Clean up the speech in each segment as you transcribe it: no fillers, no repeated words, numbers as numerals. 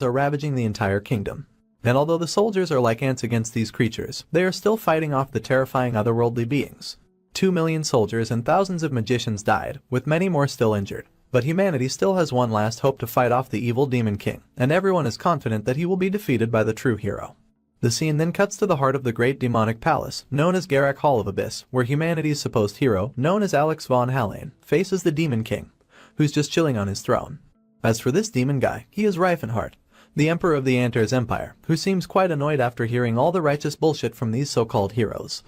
are ravaging the entire kingdom. And although the soldiers are like ants against these creatures, they are still fighting off the terrifying otherworldly beings. 2 million soldiers and thousands of magicians died, with many more still injured. But humanity still has one last hope to fight off the evil Demon King, and everyone is confident that he will be defeated by the true hero. The scene then cuts to the heart of the great demonic palace, known as Garak Hall of Abyss, where humanity's supposed hero, known as Alex von Hallane, faces the Demon King, who's just chilling on his throne. As for this demon guy, he is Reifenhardt, the emperor of the Antares Empire, who seems quite annoyed after hearing all the righteous bullshit from these so-called heroes.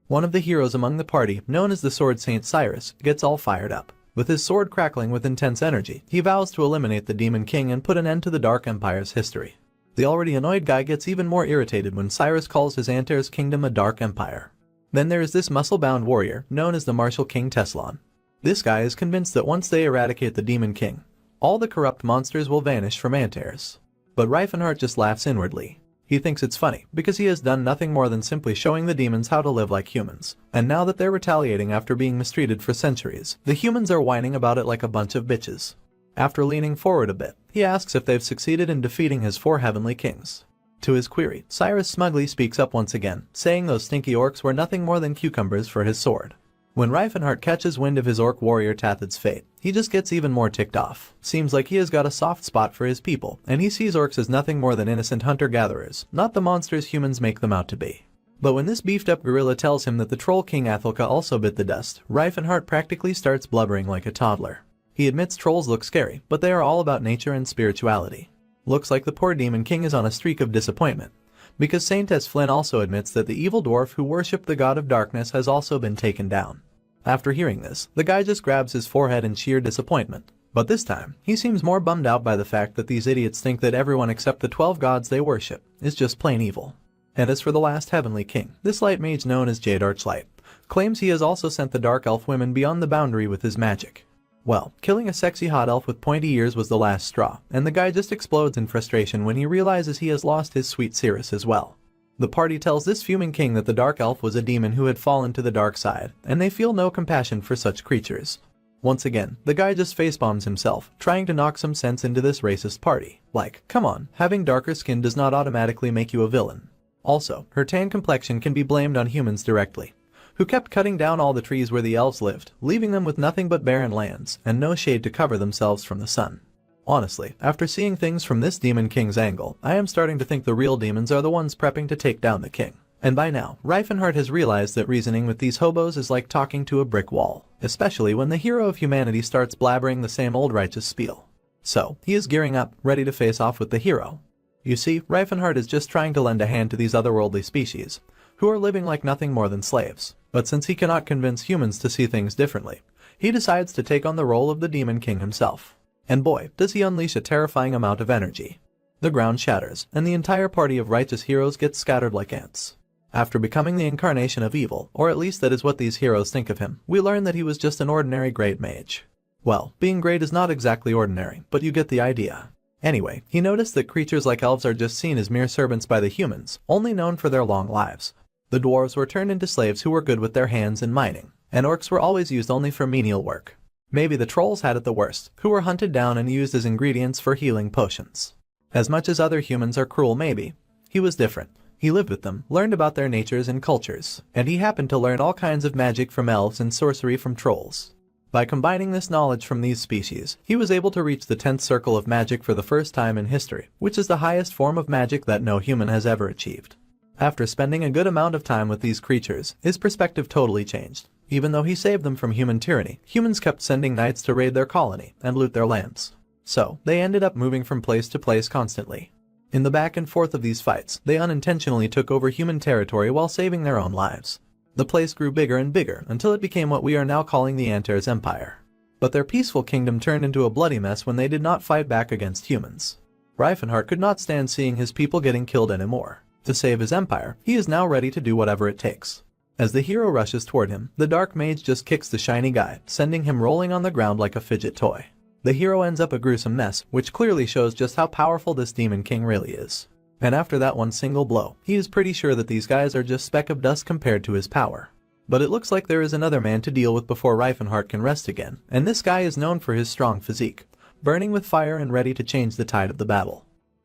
One of the heroes among the party, known as the Sword Saint Cyrus, gets all fired up. With his sword crackling with intense energy, he vows to eliminate the Demon King and put an end to the Dark Empire's history. The already annoyed guy gets even more irritated when Cyrus calls his Antares kingdom a Dark Empire. Then there is this muscle-bound warrior, known as the Martial King Tessalon. This guy is convinced that once they eradicate the Demon King, all the corrupt monsters will vanish from Antares. But Reifenhardt just laughs inwardly. He thinks it's funny, because he has done nothing more than simply showing the demons how to live like humans. And now that they're retaliating after being mistreated for centuries, the humans are whining about it like a bunch of bitches. After leaning forward a bit, he asks if they've succeeded in defeating his 4 heavenly kings. To his query, Cyrus smugly speaks up once again, saying those stinky orcs were nothing more than cucumbers for his sword. When Reifenhardt catches wind of his orc warrior Tathid's fate, he just gets even more ticked off. Seems like he has got a soft spot for his people, and he sees orcs as nothing more than innocent hunter-gatherers, not the monsters humans make them out to be. But when this beefed-up gorilla tells him that the troll king Athelka also bit the dust, Reifenhardt practically starts blubbering like a toddler. He admits trolls look scary, but they are all about nature and spirituality. Looks like the poor Demon King is on a streak of disappointment, because Saint S. Flynn also admits that the evil dwarf who worshipped the god of darkness has also been taken down. After hearing this, the guy just grabs his forehead in sheer disappointment. But this time, he seems more bummed out by the fact that these idiots think that everyone except the 12 gods they worship is just plain evil. And as for the last heavenly king, this light mage known as Jade Archlight claims he has also sent the dark elf women beyond the boundary with his magic. Well, killing a sexy hot elf with pointy ears was the last straw, and the guy just explodes in frustration when he realizes he has lost his sweet Cirrus as well. The party tells this fuming king that the dark elf was a demon who had fallen to the dark side, and they feel no compassion for such creatures. Once again, the guy just facepalms himself, trying to knock some sense into this racist party. Like, come on, having darker skin does not automatically make you a villain. Also, her tan complexion can be blamed on humans directly, who kept cutting down all the trees where the elves lived, leaving them with nothing but barren lands, and no shade to cover themselves from the sun. Honestly, after seeing things from this Demon King's angle, I am starting to think the real demons are the ones prepping to take down the king. And by now, Reifenhardt has realized that reasoning with these hobos is like talking to a brick wall, especially when the hero of humanity starts blabbering the same old righteous spiel. So, he is gearing up, ready to face off with the hero. You see, Reifenhardt is just trying to lend a hand to these otherworldly species, who are living like nothing more than slaves. But since he cannot convince humans to see things differently, he decides to take on the role of the Demon King himself. And boy, does he unleash a terrifying amount of energy. The ground shatters, and the entire party of righteous heroes gets scattered like ants. After becoming the incarnation of evil, or at least that is what these heroes think of him, we learn that he was just an ordinary great mage. Well, being great is not exactly ordinary, but you get the idea. Anyway, he noticed that creatures like elves are just seen as mere servants by the humans, only known for their long lives. The dwarves were turned into slaves who were good with their hands and mining, and orcs were always used only for menial work. Maybe the trolls had it the worst, who were hunted down and used as ingredients for healing potions. As much as other humans are cruel maybe, he was different. He lived with them, learned about their natures and cultures, and he happened to learn all kinds of magic from elves and sorcery from trolls. By combining this knowledge from these species, he was able to reach the 10th circle of magic for the first time in history, which is the highest form of magic that no human has ever achieved. After spending a good amount of time with these creatures, his perspective totally changed. Even though he saved them from human tyranny, humans kept sending knights to raid their colony and loot their lands. So, they ended up moving from place to place constantly. In the back and forth of these fights, they unintentionally took over human territory while saving their own lives. The place grew bigger and bigger until it became what we are now calling the Antares Empire. But their peaceful kingdom turned into a bloody mess when they did not fight back against humans. Reifenhardt could not stand seeing his people getting killed anymore. To save his empire, he is now ready to do whatever it takes. As the hero rushes toward him, the dark mage just kicks the shiny guy, sending him rolling on the ground like a fidget toy. The hero ends up a gruesome mess, which clearly shows just how powerful this Demon King really is. And after that one single blow, he is pretty sure that these guys are just speck of dust compared to his power. But it looks like there is another man to deal with before Reifenhardt can rest again, and this guy is known for his strong physique, burning with fire and ready to change the tide of the battle.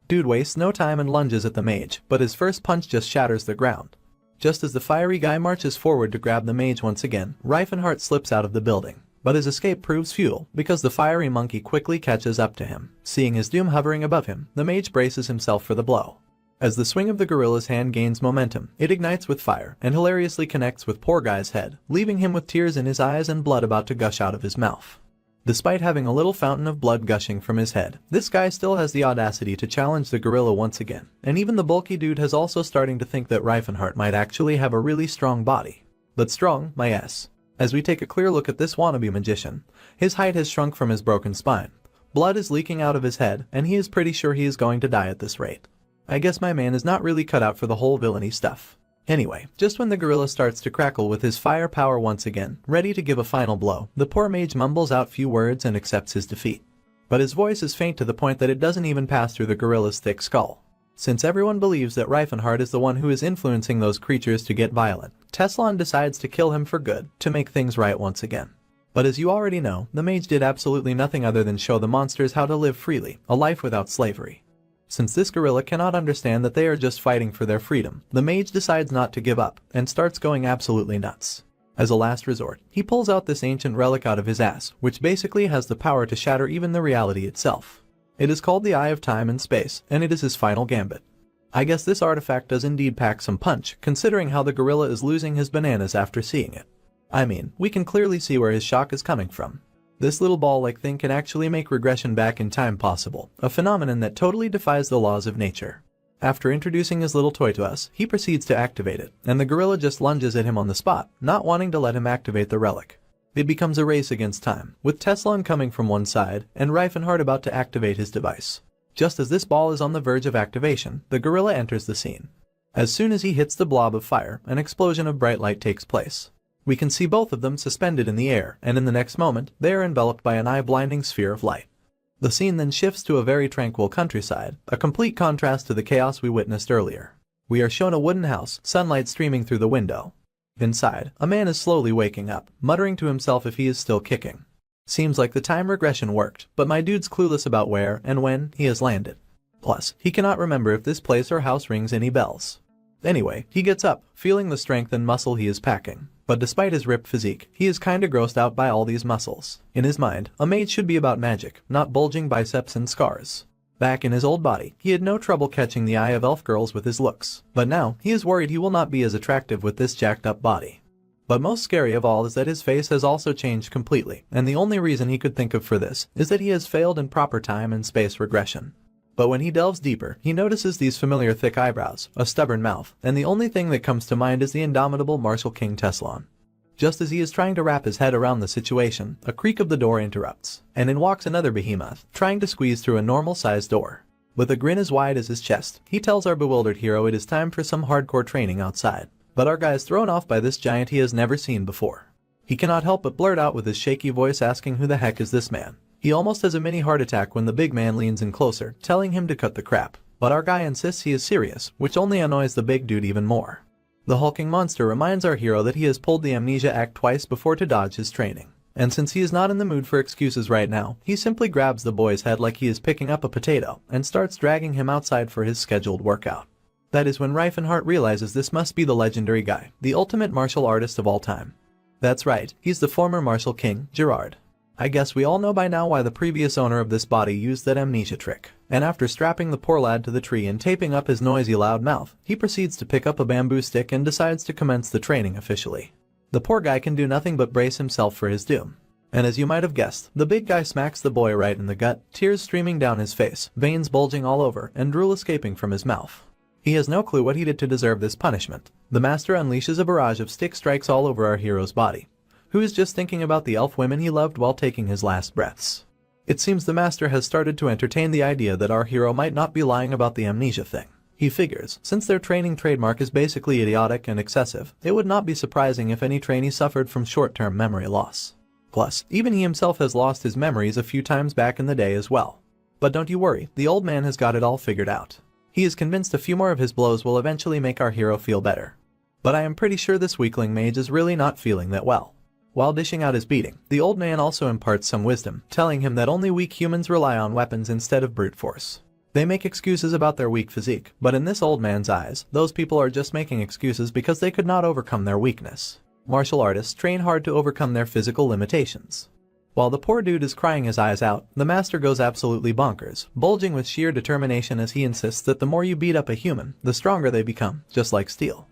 Dude wastes no time and lunges at the mage, but his first punch just shatters the ground. Just as the fiery guy marches forward to grab the mage once again, Reincarnate slips out of the building. But his escape proves futile, because the fiery monkey quickly catches up to him. Seeing his doom hovering above him, the mage braces himself for the blow. As the swing of the gorilla's hand gains momentum, it ignites with fire and hilariously connects with poor guy's head, leaving him with tears in his eyes and blood about to gush out of his mouth. Despite having a little fountain of blood gushing from his head, this guy still has the audacity to challenge the gorilla once again, and even the bulky dude has also starting to think that Reincarnate might actually have a really strong body. But strong, my ass. As we take a clear look at this wannabe magician, his height has shrunk from his broken spine. Blood is leaking out of his head, and he is pretty sure he is going to die at this rate. I guess my man is not really cut out for the whole villainy stuff. Anyway, just when the gorilla starts to crackle with his firepower once again, ready to give a final blow, the poor mage mumbles out few words and accepts his defeat. But his voice is faint to the point that it doesn't even pass through the gorilla's thick skull. Since everyone believes that Reincarnate is the one who is influencing those creatures to get violent, Teslan decides to kill him for good, to make things right once again. But as you already know, the mage did absolutely nothing other than show the monsters how to live freely, a life without slavery. Since this gorilla cannot understand that they are just fighting for their freedom, the mage decides not to give up, and starts going absolutely nuts. As a last resort, he pulls out this ancient relic out of his ass, which basically has the power to shatter even the reality itself. It is called the Eye of Time and Space, and it is his final gambit. I guess this artifact does indeed pack some punch, considering how the gorilla is losing his bananas after seeing it. I mean, we can clearly see where his shock is coming from. This little ball-like thing can actually make regression back in time possible, a phenomenon that totally defies the laws of nature. After introducing his little toy to us, he proceeds to activate it, and the gorilla just lunges at him on the spot, not wanting to let him activate the relic. It becomes a race against time, with Teslan coming from one side, and Reincarnate about to activate his device. Just as this ball is on the verge of activation, the gorilla enters the scene. As soon as he hits the blob of fire, an explosion of bright light takes place. We can see both of them suspended in the air, and in the next moment, they are enveloped by an eye-blinding sphere of light. The scene then shifts to a very tranquil countryside, a complete contrast to the chaos we witnessed earlier. We are shown a wooden house, sunlight streaming through the window. Inside, a man is slowly waking up, muttering to himself if he is still kicking. Seems like the time regression worked, but my dude's clueless about where and when he has landed. Plus, he cannot remember if this place or house rings any bells. Anyway, he gets up, feeling the strength and muscle he is packing. But despite his ripped physique, he is kinda grossed out by all these muscles. In his mind, a mage should be about magic, not bulging biceps and scars. Back in his old body, he had no trouble catching the eye of elf girls with his looks, but now, he is worried he will not be as attractive with this jacked up body. But most scary of all is that his face has also changed completely, and the only reason he could think of for this is that he has failed in proper time and space regression. But when he delves deeper, he notices these familiar thick eyebrows, a stubborn mouth, and the only thing that comes to mind is the indomitable martial king Teslan. Just as he is trying to wrap his head around the situation, a creak of the door interrupts, and in walks another behemoth, trying to squeeze through a normal-sized door. With a grin as wide as his chest, he tells our bewildered hero it is time for some hardcore training outside. But our guy is thrown off by this giant he has never seen before. He cannot help but blurt out with his shaky voice asking who the heck is this man. He almost has a mini heart attack when the big man leans in closer, telling him to cut the crap. But our guy insists he is serious, which only annoys the big dude even more. The hulking monster reminds our hero that he has pulled the amnesia act twice before to dodge his training. And since he is not in the mood for excuses right now, he simply grabs the boy's head like he is picking up a potato, and starts dragging him outside for his scheduled workout. That is when Reincarnate realizes this must be the legendary guy, the ultimate martial artist of all time. That's right, he's the former martial king, Gerard. I guess we all know by now why the previous owner of this body used that amnesia trick. And after strapping the poor lad to the tree and taping up his noisy loud mouth, he proceeds to pick up a bamboo stick and decides to commence the training officially. The poor guy can do nothing but brace himself for his doom. And as you might have guessed, the big guy smacks the boy right in the gut, tears streaming down his face, veins bulging all over, and drool escaping from his mouth. He has no clue what he did to deserve this punishment. The master unleashes a barrage of stick strikes all over our hero's body, who is just thinking about the elf women he loved while taking his last breaths. It seems the master has started to entertain the idea that our hero might not be lying about the amnesia thing. He figures, since their training trademark is basically idiotic and excessive, it would not be surprising if any trainee suffered from short-term memory loss. Plus, even he himself has lost his memories a few times back in the day as well. But don't you worry, the old man has got it all figured out. He is convinced a few more of his blows will eventually make our hero feel better. But I am pretty sure this weakling mage is really not feeling that well. While dishing out his beating, the old man also imparts some wisdom, telling him that only weak humans rely on weapons instead of brute force. They make excuses about their weak physique, but in this old man's eyes, those people are just making excuses because they could not overcome their weakness. Martial artists train hard to overcome their physical limitations. While the poor dude is crying his eyes out, the master goes absolutely bonkers, bulging with sheer determination as he insists that the more you beat up a human, the stronger they become, just like steel.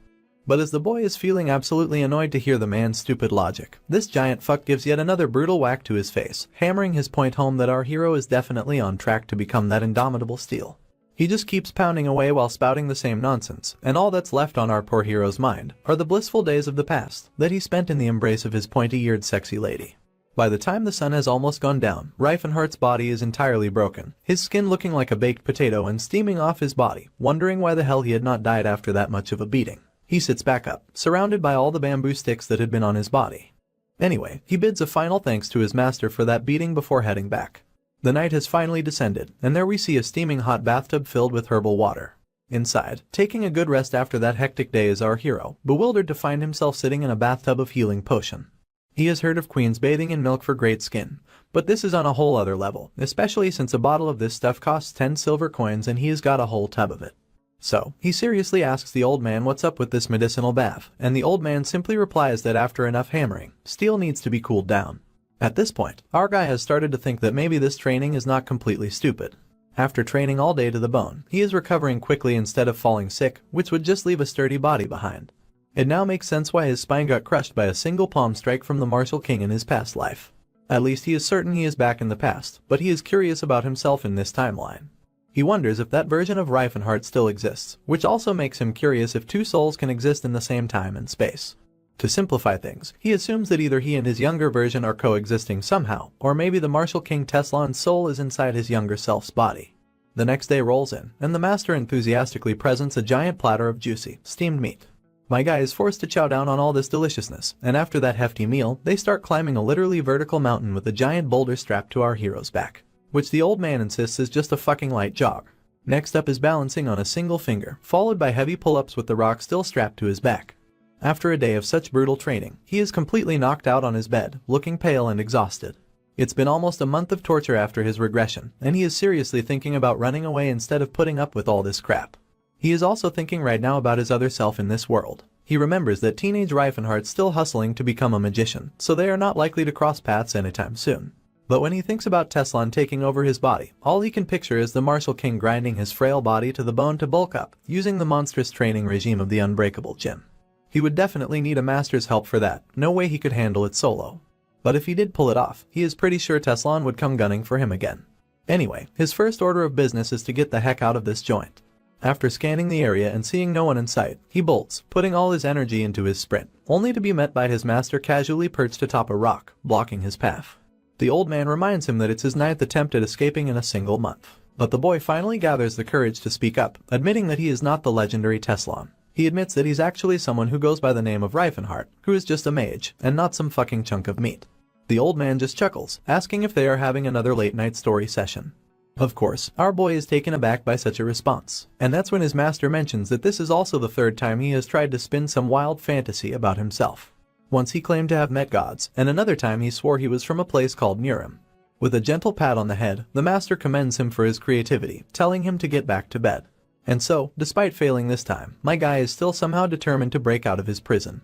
But as the boy is feeling absolutely annoyed to hear the man's stupid logic, this giant fuck gives yet another brutal whack to his face, hammering his point home that our hero is definitely on track to become that indomitable steel. He just keeps pounding away while spouting the same nonsense, and all that's left on our poor hero's mind are the blissful days of the past that he spent in the embrace of his pointy-eared sexy lady. By the time the sun has almost gone down, Reifenhardt's body is entirely broken, his skin looking like a baked potato and steaming off his body, wondering why the hell he had not died after that much of a beating. He sits back up, surrounded by all the bamboo sticks that had been on his body. Anyway, he bids a final thanks to his master for that beating before heading back. The night has finally descended, and there we see a steaming hot bathtub filled with herbal water. Inside, taking a good rest after that hectic day is our hero, bewildered to find himself sitting in a bathtub of healing potion. He has heard of queens bathing in milk for great skin, but this is on a whole other level, especially since a bottle of this stuff costs 10 silver coins and he has got a whole tub of it. So, he seriously asks the old man what's up with this medicinal bath, and the old man simply replies that after enough hammering, steel needs to be cooled down. At this point, our guy has started to think that maybe this training is not completely stupid. After training all day to the bone, he is recovering quickly instead of falling sick, which would just leave a sturdy body behind. It now makes sense why his spine got crushed by a single palm strike from the martial king in his past life. At least he is certain he is back in the past, but he is curious about himself in this timeline. He wonders if that version of Reifenhardt still exists, which also makes him curious if two souls can exist in the same time and space. To simplify things, he assumes that either he and his younger version are coexisting somehow, or maybe the martial king Teslan's soul is inside his younger self's body. The next day rolls in, and the master enthusiastically presents a giant platter of juicy, steamed meat. My guy is forced to chow down on all this deliciousness, and after that hefty meal, they start climbing a literally vertical mountain with a giant boulder strapped to our hero's back, which the old man insists is just a fucking light jog. Next up is balancing on a single finger, followed by heavy pull-ups with the rock still strapped to his back. After a day of such brutal training, he is completely knocked out on his bed, looking pale and exhausted. It's been almost a month of torture after his regression, and he is seriously thinking about running away instead of putting up with all this crap. He is also thinking right now about his other self in this world. He remembers that teenage Reifenhardt's still hustling to become a magician, so they are not likely to cross paths anytime soon. But when he thinks about Teslan taking over his body, all he can picture is the martial king grinding his frail body to the bone to bulk up, using the monstrous training regime of the Unbreakable Gym. He would definitely need a master's help for that, no way he could handle it solo. But if he did pull it off, he is pretty sure Teslan would come gunning for him again. Anyway, his first order of business is to get the heck out of this joint. After scanning the area and seeing no one in sight, he bolts, putting all his energy into his sprint, only to be met by his master casually perched atop a rock, blocking his path. The old man reminds him that it's his 9th attempt at escaping in a single month. But the boy finally gathers the courage to speak up, admitting that he is not the legendary Teslan. He admits that he's actually someone who goes by the name of Reifenhardt, who is just a mage, and not some fucking chunk of meat. The old man just chuckles, asking if they are having another late-night story session. Of course, our boy is taken aback by such a response, and that's when his master mentions that this is also the 3rd time he has tried to spin some wild fantasy about himself. Once he claimed to have met gods, and another time he swore he was from a place called Nurim. With a gentle pat on the head, the master commends him for his creativity, telling him to get back to bed. And so, despite failing this time, my guy is still somehow determined to break out of his prison.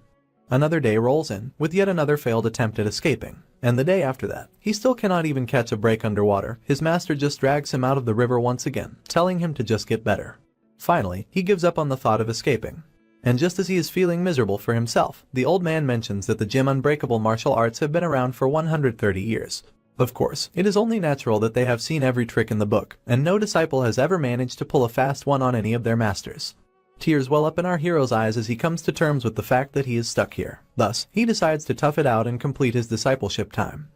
Another day rolls in, with yet another failed attempt at escaping, and the day after that, he still cannot even catch a break underwater. His master just drags him out of the river once again, telling him to just get better. Finally, he gives up on the thought of escaping. And just as he is feeling miserable for himself, the old man mentions that the gym Unbreakable martial arts have been around for 130 years. Of course, it is only natural that they have seen every trick in the book, and no disciple has ever managed to pull a fast one on any of their masters. Tears well up in our hero's eyes as he comes to terms with the fact that he is stuck here. Thus, he decides to tough it out and complete his discipleship time.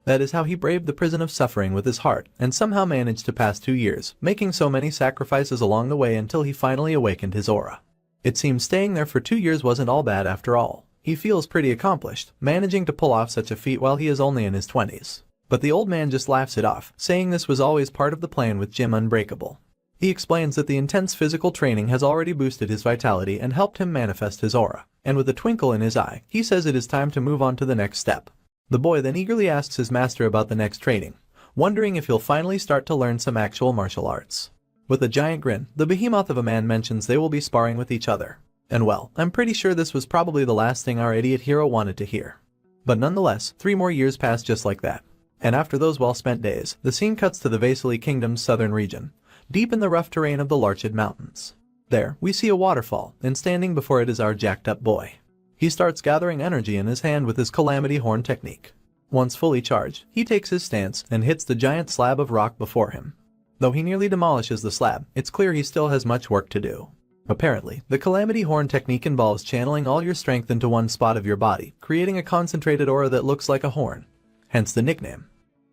That is how he braved the prison of suffering with his heart, and somehow managed to pass 2 years, making so many sacrifices along the way until he finally awakened his aura. It seems staying there for 2 years wasn't all bad after all. He feels pretty accomplished, managing to pull off such a feat while he is only in his 20s. But the old man just laughs it off, saying this was always part of the plan with Gym Unbreakable. He explains that the intense physical training has already boosted his vitality and helped him manifest his aura, and with a twinkle in his eye, he says it is time to move on to the next step. The boy then eagerly asks his master about the next training, wondering if he'll finally start to learn some actual martial arts. With a giant grin, the behemoth of a man mentions they will be sparring with each other. And well, I'm pretty sure this was probably the last thing our idiot hero wanted to hear. But nonetheless, 3 more years pass just like that. And after those well-spent days, the scene cuts to the Vasily Kingdom's southern region, deep in the rough terrain of the Larchid Mountains. There, we see a waterfall, and standing before it is our jacked-up boy. He starts gathering energy in his hand with his Calamity Horn technique. Once fully charged, he takes his stance and hits the giant slab of rock before him. Though he nearly demolishes the slab, it's clear he still has much work to do. Apparently, the Calamity Horn technique involves channeling all your strength into one spot of your body, creating a concentrated aura that looks like a horn. Hence the nickname.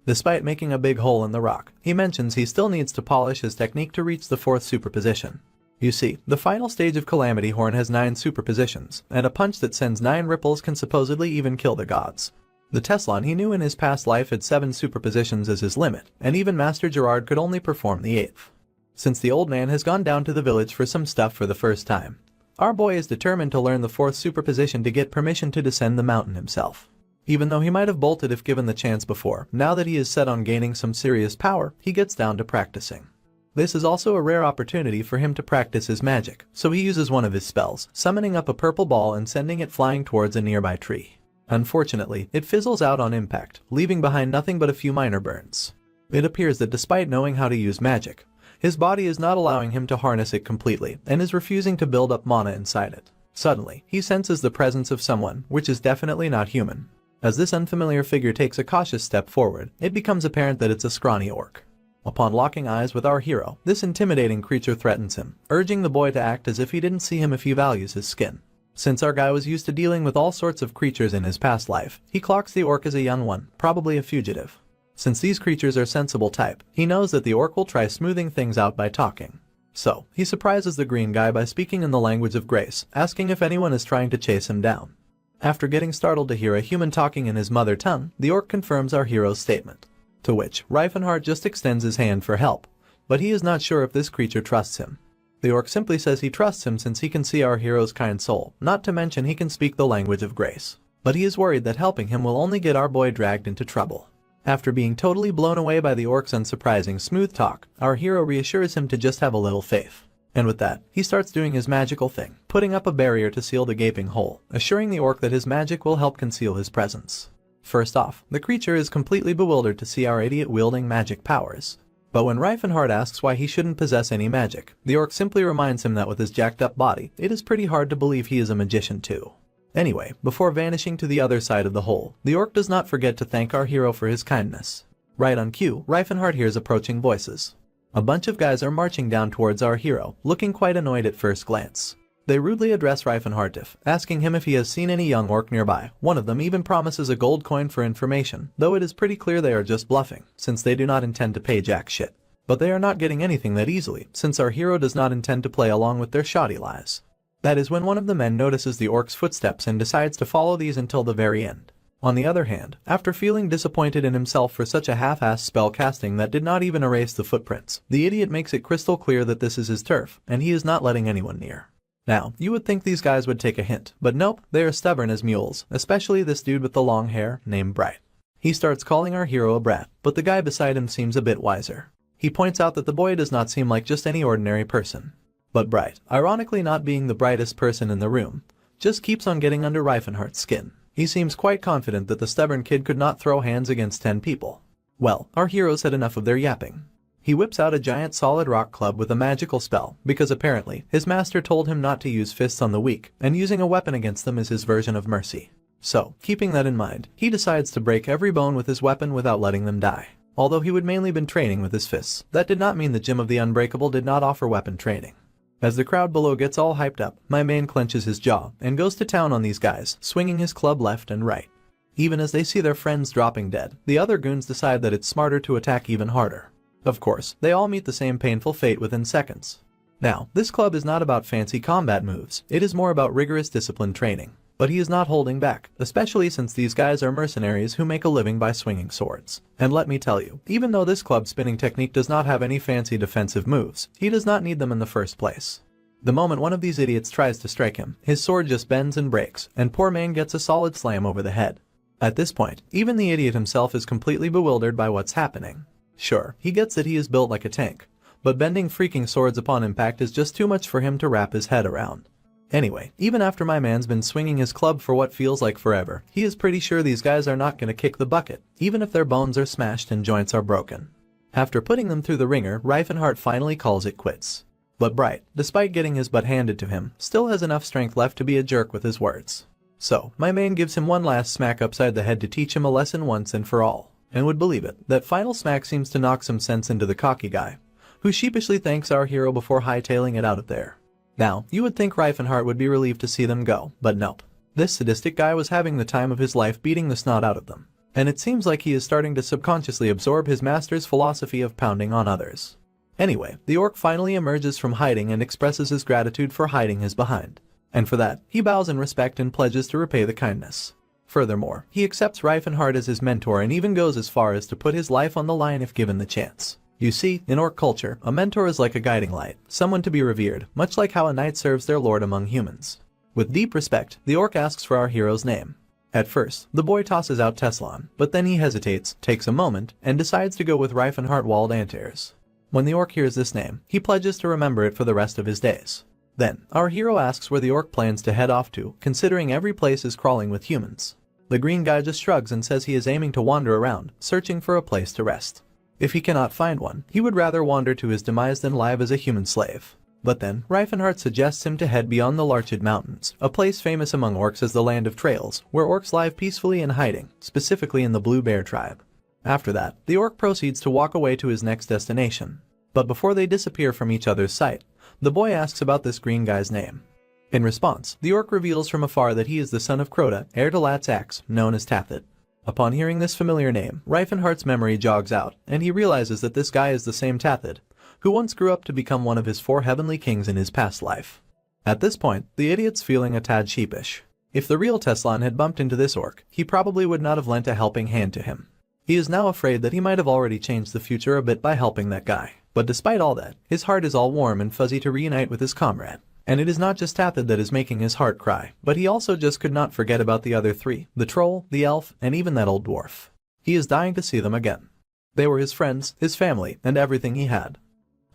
Despite making a big hole in the rock, he mentions he still needs to polish his technique to reach the 4th superposition. You see, the final stage of Calamity Horn has 9 superpositions, and a punch that sends 9 ripples can supposedly even kill the gods. The Teslan he knew in his past life had 7 superpositions as his limit, and even Master Gerard could only perform the 8th. Since the old man has gone down to the village for some stuff for the first time, our boy is determined to learn the 4th superposition to get permission to descend the mountain himself. Even though he might have bolted if given the chance before, now that he is set on gaining some serious power, he gets down to practicing. This is also a rare opportunity for him to practice his magic, so he uses one of his spells, summoning up a purple ball and sending it flying towards a nearby tree. Unfortunately, it fizzles out on impact, leaving behind nothing but a few minor burns. It appears that despite knowing how to use magic, his body is not allowing him to harness it completely and is refusing to build up mana inside it. Suddenly, he senses the presence of someone, which is definitely not human. As this unfamiliar figure takes a cautious step forward, it becomes apparent that it's a scrawny orc. Upon locking eyes with our hero, this intimidating creature threatens him, urging the boy to act as if he didn't see him if he values his skin. Since our guy was used to dealing with all sorts of creatures in his past life, he clocks the orc as a young one, probably a fugitive. Since these creatures are sensible type, he knows that the orc will try smoothing things out by talking. So, he surprises the green guy by speaking in the language of grace, asking if anyone is trying to chase him down. After getting startled to hear a human talking in his mother tongue, the orc confirms our hero's statement. To which, Reifenhardt just extends his hand for help, but he is not sure if this creature trusts him. The orc simply says he trusts him since he can see our hero's kind soul, not to mention he can speak the language of grace. But he is worried that helping him will only get our boy dragged into trouble. After being totally blown away by the orc's unsurprising smooth talk, our hero reassures him to just have a little faith. And with that, he starts doing his magical thing, putting up a barrier to seal the gaping hole, assuring the orc that his magic will help conceal his presence. First off, the creature is completely bewildered to see our idiot wielding magic powers. But when Reifenhardt asks why he shouldn't possess any magic, the orc simply reminds him that with his jacked up body, it is pretty hard to believe he is a magician too. Anyway, before vanishing to the other side of the hole, the orc does not forget to thank our hero for his kindness. Right on cue, Reifenhardt hears approaching voices. A bunch of guys are marching down towards our hero, looking quite annoyed at first glance. They rudely address Reifenhardt, asking him if he has seen any young orc nearby. One of them even promises a gold coin for information, though it is pretty clear they are just bluffing, since they do not intend to pay jack shit. But they are not getting anything that easily, since our hero does not intend to play along with their shoddy lies. That is when one of the men notices the orc's footsteps and decides to follow these until the very end. On the other hand, after feeling disappointed in himself for such a half-assed spell casting that did not even erase the footprints, the idiot makes it crystal clear that this is his turf, and he is not letting anyone near. Now, you would think these guys would take a hint, but nope, they are stubborn as mules, especially this dude with the long hair, named Bright. He starts calling our hero a brat, but the guy beside him seems a bit wiser. He points out that the boy does not seem like just any ordinary person. But Bright, ironically not being the brightest person in the room, just keeps on getting under Reifenhardt's skin. He seems quite confident that the stubborn kid could not throw hands against 10 people. Well, our hero's had enough of their yapping. He whips out a giant solid rock club with a magical spell, because apparently, his master told him not to use fists on the weak, and using a weapon against them is his version of mercy. So, keeping that in mind, he decides to break every bone with his weapon without letting them die. Although he would mainly been training with his fists, that did not mean the Gym of the Unbreakable did not offer weapon training. As the crowd below gets all hyped up, my man clenches his jaw and goes to town on these guys, swinging his club left and right. Even as they see their friends dropping dead, the other goons decide that it's smarter to attack even harder. Of course, they all meet the same painful fate within seconds. Now, this club is not about fancy combat moves, it is more about rigorous discipline training. But he is not holding back, especially since these guys are mercenaries who make a living by swinging swords. And let me tell you, even though this club spinning technique does not have any fancy defensive moves, he does not need them in the first place. The moment one of these idiots tries to strike him, his sword just bends and breaks, and poor man gets a solid slam over the head. At this point, even the idiot himself is completely bewildered by what's happening. Sure, he gets that he is built like a tank, but bending freaking swords upon impact is just too much for him to wrap his head around. Anyway, even after my man's been swinging his club for what feels like forever, he is pretty sure these guys are not gonna kick the bucket, even if their bones are smashed and joints are broken. After putting them through the ringer, Reifenhart finally calls it quits. But Bright, despite getting his butt handed to him, still has enough strength left to be a jerk with his words. So, my man gives him one last smack upside the head to teach him a lesson once and for all. And would believe it, that final smack seems to knock some sense into the cocky guy, who sheepishly thanks our hero before hightailing it out of there. Now, you would think Reifenhart would be relieved to see them go, but nope. This sadistic guy was having the time of his life beating the snot out of them. And it seems like he is starting to subconsciously absorb his master's philosophy of pounding on others. Anyway, the orc finally emerges from hiding and expresses his gratitude for hiding his behind. And for that, he bows in respect and pledges to repay the kindness. Furthermore, he accepts Reifenhart as his mentor and even goes as far as to put his life on the line if given the chance. You see, in orc culture, a mentor is like a guiding light, someone to be revered, much like how a knight serves their lord among humans. With deep respect, the orc asks for our hero's name. At first, the boy tosses out Teslan, but then he hesitates, takes a moment, and decides to go with Reifenhart Wald Antares. When the orc hears this name, he pledges to remember it for the rest of his days. Then, our hero asks where the orc plans to head off to, considering every place is crawling with humans. The green guy just shrugs and says he is aiming to wander around, searching for a place to rest. If he cannot find one, he would rather wander to his demise than live as a human slave. But then, Reifenhart suggests him to head beyond the Larchid Mountains, a place famous among orcs as the Land of Trails, where orcs live peacefully in hiding, specifically in the Blue Bear tribe. After that, the orc proceeds to walk away to his next destination. But before they disappear from each other's sight, the boy asks about this green guy's name. In response, the orc reveals from afar that he is the son of Crota, heir to Lat's axe, known as Tathit. Upon hearing this familiar name, Reifenhart's memory jogs out, and he realizes that this guy is the same Tathit, who once grew up to become one of his 4 heavenly kings in his past life. At this point, the idiot's feeling a tad sheepish. If the real Teslan had bumped into this orc, he probably would not have lent a helping hand to him. He is now afraid that he might have already changed the future a bit by helping that guy. But despite all that, his heart is all warm and fuzzy to reunite with his comrade. And it is not just Tathid that is making his heart cry, but he also just could not forget about the other 3, the troll, the elf, and even that old dwarf. He is dying to see them again. They were his friends, his family, and everything he had.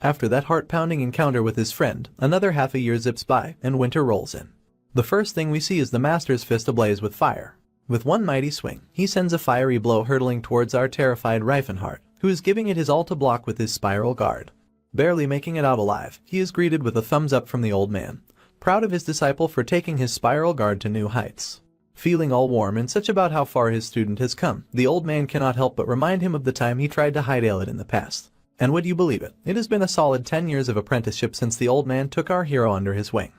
After that heart-pounding encounter with his friend, another half a year zips by, and winter rolls in. The first thing we see is the master's fist ablaze with fire. With one mighty swing, he sends a fiery blow hurtling towards our terrified Reifenhart, who is giving it his all to block with his spiral guard. Barely making it out alive, he is greeted with a thumbs up from the old man, proud of his disciple for taking his spiral guard to new heights. Feeling all warm and such about how far his student has come, the old man cannot help but remind him of the time he tried to hightail it in the past. And would you believe it, it has been a solid 10 years of apprenticeship since the old man took our hero under his wing.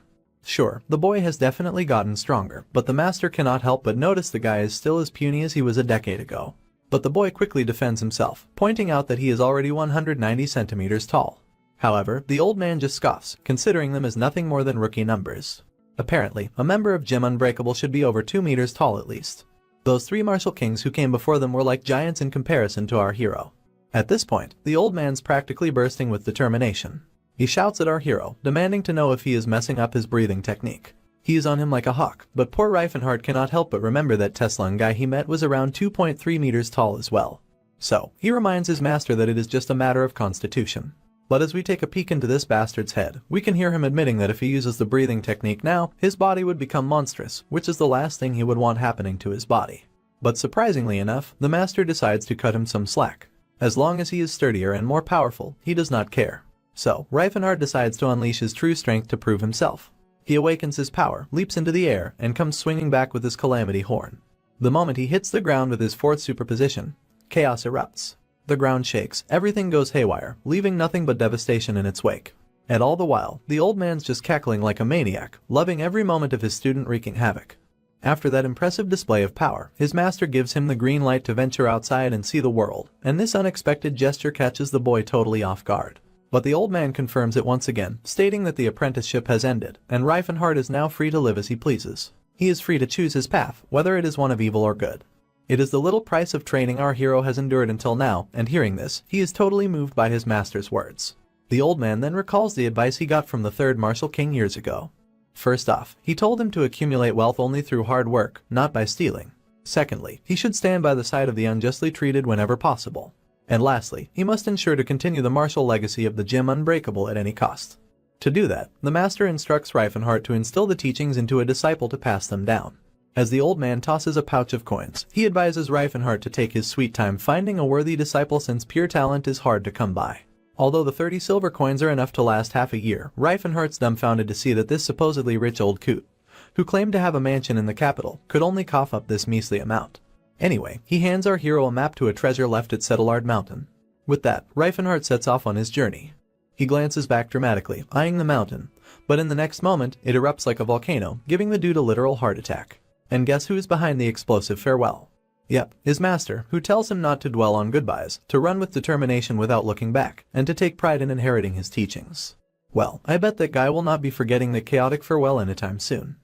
Sure, the boy has definitely gotten stronger, but the master cannot help but notice the guy is still as puny as he was a decade ago. But the boy quickly defends himself, pointing out that he is already 190 centimeters tall. However, the old man just scoffs, considering them as nothing more than rookie numbers. Apparently, a member of Gym Unbreakable should be over 2 meters tall at least. Those 3 martial kings who came before them were like giants in comparison to our hero. At this point, the old man's practically bursting with determination. He shouts at our hero, demanding to know if he is messing up his breathing technique. He is on him like a hawk, but poor Reifenhart cannot help but remember that Teslan guy he met was around 2.3 meters tall as well. So, he reminds his master that it is just a matter of constitution. But as we take a peek into this bastard's head, we can hear him admitting that if he uses the breathing technique now, his body would become monstrous, which is the last thing he would want happening to his body. But surprisingly enough, the master decides to cut him some slack. As long as he is sturdier and more powerful, he does not care. So, Reifenhart decides to unleash his true strength to prove himself. He awakens his power, leaps into the air, and comes swinging back with his calamity horn. The moment he hits the ground with his 4th superposition, chaos erupts. The ground shakes, everything goes haywire, leaving nothing but devastation in its wake. And all the while, the old man's just cackling like a maniac, loving every moment of his student wreaking havoc. After that impressive display of power, his master gives him the green light to venture outside and see the world, and this unexpected gesture catches the boy totally off guard. But the old man confirms it once again, stating that the apprenticeship has ended, and Reifenhart is now free to live as he pleases. He is free to choose his path, whether it is one of evil or good. It is the little price of training our hero has endured until now, and hearing this, he is totally moved by his master's words. The old man then recalls the advice he got from the 3rd martial king years ago. First off, he told him to accumulate wealth only through hard work, not by stealing. Secondly, he should stand by the side of the unjustly treated whenever possible. And lastly, he must ensure to continue the martial legacy of the gym unbreakable at any cost. To do that, the master instructs Reifenhart to instill the teachings into a disciple to pass them down. As the old man tosses a pouch of coins, he advises Reifenhart to take his sweet time finding a worthy disciple since pure talent is hard to come by. Although the 30 silver coins are enough to last half a year, Reifenhart's dumbfounded to see that this supposedly rich old coot, who claimed to have a mansion in the capital, could only cough up this measly amount. Anyway, he hands our hero a map to a treasure left at Settlard Mountain. With that, Reifenhart sets off on his journey. He glances back dramatically, eyeing the mountain, but in the next moment, it erupts like a volcano, giving the dude a literal heart attack. And guess who's behind the explosive farewell? Yep, his master, who tells him not to dwell on goodbyes, to run with determination without looking back, and to take pride in inheriting his teachings. Well, I bet that guy will not be forgetting the chaotic farewell anytime soon.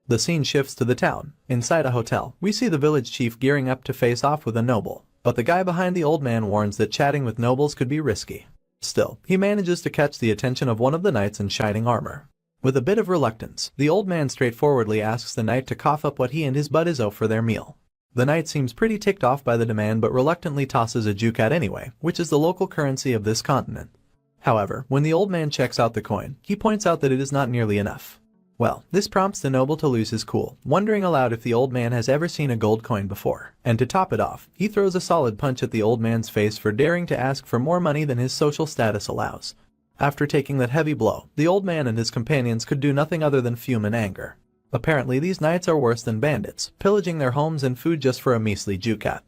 The scene shifts to the town. Inside a hotel, we see the village chief gearing up to face off with a noble, but the guy behind the old man warns that chatting with nobles could be risky. Still, he manages to catch the attention of one of the knights in shining armor. With a bit of reluctance, the old man straightforwardly asks the knight to cough up what he and his buddies owe for their meal. The knight seems pretty ticked off by the demand but reluctantly tosses a ducat anyway, which is the local currency of this continent. However, when the old man checks out the coin, he points out that it is not nearly enough. Well, this prompts the noble to lose his cool, wondering aloud if the old man has ever seen a gold coin before. And to top it off, he throws a solid punch at the old man's face for daring to ask for more money than his social status allows. After taking that heavy blow, the old man and his companions could do nothing other than fume in anger. Apparently these knights are worse than bandits, pillaging their homes and food just for a measly ducat.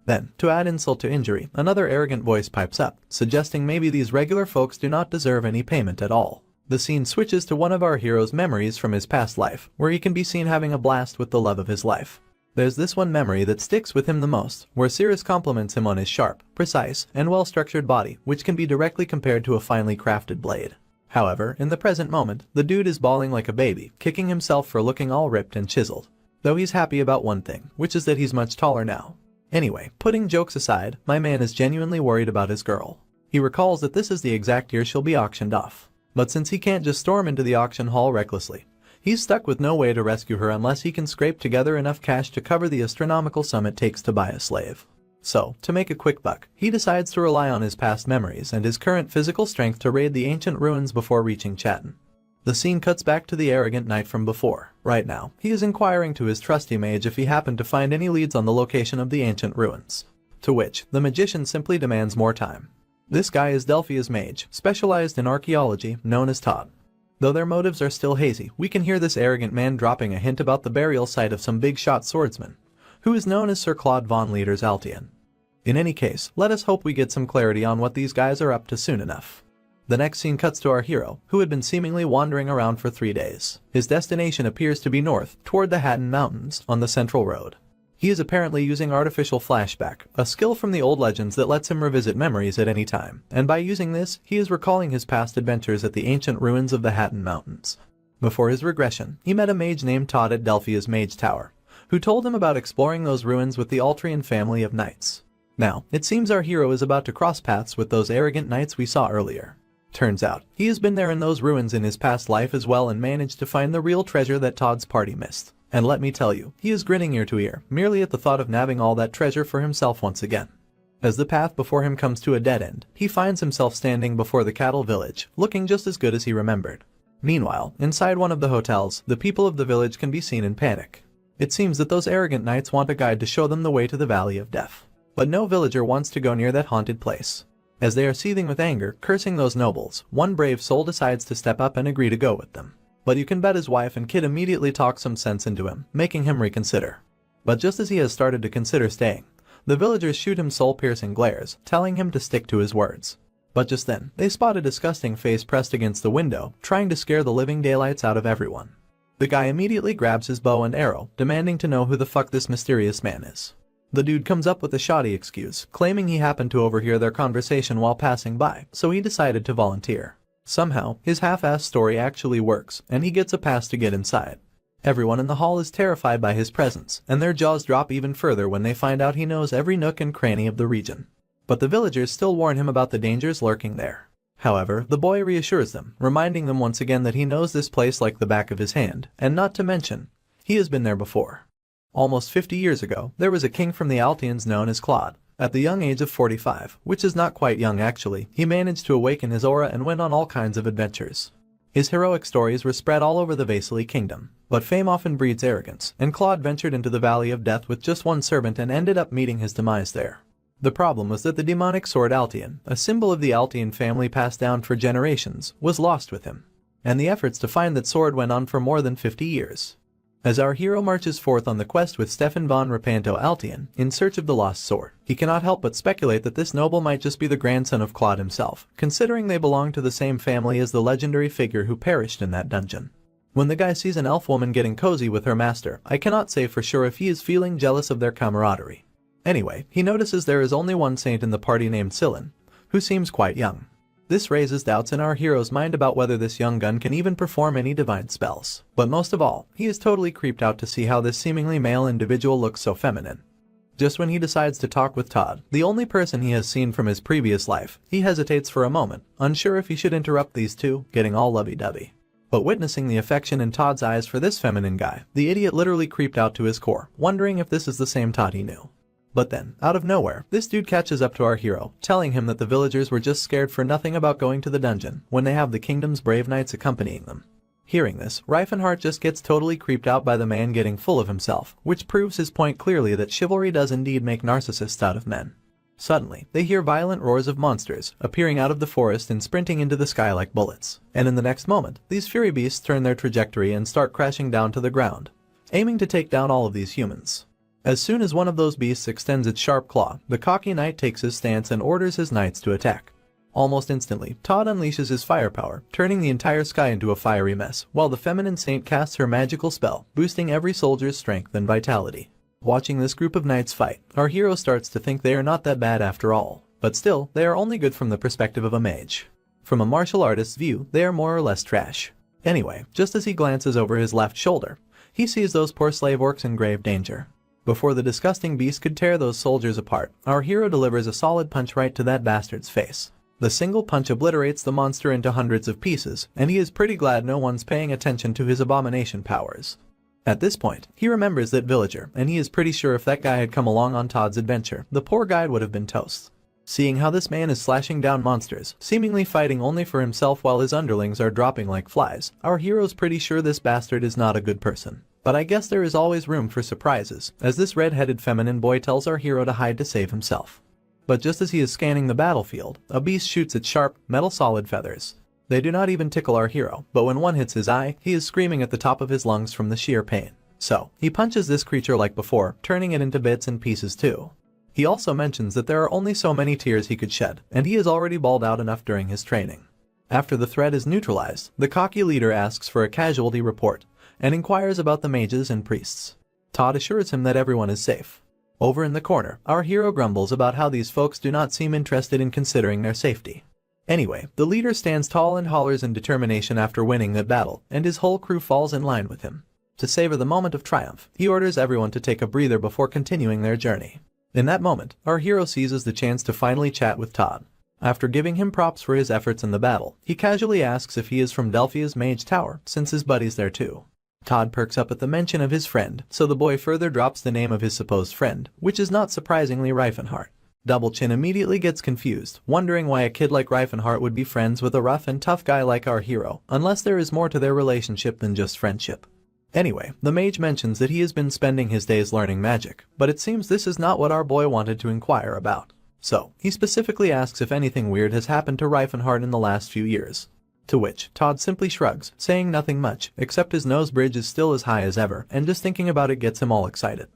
Then, to add insult to injury, another arrogant voice pipes up, suggesting maybe these regular folks do not deserve any payment at all. The scene switches to one of our hero's memories from his past life, where he can be seen having a blast with the love of his life. There's this one memory that sticks with him the most, where Cirrus compliments him on his sharp, precise, and well-structured body, which can be directly compared to a finely crafted blade. However, in the present moment, the dude is bawling like a baby, kicking himself for looking all ripped and chiseled. Though he's happy about one thing, which is that he's much taller now. Anyway, putting jokes aside, my man is genuinely worried about his girl. He recalls that this is the exact year she'll be auctioned off. But since he can't just storm into the auction hall recklessly, he's stuck with no way to rescue her unless he can scrape together enough cash to cover the astronomical sum it takes to buy a slave. So, to make a quick buck, he decides to rely on his past memories and his current physical strength to raid the ancient ruins before reaching Chatten. The scene cuts back to the arrogant knight from before. Right now, he is inquiring to his trusty mage if he happened to find any leads on the location of the ancient ruins. To which, the magician simply demands more time. This guy is Delphia's mage, specialized in archaeology, known as Todd. Though their motives are still hazy, we can hear this arrogant man dropping a hint about the burial site of some big-shot swordsman, who is known as Sir Claude von Leaders Altian. In any case, let us hope we get some clarity on what these guys are up to soon enough. The next scene cuts to our hero, who had been seemingly wandering around for 3 days. His destination appears to be north, toward the Hatton Mountains, on the Central Road. He is apparently using artificial flashback, a skill from the old legends that lets him revisit memories at any time, and by using this, he is recalling his past adventures at the ancient ruins of the Hatton Mountains. Before his regression, he met a mage named Todd at Delphia's Mage Tower, who told him about exploring those ruins with the Altrian family of knights. Now, it seems our hero is about to cross paths with those arrogant knights we saw earlier. Turns out, he has been there in those ruins in his past life as well and managed to find the real treasure that Todd's party missed. And let me tell you, he is grinning ear to ear, merely at the thought of nabbing all that treasure for himself once again. As the path before him comes to a dead end, he finds himself standing before the cattle village, looking just as good as he remembered. Meanwhile, inside one of the hotels, the people of the village can be seen in panic. It seems that those arrogant knights want a guide to show them the way to the Valley of Death. But no villager wants to go near that haunted place. As they are seething with anger, cursing those nobles, one brave soul decides to step up and agree to go with them. But you can bet his wife and kid immediately talk some sense into him, making him reconsider. But just as he has started to consider staying, the villagers shoot him soul-piercing glares, telling him to stick to his words. But just then, they spot a disgusting face pressed against the window, trying to scare the living daylights out of everyone. The guy immediately grabs his bow and arrow, demanding to know who the fuck this mysterious man is. The dude comes up with a shoddy excuse, claiming he happened to overhear their conversation while passing by, so he decided to volunteer. Somehow, his half-assed story actually works, and he gets a pass to get inside. Everyone in the hall is terrified by his presence, and their jaws drop even further when they find out he knows every nook and cranny of the region. But the villagers still warn him about the dangers lurking there. However, the boy reassures them, reminding them once again that he knows this place like the back of his hand, and not to mention, he has been there before. Almost 50 years ago, there was a king from the Altians known as Claude, At the young age of 45, which is not quite young actually, he managed to awaken his aura and went on all kinds of adventures. His heroic stories were spread all over the Vasily kingdom, but fame often breeds arrogance, and Claude ventured into the Valley of Death with just one servant and ended up meeting his demise there. The problem was that the demonic sword Altean, a symbol of the Altean family passed down for generations, was lost with him, and the efforts to find that sword went on for more than 50 years. As our hero marches forth on the quest with Stefan von Rapanto Altean in search of the lost sword, he cannot help but speculate that this noble might just be the grandson of Claude himself, considering they belong to the same family as the legendary figure who perished in that dungeon. When the guy sees an elf woman getting cozy with her master, I cannot say for sure if he is feeling jealous of their camaraderie. Anyway, he notices there is only one saint in the party named Sillin, who seems quite young. This raises doubts in our hero's mind about whether this young gun can even perform any divine spells. But most of all, he is totally creeped out to see how this seemingly male individual looks so feminine. Just when he decides to talk with Todd, the only person he has seen from his previous life, he hesitates for a moment, unsure if he should interrupt these two, getting all lovey-dovey. But witnessing the affection in Todd's eyes for this feminine guy, the idiot literally creeped out to his core, wondering if this is the same Todd he knew. But then, out of nowhere, this dude catches up to our hero, telling him that the villagers were just scared for nothing about going to the dungeon when they have the kingdom's brave knights accompanying them. Hearing this, Reifenhart just gets totally creeped out by the man getting full of himself, which proves his point clearly that chivalry does indeed make narcissists out of men. Suddenly, they hear violent roars of monsters appearing out of the forest and sprinting into the sky like bullets, and in the next moment, these fury beasts turn their trajectory and start crashing down to the ground, aiming to take down all of these humans. As soon as one of those beasts extends its sharp claw, the cocky knight takes his stance and orders his knights to attack. Almost instantly, Todd unleashes his firepower, turning the entire sky into a fiery mess, while the feminine saint casts her magical spell, boosting every soldier's strength and vitality. Watching this group of knights fight, our hero starts to think they are not that bad after all, but still, they are only good from the perspective of a mage. From a martial artist's view, they are more or less trash. Anyway, just as he glances over his left shoulder, he sees those poor slave orcs in grave danger. Before the disgusting beast could tear those soldiers apart, our hero delivers a solid punch right to that bastard's face. The single punch obliterates the monster into hundreds of pieces, and he is pretty glad no one's paying attention to his abomination powers. At this point, he remembers that villager, and he is pretty sure if that guy had come along on Todd's adventure, the poor guy would have been toast. Seeing how this man is slashing down monsters, seemingly fighting only for himself while his underlings are dropping like flies, our hero's pretty sure this bastard is not a good person. But I guess there is always room for surprises, as this red-headed feminine boy tells our hero to hide to save himself. But just as he is scanning the battlefield, a beast shoots its sharp, metal-solid feathers. They do not even tickle our hero, but when one hits his eye, he is screaming at the top of his lungs from the sheer pain. So, he punches this creature like before, turning it into bits and pieces too. He also mentions that there are only so many tears he could shed, and he has already bawled out enough during his training. After the threat is neutralized, the cocky leader asks for a casualty report, and inquires about the mages and priests. Todd assures him that everyone is safe. Over in the corner, our hero grumbles about how these folks do not seem interested in considering their safety. Anyway, the leader stands tall and hollers in determination after winning that battle, and his whole crew falls in line with him. To savor the moment of triumph, he orders everyone to take a breather before continuing their journey. In that moment, our hero seizes the chance to finally chat with Todd. After giving him props for his efforts in the battle, he casually asks if he is from Delphia's Mage Tower, since his buddy's there too. Todd perks up at the mention of his friend, so the boy further drops the name of his supposed friend, which is not surprisingly Reifenhart. Double Chin immediately gets confused, wondering why a kid like Reifenhart would be friends with a rough and tough guy like our hero, unless there is more to their relationship than just friendship. Anyway, the mage mentions that he has been spending his days learning magic, but it seems this is not what our boy wanted to inquire about. So, he specifically asks if anything weird has happened to Reifenhart in the last few years. To which, Todd simply shrugs, saying nothing much, except his nose bridge is still as high as ever, and just thinking about it gets him all excited.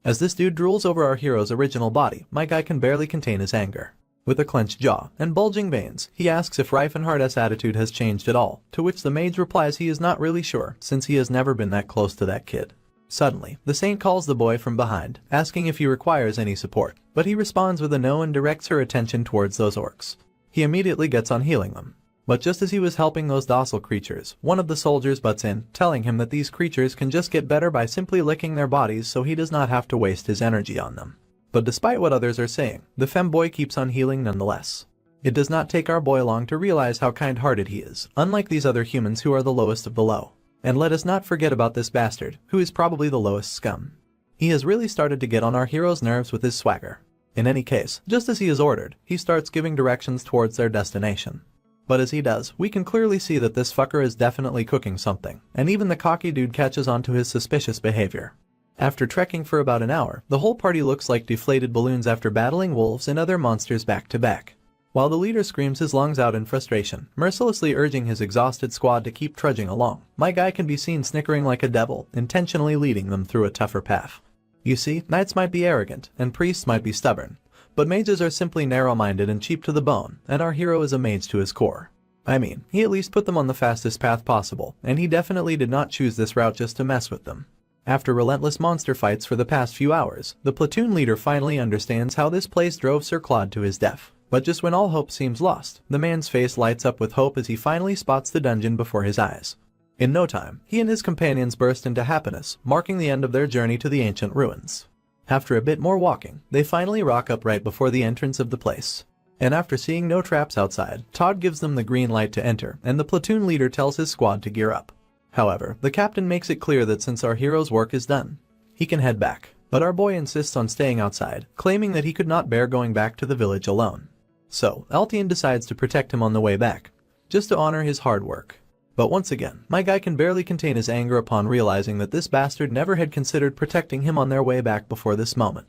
As this dude drools over our hero's original body, my guy can barely contain his anger. With a clenched jaw and bulging veins, he asks if Reifenhart's attitude has changed at all, to which the mage replies he is not really sure, since he has never been that close to that kid. Suddenly, the saint calls the boy from behind, asking if he requires any support, but he responds with a no and directs her attention towards those orcs. He immediately gets on healing them. But just as he was helping those docile creatures, one of the soldiers butts in, telling him that these creatures can just get better by simply licking their bodies so he does not have to waste his energy on them. But despite what others are saying, the femboy keeps on healing nonetheless. It does not take our boy long to realize how kind-hearted he is, unlike these other humans who are the lowest of the low. And let us not forget about this bastard, who is probably the lowest scum. He has really started to get on our hero's nerves with his swagger. In any case, just as he is ordered, he starts giving directions towards their destination. But as he does, we can clearly see that this fucker is definitely cooking something, and even the cocky dude catches on to his suspicious behavior. After trekking for about an hour, the whole party looks like deflated balloons after battling wolves and other monsters back to back. While the leader screams his lungs out in frustration, mercilessly urging his exhausted squad to keep trudging along, my guy can be seen snickering like a devil, intentionally leading them through a tougher path. You see, knights might be arrogant, and priests might be stubborn, but mages are simply narrow-minded and cheap to the bone, and our hero is a mage to his core. I mean, he at least put them on the fastest path possible, and he definitely did not choose this route just to mess with them. After relentless monster fights for the past few hours, the platoon leader finally understands how this place drove Sir Claude to his death. But just when all hope seems lost, the man's face lights up with hope as he finally spots the dungeon before his eyes. In no time, he and his companions burst into happiness, marking the end of their journey to the ancient ruins. After a bit more walking, they finally rock up right before the entrance of the place. And after seeing no traps outside, Todd gives them the green light to enter, and the platoon leader tells his squad to gear up. However, the captain makes it clear that since our hero's work is done, he can head back. But our boy insists on staying outside, claiming that he could not bear going back to the village alone. So, Altian decides to protect him on the way back, just to honor his hard work. But once again, my guy can barely contain his anger upon realizing that this bastard never had considered protecting him on their way back before this moment.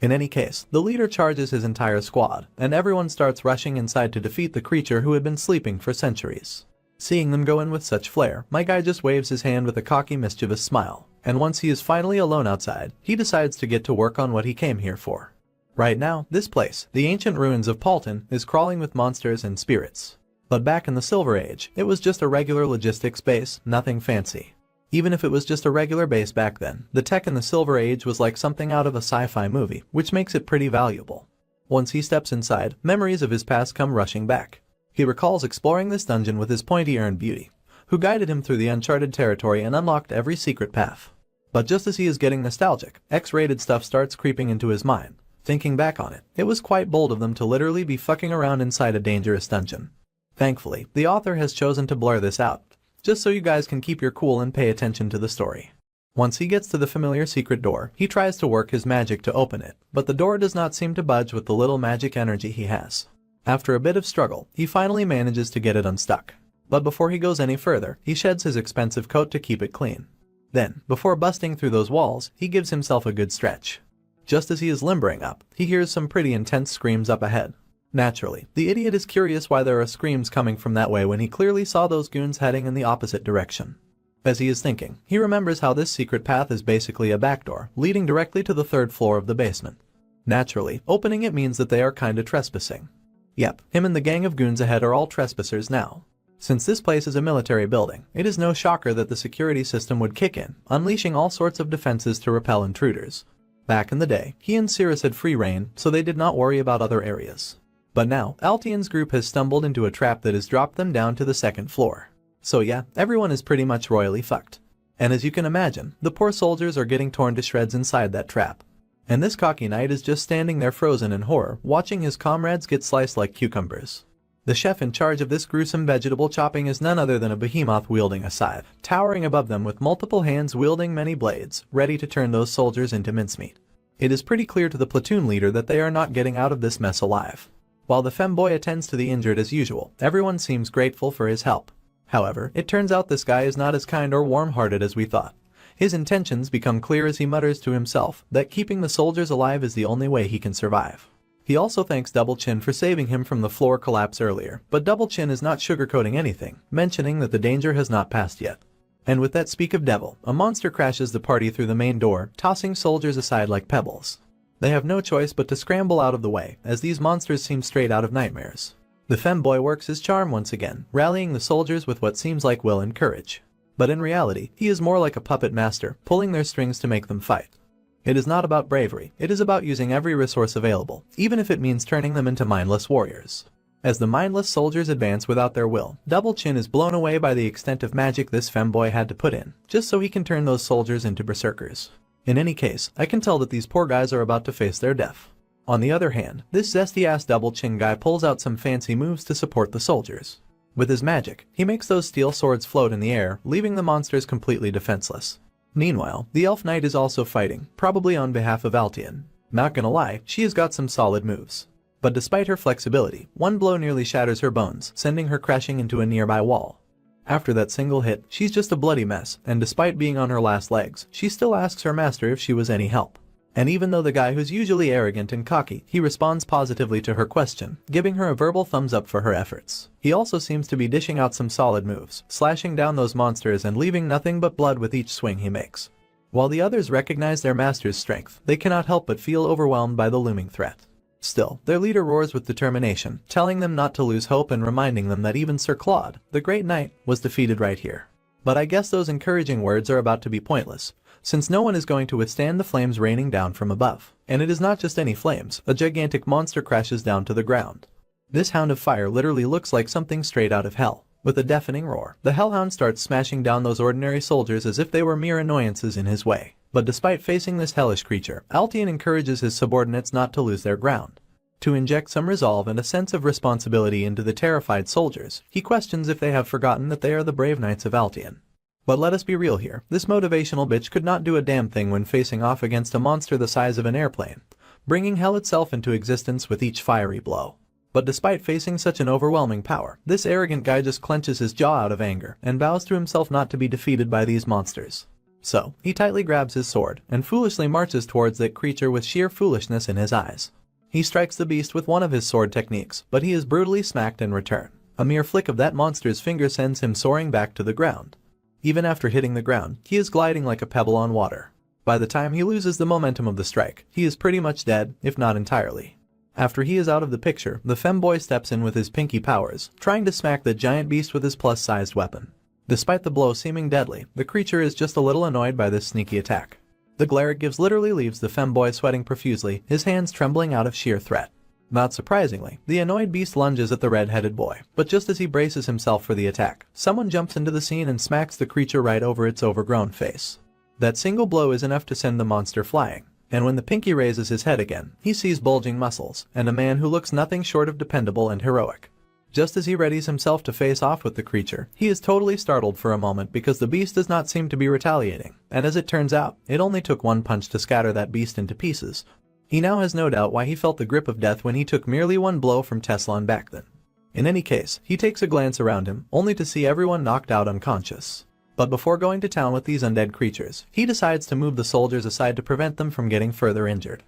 In any case, the leader charges his entire squad, and everyone starts rushing inside to defeat the creature who had been sleeping for centuries. Seeing them go in with such flair, my guy just waves his hand with a cocky, mischievous smile, and once he is finally alone outside, he decides to get to work on what he came here for. Right now, this place, the ancient ruins of Palton, is crawling with monsters and spirits. But back in the Silver Age, it was just a regular logistics base, nothing fancy. Even if it was just a regular base back then, the tech in the Silver Age was like something out of a sci-fi movie, which makes it pretty valuable. Once he steps inside, memories of his past come rushing back. He recalls exploring this dungeon with his pointy-eared beauty, who guided him through the uncharted territory and unlocked every secret path. But just as he is getting nostalgic, X-rated stuff starts creeping into his mind. Thinking back on it, it was quite bold of them to literally be fucking around inside a dangerous dungeon. Thankfully, the author has chosen to blur this out, just so you guys can keep your cool and pay attention to the story. Once he gets to the familiar secret door, he tries to work his magic to open it, but the door does not seem to budge with the little magic energy he has. After a bit of struggle, he finally manages to get it unstuck. But before he goes any further, he sheds his expensive coat to keep it clean. Then, before busting through those walls, he gives himself a good stretch. Just as he is limbering up, he hears some pretty intense screams up ahead. Naturally, the idiot is curious why there are screams coming from that way when he clearly saw those goons heading in the opposite direction. As he is thinking, he remembers how this secret path is basically a backdoor, leading directly to the 3rd floor of the basement. Naturally, opening it means that they are kinda trespassing. Yep, him and the gang of goons ahead are all trespassers now. Since this place is a military building, it is no shocker that the security system would kick in, unleashing all sorts of defenses to repel intruders. Back in the day, he and Cirrus had free reign, so they did not worry about other areas. But now, Altian's group has stumbled into a trap that has dropped them down to the 2nd floor. So yeah, everyone is pretty much royally fucked. And as you can imagine, the poor soldiers are getting torn to shreds inside that trap. And this cocky knight is just standing there frozen in horror, watching his comrades get sliced like cucumbers. The chef in charge of this gruesome vegetable chopping is none other than a behemoth wielding a scythe, towering above them with multiple hands wielding many blades, ready to turn those soldiers into mincemeat. It is pretty clear to the platoon leader that they are not getting out of this mess alive. While the femboy attends to the injured as usual, everyone seems grateful for his help. However, it turns out this guy is not as kind or warm-hearted as we thought. His intentions become clear as he mutters to himself that keeping the soldiers alive is the only way he can survive. He also thanks Double Chin for saving him from the floor collapse earlier, but Double Chin is not sugarcoating anything, mentioning that the danger has not passed yet. And with that speak of devil, a monster crashes the party through the main door, tossing soldiers aside like pebbles. They have no choice but to scramble out of the way, as these monsters seem straight out of nightmares. The femboy works his charm once again, rallying the soldiers with what seems like will and courage. But in reality, he is more like a puppet master, pulling their strings to make them fight. It is not about bravery, it is about using every resource available, even if it means turning them into mindless warriors. As the mindless soldiers advance without their will, Double Chin is blown away by the extent of magic this femboy had to put in, just so he can turn those soldiers into berserkers. In any case, I can tell that these poor guys are about to face their death. On the other hand, this zesty-ass Double Chin guy pulls out some fancy moves to support the soldiers. With his magic, he makes those steel swords float in the air, leaving the monsters completely defenseless. Meanwhile, the Elf Knight is also fighting, probably on behalf of Altian. Not gonna lie, she has got some solid moves. But despite her flexibility, one blow nearly shatters her bones, sending her crashing into a nearby wall. After that single hit, she's just a bloody mess, and despite being on her last legs, she still asks her master if she was any help. And even though the guy who's usually arrogant and cocky, he responds positively to her question, giving her a verbal thumbs up for her efforts. He also seems to be dishing out some solid moves, slashing down those monsters and leaving nothing but blood with each swing he makes. While the others recognize their master's strength, they cannot help but feel overwhelmed by the looming threat. Still, their leader roars with determination, telling them not to lose hope and reminding them that even Sir Claude, the Great Knight, was defeated right here. But I guess those encouraging words are about to be pointless, since no one is going to withstand the flames raining down from above. And it is not just any flames, a gigantic monster crashes down to the ground. This hound of fire literally looks like something straight out of hell. With a deafening roar, the hellhound starts smashing down those ordinary soldiers as if they were mere annoyances in his way. But despite facing this hellish creature, Altian encourages his subordinates not to lose their ground. To inject some resolve and a sense of responsibility into the terrified soldiers, he questions if they have forgotten that they are the brave knights of Altian. But let us be real here, this motivational bitch could not do a damn thing when facing off against a monster the size of an airplane, bringing hell itself into existence with each fiery blow. But despite facing such an overwhelming power, this arrogant guy just clenches his jaw out of anger and vows to himself not to be defeated by these monsters. So, he tightly grabs his sword and foolishly marches towards that creature with sheer foolishness in his eyes. He strikes the beast with one of his sword techniques, but he is brutally smacked in return. A mere flick of that monster's finger sends him soaring back to the ground. Even after hitting the ground, he is gliding like a pebble on water. By the time he loses the momentum of the strike, he is pretty much dead, if not entirely. After he is out of the picture, the femboy steps in with his pinky powers, trying to smack the giant beast with his plus-sized weapon. Despite the blow seeming deadly, the creature is just a little annoyed by this sneaky attack. The glare it gives literally leaves the femboy sweating profusely, his hands trembling out of sheer threat. Not surprisingly, the annoyed beast lunges at the red-headed boy, but just as he braces himself for the attack, someone jumps into the scene and smacks the creature right over its overgrown face. That single blow is enough to send the monster flying, and when the pinky raises his head again, he sees bulging muscles, and a man who looks nothing short of dependable and heroic. Just as he readies himself to face off with the creature, he is totally startled for a moment because the beast does not seem to be retaliating, and as it turns out, it only took one punch to scatter that beast into pieces. He now has no doubt why he felt the grip of death when he took merely one blow from Teslan back then. In any case, he takes a glance around him, only to see everyone knocked out unconscious. But before going to town with these undead creatures, he decides to move the soldiers aside to prevent them from getting further injured.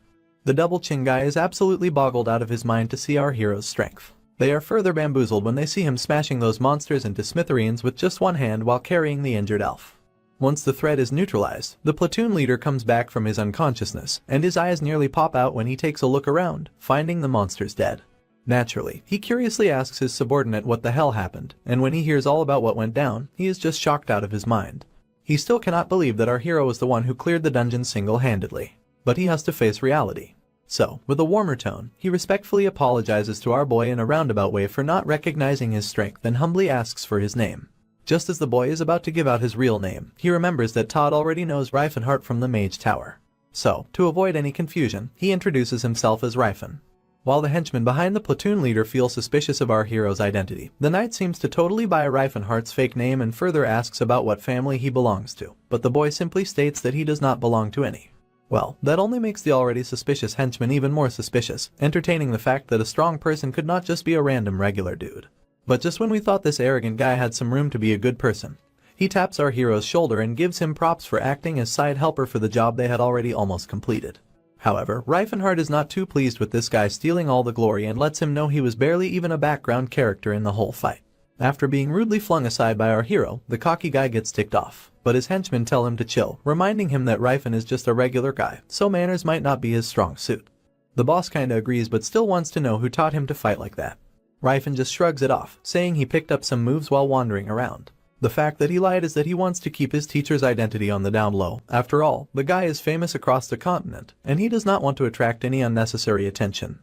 The double chin guy is absolutely boggled out of his mind to see our hero's strength. They are further bamboozled when they see him smashing those monsters into smithereens with just one hand while carrying the injured elf. Once the threat is neutralized, the platoon leader comes back from his unconsciousness, and his eyes nearly pop out when he takes a look around, finding the monsters dead. Naturally, he curiously asks his subordinate what the hell happened, and when he hears all about what went down, he is just shocked out of his mind. He still cannot believe that our hero was the one who cleared the dungeon single-handedly. But he has to face reality. So, with a warmer tone, he respectfully apologizes to our boy in a roundabout way for not recognizing his strength and humbly asks for his name. Just as the boy is about to give out his real name, he remembers that Todd already knows Reifenhart from the Mage Tower. So, to avoid any confusion, he introduces himself as Reifen. While the henchman behind the platoon leader feels suspicious of our hero's identity, the knight seems to totally buy Reifenhart's fake name and further asks about what family he belongs to, but the boy simply states that he does not belong to any. Well, that only makes the already suspicious henchman even more suspicious, entertaining the fact that a strong person could not just be a random regular dude. But just when we thought this arrogant guy had some room to be a good person, he taps our hero's shoulder and gives him props for acting as side helper for the job they had already almost completed. However, Reifenhart is not too pleased with this guy stealing all the glory and lets him know he was barely even a background character in the whole fight. After being rudely flung aside by our hero, the cocky guy gets ticked off, but his henchmen tell him to chill, reminding him that Reifen is just a regular guy, so manners might not be his strong suit. The boss kinda agrees but still wants to know who taught him to fight like that. Reifen just shrugs it off, saying he picked up some moves while wandering around. The fact that he lied is that he wants to keep his teacher's identity on the down low. After all, the guy is famous across the continent, and he does not want to attract any unnecessary attention.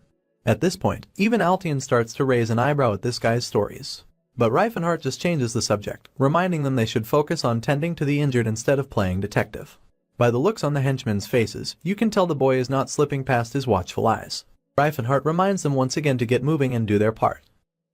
At this point, even Altian starts to raise an eyebrow at this guy's stories. But Reifenhart just changes the subject, reminding them they should focus on tending to the injured instead of playing detective. By the looks on the henchmen's faces, you can tell the boy is not slipping past his watchful eyes. Reifenhart reminds them once again to get moving and do their part.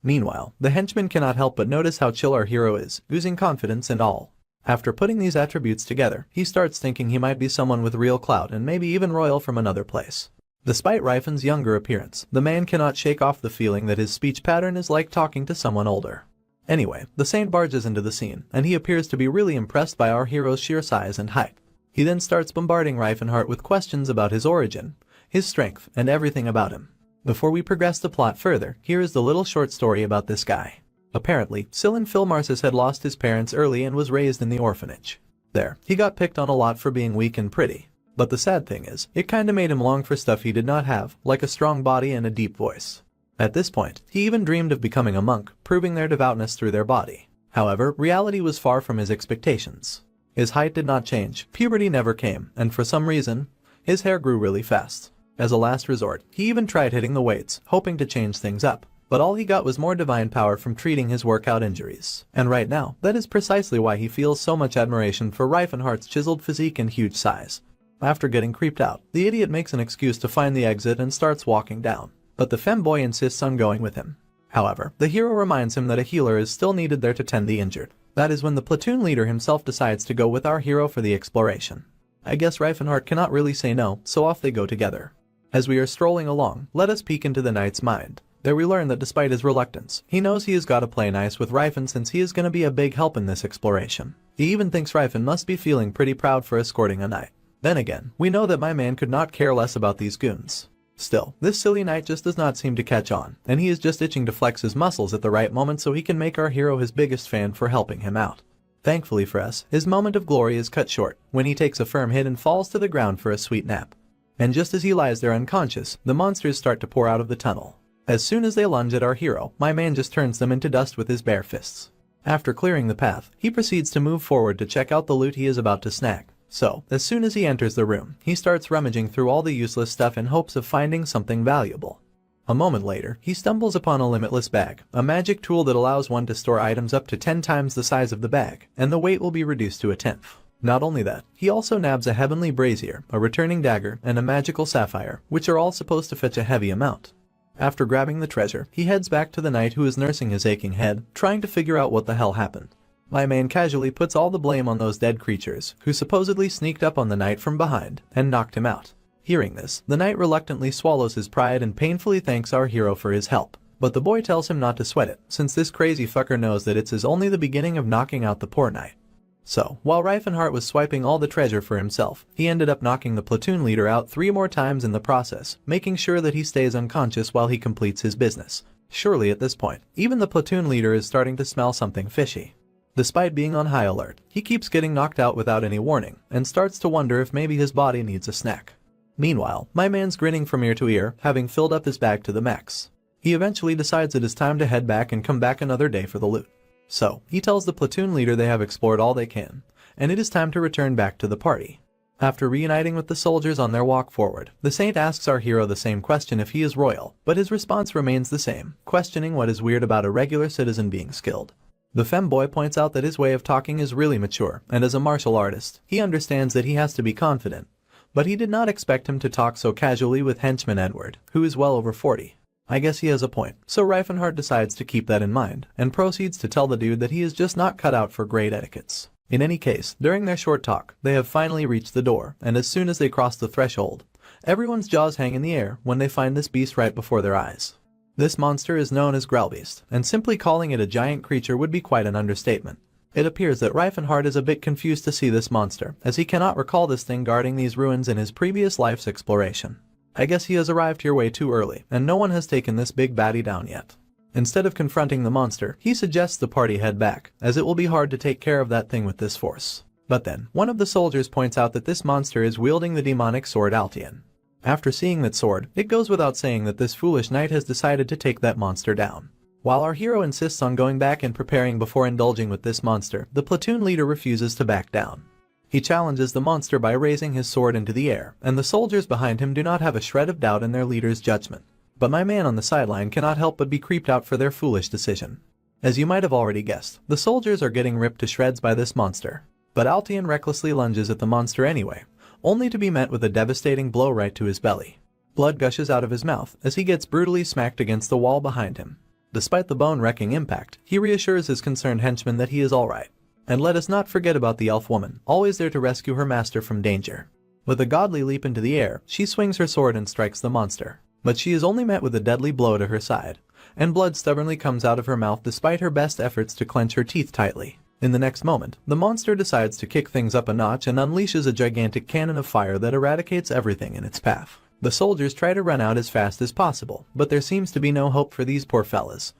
Meanwhile, the henchman cannot help but notice how chill our hero is, oozing confidence and all. After putting these attributes together, he starts thinking he might be someone with real clout and maybe even royal from another place. Despite Rifen's younger appearance, the man cannot shake off the feeling that his speech pattern is like talking to someone older. Anyway, the saint barges into the scene, and he appears to be really impressed by our hero's sheer size and height. He then starts bombarding Riefenhardt with questions about his origin, his strength, and everything about him. Before we progress the plot further, here is the little short story about this guy. Apparently, Silen Filmarsis had lost his parents early and was raised in the orphanage. There, he got picked on a lot for being weak and pretty. But the sad thing is, it kinda made him long for stuff he did not have, like a strong body and a deep voice. At this point, he even dreamed of becoming a monk, proving their devoutness through their body. However, reality was far from his expectations. His height did not change, puberty never came, and for some reason, his hair grew really fast. As a last resort, he even tried hitting the weights, hoping to change things up. But all he got was more divine power from treating his workout injuries. And right now, that is precisely why he feels so much admiration for Riefenhardt's chiseled physique and huge size. After getting creeped out, the idiot makes an excuse to find the exit and starts walking down. But the femboy insists on going with him. However, the hero reminds him that a healer is still needed there to tend the injured. That is when the platoon leader himself decides to go with our hero for the exploration. I guess Riefenhardt cannot really say no, so off they go together. As we are strolling along, let us peek into the knight's mind. There we learn that despite his reluctance, he knows he has got to play nice with Rifen since he is going to be a big help in this exploration. He even thinks Rifen must be feeling pretty proud for escorting a knight. Then again, we know that my man could not care less about these goons. Still, this silly knight just does not seem to catch on, and he is just itching to flex his muscles at the right moment so he can make our hero his biggest fan for helping him out. Thankfully for us, his moment of glory is cut short when he takes a firm hit and falls to the ground for a sweet nap. And just as he lies there unconscious, the monsters start to pour out of the tunnel. As soon as they lunge at our hero, my man just turns them into dust with his bare fists. After clearing the path, he proceeds to move forward to check out the loot he is about to snag. So, as soon as he enters the room, he starts rummaging through all the useless stuff in hopes of finding something valuable. A moment later, he stumbles upon a limitless bag, a magic tool that allows one to store items up to 10 times the size of the bag, and the weight will be reduced to a 1/10. Not only that, he also nabs a heavenly brazier, a returning dagger, and a magical sapphire, which are all supposed to fetch a heavy amount. After grabbing the treasure, he heads back to the knight who is nursing his aching head, trying to figure out what the hell happened. My man casually puts all the blame on those dead creatures, who supposedly sneaked up on the knight from behind, and knocked him out. Hearing this, the knight reluctantly swallows his pride and painfully thanks our hero for his help. But the boy tells him not to sweat it, since this crazy fucker knows that it's only the beginning of knocking out the poor knight. So, while Riefenhardt was swiping all the treasure for himself, he ended up knocking the platoon leader out 3 more times in the process, making sure that he stays unconscious while he completes his business. Surely at this point, even the platoon leader is starting to smell something fishy. Despite being on high alert, he keeps getting knocked out without any warning, and starts to wonder if maybe his body needs a snack. Meanwhile, my man's grinning from ear to ear, having filled up his bag to the max. He eventually decides it is time to head back and come back another day for the loot. So, he tells the platoon leader they have explored all they can, and it is time to return back to the party. After reuniting with the soldiers on their walk forward, the saint asks our hero the same question if he is royal, but his response remains the same, questioning what is weird about a regular citizen being skilled. The femboy points out that his way of talking is really mature, and as a martial artist, he understands that he has to be confident. But he did not expect him to talk so casually with henchman Edward, who is well over 40. I guess he has a point, so Riefenhardt decides to keep that in mind, and proceeds to tell the dude that he is just not cut out for great etiquettes. In any case, during their short talk, they have finally reached the door, and as soon as they cross the threshold, everyone's jaws hang in the air when they find this beast right before their eyes. This monster is known as Growlbeast, and simply calling it a giant creature would be quite an understatement. It appears that Riefenhardt is a bit confused to see this monster, as he cannot recall this thing guarding these ruins in his previous life's exploration. I guess he has arrived here way too early, and no one has taken this big baddie down yet. Instead of confronting the monster, he suggests the party head back, as it will be hard to take care of that thing with this force. But then, one of the soldiers points out that this monster is wielding the demonic sword Altian. After seeing that sword, it goes without saying that this foolish knight has decided to take that monster down. While our hero insists on going back and preparing before indulging with this monster, the platoon leader refuses to back down. He challenges the monster by raising his sword into the air, and the soldiers behind him do not have a shred of doubt in their leader's judgment. But my man on the sideline cannot help but be creeped out for their foolish decision. As you might have already guessed, the soldiers are getting ripped to shreds by this monster. But Altian recklessly lunges at the monster anyway, only to be met with a devastating blow right to his belly. Blood gushes out of his mouth as he gets brutally smacked against the wall behind him. Despite the bone-wrecking impact, he reassures his concerned henchman that he is alright. And let us not forget about the elf woman, always there to rescue her master from danger. With a godly leap into the air, she swings her sword and strikes the monster. But she is only met with a deadly blow to her side, and blood stubbornly comes out of her mouth despite her best efforts to clench her teeth tightly. In the next moment, the monster decides to kick things up a notch and unleashes a gigantic cannon of fire that eradicates everything in its path. The soldiers try to run out as fast as possible, but there seems to be no hope for these poor fellas.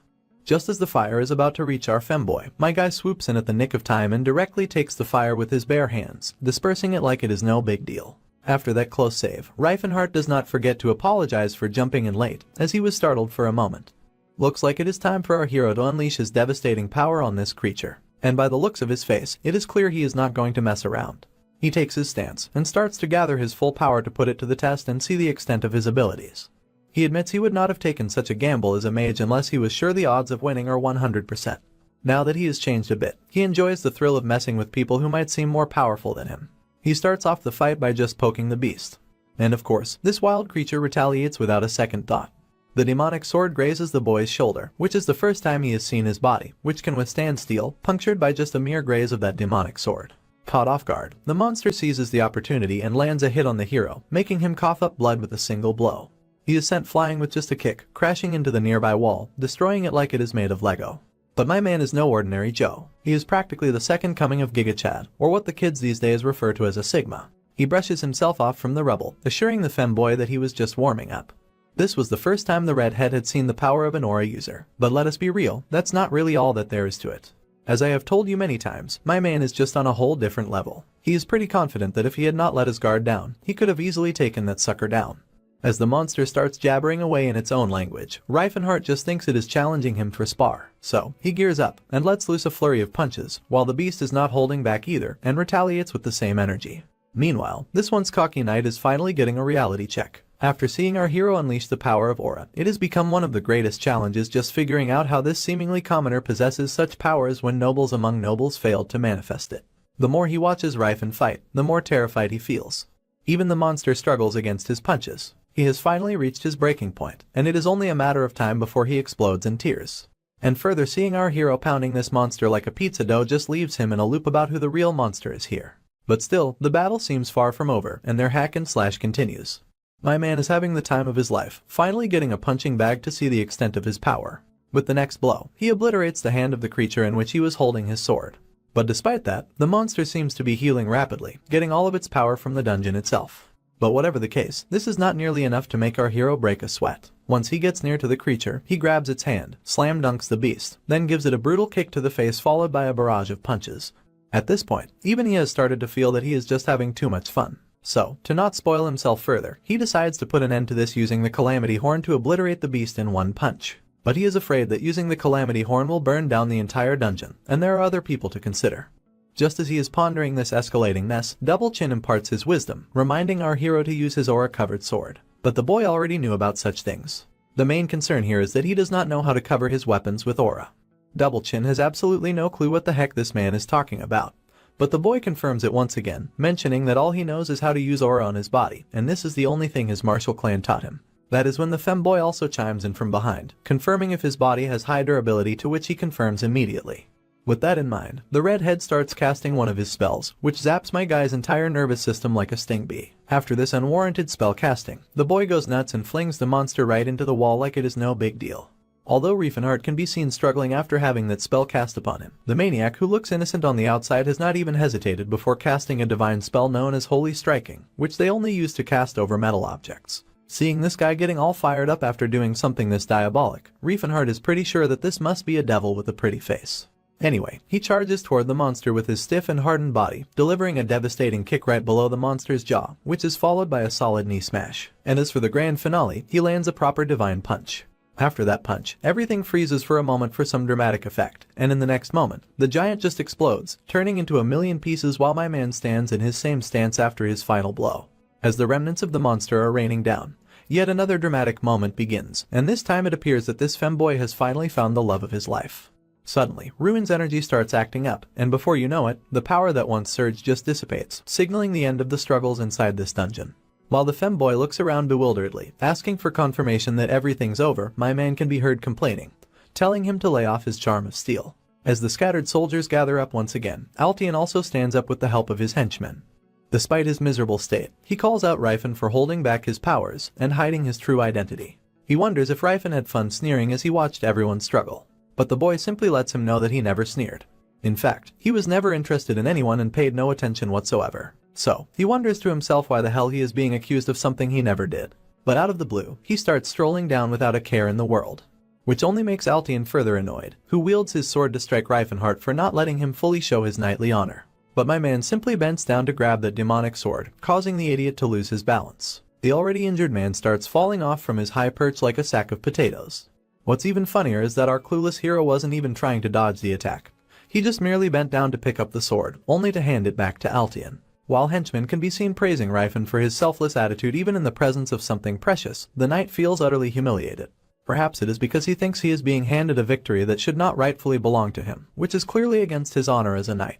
Just as the fire is about to reach our femboy, my guy swoops in at the nick of time and directly takes the fire with his bare hands, dispersing it like it is no big deal. After that close save, Reifenhardt does not forget to apologize for jumping in late, as he was startled for a moment. Looks like it is time for our hero to unleash his devastating power on this creature. And by the looks of his face, it is clear he is not going to mess around. He takes his stance and starts to gather his full power to put it to the test and see the extent of his abilities. He admits he would not have taken such a gamble as a mage unless he was sure the odds of winning are 100%. Now that he has changed a bit, he enjoys the thrill of messing with people who might seem more powerful than him. He starts off the fight by just poking the beast. And of course, this wild creature retaliates without a second thought. The demonic sword grazes the boy's shoulder, which is the first time he has seen his body, which can withstand steel, punctured by just a mere graze of that demonic sword. Caught off guard, the monster seizes the opportunity and lands a hit on the hero, making him cough up blood with a single blow. He is sent flying with just a kick, crashing into the nearby wall, destroying it like it is made of Lego. But my man is no ordinary Joe. He is practically the second coming of Giga Chad, or what the kids these days refer to as a Sigma. He brushes himself off from the rubble, assuring the femboy that he was just warming up. This was the first time the redhead had seen the power of an aura user, but let us be real, that's not really all that there is to it. As I have told you many times, my man is just on a whole different level. He is pretty confident that if he had not let his guard down, he could have easily taken that sucker down. As the monster starts jabbering away in its own language, Reifenhardt just thinks it is challenging him for spar. So, he gears up and lets loose a flurry of punches, while the beast is not holding back either and retaliates with the same energy. Meanwhile, this one's cocky knight is finally getting a reality check. After seeing our hero unleash the power of aura, it has become one of the greatest challenges just figuring out how this seemingly commoner possesses such powers when nobles among nobles failed to manifest it. The more he watches Reifen fight, the more terrified he feels. Even the monster struggles against his punches. He has finally reached his breaking point, and it is only a matter of time before he explodes in tears. And further, seeing our hero pounding this monster like a pizza dough just leaves him in a loop about who the real monster is here. But still, the battle seems far from over, and their hack and slash continues. My man is having the time of his life, finally getting a punching bag to see the extent of his power. With the next blow, he obliterates the hand of the creature in which he was holding his sword. But despite that, the monster seems to be healing rapidly, getting all of its power from the dungeon itself. But whatever the case, this is not nearly enough to make our hero break a sweat. Once he gets near to the creature, he grabs its hand, slam dunks the beast, then gives it a brutal kick to the face followed by a barrage of punches. At this point, even he has started to feel that he is just having too much fun. So, to not spoil himself further, he decides to put an end to this using the Calamity Horn to obliterate the beast in one punch. But he is afraid that using the Calamity Horn will burn down the entire dungeon, and there are other people to consider. Just as he is pondering this escalating mess, Double Chin imparts his wisdom, reminding our hero to use his aura-covered sword. But the boy already knew about such things. The main concern here is that he does not know how to cover his weapons with aura. Double Chin has absolutely no clue what the heck this man is talking about. But the boy confirms it once again, mentioning that all he knows is how to use aura on his body, and this is the only thing his martial clan taught him. That is when the femboy also chimes in from behind, confirming if his body has high durability, to which he confirms immediately. With that in mind, the redhead starts casting one of his spells, which zaps my guy's entire nervous system like a sting bee. After this unwarranted spell casting, the boy goes nuts and flings the monster right into the wall like it is no big deal. Although Reifenhardt can be seen struggling after having that spell cast upon him, the maniac, who looks innocent on the outside, has not even hesitated before casting a divine spell known as Holy Striking, which they only use to cast over metal objects. Seeing this guy getting all fired up after doing something this diabolic, Reifenhardt is pretty sure that this must be a devil with a pretty face. Anyway, he charges toward the monster with his stiff and hardened body, delivering a devastating kick right below the monster's jaw, which is followed by a solid knee smash. And as for the grand finale, he lands a proper divine punch. After that punch, everything freezes for a moment for some dramatic effect, and in the next moment, the giant just explodes, turning into a million pieces while my man stands in his same stance after his final blow. As the remnants of the monster are raining down, yet another dramatic moment begins, and this time it appears that this femboy has finally found the love of his life. Suddenly, Ruin's energy starts acting up, and before you know it, the power that once surged just dissipates, signaling the end of the struggles inside this dungeon. While the femboy looks around bewilderedly, asking for confirmation that everything's over, my man can be heard complaining, telling him to lay off his charm of steel. As the scattered soldiers gather up once again, Altian also stands up with the help of his henchmen. Despite his miserable state, he calls out Rifen for holding back his powers and hiding his true identity. He wonders if Rifen had fun sneering as he watched everyone struggle, but the boy simply lets him know that he never sneered. In fact, he was never interested in anyone and paid no attention whatsoever. So, he wonders to himself why the hell he is being accused of something he never did. But out of the blue, he starts strolling down without a care in the world. Which only makes Altian further annoyed, who wields his sword to strike Reifenhart for not letting him fully show his knightly honor. But my man simply bends down to grab the demonic sword, causing the idiot to lose his balance. The already injured man starts falling off from his high perch like a sack of potatoes. What's even funnier is that our clueless hero wasn't even trying to dodge the attack. He just merely bent down to pick up the sword, only to hand it back to Altian. While henchmen can be seen praising Rifen for his selfless attitude even in the presence of something precious, the knight feels utterly humiliated. Perhaps it is because he thinks he is being handed a victory that should not rightfully belong to him, which is clearly against his honor as a knight.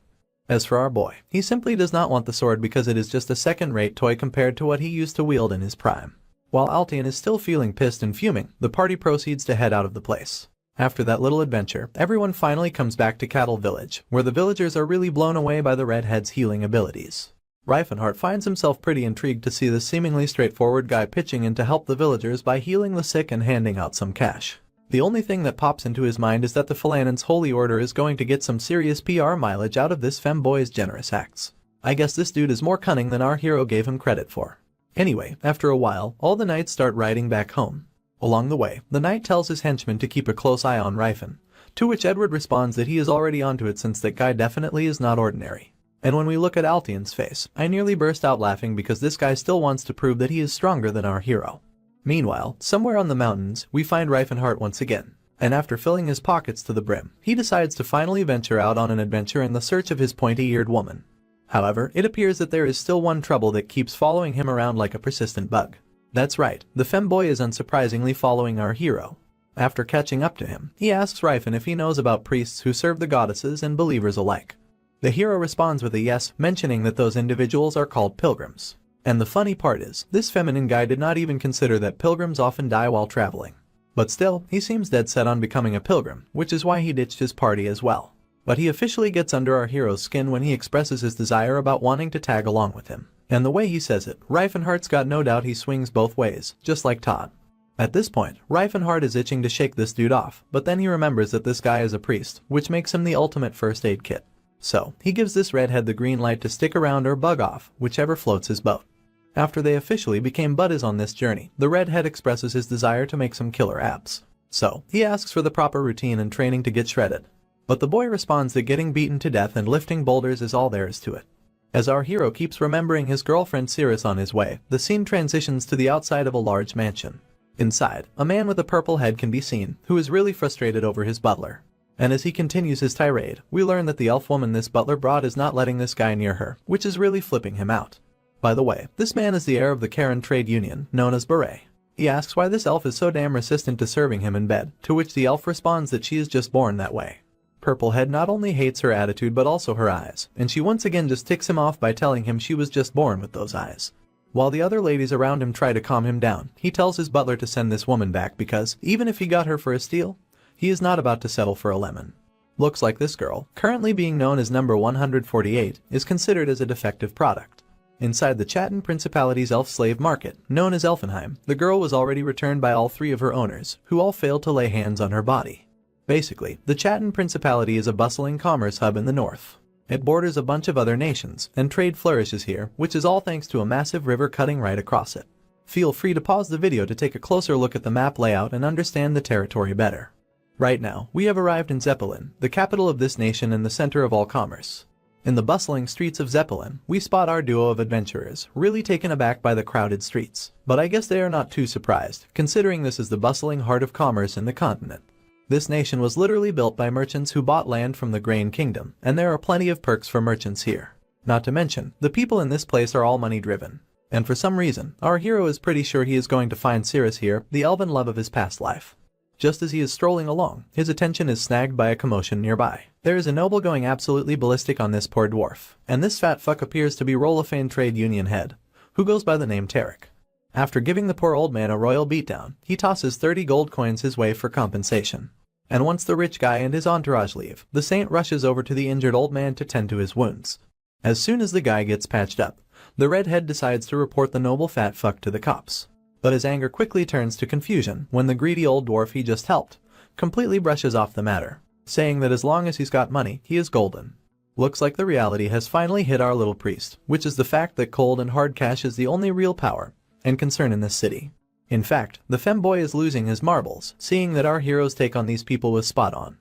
As for our boy, he simply does not want the sword because it is just a second-rate toy compared to what he used to wield in his prime. While Altian is still feeling pissed and fuming, the party proceeds to head out of the place. After that little adventure, everyone finally comes back to Cattle Village, where the villagers are really blown away by the redhead's healing abilities. Reifenhart finds himself pretty intrigued to see this seemingly straightforward guy pitching in to help the villagers by healing the sick and handing out some cash. The only thing that pops into his mind is that the Phalanx Holy Order is going to get some serious PR mileage out of this femboy's generous acts. I guess this dude is more cunning than our hero gave him credit for. Anyway, after a while, all the knights start riding back home. Along the way, the knight tells his henchmen to keep a close eye on Rifen, to which Edward responds that he is already onto it since that guy definitely is not ordinary. And when we look at Altian's face, I nearly burst out laughing because this guy still wants to prove that he is stronger than our hero. Meanwhile, somewhere on the mountains, we find Reifenhart once again, and after filling his pockets to the brim, he decides to finally venture out on an adventure in the search of his pointy-eared woman. However, it appears that there is still one trouble that keeps following him around like a persistent bug. That's right, the femboy is unsurprisingly following our hero. After catching up to him, he asks Rifen if he knows about priests who serve the goddesses and believers alike. The hero responds with a yes, mentioning that those individuals are called pilgrims. And the funny part is, this feminine guy did not even consider that pilgrims often die while traveling. But still, he seems dead set on becoming a pilgrim, which is why he ditched his party as well. But he officially gets under our hero's skin when he expresses his desire about wanting to tag along with him. And the way he says it, Reifenhart's got no doubt he swings both ways, just like Todd. At this point, Reifenhart is itching to shake this dude off, but then he remembers that this guy is a priest, which makes him the ultimate first aid kit. So, he gives this redhead the green light to stick around or bug off, whichever floats his boat. After they officially became buddies on this journey, the redhead expresses his desire to make some killer abs. So, he asks for the proper routine and training to get shredded. But the boy responds that getting beaten to death and lifting boulders is all there is to it. As our hero keeps remembering his girlfriend Cirrus on his way, the scene transitions to the outside of a large mansion. Inside, a man with a purple head can be seen, who is really frustrated over his butler. And as he continues his tirade, we learn that the elf woman this butler brought is not letting this guy near her, which is really flipping him out. By the way, this man is the heir of the Karen trade union, known as Beret. He asks why this elf is so damn resistant to serving him in bed, to which the elf responds that she is just born that way. Purplehead not only hates her attitude but also her eyes, and she once again just ticks him off by telling him she was just born with those eyes. While the other ladies around him try to calm him down, he tells his butler to send this woman back because, even if he got her for a steal, he is not about to settle for a lemon. Looks like this girl, currently being known as number 148, is considered as a defective product. Inside the Chatten Principality's elf slave market, known as Elfenheim, the girl was already returned by all three of her owners, who all failed to lay hands on her body. Basically, the Chatten Principality is a bustling commerce hub in the north. It borders a bunch of other nations, and trade flourishes here, which is all thanks to a massive river cutting right across it. Feel free to pause the video to take a closer look at the map layout and understand the territory better. Right now, we have arrived in Zeppelin, the capital of this nation and the center of all commerce. In the bustling streets of Zeppelin, we spot our duo of adventurers, really taken aback by the crowded streets. But I guess they are not too surprised, considering this is the bustling heart of commerce in the continent. This nation was literally built by merchants who bought land from the Grain Kingdom, and there are plenty of perks for merchants here. Not to mention, the people in this place are all money-driven. And for some reason, our hero is pretty sure he is going to find Cirrus here, the elven love of his past life. Just as he is strolling along, his attention is snagged by a commotion nearby. There is a noble going absolutely ballistic on this poor dwarf, and this fat fuck appears to be Rolofane Trade Union head, who goes by the name Tarek. After giving the poor old man a royal beatdown, he tosses 30 gold coins his way for compensation. And once the rich guy and his entourage leave, the saint rushes over to the injured old man to tend to his wounds. As soon as the guy gets patched up, The redhead decides to report the noble fat fuck to the cops. But his anger quickly turns to confusion when the greedy old dwarf he just helped completely brushes off the matter, saying that as long as he's got money, he is golden. Looks like the reality has finally hit our little priest, which is the fact that cold and hard cash is the only real power and concern in this city. In fact, the femboy is losing his marbles, seeing that our hero's take on these people was spot on.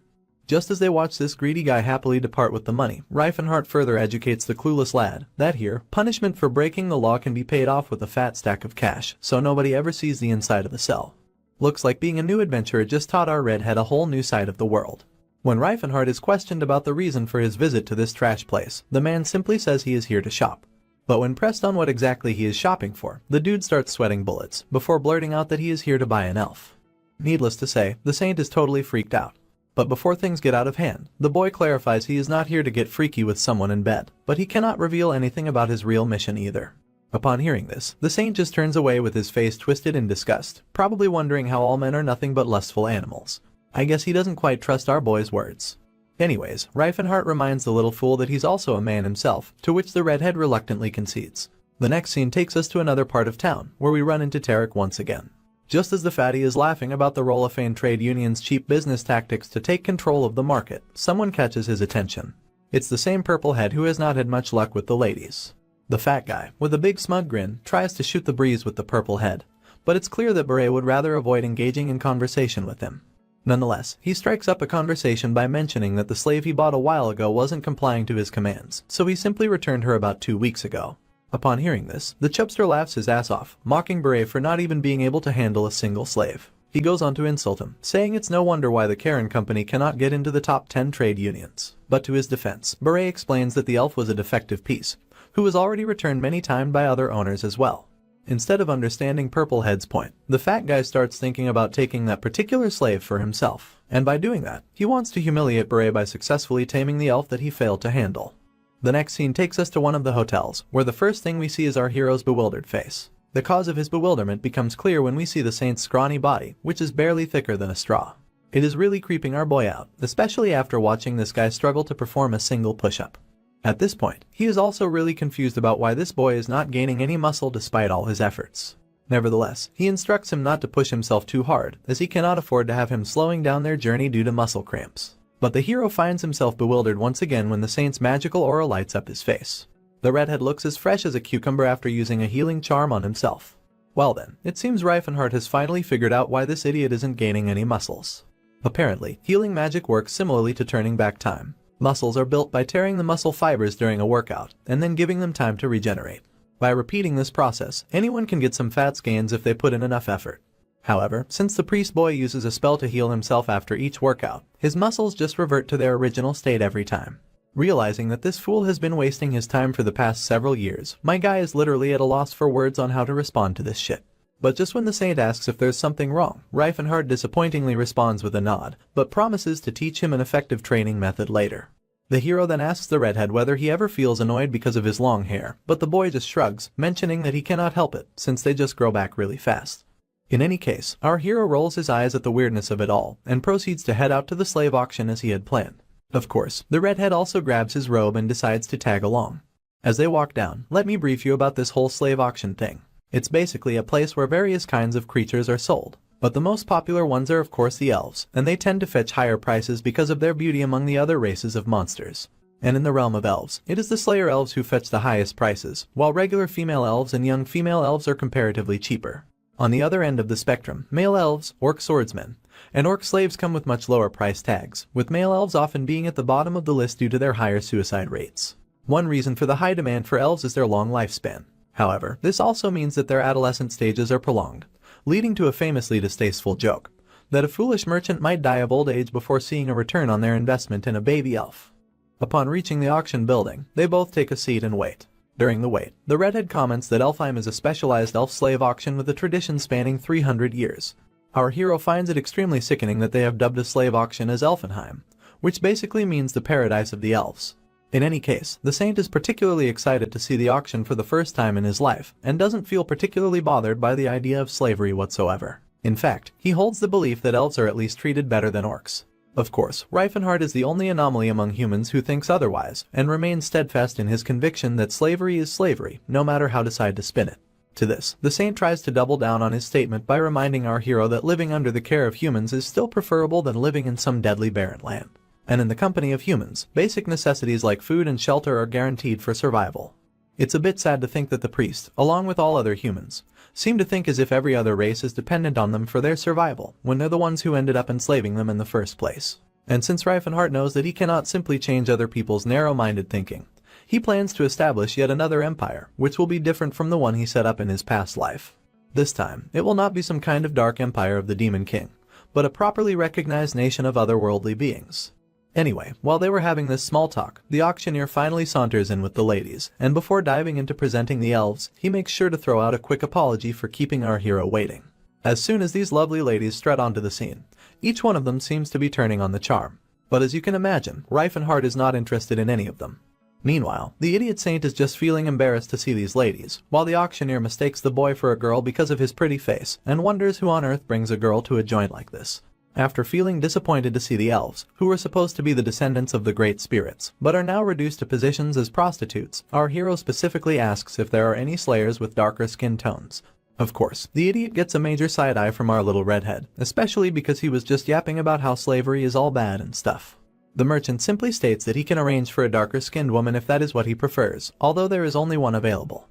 Just as they watch this greedy guy happily depart with the money, Reifenhardt further educates the clueless lad that here, punishment for breaking the law can be paid off with a fat stack of cash, so nobody ever sees the inside of the cell. Looks like being a new adventurer just taught our redhead a whole new side of the world. When Reifenhardt is questioned about the reason for his visit to this trash place, the man simply says he is here to shop. But when pressed on what exactly he is shopping for, the dude starts sweating bullets, before blurting out that he is here to buy an elf. Needless to say, the saint is totally freaked out. But before things get out of hand, the boy clarifies he is not here to get freaky with someone in bed, but he cannot reveal anything about his real mission either. Upon hearing this, the saint just turns away with his face twisted in disgust, probably wondering how all men are nothing but lustful animals. I guess he doesn't quite trust our boy's words. Anyways, Reifenhardt reminds the little fool that he's also a man himself, to which the redhead reluctantly concedes. The next scene takes us to another part of town, where we run into Tarek once again. Just as the fatty is laughing about the Rolafane trade union's cheap business tactics to take control of the market, someone catches his attention. It's the same purple head who has not had much luck with the ladies. The fat guy, with a big smug grin, tries to shoot the breeze with the purple head, but it's clear that Beret would rather avoid engaging in conversation with him. Nonetheless, he strikes up a conversation by mentioning that the slave he bought a while ago wasn't complying to his commands, so he simply returned her about 2 weeks ago. Upon hearing this, the chubster laughs his ass off, mocking Beret for not even being able to handle a single slave. He goes on to insult him, saying it's no wonder why the Karen company cannot get into the top 10 trade unions. But to his defense, Beret explains that the elf was a defective piece, who was already returned many times by other owners as well. Instead of understanding Purplehead's point, the fat guy starts thinking about taking that particular slave for himself, and by doing that, he wants to humiliate Beret by successfully taming the elf that he failed to handle. The next scene takes us to one of the hotels, where the first thing we see is our hero's bewildered face. The cause of his bewilderment becomes clear when we see the saint's scrawny body, which is barely thicker than a straw. It is really creeping our boy out, especially after watching this guy struggle to perform a single push-up. At this point, he is also really confused about why this boy is not gaining any muscle despite all his efforts. Nevertheless, he instructs him not to push himself too hard, as he cannot afford to have him slowing down their journey due to muscle cramps. But the hero finds himself bewildered once again when the saint's magical aura lights up his face. The redhead looks as fresh as a cucumber after using a healing charm on himself. Well then, it seems Reifenhardt has finally figured out why this idiot isn't gaining any muscles. Apparently, healing magic works similarly to turning back time. Muscles are built by tearing the muscle fibers during a workout, and then giving them time to regenerate. By repeating this process, anyone can get some fats gains if they put in enough effort. However, since the priest boy uses a spell to heal himself after each workout, his muscles just revert to their original state every time. Realizing that this fool has been wasting his time for the past several years, my guy is literally at a loss for words on how to respond to this shit. But just when the saint asks if there's something wrong, Reifenhardt disappointingly responds with a nod, but promises to teach him an effective training method later. The hero then asks the redhead whether he ever feels annoyed because of his long hair, but the boy just shrugs, mentioning that he cannot help it, since they just grow back really fast. In any case, our hero rolls his eyes at the weirdness of it all, and proceeds to head out to the slave auction as he had planned. Of course, the redhead also grabs his robe and decides to tag along. As they walk down, let me brief you about this whole slave auction thing. It's basically a place where various kinds of creatures are sold, but the most popular ones are of course the elves, and they tend to fetch higher prices because of their beauty among the other races of monsters. And in the realm of elves, it is the slayer elves who fetch the highest prices, while regular female elves and young female elves are comparatively cheaper. On the other end of the spectrum, male elves, orc swordsmen, and orc slaves come with much lower price tags, with male elves often being at the bottom of the list due to their higher suicide rates. One reason for the high demand for elves is their long lifespan. However, this also means that their adolescent stages are prolonged, leading to a famously distasteful joke, that a foolish merchant might die of old age before seeing a return on their investment in a baby elf. Upon reaching the auction building, they both take a seat and wait. During the wait, the redhead comments that Elfheim is a specialized elf slave auction with a tradition spanning 300 years. Our hero finds it extremely sickening that they have dubbed a slave auction as Elfenheim, which basically means the paradise of the elves. In any case, the saint is particularly excited to see the auction for the first time in his life, and doesn't feel particularly bothered by the idea of slavery whatsoever. In fact, he holds the belief that elves are at least treated better than orcs. Of course, Reifenhardt is the only anomaly among humans who thinks otherwise, and remains steadfast in his conviction that slavery is slavery, no matter how decide to spin it. To this, the saint tries to double down on his statement by reminding our hero that living under the care of humans is still preferable than living in some deadly barren land. And in the company of humans, basic necessities like food and shelter are guaranteed for survival. It's a bit sad to think that the priest, along with all other humans, seem to think as if every other race is dependent on them for their survival, when they're the ones who ended up enslaving them in the first place. And since Reifenhardt knows that he cannot simply change other people's narrow-minded thinking, he plans to establish yet another empire, which will be different from the one he set up in his past life. This time, it will not be some kind of dark empire of the Demon King, but a properly recognized nation of otherworldly beings. Anyway, while they were having this small talk, the auctioneer finally saunters in with the ladies, and before diving into presenting the elves, he makes sure to throw out a quick apology for keeping our hero waiting. As soon as these lovely ladies strut onto the scene, each one of them seems to be turning on the charm. But as you can imagine, Reifenhardt is not interested in any of them. Meanwhile, the idiot saint is just feeling embarrassed to see these ladies, while the auctioneer mistakes the boy for a girl because of his pretty face, and wonders who on earth brings a girl to a joint like this. After feeling disappointed to see the elves, who were supposed to be the descendants of the great spirits, but are now reduced to positions as prostitutes, our hero specifically asks if there are any slayers with darker skin tones. Of course, the idiot gets a major side-eye from our little redhead, especially because he was just yapping about how slavery is all bad and stuff. The merchant simply states that he can arrange for a darker-skinned woman if that is what he prefers, although there is only one available.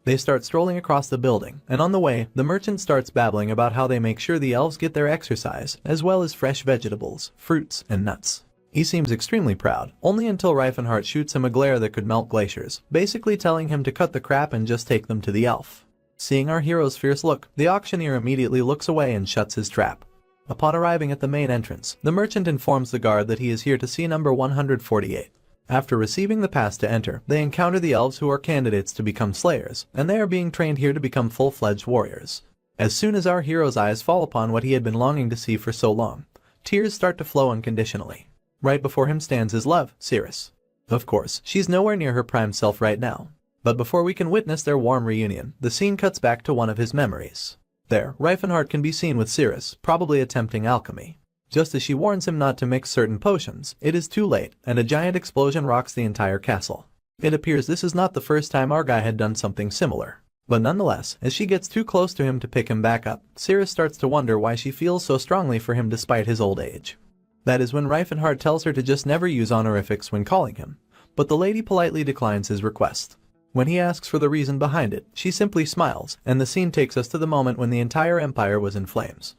They start strolling across the building, and on the way, the merchant starts babbling about how they make sure the elves get their exercise, as well as fresh vegetables, fruits, and nuts. He seems extremely proud, only until Reifenhardt shoots him a glare that could melt glaciers, basically telling him to cut the crap and just take them to the elf. Seeing our hero's fierce look, the auctioneer immediately looks away and shuts his trap. Upon arriving at the main entrance, the merchant informs the guard that he is here to see number 148. After receiving the pass to enter, they encounter the elves who are candidates to become slayers, and they are being trained here to become full-fledged warriors. As soon as our hero's eyes fall upon what he had been longing to see for so long, tears start to flow unconditionally. Right before him stands his love, Cirrus. Of course, she's nowhere near her prime self right now. But before we can witness their warm reunion, the scene cuts back to one of his memories. There, Reifenhardt can be seen with Cirrus, probably attempting alchemy. Just as she warns him not to mix certain potions, it is too late, and a giant explosion rocks the entire castle. It appears this is not the first time our guy had done something similar. But nonetheless, as she gets too close to him to pick him back up, Cirrus starts to wonder why she feels so strongly for him despite his old age. That is when Reifenhardt tells her to just never use honorifics when calling him, but the lady politely declines his request. When he asks for the reason behind it, she simply smiles, and the scene takes us to the moment when the entire empire was in flames.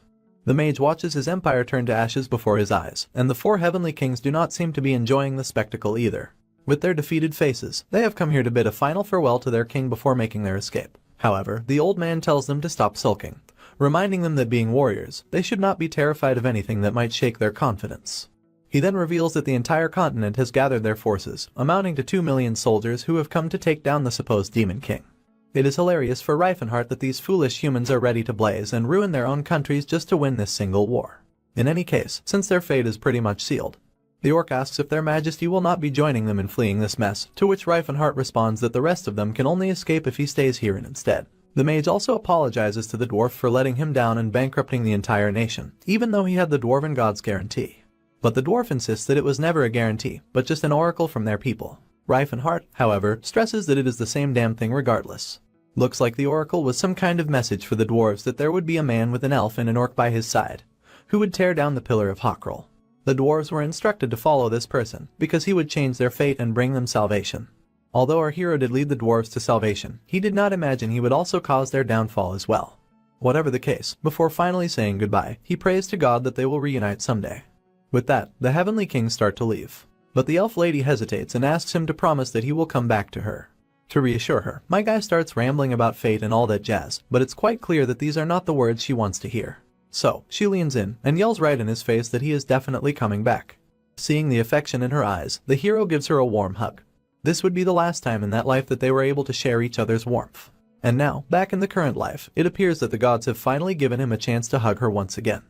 The mage watches his empire turn to ashes before his eyes, and the four heavenly kings do not seem to be enjoying the spectacle either. With their defeated faces, they have come here to bid a final farewell to their king before making their escape. However, the old man tells them to stop sulking, reminding them that being warriors, they should not be terrified of anything that might shake their confidence. He then reveals that the entire continent has gathered their forces, amounting to 2 million soldiers who have come to take down the supposed Demon King. It is hilarious for Reifenhardt that these foolish humans are ready to blaze and ruin their own countries just to win this single war. In any case, since their fate is pretty much sealed, the orc asks if their majesty will not be joining them in fleeing this mess, to which Reifenhardt responds that the rest of them can only escape if he stays here instead. The mage also apologizes to the dwarf for letting him down and bankrupting the entire nation, even though he had the dwarven god's guarantee. But the dwarf insists that it was never a guarantee, but just an oracle from their people. Reifenhardt, however, stresses that it is the same damn thing regardless. Looks like the oracle was some kind of message for the dwarves that there would be a man with an elf and an orc by his side, who would tear down the Pillar of Hockrol. The dwarves were instructed to follow this person, because he would change their fate and bring them salvation. Although our hero did lead the dwarves to salvation, he did not imagine he would also cause their downfall as well. Whatever the case, before finally saying goodbye, he prays to God that they will reunite someday. With that, the heavenly kings start to leave. But the elf lady hesitates and asks him to promise that he will come back to her. To reassure her, my guy starts rambling about fate and all that jazz, but it's quite clear that these are not the words she wants to hear. So, she leans in and yells right in his face that he is definitely coming back. Seeing the affection in her eyes, the hero gives her a warm hug. This would be the last time in that life that they were able to share each other's warmth. And now, back in the current life, it appears that the gods have finally given him a chance to hug her once again.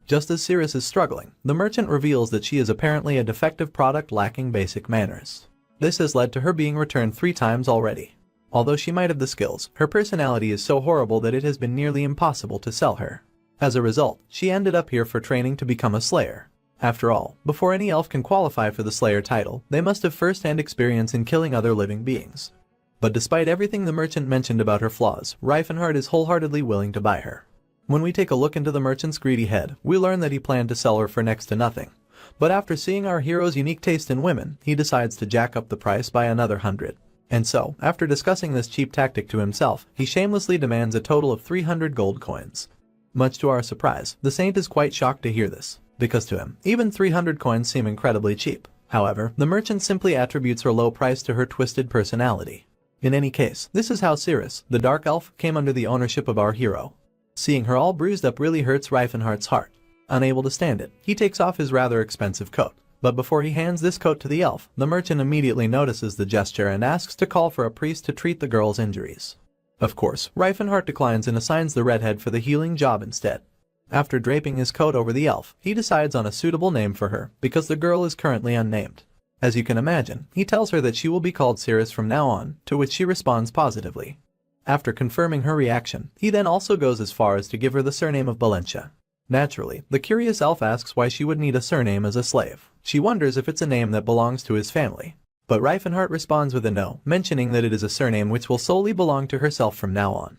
Just as Cirrus is struggling, the merchant reveals that she is apparently a defective product lacking basic manners. This has led to her being returned 3 times already. Although she might have the skills, her personality is so horrible that it has been nearly impossible to sell her. As a result, she ended up here for training to become a slayer. After all, before any elf can qualify for the Slayer title, they must have first-hand experience in killing other living beings. But despite everything the merchant mentioned about her flaws, Reifenhardt is wholeheartedly willing to buy her. When we take a look into the merchant's greedy head, we learn that he planned to sell her for next to nothing. But after seeing our hero's unique taste in women, he decides to jack up the price by another 100. And so, after discussing this cheap tactic to himself, he shamelessly demands a total of 300 gold coins. Much to our surprise, the saint is quite shocked to hear this, because to him, even 300 coins seem incredibly cheap. However, the merchant simply attributes her low price to her twisted personality. In any case, this is how Cirrus, the dark elf, came under the ownership of our hero. Seeing her all bruised up really hurts Reifenhardt's heart. Unable to stand it, he takes off his rather expensive coat. But before he hands this coat to the elf, the merchant immediately notices the gesture and asks to call for a priest to treat the girl's injuries. Of course, Reifenhardt declines and assigns the redhead for the healing job instead. After draping his coat over the elf, he decides on a suitable name for her, because the girl is currently unnamed. As you can imagine, he tells her that she will be called Cirrus from now on, to which she responds positively. After confirming her reaction, he then also goes as far as to give her the surname of Valencia. Naturally, the curious elf asks why she would need a surname as a slave. She wonders if it's a name that belongs to his family. But Reifenhardt responds with a no, mentioning that it is a surname which will solely belong to herself from now on.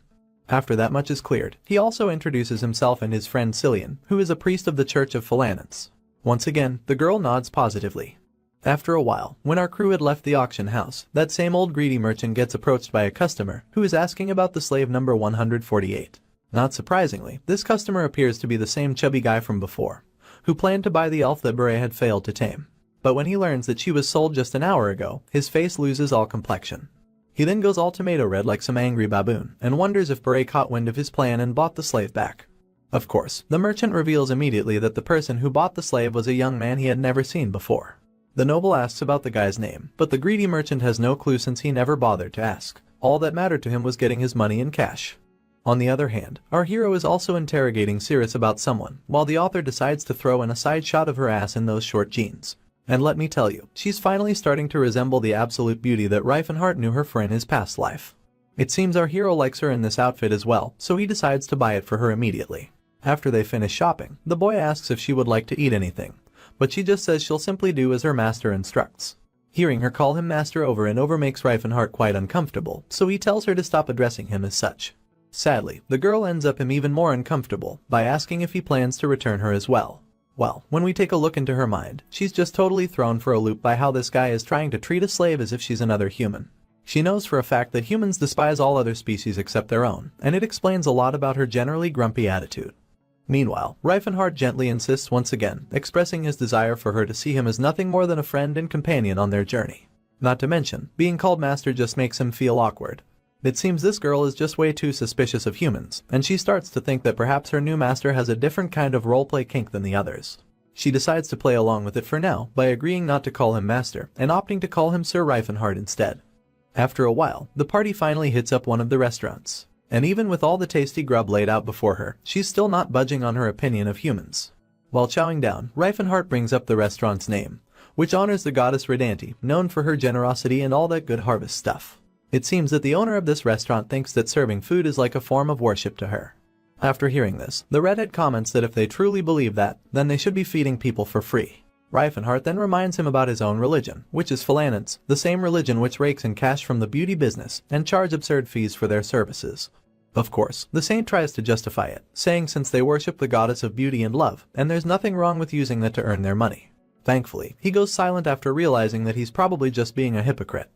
After that much is cleared, he also introduces himself and his friend Cillian, who is a priest of the Church of Phalanx. Once again, the girl nods positively. After a while, when our crew had left the auction house, that same old greedy merchant gets approached by a customer who is asking about the slave number 148. Not surprisingly, this customer appears to be the same chubby guy from before, who planned to buy the elf that Bure had failed to tame. But when he learns that she was sold just an hour ago, his face loses all complexion. He then goes all tomato red like some angry baboon, and wonders if Bure caught wind of his plan and bought the slave back. Of course, the merchant reveals immediately that the person who bought the slave was a young man he had never seen before. The noble asks about the guy's name, but the greedy merchant has no clue since he never bothered to ask. All that mattered to him was getting his money in cash. On the other hand, our hero is also interrogating Cirrus about someone, while the author decides to throw in a side shot of her ass in those short jeans. And let me tell you, she's finally starting to resemble the absolute beauty that Reifenhardt knew her for in his past life. It seems our hero likes her in this outfit as well, so he decides to buy it for her immediately. After they finish shopping, the boy asks if she would like to eat anything, but she just says she'll simply do as her master instructs. Hearing her call him master over and over makes Reifenhardt quite uncomfortable, so he tells her to stop addressing him as such. Sadly, the girl ends up him even more uncomfortable by asking if he plans to return her as well. Well, when we take a look into her mind, she's just totally thrown for a loop by how this guy is trying to treat a slave as if she's another human. She knows for a fact that humans despise all other species except their own, and it explains a lot about her generally grumpy attitude. Meanwhile, Reifenhardt gently insists once again, expressing his desire for her to see him as nothing more than a friend and companion on their journey. Not to mention, being called master just makes him feel awkward. It seems this girl is just way too suspicious of humans, and she starts to think that perhaps her new master has a different kind of roleplay kink than the others. She decides to play along with it for now by agreeing not to call him master and opting to call him Sir Reifenhardt instead. After a while, the party finally hits up one of the restaurants, and even with all the tasty grub laid out before her, she's still not budging on her opinion of humans. While chowing down, Reifenhardt brings up the restaurant's name, which honors the goddess Redanti, known for her generosity and all that good harvest stuff. It seems that the owner of this restaurant thinks that serving food is like a form of worship to her. After hearing this, the redhead comments that if they truly believe that, then they should be feeding people for free. Reifenhardt then reminds him about his own religion, which is Phalanx, the same religion which rakes in cash from the beauty business and charge absurd fees for their services. Of course, the saint tries to justify it, saying since they worship the goddess of beauty and love, and there's nothing wrong with using that to earn their money. Thankfully, he goes silent after realizing that he's probably just being a hypocrite.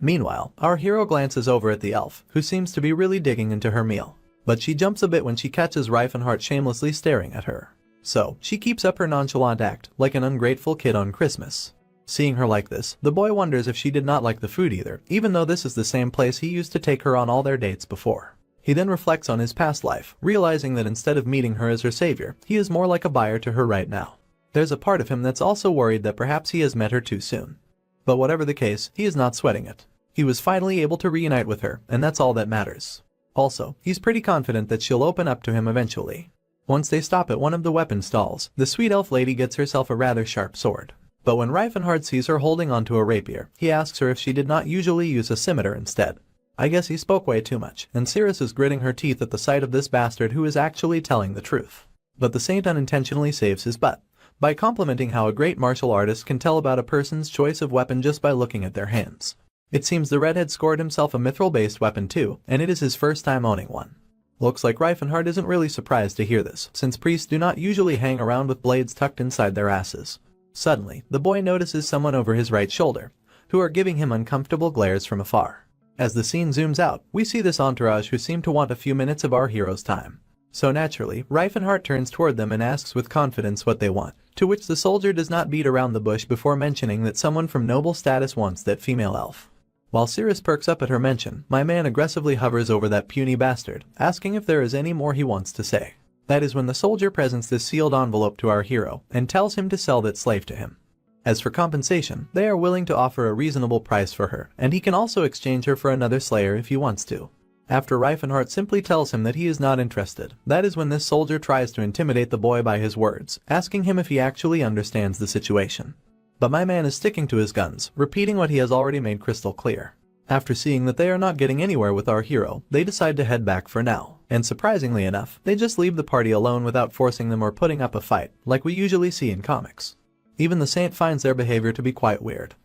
Meanwhile, our hero glances over at the elf, who seems to be really digging into her meal. But she jumps a bit when she catches Reifenhardt shamelessly staring at her. So, she keeps up her nonchalant act, like an ungrateful kid on Christmas. Seeing her like this, the boy wonders if she did not like the food either, even though this is the same place he used to take her on all their dates before. He then reflects on his past life, realizing that instead of meeting her as her savior, he is more like a buyer to her right now. There's a part of him that's also worried that perhaps he has met her too soon. But whatever the case, he is not sweating it. He was finally able to reunite with her, and that's all that matters. Also, he's pretty confident that she'll open up to him eventually. Once they stop at one of the weapon stalls, the sweet elf lady gets herself a rather sharp sword. But when Reifenhardt sees her holding onto a rapier, he asks her if she did not usually use a scimitar instead. I guess he spoke way too much, and Cirrus is gritting her teeth at the sight of this bastard who is actually telling the truth. But the saint unintentionally saves his butt, by complimenting how a great martial artist can tell about a person's choice of weapon just by looking at their hands. It seems the redhead scored himself a mithril-based weapon too, and it is his first time owning one. Looks like Reifenhardt isn't really surprised to hear this, since priests do not usually hang around with blades tucked inside their asses. Suddenly, the boy notices someone over his right shoulder, who are giving him uncomfortable glares from afar. As the scene zooms out, we see this entourage who seem to want a few minutes of our hero's time. So naturally, Reifenhardt turns toward them and asks with confidence what they want, to which the soldier does not beat around the bush before mentioning that someone from noble status wants that female elf. While Cirrus perks up at her mention, my man aggressively hovers over that puny bastard, asking if there is any more he wants to say. That is when the soldier presents this sealed envelope to our hero and tells him to sell that slave to him. As for compensation, they are willing to offer a reasonable price for her, and he can also exchange her for another slayer if he wants to. After Reifenhardt simply tells him that he is not interested, that is when this soldier tries to intimidate the boy by his words, asking him if he actually understands the situation. But my man is sticking to his guns, repeating what he has already made crystal clear. After seeing that they are not getting anywhere with our hero, they decide to head back for now, and surprisingly enough, they just leave the party alone without forcing them or putting up a fight, like we usually see in comics. Even the saint finds their behavior to be quite weird.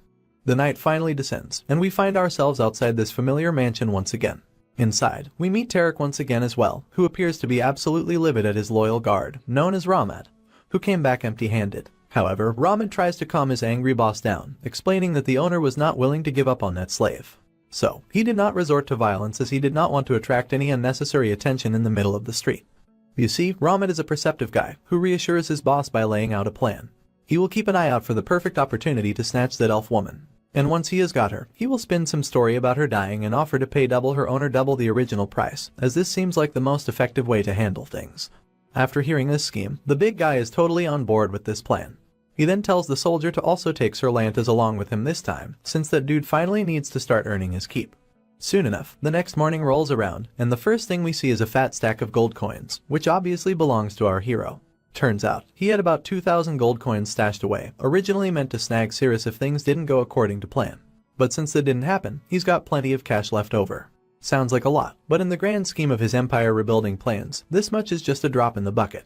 The night finally descends, and we find ourselves outside this familiar mansion once again. Inside, we meet Tarek once again as well, who appears to be absolutely livid at his loyal guard, known as Ramad, who came back empty-handed. However, Ramad tries to calm his angry boss down, explaining that the owner was not willing to give up on that slave. So, he did not resort to violence as he did not want to attract any unnecessary attention in the middle of the street. You see, Ramad is a perceptive guy, who reassures his boss by laying out a plan. He will keep an eye out for the perfect opportunity to snatch that elf woman. And once he has got her, he will spin some story about her dying and offer to pay double her owner double the original price, as this seems like the most effective way to handle things. After hearing this scheme, the big guy is totally on board with this plan. He then tells the soldier to also take Sir Lantas along with him this time, since that dude finally needs to start earning his keep. Soon enough, the next morning rolls around, and the first thing we see is a fat stack of gold coins, which obviously belongs to our hero. Turns out, he had about 2,000 gold coins stashed away, originally meant to snag Cirrus if things didn't go according to plan. But since that didn't happen, he's got plenty of cash left over. Sounds like a lot, but in the grand scheme of his empire rebuilding plans, this much is just a drop in the bucket.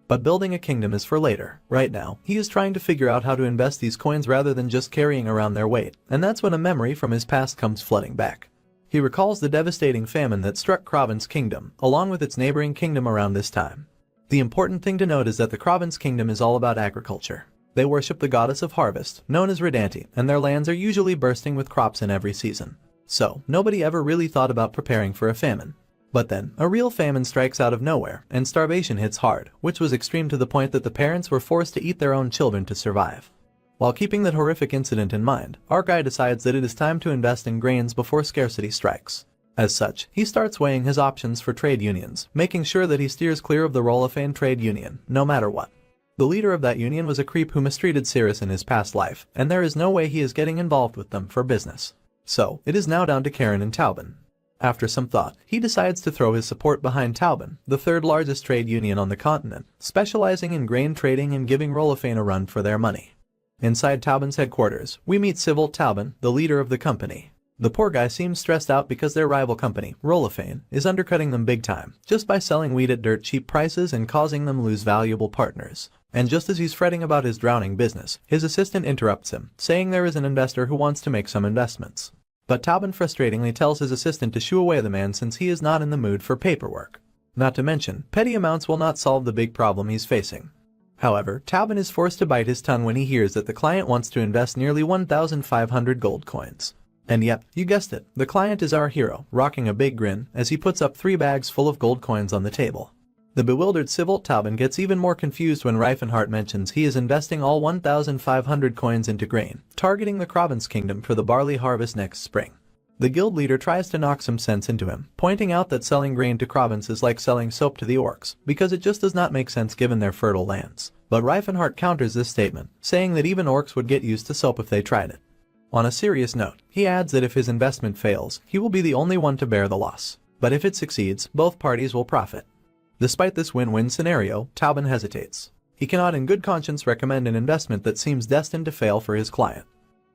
But building a kingdom is for later. Right now, he is trying to figure out how to invest these coins rather than just carrying around their weight, and that's when a memory from his past comes flooding back. He recalls the devastating famine that struck Kraven's kingdom, along with its neighboring kingdom around this time. The important thing to note is that the Kraven's kingdom is all about agriculture. They worship the goddess of harvest, known as Redanti, and their lands are usually bursting with crops in every season. So, nobody ever really thought about preparing for a famine. But then, a real famine strikes out of nowhere, and starvation hits hard, which was extreme to the point that the parents were forced to eat their own children to survive. While keeping that horrific incident in mind, our guy decides that it is time to invest in grains before scarcity strikes. As such, he starts weighing his options for trade unions, making sure that he steers clear of the Rolofane trade union, no matter what. The leader of that union was a creep who mistreated Cirrus in his past life, and there is no way he is getting involved with them for business. So, it is now down to Karen and Taubin. After some thought, he decides to throw his support behind Taubin, the third largest trade union on the continent, specializing in grain trading and giving Rolofane a run for their money. Inside Taubin's headquarters, we meet Civil Taubin, the leader of the company. The poor guy seems stressed out because their rival company, Rolofane, is undercutting them big time, just by selling wheat at dirt cheap prices and causing them lose valuable partners. And just as he's fretting about his drowning business, his assistant interrupts him, saying there is an investor who wants to make some investments. But Taubin frustratingly tells his assistant to shoo away the man since he is not in the mood for paperwork. Not to mention, petty amounts will not solve the big problem he's facing. However, Taubin is forced to bite his tongue when he hears that the client wants to invest nearly 1,500 gold coins. And yep, you guessed it, the client is our hero, rocking a big grin as he puts up 3 bags full of gold coins on the table. The bewildered Civil Taubin gets even more confused when Reifenhardt mentions he is investing all 1,500 coins into grain, targeting the Kraven's kingdom for the barley harvest next spring. The guild leader tries to knock some sense into him, pointing out that selling grain to Kravens is like selling soap to the orcs, because it just does not make sense given their fertile lands. But Reifenhardt counters this statement, saying that even orcs would get used to soap if they tried it. On a serious note, he adds that if his investment fails, he will be the only one to bear the loss. But if it succeeds, both parties will profit. Despite this win-win scenario, Taubin hesitates. He cannot in good conscience recommend an investment that seems destined to fail for his client.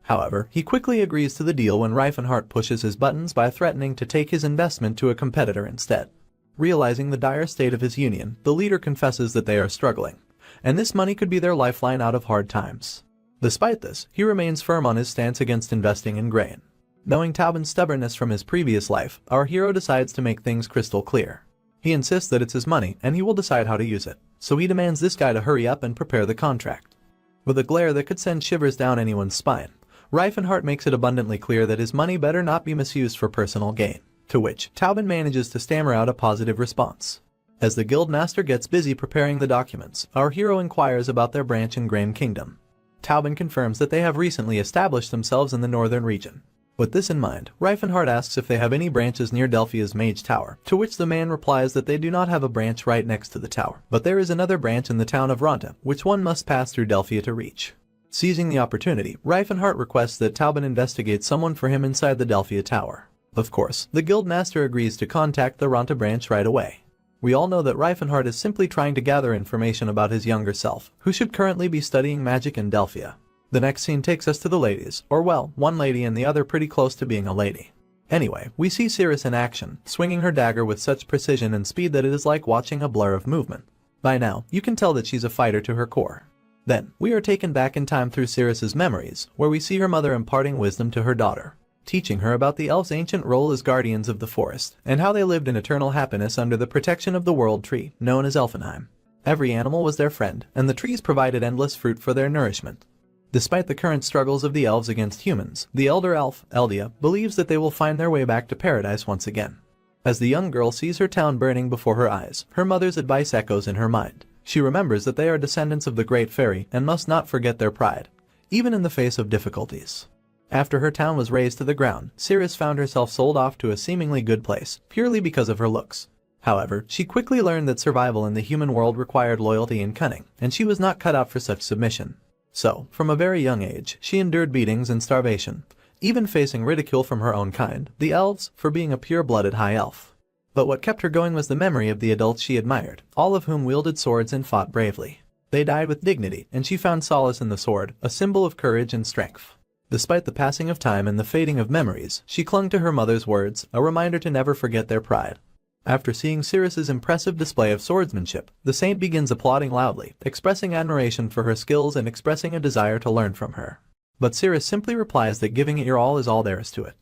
However, he quickly agrees to the deal when Reifenhardt pushes his buttons by threatening to take his investment to a competitor instead. Realizing the dire state of his union, the leader confesses that they are struggling, and this money could be their lifeline out of hard times. Despite this, he remains firm on his stance against investing in grain. Knowing Taubin's stubbornness from his previous life, our hero decides to make things crystal clear. He insists that it's his money and he will decide how to use it, so he demands this guy to hurry up and prepare the contract. With a glare that could send shivers down anyone's spine, Reincarnate makes it abundantly clear that his money better not be misused for personal gain, to which Taubin manages to stammer out a positive response. As the guild master gets busy preparing the documents, our hero inquires about their branch in Grain Kingdom. Taubin confirms that they have recently established themselves in the northern region. With this in mind, Reincarnate asks if they have any branches near Delphia's Mage Tower, to which the man replies that they do not have a branch right next to the tower, but there is another branch in the town of Ronta, which one must pass through Delphia to reach. Seizing the opportunity, Reincarnate requests that Taubin investigate someone for him inside the Delphia Tower. Of course, the guild master agrees to contact the Ronta branch right away. We all know that Reincarnate is simply trying to gather information about his younger self, who should currently be studying magic in Delphia. The next scene takes us to the ladies, or well, one lady and the other pretty close to being a lady. Anyway, we see Cirrus in action, swinging her dagger with such precision and speed that it is like watching a blur of movement. By now, you can tell that she's a fighter to her core. Then, we are taken back in time through Cirrus's memories, where we see her mother imparting wisdom to her daughter, teaching her about the elves' ancient role as guardians of the forest, and how they lived in eternal happiness under the protection of the world tree, known as Elfenheim. Every animal was their friend, and the trees provided endless fruit for their nourishment. Despite the current struggles of the elves against humans, the elder elf, Eldia, believes that they will find their way back to paradise once again. As the young girl sees her town burning before her eyes, her mother's advice echoes in her mind. She remembers that they are descendants of the Great Fairy and must not forget their pride, even in the face of difficulties. After her town was razed to the ground, Cirrus found herself sold off to a seemingly good place, purely because of her looks. However, she quickly learned that survival in the human world required loyalty and cunning, and she was not cut out for such submission. So, from a very young age, she endured beatings and starvation, even facing ridicule from her own kind, the elves, for being a pure-blooded high elf. But what kept her going was the memory of the adults she admired, all of whom wielded swords and fought bravely. They died with dignity, and she found solace in the sword, a symbol of courage and strength. Despite the passing of time and the fading of memories, she clung to her mother's words, a reminder to never forget their pride. After seeing Cirrus's impressive display of swordsmanship, the saint begins applauding loudly, expressing admiration for her skills and expressing a desire to learn from her. But Cirrus simply replies that giving it your all is all there is to it.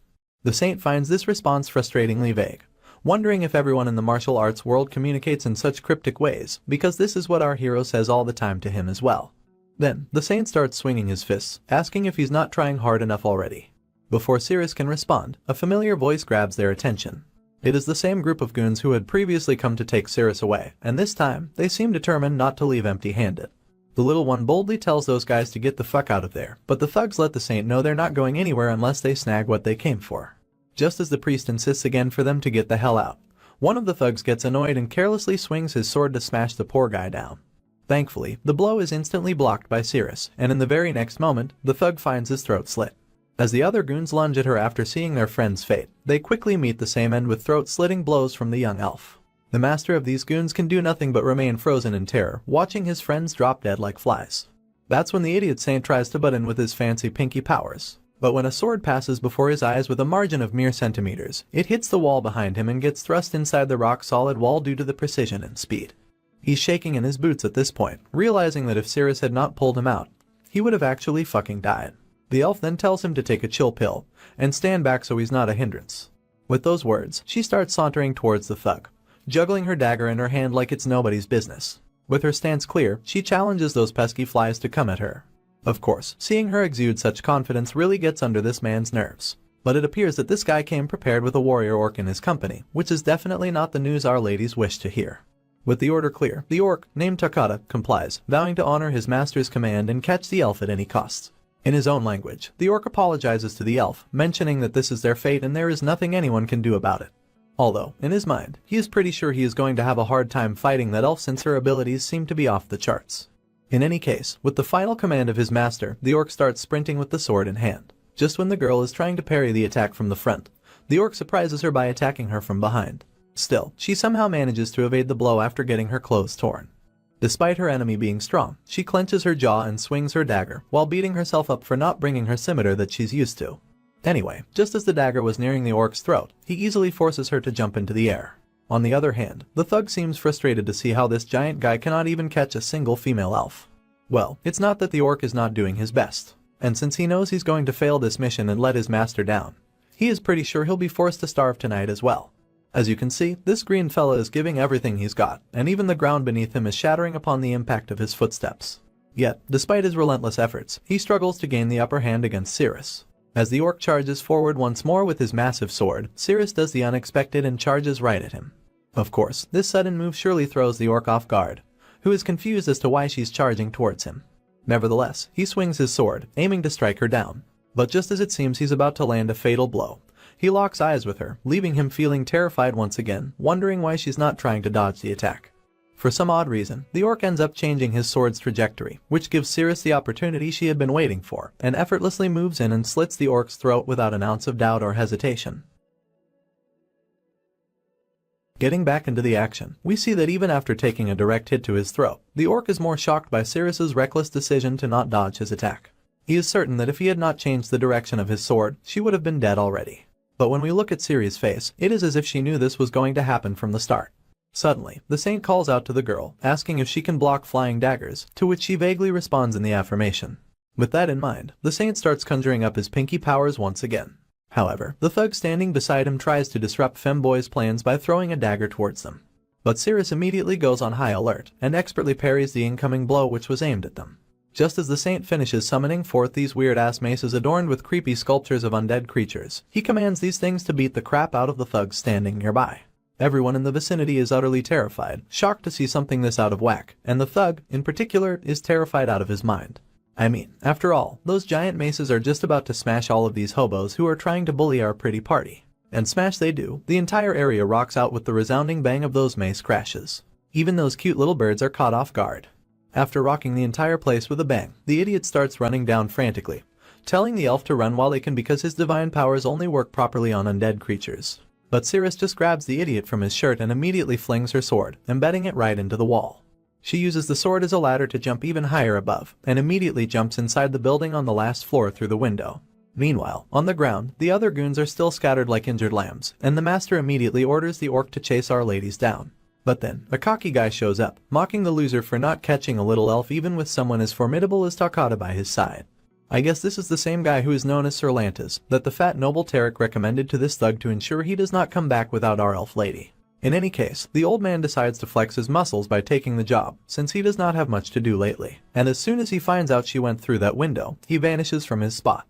The saint finds this response frustratingly vague, wondering if everyone in the martial arts world communicates in such cryptic ways, because this is what our hero says all the time to him as well. Then, the saint starts swinging his fists, asking if he's not trying hard enough already. Before Cirrus can respond, a familiar voice grabs their attention. It is the same group of goons who had previously come to take Cirrus away, and this time, they seem determined not to leave empty-handed. The little one boldly tells those guys to get the fuck out of there, but the thugs let the saint know they're not going anywhere unless they snag what they came for. Just as the priest insists again for them to get the hell out, one of the thugs gets annoyed and carelessly swings his sword to smash the poor guy down. Thankfully, the blow is instantly blocked by Cirrus, and in the very next moment, the thug finds his throat slit. As the other goons lunge at her after seeing their friend's fate, they quickly meet the same end with throat-slitting blows from the young elf. The master of these goons can do nothing but remain frozen in terror, watching his friends drop dead like flies. That's when the idiot saint tries to butt in with his fancy pinky powers. But when a sword passes before his eyes with a margin of mere centimeters, it hits the wall behind him and gets thrust inside the rock-solid wall due to the precision and speed. He's shaking in his boots at this point, realizing that if Cirrus had not pulled him out, he would have actually fucking died. The elf then tells him to take a chill pill, and stand back so he's not a hindrance. With those words, she starts sauntering towards the thug, juggling her dagger in her hand like it's nobody's business. With her stance clear, she challenges those pesky flies to come at her. Of course, seeing her exude such confidence really gets under this man's nerves. But it appears that this guy came prepared with a warrior orc in his company, which is definitely not the news our ladies wish to hear. With the order clear, the orc, named Takata, complies, vowing to honor his master's command and catch the elf at any cost. In his own language, the orc apologizes to the elf, mentioning that this is their fate and there is nothing anyone can do about it. Although, in his mind, he is pretty sure he is going to have a hard time fighting that elf since her abilities seem to be off the charts. In any case, with the final command of his master, the orc starts sprinting with the sword in hand. Just when the girl is trying to parry the attack from the front, the orc surprises her by attacking her from behind. Still, she somehow manages to evade the blow after getting her clothes torn. Despite her enemy being strong, she clenches her jaw and swings her dagger, while beating herself up for not bringing her scimitar that she's used to. Anyway, just as the dagger was nearing the orc's throat, he easily forces her to jump into the air. On the other hand, the thug seems frustrated to see how this giant guy cannot even catch a single female elf. Well, it's not that the orc is not doing his best, and since he knows he's going to fail this mission and let his master down, he is pretty sure he'll be forced to starve tonight as well. As you can see, this green fella is giving everything he's got, and even the ground beneath him is shattering upon the impact of his footsteps. Yet, despite his relentless efforts, he struggles to gain the upper hand against Cirrus. As the orc charges forward once more with his massive sword, Cirrus does the unexpected and charges right at him. Of course, this sudden move surely throws the orc off guard, who is confused as to why she's charging towards him. Nevertheless, he swings his sword, aiming to strike her down. But just as it seems he's about to land a fatal blow, he locks eyes with her, leaving him feeling terrified once again, wondering why she's not trying to dodge the attack. For some odd reason, the orc ends up changing his sword's trajectory, which gives Cirrus the opportunity she had been waiting for, and effortlessly moves in and slits the orc's throat without an ounce of doubt or hesitation. Getting back into the action, we see that even after taking a direct hit to his throat, the orc is more shocked by Cirrus's reckless decision to not dodge his attack. He is certain that if he had not changed the direction of his sword, she would have been dead already. But when we look at Ciri's face, it is as if she knew this was going to happen from the start. Suddenly, the saint calls out to the girl, asking if she can block flying daggers, to which she vaguely responds in the affirmation. With that in mind, the saint starts conjuring up his pinky powers once again. However, the thug standing beside him tries to disrupt Femboy's plans by throwing a dagger towards them. But Cirrus immediately goes on high alert, and expertly parries the incoming blow which was aimed at them. Just as the saint finishes summoning forth these weird-ass maces adorned with creepy sculptures of undead creatures, he commands these things to beat the crap out of the thugs standing nearby. Everyone in the vicinity is utterly terrified, shocked to see something this out of whack, and the thug, in particular, is terrified out of his mind. I mean, after all, those giant maces are just about to smash all of these hobos who are trying to bully our pretty party. And smash they do, the entire area rocks out with the resounding bang of those mace crashes. Even those cute little birds are caught off guard. After rocking the entire place with a bang, the idiot starts running down frantically, telling the elf to run while they can because his divine powers only work properly on undead creatures. But Cirrus just grabs the idiot from his shirt and immediately flings her sword, embedding it right into the wall. She uses the sword as a ladder to jump even higher above, and immediately jumps inside the building on the last floor through the window. Meanwhile, on the ground, the other goons are still scattered like injured lambs, and the master immediately orders the orc to chase our ladies down. But then, a cocky guy shows up, mocking the loser for not catching a little elf even with someone as formidable as Takata by his side. I guess this is the same guy who is known as Sir Lantis, that the fat noble Tarek recommended to this thug to ensure he does not come back without our elf lady. In any case, the old man decides to flex his muscles by taking the job, since he does not have much to do lately, and as soon as he finds out she went through that window, he vanishes from his spot.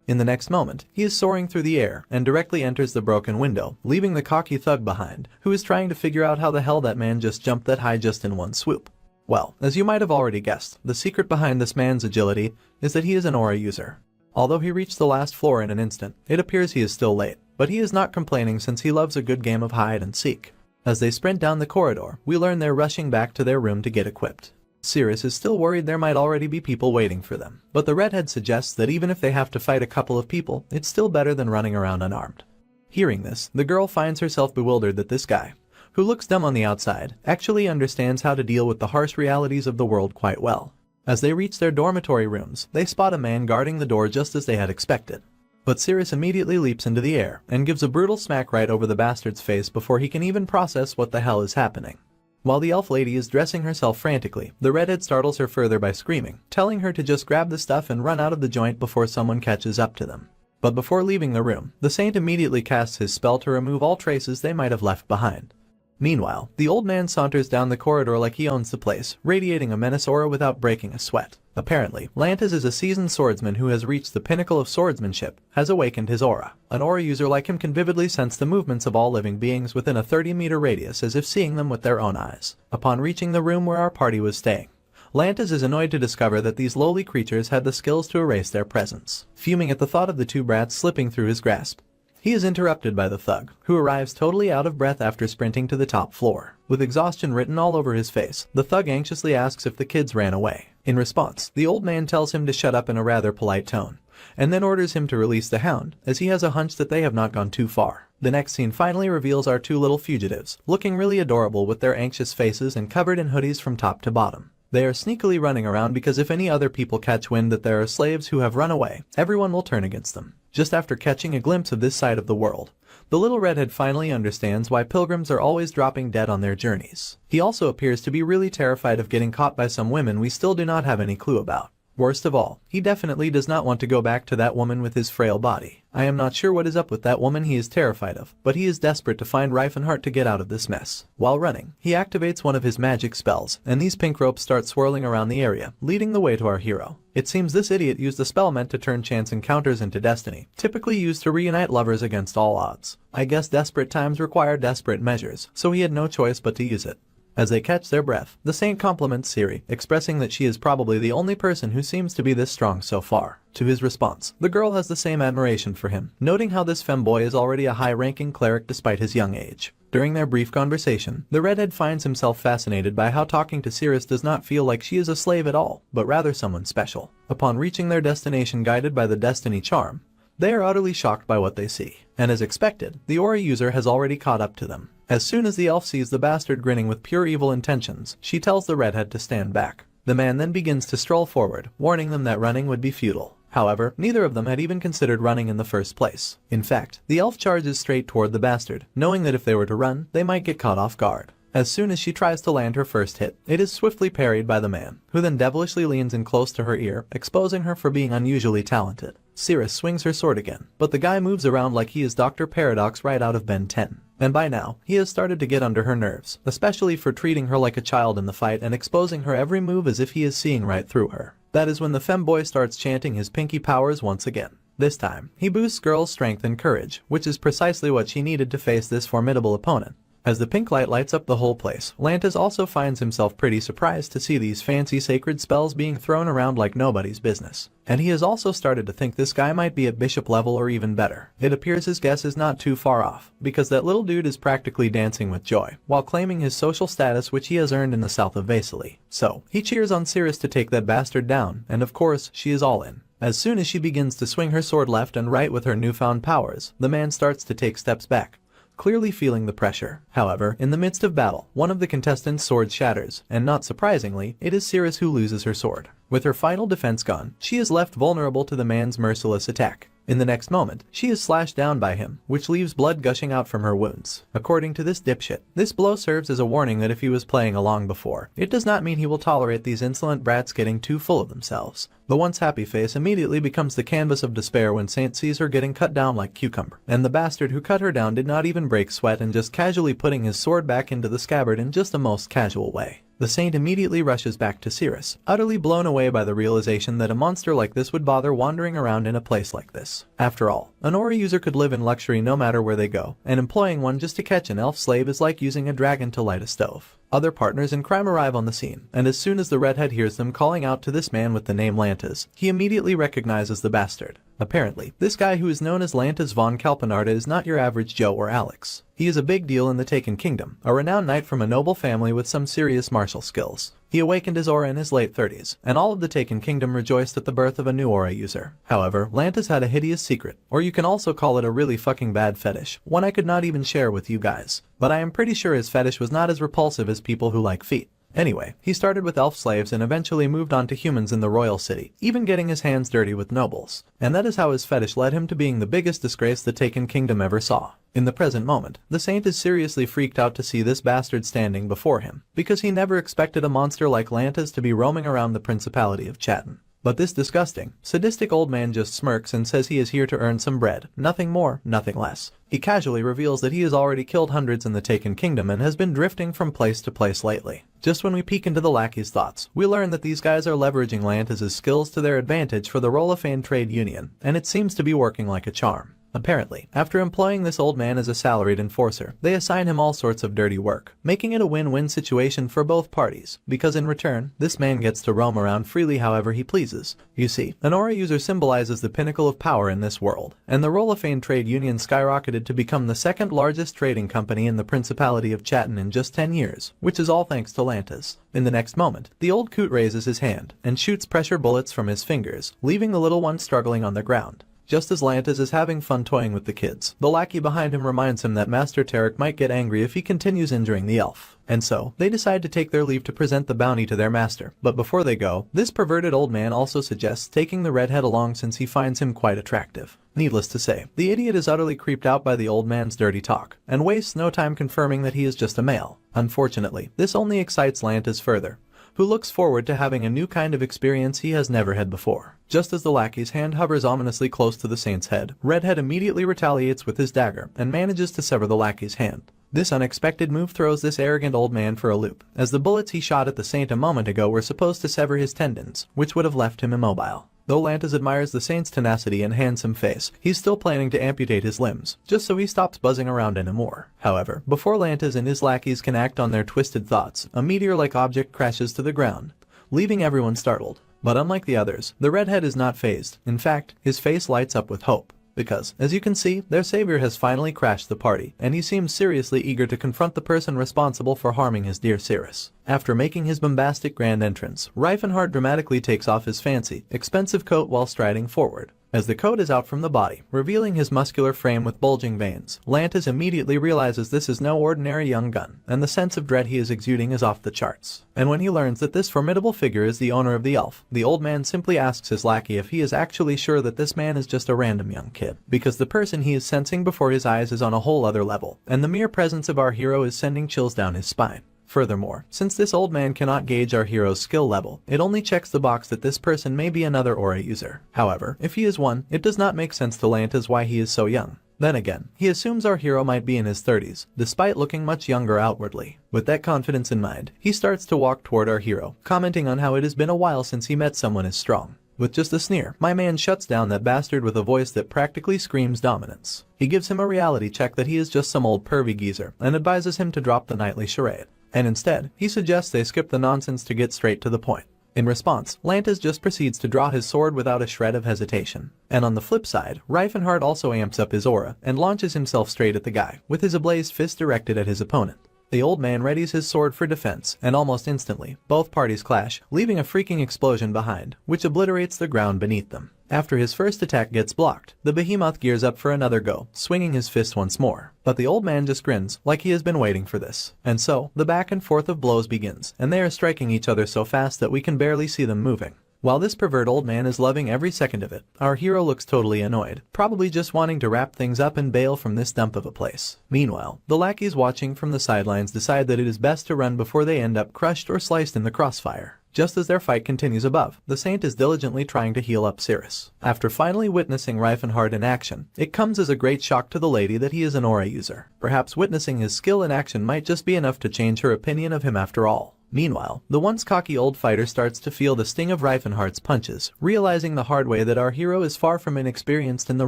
In the next moment, he is soaring through the air and directly enters the broken window, leaving the cocky thug behind, who is trying to figure out how the hell that man just jumped that high just in one swoop. Well, as you might have already guessed, the secret behind this man's agility is that he is an aura user. Although he reached the last floor in an instant, it appears he is still late, but he is not complaining since he loves a good game of hide and seek. As they sprint down the corridor, we learn they're rushing back to their room to get equipped. Cirrus is still worried there might already be people waiting for them, but the redhead suggests that even if they have to fight a couple of people, it's still better than running around unarmed. Hearing this, the girl finds herself bewildered that this guy, who looks dumb on the outside, actually understands how to deal with the harsh realities of the world quite well. As they reach their dormitory rooms, they spot a man guarding the door just as they had expected. But Cirrus immediately leaps into the air and gives a brutal smack right over the bastard's face before he can even process what the hell is happening. While the elf lady is dressing herself frantically, the redhead startles her further by screaming, telling her to just grab the stuff and run out of the joint before someone catches up to them. But before leaving the room, the saint immediately casts his spell to remove all traces they might have left behind. Meanwhile, the old man saunters down the corridor like he owns the place, radiating a menace aura without breaking a sweat. Apparently, Lantis is a seasoned swordsman who has reached the pinnacle of swordsmanship, has awakened his aura. An aura user like him can vividly sense the movements of all living beings within a 30-meter radius as if seeing them with their own eyes. Upon reaching the room where our party was staying, Lantis is annoyed to discover that these lowly creatures had the skills to erase their presence. Fuming at the thought of the two brats slipping through his grasp, he is interrupted by the thug, who arrives totally out of breath after sprinting to the top floor. With exhaustion written all over his face, the thug anxiously asks if the kids ran away. In response, the old man tells him to shut up in a rather polite tone, and then orders him to release the hound, as he has a hunch that they have not gone too far. The next scene finally reveals our two little fugitives, looking really adorable with their anxious faces and covered in hoodies from top to bottom. They are sneakily running around because if any other people catch wind that there are slaves who have run away, everyone will turn against them. Just after catching a glimpse of this side of the world, The little redhead finally understands why pilgrims are always dropping dead on their journeys. He also appears to be really terrified of getting caught by some women we still do not have any clue about. Worst of all, he definitely does not want to go back to that woman with his frail body. I am not sure what is up with that woman he is terrified of, but he is desperate to find Reifenhart to get out of this mess. While running, he activates one of his magic spells, and these pink ropes start swirling around the area, leading the way to our hero. It seems this idiot used a spell meant to turn chance encounters into destiny, typically used to reunite lovers against all odds. I guess desperate times require desperate measures, so he had no choice but to use it. As they catch their breath, the saint compliments Siri, expressing that she is probably the only person who seems to be this strong so far. To his response, the girl has the same admiration for him, noting how this femboy is already a high-ranking cleric despite his young age. During their brief conversation, the redhead finds himself fascinated by how talking to Cirrus does not feel like she is a slave at all, but rather someone special. Upon reaching their destination guided by the Destiny charm, they are utterly shocked by what they see, and as expected, the aura user has already caught up to them. As soon as the elf sees the bastard grinning with pure evil intentions, she tells the redhead to stand back. The man then begins to stroll forward, warning them that running would be futile. However, neither of them had even considered running in the first place. In fact, the elf charges straight toward the bastard, knowing that if they were to run, they might get caught off guard. As soon as she tries to land her first hit, it is swiftly parried by the man, who then devilishly leans in close to her ear, exposing her for being unusually talented. Cirrus swings her sword again, but the guy moves around like he is Dr. Paradox right out of Ben 10. And by now, he has started to get under her nerves, especially for treating her like a child in the fight and exposing her every move as if he is seeing right through her. That is when the femboy starts chanting his pinky powers once again. This time, he boosts girl's strength and courage, which is precisely what she needed to face this formidable opponent. As the pink light lights up the whole place, Lantis also finds himself pretty surprised to see these fancy sacred spells being thrown around like nobody's business. And he has also started to think this guy might be at bishop level or even better. It appears his guess is not too far off, because that little dude is practically dancing with joy, while claiming his social status which he has earned in the south of Vasily. So, he cheers on Cirrus to take that bastard down, and of course, she is all in. As soon as she begins to swing her sword left and right with her newfound powers, the man starts to take steps back, clearly feeling the pressure. However, in the midst of battle, one of the contestants' swords shatters, and not surprisingly, it is Cirrus who loses her sword. With her final defense gone, she is left vulnerable to the man's merciless attack. In the next moment, she is slashed down by him, which leaves blood gushing out from her wounds. According to this dipshit, this blow serves as a warning that if he was playing along before, it does not mean he will tolerate these insolent brats getting too full of themselves. The once happy face immediately becomes the canvas of despair when Saint sees her getting cut down like cucumber. And the bastard who cut her down did not even break sweat and just casually putting his sword back into the scabbard in just a most casual way. The saint immediately rushes back to Cirrus, utterly blown away by the realization that a monster like this would bother wandering around in a place like this. After all, an aura user could live in luxury no matter where they go, and employing one just to catch an elf slave is like using a dragon to light a stove. Other partners in crime arrive on the scene, and as soon as the redhead hears them calling out to this man with the name Lantis, he immediately recognizes the bastard. Apparently, this guy who is known as Lantis von Kalpenarda is not your average Joe or Alex. He is a big deal in the Taken Kingdom, a renowned knight from a noble family with some serious martial skills. He awakened his aura in his late 30s, and all of the Taken Kingdom rejoiced at the birth of a new aura user. However, Lantis had a hideous secret, or you can also call it a really fucking bad fetish, one I could not even share with you guys. But I am pretty sure his fetish was not as repulsive as people who like feet. Anyway, he started with elf slaves and eventually moved on to humans in the royal city, even getting his hands dirty with nobles. And that is how his fetish led him to being the biggest disgrace the Taken Kingdom ever saw. In the present moment, the saint is seriously freaked out to see this bastard standing before him, because he never expected a monster like Lantis to be roaming around the Principality of Chatten. But this disgusting, sadistic old man just smirks and says he is here to earn some bread, nothing more, nothing less. He casually reveals that he has already killed hundreds in the Taken Kingdom and has been drifting from place to place lately. Just when we peek into the lackey's thoughts, we learn that these guys are leveraging Lantis' skills to their advantage for the Rolofane trade union, and it seems to be working like a charm. Apparently, after employing this old man as a salaried enforcer, they assign him all sorts of dirty work, making it a win-win situation for both parties, because in return, this man gets to roam around freely however he pleases. You see, an aura user symbolizes the pinnacle of power in this world, and the Rolofane trade union skyrocketed to become the second largest trading company in the Principality of Chatten in just 10 years, which is all thanks to Lantis. In the next moment, the old coot raises his hand, and shoots pressure bullets from his fingers, leaving the little one struggling on the ground. Just as Lantis is having fun toying with the kids, the lackey behind him reminds him that Master Tarek might get angry if he continues injuring the elf. And so, they decide to take their leave to present the bounty to their master. But before they go, this perverted old man also suggests taking the redhead along since he finds him quite attractive. Needless to say, the idiot is utterly creeped out by the old man's dirty talk, and wastes no time confirming that he is just a male. Unfortunately, this only excites Lantis further, who looks forward to having a new kind of experience he has never had before. Just as the lackey's hand hovers ominously close to the saint's head, Redhead immediately retaliates with his dagger and manages to sever the lackey's hand. This unexpected move throws this arrogant old man for a loop, as the bullets he shot at the saint a moment ago were supposed to sever his tendons, which would have left him immobile. Though Lantis admires the saint's tenacity and handsome face, he's still planning to amputate his limbs, just so he stops buzzing around anymore. However, before Lantis and his lackeys can act on their twisted thoughts, a meteor-like object crashes to the ground, leaving everyone startled. But unlike the others, the redhead is not fazed. In fact, his face lights up with hope. Because, as you can see, their savior has finally crashed the party, and he seems seriously eager to confront the person responsible for harming his dear Cirrus. After making his bombastic grand entrance, Reifenhardt dramatically takes off his fancy, expensive coat while striding forward. As the coat is out from the body, revealing his muscular frame with bulging veins, Lantis immediately realizes this is no ordinary young gun, and the sense of dread he is exuding is off the charts. And when he learns that this formidable figure is the owner of the elf, the old man simply asks his lackey if he is actually sure that this man is just a random young kid, because the person he is sensing before his eyes is on a whole other level, and the mere presence of our hero is sending chills down his spine. Furthermore, since this old man cannot gauge our hero's skill level, it only checks the box that this person may be another aura user. However, if he is one, it does not make sense to Lantis why he is so young. Then again, he assumes our hero might be in his 30s, despite looking much younger outwardly. With that confidence in mind, he starts to walk toward our hero, commenting on how it has been a while since he met someone as strong. With just a sneer, my man shuts down that bastard with a voice that practically screams dominance. He gives him a reality check that he is just some old pervy geezer, and advises him to drop the nightly charade. And instead, he suggests they skip the nonsense to get straight to the point. In response, Lantis just proceeds to draw his sword without a shred of hesitation. And on the flip side, Reifenhardt also amps up his aura and launches himself straight at the guy, with his ablazed fist directed at his opponent. The old man readies his sword for defense, and almost instantly, both parties clash, leaving a freaking explosion behind, which obliterates the ground beneath them. After his first attack gets blocked, the behemoth gears up for another go, swinging his fist once more. But the old man just grins, like he has been waiting for this. And so, the back and forth of blows begins, and they are striking each other so fast that we can barely see them moving. While this pervert old man is loving every second of it, our hero looks totally annoyed, probably just wanting to wrap things up and bail from this dump of a place. Meanwhile, the lackeys watching from the sidelines decide that it is best to run before they end up crushed or sliced in the crossfire. Just as their fight continues above, the saint is diligently trying to heal up Cirrus. After finally witnessing Reifenhardt in action, it comes as a great shock to the lady that he is an aura user. Perhaps witnessing his skill in action might just be enough to change her opinion of him after all. Meanwhile, the once cocky old fighter starts to feel the sting of Reifenhardt's punches, realizing the hard way that our hero is far from inexperienced in the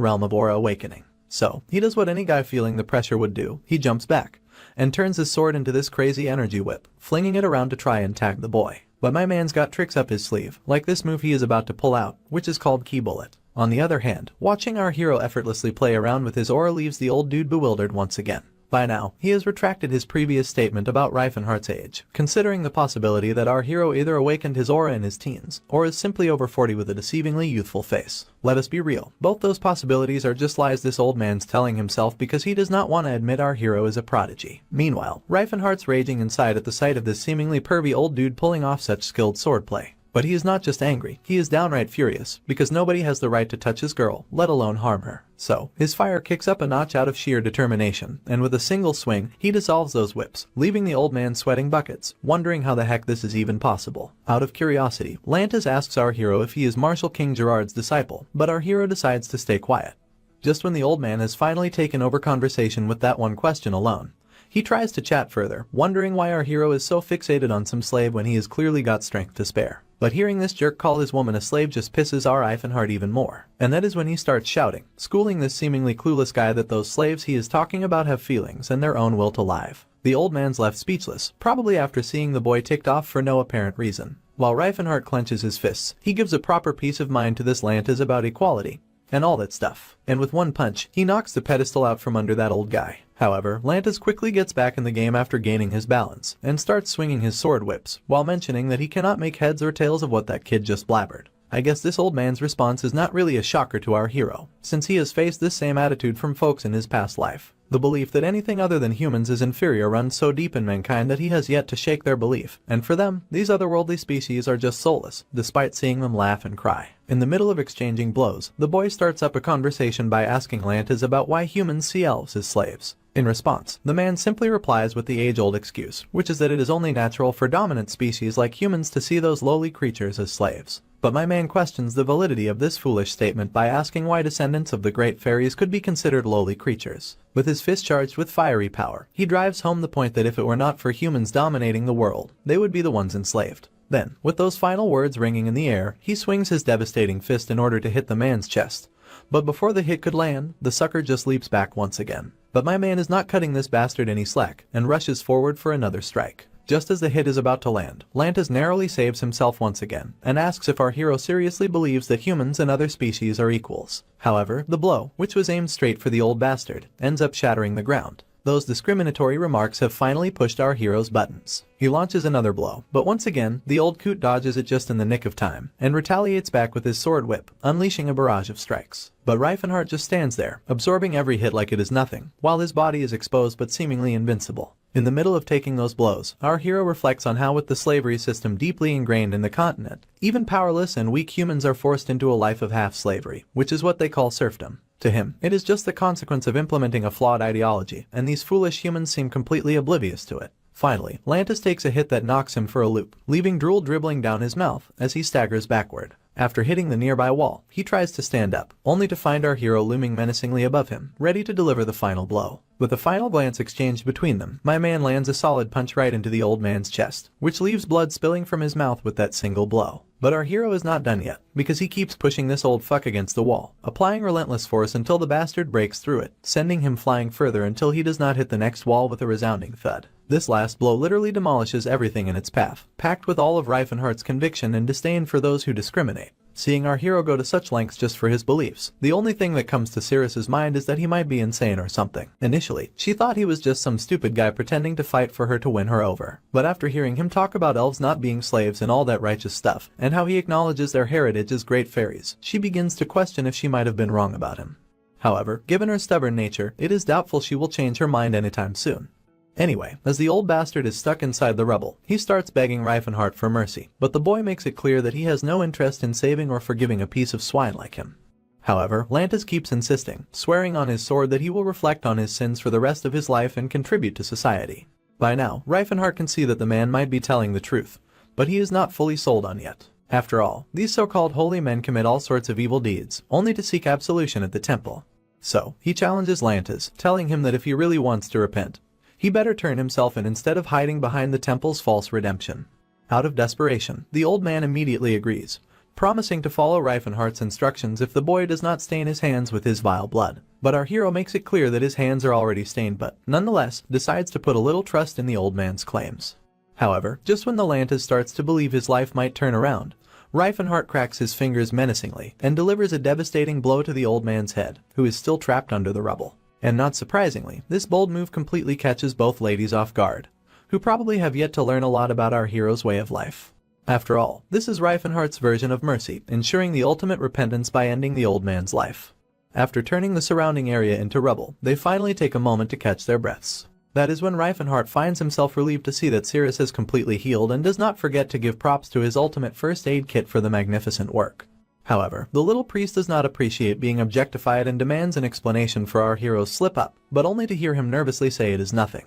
realm of aura awakening. So, he does what any guy feeling the pressure would do. He jumps back, and turns his sword into this crazy energy whip, flinging it around to try and tag the boy. But my man's got tricks up his sleeve, like this move he is about to pull out, which is called Key Bullet. On the other hand, watching our hero effortlessly play around with his aura leaves the old dude bewildered once again. By now, he has retracted his previous statement about Reifenhardt's age, considering the possibility that our hero either awakened his aura in his teens, or is simply over 40 with a deceivingly youthful face. Let us be real, both those possibilities are just lies this old man's telling himself because he does not want to admit our hero is a prodigy. Meanwhile, Reifenhardt's raging inside at the sight of this seemingly pervy old dude pulling off such skilled swordplay. But he is not just angry, he is downright furious, because nobody has the right to touch his girl, let alone harm her. So, his fire kicks up a notch out of sheer determination, and with a single swing, he dissolves those whips, leaving the old man sweating buckets, wondering how the heck this is even possible. Out of curiosity, Lantis asks our hero if he is Marshal King Gerard's disciple, but our hero decides to stay quiet. Just when the old man has finally taken over conversation with that one question alone, he tries to chat further, wondering why our hero is so fixated on some slave when he has clearly got strength to spare. But hearing this jerk call his woman a slave just pisses our Reifenhardt even more. And that is when he starts shouting, schooling this seemingly clueless guy that those slaves he is talking about have feelings and their own will to live. The old man's left speechless, probably after seeing the boy ticked off for no apparent reason. While Reifenhardt clenches his fists, he gives a proper peace of mind to this Lantis about equality and all that stuff. And with one punch, he knocks the pedestal out from under that old guy. However, Lantis quickly gets back in the game after gaining his balance, and starts swinging his sword whips, while mentioning that he cannot make heads or tails of what that kid just blabbered. I guess this old man's response is not really a shocker to our hero, since he has faced this same attitude from folks in his past life. The belief that anything other than humans is inferior runs so deep in mankind that he has yet to shake their belief, and for them, these otherworldly species are just soulless, despite seeing them laugh and cry. In the middle of exchanging blows, the boy starts up a conversation by asking Lantas about why humans see elves as slaves. In response, the man simply replies with the age-old excuse, which is that it is only natural for dominant species like humans to see those lowly creatures as slaves. But my man questions the validity of this foolish statement by asking why descendants of the great fairies could be considered lowly creatures. With his fist charged with fiery power, he drives home the point that if it were not for humans dominating the world, they would be the ones enslaved. Then, with those final words ringing in the air, he swings his devastating fist in order to hit the man's chest. But before the hit could land, the sucker just leaps back once again. But my man is not cutting this bastard any slack, and rushes forward for another strike. Just as the hit is about to land, Lantas narrowly saves himself once again, and asks if our hero seriously believes that humans and other species are equals. However, the blow, which was aimed straight for the old bastard, ends up shattering the ground. Those discriminatory remarks have finally pushed our hero's buttons. He launches another blow, but once again, the old coot dodges it just in the nick of time, and retaliates back with his sword whip, unleashing a barrage of strikes. But Reincarnate just stands there, absorbing every hit like it is nothing, while his body is exposed but seemingly invincible. In the middle of taking those blows, our hero reflects on how with the slavery system deeply ingrained in the continent, even powerless and weak humans are forced into a life of half-slavery, which is what they call serfdom. To him, it is just the consequence of implementing a flawed ideology, and these foolish humans seem completely oblivious to it. Finally, Lantas takes a hit that knocks him for a loop, leaving drool dribbling down his mouth as he staggers backward. After hitting the nearby wall, he tries to stand up, only to find our hero looming menacingly above him, ready to deliver the final blow. With a final glance exchanged between them, my man lands a solid punch right into the old man's chest, which leaves blood spilling from his mouth with that single blow. But our hero is not done yet, because he keeps pushing this old fuck against the wall, applying relentless force until the bastard breaks through it, sending him flying further until he does not hit the next wall with a resounding thud. This last blow literally demolishes everything in its path, packed with all of Reincarnate's conviction and disdain for those who discriminate. Seeing our hero go to such lengths just for his beliefs, the only thing that comes to Cirrus's mind is that he might be insane or something. Initially, she thought he was just some stupid guy pretending to fight for her to win her over. But after hearing him talk about elves not being slaves and all that righteous stuff, and how he acknowledges their heritage as great fairies, she begins to question if she might have been wrong about him. However, given her stubborn nature, it is doubtful she will change her mind anytime soon. Anyway, as the old bastard is stuck inside the rubble, he starts begging Reincarnate for mercy, but the boy makes it clear that he has no interest in saving or forgiving a piece of swine like him. However, Lantas keeps insisting, swearing on his sword that he will reflect on his sins for the rest of his life and contribute to society. By now, Reincarnate can see that the man might be telling the truth, but he is not fully sold on yet. After all, these so-called holy men commit all sorts of evil deeds, only to seek absolution at the temple. So, he challenges Lantas, telling him that if he really wants to repent, he better turn himself in instead of hiding behind the temple's false redemption. Out of desperation, the old man immediately agrees, promising to follow Reincarnate's instructions if the boy does not stain his hands with his vile blood. But our hero makes it clear that his hands are already stained but, nonetheless, decides to put a little trust in the old man's claims. However, just when the Lantas starts to believe his life might turn around, Reincarnate cracks his fingers menacingly and delivers a devastating blow to the old man's head, who is still trapped under the rubble. And not surprisingly, this bold move completely catches both ladies off guard, who probably have yet to learn a lot about our hero's way of life. After all, this is Reincarnate's version of mercy, ensuring the ultimate repentance by ending the old man's life. After turning the surrounding area into rubble, they finally take a moment to catch their breaths. That is when Reincarnate finds himself relieved to see that Cirrus has completely healed and does not forget to give props to his ultimate first aid kit for the magnificent work. However, the little priest does not appreciate being objectified and demands an explanation for our hero's slip-up, but only to hear him nervously say it is nothing.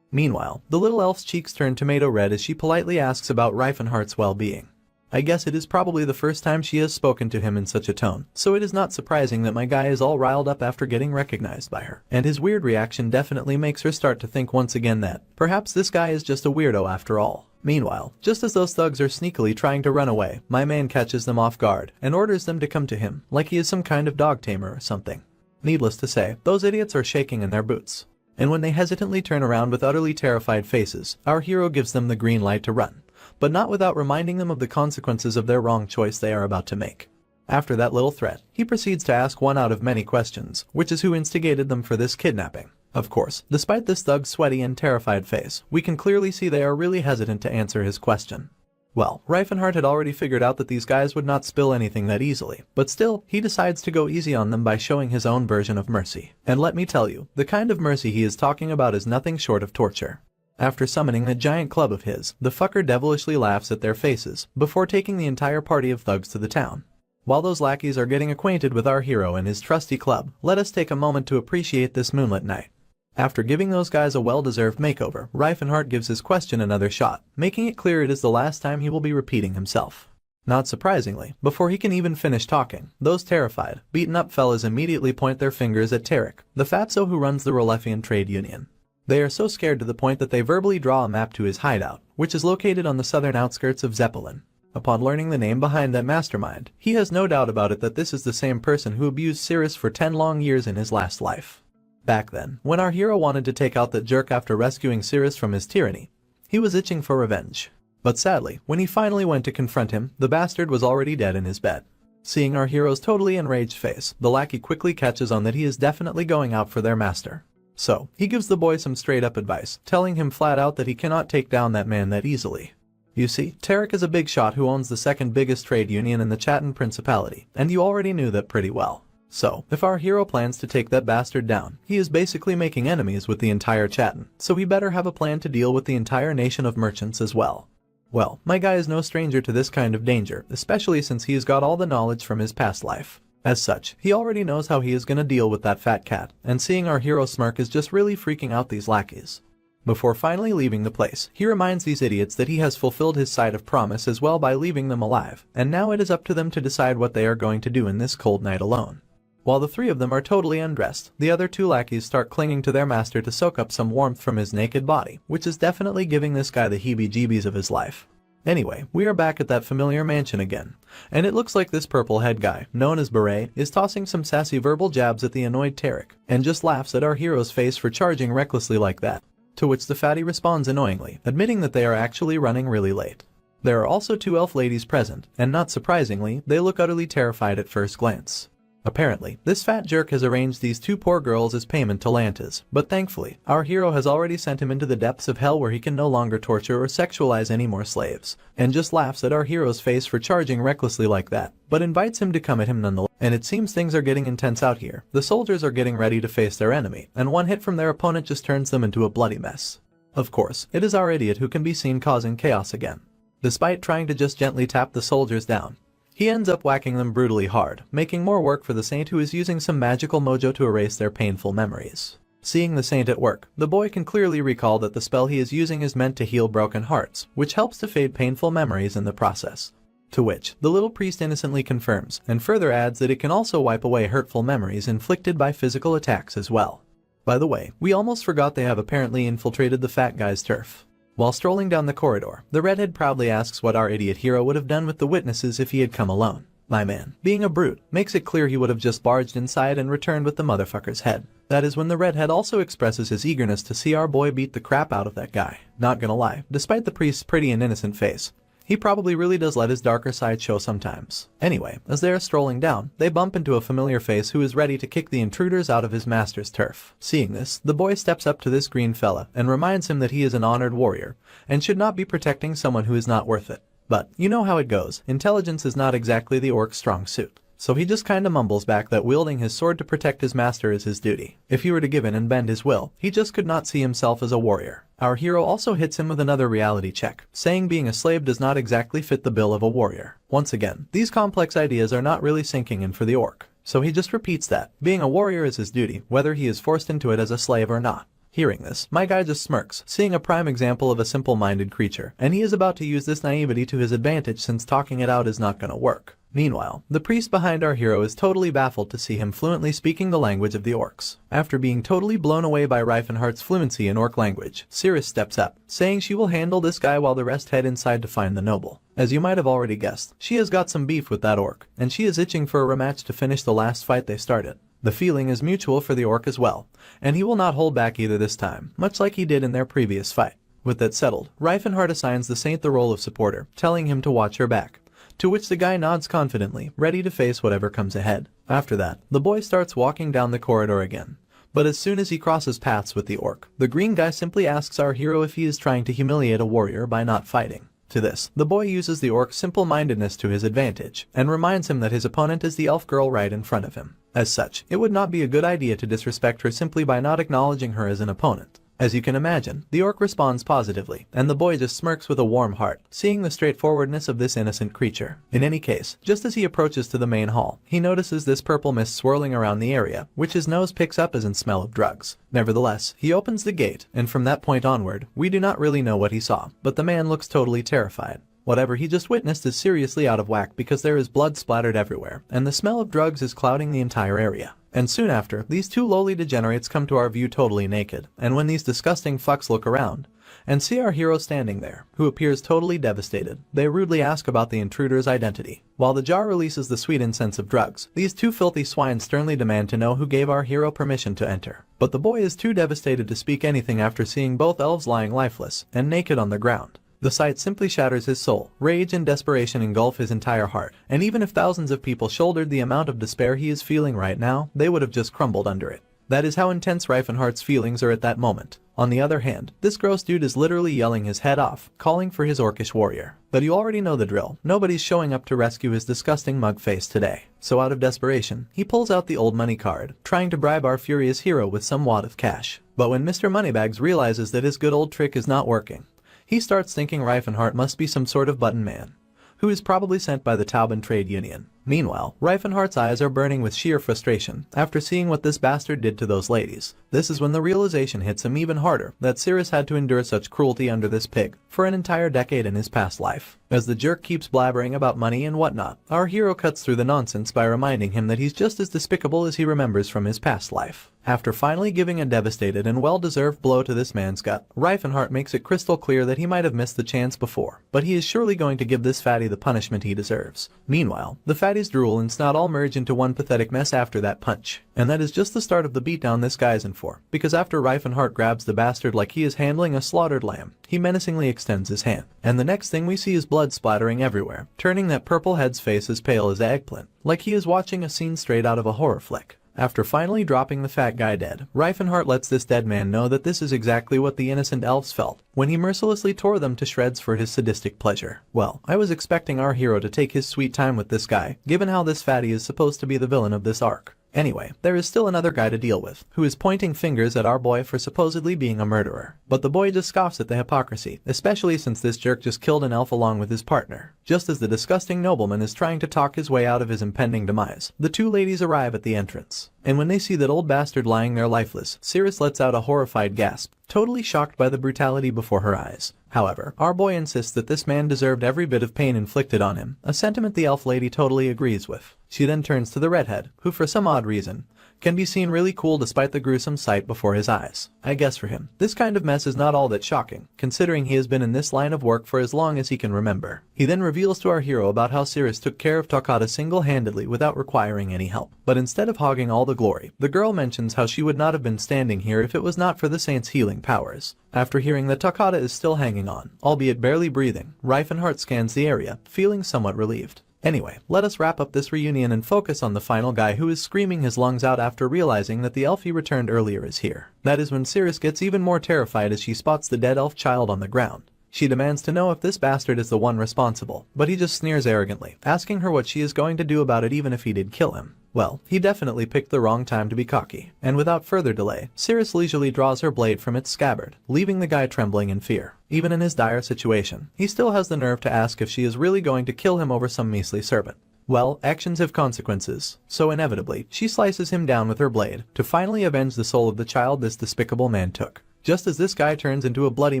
Meanwhile, the little elf's cheeks turn tomato red as she politely asks about Reincarnate's well-being. I guess it is probably the first time she has spoken to him in such a tone, so it is not surprising that my guy is all riled up after getting recognized by her. And his weird reaction definitely makes her start to think once again that, perhaps this guy is just a weirdo after all. Meanwhile, just as those thugs are sneakily trying to run away, my man catches them off guard and orders them to come to him, like he is some kind of dog tamer or something. Needless to say, those idiots are shaking in their boots. And when they hesitantly turn around with utterly terrified faces, our hero gives them the green light to run, but not without reminding them of the consequences of their wrong choice they are about to make. After that little threat, he proceeds to ask one out of many questions, which is who instigated them for this kidnapping. Of course, despite this thug's sweaty and terrified face, we can clearly see they are really hesitant to answer his question. Well, Reincarnate had already figured out that these guys would not spill anything that easily, but still, he decides to go easy on them by showing his own version of mercy. And let me tell you, the kind of mercy he is talking about is nothing short of torture. After summoning the giant club of his, the fucker devilishly laughs at their faces, before taking the entire party of thugs to the town. While those lackeys are getting acquainted with our hero and his trusty club, let us take a moment to appreciate this moonlit night. After giving those guys a well-deserved makeover, Reifenhardt gives his question another shot, making it clear it is the last time he will be repeating himself. Not surprisingly, before he can even finish talking, those terrified, beaten-up fellas immediately point their fingers at Tarek, the fatso who runs the Rolefian trade union. They are so scared to the point that they verbally draw a map to his hideout, which is located on the southern outskirts of Zeppelin. Upon learning the name behind that mastermind, he has no doubt about it that this is the same person who abused Cirrus for 10 long years in his last life. Back then, when our hero wanted to take out that jerk after rescuing Cirrus from his tyranny, he was itching for revenge. But sadly, when he finally went to confront him, the bastard was already dead in his bed. Seeing our hero's totally enraged face, the lackey quickly catches on that he is definitely going out for their master. So, he gives the boy some straight-up advice, telling him flat out that he cannot take down that man that easily. You see, Tarek is a big shot who owns the second biggest trade union in the Chatan Principality, and you already knew that pretty well. So, if our hero plans to take that bastard down, he is basically making enemies with the entire Chatan, so he better have a plan to deal with the entire nation of merchants as well. Well, my guy is no stranger to this kind of danger, especially since he has got all the knowledge from his past life. As such, he already knows how he is gonna deal with that fat cat, and seeing our hero smirk is just really freaking out these lackeys. Before finally leaving the place, he reminds these idiots that he has fulfilled his side of promise as well by leaving them alive, and now it is up to them to decide what they are going to do in this cold night alone. While the three of them are totally undressed, the other two lackeys start clinging to their master to soak up some warmth from his naked body, which is definitely giving this guy the heebie-jeebies of his life. Anyway, we are back at that familiar mansion again, and it looks like this purple-head guy, known as Beret, is tossing some sassy verbal jabs at the annoyed Tarek, and just laughs at our hero's face for charging recklessly like that. To which the fatty responds annoyingly, admitting that they are actually running really late. There are also two elf ladies present, and not surprisingly, they look utterly terrified at first glance. Apparently, this fat jerk has arranged these two poor girls as payment to Lantas, but thankfully, our hero has already sent him into the depths of hell where he can no longer torture or sexualize any more slaves, and just laughs at our hero's face for charging recklessly like that, but invites him to come at him nonetheless. And it seems things are getting intense out here. The soldiers are getting ready to face their enemy, and one hit from their opponent just turns them into a bloody mess. Of course, it is our idiot who can be seen causing chaos again. Despite trying to just gently tap the soldiers down, he ends up whacking them brutally hard, making more work for the saint who is using some magical mojo to erase their painful memories. Seeing the saint at work, the boy can clearly recall that the spell he is using is meant to heal broken hearts, which helps to fade painful memories in the process. To which, the little priest innocently confirms, and further adds that it can also wipe away hurtful memories inflicted by physical attacks as well. By the way, we almost forgot they have apparently infiltrated the fat guy's turf. While strolling down the corridor, the redhead proudly asks what our idiot hero would have done with the witnesses if he had come alone. My man, being a brute, makes it clear he would have just barged inside and returned with the motherfucker's head. That is when the redhead also expresses his eagerness to see our boy beat the crap out of that guy. Not gonna lie, despite the priest's pretty and innocent face, he probably really does let his darker side show sometimes. Anyway, as they are strolling down, they bump into a familiar face who is ready to kick the intruders out of his master's turf. Seeing this, the boy steps up to this green fella and reminds him that he is an honored warrior and should not be protecting someone who is not worth it. But, you know how it goes, intelligence is not exactly the orc's strong suit. So he just kinda mumbles back that wielding his sword to protect his master is his duty. If he were to give in and bend his will, he just could not see himself as a warrior. Our hero also hits him with another reality check, saying being a slave does not exactly fit the bill of a warrior. Once again, these complex ideas are not really sinking in for the orc, so he just repeats that being a warrior is his duty, whether he is forced into it as a slave or not. Hearing this, my guy just smirks, seeing a prime example of a simple-minded creature, and he is about to use this naivety to his advantage since talking it out is not gonna work. Meanwhile, the priest behind our hero is totally baffled to see him fluently speaking the language of the orcs. After being totally blown away by Reifenhardt's fluency in orc language, Cirrus steps up, saying she will handle this guy while the rest head inside to find the noble. As you might have already guessed, she has got some beef with that orc, and she is itching for a rematch to finish the last fight they started. The feeling is mutual for the orc as well, and he will not hold back either this time, much like he did in their previous fight. With that settled, Reifenhardt assigns the saint the role of supporter, telling him to watch her back. To which the guy nods confidently, ready to face whatever comes ahead. After that, the boy starts walking down the corridor again. But as soon as he crosses paths with the orc, the green guy simply asks our hero if he is trying to humiliate a warrior by not fighting. To this, the boy uses the orc's simple-mindedness to his advantage, and reminds him that his opponent is the elf girl right in front of him. As such, it would not be a good idea to disrespect her simply by not acknowledging her as an opponent. As you can imagine, the orc responds positively, and the boy just smirks with a warm heart, seeing the straightforwardness of this innocent creature. In any case, just as he approaches to the main hall, he notices this purple mist swirling around the area, which his nose picks up as in smell of drugs. Nevertheless, he opens the gate, and from that point onward, we do not really know what he saw, but the man looks totally terrified. Whatever he just witnessed is seriously out of whack because there is blood splattered everywhere, and the smell of drugs is clouding the entire area. And soon after, these two lowly degenerates come to our view totally naked, and when these disgusting fucks look around and see our hero standing there, who appears totally devastated, they rudely ask about the intruder's identity. While the jar releases the sweet incense of drugs, these two filthy swine sternly demand to know who gave our hero permission to enter. But the boy is too devastated to speak anything after seeing both elves lying lifeless and naked on the ground. The sight simply shatters his soul. Rage and desperation engulf his entire heart, and even if thousands of people shouldered the amount of despair he is feeling right now, they would have just crumbled under it. That is how intense Reifenhardt's feelings are at that moment. On the other hand, this gross dude is literally yelling his head off, calling for his orcish warrior. But you already know the drill, nobody's showing up to rescue his disgusting mug face today. So out of desperation, he pulls out the old money card, trying to bribe our furious hero with some wad of cash. But when Mr. Moneybags realizes that his good old trick is not working, he starts thinking Reifenhardt must be some sort of button man, who is probably sent by the Tauben trade union. Meanwhile, Reifenhardt's eyes are burning with sheer frustration after seeing what this bastard did to those ladies. This is when the realization hits him even harder that Cyrus had to endure such cruelty under this pig for an entire decade in his past life. As the jerk keeps blabbering about money and whatnot, our hero cuts through the nonsense by reminding him that he's just as despicable as he remembers from his past life. After finally giving a devastated and well-deserved blow to this man's gut, Reifenhardt makes it crystal clear that he might have missed the chance before, but he is surely going to give this fatty the punishment he deserves. Meanwhile, the fatty's drool and snot all merge into one pathetic mess after that punch. And that is just the start of the beatdown this guy's in for, because after Reifenhardt grabs the bastard like he is handling a slaughtered lamb, he menacingly extends his hand. And the next thing we see is blood splattering everywhere, turning that purple head's face as pale as eggplant, like he is watching a scene straight out of a horror flick. After finally dropping the fat guy dead, Reifenhardt lets this dead man know that this is exactly what the innocent elves felt when he mercilessly tore them to shreds for his sadistic pleasure. Well, I was expecting our hero to take his sweet time with this guy, given how this fatty is supposed to be the villain of this arc. Anyway, there is still another guy to deal with, who is pointing fingers at our boy for supposedly being a murderer. But the boy just scoffs at the hypocrisy, especially since this jerk just killed an elf along with his partner. Just as the disgusting nobleman is trying to talk his way out of his impending demise, the two ladies arrive at the entrance. And when they see that old bastard lying there lifeless, Cyrus lets out a horrified gasp, totally shocked by the brutality before her eyes. However, our boy insists that this man deserved every bit of pain inflicted on him, a sentiment the elf lady totally agrees with. She then turns to the redhead, who for some odd reason can be seen really cool despite the gruesome sight before his eyes. I guess for him, this kind of mess is not all that shocking, considering he has been in this line of work for as long as he can remember. He then reveals to our hero about how Cyrus took care of Toccata single-handedly without requiring any help. But instead of hogging all the glory, the girl mentions how she would not have been standing here if it was not for the saint's healing powers. After hearing that Toccata is still hanging on, albeit barely breathing, Reifenhardt scans the area, feeling somewhat relieved. Anyway, let us wrap up this reunion and focus on the final guy who is screaming his lungs out after realizing that the elf he returned earlier is here. That is when Cyrus gets even more terrified as she spots the dead elf child on the ground. She demands to know if this bastard is the one responsible, but he just sneers arrogantly, asking her what she is going to do about it even if he did kill him. Well, he definitely picked the wrong time to be cocky, and without further delay, Cyrus leisurely draws her blade from its scabbard, leaving the guy trembling in fear. Even in his dire situation, he still has the nerve to ask if she is really going to kill him over some measly servant. Well, actions have consequences, so inevitably, she slices him down with her blade, to finally avenge the soul of the child this despicable man took. Just as this guy turns into a bloody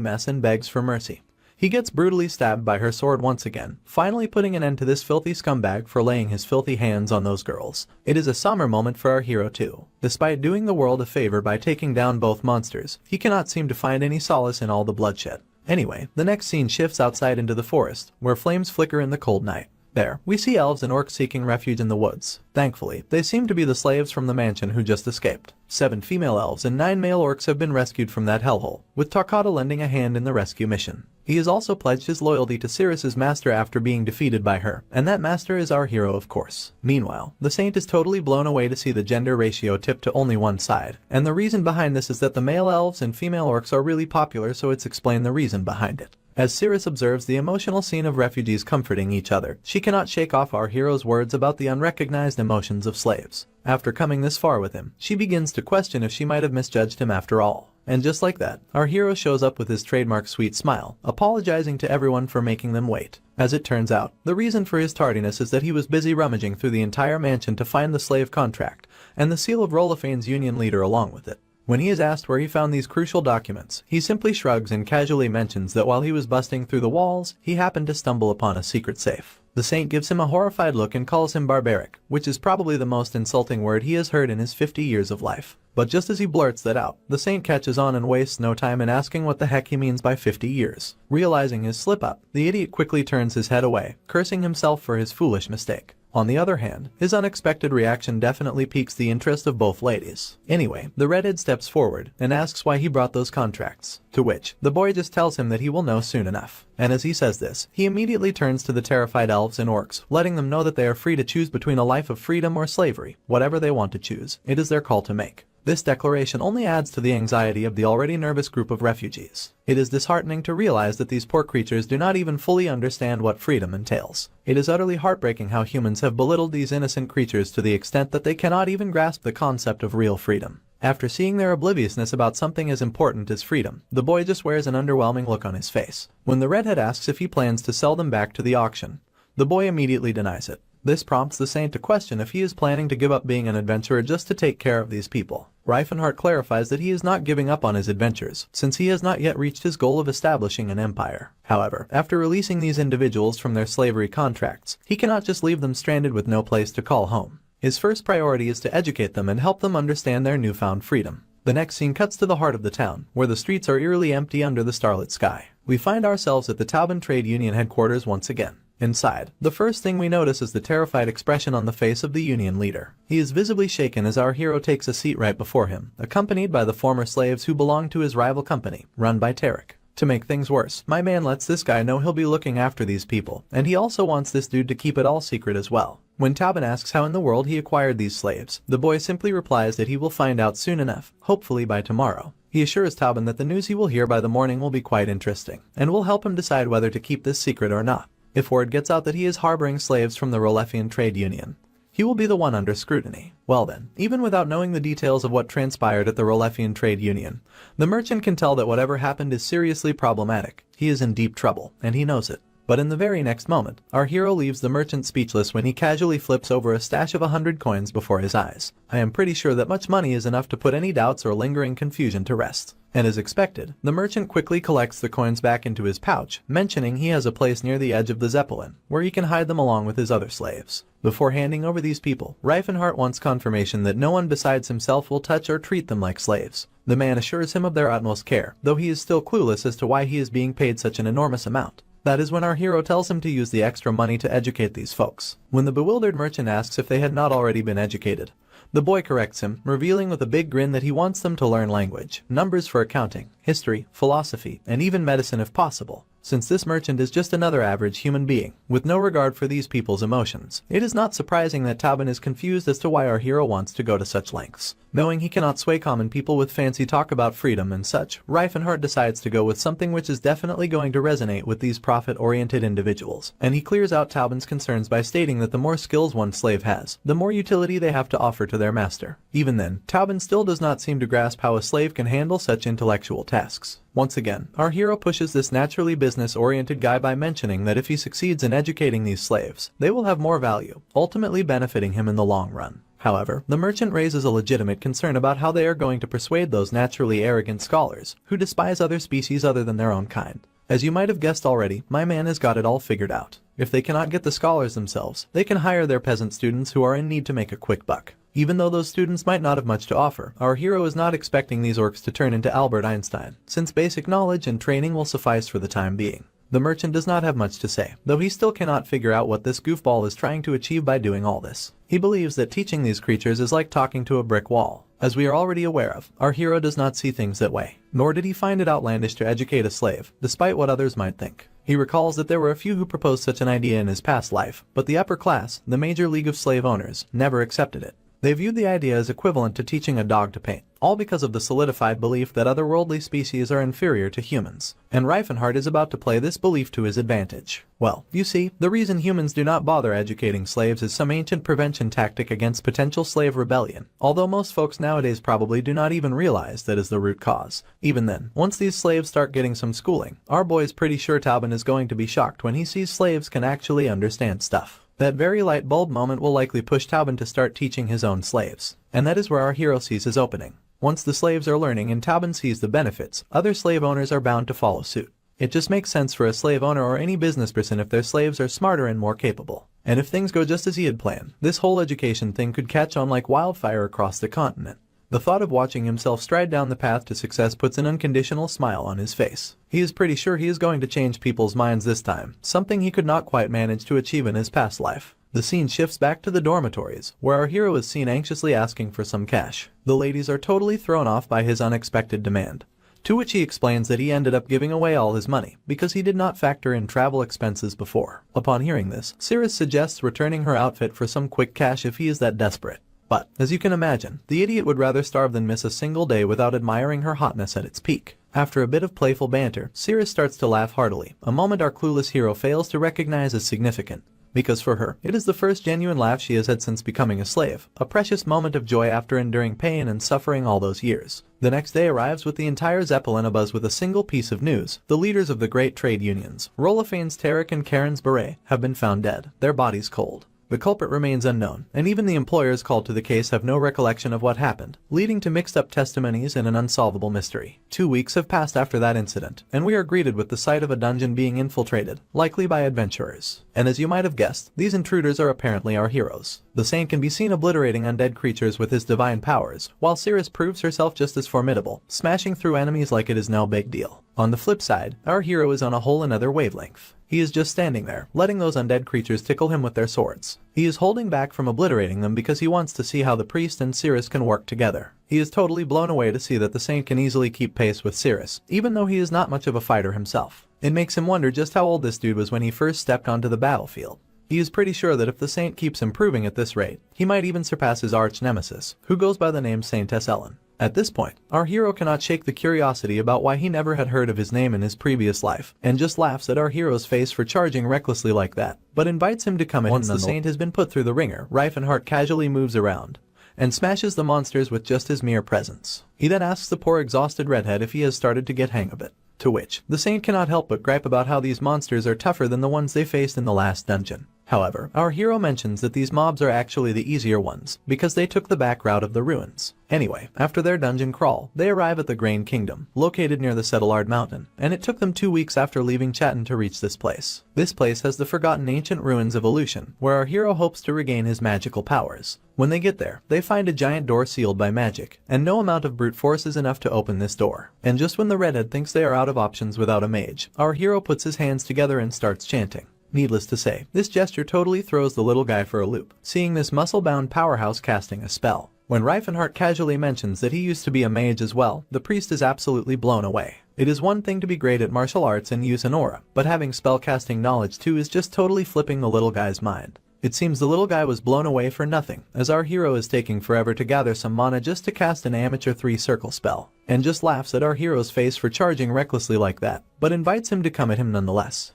mess and begs for mercy, he gets brutally stabbed by her sword once again, finally putting an end to this filthy scumbag for laying his filthy hands on those girls. It is a somber moment for our hero too. Despite doing the world a favor by taking down both monsters, he cannot seem to find any solace in all the bloodshed. Anyway, the next scene shifts outside into the forest, where flames flicker in the cold night. There, we see elves and orcs seeking refuge in the woods. Thankfully, they seem to be the slaves from the mansion who just escaped. 7 female elves and 9 male orcs have been rescued from that hellhole, with Toccata lending a hand in the rescue mission. He has also pledged his loyalty to Cyrus's master after being defeated by her, and that master is our hero of course. Meanwhile, the saint is totally blown away to see the gender ratio tip to only one side, and the reason behind this is that the male elves and female orcs are really popular, so it's explained the reason behind it. As Cyrus observes the emotional scene of refugees comforting each other, she cannot shake off our hero's words about the unrecognized emotions of slaves. After coming this far with him, she begins to question if she might have misjudged him after all. And just like that, our hero shows up with his trademark sweet smile, apologizing to everyone for making them wait. As it turns out, the reason for his tardiness is that he was busy rummaging through the entire mansion to find the slave contract, and the seal of Rolophane's union leader along with it. When he is asked where he found these crucial documents, he simply shrugs and casually mentions that while he was busting through the walls, he happened to stumble upon a secret safe. The saint gives him a horrified look and calls him barbaric, which is probably the most insulting word he has heard in his 50 years of life. But just as he blurts that out, the saint catches on and wastes no time in asking what the heck he means by 50 years. Realizing his slip-up, the idiot quickly turns his head away, cursing himself for his foolish mistake. On the other hand, his unexpected reaction definitely piques the interest of both ladies. Anyway, the redhead steps forward and asks why he brought those contracts, to which the boy just tells him that he will know soon enough. And as he says this, he immediately turns to the terrified elves and orcs, letting them know that they are free to choose between a life of freedom or slavery. Whatever they want to choose, it is their call to make. This declaration only adds to the anxiety of the already nervous group of refugees. It is disheartening to realize that these poor creatures do not even fully understand what freedom entails. It is utterly heartbreaking how humans have belittled these innocent creatures to the extent that they cannot even grasp the concept of real freedom. After seeing their obliviousness about something as important as freedom, the boy just wears an underwhelming look on his face. When the redhead asks if he plans to sell them back to the auction, the boy immediately denies it. This prompts the saint to question if he is planning to give up being an adventurer just to take care of these people. Reifenhardt clarifies that he is not giving up on his adventures, since he has not yet reached his goal of establishing an empire. However, after releasing these individuals from their slavery contracts, he cannot just leave them stranded with no place to call home. His first priority is to educate them and help them understand their newfound freedom. The next scene cuts to the heart of the town, where the streets are eerily empty under the starlit sky. We find ourselves at the Tauben Trade Union headquarters once again. Inside, the first thing we notice is the terrified expression on the face of the union leader. He is visibly shaken as our hero takes a seat right before him, accompanied by the former slaves who belong to his rival company, run by Tarek. To make things worse, my man lets this guy know he'll be looking after these people, and he also wants this dude to keep it all secret as well. When Tauben asks how in the world he acquired these slaves, the boy simply replies that he will find out soon enough, hopefully by tomorrow. He assures Tauben that the news he will hear by the morning will be quite interesting, and will help him decide whether to keep this secret or not. If word gets out that he is harboring slaves from the Rolefian Trade Union, he will be the one under scrutiny. Well then, even without knowing the details of what transpired at the Rolefian Trade Union, the merchant can tell that whatever happened is seriously problematic. He is in deep trouble, and he knows it. But in the very next moment, our hero leaves the merchant speechless when he casually flips over a stash of 100 coins before his eyes. I am pretty sure that much money is enough to put any doubts or lingering confusion to rest. And as expected, the merchant quickly collects the coins back into his pouch, mentioning he has a place near the edge of the Zeppelin, where he can hide them along with his other slaves. Before handing over these people, Reifenhardt wants confirmation that no one besides himself will touch or treat them like slaves. The man assures him of their utmost care, though he is still clueless as to why he is being paid such an enormous amount. That is when our hero tells him to use the extra money to educate these folks. When the bewildered merchant asks if they had not already been educated, the boy corrects him, revealing with a big grin that he wants them to learn language, numbers for accounting, history, philosophy, and even medicine if possible. Since this merchant is just another average human being, with no regard for these people's emotions, it is not surprising that Tauben is confused as to why our hero wants to go to such lengths. Knowing he cannot sway common people with fancy talk about freedom and such, Reifenhardt decides to go with something which is definitely going to resonate with these profit-oriented individuals, and he clears out Tauben's concerns by stating that the more skills one slave has, the more utility they have to offer to their master. Even then, Tauben still does not seem to grasp how a slave can handle such intellectual tasks. Once again, our hero pushes this naturally business-oriented guy by mentioning that if he succeeds in educating these slaves, they will have more value, ultimately benefiting him in the long run. However, the merchant raises a legitimate concern about how they are going to persuade those naturally arrogant scholars, who despise other species other than their own kind. As you might have guessed already, my man has got it all figured out. If they cannot get the scholars themselves, they can hire their peasant students who are in need to make a quick buck. Even though those students might not have much to offer, our hero is not expecting these orcs to turn into Albert Einstein, since basic knowledge and training will suffice for the time being. The merchant does not have much to say, though he still cannot figure out what this goofball is trying to achieve by doing all this. He believes that teaching these creatures is like talking to a brick wall. As we are already aware of, our hero does not see things that way, nor did he find it outlandish to educate a slave, despite what others might think. He recalls that there were a few who proposed such an idea in his past life, but the upper class, the major league of slave owners, never accepted it. They viewed the idea as equivalent to teaching a dog to paint, all because of the solidified belief that otherworldly species are inferior to humans, and Reifenhardt is about to play this belief to his advantage. Well, you see, the reason humans do not bother educating slaves is some ancient prevention tactic against potential slave rebellion, although most folks nowadays probably do not even realize that is the root cause. Even then, once these slaves start getting some schooling, our boy's pretty sure Taubin is going to be shocked when he sees slaves can actually understand stuff. That very light bulb moment will likely push Taubin to start teaching his own slaves, and that is where our hero sees his opening. Once the slaves are learning and Taubin sees the benefits, other slave owners are bound to follow suit. It just makes sense for a slave owner or any business person if their slaves are smarter and more capable. And if things go just as he had planned, this whole education thing could catch on like wildfire across the continent. The thought of watching himself stride down the path to success puts an unconditional smile on his face. He is pretty sure he is going to change people's minds this time, something he could not quite manage to achieve in his past life. The scene shifts back to the dormitories, where our hero is seen anxiously asking for some cash. The ladies are totally thrown off by his unexpected demand, to which he explains that he ended up giving away all his money because he did not factor in travel expenses before. Upon hearing this, Cirrus suggests returning her outfit for some quick cash if he is that desperate. But, as you can imagine, the idiot would rather starve than miss a single day without admiring her hotness at its peak. After a bit of playful banter, Cirrus starts to laugh heartily, a moment our clueless hero fails to recognize as significant. Because for her, it is the first genuine laugh she has had since becoming a slave, a precious moment of joy after enduring pain and suffering all those years. The next day arrives with the entire Zeppelin abuzz with a single piece of news. The leaders of the great trade unions, Rolofane's Tarek and Karen's Beret, have been found dead, their bodies cold. The culprit remains unknown, and even the employers called to the case have no recollection of what happened, leading to mixed-up testimonies and an unsolvable mystery. 2 weeks have passed after that incident, and we are greeted with the sight of a dungeon being infiltrated, likely by adventurers. And as you might have guessed, these intruders are apparently our heroes. The saint can be seen obliterating undead creatures with his divine powers, while Cirrus proves herself just as formidable, smashing through enemies like it is no big deal. On the flip side, our hero is on a whole another wavelength. He is just standing there, letting those undead creatures tickle him with their swords. He is holding back from obliterating them because he wants to see how the priest and Cirrus can work together. He is totally blown away to see that the saint can easily keep pace with Cirrus, even though he is not much of a fighter himself. It makes him wonder just how old this dude was when he first stepped onto the battlefield. He is pretty sure that if the saint keeps improving at this rate, he might even surpass his arch-nemesis, who goes by the name Saintess Ellen. At this point, our hero cannot shake the curiosity about why he never had heard of his name in his previous life, and just laughs at our hero's face for charging recklessly like that, but invites him to come in. Once the saint has been put through the ringer, Reifenhardt casually moves around and smashes the monsters with just his mere presence. He then asks the poor exhausted redhead if he has started to get hang of it, to which the saint cannot help but gripe about how these monsters are tougher than the ones they faced in the last dungeon. However, our hero mentions that these mobs are actually the easier ones, because they took the back route of the ruins. Anyway, after their dungeon crawl, they arrive at the Grain Kingdom, located near the Settlard Mountain, and it took them 2 weeks after leaving Chatten to reach this place. This place has the forgotten ancient ruins of Illusion, where our hero hopes to regain his magical powers. When they get there, they find a giant door sealed by magic, and no amount of brute force is enough to open this door. And just when the redhead thinks they are out of options without a mage, our hero puts his hands together and starts chanting. Needless to say, this gesture totally throws the little guy for a loop, seeing this muscle-bound powerhouse casting a spell. When Reifenhardt casually mentions that he used to be a mage as well, the priest is absolutely blown away. It is one thing to be great at martial arts and use an aura, but having spellcasting knowledge too is just totally flipping the little guy's mind. It seems the little guy was blown away for nothing, as our hero is taking forever to gather some mana just to cast an amateur 3-circle spell, and just laughs at our hero's face for charging recklessly like that, but invites him to come at him nonetheless.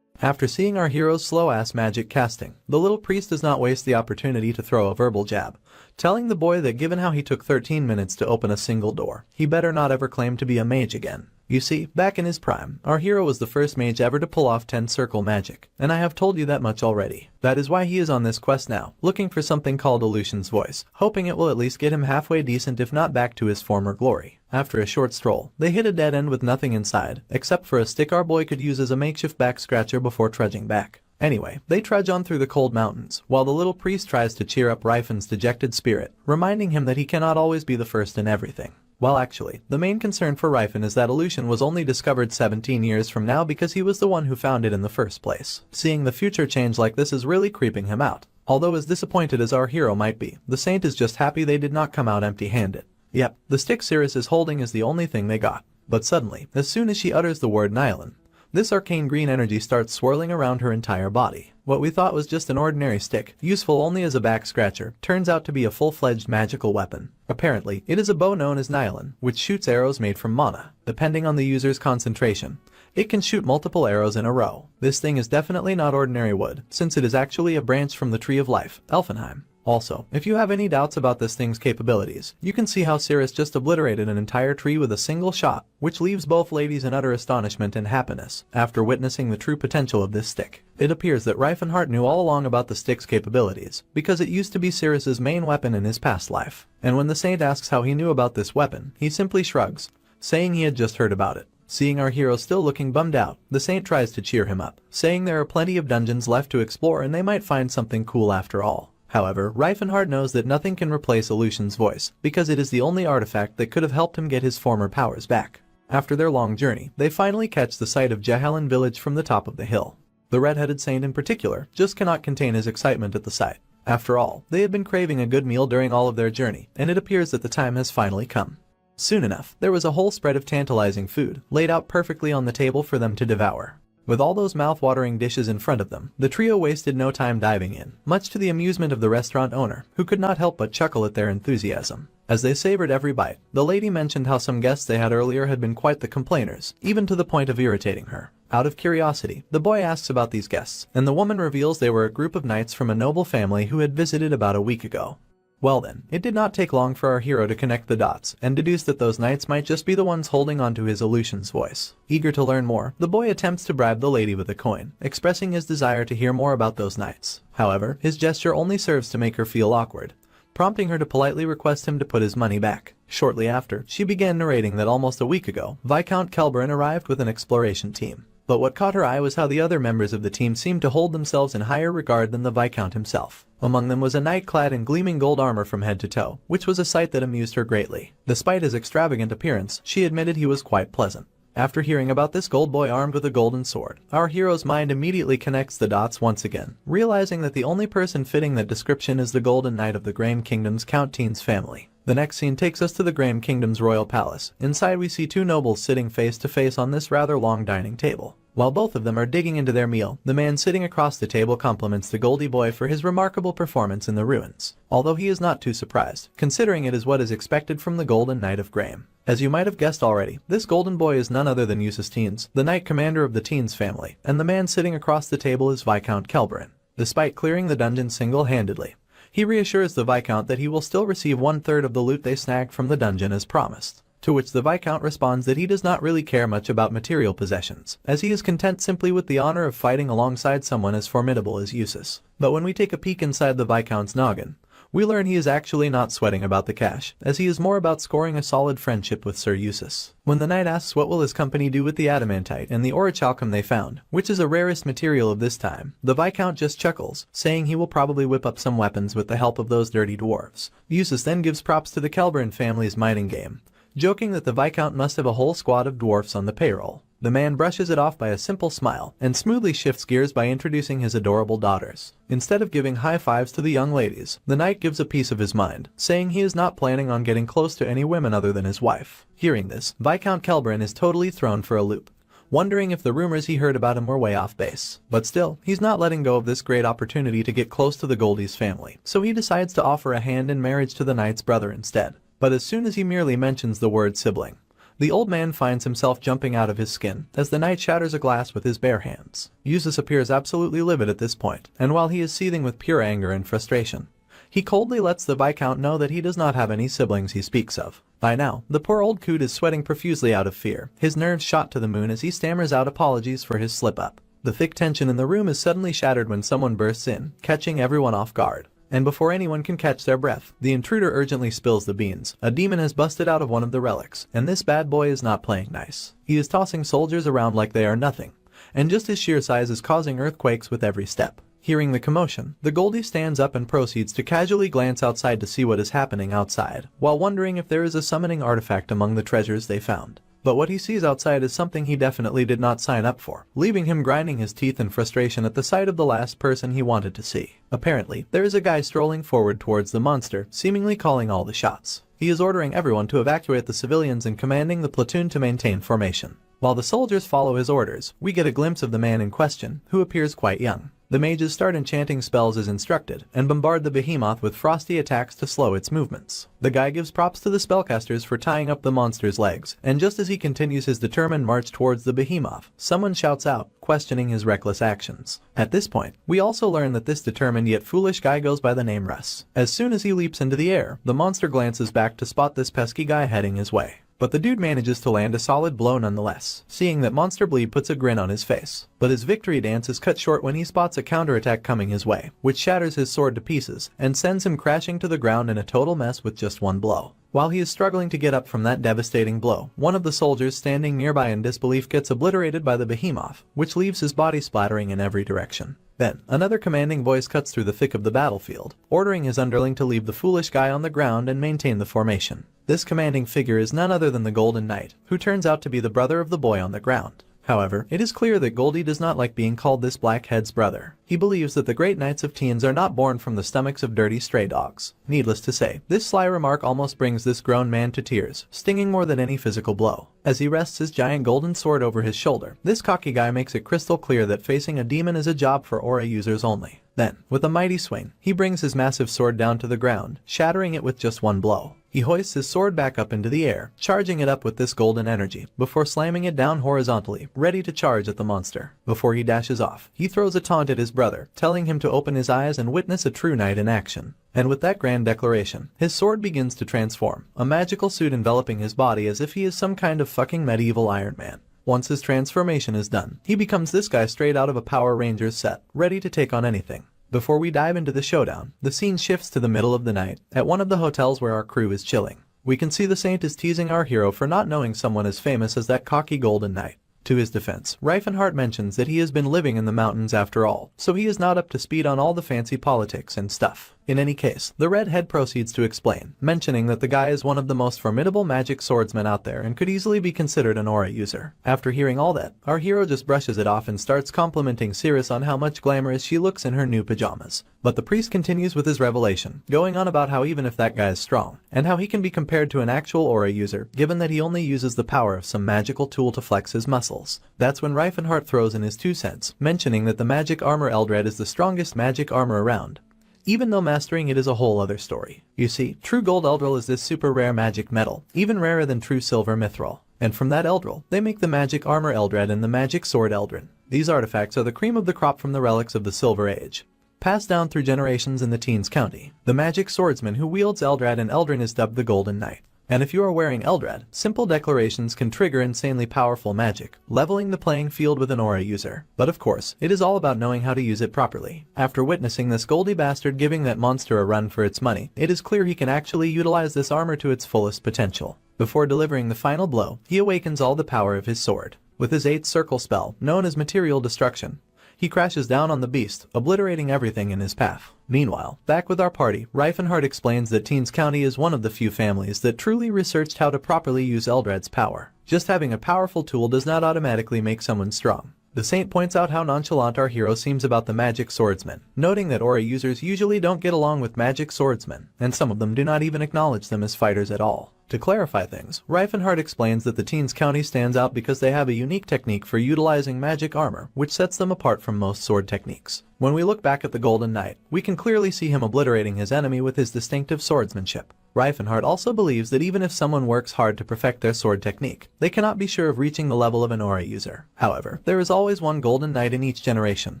After seeing our hero's slow-ass magic casting, the little priest does not waste the opportunity to throw a verbal jab, telling the boy that given how he took 13 minutes to open a single door, he better not ever claim to be a mage again. You see, back in his prime, our hero was the first mage ever to pull off 10-circle magic, and I have told you that much already. That is why he is on this quest now, looking for something called Illusion's Voice, hoping it will at least get him halfway decent if not back to his former glory. After a short stroll, they hit a dead end with nothing inside, except for a stick our boy could use as a makeshift back scratcher before trudging back. Anyway, they trudge on through the cold mountains, while the little priest tries to cheer up Reifen's dejected spirit, reminding him that he cannot always be the first in everything. Well, actually, the main concern for Reifen is that Illusion was only discovered 17 years from now because he was the one who found it in the first place. Seeing the future change like this is really creeping him out. Although as disappointed as our hero might be, the saint is just happy they did not come out empty-handed. Yep, the stick Cirrus is holding is the only thing they got. But suddenly, as soon as she utters the word Nylon, This arcane green energy starts swirling around her entire body. What we thought was just an ordinary stick, useful only as a back scratcher, turns out to be a full-fledged magical weapon. Apparently, it is a bow known as Nylon, which shoots arrows made from mana. Depending on the user's concentration, it can shoot multiple arrows in a row. This thing is definitely not ordinary wood, since it is actually a branch from the Tree of Life, Elfenheim. Also, if you have any doubts about this thing's capabilities, you can see how Cirrus just obliterated an entire tree with a single shot, which leaves both ladies in utter astonishment and happiness after witnessing the true potential of this stick. It appears that Reifenhart knew all along about the stick's capabilities, because it used to be Cirrus's main weapon in his past life. And when the saint asks how he knew about this weapon, he simply shrugs, saying he had just heard about it. Seeing our hero still looking bummed out, the saint tries to cheer him up, saying there are plenty of dungeons left to explore and they might find something cool after all. However, Reifenhart knows that nothing can replace Aleutian's voice, because it is the only artifact that could have helped him get his former powers back. After their long journey, they finally catch the sight of Jehallen village from the top of the hill. The red-headed saint in particular just cannot contain his excitement at the sight. After all, they had been craving a good meal during all of their journey, and it appears that the time has finally come. Soon enough, there was a whole spread of tantalizing food, laid out perfectly on the table for them to devour. With all those mouth-watering dishes in front of them, the trio wasted no time diving in, much to the amusement of the restaurant owner, who could not help but chuckle at their enthusiasm. As they savored every bite, the lady mentioned how some guests they had earlier had been quite the complainers, even to the point of irritating her. Out of curiosity, the boy asks about these guests, and the woman reveals they were a group of knights from a noble family who had visited about a week ago. Well then, it did not take long for our hero to connect the dots and deduce that those knights might just be the ones holding onto his Aleutian's voice. Eager to learn more, the boy attempts to bribe the lady with a coin, expressing his desire to hear more about those knights. However, his gesture only serves to make her feel awkward, prompting her to politely request him to put his money back. Shortly after, she began narrating that almost a week ago, Viscount Kelberin arrived with an exploration team. But what caught her eye was how the other members of the team seemed to hold themselves in higher regard than the Viscount himself. Among them was a knight clad in gleaming gold armor from head to toe, which was a sight that amused her greatly. Despite his extravagant appearance, she admitted he was quite pleasant. After hearing about this gold boy armed with a golden sword, our hero's mind immediately connects the dots once again, realizing that the only person fitting that description is the Golden Knight of the Graham Kingdom's Count Teen's family. The next scene takes us to the Graham Kingdom's royal palace. Inside we see two nobles sitting face to face on this rather long dining table. While both of them are digging into their meal, the man sitting across the table compliments the Goldie boy for his remarkable performance in the ruins, although he is not too surprised, considering it is what is expected from the Golden Knight of Graham. As you might have guessed already, this golden boy is none other than Eustace Teens, the knight commander of the Teens family, and the man sitting across the table is Viscount Kelberin. Despite clearing the dungeon single-handedly, he reassures the Viscount that he will still receive 1/3 of the loot they snagged from the dungeon as promised. To which the Viscount responds that he does not really care much about material possessions, as he is content simply with the honor of fighting alongside someone as formidable as Eustace. But when we take a peek inside the Viscount's noggin, we learn he is actually not sweating about the cash, as he is more about scoring a solid friendship with Sir Eustace. When the knight asks what will his company do with the adamantite and the orichalcum they found, which is a rarest material of this time, the Viscount just chuckles, saying he will probably whip up some weapons with the help of those dirty dwarves. Eustace then gives props to the Kelberin family's mining game, joking that the Viscount must have a whole squad of dwarfs on the payroll. The man brushes it off by a simple smile and smoothly shifts gears by introducing his adorable daughters. Instead of giving high fives to the young ladies, the knight gives a piece of his mind, saying he is not planning on getting close to any women other than his wife. Hearing this, Viscount Kelberin is totally thrown for a loop, wondering if the rumors he heard about him were way off base. But still, he's not letting go of this great opportunity to get close to the Goldies family, so he decides to offer a hand in marriage to the knight's brother instead. But as soon as he merely mentions the word sibling, the old man finds himself jumping out of his skin as the knight shatters a glass with his bare hands. Eustace appears absolutely livid at this point, and while he is seething with pure anger and frustration, he coldly lets the Viscount know that he does not have any siblings he speaks of. By now, the poor old coot is sweating profusely out of fear, his nerves shot to the moon as he stammers out apologies for his slip-up. The thick tension in the room is suddenly shattered when someone bursts in, catching everyone off guard. And before anyone can catch their breath, the intruder urgently spills the beans. A demon has busted out of one of the relics, and this bad boy is not playing nice. He is tossing soldiers around like they are nothing, and just his sheer size is causing earthquakes with every step. Hearing the commotion, the Goldie stands up and proceeds to casually glance outside to see what is happening outside, while wondering if there is a summoning artifact among the treasures they found. But what he sees outside is something he definitely did not sign up for, leaving him grinding his teeth in frustration at the sight of the last person he wanted to see. Apparently, there is a guy strolling forward towards the monster, seemingly calling all the shots. He is ordering everyone to evacuate the civilians and commanding the platoon to maintain formation. While the soldiers follow his orders, we get a glimpse of the man in question, who appears quite young. The mages start enchanting spells as instructed, and bombard the behemoth with frosty attacks to slow its movements. The guy gives props to the spellcasters for tying up the monster's legs, and just as he continues his determined march towards the behemoth, someone shouts out, questioning his reckless actions. At this point, we also learn that this determined yet foolish guy goes by the name Russ. As soon as he leaps into the air, the monster glances back to spot this pesky guy heading his way. But the dude manages to land a solid blow nonetheless, seeing that Monster Bleed puts a grin on his face. But his victory dance is cut short when he spots a counterattack coming his way, which shatters his sword to pieces and sends him crashing to the ground in a total mess with just one blow. While he is struggling to get up from that devastating blow, one of the soldiers standing nearby in disbelief gets obliterated by the behemoth, which leaves his body splattering in every direction. Then, another commanding voice cuts through the thick of the battlefield, ordering his underling to leave the foolish guy on the ground and maintain the formation. This commanding figure is none other than the Golden Knight, who turns out to be the brother of the boy on the ground. However, it is clear that Goldie does not like being called this blackhead's brother. He believes that the great knights of teens are not born from the stomachs of dirty stray dogs. Needless to say, this sly remark almost brings this grown man to tears, stinging more than any physical blow. As he rests his giant golden sword over his shoulder, this cocky guy makes it crystal clear that facing a demon is a job for aura users only. Then, with a mighty swing, he brings his massive sword down to the ground, shattering it with just one blow. He hoists his sword back up into the air, charging it up with this golden energy, before slamming it down horizontally, ready to charge at the monster. Before he dashes off, he throws a taunt at his brother, telling him to open his eyes and witness a true knight in action. And with that grand declaration, his sword begins to transform, a magical suit enveloping his body as if he is some kind of fucking medieval Iron Man. Once his transformation is done, he becomes this guy straight out of a Power Rangers set, ready to take on anything. Before we dive into the showdown, the scene shifts to the middle of the night, at one of the hotels where our crew is chilling. We can see the Saint is teasing our hero for not knowing someone as famous as that cocky Golden Knight. To his defense, Reifenhardt mentions that he has been living in the mountains after all, so he is not up to speed on all the fancy politics and stuff. In any case, the redhead proceeds to explain, mentioning that the guy is one of the most formidable magic swordsmen out there and could easily be considered an aura user. After hearing all that, our hero just brushes it off and starts complimenting Cirrus on how much glamorous she looks in her new pajamas. But the priest continues with his revelation, going on about how even if that guy is strong, and how he can be compared to an actual aura user, given that he only uses the power of some magical tool to flex his muscles. That's when Reifenhardt throws in his 2 cents, mentioning that the magic armor Eldred is the strongest magic armor around, even though mastering it is a whole other story. You see, true gold Eldril is this super rare magic metal, even rarer than true silver mithril. And from that Eldril, they make the magic armor Eldred and the magic sword Eldrin. These artifacts are the cream of the crop from the relics of the Silver Age, passed down through generations in the Teens County. The magic swordsman who wields Eldred and Eldrin is dubbed the Golden Knight. And if you are wearing Eldred, simple declarations can trigger insanely powerful magic, leveling the playing field with an aura user. But of course, it is all about knowing how to use it properly. After witnessing this Goldie bastard giving that monster a run for its money, it is clear he can actually utilize this armor to its fullest potential. Before delivering the final blow, he awakens all the power of his sword. With his 8th circle spell, known as Material Destruction, he crashes down on the beast, obliterating everything in his path. Meanwhile, back with our party, Reifenhardt explains that Teens County is one of the few families that truly researched how to properly use Eldred's power. Just having a powerful tool does not automatically make someone strong. The Saint points out how nonchalant our hero seems about the magic swordsman, noting that aura users usually don't get along with magic swordsmen, and some of them do not even acknowledge them as fighters at all. To clarify things, Reifenhardt explains that the Teens County stands out because they have a unique technique for utilizing magic armor, which sets them apart from most sword techniques. When we look back at the Golden Knight, we can clearly see him obliterating his enemy with his distinctive swordsmanship. Reifenhardt also believes that even if someone works hard to perfect their sword technique, they cannot be sure of reaching the level of an aura user. However, there is always one Golden Knight in each generation,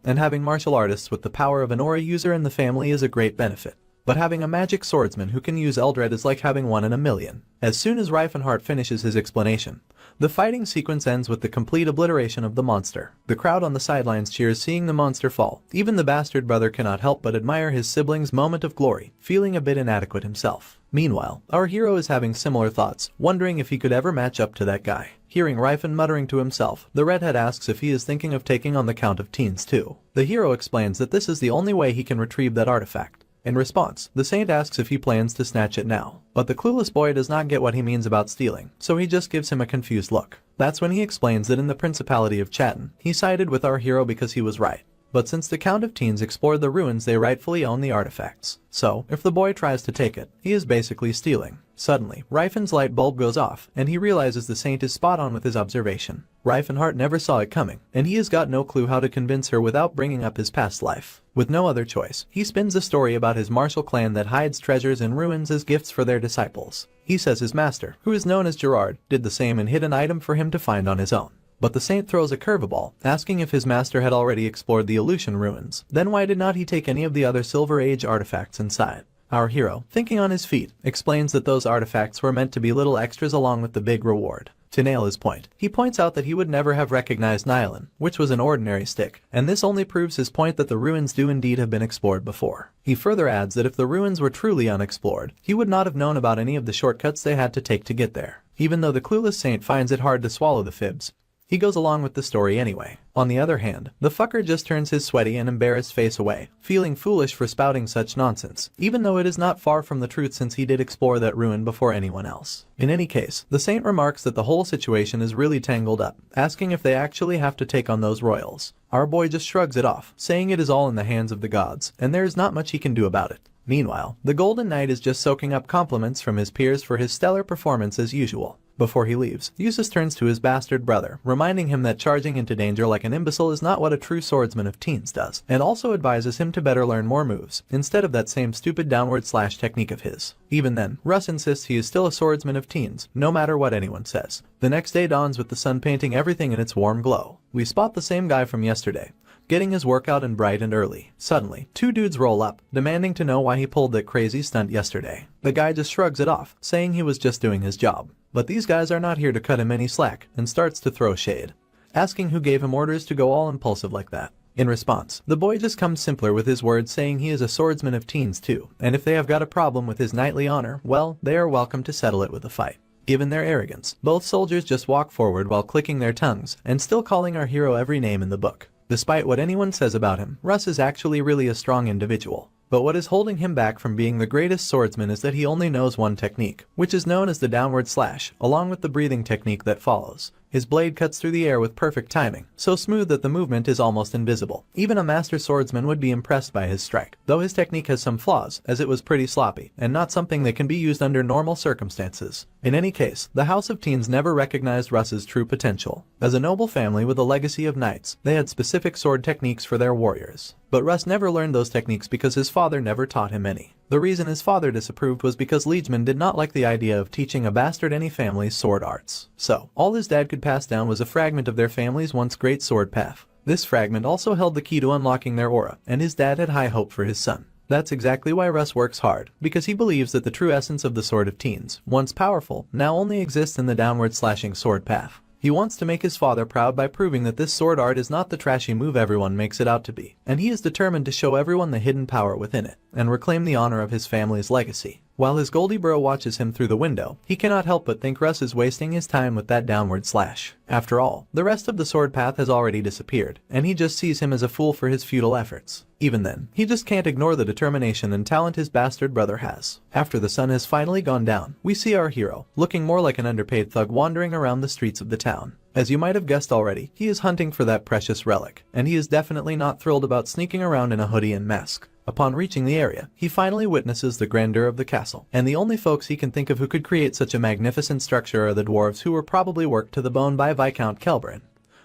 and having martial artists with the power of an aura user in the family is a great benefit. But having a magic swordsman who can use Eldred is like having 1 in a million. As soon as Reifenhardt finishes his explanation, the fighting sequence ends with the complete obliteration of the monster. The crowd on the sidelines cheers seeing the monster fall. Even the bastard brother cannot help but admire his sibling's moment of glory, feeling a bit inadequate himself. Meanwhile, our hero is having similar thoughts, wondering if he could ever match up to that guy. Hearing Reifen muttering to himself, the redhead asks if he is thinking of taking on the Count of Teens too. The hero explains that this is the only way he can retrieve that artifact. In response, the Saint asks if he plans to snatch it now. But the clueless boy does not get what he means about stealing, so he just gives him a confused look. That's when he explains that in the Principality of Chatten, he sided with our hero because he was right. but since the Count of Teens explored the ruins they rightfully own the artifacts. So, if the boy tries to take it, he is basically stealing. Suddenly, Rifen's light bulb goes off, and he realizes the saint is spot on with his observation. Riefenheart never saw it coming, and he has got no clue how to convince her without bringing up his past life. With no other choice, he spins a story about his martial clan that hides treasures in ruins as gifts for their disciples. He says his master, who is known as Gerard, did the same and hid an item for him to find on his own. But the saint throws a curveball, asking if his master had already explored the Aleutian ruins. Then why did not he take any of the other Silver Age artifacts inside? Our hero, thinking on his feet, explains that those artifacts were meant to be little extras along with the big reward. To nail his point, he points out that he would never have recognized Nylon, which was an ordinary stick, and this only proves his point that the ruins do indeed have been explored before. He further adds that if the ruins were truly unexplored, he would not have known about any of the shortcuts they had to take to get there. Even though the clueless saint finds it hard to swallow the fibs, he goes along with the story anyway. On the other hand, the fucker just turns his sweaty and embarrassed face away, feeling foolish for spouting such nonsense, even though it is not far from the truth since he did explore that ruin before anyone else. In any case, the saint remarks that the whole situation is really tangled up, asking if they actually have to take on those royals. Our boy just shrugs it off, saying it is all in the hands of the gods, and there is not much he can do about it. Meanwhile, the Golden Knight is just soaking up compliments from his peers for his stellar performance as usual. Before he leaves, Eustace turns to his bastard brother, reminding him that charging into danger like an imbecile is not what a true swordsman of teens does, and also advises him to better learn more moves, instead of that same stupid downward slash technique of his. Even then, Russ insists he is still a swordsman of teens, no matter what anyone says. The next day dawns with the sun painting everything in its warm glow. We spot the same guy from yesterday, getting his workout in bright and early. Suddenly, two dudes roll up, demanding to know why he pulled that crazy stunt yesterday. The guy just shrugs it off, saying he was just doing his job. But these guys are not here to cut him any slack, and starts to throw shade, asking who gave him orders to go all impulsive like that. In response, the boy just comes simpler with his words, saying he is a swordsman of teens too, and if they have got a problem with his knightly honor, well, they are welcome to settle it with a fight. Given their arrogance, both soldiers just walk forward while clicking their tongues, and still calling our hero every name in the book. Despite what anyone says about him, Russ is actually really a strong individual. But what is holding him back from being the greatest swordsman is that he only knows one technique, which is known as the downward slash, along with the breathing technique that follows. His blade cuts through the air with perfect timing, so smooth that the movement is almost invisible. Even a master swordsman would be impressed by his strike, though his technique has some flaws, as it was pretty sloppy, and not something that can be used under normal circumstances. In any case, the House of Teens never recognized Russ's true potential. As a noble family with a legacy of knights, they had specific sword techniques for their warriors. But Russ never learned those techniques because his father never taught him any. The reason his father disapproved was because liegemen did not like the idea of teaching a bastard any family's sword arts. So, all his dad could pass down was a fragment of their family's once great sword path. This fragment also held the key to unlocking their aura, and his dad had high hope for his son. That's exactly why Russ works hard, because he believes that the true essence of the Sword of Teens, once powerful, now only exists in the downward slashing sword path. He wants to make his father proud by proving that this sword art is not the trashy move everyone makes it out to be, and he is determined to show everyone the hidden power within it, and reclaim the honor of his family's legacy. While his Goldie bro watches him through the window, he cannot help but think Russ is wasting his time with that downward slash. After all, the rest of the sword path has already disappeared, and he just sees him as a fool for his futile efforts. Even then, he just can't ignore the determination and talent his bastard brother has. After the sun has finally gone down, we see our hero, looking more like an underpaid thug wandering around the streets of the town. As you might have guessed already, he is hunting for that precious relic, and he is definitely not thrilled about sneaking around in a hoodie and mask. Upon reaching the area, he finally witnesses the grandeur of the castle, and the only folks he can think of who could create such a magnificent structure are the dwarves who were probably worked to the bone by Viscount Kelbrin,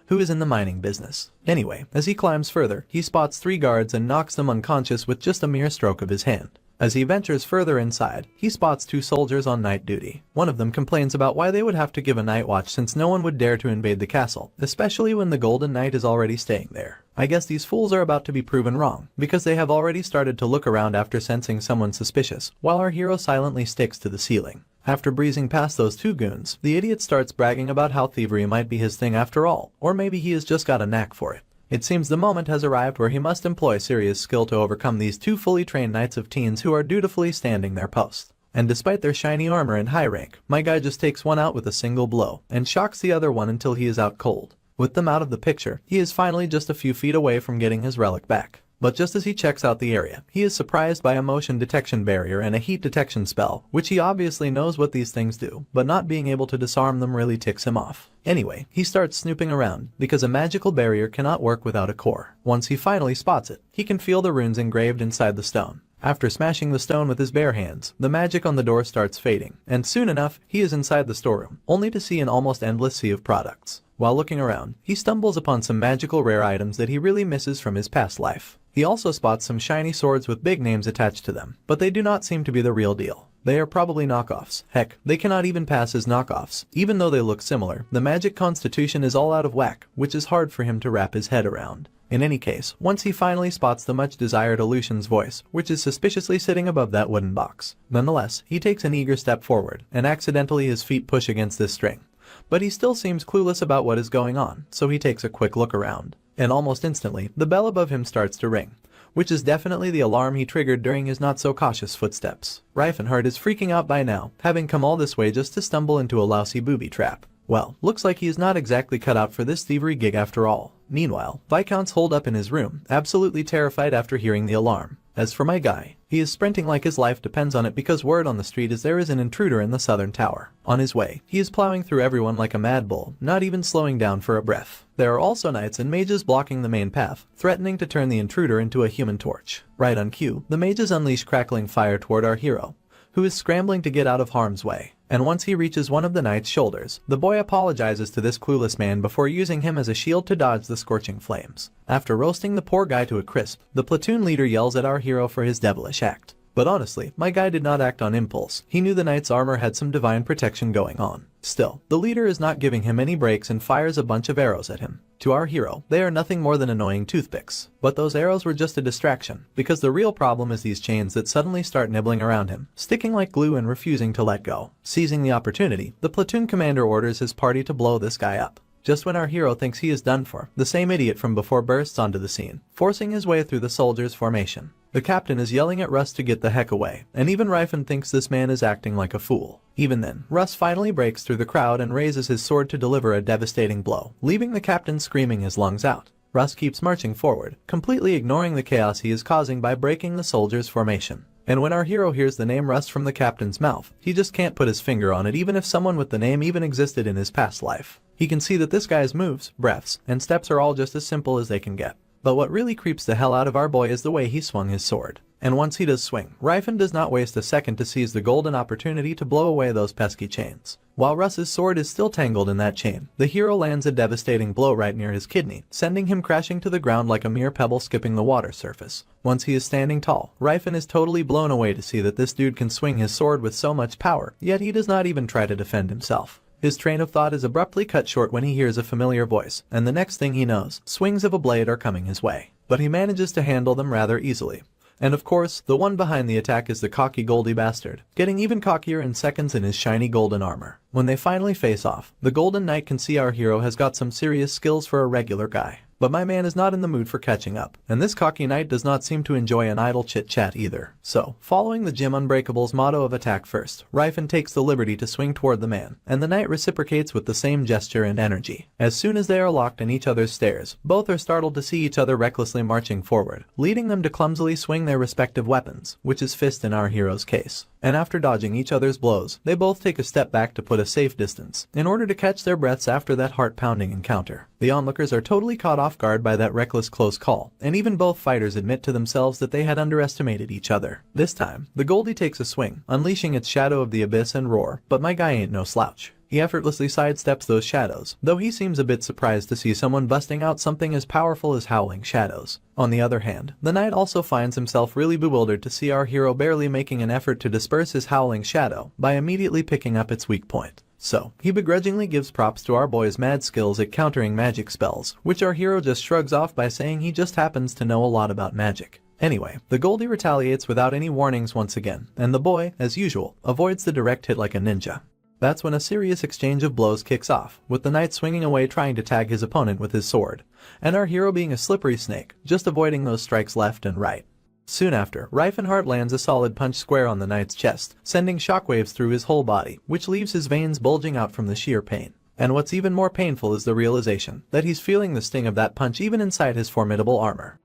who is in the mining business. Anyway, as he climbs further, he spots 3 guards and knocks them unconscious with just a mere stroke of his hand. As he ventures further inside, he spots 2 soldiers on night duty. One of them complains about why they would have to give a night watch since no one would dare to invade the castle, especially when the Golden Knight is already staying there. I guess these fools are about to be proven wrong, because they have already started to look around after sensing someone suspicious, while our hero silently sticks to the ceiling. After breezing past those 2 goons, the idiot starts bragging about how thievery might be his thing after all, or maybe he has just got a knack for it. It seems the moment has arrived where he must employ serious skill to overcome these 2 fully trained knights of teens who are dutifully standing their post. And despite their shiny armor and high rank, my guy just takes one out with a single blow, and shocks the other one until he is out cold. With them out of the picture, he is finally just a few feet away from getting his relic back. But just as he checks out the area, he is surprised by a motion detection barrier and a heat detection spell, which he obviously knows what these things do, but not being able to disarm them really ticks him off. Anyway, he starts snooping around, because a magical barrier cannot work without a core. Once he finally spots it, he can feel the runes engraved inside the stone. After smashing the stone with his bare hands, the magic on the door starts fading, and soon enough, he is inside the storeroom, only to see an almost endless sea of products. While looking around, he stumbles upon some magical rare items that he really misses from his past life. He also spots some shiny swords with big names attached to them, but they do not seem to be the real deal. They are probably knockoffs. Heck, they cannot even pass as knockoffs. Even though they look similar, the magic constitution is all out of whack, which is hard for him to wrap his head around. In any case, once he finally spots the much-desired Aleutian's voice, which is suspiciously sitting above that wooden box. Nonetheless, he takes an eager step forward, and accidentally his feet push against this string. But he still seems clueless about what is going on, so he takes a quick look around. And almost instantly, the bell above him starts to ring, which is definitely the alarm he triggered during his not-so-cautious footsteps. Reincarnate is freaking out by now, having come all this way just to stumble into a lousy booby trap. Well, looks like he is not exactly cut out for this thievery gig after all. Meanwhile, Viscount's holed up in his room, absolutely terrified after hearing the alarm. As for my guy, he is sprinting like his life depends on it because word on the street is there is an intruder in the southern tower. On his way, he is plowing through everyone like a mad bull, not even slowing down for a breath. There are also knights and mages blocking the main path, threatening to turn the intruder into a human torch. Right on cue, the mages unleash crackling fire toward our hero, who is scrambling to get out of harm's way. And once he reaches one of the knight's shoulders, the boy apologizes to this clueless man before using him as a shield to dodge the scorching flames. After roasting the poor guy to a crisp, the platoon leader yells at our hero for his devilish act. But honestly, my guy did not act on impulse. He knew the knight's armor had some divine protection going on. Still, the leader is not giving him any breaks and fires a bunch of arrows at him. To our hero, they are nothing more than annoying toothpicks. But those arrows were just a distraction, because the real problem is these chains that suddenly start nibbling around him, sticking like glue and refusing to let go. Seizing the opportunity, the platoon commander orders his party to blow this guy up. Just when our hero thinks he is done for, the same idiot from before bursts onto the scene, forcing his way through the soldiers' formation. The captain is yelling at Russ to get the heck away, and even Reincarnate thinks this man is acting like a fool. Even then, Russ finally breaks through the crowd and raises his sword to deliver a devastating blow, leaving the captain screaming his lungs out. Russ keeps marching forward, completely ignoring the chaos he is causing by breaking the soldiers' formation. And when our hero hears the name Russ from the captain's mouth, he just can't put his finger on it even if someone with the name even existed in his past life. He can see that this guy's moves, breaths, and steps are all just as simple as they can get. But what really creeps the hell out of our boy is the way he swung his sword. And once he does swing, Reincarnate does not waste a second to seize the golden opportunity to blow away those pesky chains. While Russ's sword is still tangled in that chain, the hero lands a devastating blow right near his kidney, sending him crashing to the ground like a mere pebble skipping the water surface. Once he is standing tall, Reincarnate is totally blown away to see that this dude can swing his sword with so much power, yet he does not even try to defend himself. His train of thought is abruptly cut short when he hears a familiar voice, and the next thing he knows, swings of a blade are coming his way. But he manages to handle them rather easily. And of course, the one behind the attack is the cocky Goldie bastard, getting even cockier in seconds in his shiny golden armor. When they finally face off, the Golden Knight can see our hero has got some serious skills for a regular guy. But my man is not in the mood for catching up, and this cocky knight does not seem to enjoy an idle chit-chat either. So, following the Jim Unbreakable's motto of attack first, Reincarnate takes the liberty to swing toward the man, and the knight reciprocates with the same gesture and energy. As soon as they are locked in each other's stares, both are startled to see each other recklessly marching forward, leading them to clumsily swing their respective weapons, which is fist in our hero's case. And after dodging each other's blows, they both take a step back to put a safe distance, in order to catch their breaths after that heart-pounding encounter. The onlookers are totally caught off guard by that reckless close call, and even both fighters admit to themselves that they had underestimated each other. This time, the Goldie takes a swing, unleashing its shadow of the abyss and roar, but my guy ain't no slouch. He effortlessly sidesteps those shadows, though he seems a bit surprised to see someone busting out something as powerful as howling shadows. On the other hand, the knight also finds himself really bewildered to see our hero barely making an effort to disperse his howling shadow by immediately picking up its weak point. So, he begrudgingly gives props to our boy's mad skills at countering magic spells, which our hero just shrugs off by saying he just happens to know a lot about magic. Anyway, the Goldie retaliates without any warnings once again, and the boy, as usual, avoids the direct hit like a ninja. That's when a serious exchange of blows kicks off, with the knight swinging away trying to tag his opponent with his sword, and our hero being a slippery snake, just avoiding those strikes left and right. Soon after, Reincarnate lands a solid punch square on the knight's chest, sending shockwaves through his whole body, which leaves his veins bulging out from the sheer pain. And what's even more painful is the realization that he's feeling the sting of that punch even inside his formidable armor.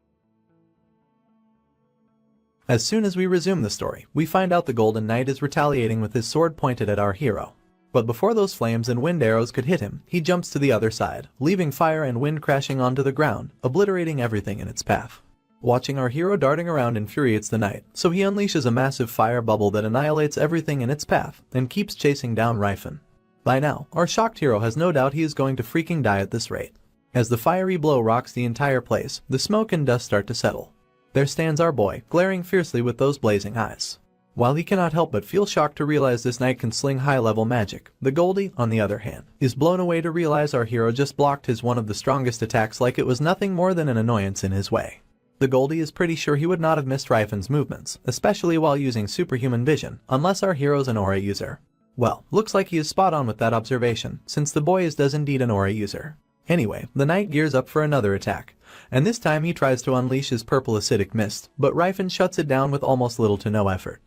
As soon as we resume the story, we find out the Golden Knight is retaliating with his sword pointed at our hero. But before those flames and wind arrows could hit him, he jumps to the other side, leaving fire and wind crashing onto the ground, obliterating everything in its path. Watching our hero darting around infuriates the knight, so he unleashes a massive fire bubble that annihilates everything in its path and keeps chasing down Rifen. By now, our shocked hero has no doubt he is going to freaking die at this rate. As the fiery blow rocks the entire place, the smoke and dust start to settle. There stands our boy, glaring fiercely with those blazing eyes. While he cannot help but feel shocked to realize this knight can sling high-level magic, the Goldie, on the other hand, is blown away to realize our hero just blocked his one of the strongest attacks like it was nothing more than an annoyance in his way. The Goldie is pretty sure he would not have missed Rifen's movements, especially while using superhuman vision, unless our hero's an aura user. Well, looks like he is spot on with that observation, since the boy does indeed an aura user. Anyway, the knight gears up for another attack, and this time he tries to unleash his purple acidic mist, but Rifen shuts it down with almost little to no effort.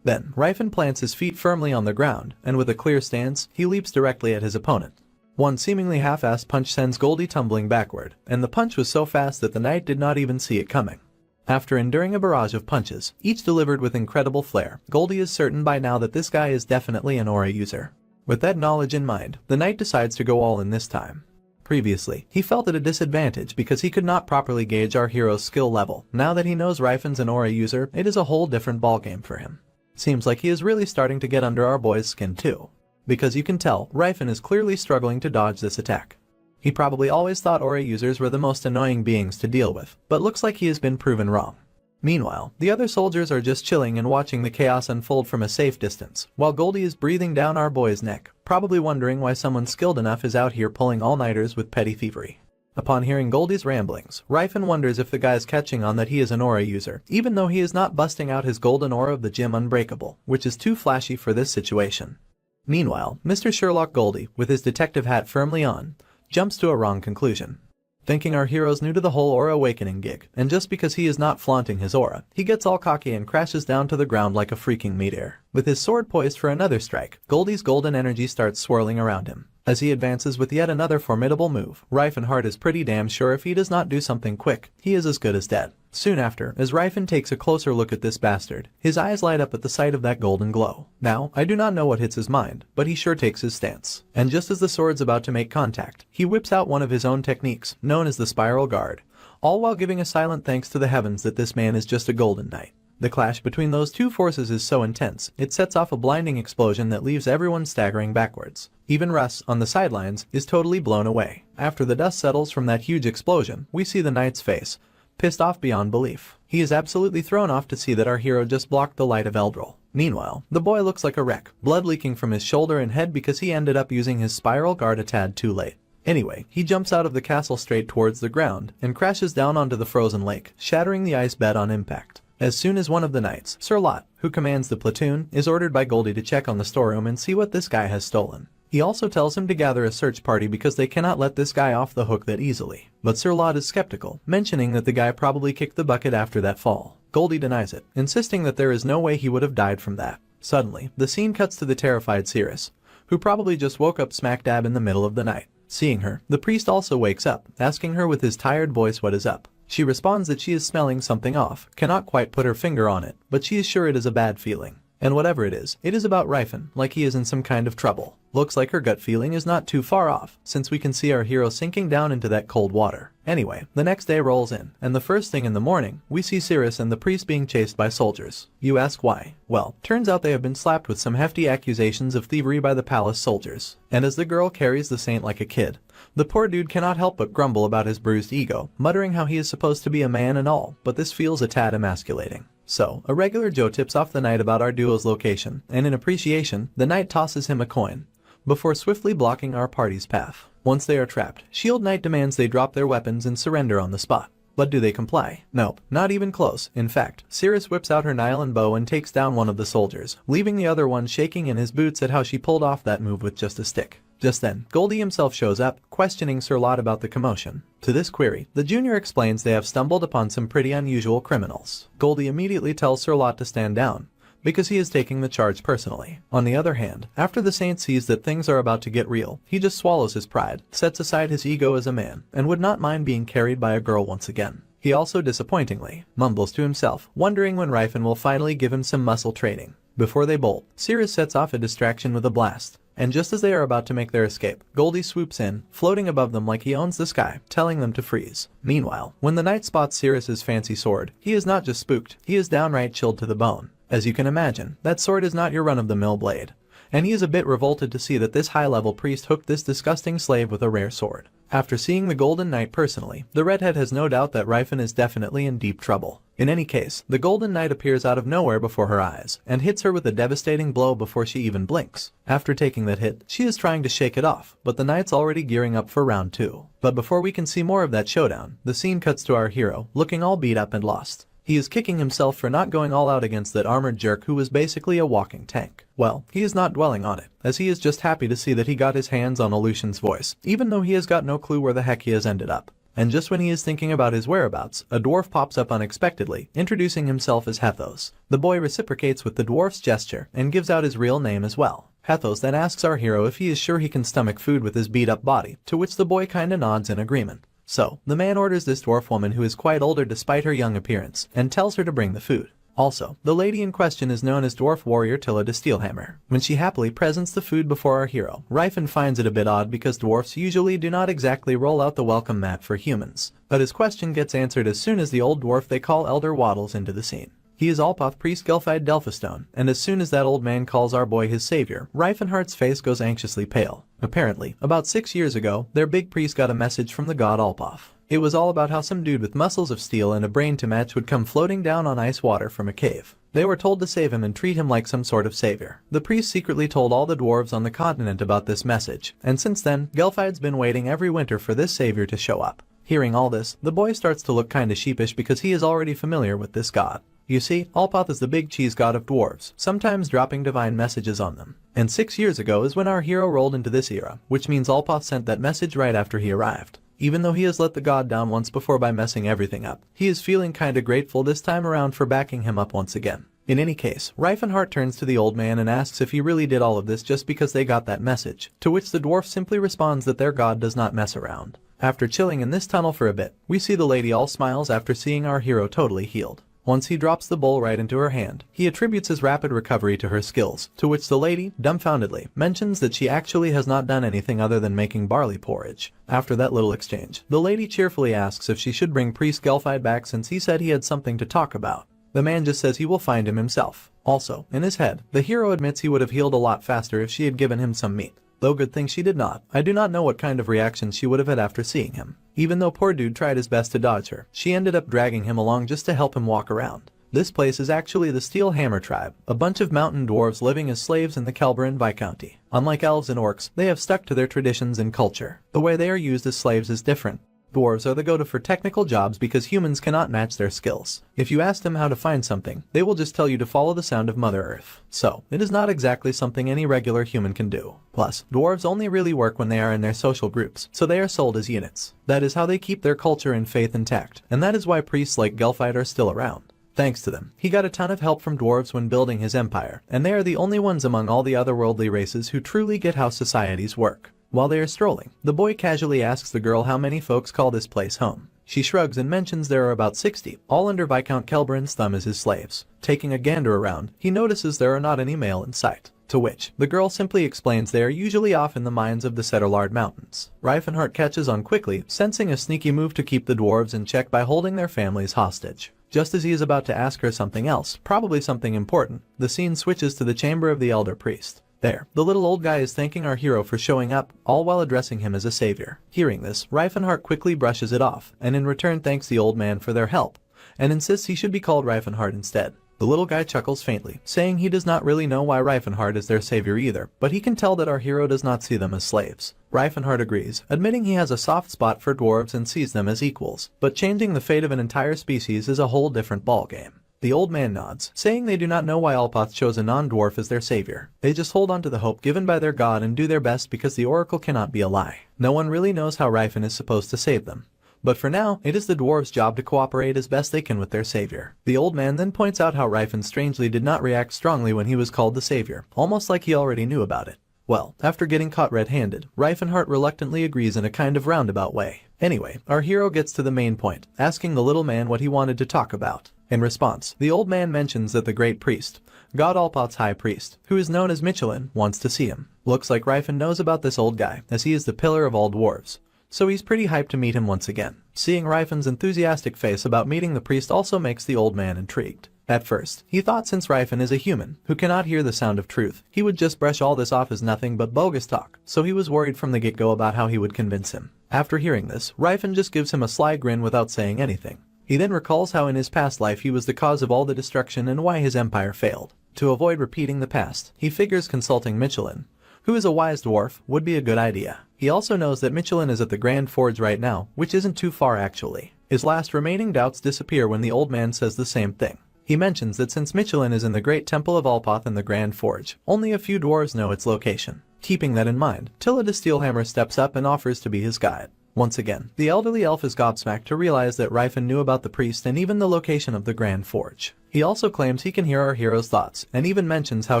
Then, Rifen plants his feet firmly on the ground, and with a clear stance, he leaps directly at his opponent. One seemingly half-assed punch sends Goldie tumbling backward, and the punch was so fast that the knight did not even see it coming. After enduring a barrage of punches, each delivered with incredible flair, Goldie is certain by now that this guy is definitely an aura user. With that knowledge in mind, the knight decides to go all in this time. Previously, he felt at a disadvantage because he could not properly gauge our hero's skill level. Now that he knows Rifen's an aura user, it is a whole different ballgame for him. Seems like he is really starting to get under our boy's skin too. Because you can tell, Rifen is clearly struggling to dodge this attack. He probably always thought aura users were the most annoying beings to deal with, but looks like he has been proven wrong. Meanwhile, the other soldiers are just chilling and watching the chaos unfold from a safe distance, while Goldie is breathing down our boy's neck, probably wondering why someone skilled enough is out here pulling all-nighters with petty thievery. Upon hearing Goldie's ramblings, Rifen wonders if the guy's catching on that he is an aura user, even though he is not busting out his golden aura of the gem Unbreakable, which is too flashy for this situation. Meanwhile, Mr. Sherlock Goldie, with his detective hat firmly on, jumps to a wrong conclusion. Thinking our hero's new to the whole aura awakening gig, and just because he is not flaunting his aura, he gets all cocky and crashes down to the ground like a freaking meteor. With his sword poised for another strike, Goldie's golden energy starts swirling around him. As he advances with yet another formidable move, Rifen is pretty damn sure if he does not do something quick, he is as good as dead. Soon after, as Rifen takes a closer look at this bastard, his eyes light up at the sight of that golden glow. Now, I do not know what hits his mind, but he sure takes his stance. And just as the sword's about to make contact, he whips out one of his own techniques, known as the Spiral Guard, all while giving a silent thanks to the heavens that this man is just a golden knight. The clash between those two forces is so intense, it sets off a blinding explosion that leaves everyone staggering backwards. Even Russ, on the sidelines, is totally blown away. After the dust settles from that huge explosion, we see the knight's face, pissed off beyond belief. He is absolutely thrown off to see that our hero just blocked the light of Eldril. Meanwhile, the boy looks like a wreck, blood leaking from his shoulder and head because he ended up using his Spiral Guard a tad too late. Anyway, he jumps out of the castle straight towards the ground and crashes down onto the frozen lake, shattering the ice bed on impact. As soon as one of the knights, Sir Lot, who commands the platoon, is ordered by Goldie to check on the storeroom and see what this guy has stolen. He also tells him to gather a search party because they cannot let this guy off the hook that easily. But Sir Lot is skeptical, mentioning that the guy probably kicked the bucket after that fall. Goldie denies it, insisting that there is no way he would have died from that. Suddenly, the scene cuts to the terrified Cirrus, who probably just woke up smack dab in the middle of the night. Seeing her, the priest also wakes up, asking her with his tired voice what is up. She responds that she is smelling something off, cannot quite put her finger on it, but she is sure it is a bad feeling. And whatever it is about Rifen, like he is in some kind of trouble. Looks like her gut feeling is not too far off, since we can see our hero sinking down into that cold water. Anyway, the next day rolls in, and the first thing in the morning, we see Cirrus and the priest being chased by soldiers. You ask why? Well, turns out they have been slapped with some hefty accusations of thievery by the palace soldiers. And as the girl carries the saint like a kid, the poor dude cannot help but grumble about his bruised ego, muttering how he is supposed to be a man and all, but this feels a tad emasculating. So, a regular Joe tips off the knight about our duo's location, and in appreciation, the knight tosses him a coin, before swiftly blocking our party's path. Once they are trapped, Shield Knight demands they drop their weapons and surrender on the spot. But do they comply? Nope, not even close. In fact, Cirrus whips out her Nylon bow and takes down one of the soldiers, leaving the other one shaking in his boots at how she pulled off that move with just a stick. Just then, Goldie himself shows up, questioning Sir Lot about the commotion. To this query, the junior explains they have stumbled upon some pretty unusual criminals. Goldie immediately tells Sir Lot to stand down, because he is taking the charge personally. On the other hand, after the saint sees that things are about to get real, he just swallows his pride, sets aside his ego as a man, and would not mind being carried by a girl once again. He also disappointingly mumbles to himself, wondering when Rifen will finally give him some muscle training. Before they bolt, Sirius sets off a distraction with a blast. And just as they are about to make their escape, Goldie swoops in, floating above them like he owns the sky, telling them to freeze. Meanwhile, when the knight spots Sirius's fancy sword, he is not just spooked, he is downright chilled to the bone. As you can imagine, that sword is not your run-of-the-mill blade. And he is a bit revolted to see that this high-level priest hooked this disgusting slave with a rare sword. After seeing the Golden Knight personally, the redhead has no doubt that Rifen is definitely in deep trouble. In any case, the Golden Knight appears out of nowhere before her eyes, and hits her with a devastating blow before she even blinks. After taking that hit, she is trying to shake it off, but the Knight's already gearing up for round 2. But before we can see more of that showdown, the scene cuts to our hero, looking all beat up and lost. He is kicking himself for not going all out against that armored jerk who was basically a walking tank. Well, he is not dwelling on it, as he is just happy to see that he got his hands on Aleutian's voice, even though he has got no clue where the heck he has ended up. And just when he is thinking about his whereabouts, a dwarf pops up unexpectedly, introducing himself as Hethos. The boy reciprocates with the dwarf's gesture, and gives out his real name as well. Hethos then asks our hero if he is sure he can stomach food with his beat-up body, to which the boy kinda nods in agreement. So, the man orders this dwarf woman who is quite older despite her young appearance, and tells her to bring the food. Also, the lady in question is known as Dwarf Warrior Tilla de Steelhammer. When she happily presents the food before our hero, Rifen finds it a bit odd because dwarfs usually do not exactly roll out the welcome mat for humans. But his question gets answered as soon as the old dwarf they call Elder waddles into the scene. He is Alpoth Priest Gelfide Delphistone, and as soon as that old man calls our boy his savior, Rifenhart's face goes anxiously pale. Apparently, about 6 years ago, their big priest got a message from the god Alpoth. It was all about how some dude with muscles of steel and a brain to match would come floating down on ice water from a cave. They were told to save him and treat him like some sort of savior. The priest secretly told all the dwarves on the continent about this message, and since then, Gelfide's been waiting every winter for this savior to show up. Hearing all this, the boy starts to look kinda sheepish because he is already familiar with this god. You see, Alpoth is the big cheese god of dwarves, sometimes dropping divine messages on them. And 6 years ago is when our hero rolled into this era, which means Alpoth sent that message right after he arrived. Even though he has let the god down once before by messing everything up, he is feeling kinda grateful this time around for backing him up once again. In any case, Rifenhart turns to the old man and asks if he really did all of this just because they got that message, to which the dwarf simply responds that their god does not mess around. After chilling in this tunnel for a bit, we see the lady all smiles after seeing our hero totally healed. Once he drops the bowl right into her hand, he attributes his rapid recovery to her skills, to which the lady, dumbfoundedly, mentions that she actually has not done anything other than making barley porridge. After that little exchange, the lady cheerfully asks if she should bring Priest Gelfide back since he said he had something to talk about. The man just says he will find him himself. Also, in his head, the hero admits he would have healed a lot faster if she had given him some meat. Though good thing she did not. I do not know what kind of reaction she would have had after seeing him. Even though poor dude tried his best to dodge her, she ended up dragging him along just to help him walk around. This place is actually the Steel Hammer tribe, a bunch of mountain dwarves living as slaves in the Kelberin Viscounty. Unlike elves and orcs, they have stuck to their traditions and culture. The way they are used as slaves is different. Dwarves are the go-to for technical jobs because humans cannot match their skills. If you ask them how to find something, they will just tell you to follow the sound of Mother Earth. So, it is not exactly something any regular human can do. Plus, dwarves only really work when they are in their social groups, so they are sold as units. That is how they keep their culture and faith intact, and that is why priests like Gelfide are still around. Thanks to them, he got a ton of help from dwarves when building his empire, and they are the only ones among all the otherworldly races who truly get how societies work. While they are strolling, the boy casually asks the girl how many folks call this place home. She shrugs and mentions there are about 60, all under Viscount Kelberin's thumb as his slaves. Taking a gander around, he notices there are not any male in sight. To which, the girl simply explains they are usually off in the mines of the Setterlard Mountains. Rifenhart catches on quickly, sensing a sneaky move to keep the dwarves in check by holding their families hostage. Just as he is about to ask her something else, probably something important, the scene switches to the chamber of the Elder Priest. There, the little old guy is thanking our hero for showing up, all while addressing him as a savior. Hearing this, Rifenhart quickly brushes it off, and in return thanks the old man for their help, and insists he should be called Rifenhart instead. The little guy chuckles faintly, saying he does not really know why Rifenhart is their savior either, but he can tell that our hero does not see them as slaves. Rifenhart agrees, admitting he has a soft spot for dwarves and sees them as equals, but changing the fate of an entire species is a whole different ballgame. The old man nods, saying they do not know why Alpoth chose a non-dwarf as their savior. They just hold on to the hope given by their god and do their best because the oracle cannot be a lie. No one really knows how Rifen is supposed to save them. But for now, it is the dwarves' job to cooperate as best they can with their savior. The old man then points out how Rifen strangely did not react strongly when he was called the savior, almost like he already knew about it. Well, after getting caught red-handed, Reifenhardt reluctantly agrees in a kind of roundabout way. Anyway, our hero gets to the main point, asking the little man what he wanted to talk about. In response, the old man mentions that the great priest, God Alpot's high priest, who is known as Michelin, wants to see him. Looks like Reifen knows about this old guy, as he is the pillar of all dwarves. So he's pretty hyped to meet him once again. Seeing Reifen's enthusiastic face about meeting the priest also makes the old man intrigued. At first, he thought since Reifen is a human who cannot hear the sound of truth, he would just brush all this off as nothing but bogus talk, so he was worried from the get-go about how he would convince him. After hearing this, Reifen just gives him a sly grin without saying anything. He then recalls how in his past life he was the cause of all the destruction and why his empire failed. To avoid repeating the past, he figures consulting Michelin, who is a wise dwarf, would be a good idea. He also knows that Michelin is at the Grand Forge right now, which isn't too far actually. His last remaining doubts disappear when the old man says the same thing. He mentions that since Michelin is in the Great Temple of Alpoth in the Grand Forge, only a few dwarves know its location. Keeping that in mind, Tilla de Steelhammer steps up and offers to be his guide. Once again, the elderly elf is gobsmacked to realize that Reifen knew about the priest and even the location of the Grand Forge. He also claims he can hear our hero's thoughts, and even mentions how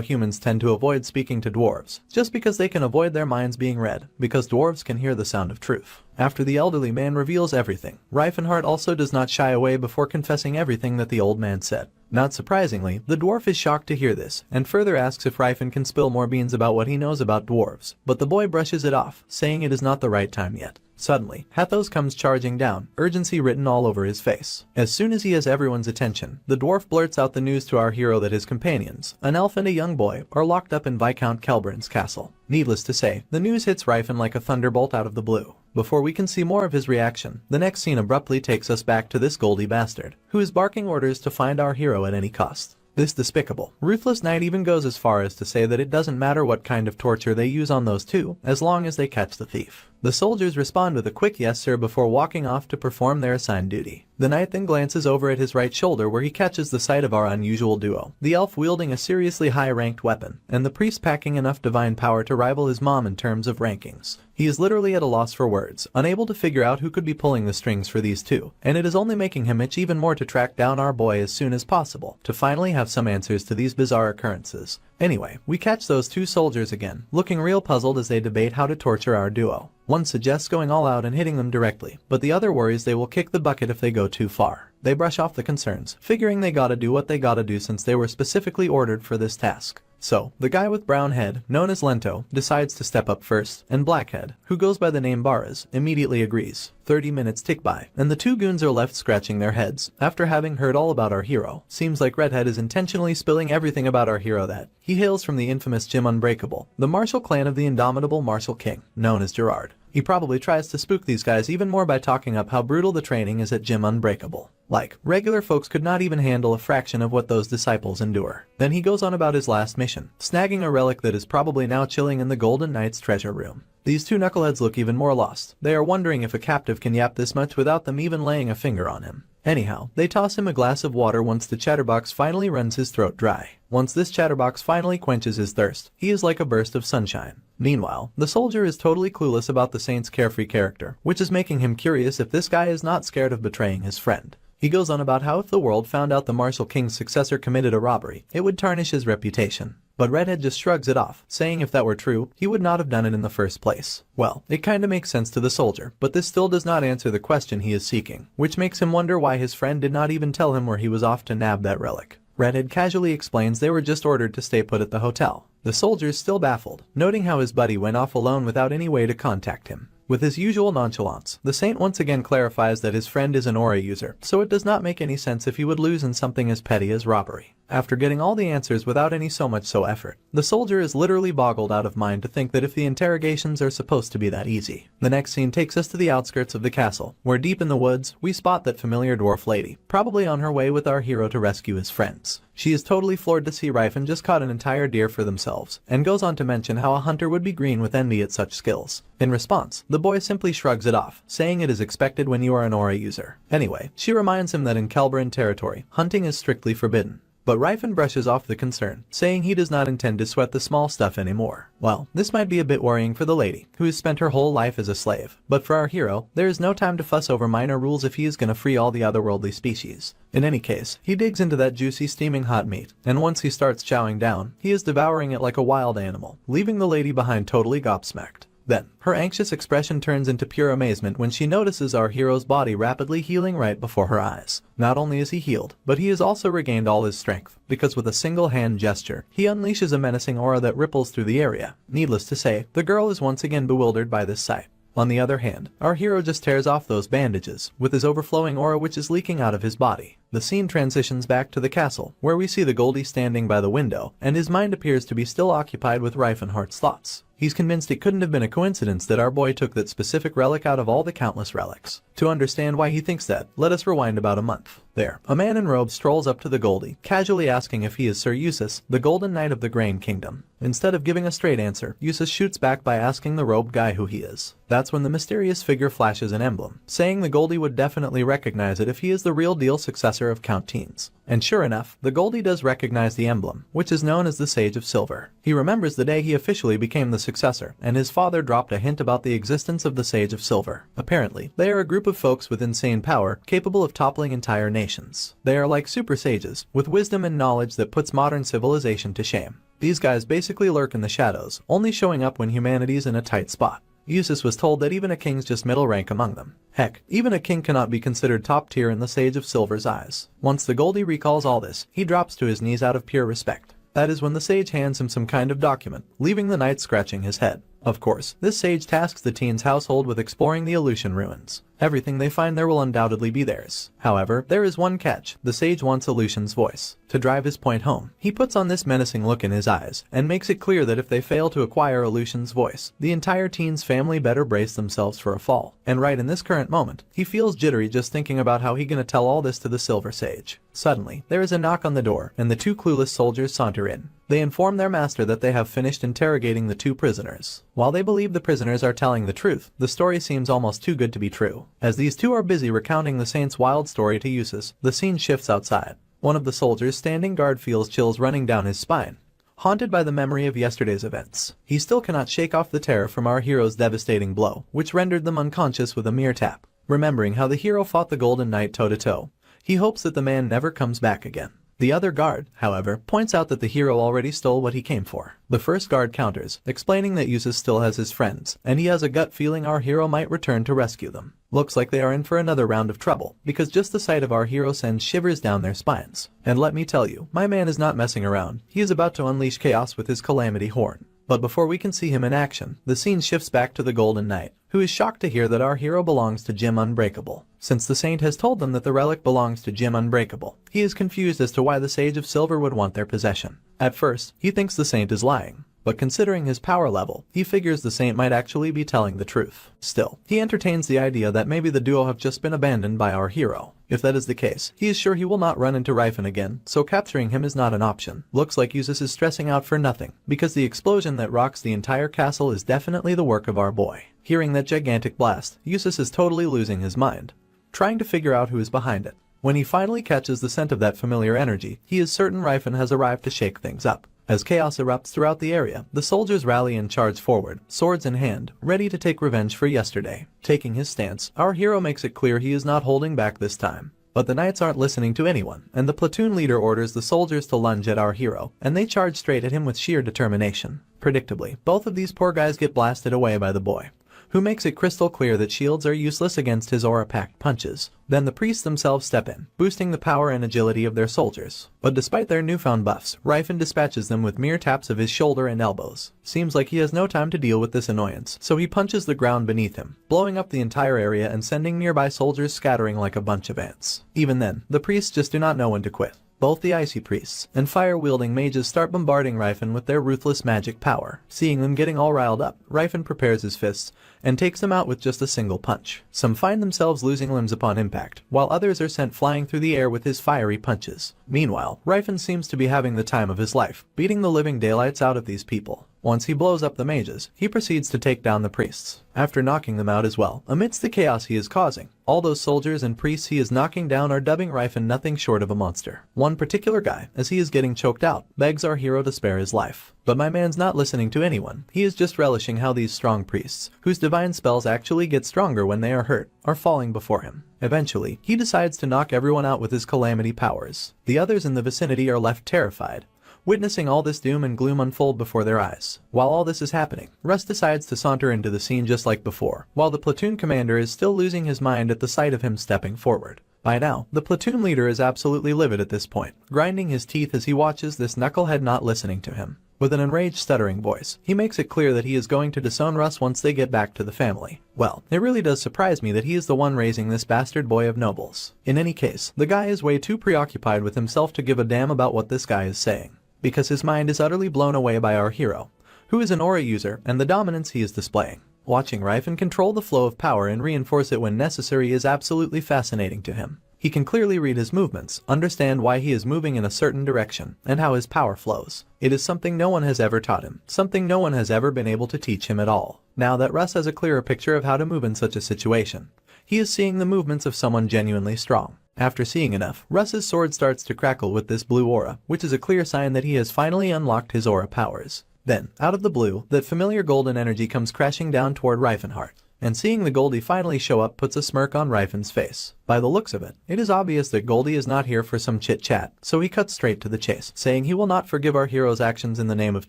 humans tend to avoid speaking to dwarves, just because they can avoid their minds being read, because dwarves can hear the sound of truth. After the elderly man reveals everything, Reifenhardt also does not shy away before confessing everything that the old man said. Not surprisingly, the dwarf is shocked to hear this, and further asks if Reifen can spill more beans about what he knows about dwarves, but the boy brushes it off, saying it is not the right time yet. Suddenly, Hathos comes charging down, urgency written all over his face. As soon as he has everyone's attention, the dwarf blurts out the news to our hero that his companions, an elf and a young boy, are locked up in Viscount Kelbern's castle. Needless to say, the news hits Reifen like a thunderbolt out of the blue. Before we can see more of his reaction, the next scene abruptly takes us back to this Goldie bastard, who is barking orders to find our hero at any cost. This despicable, ruthless knight even goes as far as to say that it doesn't matter what kind of torture they use on those two, as long as they catch the thief. The soldiers respond with a quick yes sir before walking off to perform their assigned duty. The knight then glances over at his right shoulder where he catches the sight of our unusual duo, the elf wielding a seriously high-ranked weapon, and the priest packing enough divine power to rival his mom in terms of rankings. He is literally at a loss for words, unable to figure out who could be pulling the strings for these two, and it is only making him itch even more to track down our boy as soon as possible, to finally have some answers to these bizarre occurrences. Anyway, we catch those two soldiers again, looking real puzzled as they debate how to torture our duo. One suggests going all out and hitting them directly, but the other worries they will kick the bucket if they go too far. They brush off the concerns, figuring they gotta do what they gotta do since they were specifically ordered for this task. So, the guy with brown head, known as Lento, decides to step up first, and Blackhead, who goes by the name Barras, immediately agrees. 30 minutes tick by, and the two goons are left scratching their heads, after having heard all about our hero. Seems like Redhead is intentionally spilling everything about our hero that he hails from the infamous Jim Unbreakable, the martial clan of the indomitable martial king, known as Gerard. He probably tries to spook these guys even more by talking up how brutal the training is at Jim Unbreakable. Like, regular folks could not even handle a fraction of what those disciples endure. Then he goes on about his last mission, snagging a relic that is probably now chilling in the Golden Knight's treasure room. These two knuckleheads look even more lost. They are wondering if a captive can yap this much without them even laying a finger on him. Anyhow, they toss him a glass of water once the chatterbox finally runs his throat dry. Once this chatterbox finally quenches his thirst, he is like a burst of sunshine. Meanwhile, the soldier is totally clueless about the saint's carefree character, which is making him curious if this guy is not scared of betraying his friend. He goes on about how if the world found out the martial king's successor committed a robbery, it would tarnish his reputation. But Redhead just shrugs it off, saying if that were true, he would not have done it in the first place. Well, it kinda makes sense to the soldier, but this still does not answer the question he is seeking, which makes him wonder why his friend did not even tell him where he was off to nab that relic. Redhead casually explains they were just ordered to stay put at the hotel. The soldier's still baffled, noting how his buddy went off alone without any way to contact him. With his usual nonchalance, the saint once again clarifies that his friend is an aura user, so it does not make any sense if he would lose in something as petty as robbery. After getting all the answers without any so much so effort, the soldier is literally boggled out of mind to think that if the interrogations are supposed to be that easy. The next scene takes us to the outskirts of the castle, where deep in the woods, we spot that familiar dwarf lady, probably on her way with our hero to rescue his friends. She is totally floored to see Reifen just caught an entire deer for themselves, and goes on to mention how a hunter would be green with envy at such skills. In response, the boy simply shrugs it off, saying it is expected when you are an aura user. Anyway, she reminds him that in Kelberan territory, hunting is strictly forbidden. But Rifen brushes off the concern, saying he does not intend to sweat the small stuff anymore. Well, this might be a bit worrying for the lady, who has spent her whole life as a slave, but for our hero, there is no time to fuss over minor rules if he is gonna free all the otherworldly species. In any case, he digs into that juicy steaming hot meat, and once he starts chowing down, he is devouring it like a wild animal, leaving the lady behind totally gobsmacked. Then, her anxious expression turns into pure amazement when she notices our hero's body rapidly healing right before her eyes. Not only is he healed, but he has also regained all his strength, because with a single hand gesture, he unleashes a menacing aura that ripples through the area. Needless to say, the girl is once again bewildered by this sight. On the other hand, our hero just tears off those bandages, with his overflowing aura which is leaking out of his body. The scene transitions back to the castle, where we see the Goldie standing by the window, and his mind appears to be still occupied with Reifenhardt's thoughts. He's convinced it couldn't have been a coincidence that our boy took that specific relic out of all the countless relics. To understand why he thinks that, let us rewind about a month. There, a man in robes strolls up to the Goldie, casually asking if he is Sir Eustace, the Golden Knight of the Grain Kingdom. Instead of giving a straight answer, Eustace shoots back by asking the robed guy who he is. That's when the mysterious figure flashes an emblem, saying the Goldie would definitely recognize it if he is the real deal successor of Count Teens. And sure enough, the Goldie does recognize the emblem, which is known as the Sage of Silver. He remembers the day he officially became the successor, and his father dropped a hint about the existence of the Sage of Silver. Apparently, they are a group of folks with insane power, capable of toppling entire nations. They are like super sages, with wisdom and knowledge that puts modern civilization to shame. These guys basically lurk in the shadows, only showing up when humanity's in a tight spot. Eustace was told that even a king's just middle rank among them. Heck, even a king cannot be considered top tier in the Sage of Silver's eyes. Once the Goldie recalls all this, he drops to his knees out of pure respect. That is when the sage hands him some kind of document, leaving the knight scratching his head. Of course, this sage tasks the teen's household with exploring the Aleutian ruins. Everything they find there will undoubtedly be theirs. However, there is one catch: the sage wants Aleutian's voice. To drive his point home, he puts on this menacing look in his eyes, and makes it clear that if they fail to acquire Aleutian's voice, the entire teen's family better brace themselves for a fall. And right in this current moment, he feels jittery just thinking about how he gonna tell all this to the Silver Sage. Suddenly, there is a knock on the door, and the two clueless soldiers saunter in. They inform their master that they have finished interrogating the two prisoners. While they believe the prisoners are telling the truth, the story seems almost too good to be true. As these two are busy recounting the saint's wild story to Eustace, the scene shifts outside. One of the soldiers standing guard feels chills running down his spine. Haunted by the memory of yesterday's events, he still cannot shake off the terror from our hero's devastating blow, which rendered them unconscious with a mere tap. Remembering how the hero fought the Golden Knight toe-to-toe, he hopes that the man never comes back again. The other guard, however, points out that the hero already stole what he came for. The first guard counters, explaining that Eustace still has his friends, and he has a gut feeling our hero might return to rescue them. Looks like they are in for another round of trouble, because just the sight of our hero sends shivers down their spines. And let me tell you, my man is not messing around. He is about to unleash chaos with his calamity horn. But before we can see him in action, the scene shifts back to the Golden Knight, who is shocked to hear that our hero belongs to Jim Unbreakable. Since the saint has told them that the relic belongs to Jim Unbreakable, he is confused as to why the Sage of Silver would want their possession. At first, he thinks the saint is lying, but considering his power level, he figures the saint might actually be telling the truth. Still, he entertains the idea that maybe the duo have just been abandoned by our hero. If that is the case, he is sure he will not run into Rifen again, so capturing him is not an option. Looks like Eustace is stressing out for nothing, because the explosion that rocks the entire castle is definitely the work of our boy. Hearing that gigantic blast, Eustace is totally losing his mind, trying to figure out who is behind it. When he finally catches the scent of that familiar energy, he is certain Rifen has arrived to shake things up. As chaos erupts throughout the area, the soldiers rally and charge forward, swords in hand, ready to take revenge for yesterday. Taking his stance, our hero makes it clear he is not holding back this time. But the knights aren't listening to anyone, and the platoon leader orders the soldiers to lunge at our hero, and they charge straight at him with sheer determination. Predictably, both of these poor guys get blasted away by the boy, who makes it crystal clear that shields are useless against his aura-packed punches. Then the priests themselves step in, boosting the power and agility of their soldiers. But despite their newfound buffs, Rifen dispatches them with mere taps of his shoulder and elbows. Seems like he has no time to deal with this annoyance, so he punches the ground beneath him, blowing up the entire area and sending nearby soldiers scattering like a bunch of ants. Even then, the priests just do not know when to quit. Both the icy priests and fire-wielding mages start bombarding Rifen with their ruthless magic power. Seeing them getting all riled up, Rifen prepares his fists and takes them out with just a single punch. Some find themselves losing limbs upon impact, while others are sent flying through the air with his fiery punches. Meanwhile, Rifen seems to be having the time of his life, beating the living daylights out of these people. Once he blows up the mages, he proceeds to take down the priests, after knocking them out as well. Amidst the chaos he is causing, all those soldiers and priests he is knocking down are dubbing Rifen nothing short of a monster. One particular guy, as he is getting choked out, begs our hero to spare his life. But my man's not listening to anyone. He is just relishing how these strong priests, whose divine spells actually get stronger when they are hurt, are falling before him. Eventually, he decides to knock everyone out with his calamity powers. The others in the vicinity are left terrified, witnessing all this doom and gloom unfold before their eyes. While all this is happening, Russ decides to saunter into the scene just like before, while the platoon commander is still losing his mind at the sight of him stepping forward. By now, the platoon leader is absolutely livid at this point, grinding his teeth as he watches this knucklehead not listening to him. With an enraged, stuttering voice, he makes it clear that he is going to disown Russ once they get back to the family. Well, it really does surprise me that he is the one raising this bastard boy of nobles. In any case, the guy is way too preoccupied with himself to give a damn about what this guy is saying, because his mind is utterly blown away by our hero, who is an aura user, and the dominance he is displaying. Watching Rifen control the flow of power and reinforce it when necessary is absolutely fascinating to him. He can clearly read his movements, understand why he is moving in a certain direction, and how his power flows. It is something no one has ever taught him, something no one has ever been able to teach him at all. Now that Russ has a clearer picture of how to move in such a situation, he is seeing the movements of someone genuinely strong. After seeing enough, Russ's sword starts to crackle with this blue aura, which is a clear sign that he has finally unlocked his aura powers. Then, out of the blue, that familiar golden energy comes crashing down toward Rifenheart, and seeing the Goldie finally show up puts a smirk on Rifen's face. By the looks of it, it is obvious that Goldie is not here for some chit-chat, so he cuts straight to the chase, saying he will not forgive our hero's actions in the name of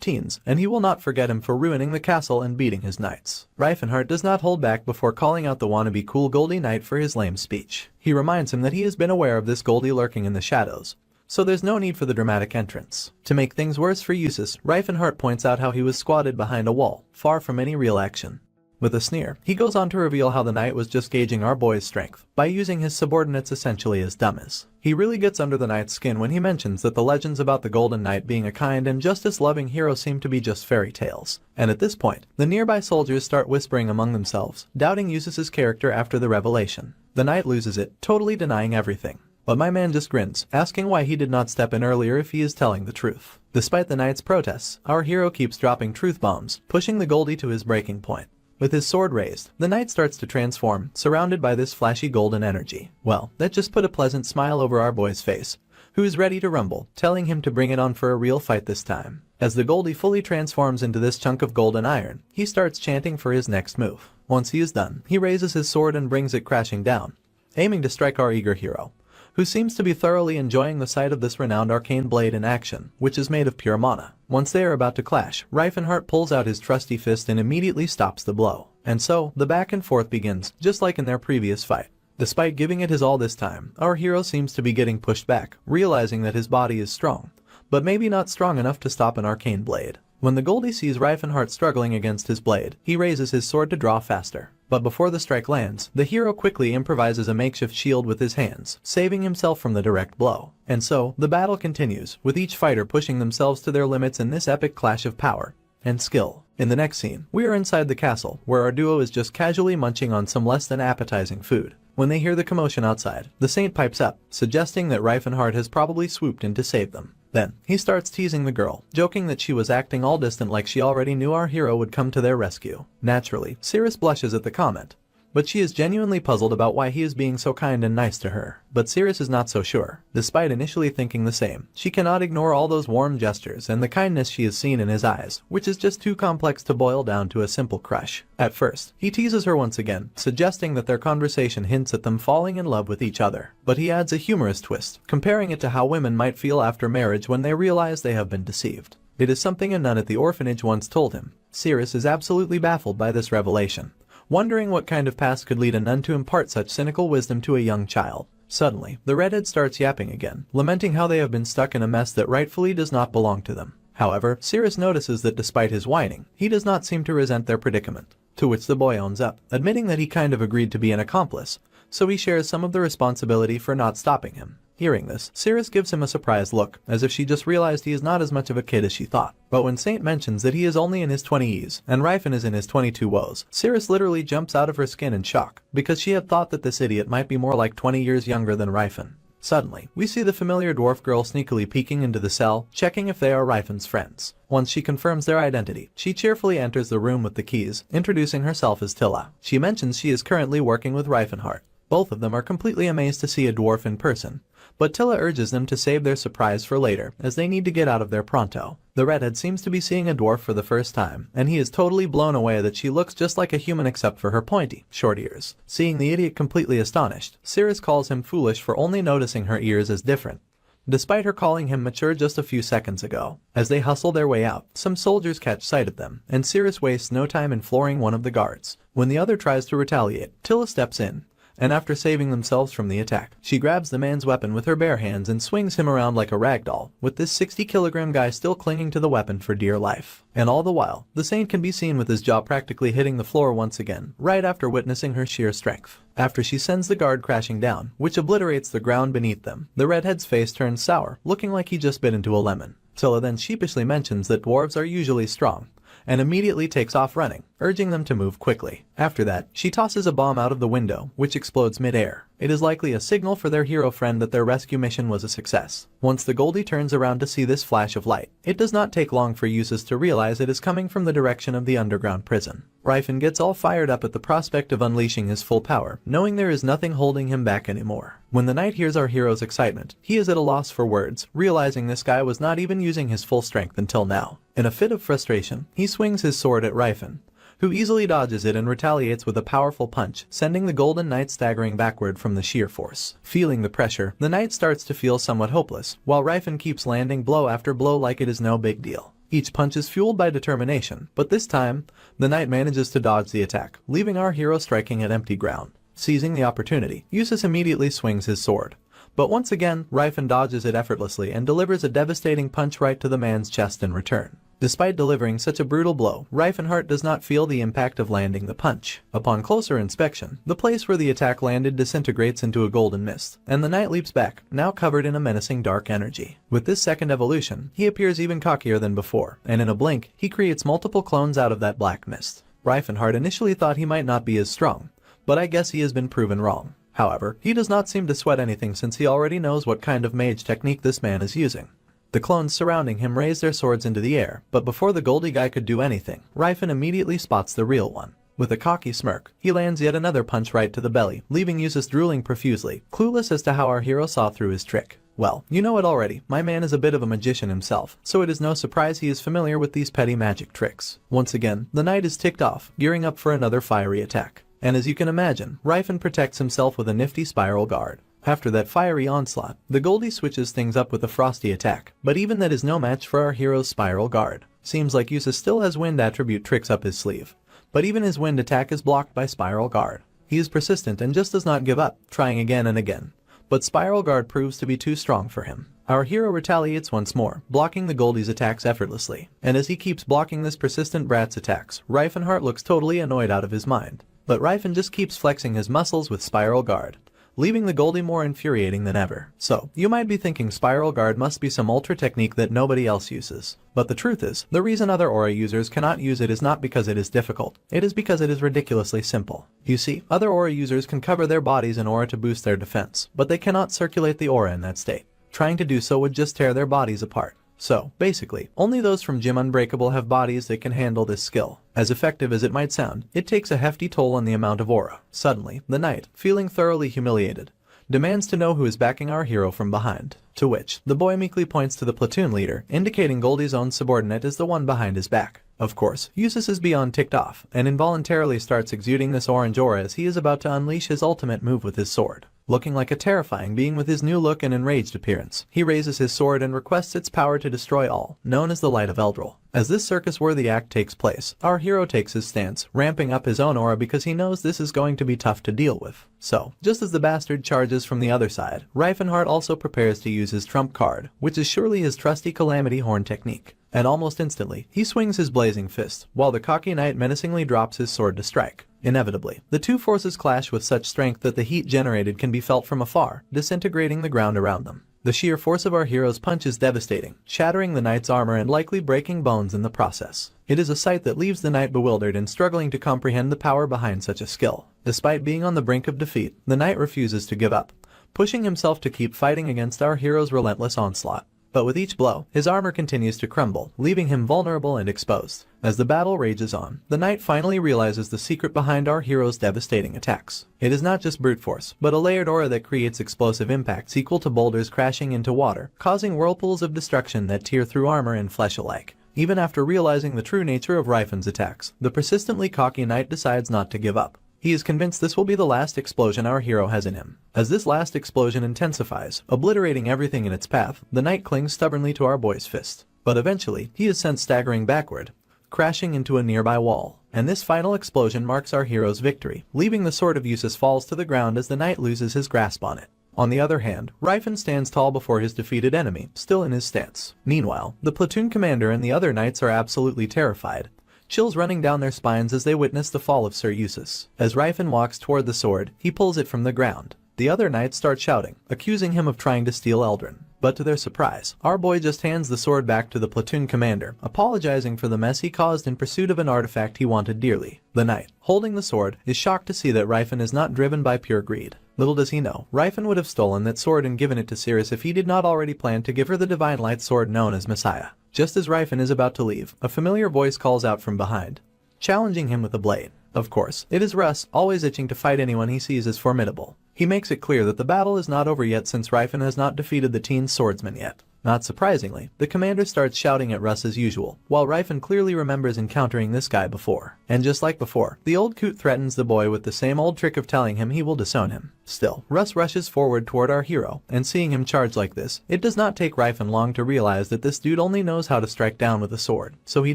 teens, and he will not forget him for ruining the castle and beating his knights. Rifenheart does not hold back before calling out the wannabe cool Goldie knight for his lame speech. He reminds him that he has been aware of this Goldie lurking in the shadows, so there's no need for the dramatic entrance. To make things worse for Eustace, Rifenheart points out how he was squatted behind a wall, far from any real action. With a sneer, he goes on to reveal how the knight was just gauging our boy's strength by using his subordinates essentially as dummies. He really gets under the knight's skin when he mentions that the legends about the Golden Knight being a kind and justice-loving hero seem to be just fairy tales. And at this point, the nearby soldiers start whispering among themselves, doubting Eustace's character after the revelation. The knight loses it, totally denying everything. But my man just grins, asking why he did not step in earlier if he is telling the truth. Despite the knight's protests, our hero keeps dropping truth bombs, pushing the Goldie to his breaking point. With his sword raised, the knight starts to transform, surrounded by this flashy golden energy. Well, that just put a pleasant smile over our boy's face, who is ready to rumble, telling him to bring it on for a real fight this time. As the Goldie fully transforms into this chunk of golden iron, he starts chanting for his next move. Once he is done, he raises his sword and brings it crashing down, aiming to strike our eager hero, who seems to be thoroughly enjoying the sight of this renowned arcane blade in action, which is made of pure mana. Once they are about to clash, Rifenheart pulls out his trusty fist and immediately stops the blow. And so, the back and forth begins, just like in their previous fight. Despite giving it his all this time, our hero seems to be getting pushed back, realizing that his body is strong, but maybe not strong enough to stop an arcane blade. When the Goldie sees Rifenheart struggling against his blade, he raises his sword to draw faster. But before the strike lands, the hero quickly improvises a makeshift shield with his hands, saving himself from the direct blow. And so, the battle continues, with each fighter pushing themselves to their limits in this epic clash of power and skill. In the next scene, we are inside the castle, where our duo is just casually munching on some less than appetizing food. When they hear the commotion outside, the saint pipes up, suggesting that Rifenheart has probably swooped in to save them. Then, he starts teasing the girl, joking that she was acting all distant like she already knew our hero would come to their rescue. Naturally, Cirrus blushes at the comment, but she is genuinely puzzled about why he is being so kind and nice to her. But Cirrus is not so sure. Despite initially thinking the same, she cannot ignore all those warm gestures and the kindness she has seen in his eyes, which is just too complex to boil down to a simple crush. At first, he teases her once again, suggesting that their conversation hints at them falling in love with each other. But he adds a humorous twist, comparing it to how women might feel after marriage when they realize they have been deceived. It is something a nun at the orphanage once told him. Cirrus is absolutely baffled by this revelation, wondering what kind of past could lead a nun to impart such cynical wisdom to a young child. Suddenly, the redhead starts yapping again, lamenting how they have been stuck in a mess that rightfully does not belong to them. However, Cirrus notices that despite his whining, he does not seem to resent their predicament, to which the boy owns up, admitting that he kind of agreed to be an accomplice, so he shares some of the responsibility for not stopping him. Hearing this, Cirrus gives him a surprised look, as if she just realized he is not as much of a kid as she thought. But when Saint mentions that he is only in his 20s, and Rifen is in his 22 woes, Cirrus literally jumps out of her skin in shock, because she had thought that this idiot might be more like 20 years younger than Rifen. Suddenly, we see the familiar dwarf girl sneakily peeking into the cell, checking if they are Rifen's friends. Once she confirms their identity, she cheerfully enters the room with the keys, introducing herself as Tilla. She mentions she is currently working with Reinhardt. Both of them are completely amazed to see a dwarf in person, but Tilla urges them to save their surprise for later, as they need to get out of there pronto. The redhead seems to be seeing a dwarf for the first time, and he is totally blown away that she looks just like a human except for her pointy, short ears. Seeing the idiot completely astonished, Cirrus calls him foolish for only noticing her ears as different, despite her calling him mature just a few seconds ago. As they hustle their way out, some soldiers catch sight of them, and Cirrus wastes no time in flooring one of the guards. When the other tries to retaliate, Tilla steps in, and after saving themselves from the attack, she grabs the man's weapon with her bare hands and swings him around like a ragdoll, with this 60-kilogram guy still clinging to the weapon for dear life. And all the while, the saint can be seen with his jaw practically hitting the floor once again, right after witnessing her sheer strength. After she sends the guard crashing down, which obliterates the ground beneath them, the redhead's face turns sour, looking like he just bit into a lemon. Tilla then sheepishly mentions that dwarves are usually strong, and immediately takes off running, urging them to move quickly. After that, she tosses a bomb out of the window, which explodes mid-air. It is likely a signal for their hero friend that their rescue mission was a success. Once the Goldie turns around to see this flash of light, it does not take long for Usus to realize it is coming from the direction of the underground prison. Rifen gets all fired up at the prospect of unleashing his full power, knowing there is nothing holding him back anymore. When the knight hears our hero's excitement, he is at a loss for words, realizing this guy was not even using his full strength until now. In a fit of frustration, he swings his sword at Rifen, who easily dodges it and retaliates with a powerful punch, sending the Golden Knight staggering backward from the sheer force. Feeling the pressure, the knight starts to feel somewhat hopeless, while Rifen keeps landing blow after blow like it is no big deal. Each punch is fueled by determination, but this time, the knight manages to dodge the attack, leaving our hero striking at empty ground. Seizing the opportunity, Usus immediately swings his sword. But once again, Rifen dodges it effortlessly and delivers a devastating punch right to the man's chest in return. Despite delivering such a brutal blow, Riefenhardt does not feel the impact of landing the punch. Upon closer inspection, the place where the attack landed disintegrates into a golden mist, and the knight leaps back, now covered in a menacing dark energy. With this second evolution, he appears even cockier than before, and in a blink, he creates multiple clones out of that black mist. Riefenhardt initially thought he might not be as strong, but I guess he has been proven wrong. However, he does not seem to sweat anything since he already knows what kind of mage technique this man is using. The clones surrounding him raise their swords into the air, but before the Goldie guy could do anything, Rifen immediately spots the real one. With a cocky smirk, he lands yet another punch right to the belly, leaving Usus drooling profusely, clueless as to how our hero saw through his trick. Well, you know it already, my man is a bit of a magician himself, so it is no surprise he is familiar with these petty magic tricks. Once again, the knight is ticked off, gearing up for another fiery attack. And as you can imagine, Rifen protects himself with a nifty spiral guard. After that fiery onslaught, the Goldie switches things up with a frosty attack, but even that is no match for our hero's spiral guard. Seems like Usus still has wind attribute tricks up his sleeve, but even his wind attack is blocked by spiral guard. He is persistent and just does not give up, trying again and again, but spiral guard proves to be too strong for him. Our hero retaliates once more, blocking the Goldie's attacks effortlessly, and as he keeps blocking this persistent brat's attacks, Riefenhardt looks totally annoyed out of his mind. But Rifen just keeps flexing his muscles with spiral guard, leaving the Goldie more infuriating than ever. So, you might be thinking spiral guard must be some ultra technique that nobody else uses. But the truth is, the reason other aura users cannot use it is not because it is difficult, it is because it is ridiculously simple. You see, other aura users can cover their bodies in aura to boost their defense, but they cannot circulate the aura in that state. Trying to do so would just tear their bodies apart. So, basically, only those from Gym Unbreakable have bodies that can handle this skill. As effective as it might sound, it takes a hefty toll on the amount of aura. Suddenly, the knight, feeling thoroughly humiliated, demands to know who is backing our hero from behind. To which, the boy meekly points to the platoon leader, indicating Goldie's own subordinate is the one behind his back. Of course, Usus is beyond ticked off, and involuntarily starts exuding this orange aura as he is about to unleash his ultimate move with his sword. Looking like a terrifying being with his new look and enraged appearance, he raises his sword and requests its power to destroy all, known as the Light of Eldril. As this circus-worthy act takes place, our hero takes his stance, ramping up his own aura because he knows this is going to be tough to deal with. So, just as the bastard charges from the other side, Riefenhardt also prepares to use his trump card, which is surely his trusty Calamity Horn technique. And almost instantly, he swings his blazing fist, while the cocky knight menacingly drops his sword to strike. Inevitably, the two forces clash with such strength that the heat generated can be felt from afar, disintegrating the ground around them. The sheer force of our hero's punch is devastating, shattering the knight's armor and likely breaking bones in the process. It is a sight that leaves the knight bewildered and struggling to comprehend the power behind such a skill. Despite being on the brink of defeat, the knight refuses to give up, pushing himself to keep fighting against our hero's relentless onslaught. But with each blow, his armor continues to crumble, leaving him vulnerable and exposed. As the battle rages on, the knight finally realizes the secret behind our hero's devastating attacks. It is not just brute force, but a layered aura that creates explosive impacts equal to boulders crashing into water, causing whirlpools of destruction that tear through armor and flesh alike. Even after realizing the true nature of Rifen's attacks, the persistently cocky knight decides not to give up. He is convinced this will be the last explosion our hero has in him. As this last explosion intensifies, obliterating everything in its path, the knight clings stubbornly to our boy's fist. But eventually, he is sent staggering backward, crashing into a nearby wall. And this final explosion marks our hero's victory, leaving the sword of Usus falls to the ground as the knight loses his grasp on it. On the other hand, Rifen stands tall before his defeated enemy, still in his stance. Meanwhile, the platoon commander and the other knights are absolutely terrified, chills running down their spines as they witness the fall of Sir Usus. As Rifen walks toward the sword, he pulls it from the ground. The other knights start shouting, accusing him of trying to steal Eldrin. But to their surprise, our boy just hands the sword back to the platoon commander, apologizing for the mess he caused in pursuit of an artifact he wanted dearly. The knight, holding the sword, is shocked to see that Rifen is not driven by pure greed. Little does he know, Rifen would have stolen that sword and given it to Cirrus if he did not already plan to give her the divine light sword known as Messiah. Just as Rifen is about to leave, a familiar voice calls out from behind, challenging him with a blade. Of course, it is Russ, always itching to fight anyone he sees as formidable. He makes it clear that the battle is not over yet since Rifen has not defeated the teen swordsman yet. Not surprisingly, the commander starts shouting at Russ as usual, while Rifen clearly remembers encountering this guy before. And just like before, the old coot threatens the boy with the same old trick of telling him he will disown him. Still, Russ rushes forward toward our hero, and seeing him charge like this, it does not take Rifen long to realize that this dude only knows how to strike down with a sword, so he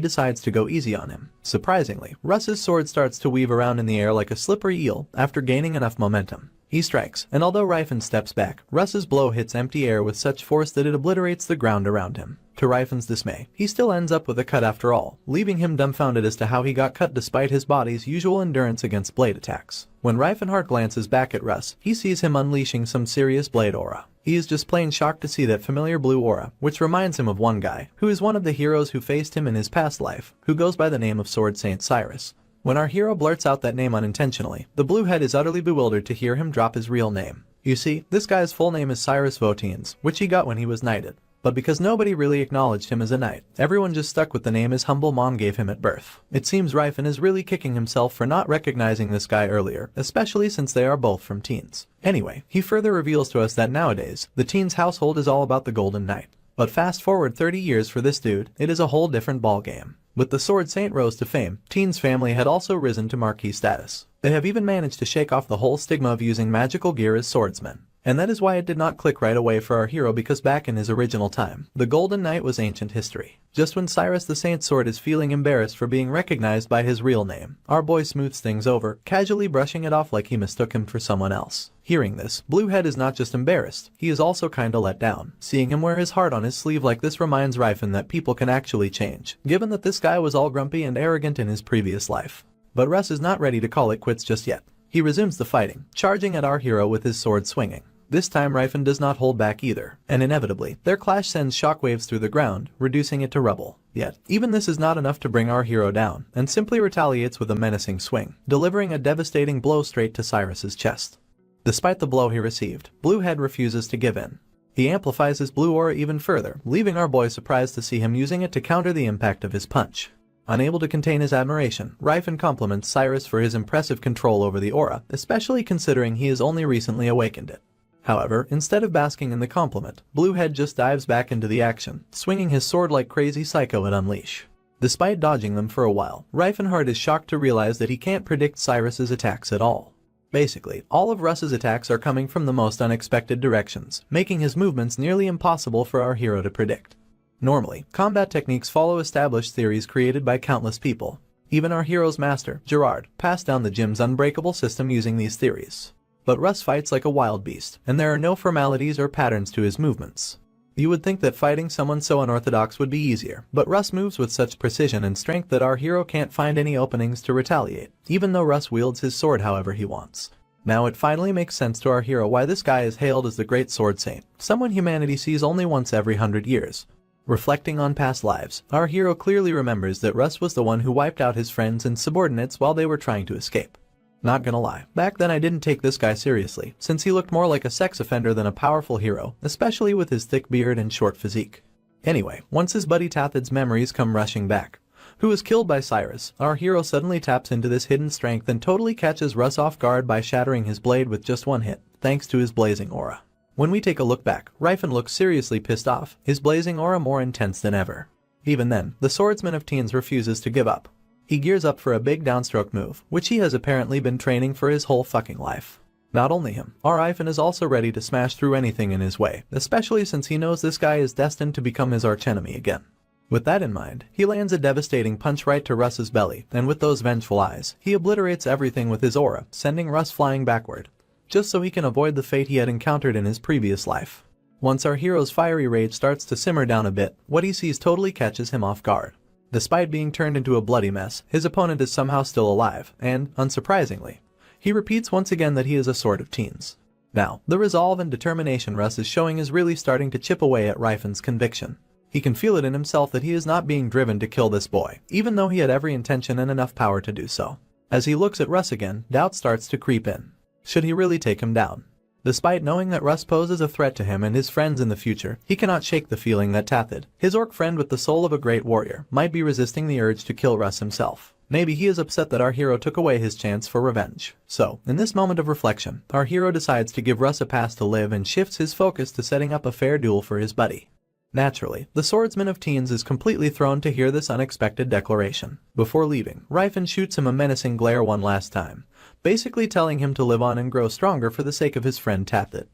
decides to go easy on him. Surprisingly, Russ's sword starts to weave around in the air like a slippery eel after gaining enough momentum. He strikes, and although Rifen steps back, Russ's blow hits empty air with such force that it obliterates the ground around him. To Rifen's dismay, he still ends up with a cut after all, leaving him dumbfounded as to how he got cut despite his body's usual endurance against blade attacks. When Rifenhart glances back at Russ, he sees him unleashing some serious blade aura. He is just plain shocked to see that familiar blue aura, which reminds him of one guy, who is one of the heroes who faced him in his past life, who goes by the name of Sword Saint Cyrus. When our hero blurts out that name unintentionally, the bluehead is utterly bewildered to hear him drop his real name. You see, this guy's full name is Cyrus Votians, which he got when he was knighted. But because nobody really acknowledged him as a knight, everyone just stuck with the name his humble mom gave him at birth. It seems Rifen is really kicking himself for not recognizing this guy earlier, especially since they are both from teens. Anyway, he further reveals to us that nowadays, the teens' household is all about the Golden Knight. But fast forward 30 years for this dude, it is a whole different ballgame. With the Sword Saint rose to fame, Teen's family had also risen to marquee status. They have even managed to shake off the whole stigma of using magical gear as swordsmen. And that is why it did not click right away for our hero, because back in his original time, the Golden Knight was ancient history. Just when Cyrus the Saint's sword is feeling embarrassed for being recognized by his real name, our boy smooths things over, casually brushing it off like he mistook him for someone else. Hearing this, Bluehead is not just embarrassed, he is also kinda let down. Seeing him wear his heart on his sleeve like this reminds Rifen that people can actually change, given that this guy was all grumpy and arrogant in his previous life. But Russ is not ready to call it quits just yet. He resumes the fighting, charging at our hero with his sword swinging. This time Rifen does not hold back either, and inevitably, their clash sends shockwaves through the ground, reducing it to rubble. Yet, even this is not enough to bring our hero down, and simply retaliates with a menacing swing, delivering a devastating blow straight to Cyrus's chest. Despite the blow he received, Bluehead refuses to give in. He amplifies his blue aura even further, leaving our boy surprised to see him using it to counter the impact of his punch. Unable to contain his admiration, Rifen compliments Cyrus for his impressive control over the aura, especially considering he has only recently awakened it. However, instead of basking in the compliment, Bluehead just dives back into the action, swinging his sword like crazy psycho at Unleash. Despite dodging them for a while, Rifenhart is shocked to realize that he can't predict Cyrus's attacks at all. Basically, all of Russ's attacks are coming from the most unexpected directions, making his movements nearly impossible for our hero to predict. Normally, combat techniques follow established theories created by countless people. Even our hero's master, Gerard, passed down the gym's unbreakable system using these theories. But Russ fights like a wild beast, and there are no formalities or patterns to his movements. You would think that fighting someone so unorthodox would be easier, but Russ moves with such precision and strength that our hero can't find any openings to retaliate, even though Russ wields his sword however he wants. Now it finally makes sense to our hero why this guy is hailed as the Great Sword Saint, someone humanity sees only once every 100 years. Reflecting on past lives, our hero clearly remembers that Russ was the one who wiped out his friends and subordinates while they were trying to escape. Not gonna lie, back then I didn't take this guy seriously, since he looked more like a sex offender than a powerful hero, especially with his thick beard and short physique. Anyway, once his buddy Tathid's memories come rushing back, who was killed by Cyrus, our hero suddenly taps into this hidden strength and totally catches Russ off guard by shattering his blade with just one hit, thanks to his blazing aura. When we take a look back, Rifen looks seriously pissed off, his blazing aura more intense than ever. Even then, the swordsman of teens refuses to give up. He gears up for a big downstroke move, which he has apparently been training for his whole fucking life. Not only him, our Rifen is also ready to smash through anything in his way, especially since he knows this guy is destined to become his archenemy again. With that in mind, he lands a devastating punch right to Russ's belly, and with those vengeful eyes, he obliterates everything with his aura, sending Russ flying backward, just so he can avoid the fate he had encountered in his previous life. Once our hero's fiery rage starts to simmer down a bit, what he sees totally catches him off guard. Despite being turned into a bloody mess, his opponent is somehow still alive, and, unsurprisingly, he repeats once again that he is a sword of teens. Now, the resolve and determination Russ is showing is really starting to chip away at Rifen's conviction. He can feel it in himself that he is not being driven to kill this boy, even though he had every intention and enough power to do so. As he looks at Russ again, doubt starts to creep in. Should he really take him down? Despite knowing that Russ poses a threat to him and his friends in the future, he cannot shake the feeling that Tathid, his orc friend with the soul of a great warrior, might be resisting the urge to kill Russ himself. Maybe he is upset that our hero took away his chance for revenge. So, in this moment of reflection, our hero decides to give Russ a pass to live and shifts his focus to setting up a fair duel for his buddy. Naturally, the swordsman of teens is completely thrown to hear this unexpected declaration. Before leaving, Rifen shoots him a menacing glare one last time, basically telling him to live on and grow stronger for the sake of his friend Tathid.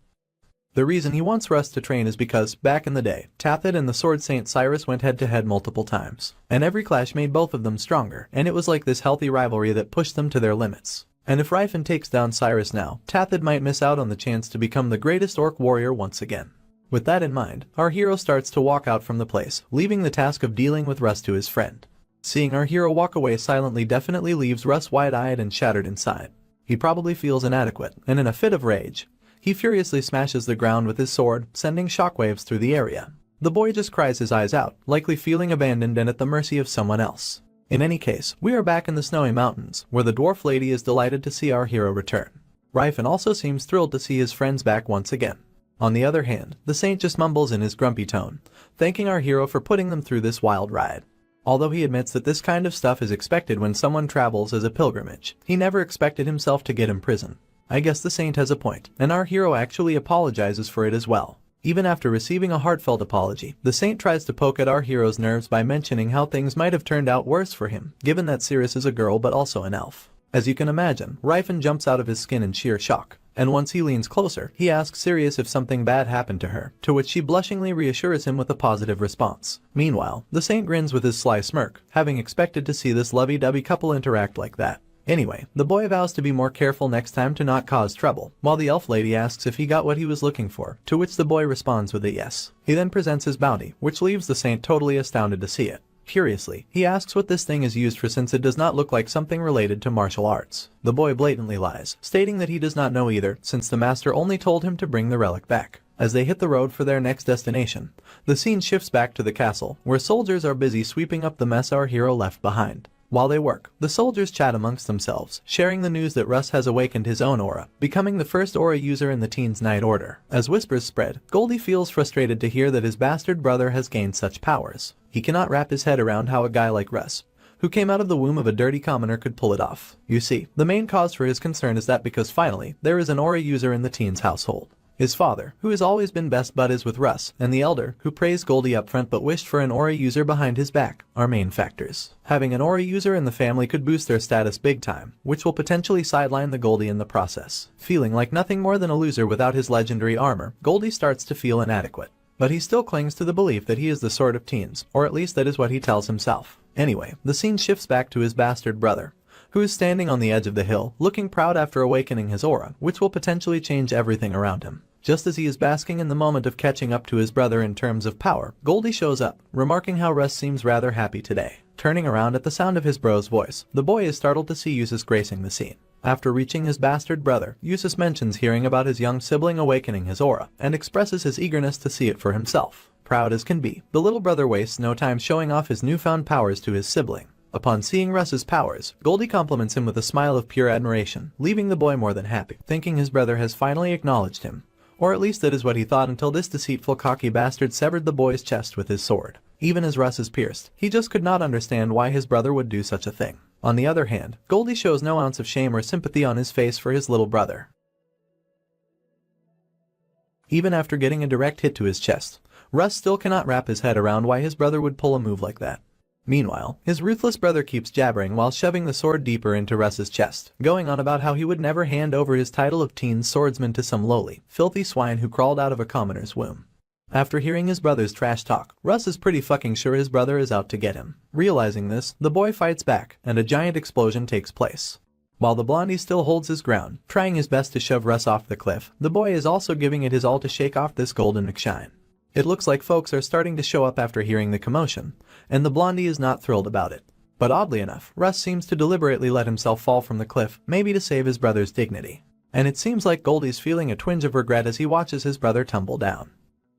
The reason he wants Russ to train is because, back in the day, Tathid and the Sword Saint Cyrus went head-to-head multiple times, and every clash made both of them stronger, and it was like this healthy rivalry that pushed them to their limits. And if Rifen takes down Cyrus now, Tathid might miss out on the chance to become the greatest orc warrior once again. With that in mind, our hero starts to walk out from the place, leaving the task of dealing with Russ to his friend. Seeing our hero walk away silently definitely leaves Russ wide-eyed and shattered inside. He probably feels inadequate, and in a fit of rage, he furiously smashes the ground with his sword, sending shockwaves through the area. The boy just cries his eyes out, likely feeling abandoned and at the mercy of someone else. In any case, we are back in the snowy mountains, where the dwarf lady is delighted to see our hero return. Rifen also seems thrilled to see his friends back once again. On the other hand, the saint just mumbles in his grumpy tone, thanking our hero for putting them through this wild ride. Although he admits that this kind of stuff is expected when someone travels as a pilgrimage, he never expected himself to get imprisoned. I guess the saint has a point, and our hero actually apologizes for it as well. Even after receiving a heartfelt apology, the saint tries to poke at our hero's nerves by mentioning how things might have turned out worse for him, given that Cirrus is a girl but also an elf. As you can imagine, Rifen jumps out of his skin in sheer shock, and once he leans closer, he asks Sirius if something bad happened to her, to which she blushingly reassures him with a positive response. Meanwhile, the saint grins with his sly smirk, having expected to see this lovey-dovey couple interact like that. Anyway, the boy vows to be more careful next time to not cause trouble, while the elf lady asks if he got what he was looking for, to which the boy responds with a yes. He then presents his bounty, which leaves the saint totally astounded to see it. Curiously, he asks what this thing is used for since it does not look like something related to martial arts. The boy blatantly lies, stating that he does not know either, since the master only told him to bring the relic back. As they hit the road for their next destination, the scene shifts back to the castle, where soldiers are busy sweeping up the mess our hero left behind. While they work, the soldiers chat amongst themselves, sharing the news that Russ has awakened his own aura, becoming the first aura user in the Teens' Night Order. As whispers spread, Goldie feels frustrated to hear that his bastard brother has gained such powers. He cannot wrap his head around how a guy like Russ, who came out of the womb of a dirty commoner, could pull it off. You see, the main cause for his concern is that because finally, there is an aura user in the Teens' household. His father, who has always been best buddies with Russ, and the elder, who praised Goldie up front but wished for an aura user behind his back, are main factors. Having an aura user in the family could boost their status big time, which will potentially sideline the Goldie in the process. Feeling like nothing more than a loser without his legendary armor, Goldie starts to feel inadequate. But he still clings to the belief that he is the Sword of Teens, or at least that is what he tells himself. Anyway, the scene shifts back to his bastard brother, who is standing on the edge of the hill, looking proud after awakening his aura, which will potentially change everything around him. Just as he is basking in the moment of catching up to his brother in terms of power, Goldie shows up, remarking how Russ seems rather happy today. Turning around at the sound of his bro's voice, the boy is startled to see Eustace gracing the scene. After reaching his bastard brother, Eustace mentions hearing about his young sibling awakening his aura, and expresses his eagerness to see it for himself. Proud as can be, the little brother wastes no time showing off his newfound powers to his sibling. Upon seeing Russ's powers, Goldie compliments him with a smile of pure admiration, leaving the boy more than happy, thinking his brother has finally acknowledged him. Or at least that is what he thought until this deceitful cocky bastard severed the boy's chest with his sword. Even as Russ is pierced, he just could not understand why his brother would do such a thing. On the other hand, Goldie shows no ounce of shame or sympathy on his face for his little brother. Even after getting a direct hit to his chest, Russ still cannot wrap his head around why his brother would pull a move like that. Meanwhile, his ruthless brother keeps jabbering while shoving the sword deeper into Russ's chest, going on about how he would never hand over his title of teen swordsman to some lowly, filthy swine who crawled out of a commoner's womb. After hearing his brother's trash talk, Russ is pretty fucking sure his brother is out to get him. Realizing this, the boy fights back, and a giant explosion takes place. While the blondie still holds his ground, trying his best to shove Russ off the cliff, the boy is also giving it his all to shake off this golden McShine. It looks like folks are starting to show up after hearing the commotion, and the blondie is not thrilled about it. But oddly enough, Russ seems to deliberately let himself fall from the cliff, maybe to save his brother's dignity. And it seems like Goldie's feeling a twinge of regret as he watches his brother tumble down.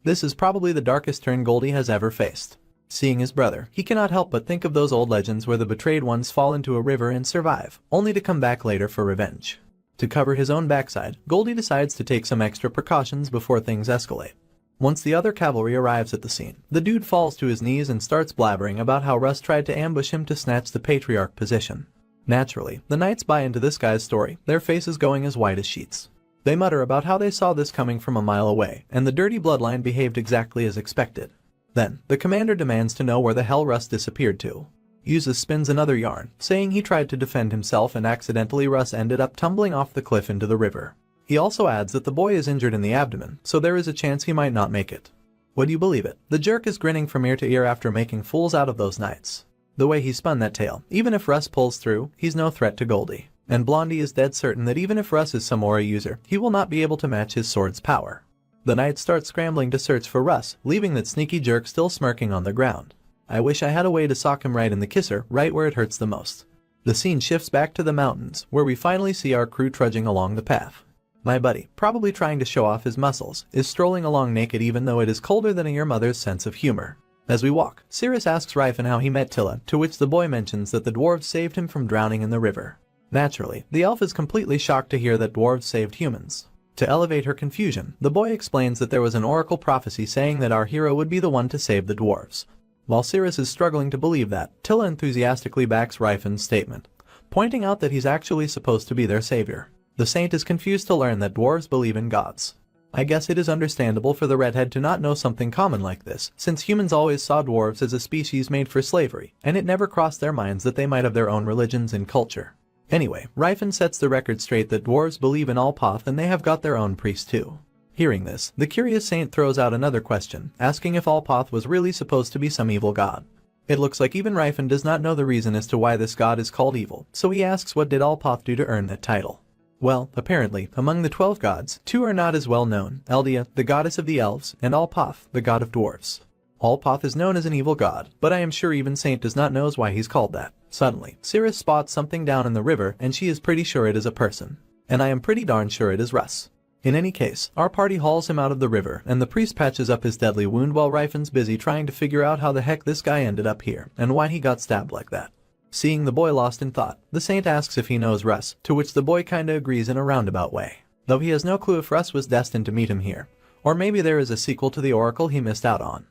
This is probably the darkest turn Goldie has ever faced. Seeing his brother, he cannot help but think of those old legends where the betrayed ones fall into a river and survive, only to come back later for revenge. To cover his own backside, Goldie decides to take some extra precautions before things escalate. Once the other cavalry arrives at the scene, the dude falls to his knees and starts blabbering about how Russ tried to ambush him to snatch the patriarch position. Naturally, the knights buy into this guy's story, their faces going as white as sheets. They mutter about how they saw this coming from a mile away, and the dirty bloodline behaved exactly as expected. Then, the commander demands to know where the hell Russ disappeared to. Uses spins another yarn, saying he tried to defend himself and accidentally Russ ended up tumbling off the cliff into the river. He also adds that the boy is injured in the abdomen, so there is a chance he might not make it. Would you believe it? The jerk is grinning from ear to ear after making fools out of those knights. The way he spun that tale, even if Russ pulls through, he's no threat to Goldie. And Blondie is dead certain that even if Russ is some aura user, he will not be able to match his sword's power. The knights start scrambling to search for Russ, leaving that sneaky jerk still smirking on the ground. I wish I had a way to sock him right in the kisser, right where it hurts the most. The scene shifts back to the mountains, where we finally see our crew trudging along the path. My buddy, probably trying to show off his muscles, is strolling along naked even though it is colder than your mother's sense of humor. As we walk, Cirrus asks Ryfan how he met Tilla, to which the boy mentions that the dwarves saved him from drowning in the river. Naturally, the elf is completely shocked to hear that dwarves saved humans. To elevate her confusion, the boy explains that there was an oracle prophecy saying that our hero would be the one to save the dwarves. While Cirrus is struggling to believe that, Tilla enthusiastically backs Ryfan's statement, pointing out that he's actually supposed to be their savior. The saint is confused to learn that dwarves believe in gods. I guess it is understandable for the redhead to not know something common like this, since humans always saw dwarves as a species made for slavery, and it never crossed their minds that they might have their own religions and culture. Anyway, Ryfan sets the record straight that dwarves believe in Alpoth and they have got their own priest too. Hearing this, the curious saint throws out another question, asking if Alpoth was really supposed to be some evil god. It looks like even Ryfan does not know the reason as to why this god is called evil, so he asks what did Alpoth do to earn that title. Well, apparently, among the 12 gods, 2 are not as well known, Eldia, the goddess of the elves, and Alpoth, the god of dwarves. Alpoth is known as an evil god, but I am sure even Saint does not know why he's called that. Suddenly, Cirrus spots something down in the river and she is pretty sure it is a person. And I am pretty darn sure it is Russ. In any case, our party hauls him out of the river and the priest patches up his deadly wound while Ryfan's busy trying to figure out how the heck this guy ended up here and why he got stabbed like that. Seeing the boy lost in thought, the saint asks if he knows Russ, to which the boy kinda agrees in a roundabout way. Though he has no clue if Russ was destined to meet him here, or maybe there is a sequel to the oracle he missed out on.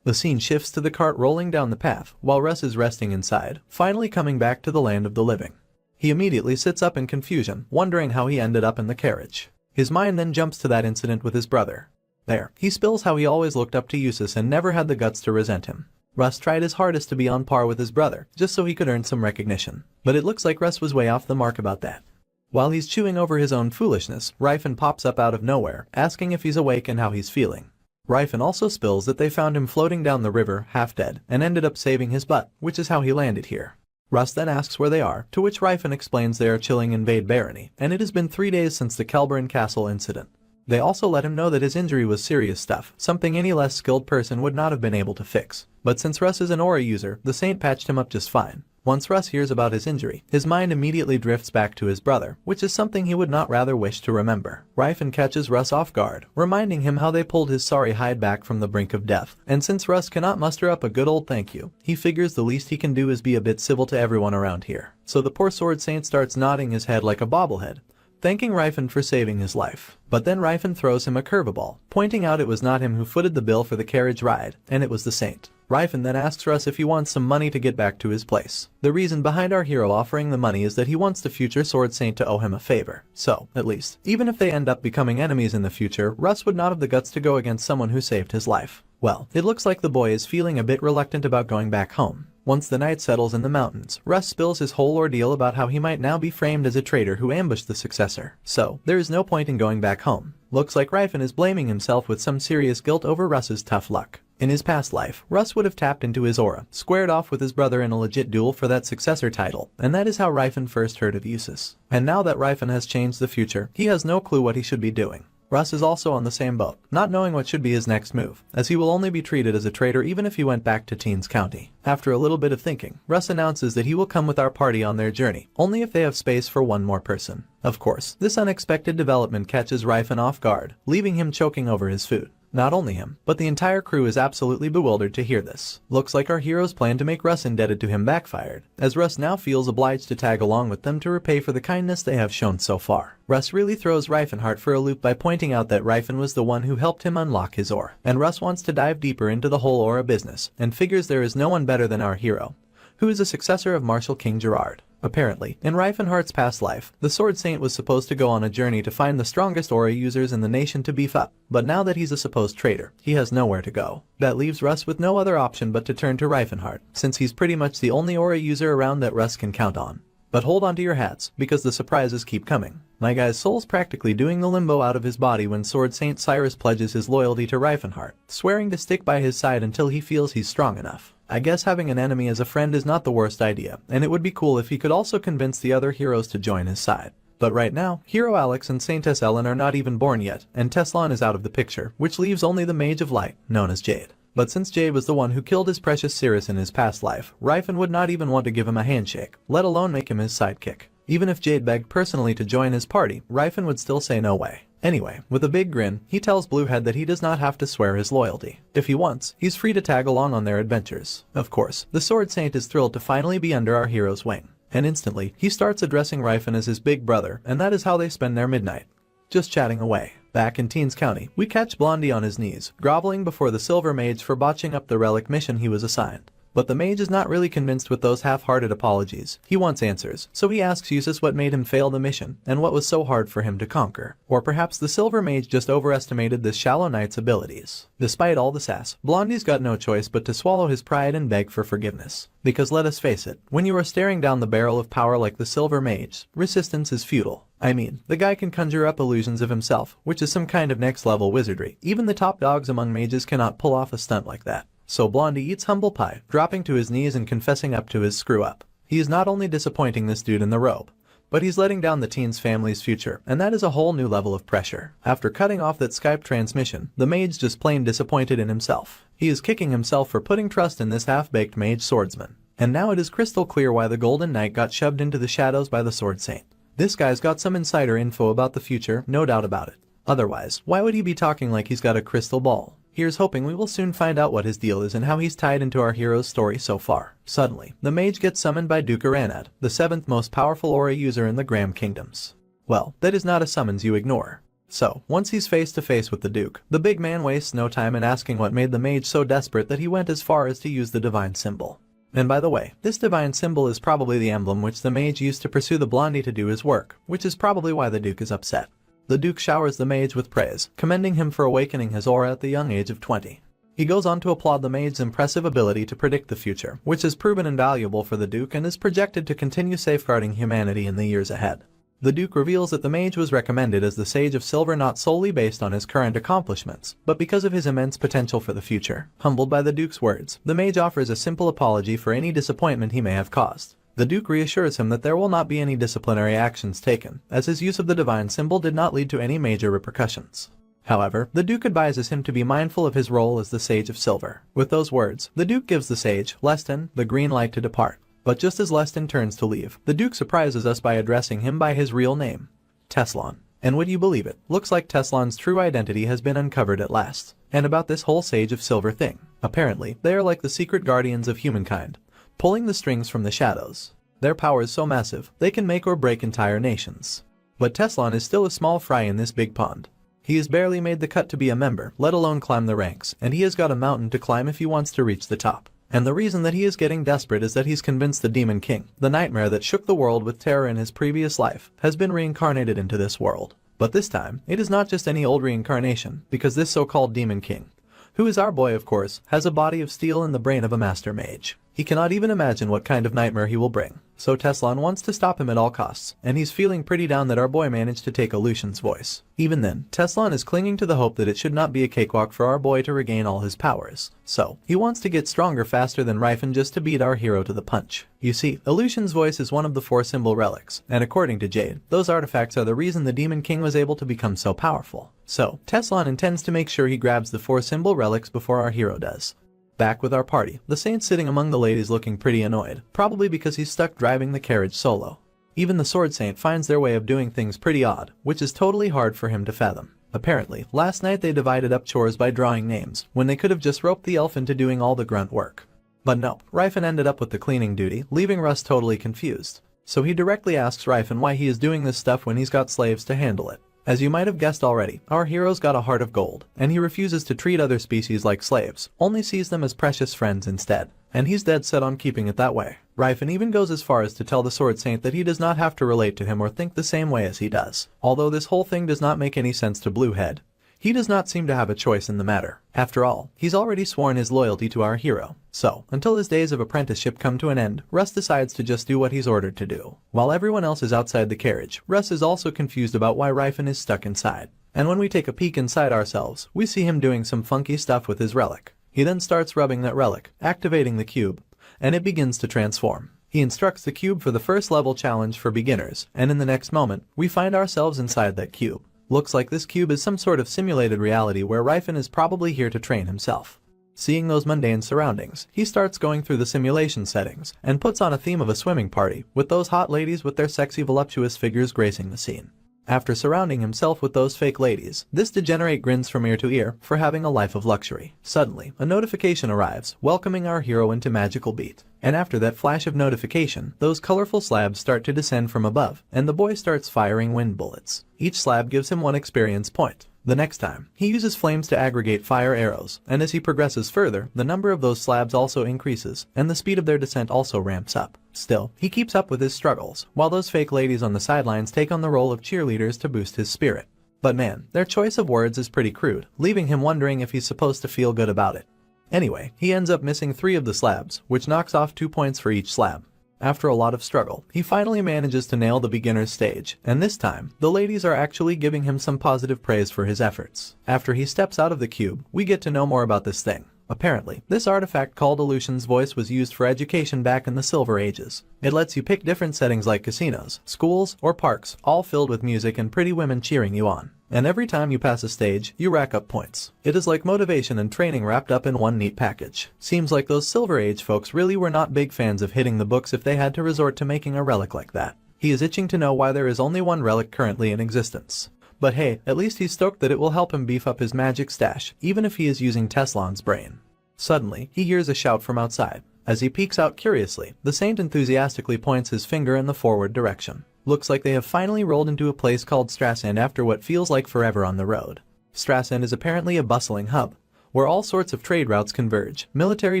The scene shifts to the cart rolling down the path, while Russ is resting inside, finally coming back to the land of the living. He immediately sits up in confusion, wondering how he ended up in the carriage. His mind then jumps to that incident with his brother. There, he spills how he always looked up to Eustace and never had the guts to resent him. Russ tried his hardest to be on par with his brother, just so he could earn some recognition. But it looks like Russ was way off the mark about that. While he's chewing over his own foolishness, Ryfan pops up out of nowhere, asking if he's awake and how he's feeling. Ryfan also spills that they found him floating down the river, half dead, and ended up saving his butt, which is how he landed here. Russ then asks where they are, to which Ryfan explains they are chilling in Vade Barony, and it has been 3 days since the Kelburn Castle incident. They also let him know that his injury was serious stuff, something any less skilled person would not have been able to fix. But since Russ is an aura user, the saint patched him up just fine. Once Russ hears about his injury, his mind immediately drifts back to his brother, which is something he would not rather wish to remember. Ryfen catches Russ off guard, reminding him how they pulled his sorry hide back from the brink of death. And since Russ cannot muster up a good old thank you, he figures the least he can do is be a bit civil to everyone around here. So the poor Sword Saint starts nodding his head like a bobblehead, thanking Ryfen for saving his life. But then Ryfen throws him a curveball, pointing out it was not him who footed the bill for the carriage ride, and it was the Saint. Ryfen then asks Russ if he wants some money to get back to his place. The reason behind our hero offering the money is that he wants the future Sword Saint to owe him a favor. So, at least, even if they end up becoming enemies in the future, Russ would not have the guts to go against someone who saved his life. Well, it looks like the boy is feeling a bit reluctant about going back home. Once the night settles in the mountains, Russ spills his whole ordeal about how he might now be framed as a traitor who ambushed the successor. So, there is no point in going back home. Looks like Ryfen is blaming himself with some serious guilt over Russ's tough luck. In his past life, Russ would have tapped into his aura, squared off with his brother in a legit duel for that successor title, and that is how Ryfen first heard of Usus. And now that Ryfen has changed the future, he has no clue what he should be doing. Russ is also on the same boat, not knowing what should be his next move, as he will only be treated as a traitor even if he went back to Teens County. After a little bit of thinking, Russ announces that he will come with our party on their journey, only if they have space for one more person. Of course, this unexpected development catches Ryfen off guard, leaving him choking over his food. Not only him, but the entire crew is absolutely bewildered to hear this. Looks like our hero's plan to make Russ indebted to him backfired, as Russ now feels obliged to tag along with them to repay for the kindness they have shown so far. Russ really throws Ryfenhart for a loop by pointing out that Ryfen was the one who helped him unlock his aura, and Russ wants to dive deeper into the whole aura business, and figures there is no one better than our hero, who is a successor of Marshal King Gerard. Apparently, in Ryfenhart's past life, the Sword Saint was supposed to go on a journey to find the strongest aura users in the nation to beef up, but now that he's a supposed traitor, he has nowhere to go. That leaves Russ with no other option but to turn to Ryfenhart, since he's pretty much the only aura user around that Russ can count on. But hold on to your hats, because the surprises keep coming. My guy's soul's practically doing the limbo out of his body when Sword Saint Cyrus pledges his loyalty to Ryfenhart, swearing to stick by his side until he feels he's strong enough. I guess having an enemy as a friend is not the worst idea, and it would be cool if he could also convince the other heroes to join his side. But right now, Hero Alex and Saintess Ellen are not even born yet, and Teslan is out of the picture, which leaves only the Mage of Light, known as Jade. But since Jade was the one who killed his precious Cirrus in his past life, Ryfen would not even want to give him a handshake, let alone make him his sidekick. Even if Jade begged personally to join his party, Ryfen would still say no way. Anyway, with a big grin, he tells Bluehead that he does not have to swear his loyalty. If he wants, he's free to tag along on their adventures. Of course, the Sword Saint is thrilled to finally be under our hero's wing. And instantly, he starts addressing Ryfen as his big brother, and that is how they spend their midnight. Just chatting away. Back in Teens County, we catch Blondie on his knees, groveling before the Silver Mage for botching up the relic mission he was assigned. But the mage is not really convinced with those half-hearted apologies. He wants answers, so he asks Usus what made him fail the mission, and what was so hard for him to conquer. Or perhaps the Silver Mage just overestimated this shallow knight's abilities. Despite all the sass, Blondie's got no choice but to swallow his pride and beg for forgiveness. Because let us face it, when you are staring down the barrel of power like the Silver Mage, resistance is futile. I mean, the guy can conjure up illusions of himself, which is some kind of next-level wizardry. Even the top dogs among mages cannot pull off a stunt like that. So Blondie eats humble pie, dropping to his knees and confessing up to his screw-up. He is not only disappointing this dude in the robe, but he's letting down the teen's family's future, and that is a whole new level of pressure. After cutting off that Skype transmission, the mage just plain disappointed in himself. He is kicking himself for putting trust in this half-baked mage swordsman. And now it is crystal clear why the Golden Knight got shoved into the shadows by the Sword Saint. This guy's got some insider info about the future, no doubt about it. Otherwise, why would he be talking like he's got a crystal ball? Here's hoping we will soon find out what his deal is and how he's tied into our hero's story so far. Suddenly, the mage gets summoned by Duke Aranad, the 7th most powerful aura user in the Graham Kingdoms. Well, that is not a summons you ignore. So, once he's face to face with the Duke, the big man wastes no time in asking what made the mage so desperate that he went as far as to use the divine symbol. And by the way, this divine symbol is probably the emblem which the mage used to pursue the Blondie to do his work, which is probably why the Duke is upset. The Duke showers the mage with praise, commending him for awakening his aura at the young age of 20. He goes on to applaud the mage's impressive ability to predict the future, which has proven invaluable for the Duke and is projected to continue safeguarding humanity in the years ahead. The Duke reveals that the mage was recommended as the Sage of Silver not solely based on his current accomplishments, but because of his immense potential for the future. Humbled by the Duke's words, the mage offers a simple apology for any disappointment he may have caused. The Duke reassures him that there will not be any disciplinary actions taken, as his use of the divine symbol did not lead to any major repercussions. However, the Duke advises him to be mindful of his role as the Sage of Silver. With those words, the Duke gives the Sage, Leston, the green light to depart. But just as Leston turns to leave, the Duke surprises us by addressing him by his real name, Teslan. And would you believe it, looks like Teslan's true identity has been uncovered at last. And about this whole Sage of Silver thing, apparently, they are like the secret guardians of humankind, pulling the strings from the shadows. Their power is so massive, they can make or break entire nations. But Teslan is still a small fry in this big pond. He has barely made the cut to be a member, let alone climb the ranks, and he has got a mountain to climb if he wants to reach the top. And the reason that he is getting desperate is that he's convinced the Demon King, the nightmare that shook the world with terror in his previous life, has been reincarnated into this world. But this time, it is not just any old reincarnation, because this so-called Demon King, who is our boy of course, has a body of steel and the brain of a master mage. He cannot even imagine what kind of nightmare he will bring, so Teslan wants to stop him at all costs, and he's feeling pretty down that our boy managed to take Lucian's voice. Even then, Teslan is clinging to the hope that it should not be a cakewalk for our boy to regain all his powers. So, he wants to get stronger faster than Rifen just to beat our hero to the punch. You see, Lucian's voice is one of the 4 symbol relics, and according to Jade, those artifacts are the reason the Demon King was able to become so powerful. So, Teslan intends to make sure he grabs the 4 symbol relics before our hero does. Back with our party, the Saint sitting among the ladies looking pretty annoyed, probably because he's stuck driving the carriage solo. Even the Sword Saint finds their way of doing things pretty odd, which is totally hard for him to fathom. Apparently, last night they divided up chores by drawing names, when they could have just roped the elf into doing all the grunt work. But no, Rifen ended up with the cleaning duty, leaving Russ totally confused. So he directly asks Rifen why he is doing this stuff when he's got slaves to handle it. As you might have guessed already, our hero's got a heart of gold, and he refuses to treat other species like slaves, only sees them as precious friends instead. And he's dead set on keeping it that way. Rifen even goes as far as to tell the Sword Saint that he does not have to relate to him or think the same way as he does. Although this whole thing does not make any sense to Bluehead, he does not seem to have a choice in the matter. After all, he's already sworn his loyalty to our hero. So, until his days of apprenticeship come to an end, Russ decides to just do what he's ordered to do. While everyone else is outside the carriage, Russ is also confused about why Rifen is stuck inside. And when we take a peek inside ourselves, we see him doing some funky stuff with his relic. He then starts rubbing that relic, activating the cube, and it begins to transform. He instructs the cube for the first level challenge for beginners, and in the next moment, we find ourselves inside that cube. Looks like this cube is some sort of simulated reality where Rifen is probably here to train himself. Seeing those mundane surroundings, he starts going through the simulation settings, and puts on a theme of a swimming party, with those hot ladies with their sexy voluptuous figures gracing the scene. After surrounding himself with those fake ladies, this degenerate grins from ear to ear for having a life of luxury. Suddenly, a notification arrives, welcoming our hero into Magical Beat. And after that flash of notification, those colorful slabs start to descend from above, and the boy starts firing wind bullets. Each slab gives him 1 experience point. The next time, he uses flames to aggregate fire arrows, and as he progresses further, the number of those slabs also increases, and the speed of their descent also ramps up. Still, he keeps up with his struggles, while those fake ladies on the sidelines take on the role of cheerleaders to boost his spirit. But man, their choice of words is pretty crude, leaving him wondering if he's supposed to feel good about it. Anyway, he ends up missing 3 of the slabs, which knocks off 2 points for each slab. After a lot of struggle, he finally manages to nail the beginner's stage, and this time, the ladies are actually giving him some positive praise for his efforts. After he steps out of the cube, we get to know more about this thing. Apparently, this artifact called Lucian's voice was used for education back in the Silver Ages. It lets you pick different settings like casinos, schools, or parks, all filled with music and pretty women cheering you on. And every time you pass a stage, you rack up points. It is like motivation and training wrapped up in one neat package. Seems like those Silver Age folks really were not big fans of hitting the books if they had to resort to making a relic like that. He is itching to know why there is only 1 relic currently in existence. But hey, at least he's stoked that it will help him beef up his magic stash, even if he is using Teslan's brain. Suddenly, he hears a shout from outside. As he peeks out curiously, the Saint enthusiastically points his finger in the forward direction. Looks like they have finally rolled into a place called Strassend after what feels like forever on the road. Strassend is apparently a bustling hub, where all sorts of trade routes converge, military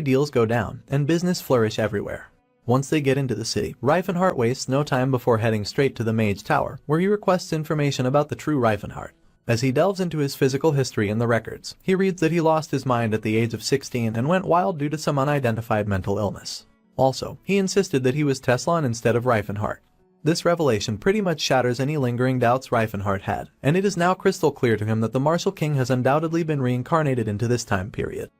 deals go down, and business flourish everywhere. Once they get into the city, Riefenhart wastes no time before heading straight to the Mage Tower, where he requests information about the true Riefenhart. As he delves into his physical history in the records, he reads that he lost his mind at the age of 16 and went wild due to some unidentified mental illness. Also, he insisted that he was Teslan instead of Riefenhart. This revelation pretty much shatters any lingering doubts Riefenhart had, and it is now crystal clear to him that the Martial King has undoubtedly been reincarnated into this time period.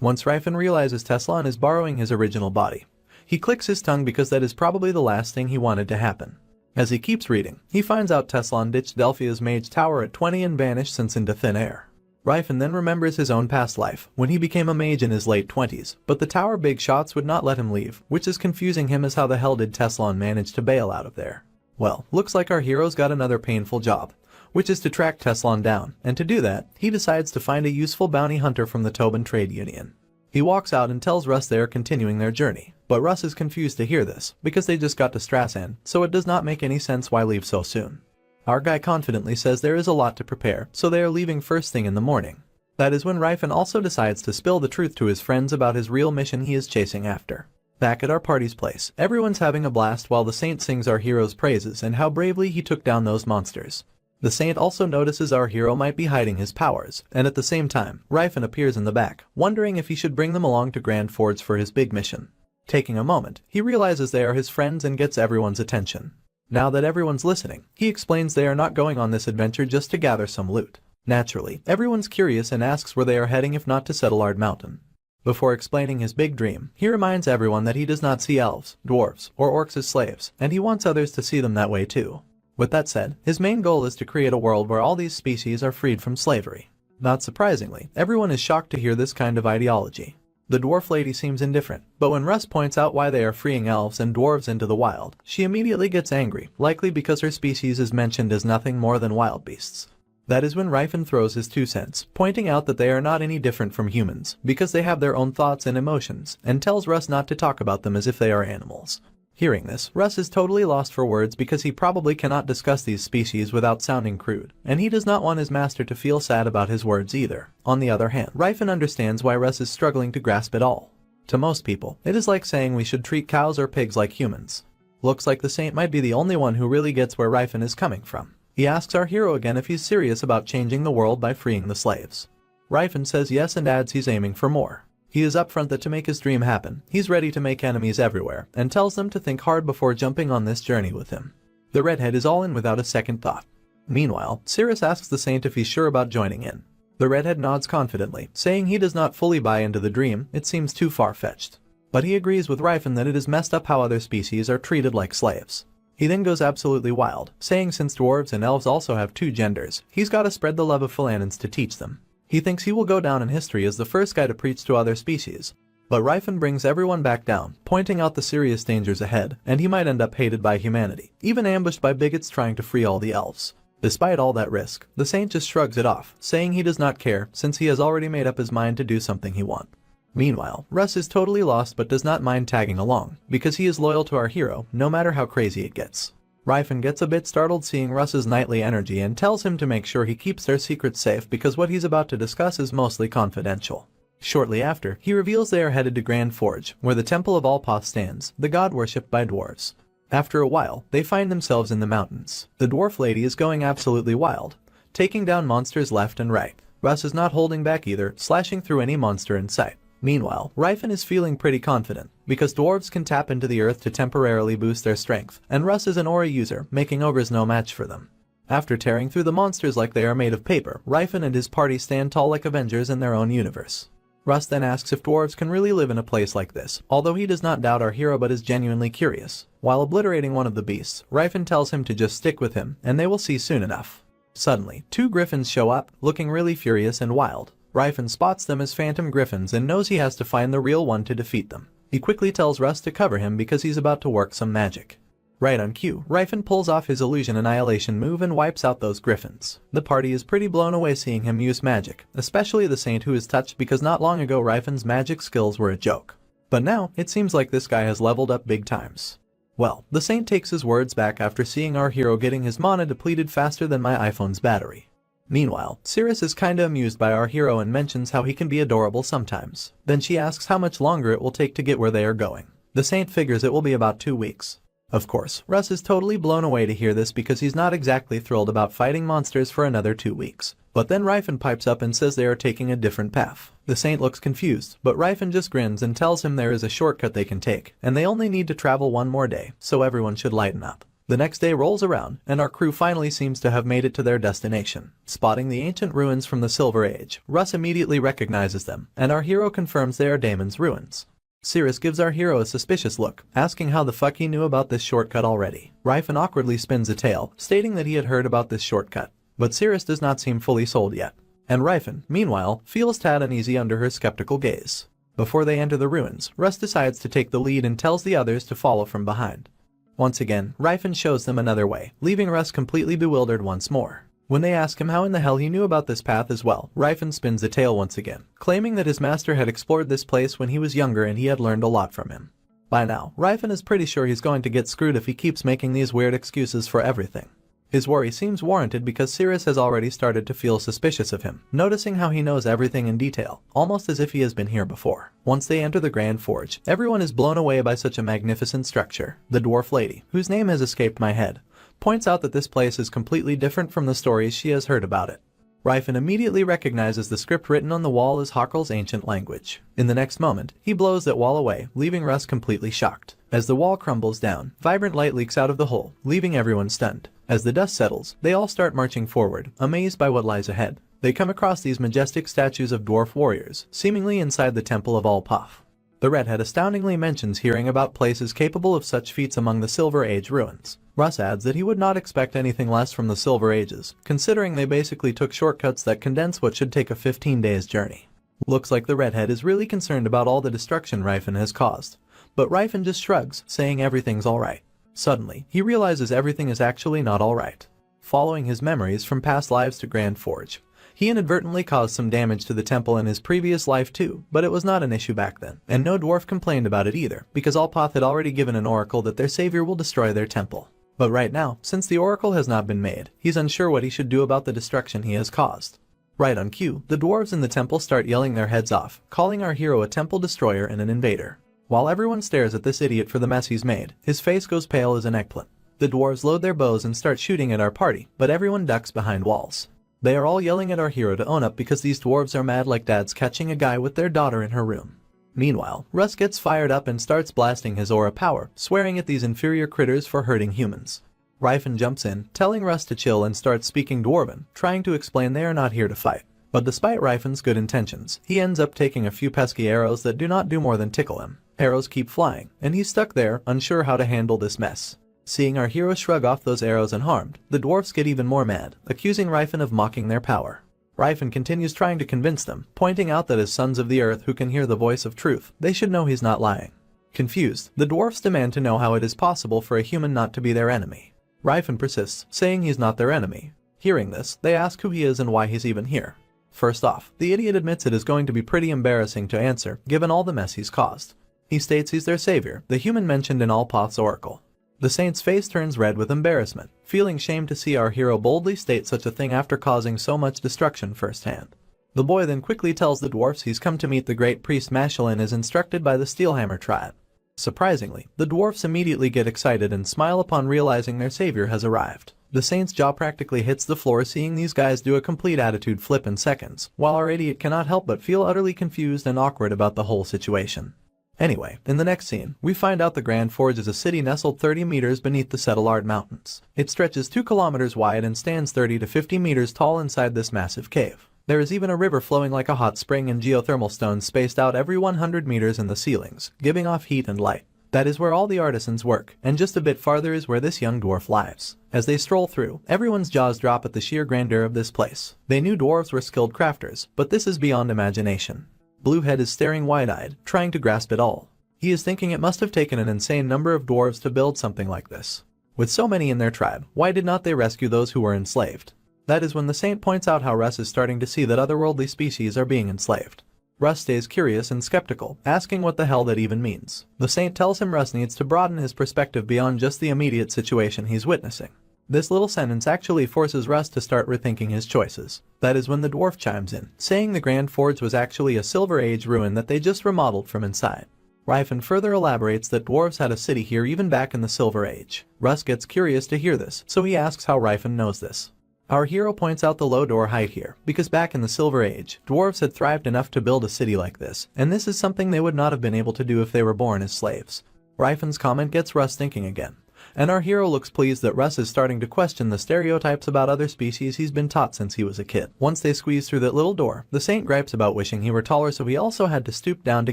Once Rifen realizes Teslan is borrowing his original body, he clicks his tongue because that is probably the last thing he wanted to happen. As he keeps reading, he finds out Teslan ditched Delphia's Mage Tower at 20 and vanished since into thin air. Rifen then remembers his own past life, when he became a mage in his late 20s, but the tower big shots would not let him leave, which is confusing him as how the hell did Teslan manage to bail out of there. Well, looks like our hero's got another painful job, which is to track Teslan down, and to do that, he decides to find a useful bounty hunter from the Tobin Trade Union. He walks out and tells Russ they are continuing their journey, but Russ is confused to hear this, because they just got to Strassan, so it does not make any sense why leave so soon. Our guy confidently says there is a lot to prepare, so they are leaving first thing in the morning. That is when Rifen also decides to spill the truth to his friends about his real mission he is chasing after. Back at our party's place, everyone's having a blast while the Saint sings our hero's praises and how bravely he took down those monsters. The Saint also notices our hero might be hiding his powers, and at the same time, Rifen appears in the back, wondering if he should bring them along to Grand Forge for his big mission. Taking a moment, he realizes they are his friends and gets everyone's attention. Now that everyone's listening, he explains they are not going on this adventure just to gather some loot. Naturally, everyone's curious and asks where they are heading if not to Settlard Mountain. Before explaining his big dream, he reminds everyone that he does not see elves, dwarves, or orcs as slaves, and he wants others to see them that way too. With that said, his main goal is to create a world where all these species are freed from slavery. Not surprisingly, everyone is shocked to hear this kind of ideology. The dwarf lady seems indifferent, but when Russ points out why they are freeing elves and dwarves into the wild, she immediately gets angry, likely because her species is mentioned as nothing more than wild beasts. That is when Rifen throws his 2 cents, pointing out that they are not any different from humans, because they have their own thoughts and emotions, and tells Russ not to talk about them as if they are animals. Hearing this, Russ is totally lost for words because he probably cannot discuss these species without sounding crude, and he does not want his master to feel sad about his words either. On the other hand, Rifen understands why Russ is struggling to grasp it all. To most people, it is like saying we should treat cows or pigs like humans. Looks like the Saint might be the only one who really gets where Rifen is coming from. He asks our hero again if he's serious about changing the world by freeing the slaves. Rifen says yes and adds he's aiming for more. He is upfront that to make his dream happen, he's ready to make enemies everywhere, and tells them to think hard before jumping on this journey with him. The redhead is all in without a second thought. Meanwhile, Cirrus asks the Saint if he's sure about joining in. The redhead nods confidently, saying he does not fully buy into the dream, it seems too far-fetched. But he agrees with Rifen that it is messed up how other species are treated like slaves. He then goes absolutely wild, saying since dwarves and elves also have 2 genders, he's gotta spread the love of Philanins to teach them. He thinks he will go down in history as the first guy to preach to other species. But Rifen brings everyone back down, pointing out the serious dangers ahead, and he might end up hated by humanity, even ambushed by bigots trying to free all the elves. Despite all that risk, the Saint just shrugs it off, saying he does not care since he has already made up his mind to do something he wants. Meanwhile, Russ is totally lost but does not mind tagging along, because he is loyal to our hero, no matter how crazy it gets. Rifen gets a bit startled seeing Russ's knightly energy and tells him to make sure he keeps their secrets safe because what he's about to discuss is mostly confidential. Shortly after, he reveals they are headed to Grand Forge, where the Temple of Alpoth stands, the god worshipped by dwarves. After a while, they find themselves in the mountains. The dwarf lady is going absolutely wild, taking down monsters left and right. Russ is not holding back either, slashing through any monster in sight. Meanwhile, Rifen is feeling pretty confident, because dwarves can tap into the earth to temporarily boost their strength, and Russ is an aura user, making ogres no match for them. After tearing through the monsters like they are made of paper, Rifen and his party stand tall like Avengers in their own universe. Russ then asks if dwarves can really live in a place like this, although he does not doubt our hero but is genuinely curious. While obliterating one of the beasts, Rifen tells him to just stick with him, and they will see soon enough. Suddenly, 2 griffins show up, looking really furious and wild. Rifen spots them as phantom griffins and knows he has to find the real one to defeat them. He quickly tells Russ to cover him because he's about to work some magic. Right on cue, Rifen pulls off his illusion annihilation move and wipes out those griffins. The party is pretty blown away seeing him use magic, especially the Saint who is touched because not long ago Rifen's magic skills were a joke. But now, it seems like this guy has leveled up big times. Well, the Saint takes his words back after seeing our hero getting his mana depleted faster than my iPhone's battery. Meanwhile, Cirrus is kinda amused by our hero and mentions how he can be adorable sometimes. Then she asks how much longer it will take to get where they are going. The Saint figures it will be about 2 weeks. Of course, Russ is totally blown away to hear this because he's not exactly thrilled about fighting monsters for another 2 weeks. But then Rifen pipes up and says they are taking a different path. The Saint looks confused, but Rifen just grins and tells him there is a shortcut they can take, and they only need to travel 1 more day, so everyone should lighten up. The next day rolls around, and our crew finally seems to have made it to their destination. Spotting the ancient ruins from the Silver Age, Russ immediately recognizes them, and our hero confirms they are Damon's ruins. Cirrus gives our hero a suspicious look, asking how the fuck he knew about this shortcut already. Rifen awkwardly spins a tale, stating that he had heard about this shortcut, but Cirrus does not seem fully sold yet. And Ryfen, meanwhile, feels tad uneasy under her skeptical gaze. Before they enter the ruins, Russ decides to take the lead and tells the others to follow from behind. Once again, Ryfen shows them another way, leaving Russ completely bewildered once more. When they ask him how in the hell he knew about this path as well, Ryfen spins the tale once again, claiming that his master had explored this place when he was younger and he had learned a lot from him. By now, Ryfen is pretty sure he's going to get screwed if he keeps making these weird excuses for everything. His worry seems warranted because Sirius has already started to feel suspicious of him, noticing how he knows everything in detail, almost as if he has been here before. Once they enter the Grand Forge, everyone is blown away by such a magnificent structure. The dwarf lady, whose name has escaped my head, points out that this place is completely different from the stories she has heard about it. Ryfen immediately recognizes the script written on the wall as Hawkerl's ancient language. In the next moment, he blows that wall away, leaving Russ completely shocked. As the wall crumbles down, vibrant light leaks out of the hole, leaving everyone stunned. As the dust settles, they all start marching forward, amazed by what lies ahead. They come across these majestic statues of dwarf warriors, seemingly inside the Temple of Alpath. The redhead astoundingly mentions hearing about places capable of such feats among the Silver Age ruins. Russ adds that he would not expect anything less from the Silver Ages, considering they basically took shortcuts that condense what should take a 15 days journey. Looks like the redhead is really concerned about all the destruction Ryfen has caused. But Ryfen just shrugs, saying everything's alright. Suddenly, he realizes everything is actually not alright. Following his memories from past lives to Grand Forge, he inadvertently caused some damage to the temple in his previous life too, but it was not an issue back then, and no dwarf complained about it either, because Alpath had already given an oracle that their savior will destroy their temple. But right now, since the oracle has not been made, he's unsure what he should do about the destruction he has caused. Right on cue, the dwarves in the temple start yelling their heads off, calling our hero a temple destroyer and an invader. While everyone stares at this idiot for the mess he's made, his face goes pale as an eggplant. The dwarves load their bows and start shooting at our party, but everyone ducks behind walls. They are all yelling at our hero to own up because these dwarves are mad like dads catching a guy with their daughter in her room. Meanwhile, Russ gets fired up and starts blasting his aura power, swearing at these inferior critters for hurting humans. Ryfen jumps in, telling Russ to chill and starts speaking Dwarven, trying to explain they are not here to fight. But despite Ryfen's good intentions, he ends up taking a few pesky arrows that do not do more than tickle him. Arrows keep flying, and he's stuck there, unsure how to handle this mess. Seeing our hero shrug off those arrows unharmed, the dwarfs get even more mad, accusing Ryfen of mocking their power. Ryfen continues trying to convince them, pointing out that as sons of the earth who can hear the voice of truth, they should know he's not lying. Confused, the dwarfs demand to know how it is possible for a human not to be their enemy. Ryfen persists, saying he's not their enemy. Hearing this, they ask who he is and why he's even here. First off, the idiot admits it is going to be pretty embarrassing to answer, given all the mess he's caused. He states he's their savior, the human mentioned in Alpath's oracle. The saint's face turns red with embarrassment, feeling shamed to see our hero boldly state such a thing after causing so much destruction firsthand. The boy then quickly tells the dwarfs he's come to meet the great priest Mashalin as instructed by the Steelhammer tribe. Surprisingly, the dwarfs immediately get excited and smile upon realizing their savior has arrived. The saint's jaw practically hits the floor seeing these guys do a complete attitude flip in seconds, while our idiot cannot help but feel utterly confused and awkward about the whole situation. Anyway, in the next scene, we find out the Grand Forge is a city nestled 30 meters beneath the Settlard Mountains. It stretches 2 kilometers wide and stands 30 to 50 meters tall inside this massive cave. There is even a river flowing like a hot spring and geothermal stones spaced out every 100 meters in the ceilings, giving off heat and light. That is where all the artisans work, and just a bit farther is where this young dwarf lives. As they stroll through, everyone's jaws drop at the sheer grandeur of this place. They knew dwarves were skilled crafters, but this is beyond imagination. Bluehead is staring wide-eyed, trying to grasp it all. He is thinking it must have taken an insane number of dwarves to build something like this. With so many in their tribe, why did not they rescue those who were enslaved? That is when the saint points out how Russ is starting to see that otherworldly species are being enslaved. Russ stays curious and skeptical, asking what the hell that even means. The saint tells him Russ needs to broaden his perspective beyond just the immediate situation he's witnessing. This little sentence actually forces Russ to start rethinking his choices. That is when the dwarf chimes in, saying the Grand Forge was actually a Silver Age ruin that they just remodeled from inside. Ryfen further elaborates that dwarves had a city here even back in the Silver Age. Russ gets curious to hear this, so he asks how Ryfen knows this. Our hero points out the low door height here, because back in the Silver Age, dwarves had thrived enough to build a city like this, and this is something they would not have been able to do if they were born as slaves. Ryfen's comment gets Russ thinking again. And our hero looks pleased that Russ is starting to question the stereotypes about other species he's been taught since he was a kid. Once they squeeze through that little door, the saint gripes about wishing he were taller so he also had to stoop down to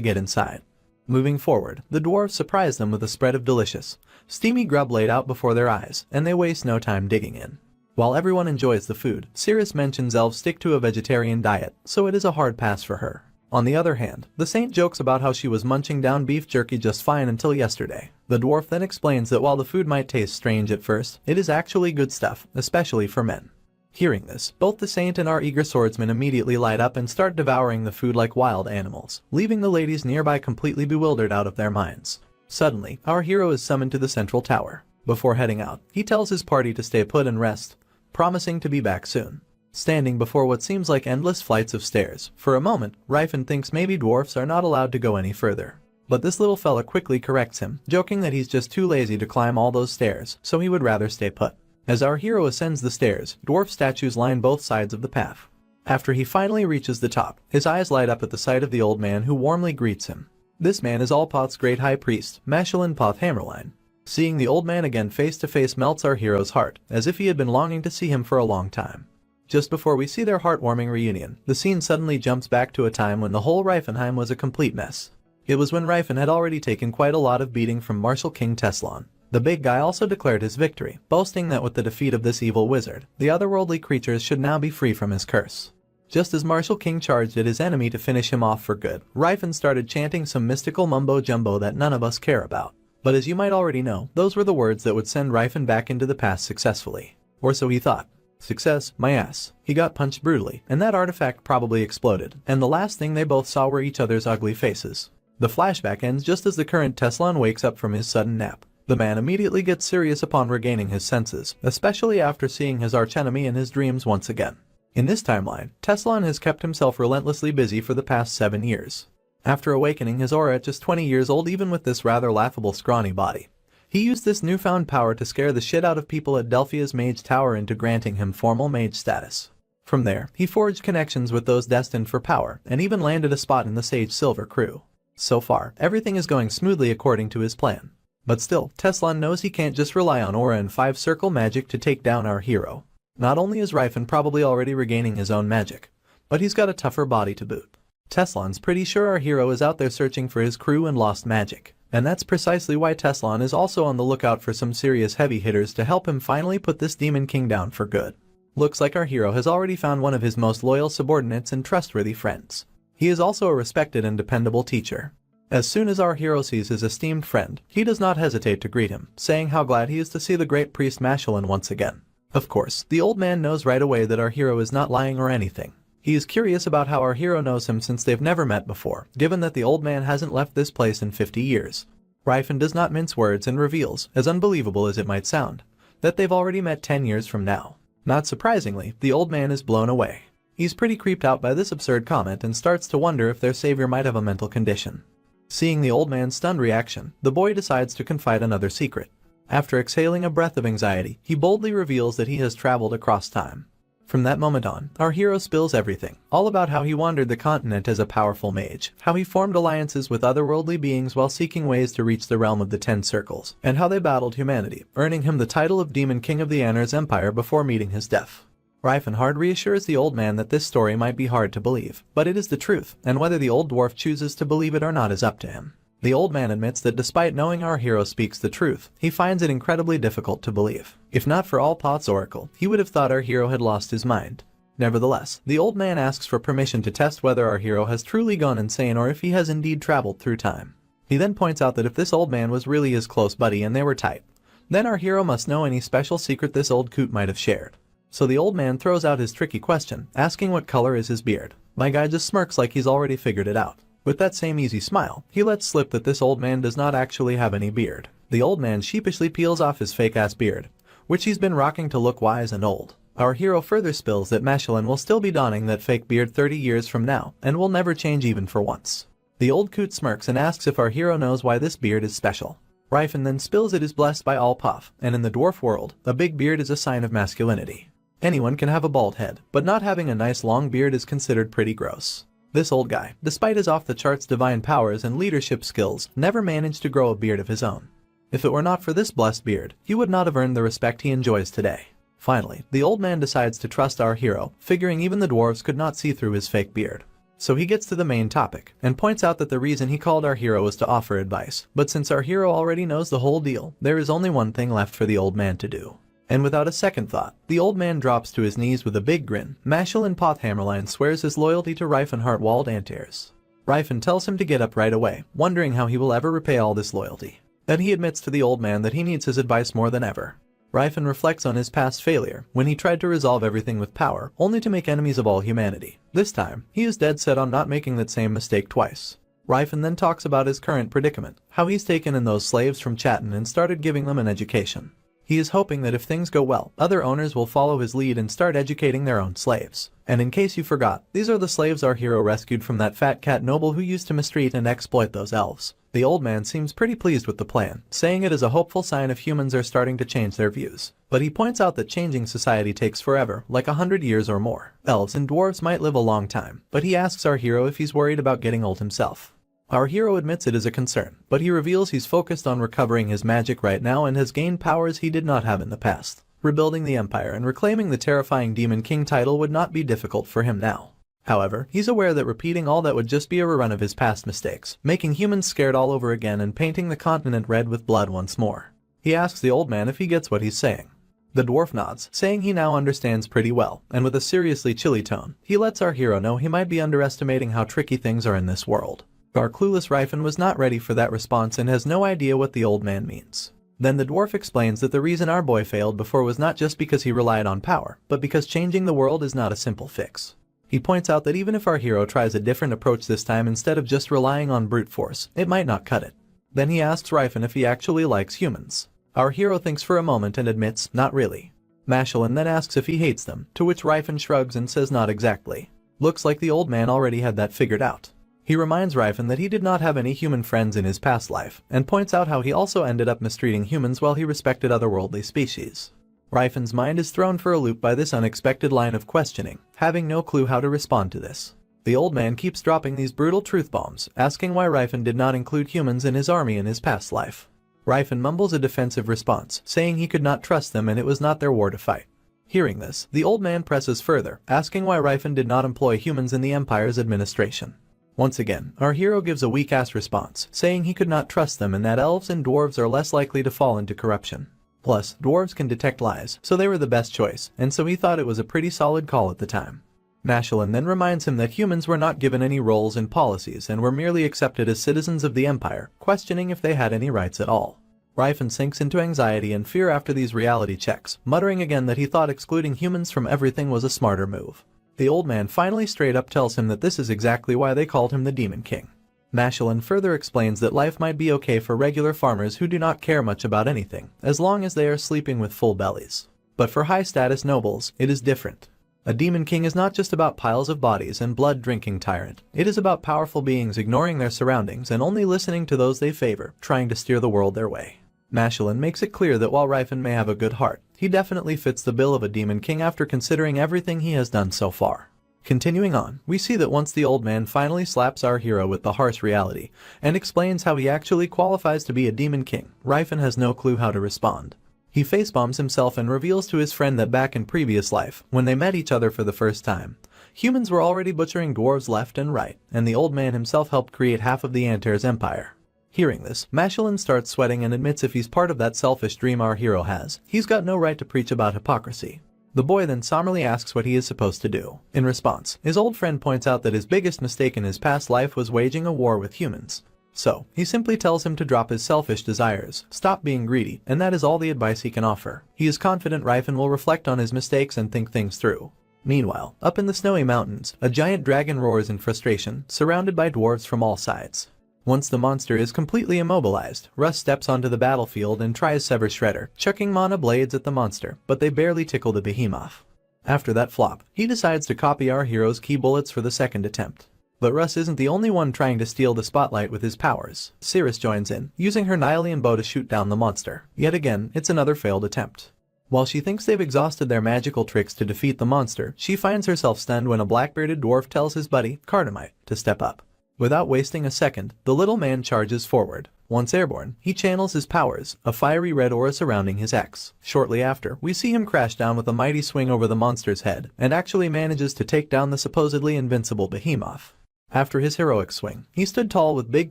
get inside. Moving forward, the dwarves surprise them with a spread of delicious, steamy grub laid out before their eyes, and they waste no time digging in. While everyone enjoys the food, Cirrus mentions elves stick to a vegetarian diet, so it is a hard pass for her. On the other hand, the saint jokes about how she was munching down beef jerky just fine until yesterday. The dwarf then explains that while the food might taste strange at first, it is actually good stuff, especially for men. Hearing this, both the saint and our eager swordsman immediately light up and start devouring the food like wild animals, leaving the ladies nearby completely bewildered out of their minds. Suddenly, our hero is summoned to the central tower. Before heading out, he tells his party to stay put and rest, promising to be back soon. Standing before what seems like endless flights of stairs, for a moment, Ryfen thinks maybe dwarfs are not allowed to go any further. But this little fella quickly corrects him, joking that he's just too lazy to climb all those stairs, so he would rather stay put. As our hero ascends the stairs, dwarf statues line both sides of the path. After he finally reaches the top, his eyes light up at the sight of the old man who warmly greets him. This man is Alpoth's great high priest, Mashalin Poth Hammerline. Seeing the old man again face to face melts our hero's heart, as if he had been longing to see him for a long time. Just before we see their heartwarming reunion, the scene suddenly jumps back to a time when the whole Reifenheim was a complete mess. It was when Ryfen had already taken quite a lot of beating from Marshal King Teslon. The big guy also declared his victory, boasting that with the defeat of this evil wizard, the otherworldly creatures should now be free from his curse. Just as Marshal King charged at his enemy to finish him off for good, Ryfen started chanting some mystical mumbo-jumbo that none of us care about. But as you might already know, those were the words that would send Ryfen back into the past successfully. Or so he thought. Success, my ass. He got punched brutally, and that artifact probably exploded, and the last thing they both saw were each other's ugly faces. The flashback ends just as the current Teslon wakes up from his sudden nap. The man immediately gets serious upon regaining his senses, especially after seeing his archenemy in his dreams once again. In this timeline, Teslon has kept himself relentlessly busy for the past 7 years. After awakening his aura at just 20 years old, even with this rather laughable scrawny body, he used this newfound power to scare the shit out of people at Delphia's Mage Tower into granting him formal mage status. From there, he forged connections with those destined for power, and even landed a spot in the Sage Silver crew. So far, everything is going smoothly according to his plan. But still, Teslon knows he can't just rely on aura and 5-circle magic to take down our hero. Not only is Ryfen probably already regaining his own magic, but he's got a tougher body to boot. Teslon's pretty sure our hero is out there searching for his crew and lost magic. And that's precisely why Teslon is also on the lookout for some serious heavy hitters to help him finally put this Demon King down for good. Looks like our hero has already found one of his most loyal subordinates and trustworthy friends. He is also a respected and dependable teacher. As soon as our hero sees his esteemed friend, he does not hesitate to greet him, saying how glad he is to see the great priest Mashalin once again. Of course, the old man knows right away that our hero is not lying or anything. He is curious about how our hero knows him since they've never met before, given that the old man hasn't left this place in 50 years. Ryfen does not mince words and reveals, as unbelievable as it might sound, that they've already met 10 years from now. Not surprisingly, the old man is blown away. He's pretty creeped out by this absurd comment and starts to wonder if their savior might have a mental condition. Seeing the old man's stunned reaction, the boy decides to confide another secret. After exhaling a breath of anxiety, he boldly reveals that he has traveled across time. From that moment on, our hero spills everything, all about how he wandered the continent as a powerful mage, how he formed alliances with otherworldly beings while seeking ways to reach the realm of the 10 Circles, and how they battled humanity, earning him the title of Demon King of the Anar's Empire before meeting his death. Reifenhard reassures the old man that this story might be hard to believe, but it is the truth, and whether the old dwarf chooses to believe it or not is up to him. The old man admits that despite knowing our hero speaks the truth, he finds it incredibly difficult to believe. If not for Alpoth's oracle, he would have thought our hero had lost his mind. Nevertheless, the old man asks for permission to test whether our hero has truly gone insane or if he has indeed traveled through time. He then points out that if this old man was really his close buddy and they were tight, then our hero must know any special secret this old coot might have shared. So the old man throws out his tricky question, asking what color is his beard. My guy just smirks like he's already figured it out. With that same easy smile, he lets slip that this old man does not actually have any beard. The old man sheepishly peels off his fake-ass beard, which he's been rocking to look wise and old. Our hero further spills that Mashalin will still be donning that fake beard 30 years from now, and will never change even for once. The old coot smirks and asks if our hero knows why this beard is special. Ryfen then spills it is blessed by Alpoth, and in the dwarf world, a big beard is a sign of masculinity. Anyone can have a bald head, but not having a nice long beard is considered pretty gross. This old guy, despite his off-the-charts divine powers and leadership skills, never managed to grow a beard of his own. If it were not for this blessed beard, he would not have earned the respect he enjoys today. Finally, the old man decides to trust our hero, figuring even the dwarves could not see through his fake beard. So he gets to the main topic, and points out that the reason he called our hero was to offer advice, but since our hero already knows the whole deal, there is only one thing left for the old man to do. And without a second thought, the old man drops to his knees with a big grin. Mashalin Pothammerline swears his loyalty to Rifen Heartwald Antares. Rifen tells him to get up right away, wondering how he will ever repay all this loyalty. Then he admits to the old man that he needs his advice more than ever. Rifen reflects on his past failure, when he tried to resolve everything with power, only to make enemies of all humanity. This time, he is dead set on not making that same mistake twice. Rifen then talks about his current predicament, how he's taken in those slaves from Chatten and started giving them an education. He is hoping that if things go well, other owners will follow his lead and start educating their own slaves. And in case you forgot, these are the slaves our hero rescued from that fat cat noble who used to mistreat and exploit those elves. The old man seems pretty pleased with the plan, saying it is a hopeful sign if humans are starting to change their views. But he points out that changing society takes forever, like 100 years or more. Elves and dwarves might live a long time, but he asks our hero if he's worried about getting old himself. Our hero admits it is a concern, but he reveals he's focused on recovering his magic right now and has gained powers he did not have in the past. Rebuilding the empire and reclaiming the terrifying Demon King title would not be difficult for him now. However, he's aware that repeating all that would just be a rerun of his past mistakes, making humans scared all over again and painting the continent red with blood once more. He asks the old man if he gets what he's saying. The dwarf nods, saying he now understands pretty well, and with a seriously chilly tone, he lets our hero know he might be underestimating how tricky things are in this world. Our clueless Rifen was not ready for that response and has no idea what the old man means. Then the dwarf explains that the reason our boy failed before was not just because he relied on power, but because changing the world is not a simple fix. He points out that even if our hero tries a different approach this time instead of just relying on brute force, it might not cut it. Then he asks Rifen if he actually likes humans. Our hero thinks for a moment and admits, not really. Mashalin then asks if he hates them, to which Rifen shrugs and says not exactly. Looks like the old man already had that figured out. He reminds Rifen that he did not have any human friends in his past life, and points out how he also ended up mistreating humans while he respected otherworldly species. Rifen's mind is thrown for a loop by this unexpected line of questioning, having no clue how to respond to this. The old man keeps dropping these brutal truth bombs, asking why Rifen did not include humans in his army in his past life. Rifen mumbles a defensive response, saying he could not trust them and it was not their war to fight. Hearing this, the old man presses further, asking why Rifen did not employ humans in the Empire's administration. Once again, our hero gives a weak-ass response, saying he could not trust them and that elves and dwarves are less likely to fall into corruption. Plus, dwarves can detect lies, so they were the best choice, and so he thought it was a pretty solid call at the time. Mashalin then reminds him that humans were not given any roles and policies and were merely accepted as citizens of the Empire, questioning if they had any rights at all. Rifen sinks into anxiety and fear after these reality checks, muttering again that he thought excluding humans from everything was a smarter move. The old man finally straight up tells him that this is exactly why they called him the Demon King. Mashalin further explains that life might be okay for regular farmers who do not care much about anything, as long as they are sleeping with full bellies. But for high-status nobles, it is different. A Demon King is not just about piles of bodies and blood-drinking tyrant. It is about powerful beings ignoring their surroundings and only listening to those they favor, trying to steer the world their way. Mashalin makes it clear that while Rifen may have a good heart, he definitely fits the bill of a Demon King after considering everything he has done so far. Continuing on, we see that once the old man finally slaps our hero with the harsh reality and explains how he actually qualifies to be a Demon King, Rifen has no clue how to respond. He facebombs himself and reveals to his friend that back in previous life, when they met each other for the first time, humans were already butchering dwarves left and right, and the old man himself helped create half of the Antares Empire. Hearing this, Mashalin starts sweating and admits if he's part of that selfish dream our hero has, he's got no right to preach about hypocrisy. The boy then somberly asks what he is supposed to do. In response, his old friend points out that his biggest mistake in his past life was waging a war with humans. So, he simply tells him to drop his selfish desires, stop being greedy, and that is all the advice he can offer. He is confident Rifen will reflect on his mistakes and think things through. Meanwhile, up in the snowy mountains, a giant dragon roars in frustration, surrounded by dwarves from all sides. Once the monster is completely immobilized, Russ steps onto the battlefield and tries Sever Shredder, chucking mana blades at the monster, but they barely tickle the behemoth. After that flop, he decides to copy our hero's key bullets for the second attempt. But Russ isn't the only one trying to steal the spotlight with his powers. Cirrus joins in, using her Nylian bow to shoot down the monster. Yet again, it's another failed attempt. While she thinks they've exhausted their magical tricks to defeat the monster, she finds herself stunned when a black-bearded dwarf tells his buddy, Cardamite, to step up. Without wasting a second, the little man charges forward. Once airborne, he channels his powers, a fiery red aura surrounding his axe. Shortly after, we see him crash down with a mighty swing over the monster's head, and actually manages to take down the supposedly invincible behemoth. After his heroic swing, he stood tall with big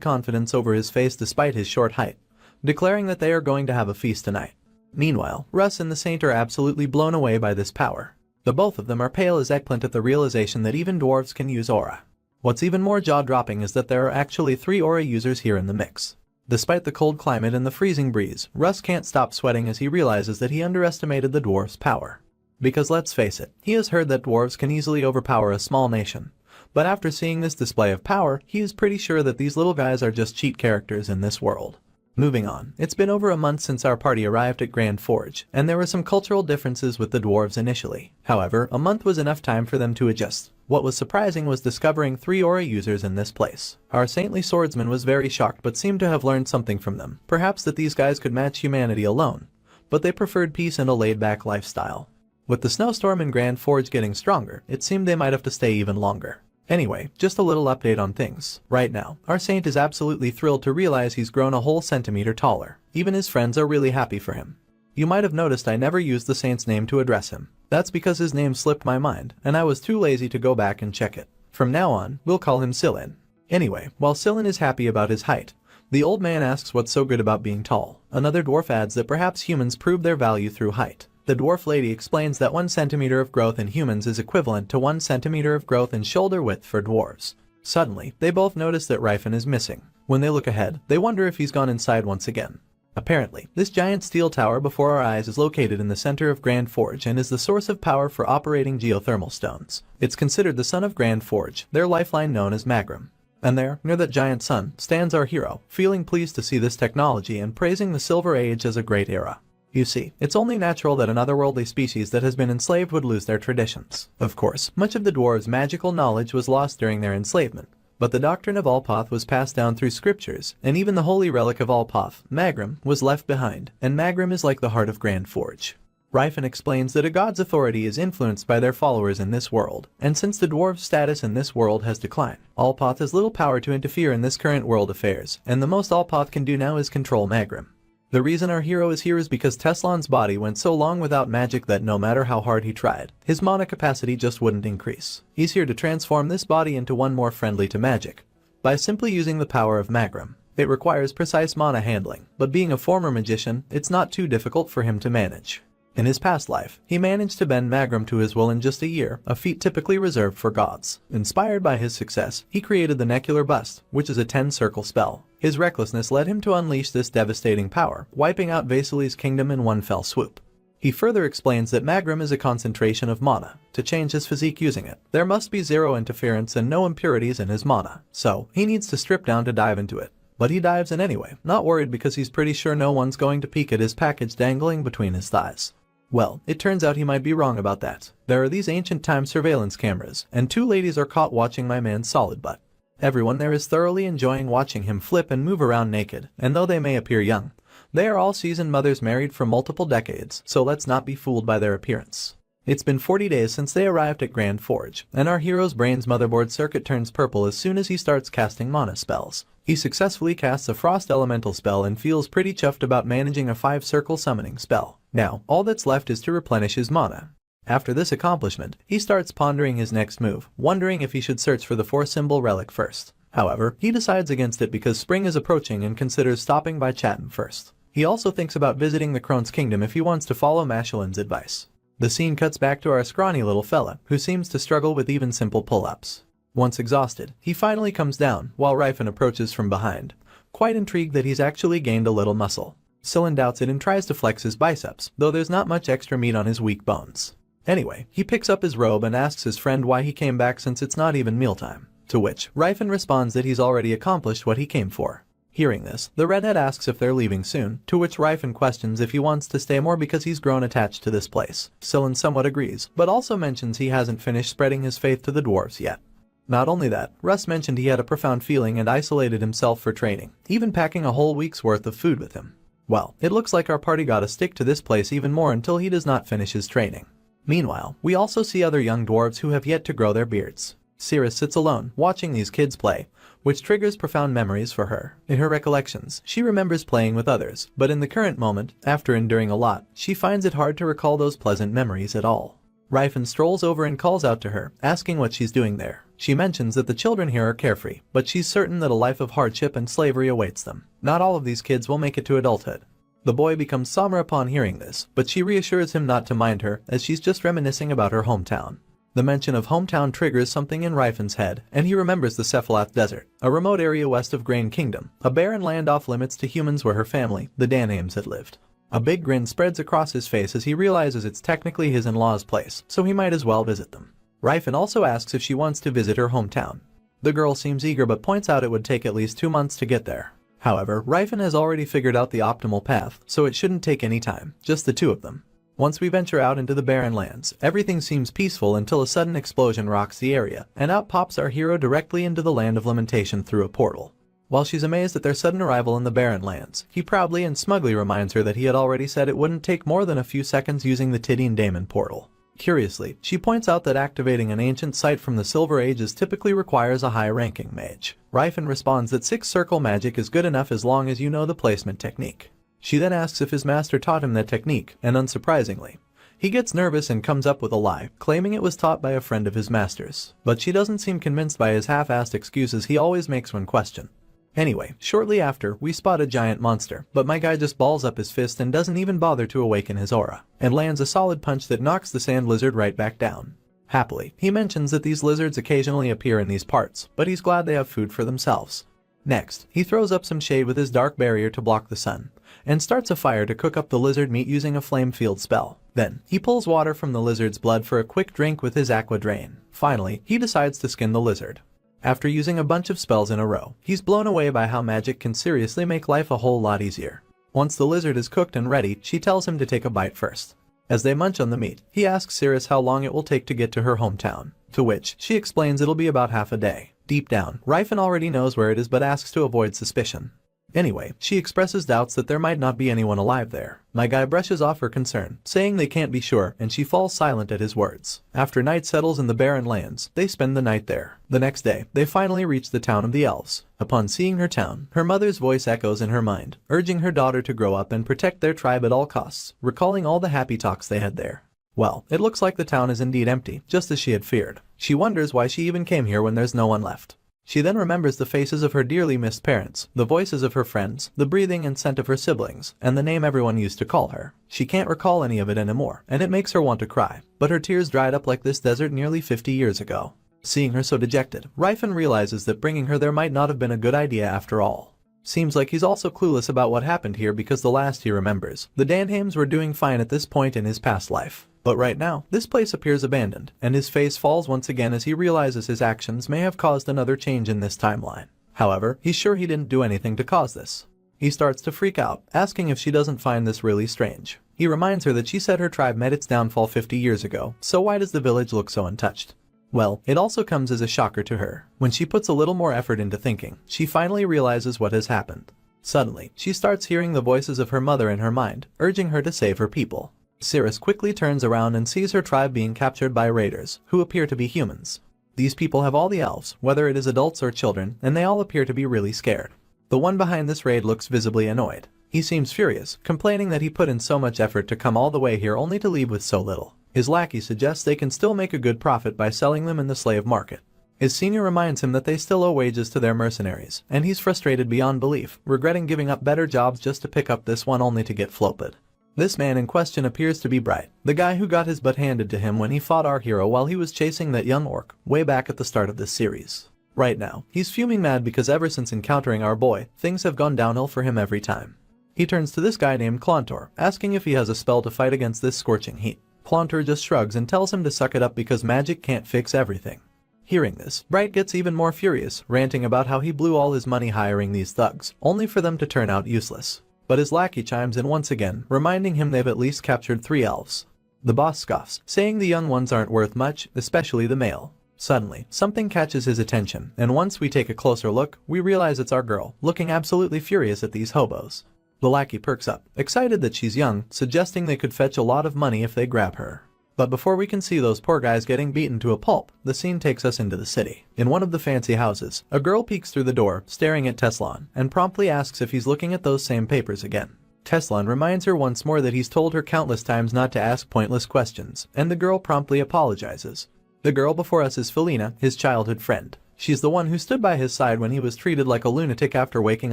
confidence over his face despite his short height, declaring that they are going to have a feast tonight. Meanwhile, Russ and the Saint are absolutely blown away by this power. The both of them are pale as eggplant at the realization that even dwarves can use aura. What's even more jaw-dropping is that there are actually 3 aura users here in the mix. Despite the cold climate and the freezing breeze, Russ can't stop sweating as he realizes that he underestimated the dwarf's power. Because let's face it, he has heard that dwarves can easily overpower a small nation. But after seeing this display of power, he is pretty sure that these little guys are just cheat characters in this world. Moving on, it's been over a month since our party arrived at Grand Forge, and there were some cultural differences with the dwarves initially. However, a month was enough time for them to adjust. What was surprising was discovering 3 aura users in this place. Our saintly swordsman was very shocked but seemed to have learned something from them, perhaps that these guys could match humanity alone. But they preferred peace and a laid-back lifestyle. With the snowstorm in Grand Forge getting stronger, it seemed they might have to stay even longer. Anyway, just a little update on things. Right now, our saint is absolutely thrilled to realize he's grown a whole centimeter taller. Even his friends are really happy for him. You might have noticed I never used the saint's name to address him. That's because his name slipped my mind, and I was too lazy to go back and check it. From now on, we'll call him Sillin. Anyway, while Sillin is happy about his height, the old man asks what's so good about being tall. Another dwarf adds that perhaps humans prove their value through height. The dwarf lady explains that 1 centimeter of growth in humans is equivalent to 1 centimeter of growth in shoulder width for dwarves. Suddenly, they both notice that Ryfin is missing. When they look ahead, they wonder if he's gone inside once again. Apparently, this giant steel tower before our eyes is located in the center of Grand Forge and is the source of power for operating geothermal stones. It's considered the sun of Grand Forge, their lifeline known as Magrum. And there, near that giant sun, stands our hero, feeling pleased to see this technology and praising the Silver Age as a great era. You see, it's only natural that an otherworldly species that has been enslaved would lose their traditions. Of course, much of the dwarves' magical knowledge was lost during their enslavement, but the doctrine of Alpoth was passed down through scriptures, and even the holy relic of Alpoth, Magrum, was left behind, and Magrum is like the heart of Grand Forge. Ryfin explains that a god's authority is influenced by their followers in this world, and since the dwarves' status in this world has declined, Alpoth has little power to interfere in this current world affairs, and the most Alpoth can do now is control Magrum. The reason our hero is here is because Teslan's body went so long without magic that no matter how hard he tried, his mana capacity just wouldn't increase. He's here to transform this body into one more friendly to magic, by simply using the power of Magrum. It requires precise mana handling, but being a former magician, it's not too difficult for him to manage. In his past life, he managed to bend Magrum to his will in just a year, a feat typically reserved for gods. Inspired by his success, he created the Necular Bust, which is a 10-circle spell. His recklessness led him to unleash this devastating power, wiping out Vasili's kingdom in one fell swoop. He further explains that Magrum is a concentration of mana. To change his physique using it, there must be zero interference and no impurities in his mana, so he needs to strip down to dive into it. But he dives in anyway, not worried because he's pretty sure no one's going to peek at his package dangling between his thighs. Well, it turns out he might be wrong about that. There are these ancient time surveillance cameras, and 2 ladies are caught watching my man's solid butt. Everyone there is thoroughly enjoying watching him flip and move around naked, and though they may appear young, they are all seasoned mothers married for multiple decades, so let's not be fooled by their appearance. It's been 40 days since they arrived at Grand Forge, and our hero's brain's motherboard circuit turns purple as soon as he starts casting mana spells. He successfully casts a Frost Elemental spell and feels pretty chuffed about managing a 5-circle summoning spell. Now, all that's left is to replenish his mana. After this accomplishment, he starts pondering his next move, wondering if he should search for the 4-symbol relic first. However, he decides against it because spring is approaching and considers stopping by Chatham first. He also thinks about visiting the Crone's kingdom if he wants to follow Mashelin's advice. The scene cuts back to our scrawny little fella, who seems to struggle with even simple pull-ups. Once exhausted, he finally comes down, while Ryfin approaches from behind, quite intrigued that he's actually gained a little muscle. Sillin doubts it and tries to flex his biceps, though there's not much extra meat on his weak bones. Anyway, he picks up his robe and asks his friend why he came back since it's not even mealtime, to which Ryfin responds that he's already accomplished what he came for. Hearing this, the redhead asks if they're leaving soon, to which Ryfin questions if he wants to stay more because he's grown attached to this place. Sillin somewhat agrees, but also mentions he hasn't finished spreading his faith to the dwarves yet. Not only that, Russ mentioned he had a profound feeling and isolated himself for training, even packing a whole week's worth of food with him. Well, it looks like our party gotta stick to this place even more until he does not finish his training. Meanwhile, we also see other young dwarves who have yet to grow their beards. Cirrus sits alone, watching these kids play, which triggers profound memories for her. In her recollections, she remembers playing with others, but in the current moment, after enduring a lot, she finds it hard to recall those pleasant memories at all. Ryfin strolls over and calls out to her, asking what she's doing there. She mentions that the children here are carefree, but she's certain that a life of hardship and slavery awaits them. Not all of these kids will make it to adulthood. The boy becomes somber upon hearing this, but she reassures him not to mind her as she's just reminiscing about her hometown. The mention of hometown triggers something in Rifen's head, and he remembers the Cephalath Desert, a remote area west of Grain Kingdom, a barren land off limits to humans where her family, the Danheims, had lived. A big grin spreads across his face as he realizes it's technically his in-laws' place, so he might as well visit them. Rifen also asks if she wants to visit her hometown. The girl seems eager but points out it would take at least 2 months to get there. However, Rifen has already figured out the optimal path, so it shouldn't take any time, just the two of them. Once we venture out into the barren lands, everything seems peaceful until a sudden explosion rocks the area, and out pops our hero directly into the land of lamentation through a portal. While she's amazed at their sudden arrival in the barren lands, he proudly and smugly reminds her that he had already said it wouldn't take more than a few seconds using the Tidine Daemon portal. Curiously, she points out that activating an ancient site from the Silver Ages typically requires a high-ranking mage. Rifen responds that 6-circle magic is good enough as long as you know the placement technique. She then asks if his master taught him that technique, and unsurprisingly, he gets nervous and comes up with a lie, claiming it was taught by a friend of his master's. But she doesn't seem convinced by his half-assed excuses he always makes when questioned. Anyway, shortly after, we spot a giant monster, but my guy just balls up his fist and doesn't even bother to awaken his aura, and lands a solid punch that knocks the sand lizard right back down. Happily, he mentions that these lizards occasionally appear in these parts, but he's glad they have food for themselves. Next, he throws up some shade with his dark barrier to block the sun, and starts a fire to cook up the lizard meat using a flame field spell. Then, he pulls water from the lizard's blood for a quick drink with his aqua drain. Finally, he decides to skin the lizard. After using a bunch of spells in a row, he's blown away by how magic can seriously make life a whole lot easier. Once the lizard is cooked and ready, she tells him to take a bite first. As they munch on the meat, he asks Cirrus how long it will take to get to her hometown, to which she explains it'll be about half a day. Deep down, Rifen already knows where it is but asks to avoid suspicion. Anyway, she expresses doubts that there might not be anyone alive there. My guy brushes off her concern, saying they can't be sure, and she falls silent at his words. After night settles in the barren lands, they spend the night there. The next day, they finally reach the town of the elves. Upon seeing her town, her mother's voice echoes in her mind, urging her daughter to grow up and protect their tribe at all costs, recalling all the happy talks they had there. Well, it looks like the town is indeed empty, just as she had feared. She wonders why she even came here when there's no one left. She then remembers the faces of her dearly missed parents, the voices of her friends, the breathing and scent of her siblings, and the name everyone used to call her. She can't recall any of it anymore, and it makes her want to cry, but her tears dried up like this desert nearly 50 years ago. Seeing her so dejected, Rifen realizes that bringing her there might not have been a good idea after all. Seems like he's also clueless about what happened here because the last he remembers, the Danheims were doing fine at this point in his past life. But right now, this place appears abandoned, and his face falls once again as he realizes his actions may have caused another change in this timeline. However, he's sure he didn't do anything to cause this. He starts to freak out, asking if she doesn't find this really strange. He reminds her that she said her tribe met its downfall 50 years ago, so why does the village look so untouched? Well, it also comes as a shocker to her. When she puts a little more effort into thinking, she finally realizes what has happened. Suddenly, she starts hearing the voices of her mother in her mind, urging her to save her people. Cirrus quickly turns around and sees her tribe being captured by raiders, who appear to be humans. These people have all the elves, whether it is adults or children, and they all appear to be really scared. The one behind this raid looks visibly annoyed. He seems furious, complaining that he put in so much effort to come all the way here only to leave with so little. His lackey suggests they can still make a good profit by selling them in the slave market. His senior reminds him that they still owe wages to their mercenaries, and he's frustrated beyond belief, regretting giving up better jobs just to pick up this one only to get floped. This man in question appears to be Bright, the guy who got his butt handed to him when he fought our hero while he was chasing that young orc, way back at the start of this series. Right now, he's fuming mad because ever since encountering our boy, things have gone downhill for him every time. He turns to this guy named Clontor, asking if he has a spell to fight against this scorching heat. Clontor just shrugs and tells him to suck it up because magic can't fix everything. Hearing this, Bright gets even more furious, ranting about how he blew all his money hiring these thugs, only for them to turn out useless. But his lackey chimes in once again, reminding him they've at least captured 3 elves. The boss scoffs, saying the young ones aren't worth much, especially the male. Suddenly, something catches his attention, and once we take a closer look, we realize it's our girl, looking absolutely furious at these hobos. The lackey perks up, excited that she's young, suggesting they could fetch a lot of money if they grab her. But before we can see those poor guys getting beaten to a pulp, the scene takes us into the city. In one of the fancy houses, a girl peeks through the door, staring at Teslan, and promptly asks if he's looking at those same papers again. Teslan reminds her once more that he's told her countless times not to ask pointless questions, and the girl promptly apologizes. The girl before us is Felina, his childhood friend. She's the one who stood by his side when he was treated like a lunatic after waking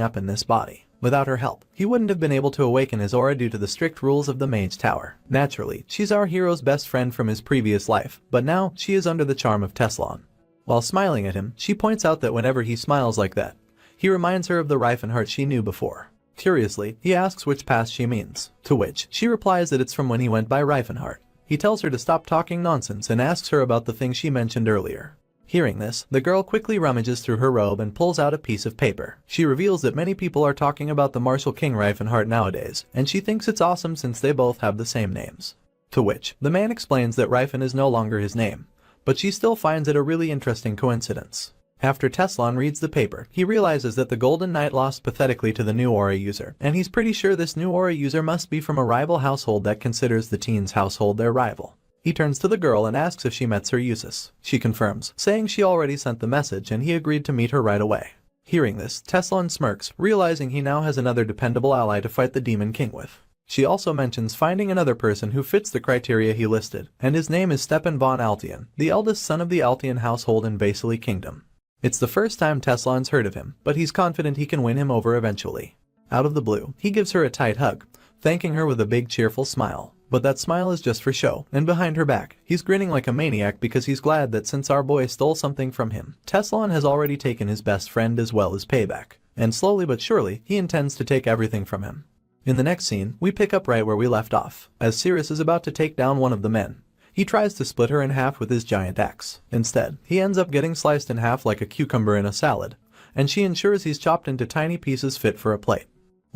up in this body. Without her help, he wouldn't have been able to awaken his aura due to the strict rules of the Mage Tower. Naturally, she's our hero's best friend from his previous life, but now she is under the charm of Teslan. While smiling at him, she points out that whenever he smiles like that, he reminds her of the Reifenheart she knew before. Curiously, he asks which past she means, to which she replies that it's from when he went by Reifenheart. He tells her to stop talking nonsense and asks her about the thing she mentioned earlier. Hearing this, the girl quickly rummages through her robe and pulls out a piece of paper. She reveals that many people are talking about the martial king Reifenheart nowadays, and she thinks it's awesome since they both have the same names. To which, the man explains that Reifen is no longer his name, but she still finds it a really interesting coincidence. After Teslan reads the paper, he realizes that the Golden Knight lost pathetically to the new aura user, and he's pretty sure this new aura user must be from a rival household that considers the teen's household their rival. He turns to the girl and asks if she met Sir Eustace. She confirms, saying she already sent the message and he agreed to meet her right away. Hearing this, Teslan smirks, realizing he now has another dependable ally to fight the Demon King with. She also mentions finding another person who fits the criteria he listed, and his name is Stepan von Altian, the eldest son of the Altian household in Vasily Kingdom. It's the first time Teslan's heard of him, but he's confident he can win him over eventually. Out of the blue, he gives her a tight hug, thanking her with a big cheerful smile. But that smile is just for show, and behind her back, he's grinning like a maniac because he's glad that since our boy stole something from him, Teslan has already taken his best friend as well as payback. And slowly but surely, he intends to take everything from him. In the next scene, we pick up right where we left off, as Sirius is about to take down one of the men. He tries to split her in half with his giant axe. Instead, he ends up getting sliced in half like a cucumber in a salad, and she ensures he's chopped into tiny pieces fit for a plate.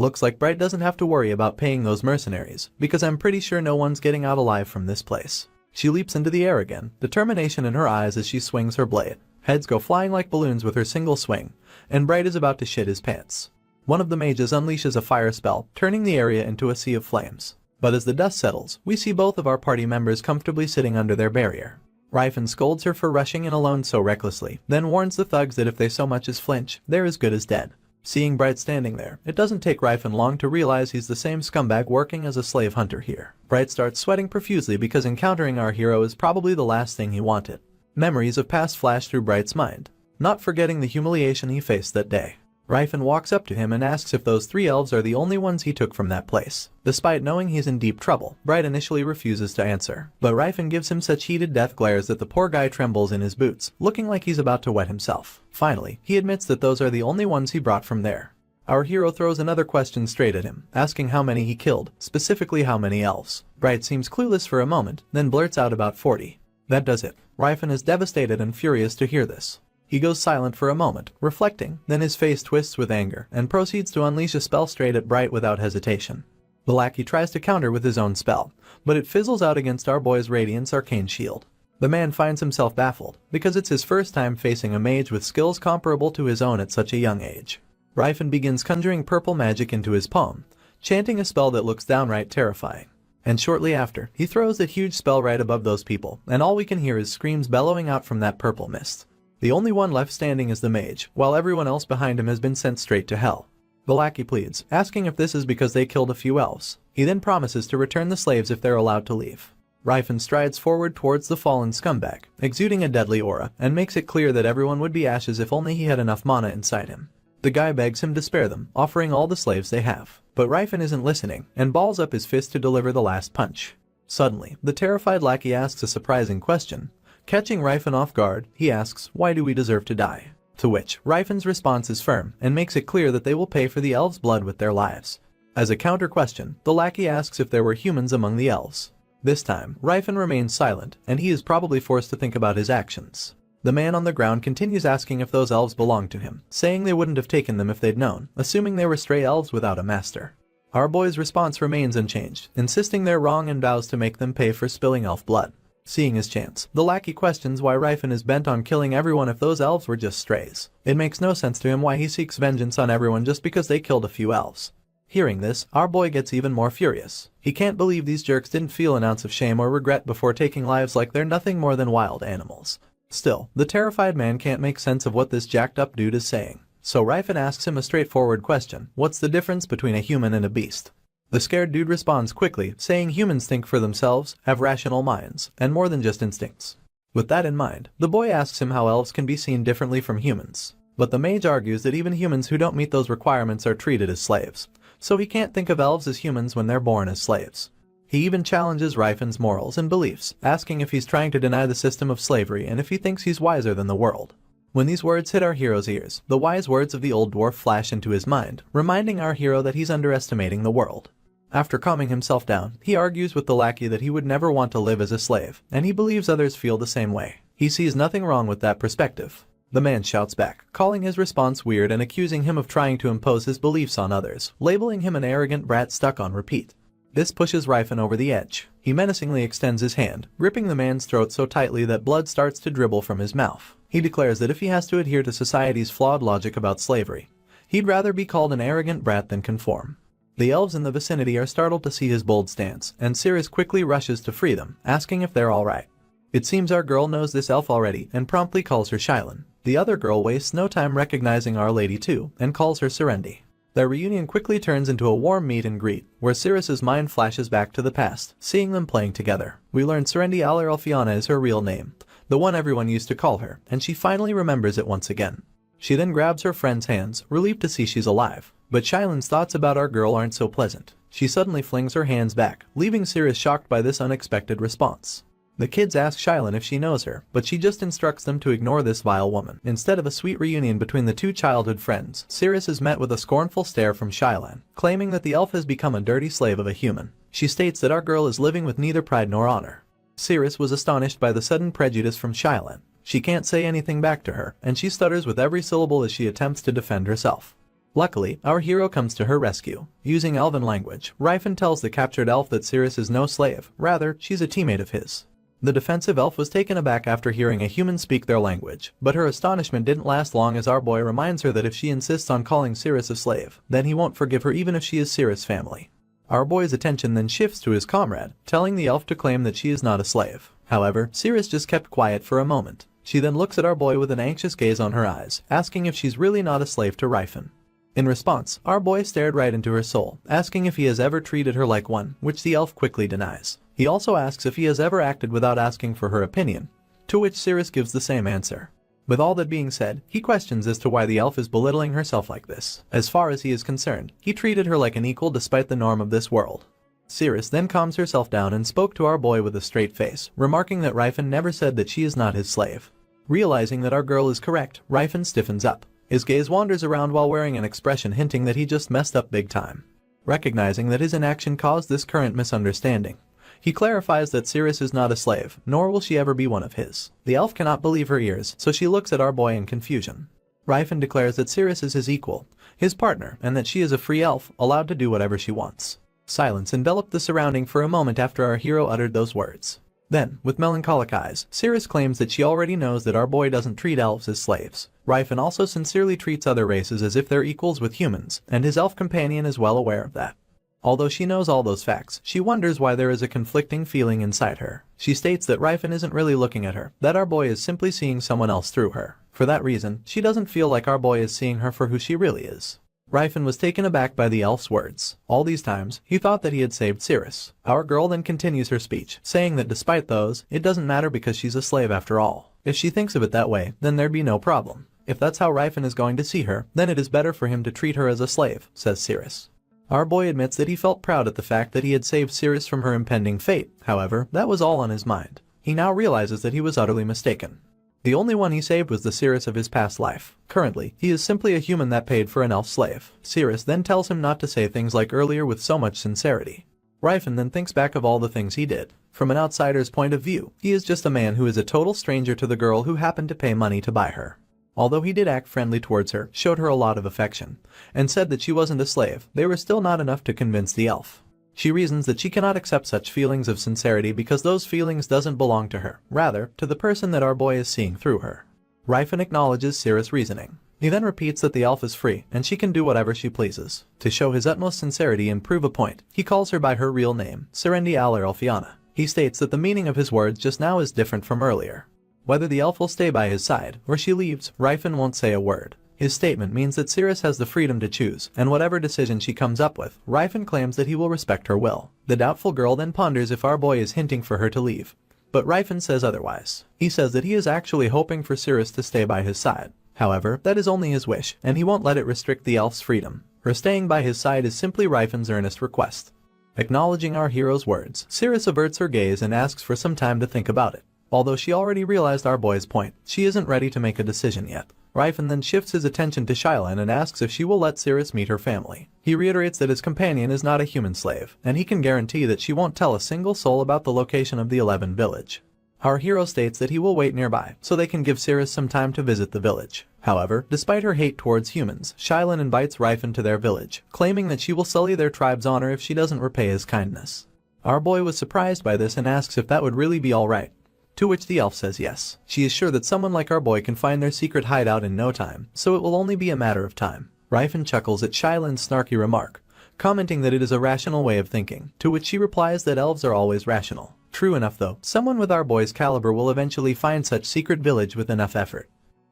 Looks like Bright doesn't have to worry about paying those mercenaries, because I'm pretty sure no one's getting out alive from this place. She leaps into the air again, determination in her eyes as she swings her blade. Heads go flying like balloons with her single swing, and Bright is about to shit his pants. One of the mages unleashes a fire spell, turning the area into a sea of flames. But as the dust settles, we see both of our party members comfortably sitting under their barrier. Reifen scolds her for rushing in alone so recklessly, then warns the thugs that if they so much as flinch, they're as good as dead. Seeing Bright standing there, it doesn't take Reifen long to realize he's the same scumbag working as a slave hunter here. Bright starts sweating profusely because encountering our hero is probably the last thing he wanted. Memories of past flash through Bright's mind, not forgetting the humiliation he faced that day. Reifen walks up to him and asks if those 3 elves are the only ones he took from that place. Despite knowing he's in deep trouble, Bright initially refuses to answer, but Reifen gives him such heated death glares that the poor guy trembles in his boots, looking like he's about to wet himself. Finally, he admits that those are the only ones he brought from there. Our hero throws another question straight at him, asking how many he killed, specifically how many elves. Bright seems clueless for a moment, then blurts out about 40. That does it. Reifen is devastated and furious to hear this. He goes silent for a moment, reflecting, then his face twists with anger, and proceeds to unleash a spell straight at Bright without hesitation. The lackey tries to counter with his own spell, but it fizzles out against our boy's Radiant's arcane shield. The man finds himself baffled, because it's his first time facing a mage with skills comparable to his own at such a young age. Reifen begins conjuring purple magic into his palm, chanting a spell that looks downright terrifying. And shortly after, he throws that huge spell right above those people, and all we can hear is screams bellowing out from that purple mist. The only one left standing is the mage, while everyone else behind him has been sent straight to hell. The lackey pleads, asking if this is because they killed a few elves. He then promises to return the slaves if they're allowed to leave. Reifen strides forward towards the fallen scumbag, exuding a deadly aura, and makes it clear that everyone would be ashes if only he had enough mana inside him. The guy begs him to spare them, offering all the slaves they have. But Reifen isn't listening, and balls up his fist to deliver the last punch. Suddenly, the terrified lackey asks a surprising question. Catching Reifen off guard, he asks, "Why do we deserve to die?" To which, Reifen's response is firm, and makes it clear that they will pay for the elves' blood with their lives. As a counter question, the lackey asks if there were humans among the elves. This time, Reifen remains silent, and he is probably forced to think about his actions. The man on the ground continues asking if those elves belong to him, saying they wouldn't have taken them if they'd known, assuming they were stray elves without a master. Our boy's response remains unchanged, insisting they're wrong and vows to make them pay for spilling elf blood. Seeing his chance, the lackey questions why Reifen is bent on killing everyone if those elves were just strays. It makes no sense to him why he seeks vengeance on everyone just because they killed a few elves. Hearing this, our boy gets even more furious. He can't believe these jerks didn't feel an ounce of shame or regret before taking lives like they're nothing more than wild animals. Still, the terrified man can't make sense of what this jacked up dude is saying. So Reifen asks him a straightforward question: what's the difference between a human and a beast? The scared dude responds quickly, saying humans think for themselves, have rational minds, and more than just instincts. With that in mind, the boy asks him how elves can be seen differently from humans. But the mage argues that even humans who don't meet those requirements are treated as slaves, so he can't think of elves as humans when they're born as slaves. He even challenges Rifen's morals and beliefs, asking if he's trying to deny the system of slavery and if he thinks he's wiser than the world. When these words hit our hero's ears, the wise words of the old dwarf flash into his mind, reminding our hero that he's underestimating the world. After calming himself down, he argues with the lackey that he would never want to live as a slave, and he believes others feel the same way. He sees nothing wrong with that perspective. The man shouts back, calling his response weird and accusing him of trying to impose his beliefs on others, labeling him an arrogant brat stuck on repeat. This pushes Rifen over the edge. He menacingly extends his hand, gripping the man's throat so tightly that blood starts to dribble from his mouth. He declares that if he has to adhere to society's flawed logic about slavery, he'd rather be called an arrogant brat than conform. The elves in the vicinity are startled to see his bold stance, and Cirrus quickly rushes to free them, asking if they're alright. It seems our girl knows this elf already and promptly calls her Shylin. The other girl wastes no time recognizing Our Lady too, and calls her Serendi. Their reunion quickly turns into a warm meet and greet, where Cirrus's mind flashes back to the past, seeing them playing together. We learn Serendi Alfiana is her real name, the one everyone used to call her, and she finally remembers it once again. She then grabs her friend's hands, relieved to see she's alive. But Shylin's thoughts about our girl aren't so pleasant. She suddenly flings her hands back, leaving Cirrus shocked by this unexpected response. The kids ask Shylin if she knows her, but she just instructs them to ignore this vile woman. Instead of a sweet reunion between the two childhood friends, Cirrus is met with a scornful stare from Shylin, claiming that the elf has become a dirty slave of a human. She states that our girl is living with neither pride nor honor. Cirrus was astonished by the sudden prejudice from Shylin. She can't say anything back to her, and she stutters with every syllable as she attempts to defend herself. Luckily, our hero comes to her rescue. Using elven language, Rifen tells the captured elf that Cirrus is no slave, rather, she's a teammate of his. The defensive elf was taken aback after hearing a human speak their language, but her astonishment didn't last long as our boy reminds her that if she insists on calling Cirrus a slave, then he won't forgive her even if she is Cirrus' family. Our boy's attention then shifts to his comrade, telling the elf to claim that she is not a slave. However, Cirrus just kept quiet for a moment. She then looks at our boy with an anxious gaze on her eyes, asking if she's really not a slave to Rifen. In response, our boy stared right into her soul, asking if he has ever treated her like one, which the elf quickly denies. He also asks if he has ever acted without asking for her opinion, to which Cirrus gives the same answer. With all that being said, he questions as to why the elf is belittling herself like this. As far as he is concerned, he treated her like an equal despite the norm of this world. Cirrus then calms herself down and spoke to our boy with a straight face, remarking that Rifen never said that she is not his slave. Realizing that our girl is correct, Rifen stiffens up. His gaze wanders around while wearing an expression hinting that he just messed up big time. Recognizing that his inaction caused this current misunderstanding, he clarifies that Cirrus is not a slave, nor will she ever be one of his. The elf cannot believe her ears, so she looks at our boy in confusion. Rifen declares that Cirrus is his equal, his partner, and that she is a free elf, allowed to do whatever she wants. Silence enveloped the surrounding for a moment after our hero uttered those words. Then, with melancholic eyes, Cirrus claims that she already knows that our boy doesn't treat elves as slaves. Rifen also sincerely treats other races as if they're equals with humans, and his elf companion is well aware of that. Although she knows all those facts, she wonders why there is a conflicting feeling inside her. She states that Rifen isn't really looking at her, that our boy is simply seeing someone else through her. For that reason, she doesn't feel like our boy is seeing her for who she really is. Rifen was taken aback by the elf's words. All these times, he thought that he had saved Cirrus. Our girl then continues her speech, saying that despite those, it doesn't matter because she's a slave after all. If she thinks of it that way, then there'd be no problem. If that's how Rifen is going to see her, then it is better for him to treat her as a slave, says Cirrus. Our boy admits that he felt proud at the fact that he had saved Cirrus from her impending fate. However, that was all on his mind. He now realizes that he was utterly mistaken. The only one he saved was the Cirrus of his past life. Currently, he is simply a human that paid for an elf slave. Cirrus then tells him not to say things like earlier with so much sincerity. Rifen then thinks back of all the things he did. From an outsider's point of view, he is just a man who is a total stranger to the girl who happened to pay money to buy her. Although he did act friendly towards her, showed her a lot of affection, and said that she wasn't a slave, they were still not enough to convince the elf. She reasons that she cannot accept such feelings of sincerity because those feelings doesn't belong to her, rather, to the person that our boy is seeing through her. Rifen acknowledges Cirrus' reasoning. He then repeats that the elf is free, and she can do whatever she pleases. To show his utmost sincerity and prove a point, he calls her by her real name, Serendi Alfiana. He states that the meaning of his words just now is different from earlier. Whether the elf will stay by his side, or she leaves, Rifen won't say a word. His statement means that Cirrus has the freedom to choose, and whatever decision she comes up with, Rifen claims that he will respect her will. The doubtful girl then ponders if our boy is hinting for her to leave. But Ryfen says otherwise. He says that he is actually hoping for Cirrus to stay by his side. However, that is only his wish, and he won't let it restrict the elf's freedom. Her staying by his side is simply Ryfen's earnest request. Acknowledging our hero's words, Cirrus averts her gaze and asks for some time to think about it. Although she already realized our boy's point, she isn't ready to make a decision yet. Ryfen then shifts his attention to Shylin and asks if she will let Cirrus meet her family. He reiterates that his companion is not a human slave, and he can guarantee that she won't tell a single soul about the location of the 11 village. Our hero states that he will wait nearby, so they can give Cirrus some time to visit the village. However, despite her hate towards humans, Shylin invites Ryfen to their village, claiming that she will sully their tribe's honor if she doesn't repay his kindness. Our boy was surprised by this and asks if that would really be alright. To which the elf says yes. She is sure that someone like our boy can find their secret hideout in no time, so it will only be a matter of time. Ryfen chuckles at Shylin's snarky remark, commenting that it is a rational way of thinking, to which she replies that elves are always rational. True enough though, someone with our boy's caliber will eventually find such secret village with enough effort.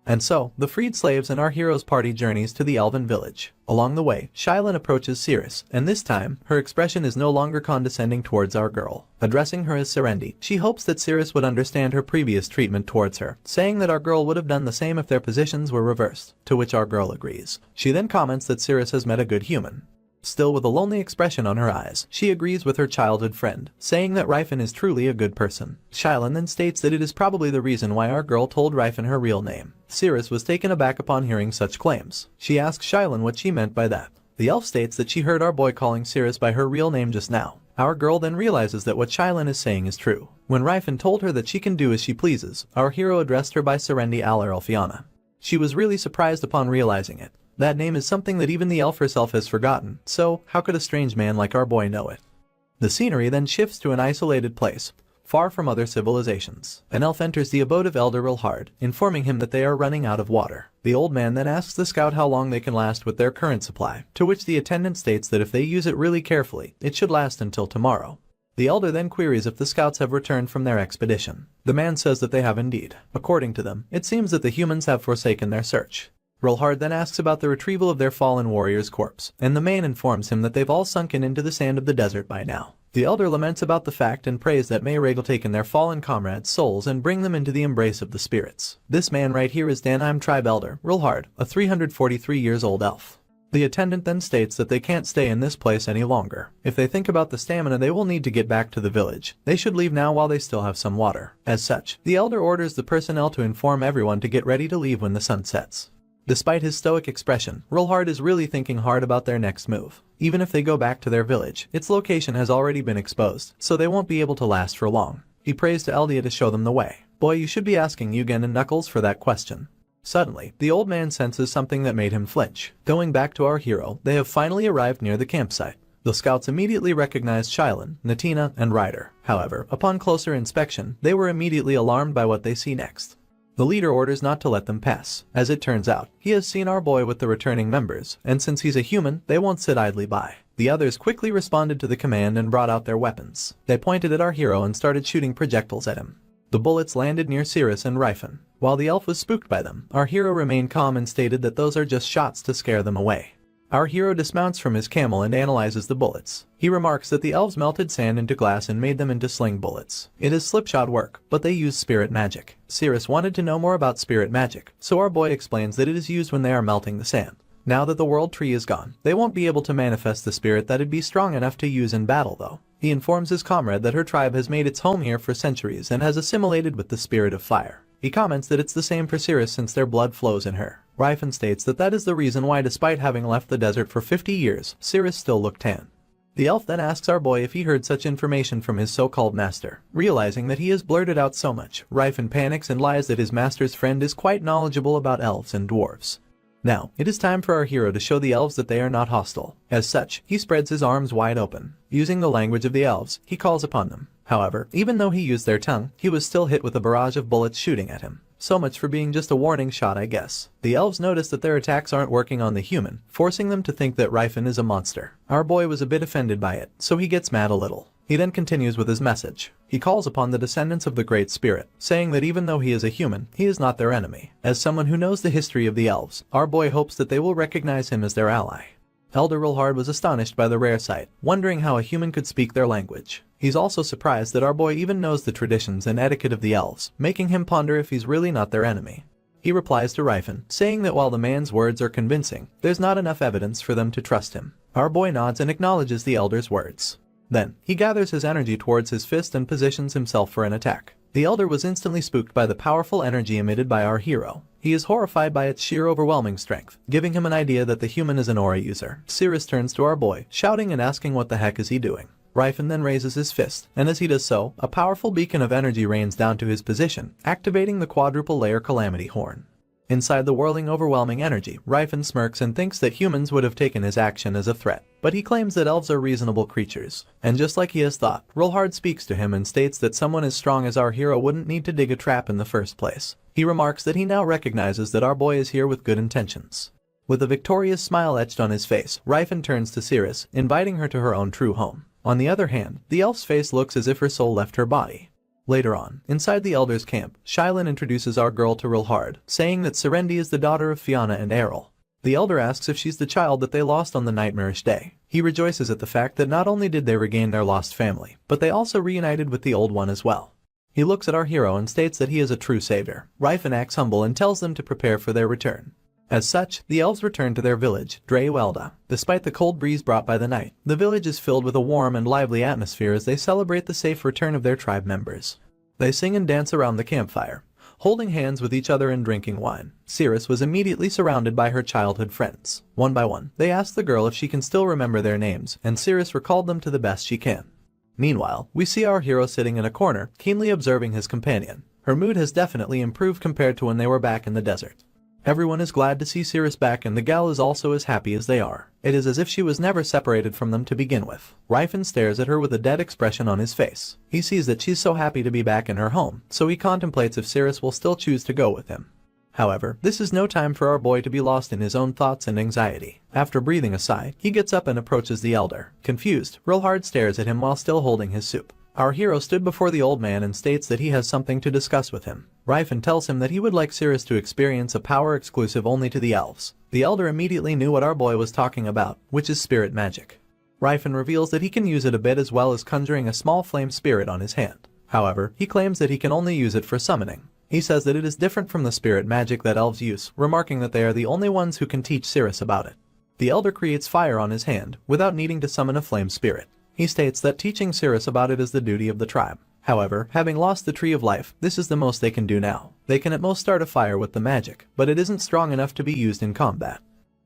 And so, the freed slaves and our hero's party journeys to the elven village. Along the way, Shylin approaches Cirrus, and this time, her expression is no longer condescending towards our girl. Addressing her as Serendi, she hopes that Cirrus would understand her previous treatment towards her, saying that our girl would have done the same if their positions were reversed, to which our girl agrees. She then comments that Cirrus has met a good human. Still with a lonely expression on her eyes, she agrees with her childhood friend, saying that Ryfen is truly a good person. Shylin then states that it is probably the reason why our girl told Ryfen her real name. Cirrus was taken aback upon hearing such claims. She asks Shylin what she meant by that. The elf states that she heard our boy calling Cirrus by her real name just now. Our girl then realizes that what Shylin is saying is true. When Ryfen told her that she can do as she pleases, our hero addressed her by Serendi Alfiana. She was really surprised upon realizing it. That name is something that even the elf herself has forgotten, so how could a strange man like our boy know it? The scenery then shifts to an isolated place, far from other civilizations. An elf enters the abode of Elder Rilhard, informing him that they are running out of water. The old man then asks the scout how long they can last with their current supply, to which the attendant states that if they use it really carefully, it should last until tomorrow. The elder then queries if the scouts have returned from their expedition. The man says that they have indeed. According to them, it seems that the humans have forsaken their search. Rilhard then asks about the retrieval of their fallen warrior's corpse, and the man informs him that they've all sunken into the sand of the desert by now. The elder laments about the fact and prays that may Regel taken their fallen comrades' souls and bring them into the embrace of the spirits. This man right here is Danheim tribe elder, Rilhard, a 343 years old elf. The attendant then states that they can't stay in this place any longer. If they think about the stamina they will need to get back to the village, they should leave now while they still have some water. As such, the elder orders the personnel to inform everyone to get ready to leave when the sun sets. Despite his stoic expression, Rilhard is really thinking hard about their next move. Even if they go back to their village, its location has already been exposed, so they won't be able to last for long. He prays to Eldia to show them the way. Boy, you should be asking Yugen and Knuckles for that question. Suddenly, the old man senses something that made him flinch. Going back to our hero, they have finally arrived near the campsite. The scouts immediately recognized Shylin, Natina, and Ryder. However, upon closer inspection, they were immediately alarmed by what they see next. The leader orders not to let them pass. As it turns out, he has seen our boy with the returning members, and since he's a human, they won't sit idly by. The others quickly responded to the command and brought out their weapons. They pointed at our hero and started shooting projectiles at him. The bullets landed near Cirrus and Ryfen. While the elf was spooked by them, our hero remained calm and stated that those are just shots to scare them away. Our hero dismounts from his camel and analyzes the bullets. He remarks that the elves melted sand into glass and made them into sling bullets. It is slipshod work, but they use spirit magic. Cirrus wanted to know more about spirit magic, so our boy explains that it is used when they are melting the sand. Now that the world tree is gone, they won't be able to manifest the spirit that'd be strong enough to use in battle though. He informs his comrade that her tribe has made its home here for centuries and has assimilated with the spirit of fire. He comments that it's the same for Cirrus since their blood flows in her. Ryfen states that that is the reason why despite having left the desert for 50 years, Cirrus still looked tan. The elf then asks our boy if he heard such information from his so-called master. Realizing that he has blurted out so much, Ryfen panics and lies that his master's friend is quite knowledgeable about elves and dwarves. Now, it is time for our hero to show the elves that they are not hostile. As such, he spreads his arms wide open. Using the language of the elves, he calls upon them. However, even though he used their tongue, he was still hit with a barrage of bullets shooting at him. So much for being just a warning shot, I guess. The elves notice that their attacks aren't working on the human, forcing them to think that Ryfen is a monster. Our boy was a bit offended by it, so he gets mad a little. He then continues with his message. He calls upon the descendants of the Great Spirit, saying that even though he is a human, he is not their enemy. As someone who knows the history of the elves, our boy hopes that they will recognize him as their ally. Elder Rilhard was astonished by the rare sight, wondering how a human could speak their language. He's also surprised that our boy even knows the traditions and etiquette of the elves, making him ponder if he's really not their enemy. He replies to Rifen, saying that while the man's words are convincing, there's not enough evidence for them to trust him. Our boy nods and acknowledges the elder's words. Then, he gathers his energy towards his fist and positions himself for an attack. The elder was instantly spooked by the powerful energy emitted by our hero. He is horrified by its sheer overwhelming strength, giving him an idea that the human is an aura user. Cirrus turns to our boy, shouting and asking what the heck is he doing. Rifen then raises his fist, and as he does so, a powerful beacon of energy rains down to his position, activating the quadruple layer calamity horn. Inside the whirling overwhelming energy, Rifen smirks and thinks that humans would have taken his action as a threat, but he claims that elves are reasonable creatures. And just like he has thought, Rilhard speaks to him and states that someone as strong as our hero wouldn't need to dig a trap in the first place. He remarks that he now recognizes that our boy is here with good intentions. With a victorious smile etched on his face, Rifen turns to Cirrus, inviting her to her own true home. On the other hand, the elf's face looks as if her soul left her body. Later on, inside the Elder's camp, Shylin introduces our girl to Rilhard, saying that Serendi is the daughter of Fiona and Errol. The Elder asks if she's the child that they lost on the nightmarish day. He rejoices at the fact that not only did they regain their lost family, but they also reunited with the old one as well. He looks at our hero and states that he is a true savior. Rifen acts humble and tells them to prepare for their return. As such, the elves return to their village, Dreuelda. Despite the cold breeze brought by the night, the village is filled with a warm and lively atmosphere as they celebrate the safe return of their tribe members. They sing and dance around the campfire, holding hands with each other and drinking wine. Cirrus was immediately surrounded by her childhood friends. One by one, they ask the girl if she can still remember their names, and Cirrus recalled them to the best she can. Meanwhile, we see our hero sitting in a corner, keenly observing his companion. Her mood has definitely improved compared to when they were back in the desert. Everyone is glad to see Cirrus back and the gal is also as happy as they are. It is as if she was never separated from them to begin with. Rifen stares at her with a dead expression on his face. He sees that she's so happy to be back in her home, so he contemplates if Cirrus will still choose to go with him. However, this is no time for our boy to be lost in his own thoughts and anxiety. After breathing a sigh, he gets up and approaches the elder. Confused, Rilhard stares at him while still holding his soup. Our hero stood before the old man and states that he has something to discuss with him. Rifen tells him that he would like Cirrus to experience a power exclusive only to the elves. The elder immediately knew what our boy was talking about, which is spirit magic. Rifen reveals that he can use it a bit as well as conjuring a small flame spirit on his hand. However, he claims that he can only use it for summoning. He says that it is different from the spirit magic that elves use, remarking that they are the only ones who can teach Cirrus about it. The elder creates fire on his hand, without needing to summon a flame spirit. He states that teaching Cirrus about it is the duty of the tribe. However, having lost the Tree of Life, this is the most they can do now. They can at most start a fire with the magic, but it isn't strong enough to be used in combat.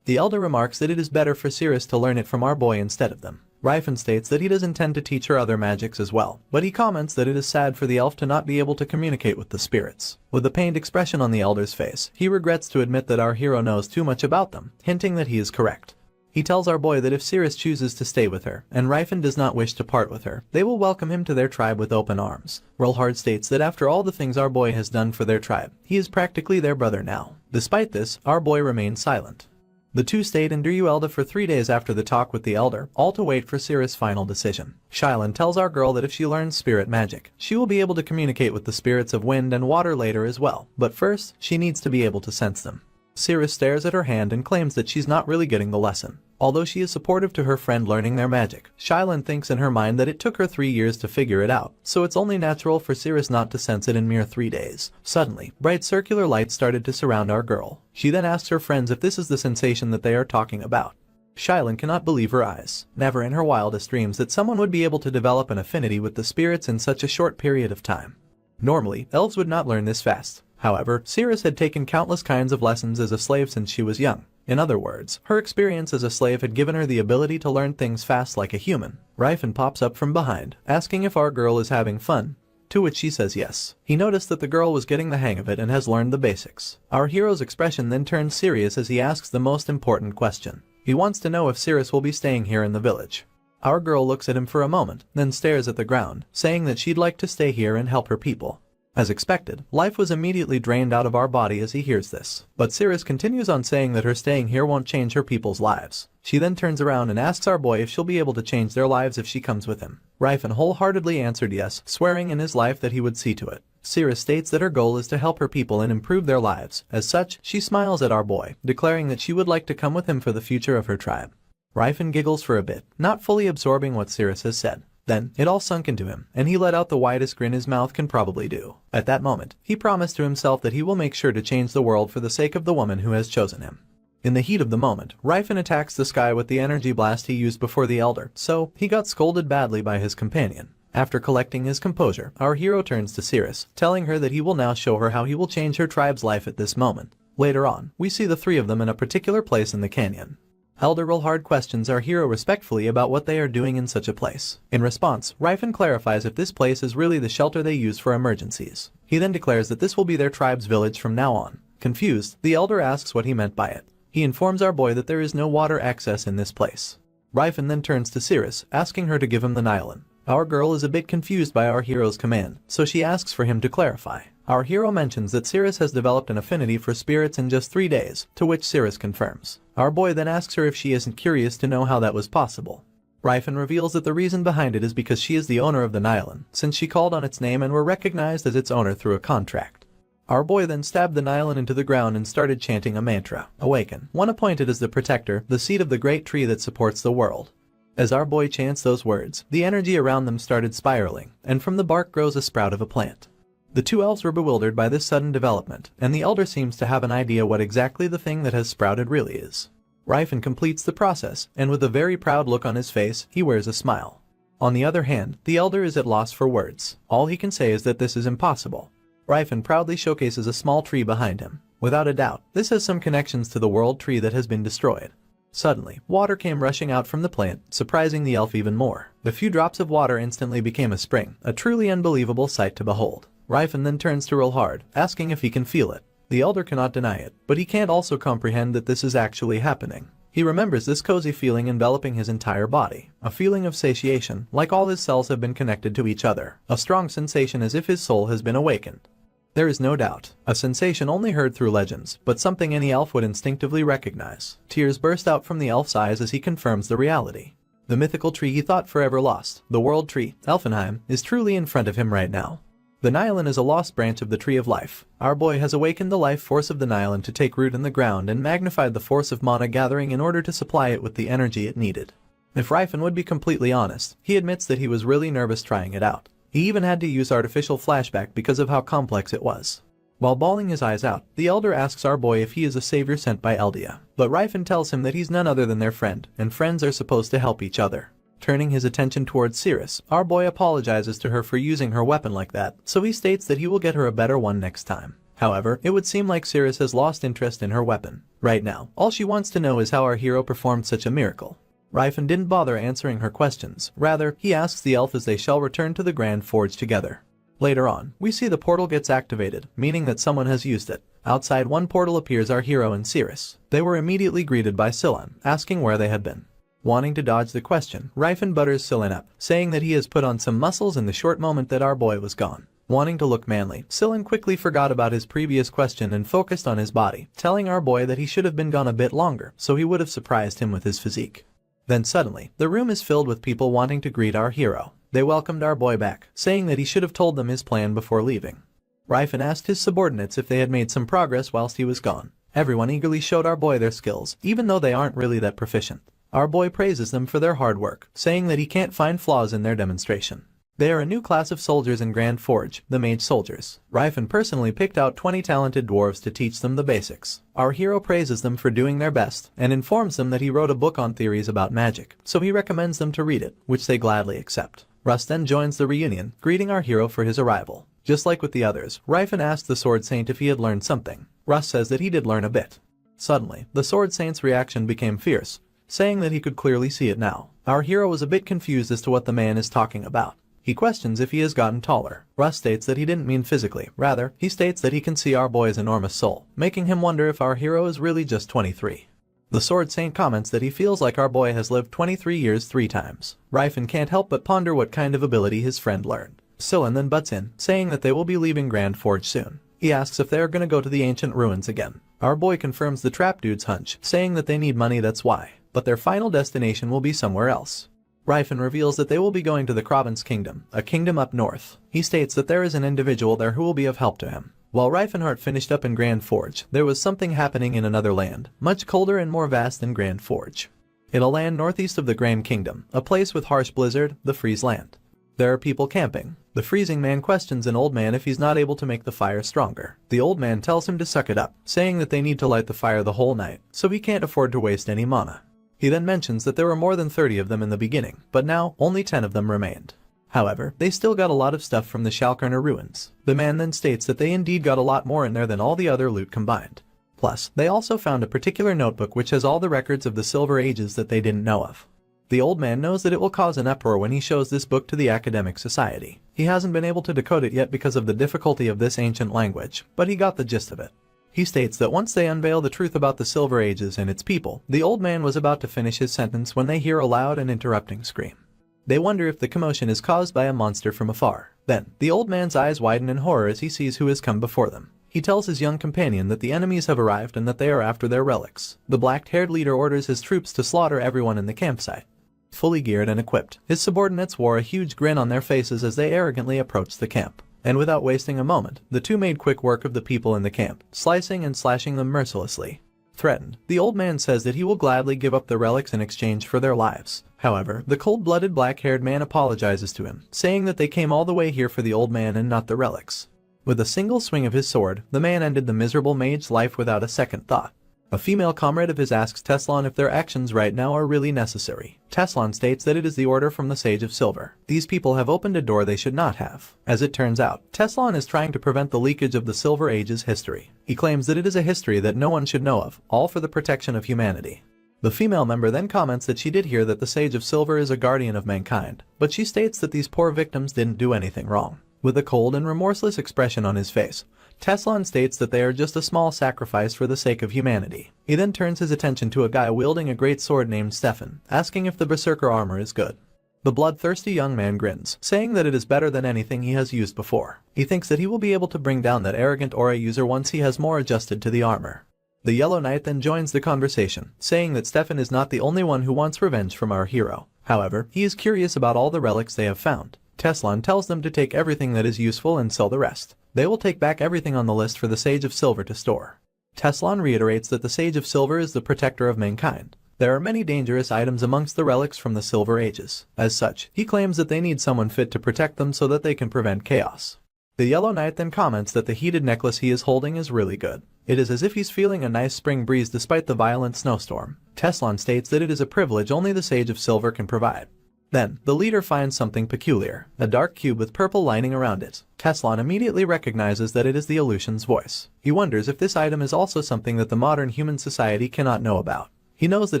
The elder remarks that it is better for Cirrus to learn it from our boy instead of them. Rifen states that he does intend to teach her other magics as well, but he comments that it is sad for the elf to not be able to communicate with the spirits. With a pained expression on the elder's face, he regrets to admit that our hero knows too much about them, hinting that he is correct. He tells our boy that if Cirrus chooses to stay with her, and Rifen does not wish to part with her, they will welcome him to their tribe with open arms. Rilhard states that after all the things our boy has done for their tribe, he is practically their brother now. Despite this, our boy remains silent. The two stayed in Dreuelda for 3 days after the talk with the elder, all to wait for Cirrus' final decision. Shylin tells our girl that if she learns spirit magic, she will be able to communicate with the spirits of wind and water later as well, but first, she needs to be able to sense them. Cirrus stares at her hand and claims that she's not really getting the lesson. Although she is supportive to her friend learning their magic, Shylin thinks in her mind that it took her 3 years to figure it out, so it's only natural for Cirrus not to sense it in mere 3 days. Suddenly, bright circular lights started to surround our girl. She then asks her friends if this is the sensation that they are talking about. Shylin cannot believe her eyes. Never in her wildest dreams that someone would be able to develop an affinity with the spirits in such a short period of time. Normally, elves would not learn this fast. However, Cirrus had taken countless kinds of lessons as a slave since she was young. In other words, her experience as a slave had given her the ability to learn things fast like a human. Rifen pops up from behind, asking if our girl is having fun, to which she says yes. He noticed that the girl was getting the hang of it and has learned the basics. Our hero's expression then turns serious as he asks the most important question. He wants to know if Cirrus will be staying here in the village. Our girl looks at him for a moment, then stares at the ground, saying that she'd like to stay here and help her people. As expected, life was immediately drained out of our body as he hears this. But Cirrus continues on saying that her staying here won't change her people's lives. She then turns around and asks our boy if she'll be able to change their lives if she comes with him. Rifen wholeheartedly answered yes, swearing in his life that he would see to it. Cirrus states that her goal is to help her people and improve their lives. As such, she smiles at our boy, declaring that she would like to come with him for the future of her tribe. Ryfen giggles for a bit, not fully absorbing what Cirrus has said. Then, it all sunk into him, and he let out the widest grin his mouth can probably do. At that moment, he promised to himself that he will make sure to change the world for the sake of the woman who has chosen him. In the heat of the moment, Ryfen attacks the sky with the energy blast he used before the Elder, so he got scolded badly by his companion. After collecting his composure, our hero turns to Cirrus, telling her that he will now show her how he will change her tribe's life at this moment. Later on, we see the three of them in a particular place in the canyon. Elder Rilhard questions our hero respectfully about what they are doing in such a place. In response, Ryfen clarifies if this place is really the shelter they use for emergencies. He then declares that this will be their tribe's village from now on. Confused, the Elder asks what he meant by it. He informs our boy that there is no water access in this place. Ryfen then turns to Cirrus, asking her to give him the nylon. Our girl is a bit confused by our hero's command, so she asks for him to clarify. Our hero mentions that Cirrus has developed an affinity for spirits in just 3 days, to which Cirrus confirms. Our boy then asks her if she isn't curious to know how that was possible. Ryfen reveals that the reason behind it is because she is the owner of the nylon, since she called on its name and were recognized as its owner through a contract. Our boy then stabbed the nylon into the ground and started chanting a mantra. Awaken, one appointed as the protector, the seed of the great tree that supports the world. As our boy chants those words, the energy around them started spiraling, and from the bark grows a sprout of a plant. The two elves were bewildered by this sudden development, and the Elder seems to have an idea what exactly the thing that has sprouted really is. Ryfen completes the process, and with a very proud look on his face, he wears a smile. On the other hand, the Elder is at loss for words. All he can say is that this is impossible. Ryfen proudly showcases a small tree behind him. Without a doubt, this has some connections to the world tree that has been destroyed. Suddenly, water came rushing out from the plant, surprising the elf even more. The few drops of water instantly became a spring, a truly unbelievable sight to behold. Ryfen then turns to Rilhard, asking if he can feel it. The Elder cannot deny it, but he can't also comprehend that this is actually happening. He remembers this cozy feeling enveloping his entire body, a feeling of satiation, like all his cells have been connected to each other, a strong sensation as if his soul has been awakened. There is no doubt, a sensation only heard through legends, but something any elf would instinctively recognize. Tears burst out from the elf's eyes as he confirms the reality. The mythical tree he thought forever lost, the world tree, Elfenheim, is truly in front of him right now. The nylon is a lost branch of the Tree of Life. Our boy has awakened the life force of the nylon to take root in the ground and magnified the force of mana gathering in order to supply it with the energy it needed. If Ryfen would be completely honest, he admits that he was really nervous trying it out. He even had to use artificial flashback because of how complex it was. While bawling his eyes out, the Elder asks our boy if he is a savior sent by Eldia, but Ryfen tells him that he's none other than their friend, and friends are supposed to help each other. Turning his attention towards Cirrus, our boy apologizes to her for using her weapon like that, so he states that he will get her a better one next time. However, it would seem like Cirrus has lost interest in her weapon. Right now, all she wants to know is how our hero performed such a miracle. Ryfen didn't bother answering her questions, rather, he asks the elf as they shall return to the Grand Forge together. Later on, we see the portal gets activated, meaning that someone has used it. Outside one portal appears our hero and Cirrus. They were immediately greeted by Scylan, asking where they had been. Wanting to dodge the question, Ryfen butters Scylan up, saying that he has put on some muscles in the short moment that our boy was gone. Wanting to look manly, Scylan quickly forgot about his previous question and focused on his body, telling our boy that he should have been gone a bit longer, so he would have surprised him with his physique. Then suddenly, the room is filled with people wanting to greet our hero. They welcomed our boy back, saying that he should have told them his plan before leaving. Ryfen asked his subordinates if they had made some progress whilst he was gone. Everyone eagerly showed our boy their skills, even though they aren't really that proficient. Our boy praises them for their hard work, saying that he can't find flaws in their demonstration. They are a new class of soldiers in Grand Forge, the Mage Soldiers. Ryfen personally picked out 20 talented dwarves to teach them the basics. Our hero praises them for doing their best, and informs them that he wrote a book on theories about magic, so he recommends them to read it, which they gladly accept. Russ then joins the reunion, greeting our hero for his arrival. Just like with the others, Ryfen asked the Sword Saint if he had learned something. Russ says that he did learn a bit. Suddenly, the Sword Saint's reaction became fierce, saying that he could clearly see it now. Our hero was a bit confused as to what the man is talking about. He questions if he has gotten taller. Russ states that he didn't mean physically, rather, he states that he can see our boy's enormous soul, making him wonder if our hero is really just 23. The Sword Saint comments that he feels like our boy has lived 23 years 3 times. Ryfen can't help but ponder what kind of ability his friend learned. Scylan then butts in, saying that they will be leaving Grand Forge soon. He asks if they are going to go to the ancient ruins again. Our boy confirms the trap dude's hunch, saying that they need money, that's why. But their final destination will be somewhere else. Ryfen reveals that they will be going to the Kravens Kingdom, a kingdom up north. He states that there is an individual there who will be of help to him. While Ryfenhart finished up in Grand Forge, there was something happening in another land, much colder and more vast than Grand Forge. In a land northeast of the Grand Kingdom, a place with harsh blizzard, the Freeze Land. There are people camping. The freezing man questions an old man if he's not able to make the fire stronger. The old man tells him to suck it up, saying that they need to light the fire the whole night, so he can't afford to waste any mana. He then mentions that there were more than 30 of them in the beginning, but now only 10 of them remained. However, they still got a lot of stuff from the Shalkerner ruins. The man then states that they indeed got a lot more in there than all the other loot combined. Plus, they also found a particular notebook which has all the records of the Silver Ages that they didn't know of. The old man knows that it will cause an uproar when he shows this book to the academic society. He hasn't been able to decode it yet because of the difficulty of this ancient language, but he got the gist of it. He states that once they unveil the truth about the Silver Ages and its people, the old man was about to finish his sentence when they hear a loud and interrupting scream. They wonder if the commotion is caused by a monster from afar. Then, the old man's eyes widen in horror as he sees who has come before them. He tells his young companion that the enemies have arrived and that they are after their relics. The black-haired leader orders his troops to slaughter everyone in the campsite. Fully geared and equipped, his subordinates wore a huge grin on their faces as they arrogantly approached the camp. And without wasting a moment, the two made quick work of the people in the camp, slicing and slashing them mercilessly. Threatened, the old man says that he will gladly give up the relics in exchange for their lives. However, the cold-blooded black-haired man apologizes to him, saying that they came all the way here for the old man and not the relics. With a single swing of his sword, the man ended the miserable mage's life without a second thought. A female comrade of his asks Teslan if their actions right now are really necessary. Teslan states that it is the order from the Sage of Silver. These people have opened a door they should not have. As it turns out, Teslan is trying to prevent the leakage of the Silver Age's history. He claims that it is a history that no one should know of, all for the protection of humanity. The female member then comments that she did hear that the Sage of Silver is a guardian of mankind, but she states that these poor victims didn't do anything wrong. With a cold and remorseless expression on his face, Teslan states that they are just a small sacrifice for the sake of humanity. He then turns his attention to a guy wielding a great sword named Stefan, asking if the berserker armor is good. The bloodthirsty young man grins, saying that it is better than anything he has used before. He thinks that he will be able to bring down that arrogant aura user once he has more adjusted to the armor. The Yellow Knight then joins the conversation, saying that Stefan is not the only one who wants revenge from our hero. However, he is curious about all the relics they have found. Teslan tells them to take everything that is useful and sell the rest. They will take back everything on the list for the Sage of Silver to store. Teslan reiterates that the Sage of Silver is the protector of mankind. There are many dangerous items amongst the relics from the Silver Ages. As such, he claims that they need someone fit to protect them so that they can prevent chaos. The Yellow Knight then comments that the heated necklace he is holding is really good. It is as if he's feeling a nice spring breeze despite the violent snowstorm. Teslan states that it is a privilege only the Sage of Silver can provide. Then, the leader finds something peculiar, a dark cube with purple lining around it. Teslan immediately recognizes that it is the Aleutian's voice. He wonders if this item is also something that the modern human society cannot know about. He knows that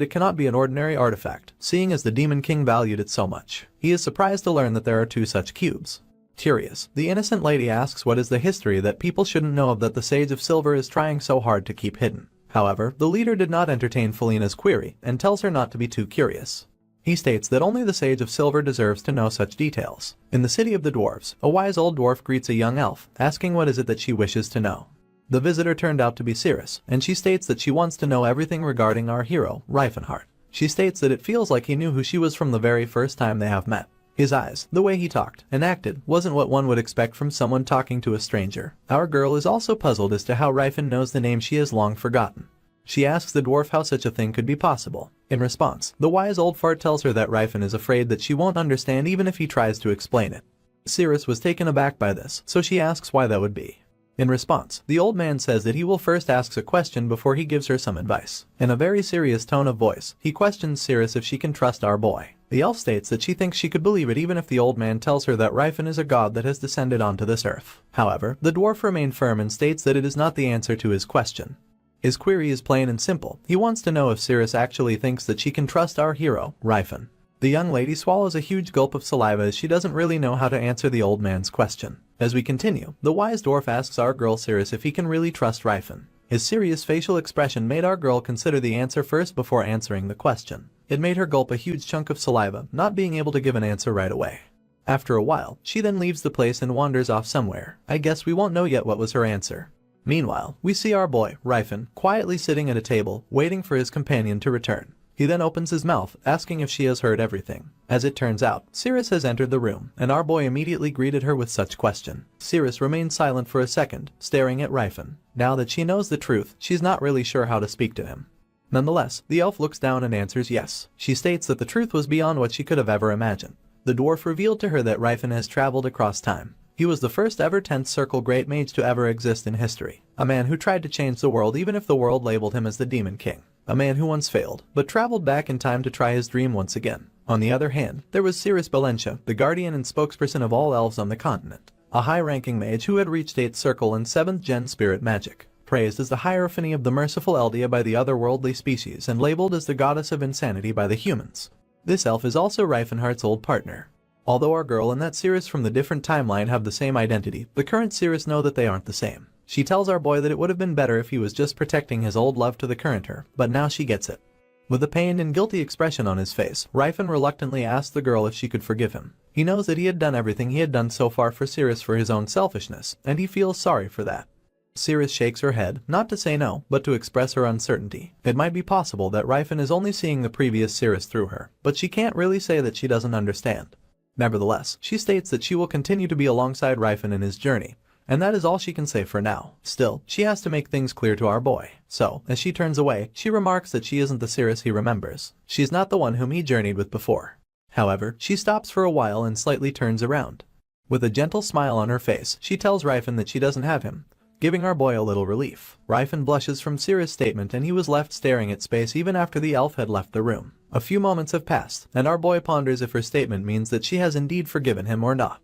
it cannot be an ordinary artifact, seeing as the Demon King valued it so much. He is surprised to learn that there are two such cubes. Curious, the innocent lady asks what is the history that people shouldn't know of that the Sage of Silver is trying so hard to keep hidden. However, the leader did not entertain Felina's query, and tells her not to be too curious. He states that only the Sage of Silver deserves to know such details. In the city of the dwarves, a wise old dwarf greets a young elf, asking what is it that she wishes to know. The visitor turned out to be Cirrus, and she states that she wants to know everything regarding our hero, Reifenhardt. She states that it feels like he knew who she was from the very first time they have met. His eyes, the way he talked and acted, wasn't what one would expect from someone talking to a stranger. Our girl is also puzzled as to how Reifen knows the name she has long forgotten. She asks the dwarf how such a thing could be possible. In response, the wise old fart tells her that Reifen is afraid that she won't understand even if he tries to explain it. Cirrus was taken aback by this, so she asks why that would be. In response, the old man says that he will first ask a question before he gives her some advice. In a very serious tone of voice, he questions Cirrus if she can trust our boy. The elf states that she thinks she could believe it even if the old man tells her that Reifen is a god that has descended onto this earth. However, the dwarf remains firm and states that it is not the answer to his question. His query is plain and simple. He wants to know if Cirrus actually thinks that she can trust our hero, Reifen. The young lady swallows a huge gulp of saliva as she doesn't really know how to answer the old man's question. As we continue, the wise dwarf asks our girl Cirrus if he can really trust Reifen. His serious facial expression made our girl consider the answer first before answering the question. It made her gulp a huge chunk of saliva, not being able to give an answer right away. After a while, she then leaves the place and wanders off somewhere. I guess we won't know yet what was her answer. Meanwhile, we see our boy, Reifen, quietly sitting at a table, waiting for his companion to return. He then opens his mouth, asking if she has heard everything. As it turns out, Cirrus has entered the room, and our boy immediately greeted her with such question. Cirrus remained silent for a second, staring at Reifen. Now that she knows the truth, she's not really sure how to speak to him. Nonetheless, the elf looks down and answers yes. She states that the truth was beyond what she could have ever imagined. The dwarf revealed to her that Rifin has traveled across time. He was the first ever 10th Circle Great Mage to ever exist in history. A man who tried to change the world even if the world labeled him as the Demon King. A man who once failed, but traveled back in time to try his dream once again. On the other hand, there was Cirrus Balentia, the guardian and spokesperson of all elves on the continent. A high-ranking mage who had reached 8th Circle and 7th Gen spirit magic. Praised as the hierophany of the merciful Eldia by the otherworldly species and labeled as the goddess of insanity by the humans. This elf is also Rifinhart's old partner. Although our girl and that Cirrus from the different timeline have the same identity, the current Cirrus know that they aren't the same. She tells our boy that it would have been better if he was just protecting his old love to the current her, but now she gets it. With a pained and guilty expression on his face, Rifin reluctantly asks the girl if she could forgive him. He knows that he had done everything he had done so far for Cirrus for his own selfishness, and he feels sorry for that. Cirrus shakes her head, not to say no, but to express her uncertainty. It might be possible that Rifin is only seeing the previous Cirrus through her, but she can't really say that she doesn't understand. Nevertheless, she states that she will continue to be alongside Rifin in his journey, and that is all she can say for now. Still, she has to make things clear to our boy. So, as she turns away, she remarks that she isn't the Cirrus he remembers. She's not the one whom he journeyed with before. However, she stops for a while and slightly turns around. With a gentle smile on her face, she tells Rifin that she doesn't have him, giving our boy a little relief. Rifin blushes from Cirrus' statement and he was left staring at space even after the elf had left the room. A few moments have passed, and our boy ponders if her statement means that she has indeed forgiven him or not.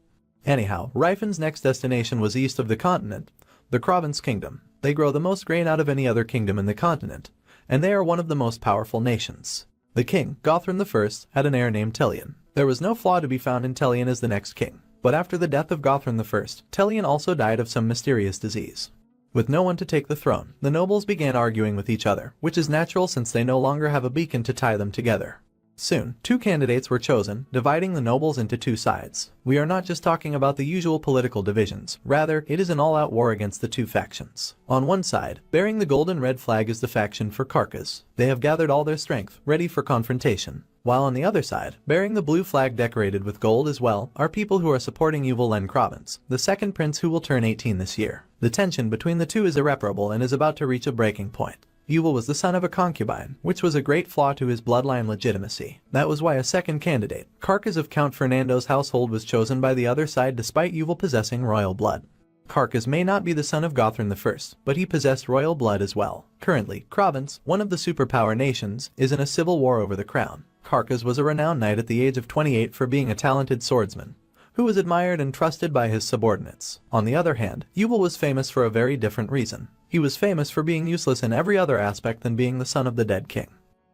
Anyhow, Rifin's next destination was east of the continent, the Krovins Kingdom. They grow the most grain out of any other kingdom in the continent, and they are one of the most powerful nations. The king, Gothrin I, had an heir named Telian. There was no flaw to be found in Telian as the next king, but after the death of Gothrin I, Telian also died of some mysterious disease. With no one to take the throne, the nobles began arguing with each other, which is natural since they no longer have a beacon to tie them together. Soon, two candidates were chosen, dividing the nobles into two sides. We are not just talking about the usual political divisions, rather, it is an all-out war against the two factions. On one side, bearing the gold and red flag is the faction for Karkas. They have gathered all their strength, ready for confrontation. While on the other side, bearing the blue flag decorated with gold as well, are people who are supporting Yuval Len Krovins, the second prince who will turn 18 this year. The tension between the two is irreparable and is about to reach a breaking point. Yuval was the son of a concubine, which was a great flaw to his bloodline legitimacy. That was why a second candidate, Karkas of Count Fernando's household, was chosen by the other side despite Yuval possessing royal blood. Karkas may not be the son of Gothrin I, but he possessed royal blood as well. Currently, Krovins, one of the superpower nations, is in a civil war over the crown. Karkas was a renowned knight at the age of 28 for being a talented swordsman, who was admired and trusted by his subordinates. On the other hand, Yuval was famous for a very different reason. He was famous for being useless in every other aspect than being the son of the dead king.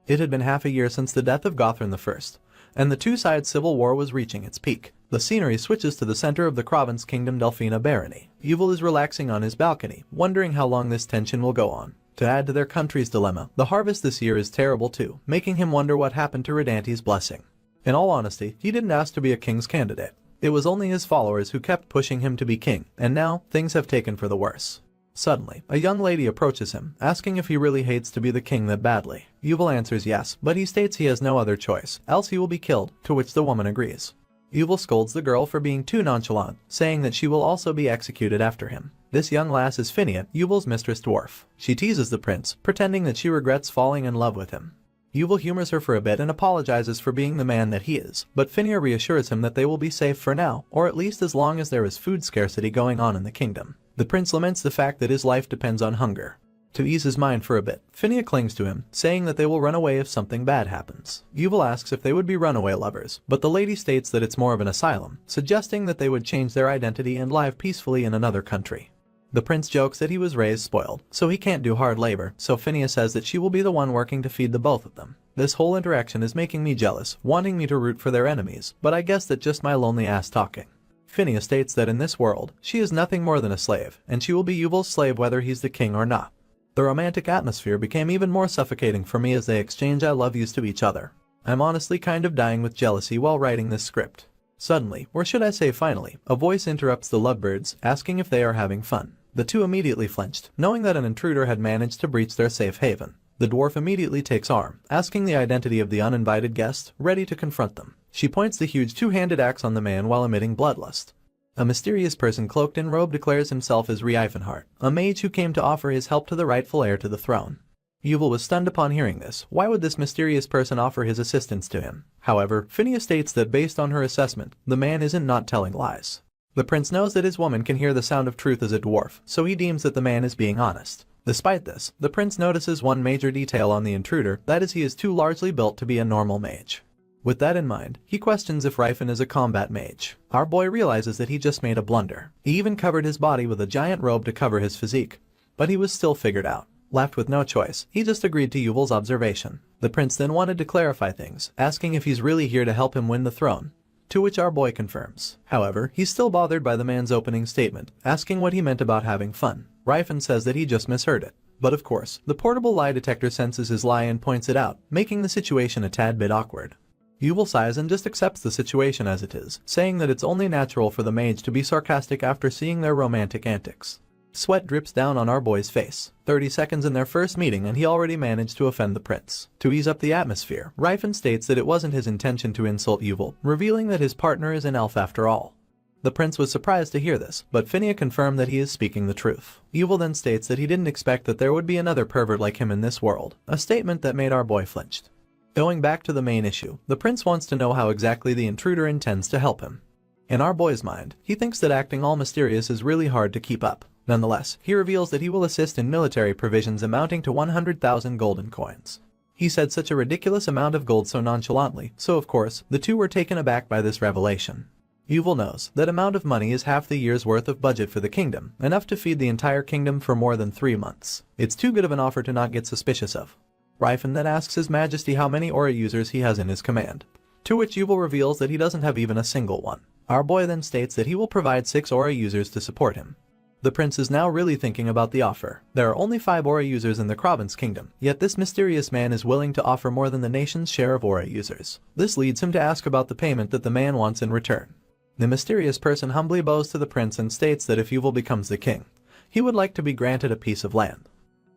It had been half a year since the death of Gothrin I, and the two-side civil war was reaching its peak. The scenery switches to the center of the Krovins Kingdom Delphina Barony. Yuval is relaxing on his balcony, wondering how long this tension will go on. To add to their country's dilemma, the harvest this year is terrible too, making him wonder what happened to Redanti's blessing. In all honesty, he didn't ask to be a king's candidate. It was only his followers who kept pushing him to be king, and now, things have taken for the worse. Suddenly, a young lady approaches him, asking if he really hates to be the king that badly. Yuval answers yes, but he states he has no other choice, else he will be killed, to which the woman agrees. Yuval scolds the girl for being too nonchalant, saying that she will also be executed after him. This young lass is Phinia, Yuval's mistress dwarf. She teases the prince, pretending that she regrets falling in love with him. Yuval humors her for a bit and apologizes for being the man that he is, but Phinia reassures him that they will be safe for now, or at least as long as there is food scarcity going on in the kingdom. The prince laments the fact that his life depends on hunger. To ease his mind for a bit, Phinia clings to him, saying that they will run away if something bad happens. Yuval asks if they would be runaway lovers, but the lady states that it's more of an asylum, suggesting that they would change their identity and live peacefully in another country. The prince jokes that he was raised spoiled, so he can't do hard labor, so Phinia says that she will be the one working to feed the both of them. This whole interaction is making me jealous, wanting me to root for their enemies, but I guess that's just my lonely ass talking. Phinia states that in this world, she is nothing more than a slave, and she will be Yuval's slave whether he's the king or not. The romantic atmosphere became even more suffocating for me as they exchange I love yous to each other. I'm honestly kind of dying with jealousy while writing this script. Suddenly, or should I say finally, a voice interrupts the lovebirds, asking if they are having fun. The two immediately flinched, knowing that an intruder had managed to breach their safe haven. The dwarf immediately takes arm, asking the identity of the uninvited guest, ready to confront them. She points the huge two-handed axe on the man while emitting bloodlust. A mysterious person cloaked in robe declares himself as Reincarnate, a mage who came to offer his help to the rightful heir to the throne. Yuval was stunned upon hearing this. Why would this mysterious person offer his assistance to him? However, Phineas states that based on her assessment, the man isn't not telling lies. The prince knows that his woman can hear the sound of truth as a dwarf, so he deems that the man is being honest. Despite this, the prince notices one major detail on the intruder, that is he is too largely built to be a normal mage. With that in mind, he questions if Rifen is a combat mage. Our boy realizes that he just made a blunder. He even covered his body with a giant robe to cover his physique. But he was still figured out. Left with no choice, he just agreed to Yuval's observation. The prince then wanted to clarify things, asking if he's really here to help him win the throne. To which our boy confirms. However, he's still bothered by the man's opening statement, asking what he meant about having fun. Rifen says that he just misheard it. But of course, the portable lie detector senses his lie and points it out, making the situation a tad bit awkward. Yuval sighs and just accepts the situation as it is, saying that it's only natural for the mage to be sarcastic after seeing their romantic antics. Sweat drips down on our boy's face. 30 seconds in their first meeting and he already managed to offend the prince. To ease up the atmosphere, Rifen states that it wasn't his intention to insult Yuval, revealing that his partner is an elf after all. The prince was surprised to hear this, but Phineas confirmed that he is speaking the truth. Yuval then states that he didn't expect that there would be another pervert like him in this world, a statement that made our boy flinched. Going back to the main issue, the prince wants to know how exactly the intruder intends to help him. In our boy's mind, he thinks that acting all mysterious is really hard to keep up. Nonetheless, he reveals that he will assist in military provisions amounting to 100,000 golden coins. He said such a ridiculous amount of gold so nonchalantly, so of course, the two were taken aback by this revelation. Yuval knows that amount of money is half the year's worth of budget for the kingdom, enough to feed the entire kingdom for more than 3 months. It's too good of an offer to not get suspicious of. Rifen then asks His Majesty how many aura users he has in his command. To which Yuval reveals that he doesn't have even a single one. Our boy then states that he will provide 6 aura users to support him. The prince is now really thinking about the offer. There are only 5 aura users in the province kingdom, yet this mysterious man is willing to offer more than the nation's share of aura users. This leads him to ask about the payment that the man wants in return. The mysterious person humbly bows to the prince and states that if Yuval becomes the king, he would like to be granted a piece of land.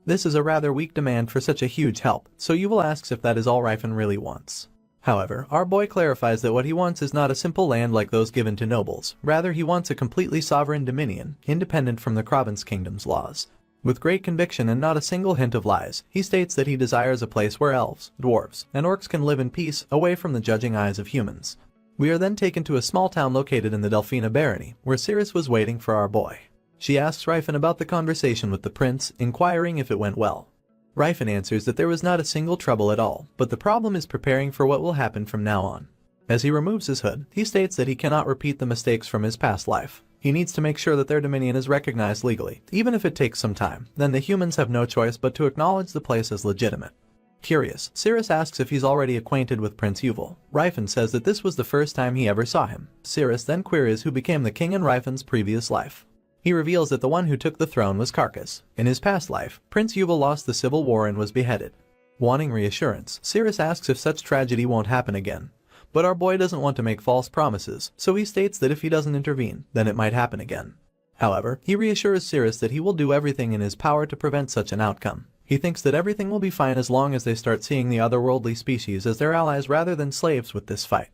This is a rather weak demand for such a huge help, so Yuval asks if that is all Rifen really wants. However, our boy clarifies that what he wants is not a simple land like those given to nobles, rather he wants a completely sovereign dominion, independent from the province kingdom's laws. With great conviction and not a single hint of lies, he states that he desires a place where elves, dwarves, and orcs can live in peace, away from the judging eyes of humans. We are then taken to a small town located in the Delphina barony, where Cirrus was waiting for our boy. She asks Rifen about the conversation with the prince, inquiring if it went well. Rifen answers that there was not a single trouble at all, but the problem is preparing for what will happen from now on. As he removes his hood, he states that he cannot repeat the mistakes from his past life. He needs to make sure that their dominion is recognized legally, even if it takes some time. Then the humans have no choice but to acknowledge the place as legitimate. Curious, Cirrus asks if he's already acquainted with Prince Yuval. Rifen says that this was the first time he ever saw him. Cirrus then queries who became the king in Rifen's previous life. He reveals that the one who took the throne was Carcass. In his past life, Prince Yuval lost the civil war and was beheaded. Wanting reassurance, Cirrus asks if such tragedy won't happen again. But our boy doesn't want to make false promises, so he states that if he doesn't intervene, then it might happen again. However, he reassures Cirrus that he will do everything in his power to prevent such an outcome. He thinks that everything will be fine as long as they start seeing the otherworldly species as their allies rather than slaves with this fight.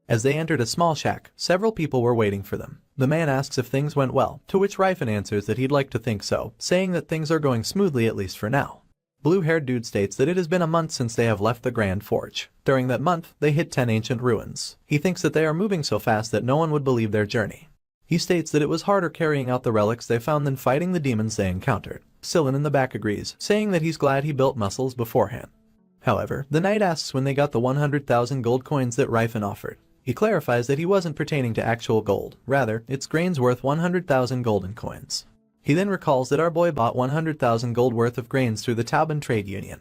As they entered a small shack, several people were waiting for them. The man asks if things went well, to which Rifen answers that he'd like to think so, saying that things are going smoothly at least for now. Blue-haired dude states that it has been a month since they have left the Grand Forge. During that month, they hit 10 ancient ruins. He thinks that they are moving so fast that no one would believe their journey. He states that it was harder carrying out the relics they found than fighting the demons they encountered. Sillin in the back agrees, saying that he's glad he built muscles beforehand. However, the knight asks when they got the 100,000 gold coins that Rifen offered. He clarifies that he wasn't pertaining to actual gold, rather, it's grains worth 100,000 golden coins. He then recalls that our boy bought 100,000 gold worth of grains through the Tauban Trade Union.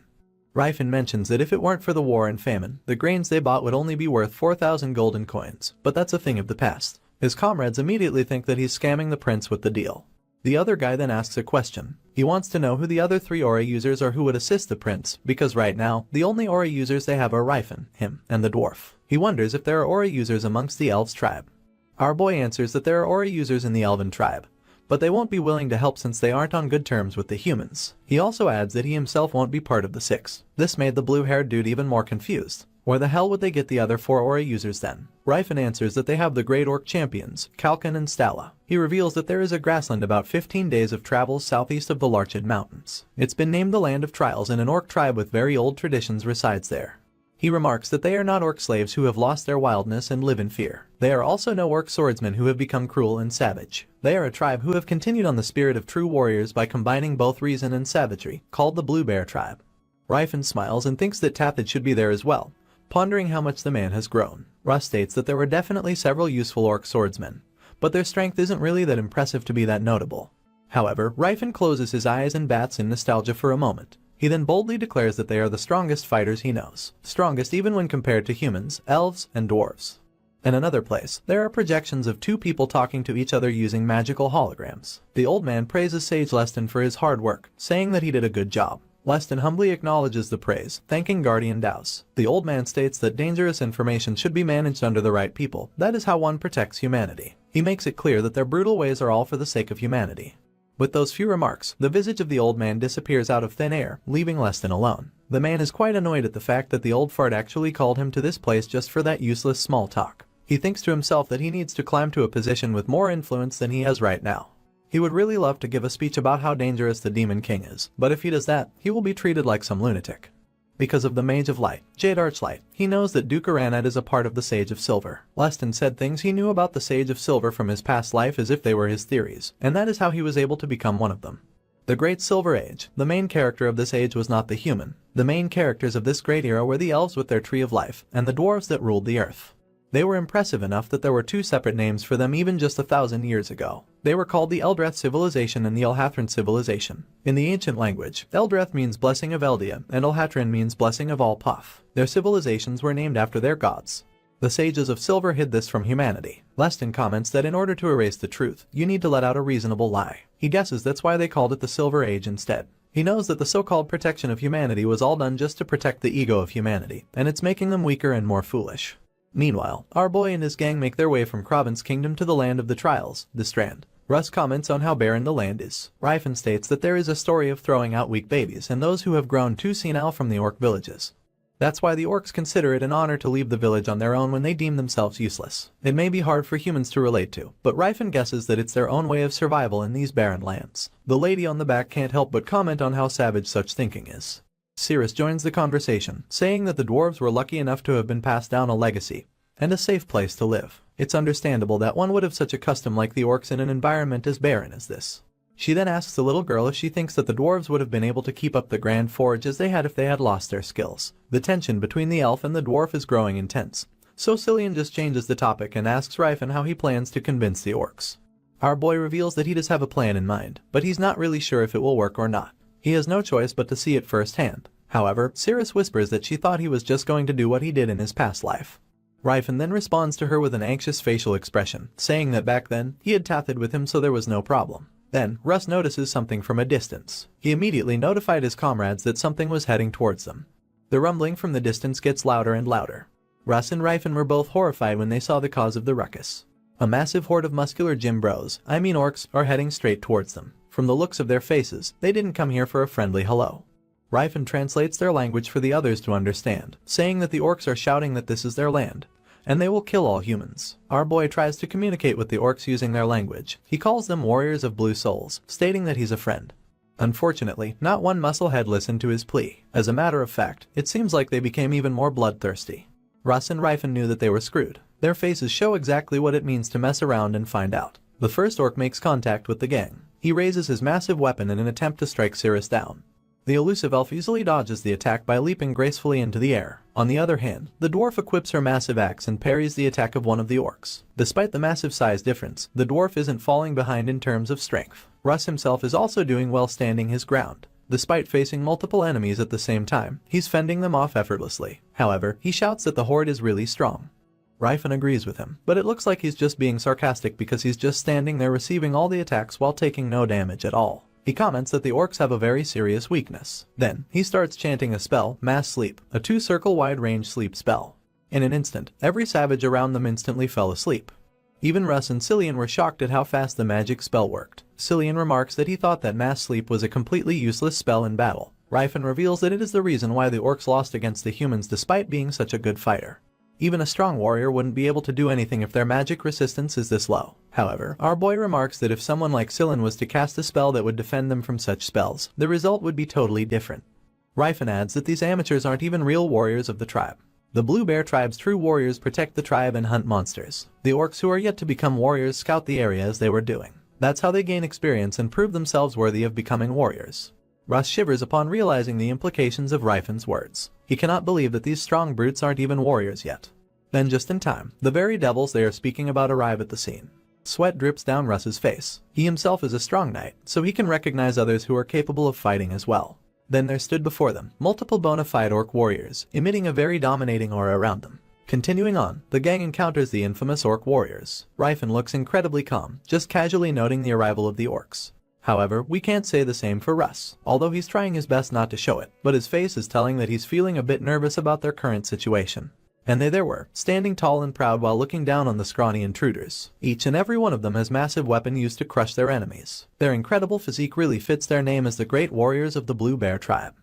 Rifen mentions that if it weren't for the war and famine, the grains they bought would only be worth 4,000 golden coins, but that's a thing of the past. His comrades immediately think that he's scamming the prince with the deal. The other guy then asks a question. He wants to know who the other 3 aura users are who would assist the prince, because right now, the only aura users they have are Rifen, him, and the dwarf. He wonders if there are aura users amongst the elves tribe. Our boy answers that there are aura users in the elven tribe, but they won't be willing to help since they aren't on good terms with the humans. He also adds that he himself won't be part of the 6. This made the blue-haired dude even more confused. Where the hell would they get the other 4 aura users then? Ryfen answers that they have the Great Orc champions, Kalkan and Stala. He reveals that there is a grassland about 15 days of travel southeast of the Larchid Mountains. It's been named the Land of Trials and an orc tribe with very old traditions resides there. He remarks that they are not orc slaves who have lost their wildness and live in fear. They are also no orc swordsmen who have become cruel and savage. They are a tribe who have continued on the spirit of true warriors by combining both reason and savagery, called the Blue Bear tribe. Ryfen smiles and thinks that Tathid should be there as well, pondering how much the man has grown. Russ states that there were definitely several useful orc swordsmen, but their strength isn't really that impressive to be that notable. However, Ryfen closes his eyes and bats in nostalgia for a moment. He then boldly declares that they are the strongest fighters he knows, strongest even when compared to humans, elves, and dwarves. In another place, there are projections of 2 people talking to each other using magical holograms. The old man praises Sage Leston for his hard work, saying that he did a good job. Leston humbly acknowledges the praise, thanking Guardian Daus. The old man states that dangerous information should be managed under the right people. That is how one protects humanity. He makes it clear that their brutal ways are all for the sake of humanity. With those few remarks, the visage of the old man disappears out of thin air, leaving Leston alone. The man is quite annoyed at the fact that the old fart actually called him to this place just for that useless small talk. He thinks to himself that he needs to climb to a position with more influence than he has right now. He would really love to give a speech about how dangerous the Demon King is, but if he does that, he will be treated like some lunatic. Because of the Mage of Light, Jade Archlight, he knows that Duke Aranat is a part of the Sage of Silver. Leston said things he knew about the Sage of Silver from his past life as if they were his theories, and that is how he was able to become one of them. The Great Silver Age, the main character of this age was not the human. The main characters of this great era were the elves with their Tree of Life, and the dwarves that ruled the earth. They were impressive enough that there were 2 separate names for them even just 1,000 years ago. They were called the Eldrath Civilization and the Elhathran Civilization. In the ancient language, Eldrath means blessing of Eldia, and Elhathran means blessing of all Puff. Their civilizations were named after their gods. The Sages of Silver hid this from humanity. Leston comments that in order to erase the truth, you need to let out a reasonable lie. He guesses that's why they called it the Silver Age instead. He knows that the so-called protection of humanity was all done just to protect the ego of humanity, and it's making them weaker and more foolish. Meanwhile, our boy and his gang make their way from Kraven's kingdom to the land of the trials, the Strand. Russ comments on how barren the land is. Ryfen states that there is a story of throwing out weak babies and those who have grown too senile from the orc villages. That's why the orcs consider it an honor to leave the village on their own when they deem themselves useless. It may be hard for humans to relate to, but Ryfen guesses that it's their own way of survival in these barren lands. The lady on the back can't help but comment on how savage such thinking is. Cirrus joins the conversation, saying that the dwarves were lucky enough to have been passed down a legacy and a safe place to live. It's understandable that one would have such a custom like the orcs in an environment as barren as this. She then asks the little girl if she thinks that the dwarves would have been able to keep up the grand forge as they had if they had lost their skills. The tension between the elf and the dwarf is growing intense, so Cillian just changes the topic and asks Ryfen how he plans to convince the orcs. Our boy reveals that he does have a plan in mind, but he's not really sure if it will work or not. He has no choice but to see it firsthand. However, Cirrus whispers that she thought he was just going to do what he did in his past life. Ryfen then responds to her with an anxious facial expression, saying that back then, he had Tathid with him so there was no problem. Then, Russ notices something from a distance. He immediately notified his comrades that something was heading towards them. The rumbling from the distance gets louder and louder. Russ and Ryfen were both horrified when they saw the cause of the ruckus. A massive horde of muscular gym bros, orcs, are heading straight towards them. From the looks of their faces, they didn't come here for a friendly hello. Ryfen translates their language for the others to understand, saying that the orcs are shouting that this is their land, and they will kill all humans. Our boy tries to communicate with the orcs using their language. He calls them warriors of blue souls, stating that he's a friend. Unfortunately, not one musclehead listened to his plea. As a matter of fact, it seems like they became even more bloodthirsty. Russ and Ryfen knew that they were screwed. Their faces show exactly what it means to mess around and find out. The first orc makes contact with the gang. He raises his massive weapon in an attempt to strike Cirrus down. The elusive elf easily dodges the attack by leaping gracefully into the air. On the other hand, the dwarf equips her massive axe and parries the attack of one of the orcs. Despite the massive size difference, the dwarf isn't falling behind in terms of strength. Russ himself is also doing well standing his ground. Despite facing multiple enemies at the same time, he's fending them off effortlessly. However, he shouts that the horde is really strong. Ryfen agrees with him, but it looks like he's just being sarcastic because he's just standing there receiving all the attacks while taking no damage at all. He comments that the orcs have a very serious weakness. Then, he starts chanting a spell, Mass Sleep, a 2-circle wide range sleep spell. In an instant, every savage around them instantly fell asleep. Even Russ and Cillian were shocked at how fast the magic spell worked. Cillian remarks that he thought that Mass Sleep was a completely useless spell in battle. Rifen reveals that it is the reason why the orcs lost against the humans despite being such a good fighter. Even a strong warrior wouldn't be able to do anything if their magic resistance is this low. However, our boy remarks that if someone like Sillin was to cast a spell that would defend them from such spells, the result would be totally different. Rifen adds that these amateurs aren't even real warriors of the tribe. The Blue Bear tribe's true warriors protect the tribe and hunt monsters. The orcs who are yet to become warriors scout the area as they were doing. That's how they gain experience and prove themselves worthy of becoming warriors. Russ shivers upon realizing the implications of Rifen's words. He cannot believe that these strong brutes aren't even warriors yet. Then just in time, the very devils they are speaking about arrive at the scene. Sweat drips down Russ's face. He himself is a strong knight, so he can recognize others who are capable of fighting as well. Then there stood before them multiple bona fide orc warriors, emitting a very dominating aura around them. Continuing on, the gang encounters the infamous orc warriors. Rifen looks incredibly calm, just casually noting the arrival of the orcs. However, we can't say the same for Russ, although he's trying his best not to show it, but his face is telling that he's feeling a bit nervous about their current situation. And they there were, standing tall and proud while looking down on the scrawny intruders. Each and every one of them has massive weapon used to crush their enemies. Their incredible physique really fits their name as the great warriors of the Blue Bear tribe.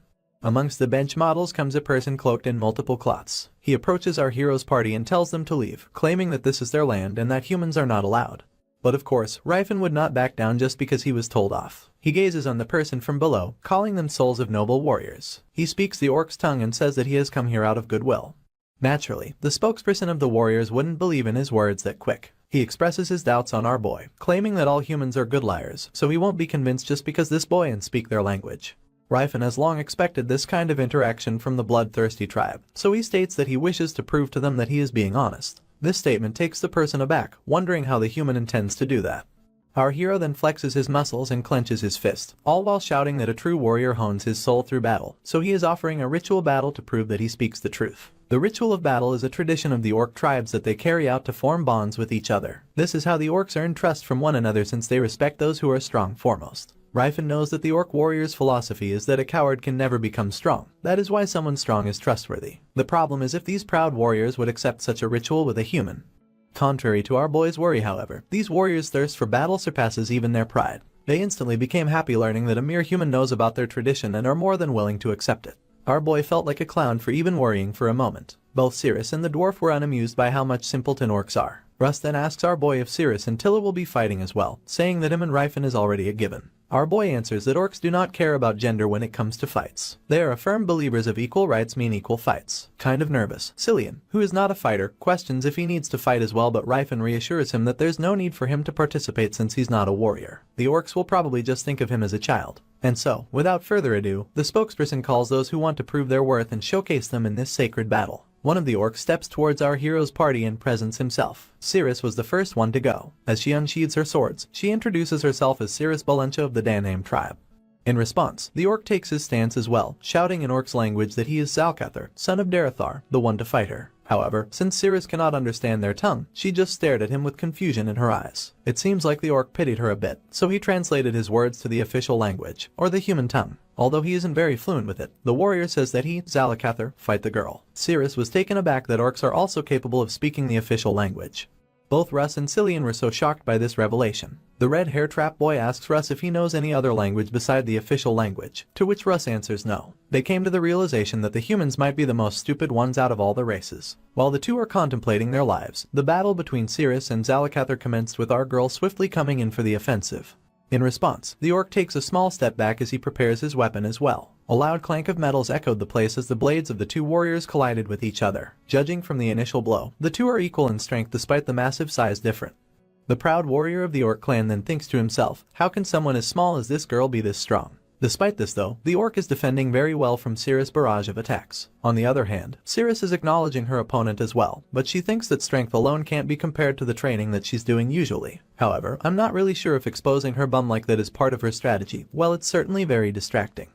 Amongst the bench models comes a person cloaked in multiple cloths. He approaches our hero's party and tells them to leave, claiming that this is their land and that humans are not allowed. But of course, Rifen would not back down just because he was told off. He gazes on the person from below, calling them souls of noble warriors. He speaks the orc's tongue and says that he has come here out of goodwill. Naturally, the spokesperson of the warriors wouldn't believe in his words that quick. He expresses his doubts on our boy, claiming that all humans are good liars, so he won't be convinced just because this boy and speak their language. Rifen has long expected this kind of interaction from the bloodthirsty tribe, so he states that he wishes to prove to them that he is being honest. This statement takes the person aback, wondering how the human intends to do that. Our hero then flexes his muscles and clenches his fist, all while shouting that a true warrior hones his soul through battle, so he is offering a ritual battle to prove that he speaks the truth. The ritual of battle is a tradition of the orc tribes that they carry out to form bonds with each other. This is how the orcs earn trust from one another since they respect those who are strong foremost. Rifen knows that the orc warrior's philosophy is that a coward can never become strong. That is why someone strong is trustworthy. The problem is if these proud warriors would accept such a ritual with a human. Contrary to our boy's worry, however, these warriors' thirst for battle surpasses even their pride. They instantly became happy learning that a mere human knows about their tradition and are more than willing to accept it. Our boy felt like a clown for even worrying for a moment. Both Cirrus and the dwarf were unamused by how much simpleton orcs are. Russ then asks our boy if Cirrus and Tilla will be fighting as well, saying that him and Rifen is already a given. Our boy answers that orcs do not care about gender when it comes to fights. They are firm believers of equal rights mean equal fights. Kind of nervous, Cillian, who is not a fighter, questions if he needs to fight as well, but Rifen reassures him that there's no need for him to participate since he's not a warrior. The orcs will probably just think of him as a child. And so, without further ado, the spokesperson calls those who want to prove their worth and showcase them in this sacred battle. One of the orcs steps towards our hero's party and presents himself. Cirrus was the first one to go. As she unsheathes her swords, she introduces herself as Cirrus Balentia of the Daname tribe. In response, the orc takes his stance as well, shouting in orc's language that he is Zalcathar, son of Darathar, the one to fight her. However, since Cirrus cannot understand their tongue, she just stared at him with confusion in her eyes. It seems like the orc pitied her a bit, so he translated his words to the official language, or the human tongue. Although he isn't very fluent with it, the warrior says that he, Zalcathar, fight the girl. Cirrus was taken aback that orcs are also capable of speaking the official language. Both Russ and Cillian were so shocked by this revelation. The red hair trap boy asks Russ if he knows any other language beside the official language, to which Russ answers no. They came to the realization that the humans might be the most stupid ones out of all the races. While the two are contemplating their lives, the battle between Cirrus and Zalcathar commenced with our girl swiftly coming in for the offensive. In response, the orc takes a small step back as he prepares his weapon as well. A loud clank of metals echoed the place as the blades of the two warriors collided with each other. Judging from the initial blow, the two are equal in strength despite the massive size difference. The proud warrior of the orc clan then thinks to himself, how can someone as small as this girl be this strong? Despite this though, the orc is defending very well from Cirrus' barrage of attacks. On the other hand, Cirrus is acknowledging her opponent as well, but she thinks that strength alone can't be compared to the training that she's doing usually. However, I'm not really sure if exposing her bum like that is part of her strategy. Well, it's certainly very distracting.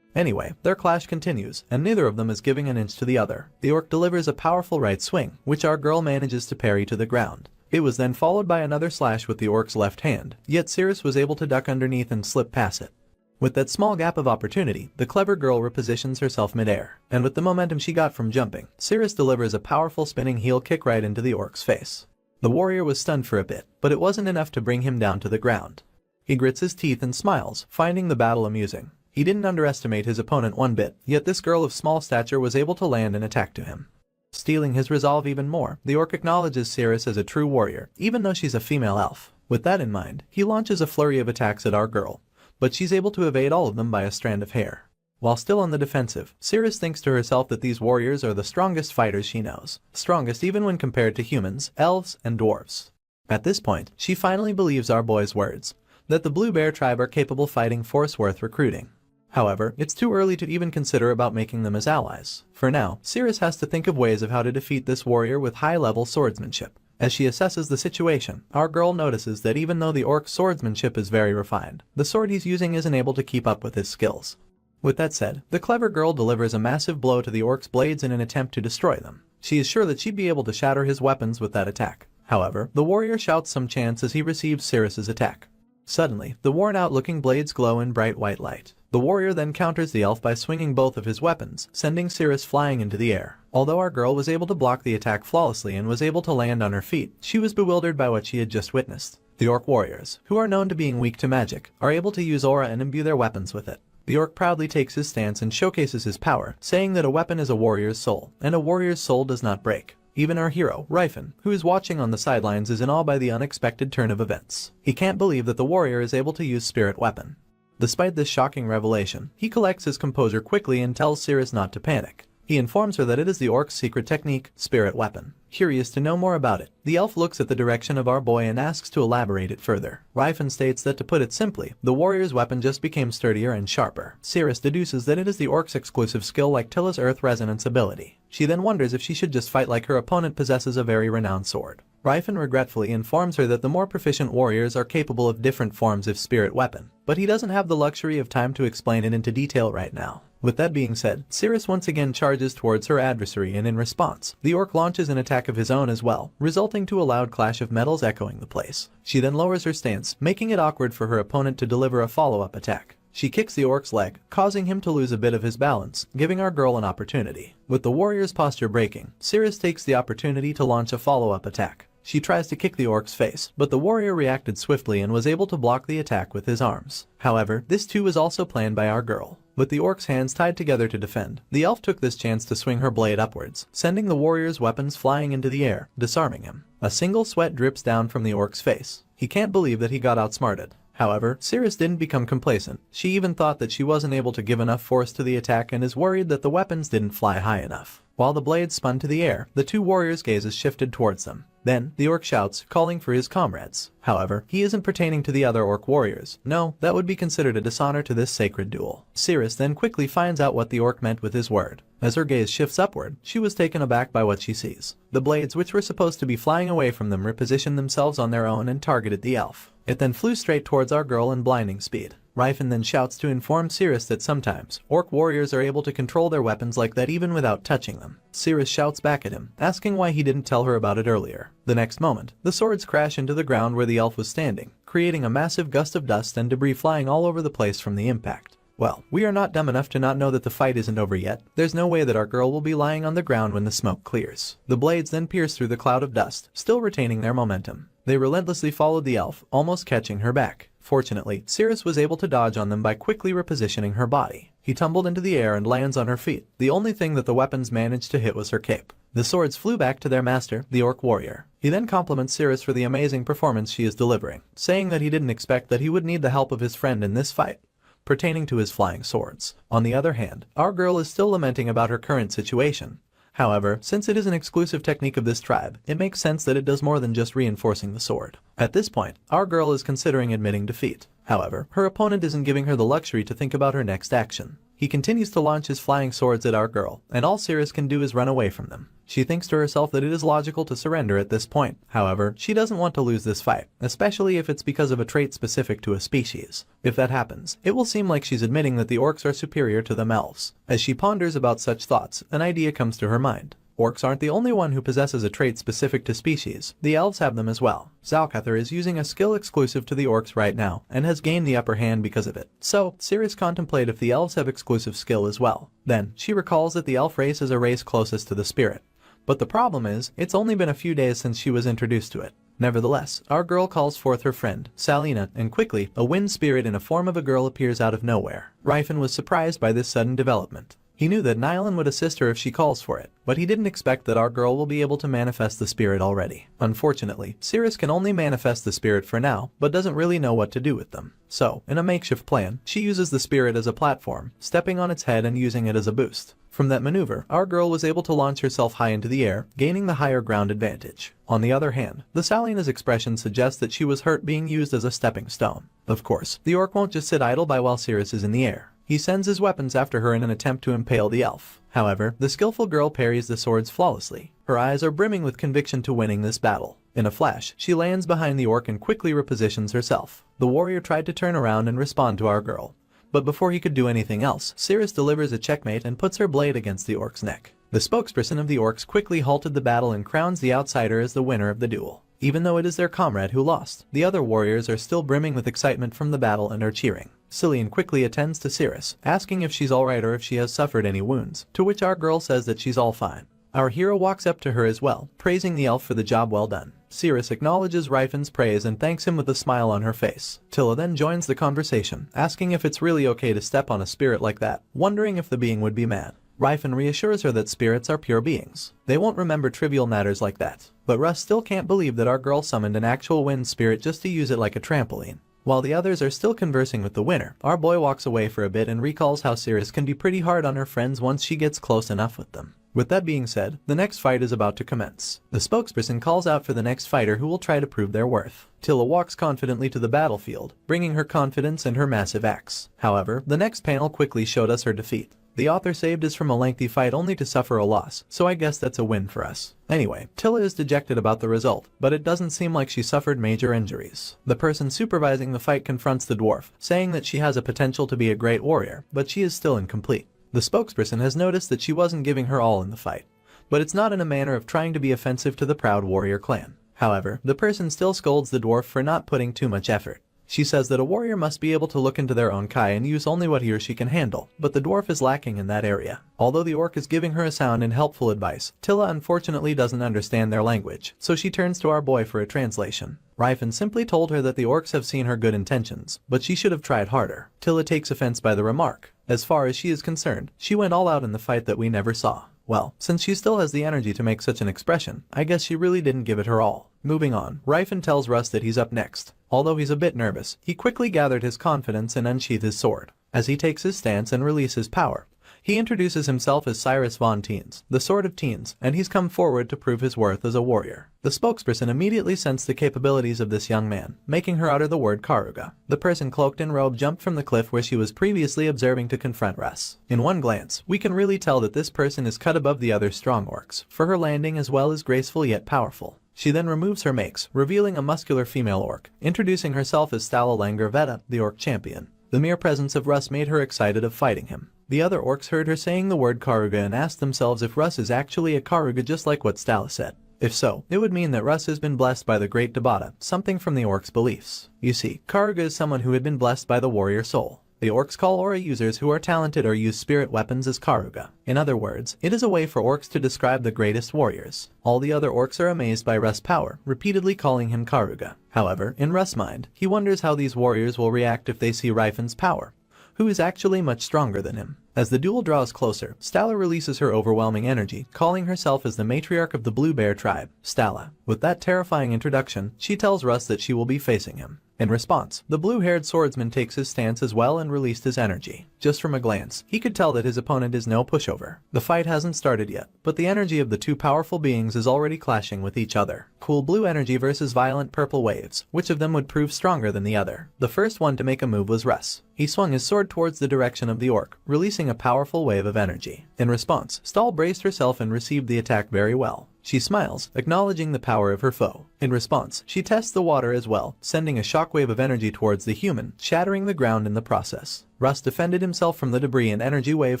Anyway, their clash continues, and neither of them is giving an inch to the other. The orc delivers a powerful right swing, which our girl manages to parry to the ground. It was then followed by another slash with the orc's left hand, yet Cirrus was able to duck underneath and slip past it. With that small gap of opportunity, the clever girl repositions herself midair, and with the momentum she got from jumping, Cirrus delivers a powerful spinning heel kick right into the orc's face. The warrior was stunned for a bit, but it wasn't enough to bring him down to the ground. He grits his teeth and smiles, finding the battle amusing. He didn't underestimate his opponent one bit, yet this girl of small stature was able to land an attack to him. Stealing his resolve even more, the orc acknowledges Cirrus as a true warrior, even though she's a female elf. With that in mind, he launches a flurry of attacks at our girl, but she's able to evade all of them by a strand of hair. While still on the defensive, Cirrus thinks to herself that these warriors are the strongest fighters she knows, strongest even when compared to humans, elves, and dwarves. At this point, she finally believes our boy's words, that the Blue Bear tribe are capable fighting force worth recruiting. However, it's too early to even consider about making them as allies. For now, Cirrus has to think of ways of how to defeat this warrior with high-level swordsmanship. As she assesses the situation, our girl notices that even though the orc's swordsmanship is very refined, the sword he's using isn't able to keep up with his skills. With that said, the clever girl delivers a massive blow to the orc's blades in an attempt to destroy them. She is sure that she'd be able to shatter his weapons with that attack. However, the warrior shouts some chants as he receives Cirrus's attack. Suddenly, the worn-out looking blades glow in bright white light. The warrior then counters the elf by swinging both of his weapons, sending Cirrus flying into the air. Although our girl was able to block the attack flawlessly and was able to land on her feet, she was bewildered by what she had just witnessed. The orc warriors, who are known to being weak to magic, are able to use aura and imbue their weapons with it. The orc proudly takes his stance and showcases his power, saying that a weapon is a warrior's soul, and a warrior's soul does not break. Even our hero, Ryfen, who is watching on the sidelines, is in awe by the unexpected turn of events. He can't believe that the warrior is able to use spirit weapon. Despite this shocking revelation, he collects his composure quickly and tells Cirrus not to panic. He informs her that it is the orc's secret technique, spirit weapon. Curious to know more about it, the elf looks at the direction of our boy and asks to elaborate it further. Ryfen states that to put it simply, the warrior's weapon just became sturdier and sharper. Cirrus deduces that it is the orc's exclusive skill like Tilla's earth resonance ability. She then wonders if she should just fight like her opponent possesses a very renowned sword. Ryfen regretfully informs her that the more proficient warriors are capable of different forms of spirit weapon, but he doesn't have the luxury of time to explain it into detail right now. With that being said, Cirrus once again charges towards her adversary, and in response, the orc launches an attack of his own as well, resulting to a loud clash of metals echoing the place. She then lowers her stance, making it awkward for her opponent to deliver a follow-up attack. She kicks the orc's leg, causing him to lose a bit of his balance, giving our girl an opportunity. With the warrior's posture breaking, Cirrus takes the opportunity to launch a follow-up attack. She tries to kick the orc's face, but the warrior reacted swiftly and was able to block the attack with his arms. However, this too was also planned by our girl. With the orc's hands tied together to defend, the elf took this chance to swing her blade upwards, sending the warrior's weapons flying into the air, disarming him. A single sweat drips down from the orc's face. He can't believe that he got outsmarted. However, Cirrus didn't become complacent. She even thought that she wasn't able to give enough force to the attack and is worried that the weapons didn't fly high enough. While the blades spun to the air, the two warriors' gazes shifted towards them. Then, the orc shouts, calling for his comrades. However, he isn't pertaining to the other orc warriors. No, that would be considered a dishonor to this sacred duel. Cirrus then quickly finds out what the orc meant with his word. As her gaze shifts upward, she was taken aback by what she sees. The blades, which were supposed to be flying away from them, repositioned themselves on their own and targeted the elf. It then flew straight towards our girl in blinding speed. Ryfen then shouts to inform Cirrus that sometimes, orc warriors are able to control their weapons like that even without touching them. Cirrus shouts back at him, asking why he didn't tell her about it earlier. The next moment, the swords crash into the ground where the elf was standing, creating a massive gust of dust and debris flying all over the place from the impact. Well, we are not dumb enough to not know that the fight isn't over yet. There's no way that our girl will be lying on the ground when the smoke clears. The blades then pierce through the cloud of dust, still retaining their momentum. They relentlessly followed the elf, almost catching her back. Fortunately, Cirrus was able to dodge on them by quickly repositioning her body. He tumbled into the air and lands on her feet. The only thing that the weapons managed to hit was her cape. The swords flew back to their master, the orc warrior. He then compliments Cirrus for the amazing performance she is delivering, saying that he didn't expect that he would need the help of his friend in this fight pertaining to his flying swords. On the other hand, our girl is still lamenting about her current situation. However, since it is an exclusive technique of this tribe, it makes sense that it does more than just reinforcing the sword. At this point, our girl is considering admitting defeat. However, her opponent isn't giving her the luxury to think about her next action. He continues to launch his flying swords at our girl, and all Cirrus can do is run away from them. She thinks to herself that it is logical to surrender at this point. However, she doesn't want to lose this fight, especially if it's because of a trait specific to a species. If that happens, it will seem like she's admitting that the orcs are superior to them elves. As she ponders about such thoughts, an idea comes to her mind. Orcs aren't the only one who possesses a trait specific to species. The elves have them as well. Zalcather is using a skill exclusive to the orcs right now, and has gained the upper hand because of it. So, Cirrus contemplates if the elves have exclusive skill as well. Then, she recalls that the elf race is a race closest to the spirit. But the problem is, it's only been a few days since she was introduced to it. Nevertheless, our girl calls forth her friend, Salina, and quickly, a wind spirit in a form of a girl appears out of nowhere. Rifen was surprised by this sudden development. He knew that Nylon would assist her if she calls for it, but he didn't expect that our girl will be able to manifest the spirit already. Unfortunately, Cirrus can only manifest the spirit for now, but doesn't really know what to do with them. So, in a makeshift plan, she uses the spirit as a platform, stepping on its head and using it as a boost. From that maneuver, our girl was able to launch herself high into the air, gaining the higher ground advantage. On the other hand, the Salina's expression suggests that she was hurt being used as a stepping stone. Of course, the orc won't just sit idle by while Cirrus is in the air. He sends his weapons after her in an attempt to impale the elf. However, the skillful girl parries the swords flawlessly. Her eyes are brimming with conviction to winning this battle. In a flash, she lands behind the orc and quickly repositions herself. The warrior tried to turn around and respond to our girl. But before he could do anything else, Cirrus delivers a checkmate and puts her blade against the orc's neck. The spokesperson of the orcs quickly halted the battle and crowns the outsider as the winner of the duel. Even though it is their comrade who lost, the other warriors are still brimming with excitement from the battle and are cheering. Cillian quickly attends to Cirrus, asking if she's alright or if she has suffered any wounds, to which our girl says that she's all fine. Our hero walks up to her as well, praising the elf for the job well done. Cirrus acknowledges Rifen's praise and thanks him with a smile on her face. Tilla then joins the conversation, asking if it's really okay to step on a spirit like that, wondering if the being would be mad. Rifen reassures her that spirits are pure beings. They won't remember trivial matters like that. But Russ still can't believe that our girl summoned an actual wind spirit just to use it like a trampoline. While the others are still conversing with the winner, our boy walks away for a bit and recalls how Cirrus can be pretty hard on her friends once she gets close enough with them. With that being said, the next fight is about to commence. The spokesperson calls out for the next fighter who will try to prove their worth. Tilla walks confidently to the battlefield, bringing her confidence and her massive axe. However, the next panel quickly showed us her defeat. The author saved us from a lengthy fight only to suffer a loss, so I guess that's a win for us. Anyway, Tilla is dejected about the result, but it doesn't seem like she suffered major injuries. The person supervising the fight confronts the dwarf, saying that she has a potential to be a great warrior, but she is still incomplete. The spokesperson has noticed that she wasn't giving her all in the fight, but it's not in a manner of trying to be offensive to the proud warrior clan. However, the person still scolds the dwarf for not putting too much effort. She says that a warrior must be able to look into their own kai and use only what he or she can handle, but the dwarf is lacking in that area. Although the orc is giving her a sound and helpful advice, Tilla unfortunately doesn't understand their language, so she turns to our boy for a translation. Rifen simply told her that the orcs have seen her good intentions, but she should have tried harder. Tilla takes offense by the remark. As far as she is concerned, she went all out in the fight that we never saw. Well, since she still has the energy to make such an expression, I guess she really didn't give it her all. Moving on, Rifen tells Russ that he's up next. Although he's a bit nervous, he quickly gathered his confidence and unsheathed his sword. As he takes his stance and releases power, he introduces himself as Cyrus von Teens, the Sword of Teens, and he's come forward to prove his worth as a warrior. The spokesperson immediately sensed the capabilities of this young man, making her utter the word Karuga. The person cloaked in robe jumped from the cliff where she was previously observing to confront Russ. In one glance, we can really tell that this person is cut above the other strong orcs, for her landing as well as graceful yet powerful. She then removes her makes, revealing a muscular female orc, introducing herself as Stala Langerveta, the orc champion. The mere presence of Russ made her excited of fighting him. The other orcs heard her saying the word Karuga and asked themselves if Russ is actually a Karuga just like what Stala said. If so, it would mean that Russ has been blessed by the Great Debata, something from the orcs' beliefs. You see, Karuga is someone who had been blessed by the warrior soul. The orcs call aura users who are talented or use spirit weapons as Karuga. In other words, it is a way for orcs to describe the greatest warriors. All the other orcs are amazed by Russ' power, repeatedly calling him Karuga. However, in Russ' mind, he wonders how these warriors will react if they see Rifen's power, who is actually much stronger than him. As the duel draws closer, Stala releases her overwhelming energy, calling herself as the matriarch of the Blue Bear tribe, Stala. With that terrifying introduction, she tells Russ that she will be facing him. In response, the blue-haired swordsman takes his stance as well and released his energy. Just from a glance, he could tell that his opponent is no pushover. The fight hasn't started yet, but the energy of the two powerful beings is already clashing with each other. Cool blue energy versus violent purple waves. Which of them would prove stronger than the other? The first one to make a move was Russ. He swung his sword towards the direction of the orc, releasing a powerful wave of energy. In response, Stahl braced herself and received the attack very well. She smiles, acknowledging the power of her foe. In response, she tests the water as well, sending a shockwave of energy towards the human, shattering the ground in the process. Russ defended himself from the debris and energy wave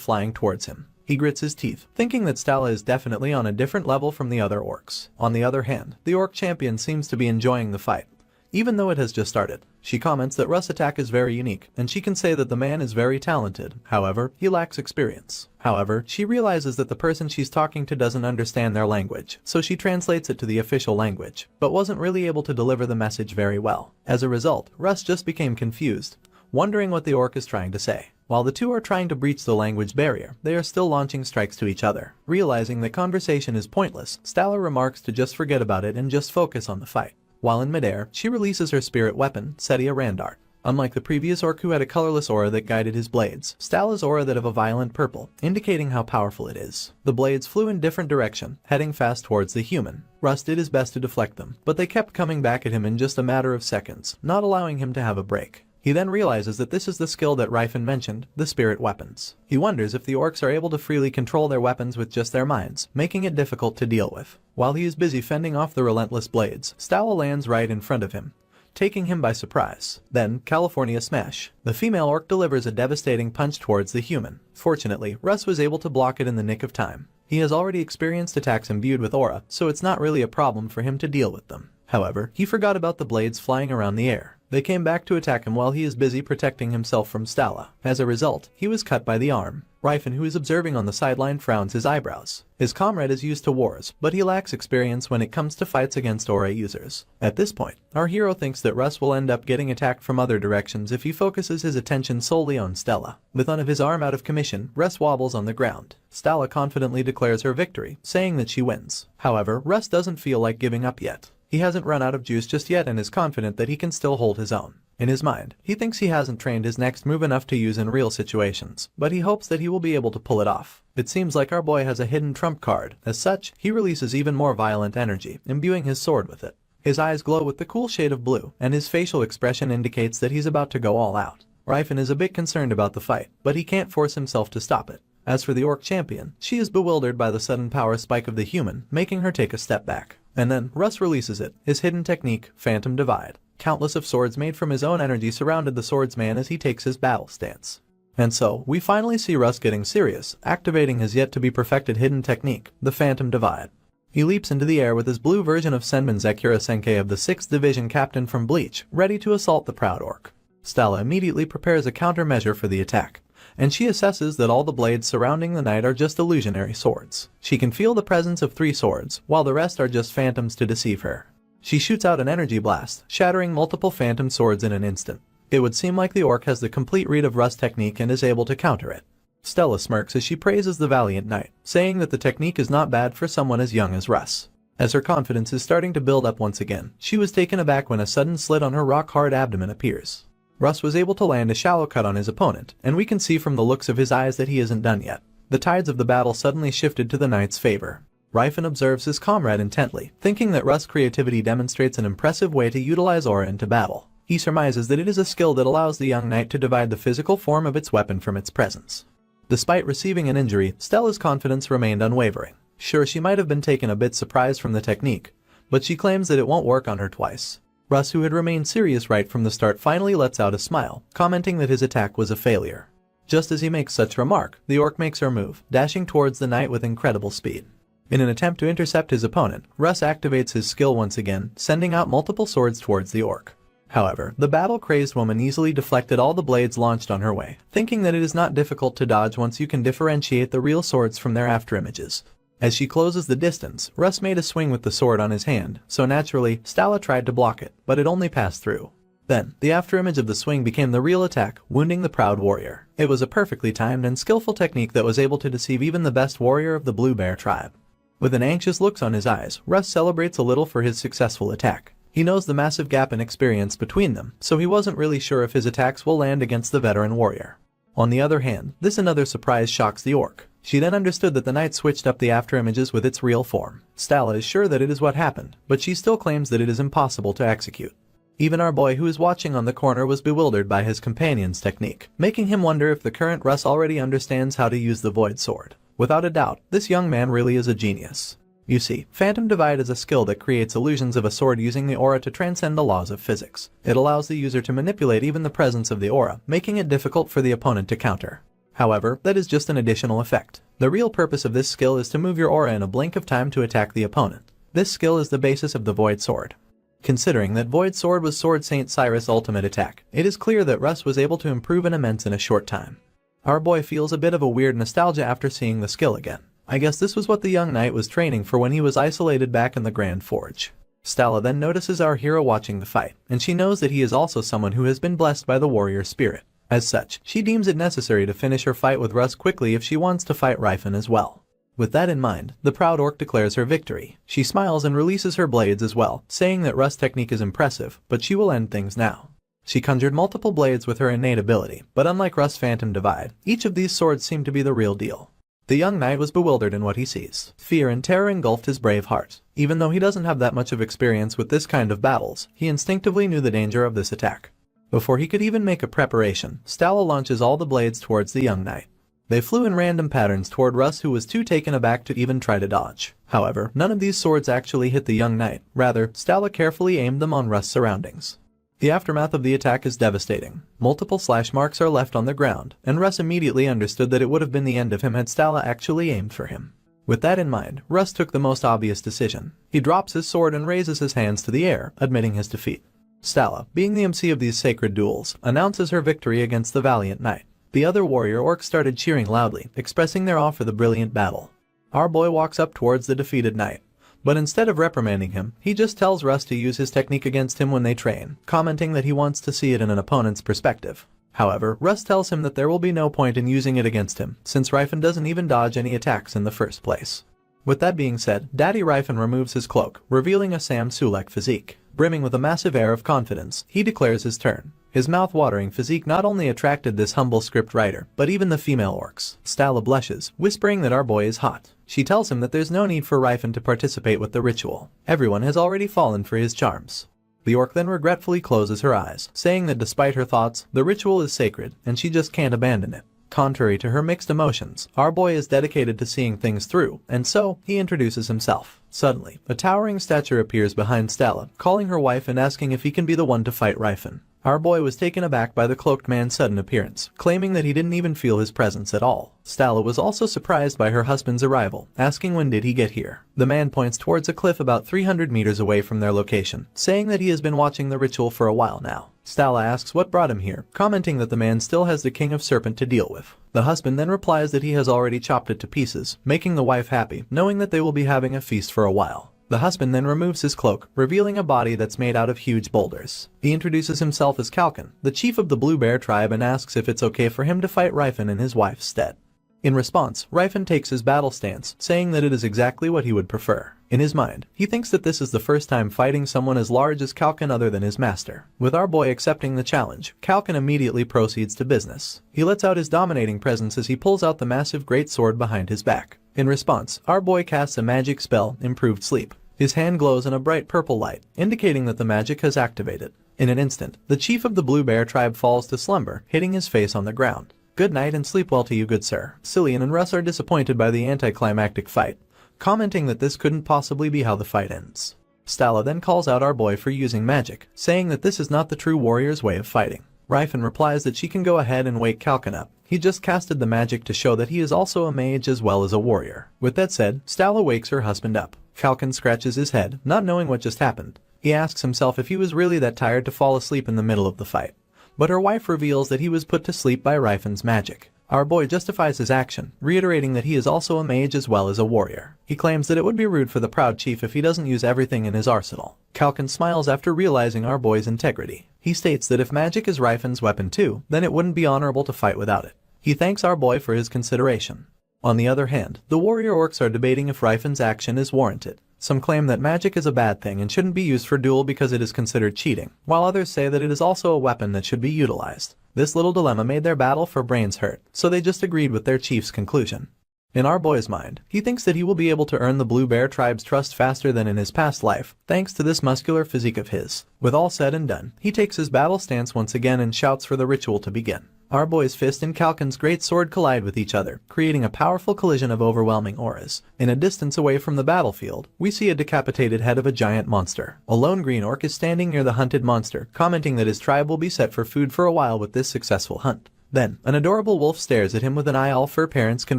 flying towards him. He grits his teeth, thinking that Stala is definitely on a different level from the other orcs. On the other hand, the orc champion seems to be enjoying the fight. even though it has just started. She comments that Russ' attack is very unique, and she can say that the man is very talented, however, he lacks experience. However, she realizes that the person she's talking to doesn't understand their language, so she translates it to the official language, but wasn't really able to deliver the message very well. As a result, Russ just became confused, wondering what the orc is trying to say. While the two are trying to breach the language barrier, they are still launching strikes to each other. Realizing that conversation is pointless, Stella remarks to just forget about it and just focus on the fight. While in midair, she releases her spirit weapon, Setia Randart. Unlike the previous orc who had a colorless aura that guided his blades, Stella's aura that of a violent purple, indicating how powerful it is. The blades flew in different direction, heading fast towards the human. Russ did his best to deflect them, but they kept coming back at him in just a matter of seconds, not allowing him to have a break. He then realizes that this is the skill that Rifen mentioned, the spirit weapons. He wonders if the orcs are able to freely control their weapons with just their minds, making it difficult to deal with. While he is busy fending off the relentless blades, Stella lands right in front of him, taking him by surprise. Then, California Smash. The female orc delivers a devastating punch towards the human. Fortunately, Russ was able to block it in the nick of time. He has already experienced attacks imbued with aura, so it's not really a problem for him to deal with them. However, he forgot about the blades flying around the air. They came back to attack him while he is busy protecting himself from Stella. As a result, he was cut by the arm. Rifen, who is observing on the sideline, frowns his eyebrows. His comrade is used to wars, but he lacks experience when it comes to fights against aura users. At this point, our hero thinks that Russ will end up getting attacked from other directions if he focuses his attention solely on Stella. With one of his arm out of commission, Russ wobbles on the ground. Stella confidently declares her victory, saying that she wins. However, Russ doesn't feel like giving up yet. He hasn't run out of juice just yet and is confident that he can still hold his own. In his mind, he thinks he hasn't trained his next move enough to use in real situations, but he hopes that he will be able to pull it off. It seems like our boy has a hidden trump card. As such, he releases even more violent energy, imbuing his sword with it. His eyes glow with the cool shade of blue, and his facial expression indicates that he's about to go all out. Rifen is a bit concerned about the fight, but he can't force himself to stop it. As for the orc champion, she is bewildered by the sudden power spike of the human, making her take a step back. And then, Russ releases it, his hidden technique, Phantom Divide. Countless of swords made from his own energy surrounded the swordsman as he takes his battle stance. And so, we finally see Russ getting serious, activating his yet-to-be-perfected hidden technique, the Phantom Divide. He leaps into the air with his blue version of Senbin Zekura Senkei of the 6th Division captain from Bleach, ready to assault the proud orc. Stella immediately prepares a countermeasure for the attack, and she assesses that all the blades surrounding the knight are just illusionary swords. She can feel the presence of 3 swords, while the rest are just phantoms to deceive her. She shoots out an energy blast, shattering multiple phantom swords in an instant. It would seem like the orc has the complete read of Russ' technique and is able to counter it. Stella smirks as she praises the valiant knight, saying that the technique is not bad for someone as young as Russ. As her confidence is starting to build up once again, she was taken aback when a sudden slit on her rock-hard abdomen appears. Russ was able to land a shallow cut on his opponent, and we can see from the looks of his eyes that he isn't done yet. The tides of the battle suddenly shifted to the knight's favor. Rifen observes his comrade intently, thinking that Russ' creativity demonstrates an impressive way to utilize aura into battle. He surmises that it is a skill that allows the young knight to divide the physical form of its weapon from its presence. Despite receiving an injury, Stella's confidence remained unwavering. Sure, she might have been taken a bit surprised from the technique, but she claims that it won't work on her twice. Russ, who had remained serious right from the start, finally lets out a smile, commenting that his attack was a failure. Just as he makes such remark, the orc makes her move, dashing towards the knight with incredible speed. In an attempt to intercept his opponent, Russ activates his skill once again, sending out multiple swords towards the orc. However, the battle-crazed woman easily deflected all the blades launched on her way, thinking that it is not difficult to dodge once you can differentiate the real swords from their afterimages. As she closes the distance, Russ made a swing with the sword on his hand, so naturally, Stella tried to block it, but it only passed through. Then, the afterimage of the swing became the real attack, wounding the proud warrior. It was a perfectly timed and skillful technique that was able to deceive even the best warrior of the Blue Bear tribe. With an anxious look on his eyes, Russ celebrates a little for his successful attack. He knows the massive gap in experience between them, so he wasn't really sure if his attacks will land against the veteran warrior. On the other hand, this another surprise shocks the orc. She then understood that the knight switched up the afterimages with its real form. Stella is sure that it is what happened, but she still claims that it is impossible to execute. Even our boy who is watching on the corner was bewildered by his companion's technique, making him wonder if the current Russ already understands how to use the void sword. Without a doubt, this young man really is a genius. You see, Phantom Divide is a skill that creates illusions of a sword using the aura to transcend the laws of physics. It allows the user to manipulate even the presence of the aura, making it difficult for the opponent to counter. However, that is just an additional effect. The real purpose of this skill is to move your aura in a blink of time to attack the opponent. This skill is the basis of the Void Sword. Considering that Void Sword was Sword Saint Cyrus' ultimate attack, it is clear that Russ was able to improve an immense in a short time. Our boy feels a bit of a weird nostalgia after seeing the skill again. I guess this was what the young knight was training for when he was isolated back in the Grand Forge. Stella then notices our hero watching the fight, and she knows that he is also someone who has been blessed by the warrior spirit. As such, she deems it necessary to finish her fight with Russ quickly if she wants to fight Rifen as well. With that in mind, the proud orc declares her victory. She smiles and releases her blades as well, saying that Russ' technique is impressive, but she will end things now. She conjured multiple blades with her innate ability, but unlike Russ' Phantom Divide, each of these swords seem to be the real deal. The young knight was bewildered in what he sees. Fear and terror engulfed his brave heart. Even though he doesn't have that much of experience with this kind of battles, he instinctively knew the danger of this attack. Before he could even make a preparation, Stella launches all the blades towards the young knight. They flew in random patterns toward Russ, who was too taken aback to even try to dodge. However, none of these swords actually hit the young knight. Rather, Stella carefully aimed them on Russ' surroundings. The aftermath of the attack is devastating. Multiple slash marks are left on the ground, and Russ immediately understood that it would have been the end of him had Stella actually aimed for him. With that in mind, Russ took the most obvious decision. He drops his sword and raises his hands to the air, admitting his defeat. Stella, being the MC of these sacred duels, announces her victory against the valiant knight. The other warrior orcs started cheering loudly, expressing their awe for the brilliant battle. Our boy walks up towards the defeated knight. But instead of reprimanding him, he just tells Russ to use his technique against him when they train, commenting that he wants to see it in an opponent's perspective. However, Russ tells him that there will be no point in using it against him, since Rifen doesn't even dodge any attacks in the first place. With that being said, Daddy Rifen removes his cloak, revealing a Sam Sulek physique. Brimming with a massive air of confidence, he declares his turn. His mouth-watering physique not only attracted this humble script writer, but even the female orcs. Stella blushes, whispering that our boy is hot. She tells him that there's no need for Rifen to participate with the ritual. Everyone has already fallen for his charms. The orc then regretfully closes her eyes, saying that despite her thoughts, the ritual is sacred, and she just can't abandon it. Contrary to her mixed emotions, our boy is dedicated to seeing things through, and so, he introduces himself. Suddenly, a towering stature appears behind Stella, calling her wife and asking if he can be the one to fight Rifen. Our boy was taken aback by the cloaked man's sudden appearance, claiming that he didn't even feel his presence at all. Stella was also surprised by her husband's arrival, asking when did he get here. The man points towards a cliff about 300 meters away from their location, saying that he has been watching the ritual for a while now. Stella asks what brought him here, commenting that the man still has the King of Serpent to deal with. The husband then replies that he has already chopped it to pieces, making the wife happy, knowing that they will be having a feast for a while. The husband then removes his cloak, revealing a body that's made out of huge boulders. He introduces himself as Kalkin, the chief of the Blue Bear tribe, and asks if it's okay for him to fight Rifen in his wife's stead. In response, Rifen takes his battle stance, saying that it is exactly what he would prefer. In his mind, he thinks that this is the first time fighting someone as large as Kalkin other than his master. With our boy accepting the challenge, Kalkin immediately proceeds to business. He lets out his dominating presence as he pulls out the massive great sword behind his back. In response, our boy casts a magic spell, Improved Sleep. His hand glows in a bright purple light, indicating that the magic has activated. In an instant, the chief of the Blue Bear tribe falls to slumber, hitting his face on the ground. Good night and sleep well to you, good sir. Cillian and Russ are disappointed by the anticlimactic fight, commenting that this couldn't possibly be how the fight ends. Stella then calls out our boy for using magic, saying that this is not the true warrior's way of fighting. Rifen replies that she can go ahead and wake Kalkin up. He just casted the magic to show that he is also a mage as well as a warrior. With that said, Stella wakes her husband up. Kalkin scratches his head, not knowing what just happened. He asks himself if he was really that tired to fall asleep in the middle of the fight. But her wife reveals that he was put to sleep by Rifen's magic. Our boy justifies his action, reiterating that he is also a mage as well as a warrior. He claims that it would be rude for the proud chief if he doesn't use everything in his arsenal. Kalkin smiles after realizing our boy's integrity. He states that if magic is Rifen's weapon too, then it wouldn't be honorable to fight without it. He thanks our boy for his consideration. On the other hand, the warrior orcs are debating if Rifen's action is warranted. Some claim that magic is a bad thing and shouldn't be used for duel because it is considered cheating, while others say that it is also a weapon that should be utilized. This little dilemma made their battle for brains hurt, so they just agreed with their chief's conclusion. In our boy's mind, he thinks that he will be able to earn the Blue Bear tribe's trust faster than in his past life, thanks to this muscular physique of his. With all said and done, he takes his battle stance once again and shouts for the ritual to begin. Our boy's fist and Kalkin's great sword collide with each other, creating a powerful collision of overwhelming auras. In a distance away from the battlefield, we see a decapitated head of a giant monster. A lone green orc is standing near the hunted monster, commenting that his tribe will be set for food for a while with this successful hunt. Then, an adorable wolf stares at him with an eye all fur parents can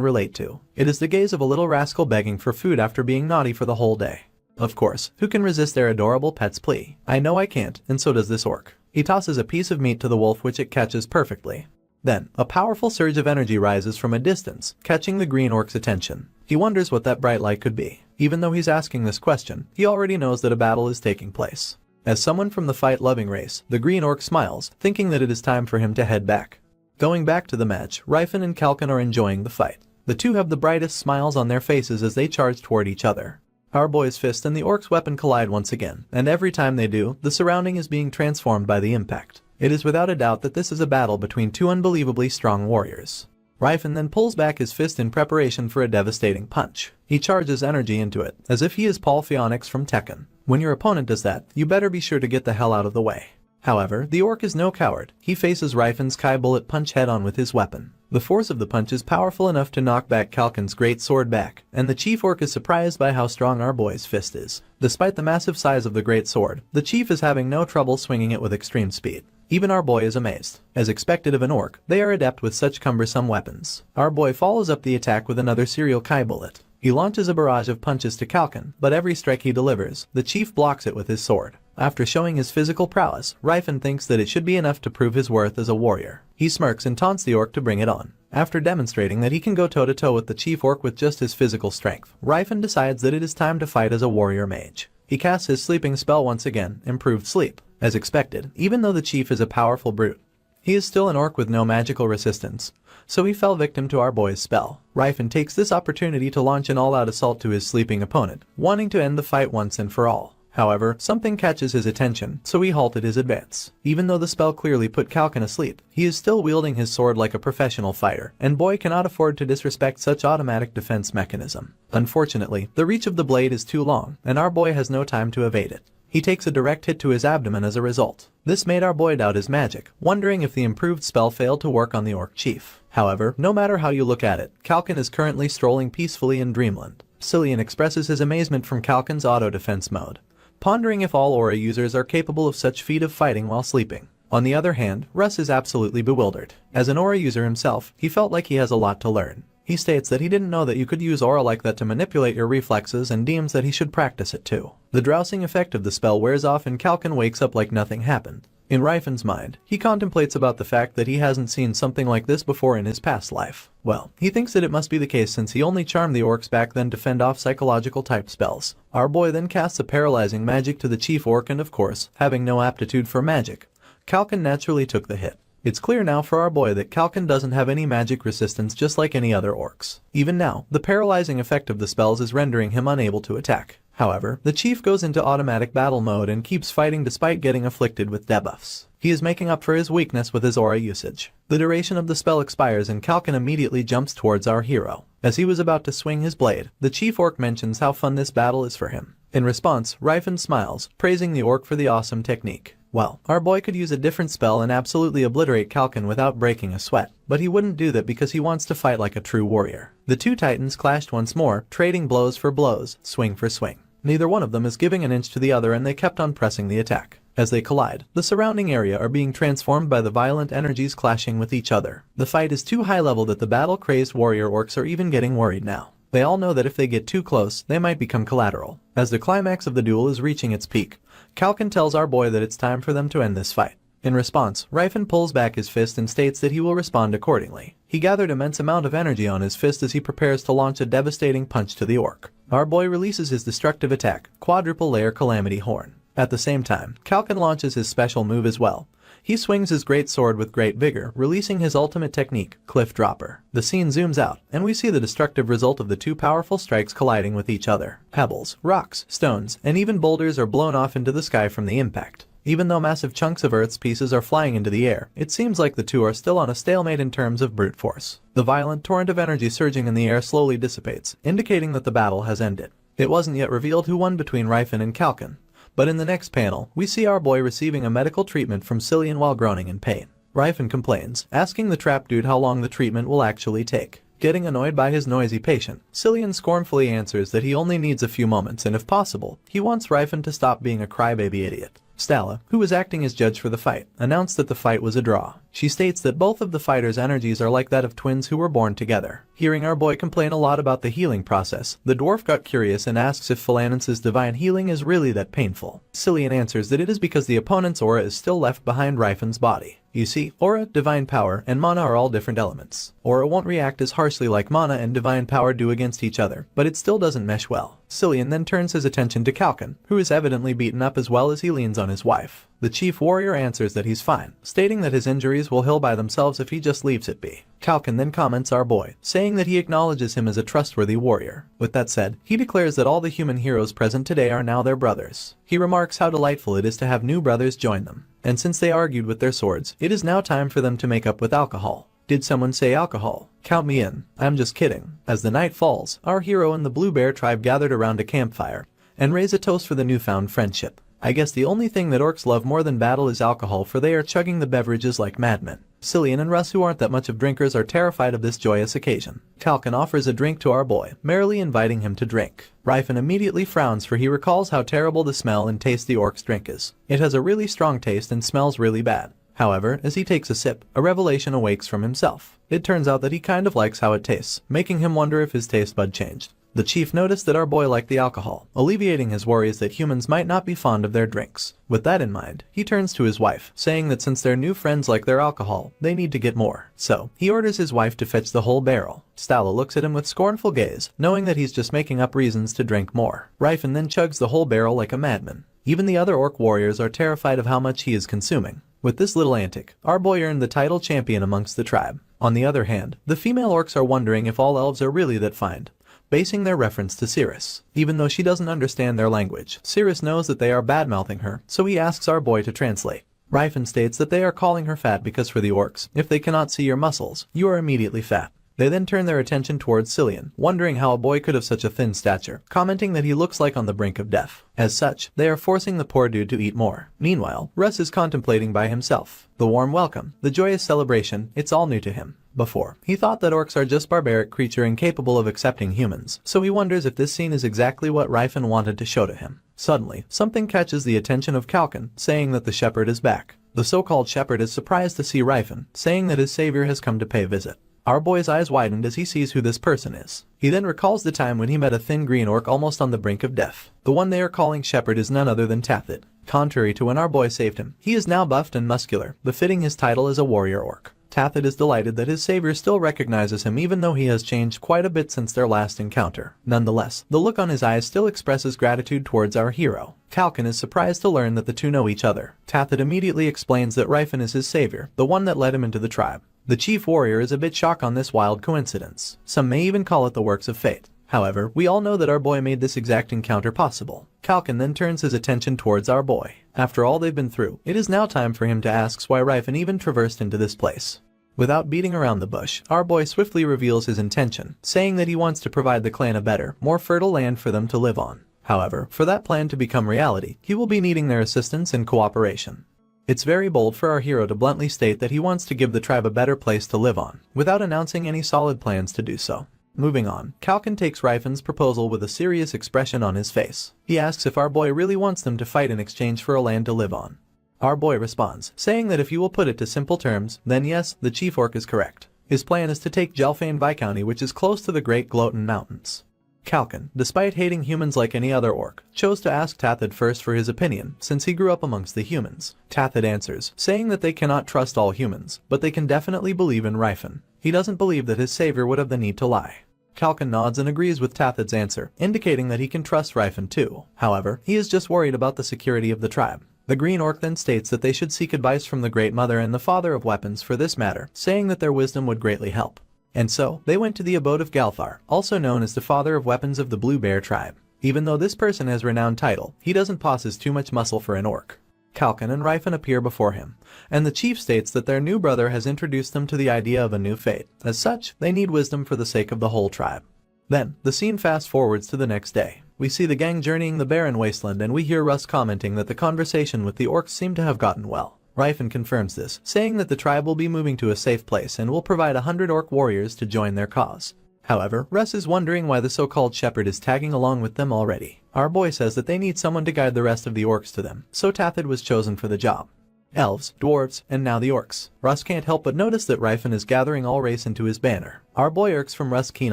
relate to. It is the gaze of a little rascal begging for food after being naughty for the whole day. Of course, who can resist their adorable pet's plea? I know I can't, and so does this orc. He tosses a piece of meat to the wolf which it catches perfectly. Then, a powerful surge of energy rises from a distance, catching the green orc's attention. He wonders what that bright light could be. Even though he's asking this question, he already knows that a battle is taking place. As someone from the fight-loving race, the green orc smiles, thinking that it is time for him to head back. Going back to the match, Ryfen and Kalkin are enjoying the fight. The two have the brightest smiles on their faces as they charge toward each other. Our boy's fist and the orc's weapon collide once again, and every time they do, the surrounding is being transformed by the impact. It is without a doubt that this is a battle between two unbelievably strong warriors. Ryfen then pulls back his fist in preparation for a devastating punch. He charges energy into it, as if he is Paul Phoenix from Tekken. When your opponent does that, you better be sure to get the hell out of the way. However, the orc is no coward. He faces Ryfen's Kai bullet punch head-on with his weapon. The force of the punch is powerful enough to knock back Kalkin's great sword back, and the chief orc is surprised by how strong our boy's fist is. Despite the massive size of the great sword, the chief is having no trouble swinging it with extreme speed. Even our boy is amazed. As expected of an orc, they are adept with such cumbersome weapons. Our boy follows up the attack with another serial Kai bullet. He launches a barrage of punches to Kalkin, but every strike he delivers, the chief blocks it with his sword. After showing his physical prowess, Ryfen thinks that it should be enough to prove his worth as a warrior. He smirks and taunts the orc to bring it on. After demonstrating that he can go toe-to-toe with the chief orc with just his physical strength, Ryfen decides that it is time to fight as a warrior mage. He casts his sleeping spell once again, Improved Sleep. As expected, even though the chief is a powerful brute, he is still an orc with no magical resistance, so he fell victim to our boy's spell. Ryfen takes this opportunity to launch an all-out assault to his sleeping opponent, wanting to end the fight once and for all. However, something catches his attention, so he halted his advance. Even though the spell clearly put Kalkin asleep, he is still wielding his sword like a professional fighter, and boy cannot afford to disrespect such automatic defense mechanism. Unfortunately, the reach of the blade is too long, and our boy has no time to evade it. He takes a direct hit to his abdomen as a result. This made our boy doubt his magic, wondering if the improved spell failed to work on the orc chief. However, no matter how you look at it, Kalkin is currently strolling peacefully in dreamland. Cillian expresses his amazement from Kalkin's auto-defense mode, pondering if all aura users are capable of such feat of fighting while sleeping. On the other hand, Russ is absolutely bewildered. As an aura user himself, he felt like he has a lot to learn. He states that he didn't know that you could use aura like that to manipulate your reflexes and deems that he should practice it too. The drowsing effect of the spell wears off and Kalkin wakes up like nothing happened. In Ryfen's mind, he contemplates about the fact that he hasn't seen something like this before in his past life. Well, he thinks that it must be the case since he only charmed the orcs back then to fend off psychological type spells. Our boy then casts a paralyzing magic to the chief orc and of course, having no aptitude for magic, Kalkin naturally took the hit. It's clear now for our boy that Kalkin doesn't have any magic resistance just like any other orcs. Even now, the paralyzing effect of the spells is rendering him unable to attack. However, the chief goes into automatic battle mode and keeps fighting despite getting afflicted with debuffs. He is making up for his weakness with his aura usage. The duration of the spell expires and Kalkin immediately jumps towards our hero. As he was about to swing his blade, the chief orc mentions how fun this battle is for him. In response, Ryfen smiles, praising the orc for the awesome technique. Well, our boy could use a different spell and absolutely obliterate Kalkin without breaking a sweat, but he wouldn't do that because he wants to fight like a true warrior. The two titans clashed once more, trading blows for blows, swing for swing. Neither one of them is giving an inch to the other and they kept on pressing the attack. As they collide, the surrounding area are being transformed by the violent energies clashing with each other. The fight is too high level that the battle-crazed warrior orcs are even getting worried now. They all know that if they get too close, they might become collateral. As the climax of the duel is reaching its peak, Kalkin tells our boy that it's time for them to end this fight. In response, Ryfen pulls back his fist and states that he will respond accordingly. He gathered immense amount of energy on his fist as he prepares to launch a devastating punch to the orc. Our boy releases his destructive attack, Quadruple Layer Calamity Horn. At the same time, Kalkin launches his special move as well. He swings his great sword with great vigor, releasing his ultimate technique, Cliff Dropper. The scene zooms out, and we see the destructive result of the two powerful strikes colliding with each other. Pebbles, rocks, stones, and even boulders are blown off into the sky from the impact. Even though massive chunks of Earth's pieces are flying into the air, it seems like the two are still on a stalemate in terms of brute force. The violent torrent of energy surging in the air slowly dissipates, indicating that the battle has ended. It wasn't yet revealed who won between Ryfen and Kalkin, but in the next panel, we see our boy receiving a medical treatment from Cillian while groaning in pain. Ryfen complains, asking the trap dude how long the treatment will actually take. Getting annoyed by his noisy patient, Cillian scornfully answers that he only needs a few moments and if possible, he wants Ryfen to stop being a crybaby idiot. Stella, who was acting as judge for the fight, announced that the fight was a draw. She states that both of the fighters' energies are like that of twins who were born together. Hearing our boy complain a lot about the healing process, the dwarf got curious and asks if Philanence's divine healing is really that painful. Cillian answers that it is because the opponent's aura is still left behind Rifen's body. You see, aura, divine power, and mana are all different elements. Aura won't react as harshly like mana and divine power do against each other, but it still doesn't mesh well. Cillian then turns his attention to Kalkin, who is evidently beaten up as well as he leans on his wife. The chief warrior answers that he's fine, stating that his injuries will heal by themselves if he just leaves it be. Kalkin then comments our boy, saying that he acknowledges him as a trustworthy warrior. With that said, he declares that all the human heroes present today are now their brothers. He remarks how delightful it is to have new brothers join them. And since they argued with their swords, it is now time for them to make up with alcohol. Did someone say alcohol? Count me in. I'm just kidding. As the night falls, our hero and the Blue Bear tribe gathered around a campfire and raise a toast for the newfound friendship. I guess the only thing that orcs love more than battle is alcohol, for they are chugging the beverages like madmen. Cillian and Russ, who aren't that much of drinkers, are terrified of this joyous occasion. Kalkin offers a drink to our boy, merrily inviting him to drink. Rifen immediately frowns, for he recalls how terrible the smell and taste the orc's drink is. It has a really strong taste and smells really bad. However, as he takes a sip, a revelation awakes from himself. It turns out that he kind of likes how it tastes, making him wonder if his taste bud changed. The chief noticed that our boy liked the alcohol, alleviating his worries that humans might not be fond of their drinks. With that in mind, he turns to his wife, saying that since their new friends like their alcohol, they need to get more. So, he orders his wife to fetch the whole barrel. Stala looks at him with scornful gaze, knowing that he's just making up reasons to drink more. Rifen then chugs the whole barrel like a madman. Even the other orc warriors are terrified of how much he is consuming. With this little antic, our boy earned the title champion amongst the tribe. On the other hand, the female orcs are wondering if all elves are really that fine, basing their reference to Cirrus. Even though she doesn't understand their language, Cirrus knows that they are bad-mouthing her, so he asks our boy to translate. Rifen states that they are calling her fat because for the orcs, if they cannot see your muscles, you are immediately fat. They then turn their attention towards Cillian, wondering how a boy could have such a thin stature, commenting that he looks like on the brink of death. As such, they are forcing the poor dude to eat more. Meanwhile, Russ is contemplating by himself. The warm welcome, the joyous celebration, it's all new to him. Before, he thought that orcs are just barbaric creature incapable of accepting humans, so he wonders if this scene is exactly what Rifen wanted to show to him. Suddenly, something catches the attention of Kalkin, saying that the shepherd is back. The so-called shepherd is surprised to see Rifen, saying that his savior has come to pay a visit. Our boy's eyes widened as he sees who this person is. He then recalls the time when he met a thin green orc almost on the brink of death. The one they are calling shepherd is none other than Tathid. Contrary to when our boy saved him, he is now buffed and muscular, befitting his title as a warrior orc. Tathid is delighted that his savior still recognizes him even though he has changed quite a bit since their last encounter. Nonetheless, the look on his eyes still expresses gratitude towards our hero. Kalkin is surprised to learn that the two know each other. Tathid immediately explains that Rifen is his savior, the one that led him into the tribe. The chief warrior is a bit shocked on this wild coincidence. Some may even call it the works of fate. However, we all know that our boy made this exact encounter possible. Kalkin then turns his attention towards our boy. After all they've been through, it is now time for him to ask why Rifen even traversed into this place. Without beating around the bush, our boy swiftly reveals his intention, saying that he wants to provide the clan a better, more fertile land for them to live on. However, for that plan to become reality, he will be needing their assistance and cooperation. It's very bold for our hero to bluntly state that he wants to give the tribe a better place to live on, without announcing any solid plans to do so. Moving on, Kalkin takes Rifen's proposal with a serious expression on his face. He asks if our boy really wants them to fight in exchange for a land to live on. Our boy responds, saying that if you will put it to simple terms, then yes, the chief orc is correct. His plan is to take Gelfane Viscounty, which is close to the Great Gloatin Mountains. Kalkin, despite hating humans like any other orc, chose to ask Tathid first for his opinion, since he grew up amongst the humans. Tathid answers, saying that they cannot trust all humans, but they can definitely believe in Rifen. He doesn't believe that his savior would have the need to lie. Kalkin nods and agrees with Tathid's answer, indicating that he can trust Rifen too. However, he is just worried about the security of the tribe. The Green Orc then states that they should seek advice from the Great Mother and the Father of Weapons for this matter, saying that their wisdom would greatly help. And so, they went to the abode of Galfar, also known as the Father of Weapons of the Blue Bear tribe. Even though this person has renowned title, he doesn't possess too much muscle for an orc. Kalkin and Rifen appear before him, and the chief states that their new brother has introduced them to the idea of a new fate. As such, they need wisdom for the sake of the whole tribe. Then, the scene fast forwards to the next day. We see the gang journeying the barren wasteland and we hear Russ commenting that the conversation with the orcs seemed to have gotten well. Rifen confirms this, saying that the tribe will be moving to a safe place and will provide 100 orc warriors to join their cause. However, Russ is wondering why the so-called shepherd is tagging along with them already. Our boy says that they need someone to guide the rest of the orcs to them, so Tathid was chosen for the job. elves, dwarves, and now the orcs. Russ can't help but notice that Ryfin is gathering all race into his banner. Our boy irks from Russ' keen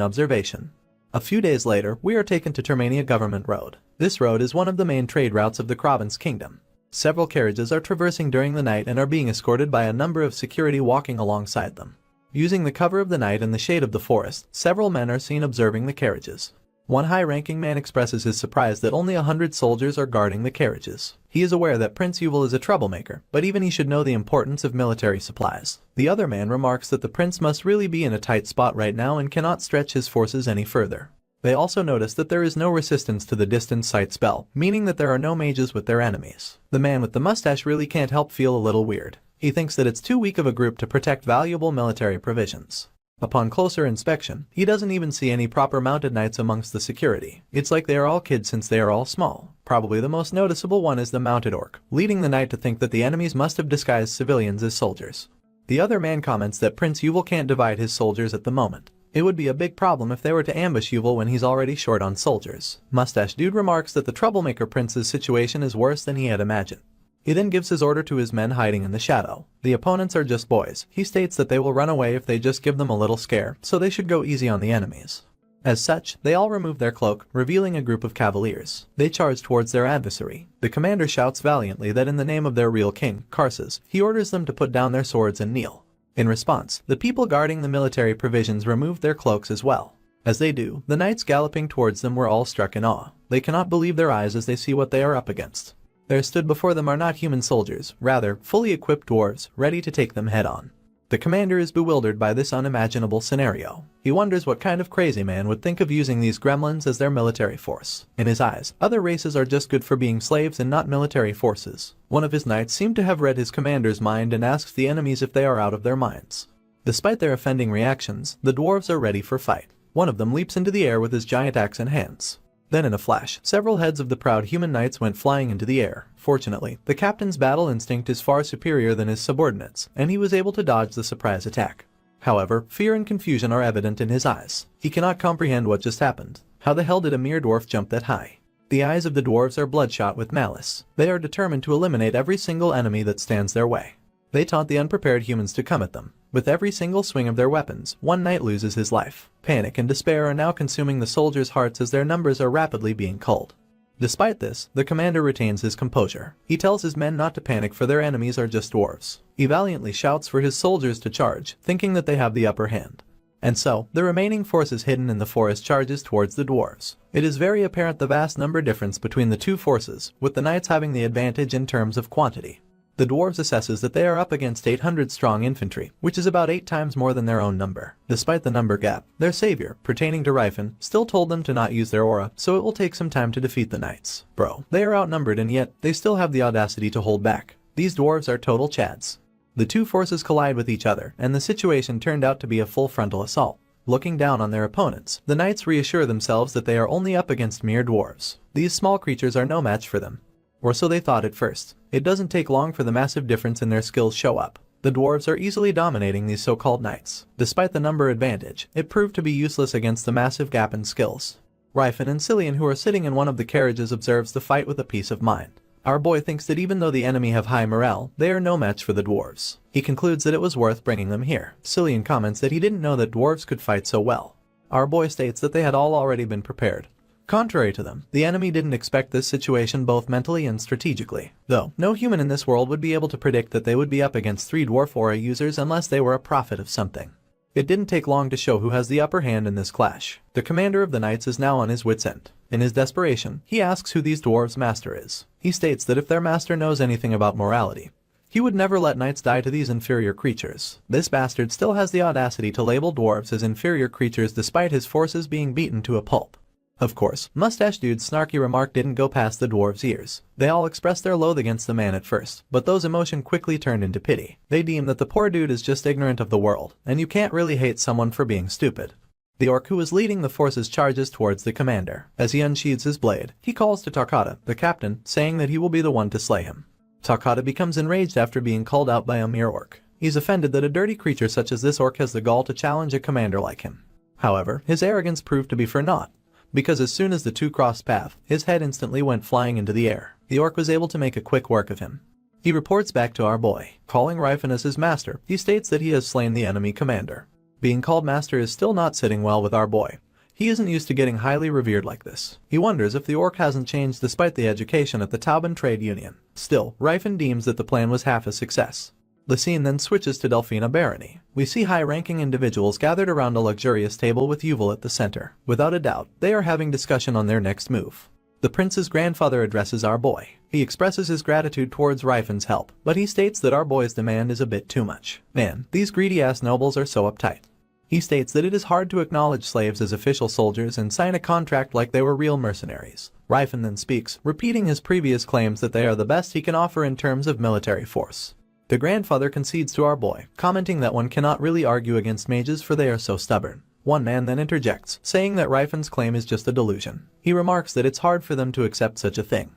observation. A few days later, we are taken to Termania Government Road. This road is one of the main trade routes of the Kraben's kingdom. Several carriages are traversing during the night and are being escorted by a number of security walking alongside them. Using the cover of the night and the shade of the forest, several men are seen observing the carriages. One high-ranking man expresses his surprise that only 100 soldiers are guarding the carriages. He is aware that Prince Yuval is a troublemaker, but even he should know the importance of military supplies. The other man remarks that the prince must really be in a tight spot right now and cannot stretch his forces any further. They also notice that there is no resistance to the distance sight spell, meaning that there are no mages with their enemies. The man with the mustache really can't help feel a little weird. He thinks that it's too weak of a group to protect valuable military provisions. Upon closer inspection, he doesn't even see any proper mounted knights amongst the security. It's like they are all kids since they are all small. Probably the most noticeable one is the mounted orc, leading the knight to think that the enemies must have disguised civilians as soldiers. The other man comments that Prince Yuval can't divide his soldiers at the moment. It would be a big problem if they were to ambush Yuval when he's already short on soldiers. Mustache Dude remarks that the troublemaker prince's situation is worse than he had imagined. He then gives his order to his men hiding in the shadow. The opponents are just boys. He states that they will run away if they just give them a little scare, so they should go easy on the enemies. As such, they all remove their cloak, revealing a group of cavaliers. They charge towards their adversary. The commander shouts valiantly that in the name of their real king, Karsus, he orders them to put down their swords and kneel. In response, the people guarding the military provisions remove their cloaks as well. As they do, the knights galloping towards them were all struck in awe. They cannot believe their eyes as they see what they are up against. There stood before them are not human soldiers, rather, fully equipped dwarves, ready to take them head-on. The commander is bewildered by this unimaginable scenario. He wonders what kind of crazy man would think of using these gremlins as their military force. In his eyes, other races are just good for being slaves and not military forces. One of his knights seemed to have read his commander's mind and asks the enemies if they are out of their minds. Despite their offending reactions, the dwarves are ready for fight. One of them leaps into the air with his giant axe in hands. Then in a flash, several heads of the proud human knights went flying into the air. Fortunately, the captain's battle instinct is far superior than his subordinates, and he was able to dodge the surprise attack. However, fear and confusion are evident in his eyes. He cannot comprehend what just happened. How the hell did a mere dwarf jump that high? The eyes of the dwarves are bloodshot with malice. They are determined to eliminate every single enemy that stands their way. They taunt the unprepared humans to come at them. With every single swing of their weapons, one knight loses his life. Panic and despair are now consuming the soldiers' hearts as their numbers are rapidly being culled. Despite this, the commander retains his composure. He tells his men not to panic for their enemies are just dwarves. He valiantly shouts for his soldiers to charge, thinking that they have the upper hand. And so, the remaining forces hidden in the forest charges towards the dwarves. It is very apparent the vast number difference between the two forces, with the knights having the advantage in terms of quantity. The dwarves assesses that they are up against 800 strong infantry, which is about 8 times more than their own number. Despite the number gap, their savior, pertaining to Ryfin, still told them to not use their aura, so it will take some time to defeat the knights. Bro, they are outnumbered and yet, they still have the audacity to hold back. These dwarves are total chads. The two forces collide with each other, and the situation turned out to be a full frontal assault. Looking down on their opponents, the knights reassure themselves that they are only up against mere dwarves. These small creatures are no match for them. Or so they thought at first. It doesn't take long for the massive difference in their skills show up. The dwarves are easily dominating these so-called knights. Despite the number advantage, it proved to be useless against the massive gap in skills. Ryfin and Cillian, who are sitting in one of the carriages, observes the fight with a peace of mind. Our boy thinks that even though the enemy have high morale, they are no match for the dwarves. He concludes that it was worth bringing them here. Cillian comments that he didn't know that dwarves could fight so well. Our boy states that they had all already been prepared. Contrary to them, the enemy didn't expect this situation both mentally and strategically. Though, no human in this world would be able to predict that they would be up against 3 dwarf aura users unless they were a prophet of something. It didn't take long to show who has the upper hand in this clash. The commander of the knights is now on his wit's end. In his desperation, he asks who these dwarves' master is. He states that if their master knows anything about morality, he would never let knights die to these inferior creatures. This bastard still has the audacity to label dwarves as inferior creatures despite his forces being beaten to a pulp. Of course, Mustache Dude's snarky remark didn't go past the dwarves' ears. They all expressed their loathe against the man at first, but those emotions quickly turned into pity. They deem that the poor dude is just ignorant of the world, and you can't really hate someone for being stupid. The orc who is leading the forces charges towards the commander. As he unsheathes his blade, he calls to Tarkata, the captain, saying that he will be the one to slay him. Tarkata becomes enraged after being called out by a mere orc. He's offended that a dirty creature such as this orc has the gall to challenge a commander like him. However, his arrogance proved to be for naught, because as soon as the two crossed path, his head instantly went flying into the air. The orc was able to make a quick work of him. He reports back to our boy. Calling Rifen as his master, he states that he has slain the enemy commander. Being called master is still not sitting well with our boy. He isn't used to getting highly revered like this. He wonders if the orc hasn't changed despite the education at the Tauben Trade Union. Still, Rifen deems that the plan was half a success. The scene then switches to Delphina Barony. We see high-ranking individuals gathered around a luxurious table with Yuval at the center. Without a doubt, they are having discussion on their next move. The prince's grandfather addresses our boy. He expresses his gratitude towards Rifen's help, but he states that our boy's demand is a bit too much. Man, these greedy-ass nobles are so uptight. He states that it is hard to acknowledge slaves as official soldiers and sign a contract like they were real mercenaries. Rifen then speaks, repeating his previous claims that they are the best he can offer in terms of military force. The grandfather concedes to our boy, commenting that one cannot really argue against mages for they are so stubborn. One man then interjects, saying that Rifen's claim is just a delusion. He remarks that it's hard for them to accept such a thing.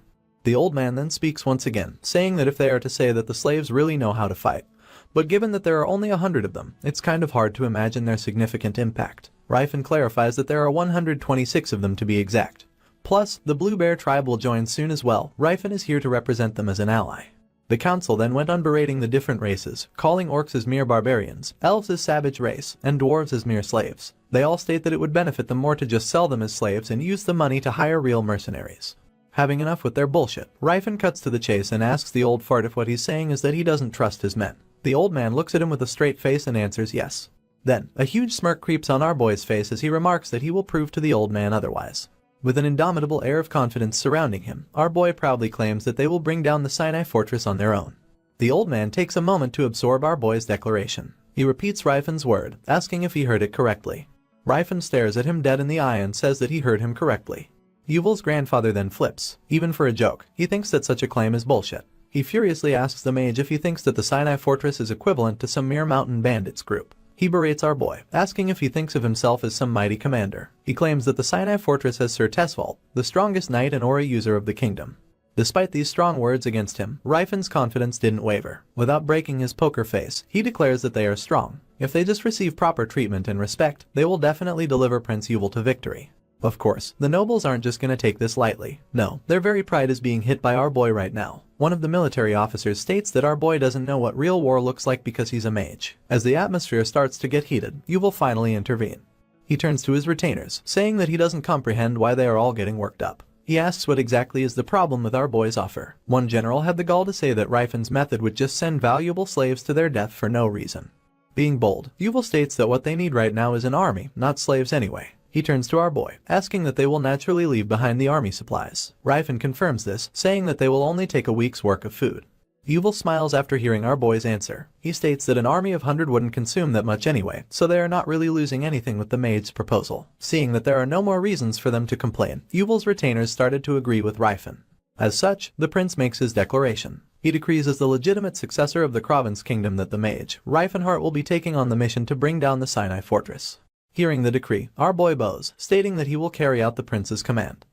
The old man then speaks once again, saying that if they are to say that the slaves really know how to fight, but given that there are only 100 of them, it's kind of hard to imagine their significant impact. Rifen clarifies that there are 126 of them to be exact. Plus, the Blue Bear tribe will join soon as well. Rifen is here to represent them as an ally. The council then went on berating the different races, calling orcs as mere barbarians, elves as savage race, and dwarves as mere slaves. They all state that it would benefit them more to just sell them as slaves and use the money to hire real mercenaries. Having enough with their bullshit, Rifen cuts to the chase and asks the old fart if what he's saying is that he doesn't trust his men. The old man looks at him with a straight face and answers yes. Then, a huge smirk creeps on our boy's face as he remarks that he will prove to the old man otherwise. With an indomitable air of confidence surrounding him, our boy proudly claims that they will bring down the Sinai fortress on their own. The old man takes a moment to absorb our boy's declaration. He repeats Rifen's word, asking if he heard it correctly. Rifen stares at him dead in the eye and says that he heard him correctly. Yuval's grandfather then flips. Even for a joke, he thinks that such a claim is bullshit. He furiously asks the mage if he thinks that the Sinai fortress is equivalent to some mere mountain bandits group. He berates our boy, asking if he thinks of himself as some mighty commander. He claims that the Sinai fortress has Sir Tesfalt, the strongest knight and aura user of the kingdom. Despite these strong words against him, Rifen's confidence didn't waver. Without breaking his poker face, he declares that they are strong. If they just receive proper treatment and respect, they will definitely deliver Prince Yuval to victory. Of course, the nobles aren't just gonna take this lightly. No, their very pride is being hit by our boy right now. One of the military officers states that our boy doesn't know what real war looks like because he's a mage. As the atmosphere starts to get heated, Yuval finally intervene. He turns to his retainers, saying that he doesn't comprehend why they are all getting worked up. He asks what exactly is the problem with our boy's offer. One general had the gall to say that Rifen's method would just send valuable slaves to their death for no reason. Being bold, Yuval states that what they need right now is an army, not slaves anyway. He turns to our boy, asking that they will naturally leave behind the army supplies. Rifen confirms this, saying that they will only take a week's work of food. Yuval smiles after hearing our boy's answer. He states that an army of 100 wouldn't consume that much anyway, so they are not really losing anything with the mage's proposal. Seeing that there are no more reasons for them to complain, Yuval's retainers started to agree with Rifen. As such, the prince makes his declaration. He decrees as the legitimate successor of the Kraven's kingdom that the mage, Rifenheart, will be taking on the mission to bring down the Sinai fortress. Hearing the decree, our boy bows, stating that he will carry out the prince's command.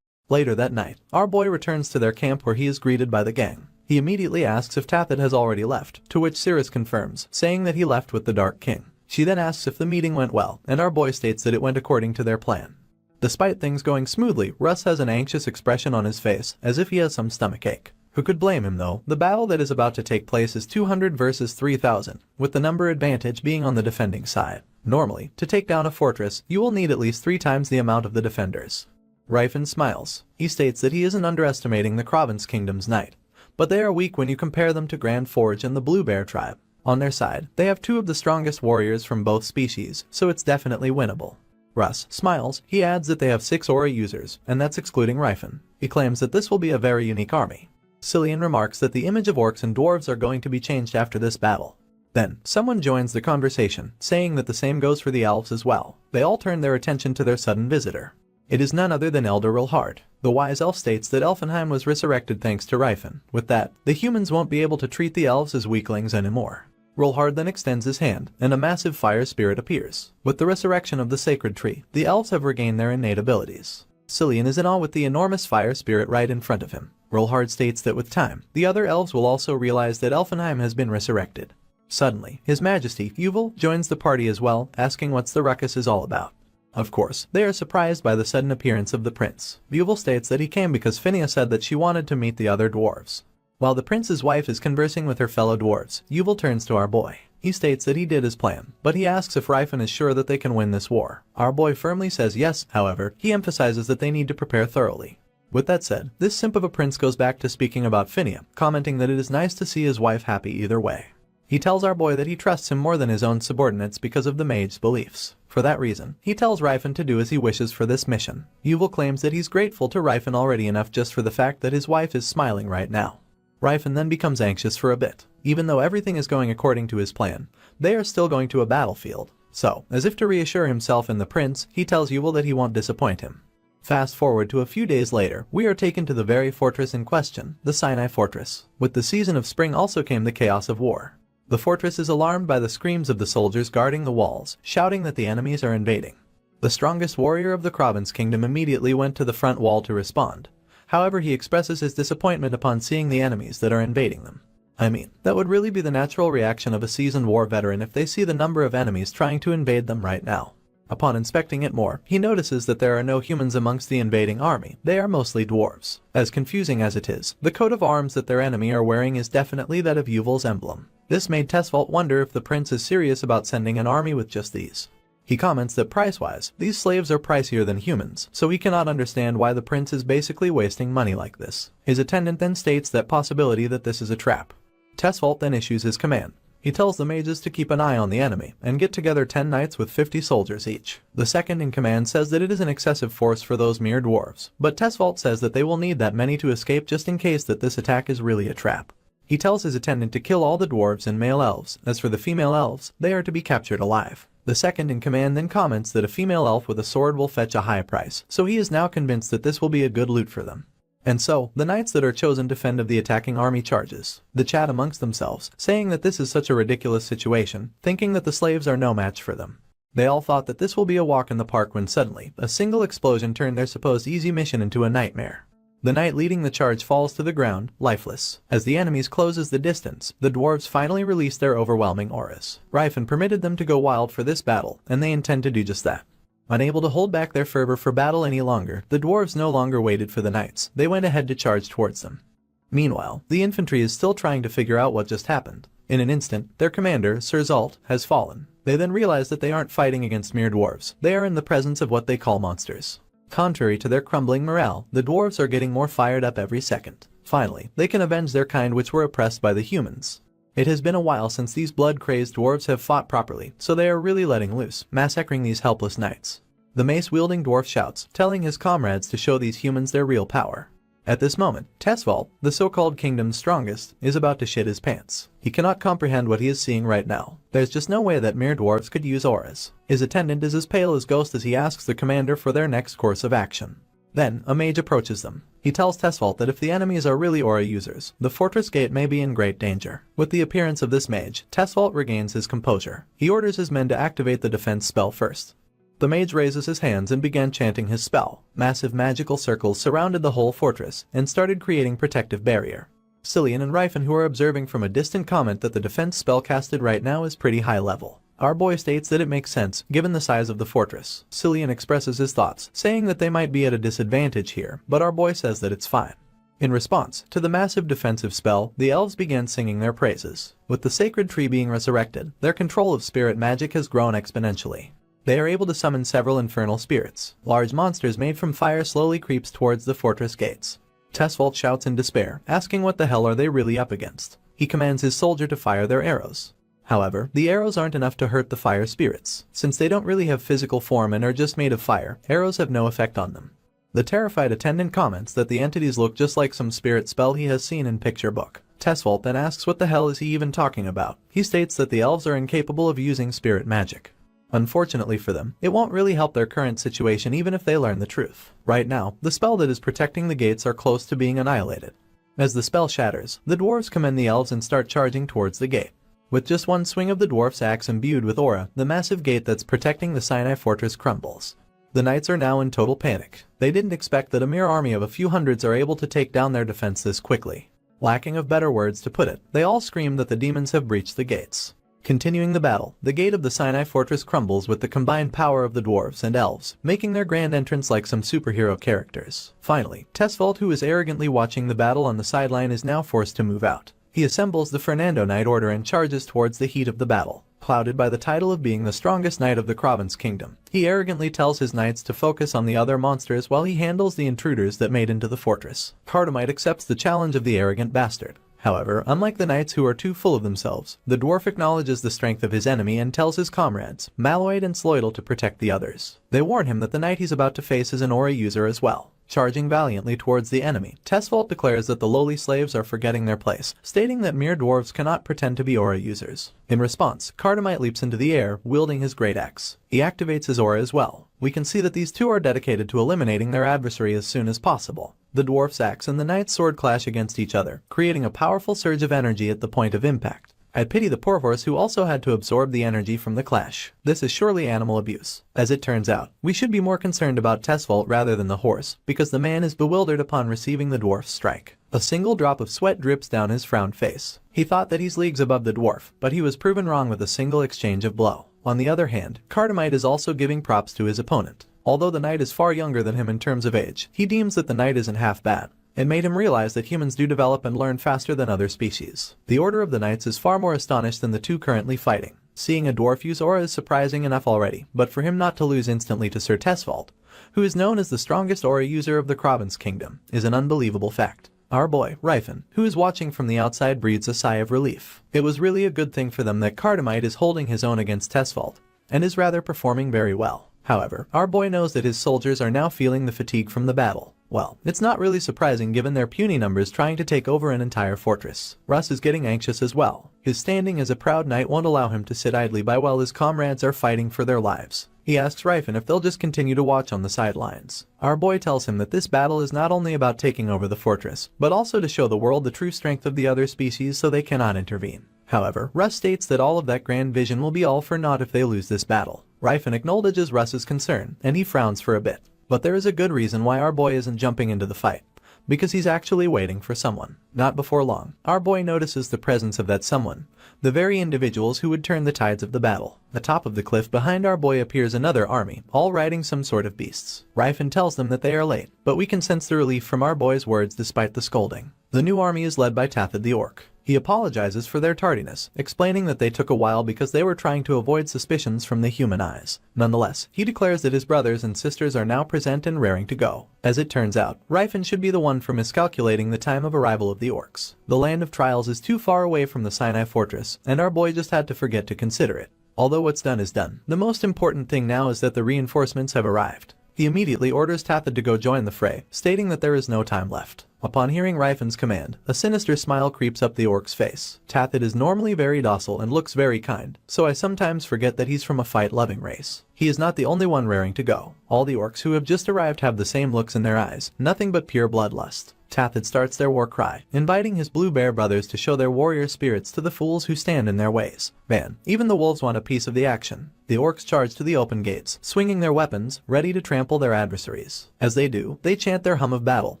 Later that night, our boy returns to their camp where he is greeted by the gang. He immediately asks if Tathat has already left, to which Cirrus confirms, saying that he left with the Dark King. She then asks if the meeting went well, and our boy states that it went according to their plan. Despite things going smoothly, Russ has an anxious expression on his face, as if he has some stomachache. Who could blame him though? The battle that is about to take place is 200 versus 3,000, with the number advantage being on the defending side. Normally, to take down a fortress, you will need at least 3 times the amount of the defenders. Rifen smiles. He states that he isn't underestimating the Kraven's kingdom's knight, but they are weak when you compare them to Grand Forge and the Blue Bear tribe. On their side, they have 2 of the strongest warriors from both species, so it's definitely winnable. Russ smiles. He adds that they have 6 aura users, and that's excluding Rifen. He claims that this will be a very unique army. Cillian remarks that the image of orcs and dwarves are going to be changed after this battle. Then, someone joins the conversation, saying that the same goes for the elves as well. They all turn their attention to their sudden visitor. It is none other than Elder Rilhard. The wise elf states that Elfenheim was resurrected thanks to Rifen. With that, the humans won't be able to treat the elves as weaklings anymore. Rilhard then extends his hand, and a massive fire spirit appears. With the resurrection of the sacred tree, the elves have regained their innate abilities. Cillian is in awe with the enormous fire spirit right in front of him. Rilhard states that with time, the other elves will also realize that Elfenheim has been resurrected. Suddenly, His Majesty, Yuval, joins the party as well, asking what's the ruckus is all about. Of course, they are surprised by the sudden appearance of the prince. Yuval states that he came because Phineas said that she wanted to meet the other dwarves. While the prince's wife is conversing with her fellow dwarves, Yuval turns to our boy. He states that he did as planned, but he asks if Rifen is sure that they can win this war. Our boy firmly says yes, however, he emphasizes that they need to prepare thoroughly. With that said, this simp of a prince goes back to speaking about Phinia, commenting that it is nice to see his wife happy either way. He tells our boy that he trusts him more than his own subordinates because of the mage's beliefs. For that reason, he tells Rifen to do as he wishes for this mission. Yuval claims that he's grateful to Rifen already enough just for the fact that his wife is smiling right now. Rifen then becomes anxious for a bit. Even though everything is going according to his plan, they are still going to a battlefield. So, as if to reassure himself and the prince, he tells Yuval that he won't disappoint him. Fast forward to a few days later, we are taken to the very fortress in question, the Sinai Fortress. With the season of spring also came the chaos of war. The fortress is alarmed by the screams of the soldiers guarding the walls, shouting that the enemies are invading. The strongest warrior of the Kraven's kingdom immediately went to the front wall to respond. However, he expresses his disappointment upon seeing the enemies that are invading them. I mean, that would really be the natural reaction of a seasoned war veteran if they see the number of enemies trying to invade them right now. Upon inspecting it more, he notices that there are no humans amongst the invading army. They are mostly dwarves. As confusing as it is, the coat of arms that their enemy are wearing is definitely that of Yuval's emblem. This made Tesfault wonder if the prince is serious about sending an army with just these. He comments that price-wise, these slaves are pricier than humans, so he cannot understand why the prince is basically wasting money like this. His attendant then states that possibility that this is a trap. Tesfault then issues his command. He tells the mages to keep an eye on the enemy and get together 10 knights with 50 soldiers each. The second in command says that it is an excessive force for those mere dwarves, but Tesfault says that they will need that many to escape just in case that this attack is really a trap. He tells his attendant to kill all the dwarves and male elves. As for the female elves, they are to be captured alive. The second in command then comments that a female elf with a sword will fetch a high price, so he is now convinced that this will be a good loot for them. And so, the knights that are chosen to fend of the attacking army charges. They chat amongst themselves, saying that this is such a ridiculous situation, thinking that the slaves are no match for them. They all thought that this will be a walk in the park when suddenly, a single explosion turned their supposed easy mission into a nightmare. The knight leading the charge falls to the ground, lifeless. As the enemies closes the distance, the dwarves finally release their overwhelming auras. Rifen permitted them to go wild for this battle, and they intend to do just that. Unable to hold back their fervor for battle any longer, the dwarves no longer waited for the knights. They went ahead to charge towards them. Meanwhile, the infantry is still trying to figure out what just happened. In an instant, their commander, Sir Zalt, has fallen. They then realize that they aren't fighting against mere dwarves. They are in the presence of what they call monsters. Contrary to their crumbling morale, the dwarves are getting more fired up every second. Finally, they can avenge their kind which were oppressed by the humans. It has been a while since these blood-crazed dwarves have fought properly, so they are really letting loose, massacring these helpless knights. The mace-wielding dwarf shouts, telling his comrades to show these humans their real power. At this moment, Tesfault, the so-called kingdom's strongest, is about to shit his pants. He cannot comprehend what he is seeing right now. There's just no way that mere dwarves could use auras. His attendant is as pale as ghost as he asks the commander for their next course of action. Then, a mage approaches them. He tells Tesfault that if the enemies are really aura users, the fortress gate may be in great danger. With the appearance of this mage, Tesfault regains his composure. He orders his men to activate the defense spell first. The mage raises his hands and began chanting his spell. Massive magical circles surrounded the whole fortress and started creating protective barrier. Cillian and Rifen, who are observing from a distant, comment that the defense spell casted right now is pretty high level. Our boy states that it makes sense, given the size of the fortress. Cillian expresses his thoughts, saying that they might be at a disadvantage here, but our boy says that it's fine. In response to the massive defensive spell, the elves began singing their praises. With the sacred tree being resurrected, their control of spirit magic has grown exponentially. They are able to summon several infernal spirits. Large monsters made from fire slowly creeps towards the fortress gates. Tesfault shouts in despair, asking what the hell are they really up against. He commands his soldier to fire their arrows. However, the arrows aren't enough to hurt the fire spirits. Since they don't really have physical form and are just made of fire, arrows have no effect on them. The terrified attendant comments that the entities look just like some spirit spell he has seen in picture book. Tesfault then asks what the hell is he even talking about. He states that the elves are incapable of using spirit magic. Unfortunately for them, it won't really help their current situation even if they learn the truth. Right now, the spell that is protecting the gates are close to being annihilated. As the spell shatters, the dwarves commend the elves and start charging towards the gate. With just one swing of the dwarf's axe imbued with aura, the massive gate that's protecting the Sinai fortress crumbles. The knights are now in total panic. They didn't expect that a mere army of a few hundreds are able to take down their defense this quickly. Lacking of better words to put it, they all scream that the demons have breached the gates. Continuing the battle, the gate of the Sinai fortress crumbles with the combined power of the dwarves and elves, making their grand entrance like some superhero characters. Finally, Tesfault, who is arrogantly watching the battle on the sideline, is now forced to move out. He assembles the Fernando Knight Order and charges towards the heat of the battle. Clouded by the title of being the strongest knight of the Province Kingdom, he arrogantly tells his knights to focus on the other monsters while he handles the intruders that made into the fortress. Cardamite accepts the challenge of the arrogant bastard. However, unlike the knights who are too full of themselves, the dwarf acknowledges the strength of his enemy and tells his comrades, Maloid and Sloidal, to protect the others. They warn him that the knight he's about to face is an aura user as well. Charging valiantly towards the enemy, Tesfault declares that the lowly slaves are forgetting their place, stating that mere dwarves cannot pretend to be aura users. In response, Cardamite leaps into the air, wielding his great axe. He activates his aura as well. We can see that these two are dedicated to eliminating their adversary as soon as possible. The dwarf's axe and the knight's sword clash against each other, creating a powerful surge of energy at the point of impact. I pity the poor horse who also had to absorb the energy from the clash. This is surely animal abuse. As it turns out, we should be more concerned about Tesfault rather than the horse, because the man is bewildered upon receiving the dwarf's strike. A single drop of sweat drips down his frowned face. He thought that he's leagues above the dwarf, but he was proven wrong with a single exchange of blow. On the other hand, Cardamite is also giving props to his opponent. Although the knight is far younger than him in terms of age, he deems that the knight isn't half bad. It made him realize that humans do develop and learn faster than other species. The Order of the Knights is far more astonished than the two currently fighting. Seeing a dwarf use aura is surprising enough already, but for him not to lose instantly to Sir Tesfault, who is known as the strongest aura user of the Province Kingdom, is an unbelievable fact. Our boy, Ryfin, who is watching from the outside, breathes a sigh of relief. It was really a good thing for them that Cardamite is holding his own against Tesfault, and is rather performing very well. However, our boy knows that his soldiers are now feeling the fatigue from the battle. Well, it's not really surprising given their puny numbers trying to take over an entire fortress. Russ is getting anxious as well. His standing as a proud knight won't allow him to sit idly by while his comrades are fighting for their lives. He asks Ryfin if they'll just continue to watch on the sidelines. Our boy tells him that this battle is not only about taking over the fortress, but also to show the world the true strength of the other species so they cannot intervene. However, Russ states that all of that grand vision will be all for naught if they lose this battle. Ryfin acknowledges Russ's concern, and he frowns for a bit. But there is a good reason why our boy isn't jumping into the fight. Because he's actually waiting for someone. Not before long, our boy notices the presence of that someone, the very individuals who would turn the tides of the battle. Atop of the cliff behind our boy appears another army, all riding some sort of beasts. Ryfin tells them that they are late, but we can sense the relief from our boy's words despite the scolding. The new army is led by Tathid the Orc. He apologizes for their tardiness, explaining that they took a while because they were trying to avoid suspicions from the human eyes. Nonetheless, he declares that his brothers and sisters are now present and raring to go. As it turns out, Ryfin should be the one for miscalculating the time of arrival of the orcs. The land of trials is too far away from the Sinai fortress, and our boy just had to forget to consider it. Although what's done is done, the most important thing now is that the reinforcements have arrived. He immediately orders Tathid to go join the fray, stating that there is no time left. Upon hearing Ryfin's command, a sinister smile creeps up the orc's face. Tathid is normally very docile and looks very kind, so I sometimes forget that he's from a fight-loving race. He is not the only one raring to go. All the orcs who have just arrived have the same looks in their eyes, nothing but pure bloodlust. Tathid starts their war cry, inviting his blue bear brothers to show their warrior spirits to the fools who stand in their ways. Man, even the wolves want a piece of the action. The orcs charge to the open gates, swinging their weapons, ready to trample their adversaries. As they do, they chant their hum of battle,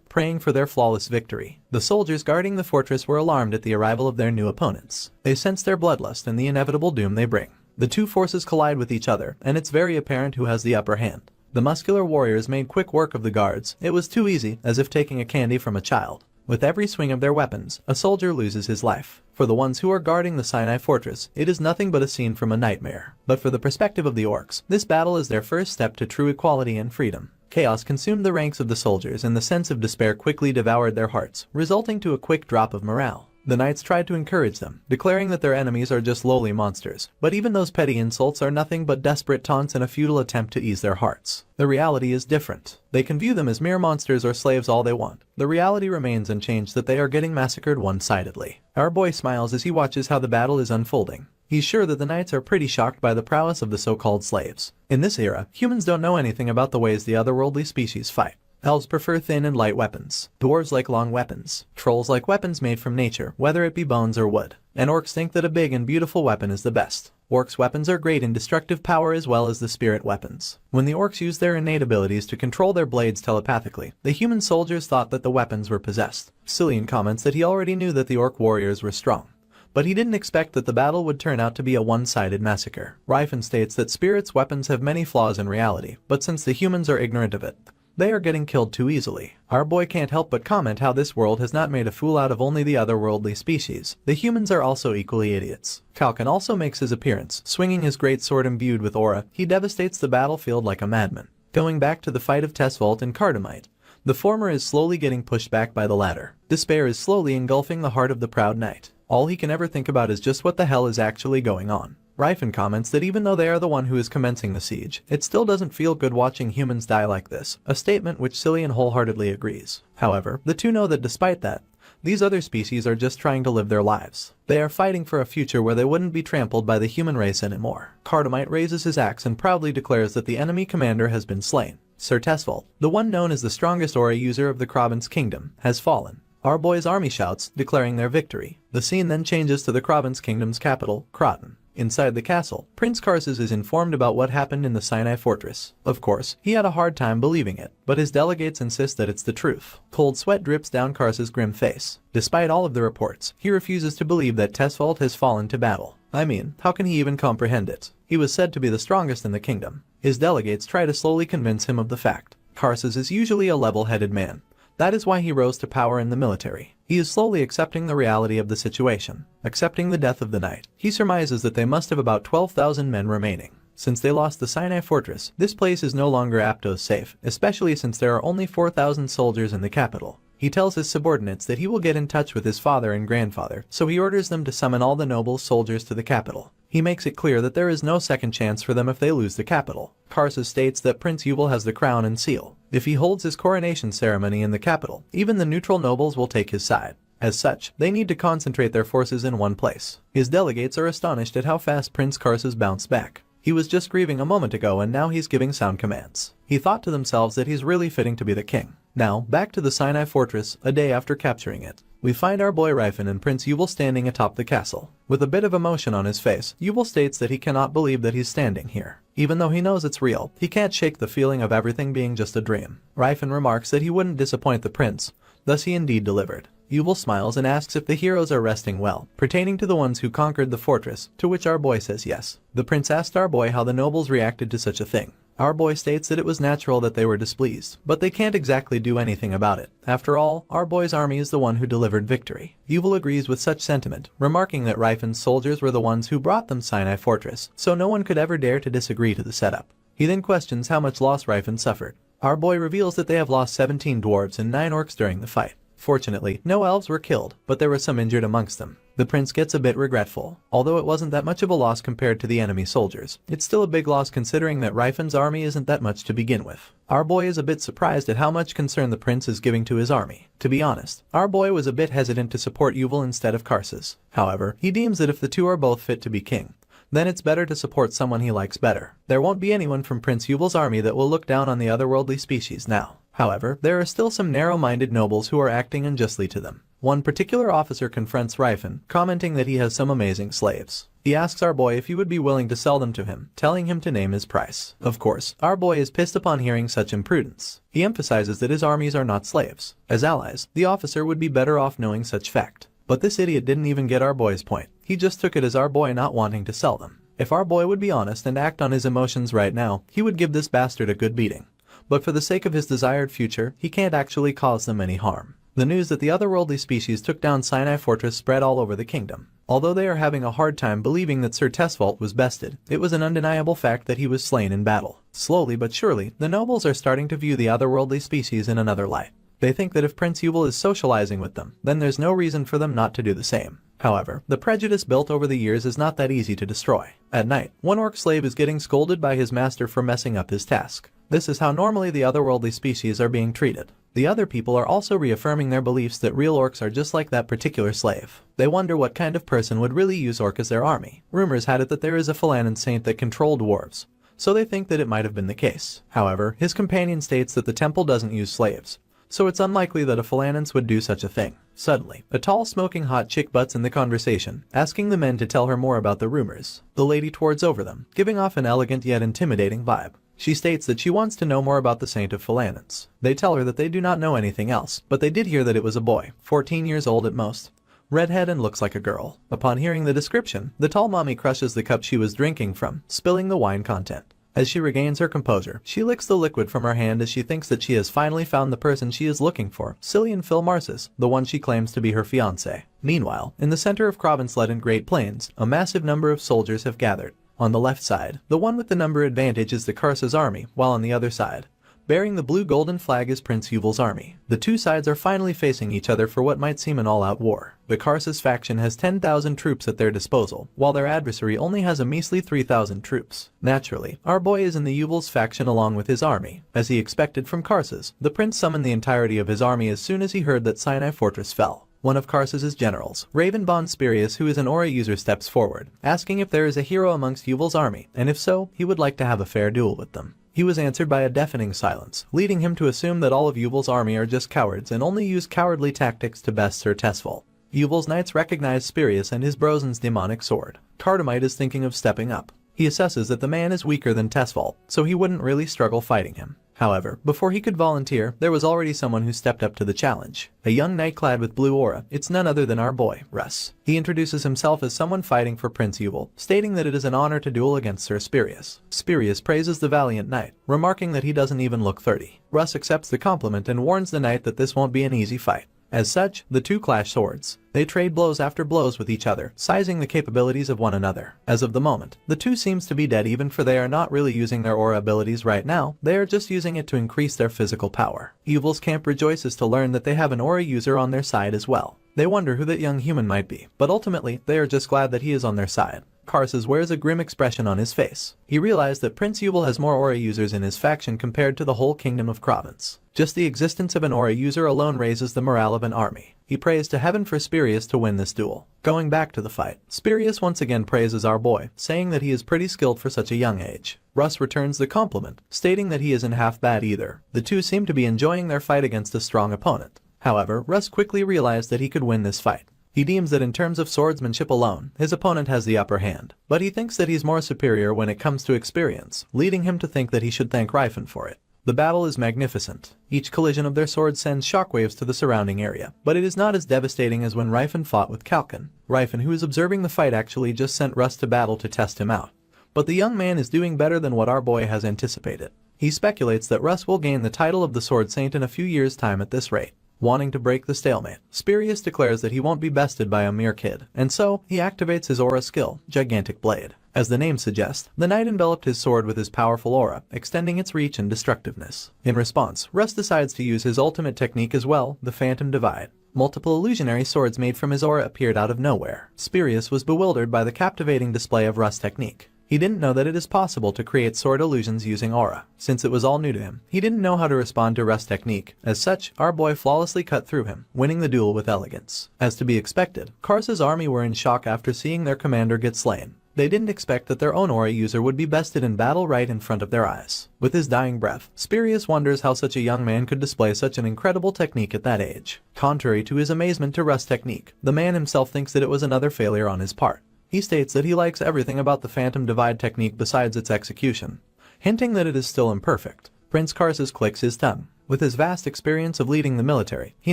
praying for their flawless victory. The soldiers guarding the fortress were alarmed at the arrival of their new opponents. They sense their bloodlust and the inevitable doom they bring. The two forces collide with each other, and it's very apparent who has the upper hand. The muscular warriors made quick work of the guards. It was too easy, as if taking a candy from a child. With every swing of their weapons, a soldier loses his life. For the ones who are guarding the Sinai fortress, it is nothing but a scene from a nightmare. But for the perspective of the orcs, this battle is their first step to true equality and freedom. Chaos consumed the ranks of the soldiers and the sense of despair quickly devoured their hearts, resulting to a quick drop of morale. The knights tried to encourage them, declaring that their enemies are just lowly monsters, but even those petty insults are nothing but desperate taunts and a futile attempt to ease their hearts. The reality is different. They can view them as mere monsters or slaves all they want. The reality remains unchanged that they are getting massacred one-sidedly. Our boy smiles as he watches how the battle is unfolding. He's sure that the knights are pretty shocked by the prowess of the so-called slaves. In this era, humans don't know anything about the ways the otherworldly species fight. Elves prefer thin and light weapons. Dwarves like long weapons. Trolls like weapons made from nature, whether it be bones or wood. And orcs think that a big and beautiful weapon is the best. Orcs' weapons are great in destructive power as well as the spirit weapons. When the orcs used their innate abilities to control their blades telepathically, the human soldiers thought that the weapons were possessed. Cillian comments that he already knew that the orc warriors were strong. But he didn't expect that the battle would turn out to be a one-sided massacre. Rifen states that Spirit's weapons have many flaws in reality, but since the humans are ignorant of it, they are getting killed too easily. Our boy can't help but comment how this world has not made a fool out of only the otherworldly species. The humans are also equally idiots. Kalkin also makes his appearance. Swinging his great sword imbued with aura, he devastates the battlefield like a madman. Going back to the fight of Tesvault and Cardamite, the former is slowly getting pushed back by the latter. Despair is slowly engulfing the heart of the proud knight. All he can ever think about is just what the hell is actually going on. Rifen comments that even though they are the one who is commencing the siege, it still doesn't feel good watching humans die like this, a statement which Cillian wholeheartedly agrees. However, the two know that despite that, these other species are just trying to live their lives. They are fighting for a future where they wouldn't be trampled by the human race anymore. Cardamite raises his axe and proudly declares that the enemy commander has been slain. Sir Tesvault, the one known as the strongest aura user of the Krabben's kingdom, has fallen. Our boy's army shouts, declaring their victory. The scene then changes to the Krabben's kingdom's capital, Kroton. Inside the castle, Prince Karsus is informed about what happened in the Sinai fortress. Of course, he had a hard time believing it, but his delegates insist that it's the truth. Cold sweat drips down Karsus' grim face. Despite all of the reports, he refuses to believe that Tesvault has fallen to battle. I mean, how can he even comprehend it? He was said to be the strongest in the kingdom. His delegates try to slowly convince him of the fact. Karsus is usually a level-headed man. That is why he rose to power in the military. He is slowly accepting the reality of the situation, accepting the death of the knight. He surmises that they must have about 12,000 men remaining. Since they lost the Sinai fortress, this place is no longer Aptos safe, especially since there are only 4,000 soldiers in the capital. He tells his subordinates that he will get in touch with his father and grandfather, so he orders them to summon all the noble soldiers to the capital. He makes it clear that there is no second chance for them if they lose the capital. Karsus states that Prince Yuval has the crown and seal. If he holds his coronation ceremony in the capital, even the neutral nobles will take his side. As such, they need to concentrate their forces in one place. His delegates are astonished at how fast Prince Karsus bounced back. He was just grieving a moment ago and now he's giving sound commands. He thought to themselves that he's really fitting to be the king. Now, back to the Sinai fortress, a day after capturing it. We find our boy Rifen and Prince Yuval standing atop the castle. With a bit of emotion on his face, Yuval states that he cannot believe that he's standing here. Even though he knows it's real, he can't shake the feeling of everything being just a dream. Rifen remarks that he wouldn't disappoint the prince, thus he indeed delivered. Yuval smiles and asks if the heroes are resting well, pertaining to the ones who conquered the fortress, to which our boy says yes. The prince asked our boy how the nobles reacted to such a thing. Our boy states that it was natural that they were displeased, but they can't exactly do anything about it. After all, our boy's army is the one who delivered victory. Yuval agrees with such sentiment, remarking that Rifen's soldiers were the ones who brought them Sinai fortress, so no one could ever dare to disagree to the setup. He then questions how much loss Rifen suffered. Our boy reveals that they have lost 17 dwarves and 9 orcs during the fight. Fortunately, no elves were killed, but there were some injured amongst them. The prince gets a bit regretful. Although it wasn't that much of a loss compared to the enemy soldiers, it's still a big loss considering that Rifen's army isn't that much to begin with. Our boy is a bit surprised at how much concern the prince is giving to his army. To be honest, our boy was a bit hesitant to support Yuval instead of Karsus. However, he deems that if the two are both fit to be king, then it's better to support someone he likes better. There won't be anyone from Prince Yuval's army that will look down on the otherworldly species now. However, there are still some narrow-minded nobles who are acting unjustly to them. One particular officer confronts Rifen, commenting that he has some amazing slaves. He asks our boy if he would be willing to sell them to him, telling him to name his price. Of course, our boy is pissed upon hearing such imprudence. He emphasizes that his armies are not slaves. As allies, the officer would be better off knowing such fact. But this idiot didn't even get our boy's point. He just took it as our boy not wanting to sell them. If our boy would be honest and act on his emotions right now, he would give this bastard a good beating. But for the sake of his desired future, he can't actually cause them any harm. The news that the otherworldly species took down Sinai Fortress spread all over the kingdom. Although they are having a hard time believing that Sir Tesvault was bested, it was an undeniable fact that he was slain in battle. Slowly but surely, the nobles are starting to view the otherworldly species in another light. They think that if Prince Yuval is socializing with them, then there's no reason for them not to do the same. However, the prejudice built over the years is not that easy to destroy. At night, one orc slave is getting scolded by his master for messing up his task. This is how normally the otherworldly species are being treated. The other people are also reaffirming their beliefs that real orcs are just like that particular slave. They wonder what kind of person would really use orc as their army. Rumors had it that there is a Phalanx saint that controlled dwarves, so they think that it might have been the case. However, his companion states that the temple doesn't use slaves, so it's unlikely that a Phalanx would do such a thing. Suddenly, a tall smoking hot chick butts in the conversation, asking the men to tell her more about the rumors. The lady towards over them, giving off an elegant yet intimidating vibe. She states that she wants to know more about the Saint of Phalanx. They tell her that they do not know anything else, but they did hear that it was a boy, 14 years old at most, redhead and looks like a girl. Upon hearing the description, the tall mommy crushes the cup she was drinking from, spilling the wine content. As she regains her composure, she licks the liquid from her hand as she thinks that she has finally found the person she is looking for, Cillian Phil Marcis, the one she claims to be her fiancé. Meanwhile, in the center of Kravensled Great Plains, a massive number of soldiers have gathered. On the left side, the one with the number advantage is the Karsa's army, while on the other side, bearing the blue-golden flag is Prince Yuval's army. The two sides are finally facing each other for what might seem an all-out war. The Karsa's faction has 10,000 troops at their disposal, while their adversary only has a measly 3,000 troops. Naturally, our boy is in the Yuval's faction along with his army. As he expected from Karsa's, the prince summoned the entirety of his army as soon as he heard that Sinai Fortress fell. One of Karsa's generals, Ravenbond Spirius, who is an aura user, steps forward, asking if there is a hero amongst Yuval's army, and if so, he would like to have a fair duel with them. He was answered by a deafening silence, leading him to assume that all of Yuval's army are just cowards and only use cowardly tactics to best Sir Tesfal. Yuval's knights recognize Spirius and his Brozen's demonic sword. Cardamite is thinking of stepping up. He assesses that the man is weaker than Tesfal, so he wouldn't really struggle fighting him. However, before he could volunteer, there was already someone who stepped up to the challenge. A young knight clad with blue aura, it's none other than our boy, Russ. He introduces himself as someone fighting for Prince Yuval, stating that it is an honor to duel against Sir Spirius. Spirius praises the valiant knight, remarking that he doesn't even look 30. Russ accepts the compliment and warns the knight that this won't be an easy fight. As such, the two clash swords. They trade blows after blows with each other, sizing the capabilities of one another. As of the moment, the two seems to be dead, even for they are not really using their aura abilities right now, they are just using it to increase their physical power. Yuval's camp rejoices to learn that they have an aura user on their side as well. They wonder who that young human might be, but ultimately, they are just glad that he is on their side. Karsus wears a grim expression on his face. He realized that Prince Yuval has more aura users in his faction compared to the whole kingdom of Kravens. Just the existence of an aura user alone raises the morale of an army. He prays to heaven for Spirius to win this duel. Going back to the fight, Spirius once again praises our boy, saying that he is pretty skilled for such a young age. Russ returns the compliment, stating that he isn't half bad either. The two seem to be enjoying their fight against a strong opponent. However, Russ quickly realized that he could win this fight. He deems that in terms of swordsmanship alone, his opponent has the upper hand, but he thinks that he's more superior when it comes to experience, leading him to think that he should thank Ryfen for it. The battle is magnificent. Each collision of their swords sends shockwaves to the surrounding area, but it is not as devastating as when Ryfen fought with Kalkin. Ryfen, who is observing the fight, actually just sent Russ to battle to test him out. But the young man is doing better than what our boy has anticipated. He speculates that Russ will gain the title of the Sword Saint in a few years' time at this rate. Wanting to break the stalemate, Spirius declares that he won't be bested by a mere kid, and so he activates his aura skill, Gigantic Blade. As the name suggests, the knight enveloped his sword with his powerful aura, extending its reach and destructiveness. In response, Russ decides to use his ultimate technique as well, the Phantom Divide. Multiple illusionary swords made from his aura appeared out of nowhere. Spirius was bewildered by the captivating display of Russ' technique. He didn't know that it is possible to create sword illusions using aura. Since it was all new to him, he didn't know how to respond to Russ' technique. As such, our boy flawlessly cut through him, winning the duel with elegance. As to be expected, Karsa's army were in shock after seeing their commander get slain. They didn't expect that their own aura user would be bested in battle right in front of their eyes. With his dying breath, Spirius wonders how such a young man could display such an incredible technique at that age. Contrary to his amazement to Russ' technique, the man himself thinks that it was another failure on his part. He states that he likes everything about the Phantom Divide technique besides its execution, hinting that it is still imperfect. Prince Karsus clicks his tongue. With his vast experience of leading the military, he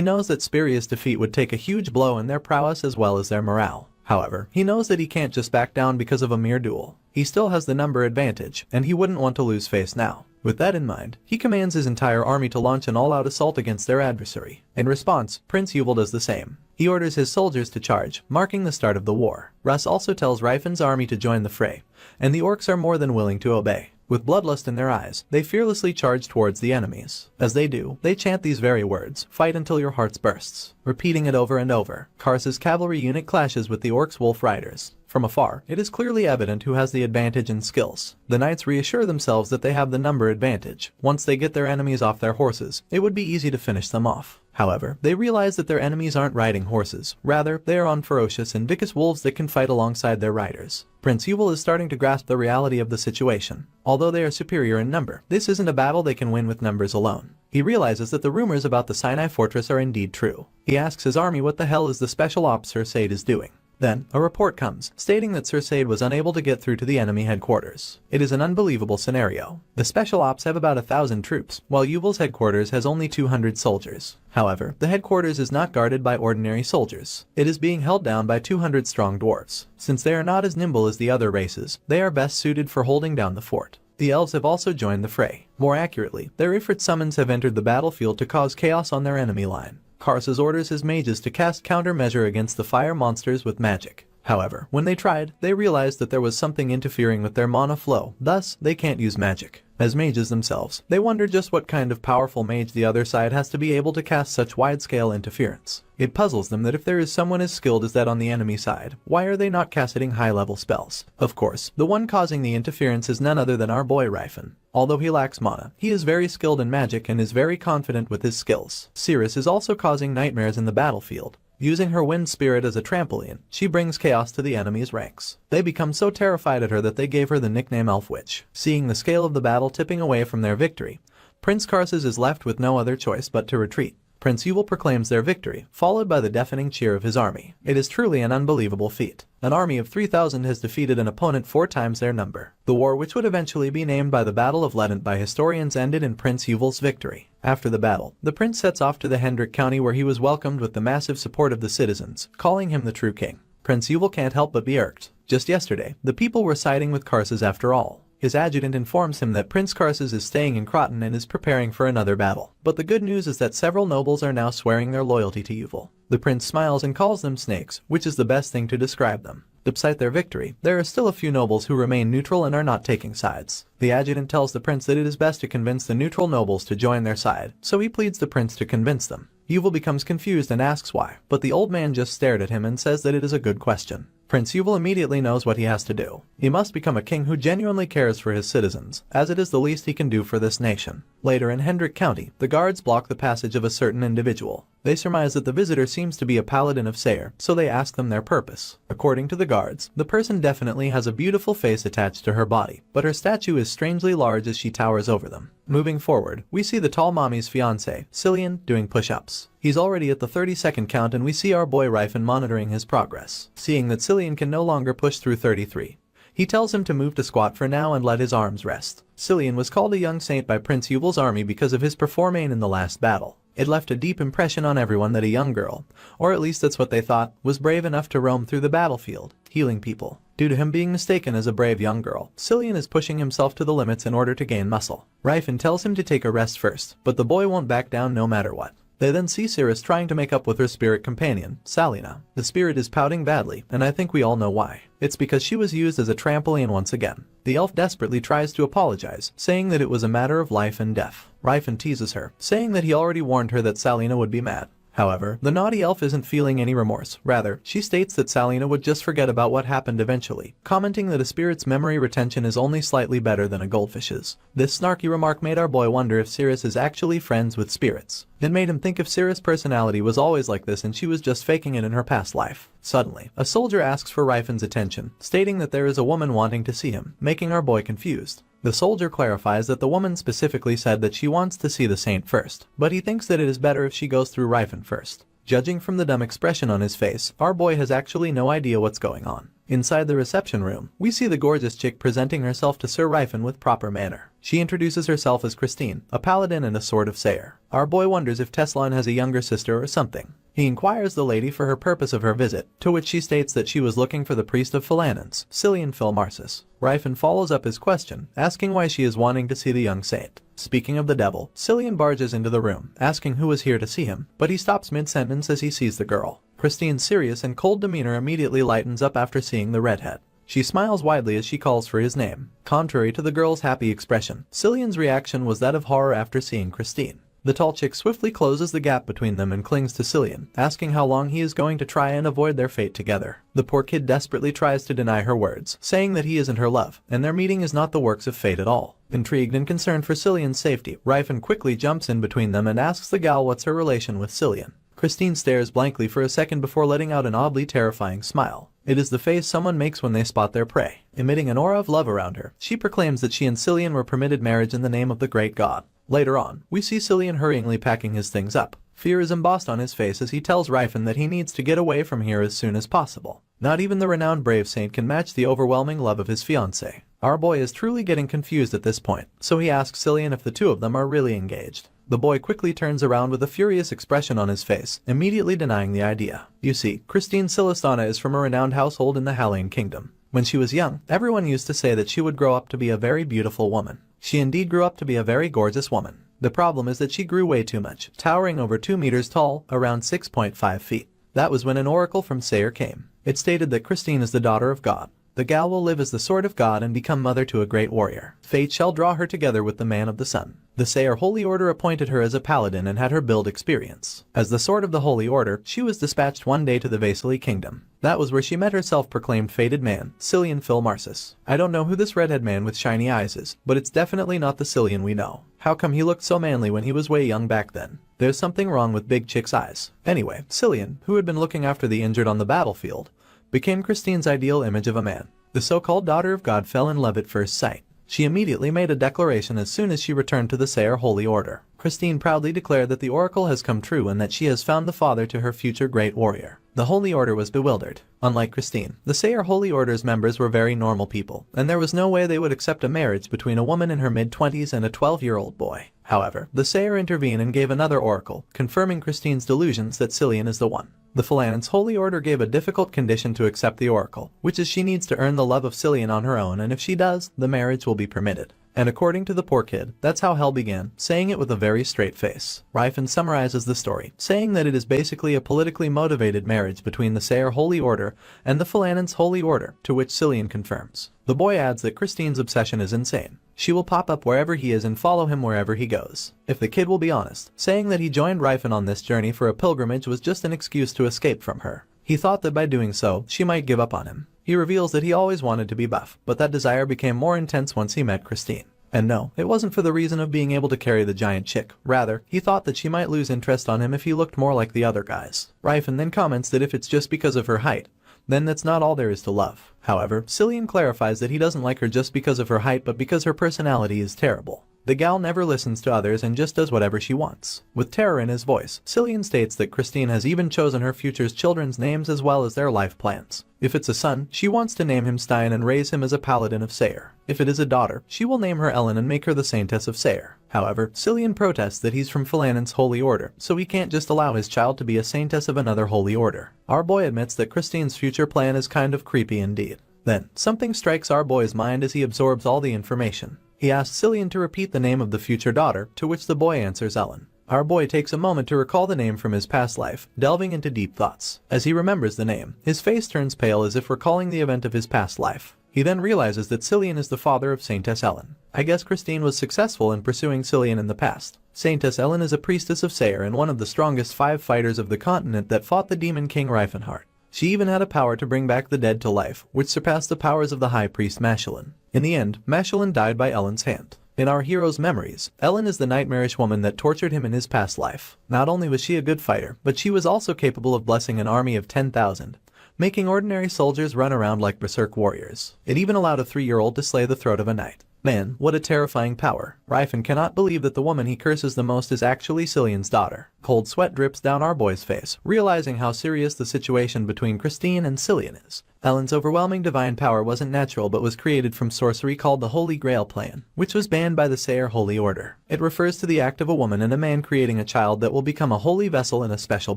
knows that Spirius' defeat would take a huge blow in their prowess as well as their morale. However, he knows that he can't just back down because of a mere duel. He still has the number advantage, and he wouldn't want to lose face now. With that in mind, he commands his entire army to launch an all-out assault against their adversary. In response, Prince Yuval does the same. He orders his soldiers to charge, marking the start of the war. Russ also tells Ryfen's army to join the fray, and the orcs are more than willing to obey. With bloodlust in their eyes, they fearlessly charge towards the enemies. As they do, they chant these very words, "Fight until your hearts bursts." Repeating it over and over, Karsa's cavalry unit clashes with the orcs' wolf riders. From afar, it is clearly evident who has the advantage in skills. The knights reassure themselves that they have the number advantage. Once they get their enemies off their horses, it would be easy to finish them off. However, they realize that their enemies aren't riding horses. Rather, they are on ferocious and vicious wolves that can fight alongside their riders. Prince Yuval is starting to grasp the reality of the situation. Although they are superior in number, this isn't a battle they can win with numbers alone. He realizes that the rumors about the Sinai Fortress are indeed true. He asks his army what the hell is the special officer Sade is doing. Then, a report comes, stating that Sir Sade was unable to get through to the enemy headquarters. It is an unbelievable scenario. The Special Ops have about 1,000 troops, while Yuval's headquarters has only 200 soldiers. However, the headquarters is not guarded by ordinary soldiers. It is being held down by 200 strong dwarves. Since they are not as nimble as the other races, they are best suited for holding down the fort. The elves have also joined the fray. More accurately, their Ifrit summons have entered the battlefield to cause chaos on their enemy line. Karsus orders his mages to cast countermeasure against the fire monsters with magic. However, when they tried, they realized that there was something interfering with their mana flow, thus, they can't use magic. As mages themselves, they wonder just what kind of powerful mage the other side has to be able to cast such wide-scale interference. It puzzles them that if there is someone as skilled as that on the enemy side, why are they not casting high-level spells? Of course, the one causing the interference is none other than our boy Rifen. Although he lacks mana, he is very skilled in magic and is very confident with his skills. Cirrus is also causing nightmares in the battlefield. Using her wind spirit as a trampoline, she brings chaos to the enemy's ranks. They become so terrified at her that they gave her the nickname Elf Witch. Seeing the scale of the battle tipping away from their victory, Prince Karsus is left with no other choice but to retreat. Prince Yuval proclaims their victory, followed by the deafening cheer of his army. It is truly an unbelievable feat. An army of 3,000 has defeated an opponent 4 times their number. The war, which would eventually be named by the Battle of Ledent by historians, ended in Prince Yuval's victory. After the battle, the prince sets off to the Hendrik County where he was welcomed with the massive support of the citizens, calling him the true king. Prince Yuval can't help but be irked. Just yesterday, the people were siding with Karsus after all. His adjutant informs him that Prince Karsus is staying in Croton and is preparing for another battle. But the good news is that several nobles are now swearing their loyalty to Yuval. The prince smiles and calls them snakes, which is the best thing to describe them. Despite their victory, there are still a few nobles who remain neutral and are not taking sides. The adjutant tells the prince that it is best to convince the neutral nobles to join their side, so he pleads the prince to convince them. Yuval becomes confused and asks why, but the old man just stared at him and says that it is a good question. Prince Yuval immediately knows what he has to do. He must become a king who genuinely cares for his citizens, as it is the least he can do for this nation. Later in Hendrik County, the guards block the passage of a certain individual. They surmise that the visitor seems to be a paladin of Sayre, so they ask them their purpose. According to the guards, the person definitely has a beautiful face attached to her body, but her statue is strangely large as she towers over them. Moving forward, we see the tall mommy's fiancé, Cillian, doing push-ups. He's already at the 32nd count and we see our boy Rifen monitoring his progress. Seeing that Cillian can no longer push through 33, he tells him to move to squat for now and let his arms rest. Cillian was called a young saint by Prince Yuval's army because of his performance in the last battle. It left a deep impression on everyone that a young girl, or at least that's what they thought, was brave enough to roam through the battlefield, healing people. Due to him being mistaken as a brave young girl, Cillian is pushing himself to the limits in order to gain muscle. Rifen tells him to take a rest first, but the boy won't back down no matter what. They then see Cirrus trying to make up with her spirit companion, Salina. The spirit is pouting badly, and I think we all know why. It's because she was used as a trampoline once again. The elf desperately tries to apologize, saying that it was a matter of life and death. Rifen teases her, saying that he already warned her that Salina would be mad. However, the naughty elf isn't feeling any remorse. Rather, she states that Salina would just forget about what happened eventually, commenting that a spirit's memory retention is only slightly better than a goldfish's. This snarky remark made our boy wonder if Cirrus is actually friends with spirits. It made him think if Cirrus' personality was always like this and she was just faking it in her past life. Suddenly, a soldier asks for Rifen's attention, stating that there is a woman wanting to see him, making our boy confused. The soldier clarifies that the woman specifically said that she wants to see the saint first, but he thinks that it is better if she goes through Rifen first. Judging from the dumb expression on his face, our boy has actually no idea what's going on. Inside the reception room, we see the gorgeous chick presenting herself to Sir Rifen with proper manner. She introduces herself as Christine, a paladin and a sword of Sayre. Our boy wonders if Teslan has a younger sister or something. He inquires the lady for her purpose of her visit, to which she states that she was looking for the priest of Philanens, Cillian Philmarsus. Rifen follows up his question, asking why she is wanting to see the young saint. Speaking of the devil, Cillian barges into the room, asking who is here to see him, but he stops mid-sentence as he sees the girl. Christine's serious and cold demeanor immediately lightens up after seeing the redhead. She smiles widely as she calls for his name. Contrary to the girl's happy expression, Cillian's reaction was that of horror after seeing Christine. The tall chick swiftly closes the gap between them and clings to Cillian, asking how long he is going to try and avoid their fate together. The poor kid desperately tries to deny her words, saying that he isn't her love, and their meeting is not the works of fate at all. Intrigued and concerned for Cillian's safety, Rifen quickly jumps in between them and asks the gal what's her relation with Cillian. Christine stares blankly for a second before letting out an oddly terrifying smile. It is the face someone makes when they spot their prey. Emitting an aura of love around her, she proclaims that she and Cillian were permitted marriage in the name of the great god. Later on, we see Cillian hurriedly packing his things up. Fear is embossed on his face as he tells Rifen that he needs to get away from here as soon as possible. Not even the renowned brave saint can match the overwhelming love of his fiancée. Our boy is truly getting confused at this point, so he asks Cillian if the two of them are really engaged. The boy quickly turns around with a furious expression on his face, immediately denying the idea. You see, Christine Silistana is from a renowned household in the Halian Kingdom. When she was young, everyone used to say that she would grow up to be a very beautiful woman. She indeed grew up to be a very gorgeous woman. The problem is that she grew way too much, towering over 2 meters tall, around 6.5 feet. That was when an oracle from Sayre came. It stated that Christine is the daughter of God. The gal will live as the sword of God and become mother to a great warrior. Fate shall draw her together with the man of the sun. The Sayre Holy Order appointed her as a paladin and had her build experience. As the sword of the Holy Order, she was dispatched one day to the Vasily Kingdom. That was where she met her self-proclaimed fated man, Cillian Phil Marcis. I don't know who this redhead man with shiny eyes is, but it's definitely not the Cillian we know. How come he looked so manly when he was way young back then? There's something wrong with big chick's eyes. Anyway, Cillian, who had been looking after the injured on the battlefield, became Christine's ideal image of a man. The so-called daughter of God fell in love at first sight. She immediately made a declaration as soon as she returned to the Sayre Holy Order. Christine proudly declared that the oracle has come true and that she has found the father to her future great warrior. The Holy Order was bewildered. Unlike Christine, the Sayre Holy Order's members were very normal people, and there was no way they would accept a marriage between a woman in her mid-20s and a 12-year-old boy. However, the Sayre intervened and gave another oracle, confirming Christine's delusions that Cillian is the one. The Phalanx Holy Order gave a difficult condition to accept the oracle, which is she needs to earn the love of Cillian on her own, and if she does, the marriage will be permitted. And according to the poor kid, that's how hell began, saying it with a very straight face. Rifen summarizes the story, saying that it is basically a politically motivated marriage between the Sayre Holy Order and the Phalanx Holy Order, to which Cillian confirms. The boy adds that Christine's obsession is insane. She will pop up wherever he is and follow him wherever he goes. If the kid will be honest, saying that he joined Rifen on this journey for a pilgrimage was just an excuse to escape from her. He thought that by doing so, she might give up on him. He reveals that he always wanted to be buff, but that desire became more intense once he met Christine. And no, it wasn't for the reason of being able to carry the giant chick. Rather, he thought that she might lose interest on him if he looked more like the other guys. Rifen then comments that if it's just because of her height, then that's not all there is to love. However, Cillian clarifies that he doesn't like her just because of her height but because her personality is terrible. The gal never listens to others and just does whatever she wants. With terror in his voice, Cillian states that Christine has even chosen her future's children's names as well as their life plans. If it's a son, she wants to name him Stein and raise him as a paladin of Sayre. If it is a daughter, she will name her Ellen and make her the saintess of Sayre. However, Cillian protests that he's from Phalanx Holy Order, so he can't just allow his child to be a saintess of another holy order. Our boy admits that Christine's future plan is kind of creepy indeed. Then, something strikes our boy's mind as he absorbs all the information. He asks Cillian to repeat the name of the future daughter, to which the boy answers Ellen. Our boy takes a moment to recall the name from his past life, delving into deep thoughts. As he remembers the name, his face turns pale as if recalling the event of his past life. He then realizes that Cillian is the father of Saintess Ellen. I guess Christine was successful in pursuing Cillian in the past. Saintess Ellen is a priestess of Sayre and one of the strongest 5 fighters of the continent that fought the demon king Riefenhart. She even had a power to bring back the dead to life, which surpassed the powers of the high priest Mashelin. In the end, Mashelin died by Ellen's hand. In our hero's memories, Ellen is the nightmarish woman that tortured him in his past life. Not only was she a good fighter, but she was also capable of blessing an army of 10,000, making ordinary soldiers run around like berserk warriors. It even allowed a 3-year-old to slay the throat of a knight. Man, what a terrifying power. Rifen cannot believe that the woman he curses the most is actually Cillian's daughter. Cold sweat drips down our boy's face, realizing how serious the situation between Christine and Cillian is. Ellen's overwhelming divine power wasn't natural but was created from sorcery called the Holy Grail Plan, which was banned by the Sayre Holy Order. It refers to the act of a woman and a man creating a child that will become a holy vessel and a special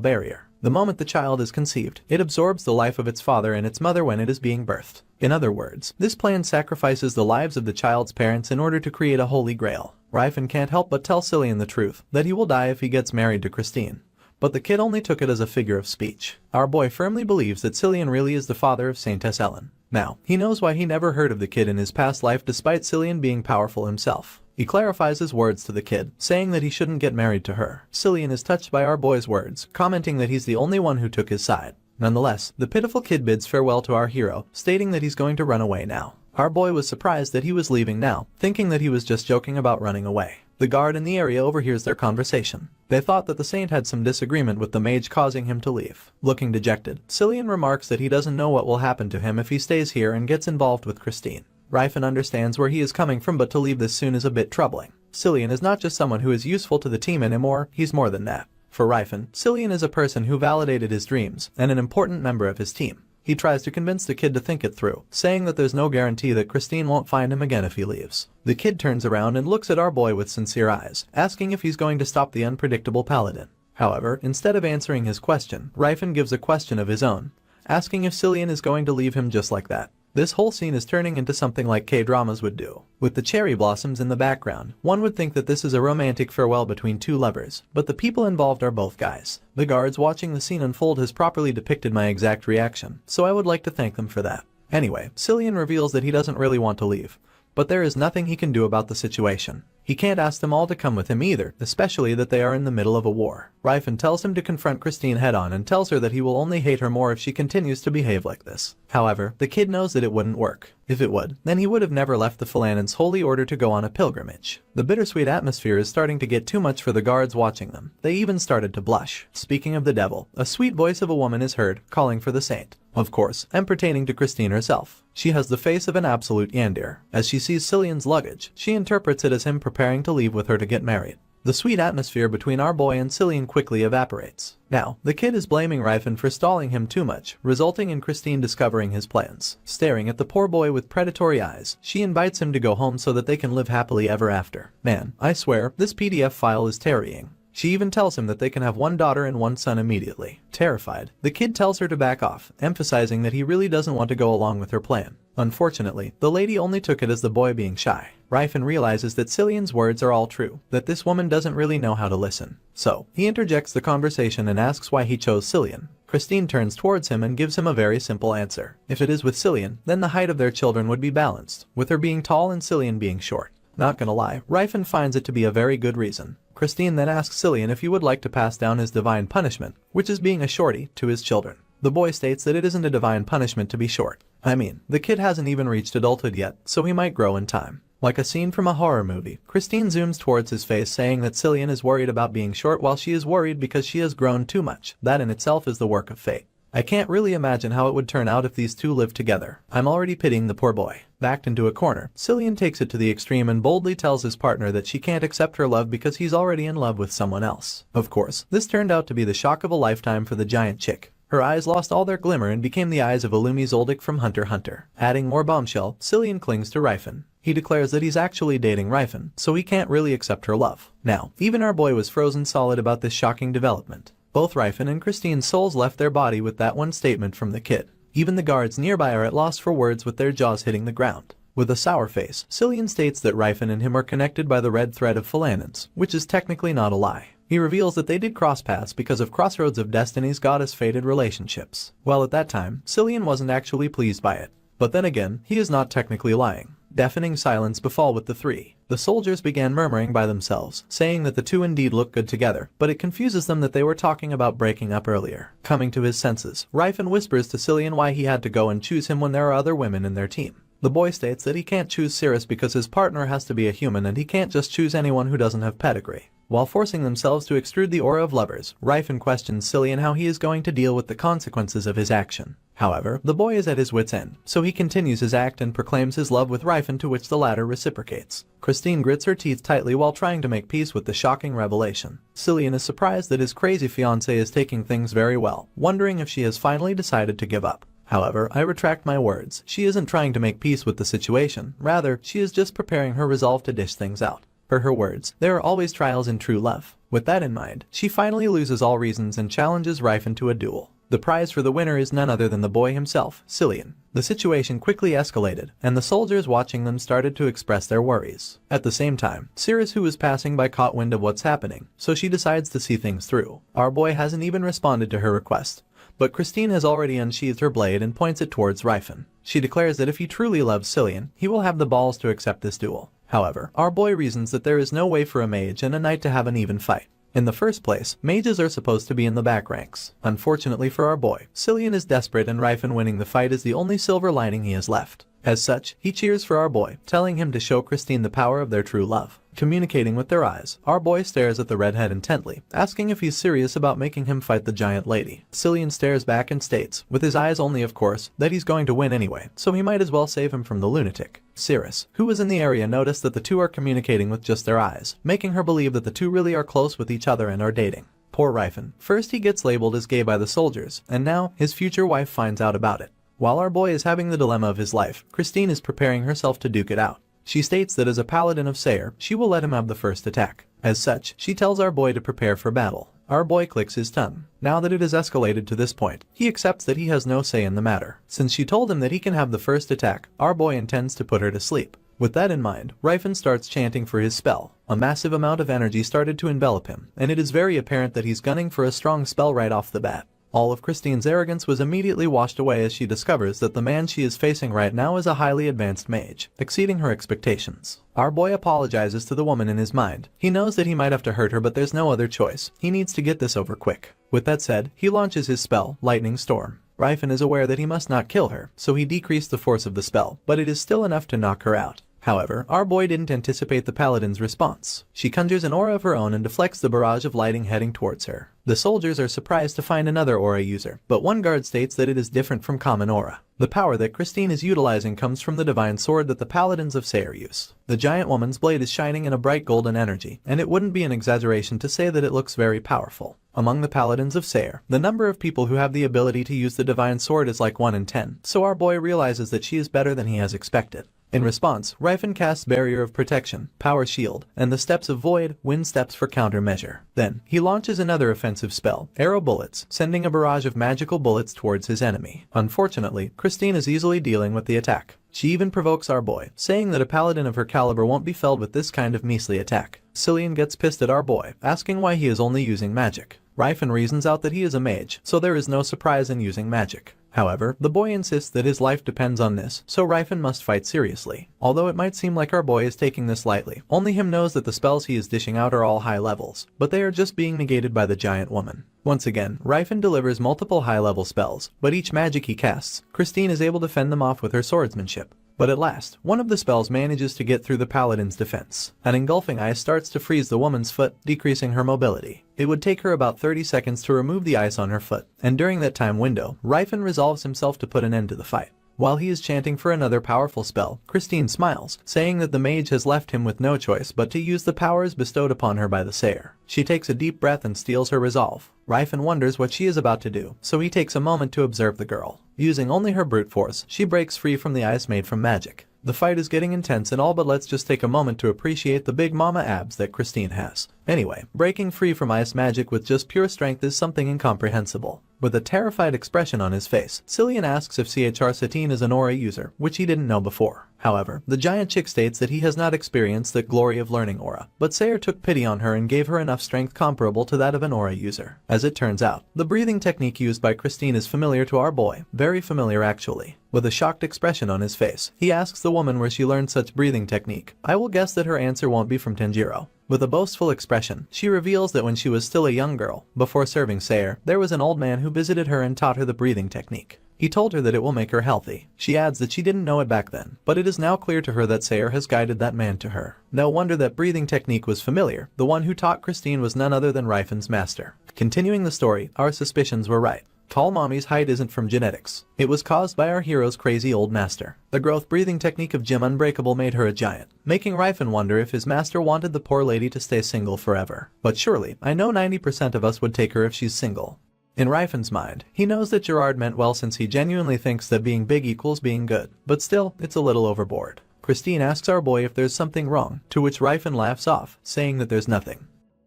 barrier. The moment the child is conceived, it absorbs the life of its father and its mother when it is being birthed. In other words, this plan sacrifices the lives of the child's parents in order to create a holy grail. Rifen can't help but tell Cillian the truth, that he will die if he gets married to Christine. But the kid only took it as a figure of speech. Our boy firmly believes that Cillian really is the father of Saintess Ellen. Now, he knows why he never heard of the kid in his past life despite Cillian being powerful himself. He clarifies his words to the kid, saying that he shouldn't get married to her. Cillian is touched by our boy's words, commenting that he's the only one who took his side. Nonetheless, the pitiful kid bids farewell to our hero, stating that he's going to run away now. Our boy was surprised that he was leaving now, thinking that he was just joking about running away. The guard in the area overhears their conversation. They thought that the saint had some disagreement with the mage causing him to leave. Looking dejected, Cillian remarks that he doesn't know what will happen to him if he stays here and gets involved with Christine. Rifen understands where he is coming from, but to leave this soon is a bit troubling. Cillian is not just someone who is useful to the team anymore, he's more than that. For Rifen, Cillian is a person who validated his dreams and an important member of his team. He tries to convince the kid to think it through, saying that there's no guarantee that Christine won't find him again if he leaves. The kid turns around and looks at our boy with sincere eyes, asking if he's going to stop the unpredictable paladin. However, instead of answering his question, Rifen gives a question of his own, asking if Cillian is going to leave him just like that. This whole scene is turning into something like K-dramas would do. With the cherry blossoms in the background, one would think that this is a romantic farewell between two lovers, but the people involved are both guys. The guards watching the scene unfold has properly depicted my exact reaction, so I would like to thank them for that. Anyway, Cillian reveals that he doesn't really want to leave, but there is nothing he can do about the situation. He can't ask them all to come with him either, especially that they are in the middle of a war. Rifen tells him to confront Christine head-on and tells her that he will only hate her more if she continues to behave like this. However, the kid knows that it wouldn't work. If it would, then he would have never left the Phalanx's holy order to go on a pilgrimage. The bittersweet atmosphere is starting to get too much for the guards watching them. They even started to blush. Speaking of the devil, a sweet voice of a woman is heard, calling for the saint. Of course, and pertaining to Christine herself. She has the face of an absolute yandere. As she sees Cillian's luggage, she interprets it as him preparing to leave with her to get married. The sweet atmosphere between our boy and Cillian quickly evaporates. Now, the kid is blaming Rifen for stalling him too much, resulting in Christine discovering his plans. Staring at the poor boy with predatory eyes, she invites him to go home so that they can live happily ever after. Man, I swear, this PDF file is tarrying. She even tells him that they can have one daughter and one son immediately. Terrified, the kid tells her to back off, emphasizing that he really doesn't want to go along with her plan. Unfortunately, the lady only took it as the boy being shy. Rifen realizes that Cillian's words are all true, that this woman doesn't really know how to listen. So, he interjects the conversation and asks why he chose Cillian. Christine turns towards him and gives him a very simple answer. If it is with Cillian, then the height of their children would be balanced, with her being tall and Cillian being short. Not gonna lie, Rifen finds it to be a very good reason. Christine then asks Cillian if he would like to pass down his divine punishment, which is being a shorty, to his children. The boy states that it isn't a divine punishment to be short. I mean, the kid hasn't even reached adulthood yet, so he might grow in time. Like a scene from a horror movie, Christine zooms towards his face saying that Cillian is worried about being short while she is worried because she has grown too much. That in itself is the work of fate. I can't really imagine how it would turn out if these two lived together. I'm already pitying the poor boy. Backed into a corner, Cillian takes it to the extreme and boldly tells his partner that she can't accept her love because he's already in love with someone else. Of course, this turned out to be the shock of a lifetime for the giant chick. Her eyes lost all their glimmer and became the eyes of Illumi Zoldyck from Hunter x Hunter. Adding more bombshell, Cillian clings to Rifen. He declares that he's actually dating Rifen, so he can't really accept her love. Now, even our boy was frozen solid about this shocking development. Both Rifen and Christine's souls left their body with that one statement from the kid. Even the guards nearby are at loss for words with their jaws hitting the ground. With a sour face, Cillian states that Rifen and him are connected by the red thread of Phalanx, which is technically not a lie. He reveals that they did cross paths because of Crossroads of Destiny's goddess-fated relationships. Well, at that time, Cillian wasn't actually pleased by it. But then again, he is not technically lying. Deafening silence befell with the three. The soldiers began murmuring by themselves, saying that the two indeed look good together, but it confuses them that they were talking about breaking up earlier. Coming to his senses, Rifen whispers to Cillian why he had to go and choose him when there are other women in their team. The boy states that he can't choose Cirrus because his partner has to be a human and he can't just choose anyone who doesn't have pedigree. While forcing themselves to extrude the aura of lovers, Rifen questions Cillian how he is going to deal with the consequences of his action. However, the boy is at his wit's end, so he continues his act and proclaims his love with Rifen, to which the latter reciprocates. Christine grits her teeth tightly while trying to make peace with the shocking revelation. Cillian is surprised that his crazy fiancé is taking things very well, wondering if she has finally decided to give up. However, I retract my words. She isn't trying to make peace with the situation, rather, she is just preparing her resolve to dish things out. Per her words, there are always trials in true love. With that in mind, she finally loses all reasons and challenges Rifen to a duel. The prize for the winner is none other than the boy himself, Cillian. The situation quickly escalated, and the soldiers watching them started to express their worries. At the same time, Cirrus, who was passing by, caught wind of what's happening, so she decides to see things through. Our boy hasn't even responded to her request, but Christine has already unsheathed her blade and points it towards Rifen. She declares that if he truly loves Cillian, he will have the balls to accept this duel. However, our boy reasons that there is no way for a mage and a knight to have an even fight. In the first place, mages are supposed to be in the back ranks. Unfortunately for our boy, Cillian is desperate and Rifen winning the fight is the only silver lining he has left. As such, he cheers for our boy, telling him to show Christine the power of their true love. Communicating with their eyes, our boy stares at the redhead intently, asking if he's serious about making him fight the giant lady. Cillian stares back and states, with his eyes only of course, that he's going to win anyway, so he might as well save him from the lunatic. Cirrus, who was in the area, noticed that the two are communicating with just their eyes, making her believe that the two really are close with each other and are dating. Poor Rifen. First he gets labeled as gay by the soldiers, and now his future wife finds out about it. While our boy is having the dilemma of his life, Christine is preparing herself to duke it out. She states that as a paladin of Sayer, she will let him have the first attack. As such, she tells our boy to prepare for battle. Our boy clicks his tongue. Now that it has escalated to this point, he accepts that he has no say in the matter. Since she told him that he can have the first attack, our boy intends to put her to sleep. With that in mind, Rifen starts chanting for his spell. A massive amount of energy started to envelop him, and it is very apparent that he's gunning for a strong spell right off the bat. All of Christine's arrogance was immediately washed away as she discovers that the man she is facing right now is a highly advanced mage, exceeding her expectations. Our boy apologizes to the woman in his mind. He knows that he might have to hurt her, but there's no other choice. He needs to get this over quick. With that said, he launches his spell, Lightning Storm. Rifen is aware that he must not kill her, so he decreased the force of the spell, but it is still enough to knock her out. However, our boy didn't anticipate the paladin's response. She conjures an aura of her own and deflects the barrage of lighting heading towards her. The soldiers are surprised to find another aura user, but one guard states that it is different from common aura. The power that Christine is utilizing comes from the divine sword that the paladins of Sayer use. The giant woman's blade is shining in a bright golden energy, and it wouldn't be an exaggeration to say that it looks very powerful. Among the paladins of Sayer, the number of people who have the ability to use the divine sword is like 1 in 10, so our boy realizes that she is better than he has expected. In response, Rifen casts Barrier of Protection, Power Shield, and the Steps of Void, Wind Steps for countermeasure. Then, he launches another offensive spell, Arrow Bullets, sending a barrage of magical bullets towards his enemy. Unfortunately, Christine is easily dealing with the attack. She even provokes our boy, saying that a paladin of her caliber won't be felled with this kind of measly attack. Cillian gets pissed at our boy, asking why he is only using magic. Rifen reasons out that he is a mage, so there is no surprise in using magic. However, the boy insists that his life depends on this, so Rifen must fight seriously. Although it might seem like our boy is taking this lightly, only him knows that the spells he is dishing out are all high levels, but they are just being negated by the giant woman. Once again, Rifen delivers multiple high-level spells, but each magic he casts, Christine is able to fend them off with her swordsmanship. But at last, one of the spells manages to get through the paladin's defense. An engulfing ice starts to freeze the woman's foot, decreasing her mobility. It would take her about 30 seconds to remove the ice on her foot, and during that time window, Rifen resolves himself to put an end to the fight. While he is chanting for another powerful spell, Christine smiles, saying that the mage has left him with no choice but to use the powers bestowed upon her by the Sayer. She takes a deep breath and steals her resolve. Rifen wonders what she is about to do, so he takes a moment to observe the girl. Using only her brute force, she breaks free from the ice made from magic. The fight is getting intense and all, but let's just take a moment to appreciate the big mama abs that Christine has. Anyway, breaking free from ice magic with just pure strength is something incomprehensible. With a terrified expression on his face, Cillian asks if CHR Satine is an aura user, which he didn't know before. However, the giant chick states that he has not experienced the glory of learning aura, but Sayer took pity on her and gave her enough strength comparable to that of an aura user. As it turns out, the breathing technique used by Christine is familiar to our boy, very familiar actually. With a shocked expression on his face, he asks the woman where she learned such breathing technique. I will guess that her answer won't be from Tanjiro. With a boastful expression, she reveals that when she was still a young girl, before serving Sayer, there was an old man who visited her and taught her the breathing technique. He told her that it will make her healthy. She adds that she didn't know it back then, but it is now clear to her that Sayer has guided that man to her. No wonder that breathing technique was familiar. The one who taught Christine was none other than Rifen's master. Continuing the story, our suspicions were right. Tall Mommy's height isn't from genetics. It was caused by our hero's crazy old master. The growth breathing technique of Jim Unbreakable made her a giant, making Rifen wonder if his master wanted the poor lady to stay single forever. But surely, I know 90% of us would take her if she's single. In Rifen's mind, he knows that Gerard meant well since he genuinely thinks that being big equals being good. But still, it's a little overboard. Christine asks our boy if there's something wrong, to which Rifen laughs off, saying that there's nothing.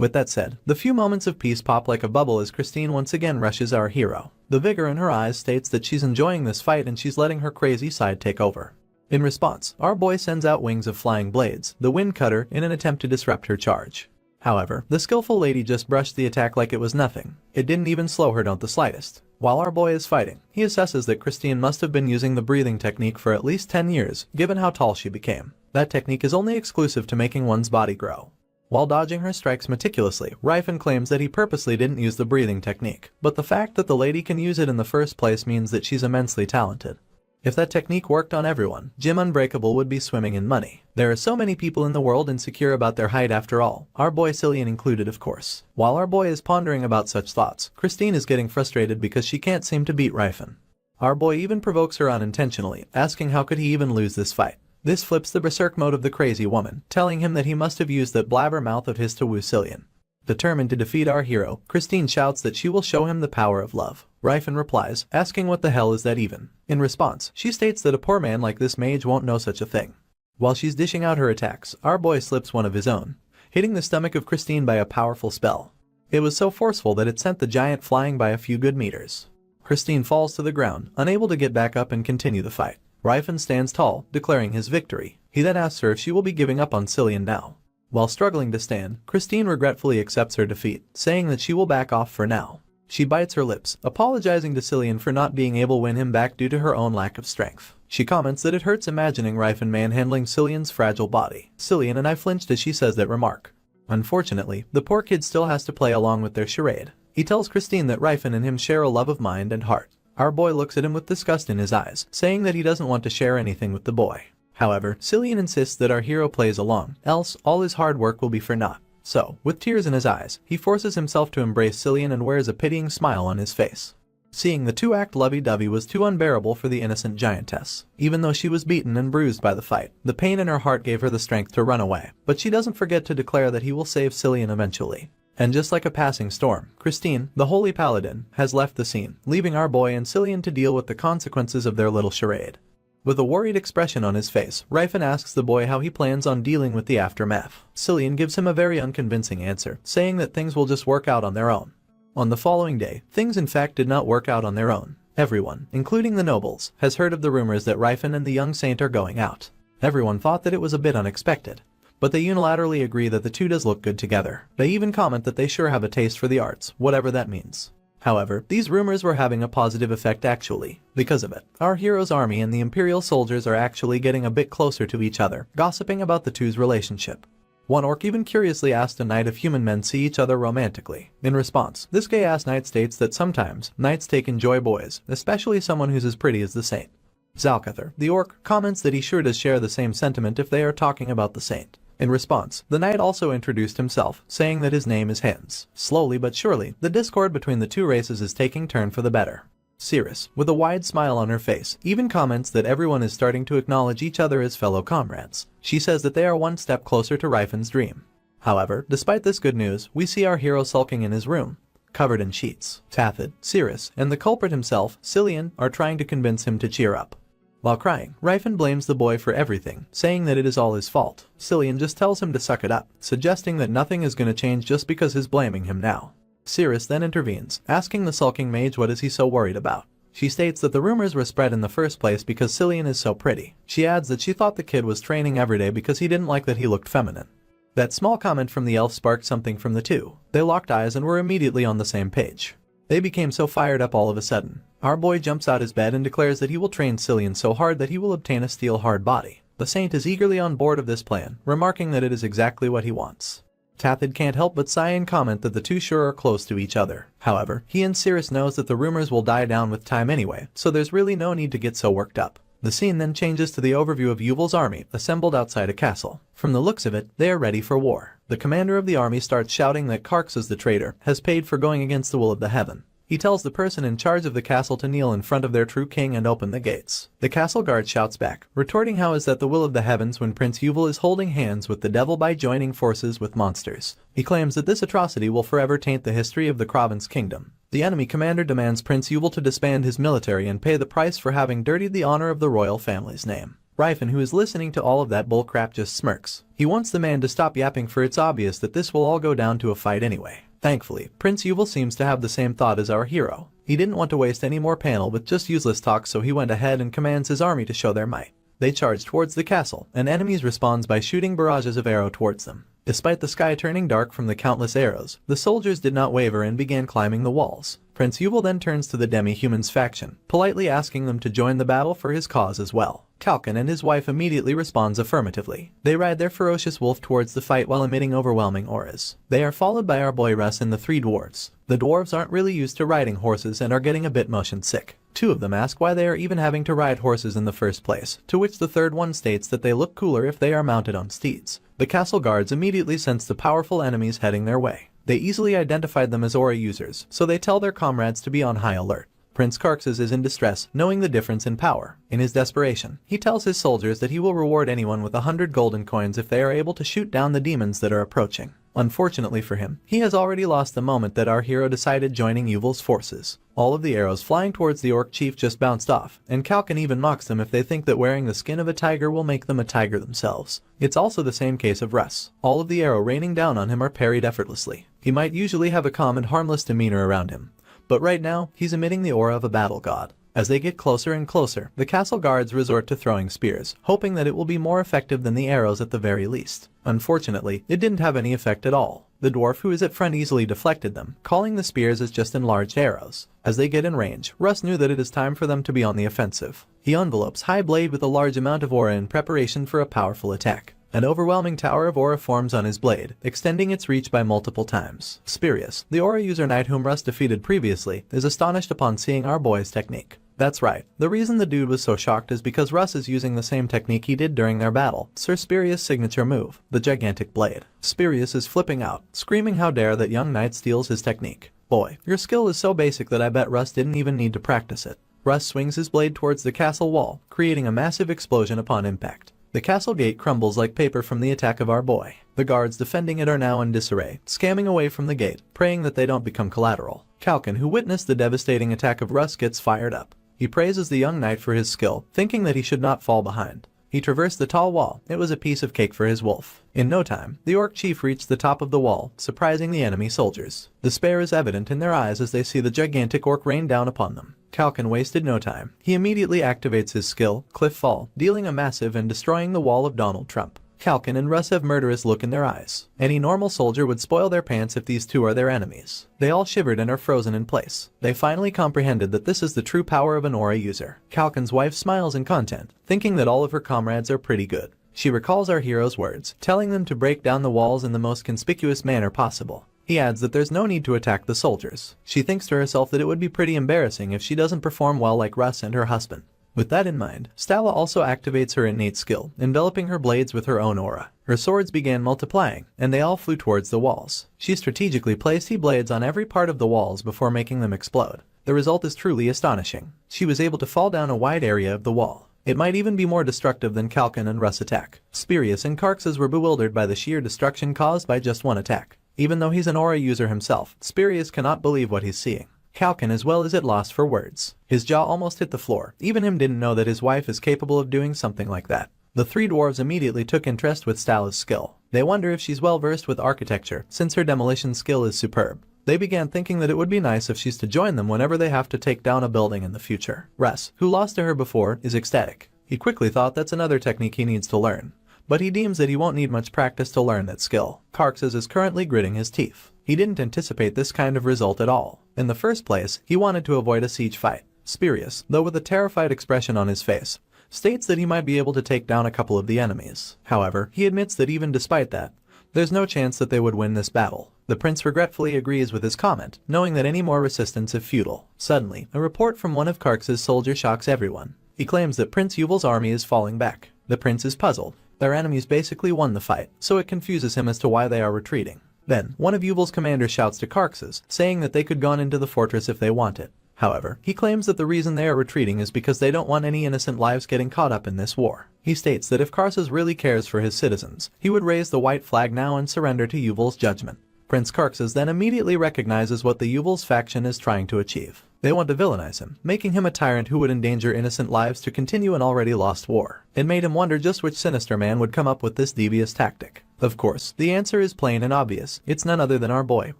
With that said, the few moments of peace pop like a bubble as Christine once again rushes our hero. The vigor in her eyes states that she's enjoying this fight and she's letting her crazy side take over. In response, our boy sends out wings of flying blades, the wind cutter, in an attempt to disrupt her charge. However, the skillful lady just brushed the attack like it was nothing. It didn't even slow her not the slightest. While our boy is fighting, he assesses that Christine must have been using the breathing technique for at least 10 years, given how tall she became. That technique is only exclusive to making one's body grow. While dodging her strikes meticulously, Rifen claims that he purposely didn't use the breathing technique, but the fact that the lady can use it in the first place means that she's immensely talented. If that technique worked on everyone, Jim Unbreakable would be swimming in money. There are so many people in the world insecure about their height after all, our boy Cillian included of course. While our boy is pondering about such thoughts, Christine is getting frustrated because she can't seem to beat Rifen. Our boy even provokes her unintentionally, asking how could he even lose this fight. This flips the berserk mode of the crazy woman, telling him that he must have used that blabbermouth of his to woo Cillian. Determined to defeat our hero, Christine shouts that she will show him the power of love. Rifen replies, asking what the hell is that even. In response, she states that a poor man like this mage won't know such a thing. While she's dishing out her attacks, our boy slips one of his own, hitting the stomach of Christine by a powerful spell. It was so forceful that it sent the giant flying by a few good meters. Christine falls to the ground, unable to get back up and continue the fight. Rifen stands tall, declaring his victory. He then asks her if she will be giving up on Cillian now. While struggling to stand, Christine regretfully accepts her defeat, saying that she will back off for now. She bites her lips, apologizing to Cillian for not being able to win him back due to her own lack of strength. She comments that it hurts imagining Rifen manhandling Cillian's fragile body. Cillian and I flinched as she says that remark. Unfortunately, the poor kid still has to play along with their charade. He tells Christine that Rifen and him share a love of mind and heart. Our boy looks at him with disgust in his eyes, saying that he doesn't want to share anything with the boy. However, Cillian insists that our hero plays along, else all his hard work will be for naught. So, with tears in his eyes, he forces himself to embrace Cillian and wears a pitying smile on his face. Seeing the two-act lovey-dovey was too unbearable for the innocent giantess. Even though she was beaten and bruised by the fight, the pain in her heart gave her the strength to run away. But she doesn't forget to declare that he will save Cillian eventually. And just like a passing storm, Christine, the holy paladin, has left the scene, leaving our boy and Cillian to deal with the consequences of their little charade. With a worried expression on his face, Rifen asks the boy how he plans on dealing with the aftermath. Cillian gives him a very unconvincing answer, saying that things will just work out on their own. On the following day, things in fact did not work out on their own. Everyone, including the nobles, has heard of the rumors that Rifen and the young saint are going out. Everyone thought that it was a bit unexpected, but they unilaterally agree that the two does look good together. They even comment that they sure have a taste for the arts, whatever that means. However, these rumors were having a positive effect actually. Because of it, our hero's army and the Imperial soldiers are actually getting a bit closer to each other, gossiping about the two's relationship. One orc even curiously asked a knight if human men see each other romantically. In response, this gay-ass knight states that sometimes, knights take enjoy boys, especially someone who's as pretty as the saint. Zalcathar, the orc, comments that he sure does share the same sentiment if they are talking about the saint. In response, the knight also introduced himself, saying that his name is Hans. Slowly but surely, the discord between the two races is taking turn for the better. Cirrus, with a wide smile on her face, even comments that everyone is starting to acknowledge each other as fellow comrades. She says that they are one step closer to Rifen's dream. However, despite this good news, we see our hero sulking in his room, covered in sheets. Tathid, Cirrus, and the culprit himself, Cillian, are trying to convince him to cheer up. While crying, Rifen blames the boy for everything, saying that it is all his fault. Cillian just tells him to suck it up, suggesting that nothing is going to change just because he's blaming him now. Cirrus then intervenes, asking the sulking mage what is he so worried about. She states that the rumors were spread in the first place because Cillian is so pretty. She adds that she thought the kid was training every day because he didn't like that he looked feminine. That small comment from the elf sparked something from the two. They locked eyes and were immediately on the same page. They became so fired up all of a sudden. Our boy jumps out his bed and declares that he will train Cillian so hard that he will obtain a steel-hard body. The saint is eagerly on board of this plan, remarking that it is exactly what he wants. Tathid can't help but sigh and comment that the two sure are close to each other. However, he and Cirrus knows that the rumors will die down with time anyway, so there's really no need to get so worked up. The scene then changes to the overview of Yuval's army, assembled outside a castle. From the looks of it, they are ready for war. The commander of the army starts shouting that Karxus the traitor has paid for going against the will of the heaven. He tells the person in charge of the castle to kneel in front of their true king and open the gates. The castle guard shouts back, retorting how is that the will of the heavens when Prince Yuval is holding hands with the devil by joining forces with monsters. He claims that this atrocity will forever taint the history of the Kraven's kingdom. The enemy commander demands Prince Yuval to disband his military and pay the price for having dirtied the honor of the royal family's name. Rifen, who is listening to all of that bullcrap, just smirks. He wants the man to stop yapping, for it's obvious that this will all go down to a fight anyway. Thankfully, Prince Yuval seems to have the same thought as our hero. He didn't want to waste any more panel with just useless talk, so he went ahead and commands his army to show their might. They charge towards the castle, and enemies responds by shooting barrages of arrows towards them. Despite the sky turning dark from the countless arrows, the soldiers did not waver and began climbing the walls. Prince Yuval then turns to the demi-humans faction, politely asking them to join the battle for his cause as well. Kalkin and his wife immediately responds affirmatively. They ride their ferocious wolf towards the fight while emitting overwhelming auras. They are followed by our boy Russ and the three dwarves. The dwarves aren't really used to riding horses and are getting a bit motion sick. Two of them ask why they are even having to ride horses in the first place, to which the third one states that they look cooler if they are mounted on steeds. The castle guards immediately sense the powerful enemies heading their way. They easily identified them as aura users, so they tell their comrades to be on high alert. Prince Karxus is in distress, knowing the difference in power. In his desperation, he tells his soldiers that he will reward anyone with 100 golden coins if they are able to shoot down the demons that are approaching. Unfortunately for him, he has already lost the moment that our hero decided joining Yuval's forces. All of the arrows flying towards the orc chief just bounced off, and Kalkin even mocks them if they think that wearing the skin of a tiger will make them a tiger themselves. It's also the same case of Russ. All of the arrow raining down on him are parried effortlessly. He might usually have a calm and harmless demeanor around him, but right now, he's emitting the aura of a battle god. As they get closer and closer, the castle guards resort to throwing spears, hoping that it will be more effective than the arrows at the very least. Unfortunately, it didn't have any effect at all. The dwarf who is at front easily deflected them, calling the spears as just enlarged arrows. As they get in range, Russ knew that it is time for them to be on the offensive. He envelopes High Blade with a large amount of aura in preparation for a powerful attack. An overwhelming tower of aura forms on his blade, extending its reach by multiple times. Spirius, the aura user knight whom Russ defeated previously, is astonished upon seeing our boy's technique. That's right, the reason the dude was so shocked is because Russ is using the same technique he did during their battle, Sir Spirius' signature move, the gigantic blade. Spirius is flipping out, screaming how dare that young knight steals his technique. Boy, your skill is so basic that I bet Russ didn't even need to practice it. Russ swings his blade towards the castle wall, creating a massive explosion upon impact. The castle gate crumbles like paper from the attack of our boy. The guards defending it are now in disarray, scamming away from the gate, praying that they don't become collateral. Kalkin, who witnessed the devastating attack of Russ, gets fired up. He praises the young knight for his skill, thinking that he should not fall behind. He traversed the tall wall. It was a piece of cake for his wolf. In no time, the orc chief reached the top of the wall, surprising the enemy soldiers. Despair is evident in their eyes as they see the gigantic orc rain down upon them. Kalkin wasted no time. He immediately activates his skill, Cliff Fall, dealing a massive and destroying the wall of Donald Trump. Kalkin and Russ have murderous look in their eyes. Any normal soldier would spoil their pants if these two are their enemies. They all shivered and are frozen in place. They finally comprehended that this is the true power of an aura user. Kalkin's wife smiles in content, thinking that all of her comrades are pretty good. She recalls our hero's words, telling them to break down the walls in the most conspicuous manner possible. He adds that there's no need to attack the soldiers. She thinks to herself that it would be pretty embarrassing if she doesn't perform well like Russ and her husband. With that in mind, Stella also activates her innate skill, enveloping her blades with her own aura. Her swords began multiplying, and they all flew towards the walls. She strategically placed blades on every part of the walls before making them explode. The result is truly astonishing. She was able to fall down a wide area of the wall. It might even be more destructive than Kalkin and Russ' attack. Spirius and Carxes were bewildered by the sheer destruction caused by just one attack. Even though he's an aura user himself, Spirius cannot believe what he's seeing. Kalkin as well is at loss for words. His jaw almost hit the floor. Even him didn't know that his wife is capable of doing something like that. The three dwarves immediately took interest with Stella's skill. They wonder if she's well versed with architecture, since her demolition skill is superb. They began thinking that it would be nice if she's to join them whenever they have to take down a building in the future. Russ, who lost to her before, is ecstatic. He quickly thought that's another technique he needs to learn, but he deems that he won't need much practice to learn that skill. Carxes is currently gritting his teeth. He didn't anticipate this kind of result at all. In the first place, he wanted to avoid a siege fight. Spirius, though with a terrified expression on his face, states that he might be able to take down a couple of the enemies. However, he admits that even despite that, there's no chance that they would win this battle. The prince regretfully agrees with his comment, knowing that any more resistance is futile. Suddenly, a report from one of Carx's soldiers shocks everyone. He claims that Prince Yuval's army is falling back. The prince is puzzled. Their enemies basically won the fight, so it confuses him as to why they are retreating. Then, one of Yuval's commanders shouts to Carxes, saying that they could go into the fortress if they want it. However, he claims that the reason they are retreating is because they don't want any innocent lives getting caught up in this war. He states that if Carxes really cares for his citizens, he would raise the white flag now and surrender to Yuval's judgment. Prince Carxes then immediately recognizes what the Yuval's faction is trying to achieve. They want to villainize him, making him a tyrant who would endanger innocent lives to continue an already lost war. It made him wonder just which sinister man would come up with this devious tactic. Of course, the answer is plain and obvious. It's none other than our boy,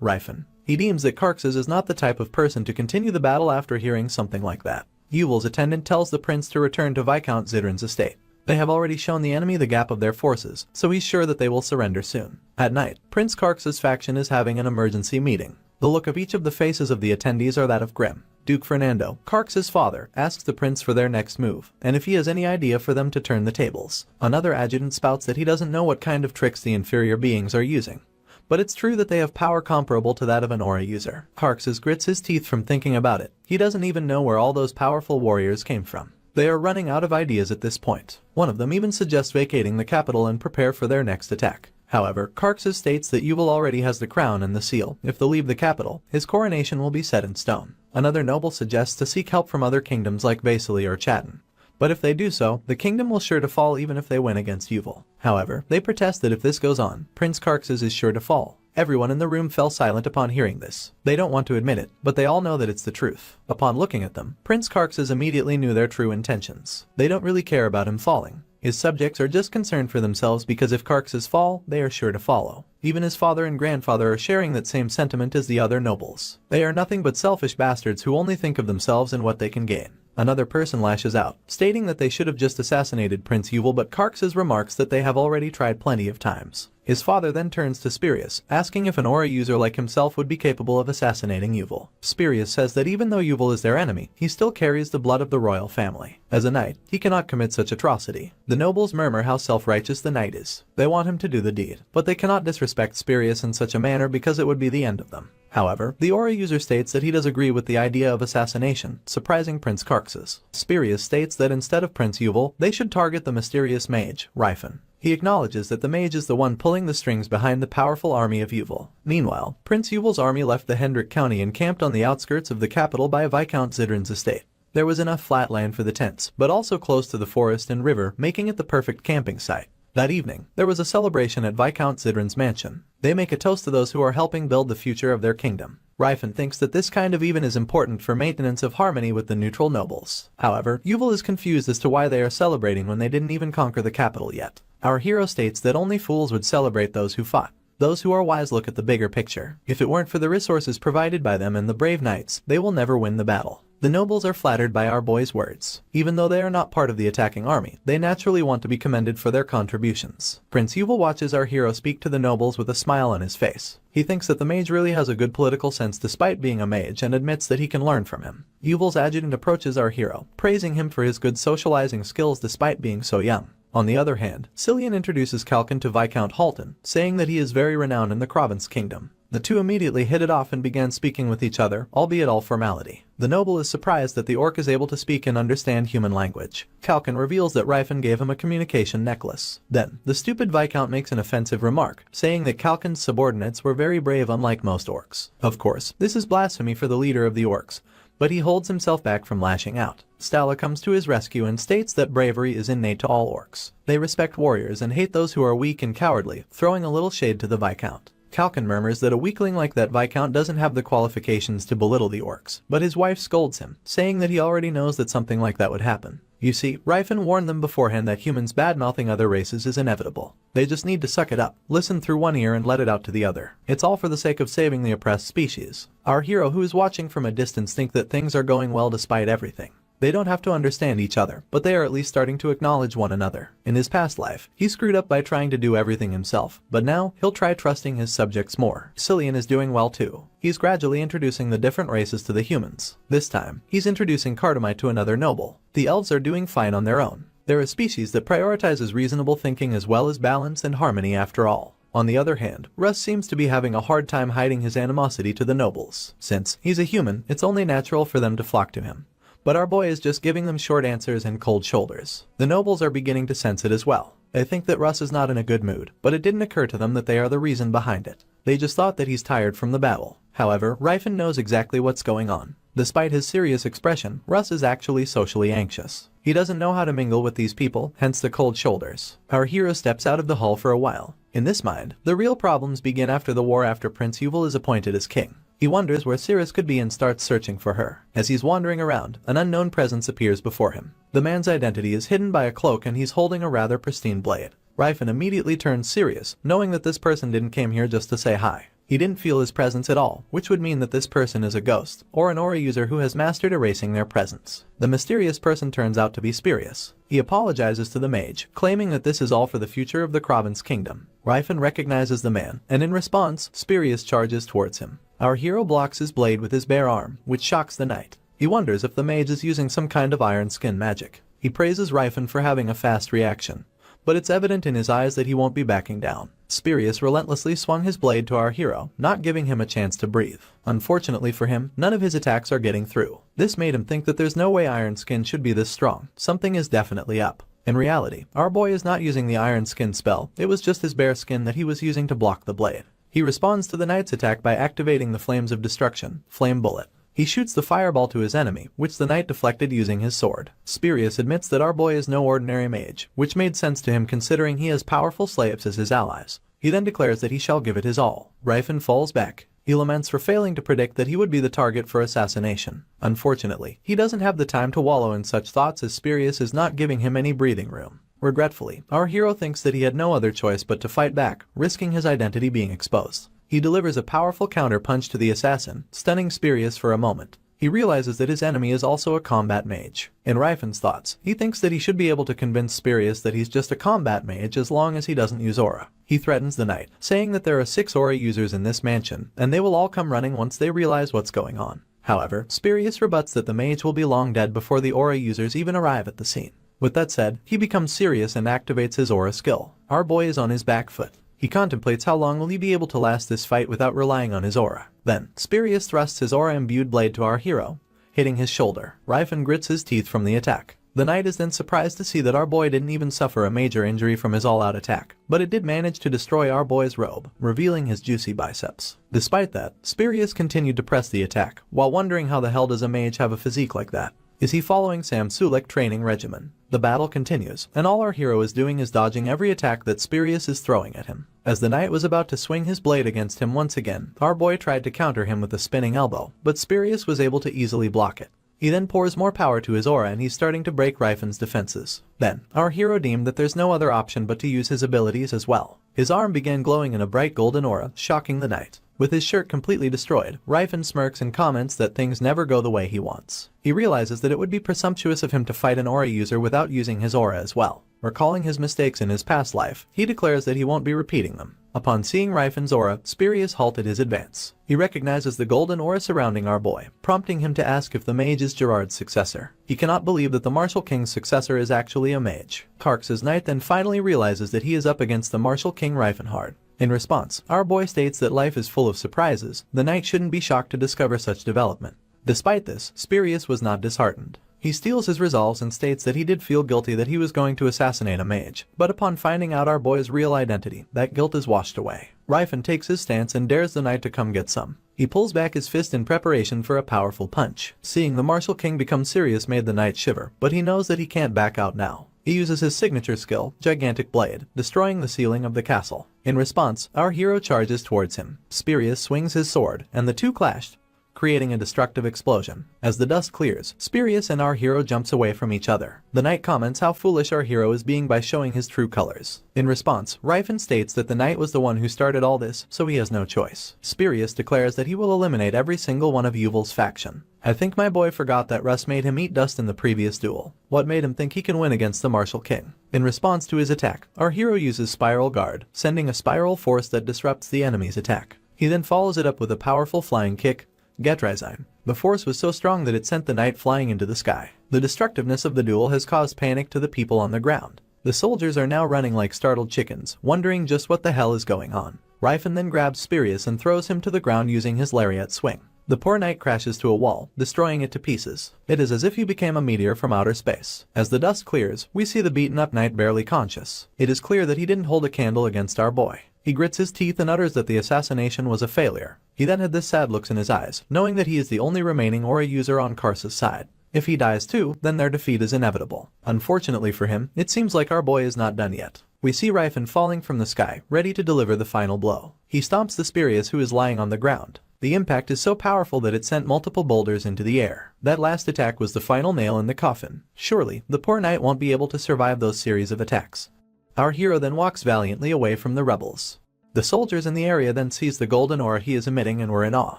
Ryfan. He deems that Carxes is not the type of person to continue the battle after hearing something like that. Yuval's attendant tells the prince to return to Viscount Zidrin's estate. They have already shown the enemy the gap of their forces, so he's sure that they will surrender soon. At night, Prince Carx's faction is having an emergency meeting. The look of each of the faces of the attendees are that of Grim. Duke Fernando, Carx's father, asks the prince for their next move, and if he has any idea for them to turn the tables. Another adjutant spouts that he doesn't know what kind of tricks the inferior beings are using, but it's true that they have power comparable to that of an aura user. Carxes grits his teeth from thinking about it. He doesn't even know where all those powerful warriors came from. They are running out of ideas at this point. One of them even suggests vacating the capital and prepare for their next attack. However, Carxes states that Yuval already has the crown and the seal. If they leave the capital, his coronation will be set in stone. Another noble suggests to seek help from other kingdoms like Vasily or Chatten. But if they do so, the kingdom will sure to fall even if they win against Yuval. However, they protest that if this goes on, Prince Carxes is sure to fall. Everyone in the room fell silent upon hearing this. They don't want to admit it, but they all know that it's the truth. Upon looking at them, Prince Carxes immediately knew their true intentions. They don't really care about him falling. His subjects are just concerned for themselves because if Carxes fall, they are sure to follow. Even his father and grandfather are sharing that same sentiment as the other nobles. They are nothing but selfish bastards who only think of themselves and what they can gain. Another person lashes out, stating that they should have just assassinated Prince Yuval, but Carxes remarks that they have already tried plenty of times. His father then turns to Spirius, asking if an aura user like himself would be capable of assassinating Yuval. Spirius says that even though Yuval is their enemy, he still carries the blood of the royal family. As a knight, he cannot commit such atrocity. The nobles murmur how self-righteous the knight is. They want him to do the deed, but they cannot disrespect Spirius in such a manner because it would be the end of them. However, the aura user states that he does agree with the idea of assassination, surprising Prince Carxes. Spirius states that instead of Prince Yuval, they should target the mysterious mage, Rifan. He acknowledges that the mage is the one pulling the strings behind the powerful army of Yuval. Meanwhile, Prince Yuval's army left the Hendrik County and camped on the outskirts of the capital by Viscount Zidrin's estate. There was enough flat land for the tents, but also close to the forest and river, making it the perfect camping site. That evening, there was a celebration at Viscount Zidrin's mansion. They make a toast to those who are helping build the future of their kingdom. Rifan thinks that this kind of even is important for maintenance of harmony with the neutral nobles. However, Yuval is confused as to why they are celebrating when they didn't even conquer the capital yet. Our hero states that only fools would celebrate those who fought. Those who are wise look at the bigger picture. If it weren't for the resources provided by them and the brave knights, they will never win the battle. The nobles are flattered by our boy's words. Even though they are not part of the attacking army, they naturally want to be commended for their contributions. Prince Yuval watches our hero speak to the nobles with a smile on his face. He thinks that the mage really has a good political sense despite being a mage and admits that he can learn from him. Yuval's adjutant approaches our hero, praising him for his good socializing skills despite being so young. On the other hand, Cillian introduces Kalkin to Viscount Halton, saying that he is very renowned in the Krovence kingdom. The two immediately hit it off and began speaking with each other, albeit all formality. The noble is surprised that the orc is able to speak and understand human language. Kalkin reveals that Rifan gave him a communication necklace. Then, the stupid Viscount makes an offensive remark, saying that Kalkin's subordinates were very brave unlike most orcs. Of course, this is blasphemy for the leader of the orcs, but he holds himself back from lashing out. Stala comes to his rescue and states that bravery is innate to all orcs. They respect warriors and hate those who are weak and cowardly, throwing a little shade to the Viscount. Kalkin murmurs that a weakling like that Viscount doesn't have the qualifications to belittle the orcs, but his wife scolds him, saying that he already knows that something like that would happen. You see, Rifan warned them beforehand that humans bad-mouthing other races is inevitable. They just need to suck it up, listen through one ear and let it out to the other. It's all for the sake of saving the oppressed species. Our hero who is watching from a distance think that things are going well despite everything. They don't have to understand each other, but they are at least starting to acknowledge one another. In his past life, he screwed up by trying to do everything himself, but now he'll try trusting his subjects more. Cillian is doing well too. He's gradually introducing the different races to the humans. This time, he's introducing Cardamite to another noble. The elves are doing fine on their own. They're a species that prioritizes reasonable thinking as well as balance and harmony after all. On the other hand, Russ seems to be having a hard time hiding his animosity to the nobles. Since he's a human, it's only natural for them to flock to him. But our boy is just giving them short answers and cold shoulders. The nobles are beginning to sense it as well. They think that Russ is not in a good mood, but it didn't occur to them that they are the reason behind it. They just thought that he's tired from the battle. However, Rifan knows exactly what's going on. Despite his serious expression, Russ is actually socially anxious. He doesn't know how to mingle with these people, hence the cold shoulders. Our hero steps out of the hall for a while. In this mind, the real problems begin after the war after Prince Yuval is appointed as king. He wonders where Cirrus could be and starts searching for her. As he's wandering around, an unknown presence appears before him. The man's identity is hidden by a cloak and he's holding a rather pristine blade. Rifan immediately turns serious, knowing that this person didn't came here just to say hi. He didn't feel his presence at all, which would mean that this person is a ghost, or an aura user who has mastered erasing their presence. The mysterious person turns out to be Spirius. He apologizes to the mage, claiming that this is all for the future of the Krovence kingdom. Rifan recognizes the man, and in response, Spirius charges towards him. Our hero blocks his blade with his bare arm, which shocks the knight. He wonders if the mage is using some kind of iron skin magic. He praises Rifan for having a fast reaction, but it's evident in his eyes that he won't be backing down. Spirius relentlessly swung his blade to our hero, not giving him a chance to breathe. Unfortunately for him, none of his attacks are getting through. This made him think that there's no way iron skin should be this strong. Something is definitely up. In reality, our boy is not using the iron skin spell, it was just his bare skin that he was using to block the blade. He responds to the knight's attack by activating the Flames of Destruction, Flame Bullet. He shoots the fireball to his enemy, which the knight deflected using his sword. Spirius admits that our boy is no ordinary mage, which made sense to him considering he has powerful slaves as his allies. He then declares that he shall give it his all. Rifin falls back. He laments for failing to predict that he would be the target for assassination. Unfortunately, he doesn't have the time to wallow in such thoughts as Spurious is not giving him any breathing room. Regretfully, our hero thinks that he had no other choice but to fight back, risking his identity being exposed. He delivers a powerful counter-punch to the assassin, stunning Spurious for a moment. He realizes that his enemy is also a combat mage. In Rifin's thoughts, he thinks that he should be able to convince Spurious that he's just a combat mage as long as he doesn't use aura. He threatens the knight, saying that there are 6 aura users in this mansion, and they will all come running once they realize what's going on. However, Spurious rebuts that the mage will be long dead before the aura users even arrive at the scene. With that said, he becomes serious and activates his aura skill. Our boy is on his back foot. He contemplates how long will he be able to last this fight without relying on his aura. Then, Spurious thrusts his aura-imbued blade to our hero, hitting his shoulder. Rifin grits his teeth from the attack. The knight is then surprised to see that our boy didn't even suffer a major injury from his all-out attack, but it did manage to destroy our boy's robe, revealing his juicy biceps. Despite that, Spurious continued to press the attack, while wondering how the hell does a mage have a physique like that. Is he following Sam Sulek training regimen? The battle continues, and all our hero is doing is dodging every attack that Spurious is throwing at him. As the knight was about to swing his blade against him once again, our boy tried to counter him with a spinning elbow, but Spurious was able to easily block it. He then pours more power to his aura and he's starting to break Rifin's defenses. Then, our hero deemed that there's no other option but to use his abilities as well. His arm began glowing in a bright golden aura, shocking the knight. With his shirt completely destroyed, Rifin smirks and comments that things never go the way he wants. He realizes that it would be presumptuous of him to fight an aura user without using his aura as well. Recalling his mistakes in his past life, he declares that he won't be repeating them. Upon seeing Rifin's aura, Spurious halted his advance. He recognizes the golden aura surrounding our boy, prompting him to ask if the mage is Gerard's successor. He cannot believe that the Martial King's successor is actually a mage. Karx's knight then finally realizes that he is up against the Martial King Rifinhard. In response, our boy states that life is full of surprises. The knight shouldn't be shocked to discover such development. Despite this, Spurious was not disheartened. He steels his resolves and states that he did feel guilty that he was going to assassinate a mage, but upon finding out our boy's real identity, that guilt is washed away. Rifin takes his stance and dares the knight to come get some. He pulls back his fist in preparation for a powerful punch. Seeing the Martial King become serious made the knight shiver, but he knows that he can't back out now. He uses his signature skill, Gigantic Blade, destroying the ceiling of the castle. In response, our hero charges towards him. Spurious swings his sword, and the two clashed, creating a destructive explosion. As the dust clears, Spurious and our hero jumps away from each other. The knight comments how foolish our hero is being by showing his true colors. In response, Rifin states that the knight was the one who started all this, so he has no choice. Spurious declares that he will eliminate every single one of Yuval's faction. I think my boy forgot that Russ made him eat dust in the previous duel. What made him think he can win against the Martial King? In response to his attack, our hero uses Spiral Guard, sending a spiral force that disrupts the enemy's attack. He then follows it up with a powerful flying kick, Getreizine. The force was so strong that it sent the knight flying into the sky. The destructiveness of the duel has caused panic to the people on the ground. The soldiers are now running like startled chickens, wondering just what the hell is going on. Rifin then grabs Spurious and throws him to the ground using his lariat swing. The poor knight crashes to a wall, destroying it to pieces. It is as if he became a meteor from outer space. As the dust clears, we see the beaten-up knight barely conscious. It is clear that he didn't hold a candle against our boy. He grits his teeth and utters that the assassination was a failure. He then had this sad looks in his eyes, knowing that he is the only remaining aura user on Karsa's side. If he dies too, then their defeat is inevitable. Unfortunately for him, it seems like our boy is not done yet. We see Rifin falling from the sky, ready to deliver the final blow. He stomps the Spurious who is lying on the ground. The impact is so powerful that it sent multiple boulders into the air. That last attack was the final nail in the coffin. Surely, the poor knight won't be able to survive those series of attacks. Our hero then walks valiantly away from the rebels. The soldiers in the area then sees the golden aura he is emitting and were in awe.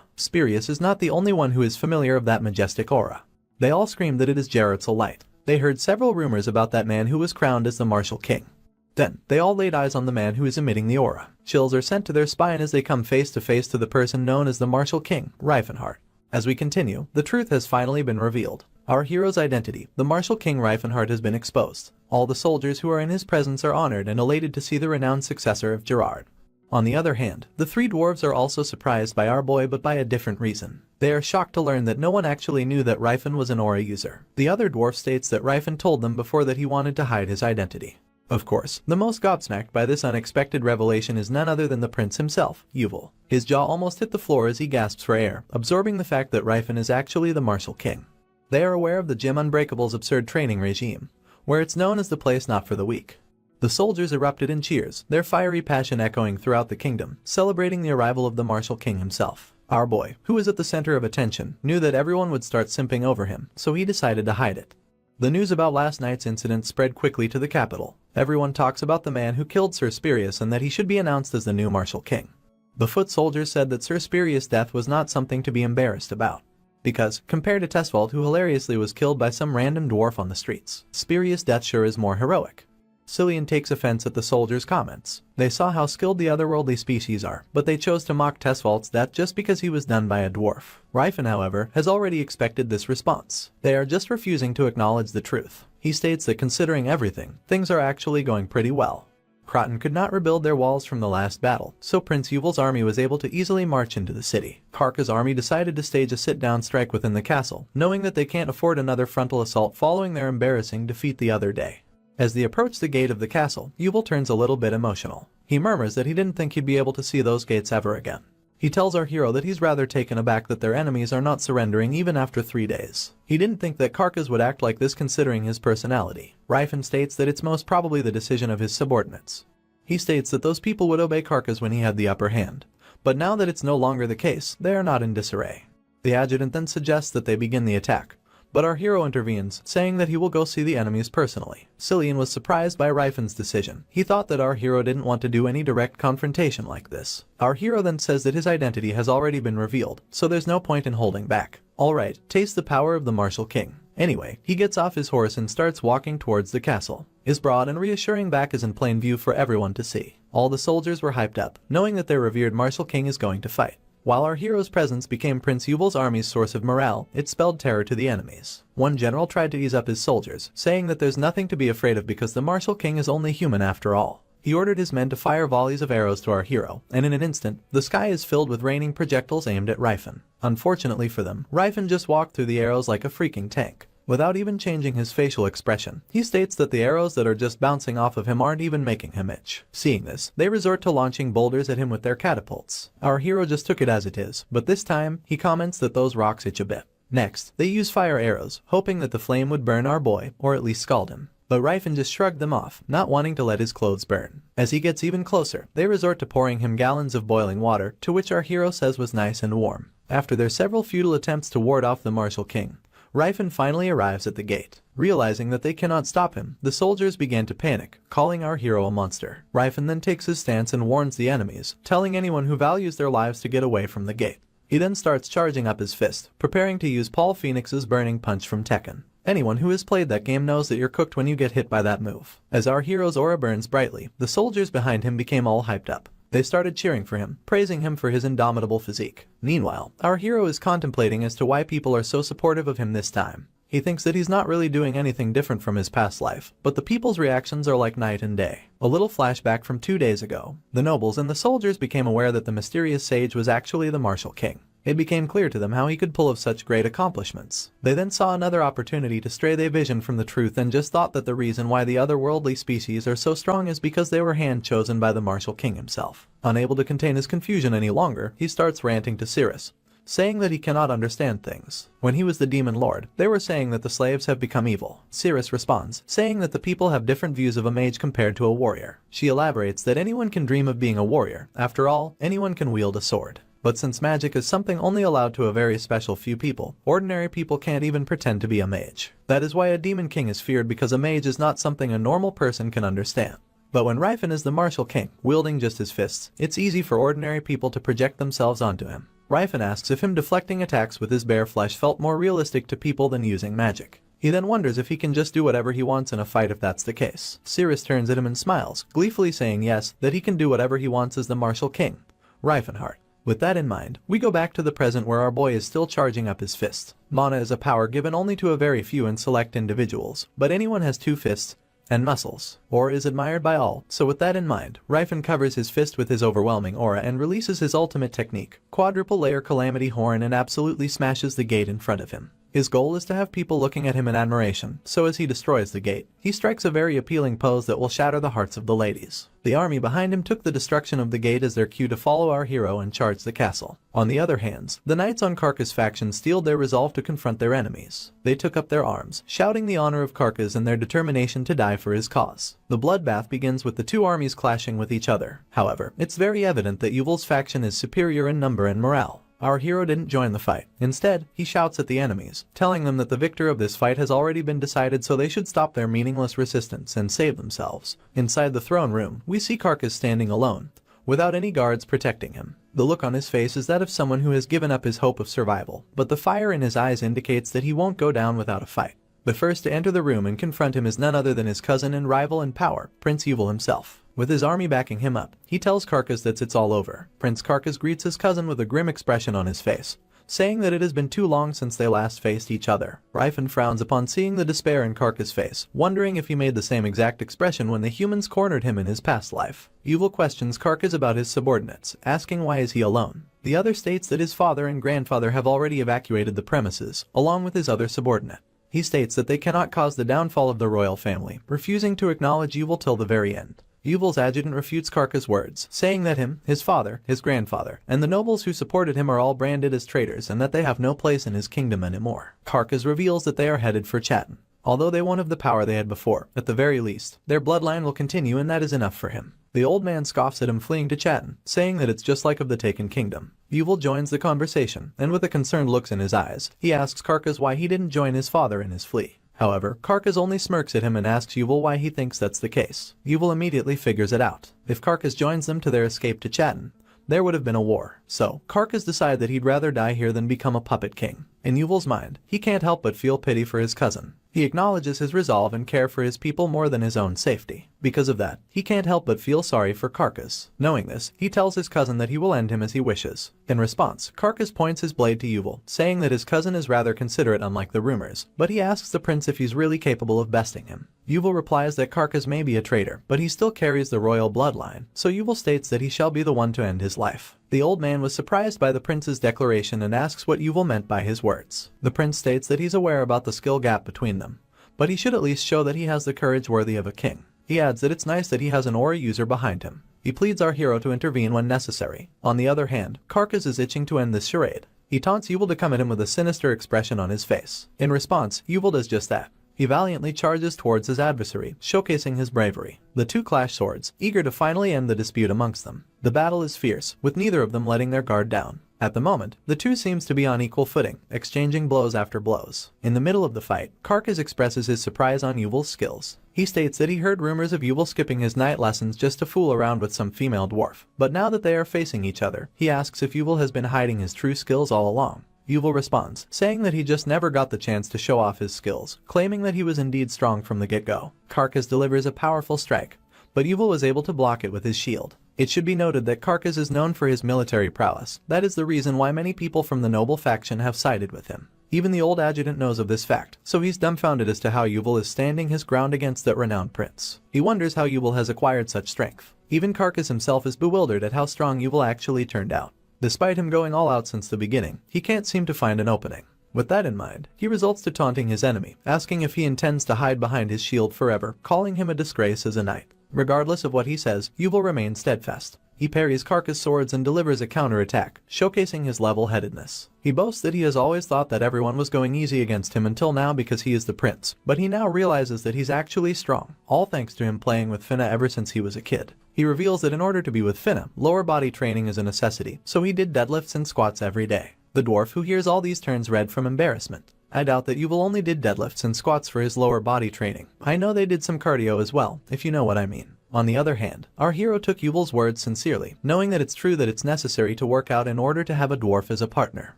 Spurious is not the only one who is familiar of that majestic aura. They all scream that it is Gerard's light. They heard several rumors about that man who was crowned as the Martial King. Then, they all laid eyes on the man who is emitting the aura. Chills are sent to their spine as they come face to face to the person known as the Martial King, Rifinhard. As we continue, the truth has finally been revealed. Our hero's identity, the Martial King Rifinhard, has been exposed. All the soldiers who are in his presence are honored and elated to see the renowned successor of Gerard. On the other hand, the three dwarves are also surprised by our boy, but by a different reason. They are shocked to learn that no one actually knew that Rifin was an aura user. The other dwarf states that Rifin told them before that he wanted to hide his identity. Of course, the most gobsmacked by this unexpected revelation is none other than the prince himself, Yuval. His jaw almost hit the floor as he gasps for air, absorbing the fact that Rifin is actually the Martial King. They are aware of the Gym Unbreakable's absurd training regime, where it's known as the place not for the weak. The soldiers erupted in cheers, their fiery passion echoing throughout the kingdom, celebrating the arrival of the martial king himself. Our boy, who was at the center of attention, knew that everyone would start simping over him, so he decided to hide it. The news about last night's incident spread quickly to the capital. Everyone talks about the man who killed Sir Spurius and that he should be announced as the new martial king. The foot soldiers said that Sir Spurius' death was not something to be embarrassed about. Because, compared to Tesfald, who hilariously was killed by some random dwarf on the streets, Spurius' death sure is more heroic. Cillian takes offense at the soldiers' comments. They saw how skilled the otherworldly species are, but they chose to mock Tesfald's death just because he was done by a dwarf. Rifen, however, has already expected this response. They are just refusing to acknowledge the truth. He states that considering everything, things are actually going pretty well. Croton could not rebuild their walls from the last battle, so Prince Yuval's army was able to easily march into the city. Karka's army decided to stage a sit-down strike within the castle, knowing that they can't afford another frontal assault following their embarrassing defeat the other day. As they approach the gate of the castle, Yuval turns a little bit emotional. He murmurs that he didn't think he'd be able to see those gates ever again. He tells our hero that he's rather taken aback that their enemies are not surrendering even after 3 days. He didn't think that Karkas would act like this considering his personality. Rifen states that it's most probably the decision of his subordinates. He states that those people would obey Karkas when he had the upper hand. But now that it's no longer the case, they are not in disarray. The adjutant then suggests that they begin the attack. But our hero intervenes, saying that he will go see the enemies personally. Cillian was surprised by Rifen's decision. He thought that our hero didn't want to do any direct confrontation like this. Our hero then says that his identity has already been revealed, so there's no point in holding back. Alright, taste the power of the martial king. Anyway, he gets off his horse and starts walking towards the castle. His broad and reassuring back is in plain view for everyone to see. All the soldiers were hyped up, knowing that their revered martial king is going to fight. While our hero's presence became Prince Yuval's army's source of morale, it spelled terror to the enemies. One general tried to ease up his soldiers, saying that there's nothing to be afraid of because the martial king is only human after all. He ordered his men to fire volleys of arrows to our hero, and in an instant, the sky is filled with raining projectiles aimed at Rifen. Unfortunately for them, Rifen just walked through the arrows like a freaking tank. Without even changing his facial expression, he states that the arrows that are just bouncing off of him aren't even making him itch. Seeing this, they resort to launching boulders at him with their catapults. Our hero just took it as it is, but this time, he comments that those rocks itch a bit. Next, they use fire arrows, hoping that the flame would burn our boy, or at least scald him. But Rifen just shrugged them off, not wanting to let his clothes burn. As he gets even closer, they resort to pouring him gallons of boiling water, to which our hero says was nice and warm. After their several futile attempts to ward off the martial king, Rifen finally arrives at the gate. Realizing that they cannot stop him, the soldiers began to panic, calling our hero a monster. Rifen then takes his stance and warns the enemies, telling anyone who values their lives to get away from the gate. He then starts charging up his fist, preparing to use Paul Phoenix's burning punch from Tekken. Anyone who has played that game knows that you're cooked when you get hit by that move. As our hero's aura burns brightly, the soldiers behind him became all hyped up. They started cheering for him, praising him for his indomitable physique. Meanwhile, our hero is contemplating as to why people are so supportive of him this time. He thinks that he's not really doing anything different from his past life, but the people's reactions are like night and day. A little flashback from 2 days ago. The nobles and the soldiers became aware that the mysterious sage was actually the martial king. It became clear to them how he could pull off such great accomplishments. They then saw another opportunity to stray their vision from the truth and just thought that the reason why the otherworldly species are so strong is because they were hand-chosen by the martial king himself. Unable to contain his confusion any longer, he starts ranting to Cirrus, saying that he cannot understand things. When he was the demon lord, they were saying that the slaves have become evil. Cirrus responds, saying that the people have different views of a mage compared to a warrior. She elaborates that anyone can dream of being a warrior. After all, anyone can wield a sword. But since magic is something only allowed to a very special few people, ordinary people can't even pretend to be a mage. That is why a demon king is feared, because a mage is not something a normal person can understand. But when Rifen is the martial king, wielding just his fists, it's easy for ordinary people to project themselves onto him. Rifen asks if him deflecting attacks with his bare flesh felt more realistic to people than using magic. He then wonders if he can just do whatever he wants in a fight if that's the case. Cirrus turns at him and smiles, gleefully saying yes, that he can do whatever he wants as the martial king. Rifenheart. With that in mind, we go back to the present where our boy is still charging up his fists. Mana is a power given only to a very few and select individuals, but anyone has 2 fists and muscles, or is admired by all. So with that in mind, Rifen covers his fist with his overwhelming aura and releases his ultimate technique, quadruple layer calamity horn, and absolutely smashes the gate in front of him. His goal is to have people looking at him in admiration, so as he destroys the gate, he strikes a very appealing pose that will shatter the hearts of the ladies. The army behind him took the destruction of the gate as their cue to follow our hero and charge the castle. On the other hand, the knights on Karka's faction steeled their resolve to confront their enemies. They took up their arms, shouting the honor of Karkas and their determination to die for his cause. The bloodbath begins with the two armies clashing with each other. However, it's very evident that Yuval's faction is superior in number and morale. Our hero didn't join the fight. Instead, he shouts at the enemies, telling them that the victor of this fight has already been decided, so they should stop their meaningless resistance and save themselves. Inside the throne room, we see Karkas standing alone, without any guards protecting him. The look on his face is that of someone who has given up his hope of survival, but the fire in his eyes indicates that he won't go down without a fight. The first to enter the room and confront him is none other than his cousin and rival in power, Prince Yuval himself. With his army backing him up, he tells Karkas that it's all over. Prince Karkas greets his cousin with a grim expression on his face, saying that it has been too long since they last faced each other. Rifen frowns upon seeing the despair in Karkas' face, wondering if he made the same exact expression when the humans cornered him in his past life. Yuval questions Karkas about his subordinates, asking why is he alone. The other states that his father and grandfather have already evacuated the premises, along with his other subordinate. He states that they cannot cause the downfall of the royal family, refusing to acknowledge Yuval till the very end. Yuval's adjutant refutes Karkas' words, saying that him, his father, his grandfather, and the nobles who supported him are all branded as traitors and that they have no place in his kingdom anymore. Karkas reveals that they are headed for Chatan. Although they won't have the power they had before, at the very least, their bloodline will continue and that is enough for him. The old man scoffs at him fleeing to Chatan, saying that it's just like of the Taken Kingdom. Yuval joins the conversation, and with a concerned look in his eyes, he asks Karkas why he didn't join his father in his flee. However, Karkas only smirks at him and asks Yuval why he thinks that's the case. Yuval immediately figures it out. If Karkas joins them to their escape to Chatan, there would have been a war. So, Karkas decides that he'd rather die here than become a puppet king. In Yuval's mind, he can't help but feel pity for his cousin. He acknowledges his resolve and care for his people more than his own safety. Because of that, he can't help but feel sorry for Karkas. Knowing this, he tells his cousin that he will end him as he wishes. In response, Karkas points his blade to Yuval, saying that his cousin is rather considerate unlike the rumors, but he asks the prince if he's really capable of besting him. Yuval replies that Karkas may be a traitor, but he still carries the royal bloodline, so Yuval states that he shall be the one to end his life. The old man was surprised by the prince's declaration and asks what Yuval meant by his words. The prince states that he's aware about the skill gap between them, but he should at least show that he has the courage worthy of a king. He adds that it's nice that he has an aura user behind him. He pleads our hero to intervene when necessary. On the other hand, Karkas is itching to end this charade. He taunts Yuval to come at him with a sinister expression on his face. In response, Yuval does just that. He valiantly charges towards his adversary, showcasing his bravery. The two clash swords, eager to finally end the dispute amongst them. The battle is fierce, with neither of them letting their guard down. At the moment, the two seems to be on equal footing, exchanging blows after blows. In the middle of the fight, Karkas expresses his surprise on Yuval's skills. He states that he heard rumors of Yuval skipping his night lessons just to fool around with some female dwarf. But now that they are facing each other, he asks if Yuval has been hiding his true skills all along. Yuval responds, saying that he just never got the chance to show off his skills, claiming that he was indeed strong from the get-go. Karkas delivers a powerful strike, but Yuval was able to block it with his shield. It should be noted that Karkas is known for his military prowess. That is the reason why many people from the noble faction have sided with him. Even the old adjutant knows of this fact, so he's dumbfounded as to how Yuval is standing his ground against that renowned prince. He wonders how Yuval has acquired such strength. Even Karkas himself is bewildered at how strong Yuval actually turned out. Despite him going all out since the beginning, he can't seem to find an opening. With that in mind, he resorts to taunting his enemy, asking if he intends to hide behind his shield forever, calling him a disgrace as a knight. Regardless of what he says, Yuval remains steadfast. He parries Karkas' swords and delivers a counterattack, showcasing his level-headedness. He boasts that he has always thought that everyone was going easy against him until now because he is the prince, but he now realizes that he's actually strong, all thanks to him playing with Finna ever since he was a kid. He reveals that in order to be with Finna, lower body training is a necessity, so he did deadlifts and squats every day. The dwarf who hears all these turns red from embarrassment. I doubt that Yuval only did deadlifts and squats for his lower body training. I know they did some cardio as well, if you know what I mean. On the other hand, our hero took Yuval's words sincerely, knowing that it's true that it's necessary to work out in order to have a dwarf as a partner.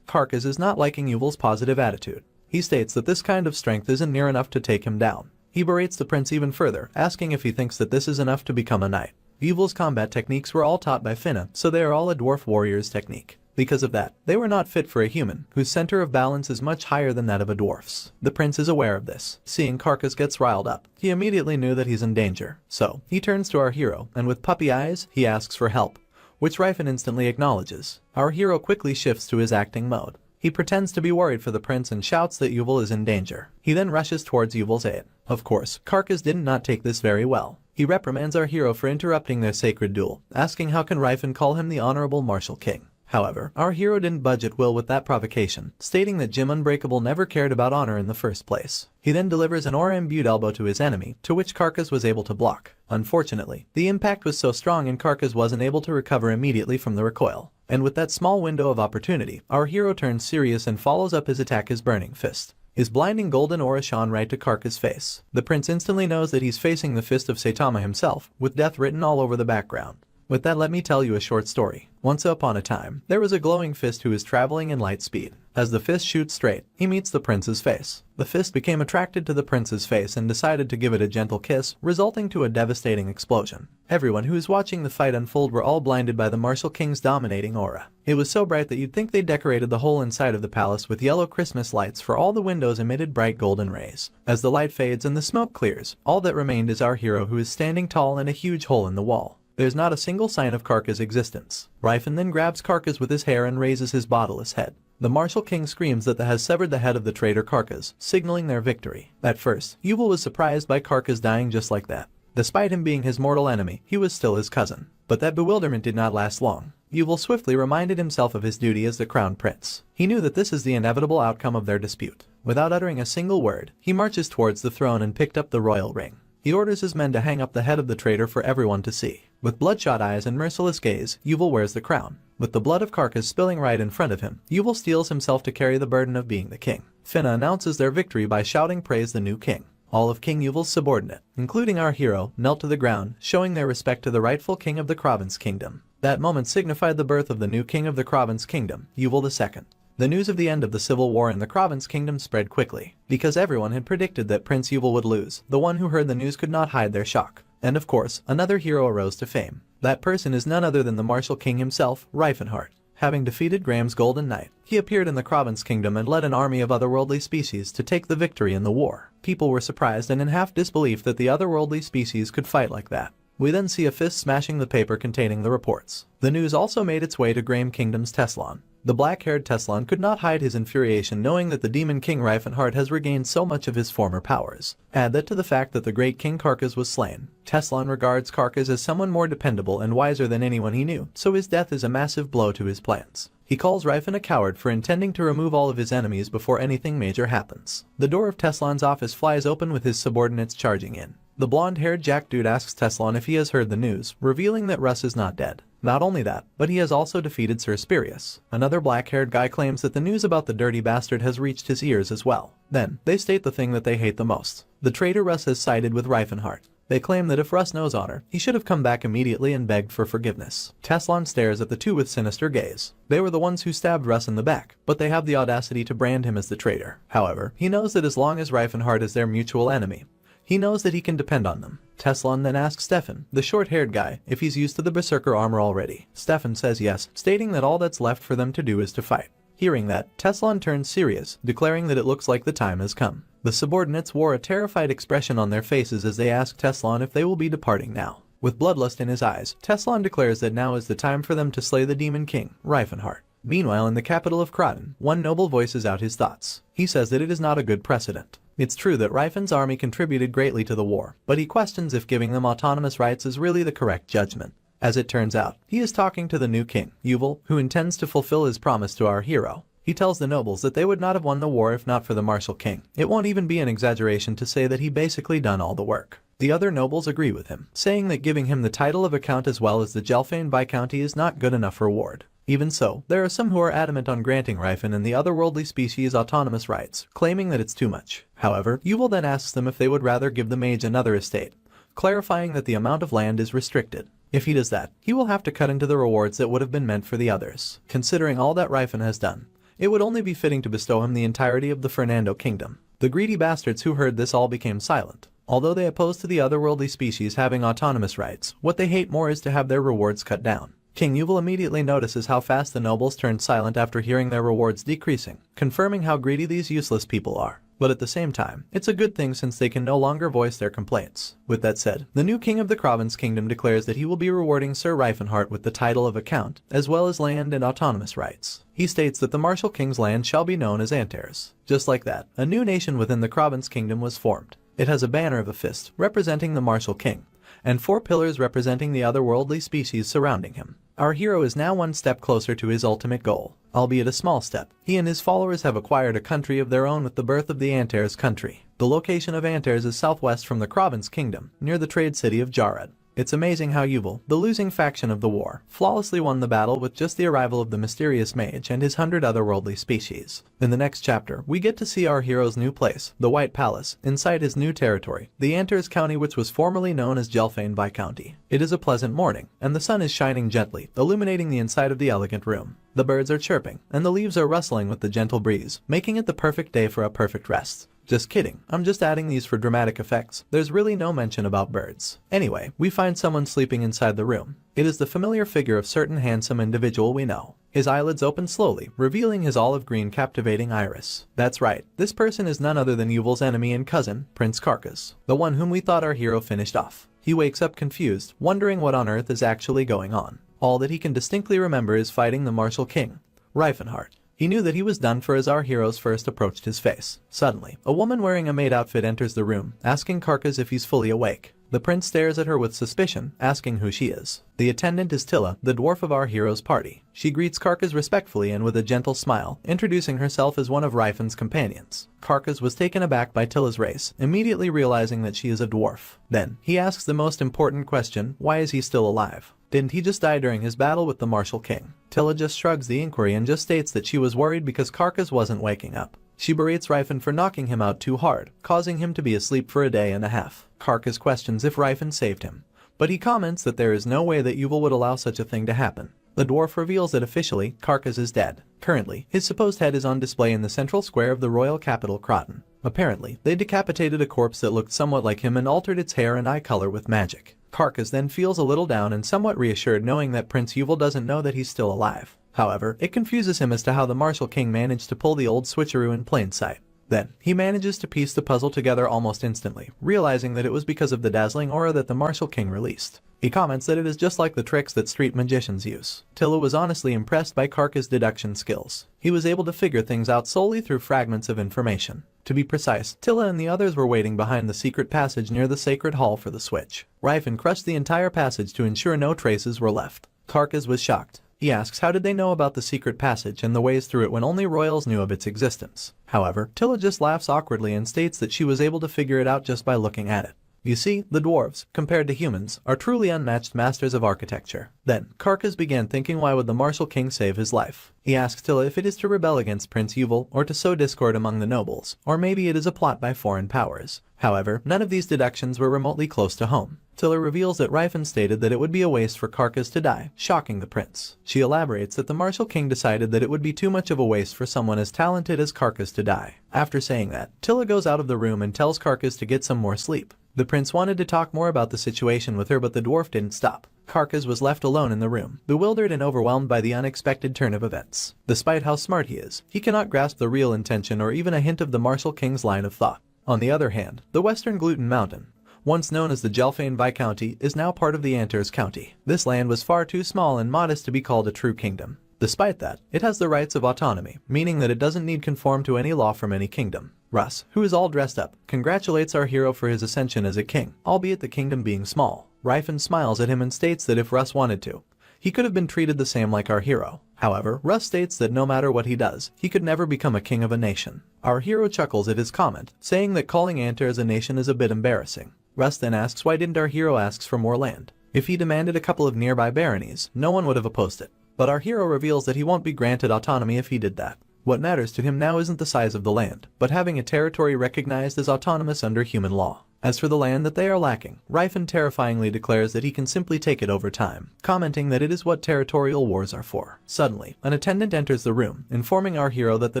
Karkas is not liking Yuval's positive attitude. He states that this kind of strength isn't near enough to take him down. He berates the prince even further, asking if he thinks that this is enough to become a knight. Yuval's combat techniques were all taught by Finna, so they are all a dwarf warrior's technique. Because of that, they were not fit for a human, whose center of balance is much higher than that of a dwarf's. The prince is aware of this. Seeing Karkas gets riled up, he immediately knew that he's in danger. So, he turns to our hero, and with puppy eyes, he asks for help, which Rifen instantly acknowledges. Our hero quickly shifts to his acting mode. He pretends to be worried for the prince and shouts that Yuval is in danger. He then rushes towards Yuval's aid. Of course, Carcass did not take this very well. He reprimands our hero for interrupting their sacred duel, asking how can Rifen call him the honorable martial king. However, our hero didn't budge at will with that provocation, stating that Jim Unbreakable never cared about honor in the first place. He then delivers an aura-imbued elbow to his enemy, to which Carcass was able to block. Unfortunately, the impact was so strong and Carcass wasn't able to recover immediately from the recoil. And with that small window of opportunity, our hero turns serious and follows up his attack his burning fist. His blinding golden aura shone right to Carcass' face. The prince instantly knows that he's facing the fist of Saitama himself, with death written all over the background. With that, let me tell you a short story. Once upon a time, there was a glowing fist who is traveling in light speed. As the fist shoots straight, he meets the prince's face. The fist became attracted to the prince's face and decided to give it a gentle kiss, resulting to a devastating explosion. Everyone who was watching the fight unfold were all blinded by the martial king's dominating aura. It was so bright that you'd think they decorated the whole inside of the palace with yellow Christmas lights, for all the windows emitted bright golden rays. As the light fades and the smoke clears, all that remained is our hero, who is standing tall in a huge hole in the wall. There's not a single sign of Carcass' existence. Rifen then grabs Carcass with his hair and raises his bodiless head. The martial king screams that has severed the head of the traitor Carcass, signaling their victory. At first, Yuval was surprised by Carcass dying just like that. Despite him being his mortal enemy, he was still his cousin. But that bewilderment did not last long. Yuval swiftly reminded himself of his duty as the crown prince. He knew that this is the inevitable outcome of their dispute. Without uttering a single word, he marches towards the throne and picked up the royal ring. He orders his men to hang up the head of the traitor for everyone to see. With bloodshot eyes and merciless gaze, Yuval wears the crown. With the blood of Carcass spilling right in front of him, Yuval steels himself to carry the burden of being the king. Finna announces their victory by shouting praise the new king. All of King Yuval's subordinate, including our hero, knelt to the ground, showing their respect to the rightful king of the Kraven's kingdom. That moment signified the birth of the new king of the Kraven's kingdom, Yuval II. The news of the end of the civil war in the Kraven's kingdom spread quickly. Because everyone had predicted that Prince Yuval would lose, the one who heard the news could not hide their shock. And of course, another hero arose to fame. That person is none other than the martial king himself, Riefenhart. Having defeated Graham's Golden Knight, he appeared in the Kraven's kingdom and led an army of otherworldly species to take the victory in the war. People were surprised and in half disbelief that the otherworldly species could fight like that. We then see a fist smashing the paper containing the reports. The news also made its way to Graham Kingdom's Teslan. The black-haired Teslan could not hide his infuriation knowing that the demon king Riefenhart has regained so much of his former powers. Add that to the fact that the great king Carcass was slain. Teslan regards Carcass as someone more dependable and wiser than anyone he knew, so his death is a massive blow to his plans. He calls Rifen a coward for intending to remove all of his enemies before anything major happens. The door of Teslan's office flies open with his subordinates charging in. The blonde-haired Jack dude asks Teslan if he has heard the news, revealing that Russ is not dead. Not only that, but he has also defeated Sir Spirius. Another black-haired guy claims that the news about the dirty bastard has reached his ears as well. Then, they state the thing that they hate the most. The traitor Russ has sided with Riefenhart. They claim that if Russ knows honor, he should have come back immediately and begged for forgiveness. Teslan stares at the two with sinister gaze. They were the ones who stabbed Russ in the back, but they have the audacity to brand him as the traitor. However, he knows that as long as Riefenhart is their mutual enemy, he knows that he can depend on them. Teslan then asks Stefan, the short-haired guy, if he's used to the berserker armor already. Stefan says yes, stating that all that's left for them to do is to fight. Hearing that, Teslan turns serious, declaring that it looks like the time has come. The subordinates wore a terrified expression on their faces as they ask Teslan if they will be departing now. With bloodlust in his eyes, Teslan declares that now is the time for them to slay the demon king, Riefenhart. Meanwhile, in the capital of Kraden, one noble voices out his thoughts. He says that it is not a good precedent. It's true that Rifen's army contributed greatly to the war, but he questions if giving them autonomous rights is really the correct judgment. As it turns out, he is talking to the new king, Yuval, who intends to fulfill his promise to our hero. He tells the nobles that they would not have won the war if not for the martial king. It won't even be an exaggeration to say that he basically done all the work. The other nobles agree with him, saying that giving him the title of a count as well as the Gelfane Viscounty is not good enough reward. Even so, there are some who are adamant on granting Rifen and the otherworldly species autonomous rights, claiming that it's too much. However, Yuval then asks them if they would rather give the mage another estate, clarifying that the amount of land is restricted. If he does that, he will have to cut into the rewards that would have been meant for the others. Considering all that Rifen has done, it would only be fitting to bestow him the entirety of the Fernando kingdom. The greedy bastards who heard this all became silent. Although they oppose to the otherworldly species having autonomous rights, what they hate more is to have their rewards cut down. King Yuval immediately notices how fast the nobles turned silent after hearing their rewards decreasing, confirming how greedy these useless people are. But at the same time, it's a good thing since they can no longer voice their complaints. With that said, the new king of the Province Kingdom declares that he will be rewarding Sir Reifenhart with the title of a count, as well as land and autonomous rights. He states that the Martial King's land shall be known as Antares. Just like that, a new nation within the Province Kingdom was formed. It has a banner of a fist, representing the Martial King, and 4 pillars representing the otherworldly species surrounding him. Our hero is now one step closer to his ultimate goal, albeit a small step. He and his followers have acquired a country of their own with the birth of the Antares country. The location of Antares is southwest from the Province Kingdom, near the trade city of Jarad. It's amazing how Yuval, the losing faction of the war, flawlessly won the battle with just the arrival of the mysterious mage and his 100 otherworldly species. In the next chapter, we get to see our hero's new place, the White Palace, inside his new territory, the Antares County, which was formerly known as Gelfane Viscounty. It is a pleasant morning, and the sun is shining gently, illuminating the inside of the elegant room. The birds are chirping, and the leaves are rustling with the gentle breeze, making it the perfect day for a perfect rest. Just kidding, I'm just adding these for dramatic effects. There's really no mention about birds. Anyway, we find someone sleeping inside the room. It is the familiar figure of certain handsome individual we know. His eyelids open slowly, revealing his olive green captivating iris. That's right, this person is none other than Yuval's enemy and cousin, Prince Karkas, the one whom we thought our hero finished off. He wakes up confused, wondering what on earth is actually going on. All that he can distinctly remember is fighting the Martial King, Reifenhart. He knew that he was done for as our heroes first approached his face. Suddenly, a woman wearing a maid outfit enters the room, asking Karkas if he's fully awake. The prince stares at her with suspicion, asking who she is. The attendant is Tilla, the dwarf of our hero's party. She greets Karkas respectfully and with a gentle smile, introducing herself as one of Reifen's companions. Karkas was taken aback by Tilla's race, immediately realizing that she is a dwarf. Then, he asks the most important question, why is he still alive? Didn't he just die during his battle with the Martial King? Tilla just shrugs the inquiry and just states that she was worried because Karkas wasn't waking up. She berates Reifen for knocking him out too hard, causing him to be asleep for a day and a half. Karkas questions if Reifen saved him, but he comments that there is no way that Yuval would allow such a thing to happen. The dwarf reveals that officially, Karkas is dead. Currently, his supposed head is on display in the central square of the royal capital Croton. Apparently, they decapitated a corpse that looked somewhat like him and altered its hair and eye color with magic. Karkas then feels a little down and somewhat reassured knowing that Prince Yuval doesn't know that he's still alive. However, it confuses him as to how the Martial King managed to pull the old switcheroo in plain sight. Then, he manages to piece the puzzle together almost instantly, realizing that it was because of the dazzling aura that the Martial King released. He comments that it is just like the tricks that street magicians use. Tilla was honestly impressed by Karkas' deduction skills. He was able to figure things out solely through fragments of information. To be precise, Tilla and the others were waiting behind the secret passage near the sacred hall for the switch. Reifen crushed the entire passage to ensure no traces were left. Karkas was shocked. He asks how did they know about the secret passage and the ways through it when only royals knew of its existence. However, Tilla just laughs awkwardly and states that she was able to figure it out just by looking at it. You see, the dwarves, compared to humans, are truly unmatched masters of architecture. Then, Karkas began thinking why would the Martial King save his life. He asks Tilla if it is to rebel against Prince Yuval or to sow discord among the nobles, or maybe it is a plot by foreign powers. However, none of these deductions were remotely close to home. Tilla reveals that Reifen stated that it would be a waste for Karkas to die, shocking the prince. She elaborates that the Martial King decided that it would be too much of a waste for someone as talented as Karkas to die. After saying that, Tilla goes out of the room and tells Karkas to get some more sleep. The prince wanted to talk more about the situation with her, but the dwarf didn't stop. Karkas was left alone in the room, bewildered and overwhelmed by the unexpected turn of events. Despite how smart he is, he cannot grasp the real intention or even a hint of the Martial King's line of thought. On the other hand, the Western Gluten Mountain, once known as the Gelfane Viscounty, is now part of the Antares County. This land was far too small and modest to be called a true kingdom. Despite that, it has the rights of autonomy, meaning that it doesn't need conform to any law from any kingdom. Russ, who is all dressed up, congratulates our hero for his ascension as a king, albeit the kingdom being small. Reifen smiles at him and states that if Russ wanted to, he could have been treated the same like our hero. However, Russ states that no matter what he does, he could never become a king of a nation. Our hero chuckles at his comment, saying that calling Antares a nation is a bit embarrassing. Russ then asks why didn't our hero ask for more land. If he demanded a couple of nearby baronies, no one would have opposed it. But our hero reveals that he won't be granted autonomy if he did that. What matters to him now isn't the size of the land, but having a territory recognized as autonomous under human law. As for the land that they are lacking, Reifen terrifyingly declares that he can simply take it over time, commenting that it is what territorial wars are for. Suddenly, an attendant enters the room, informing our hero that the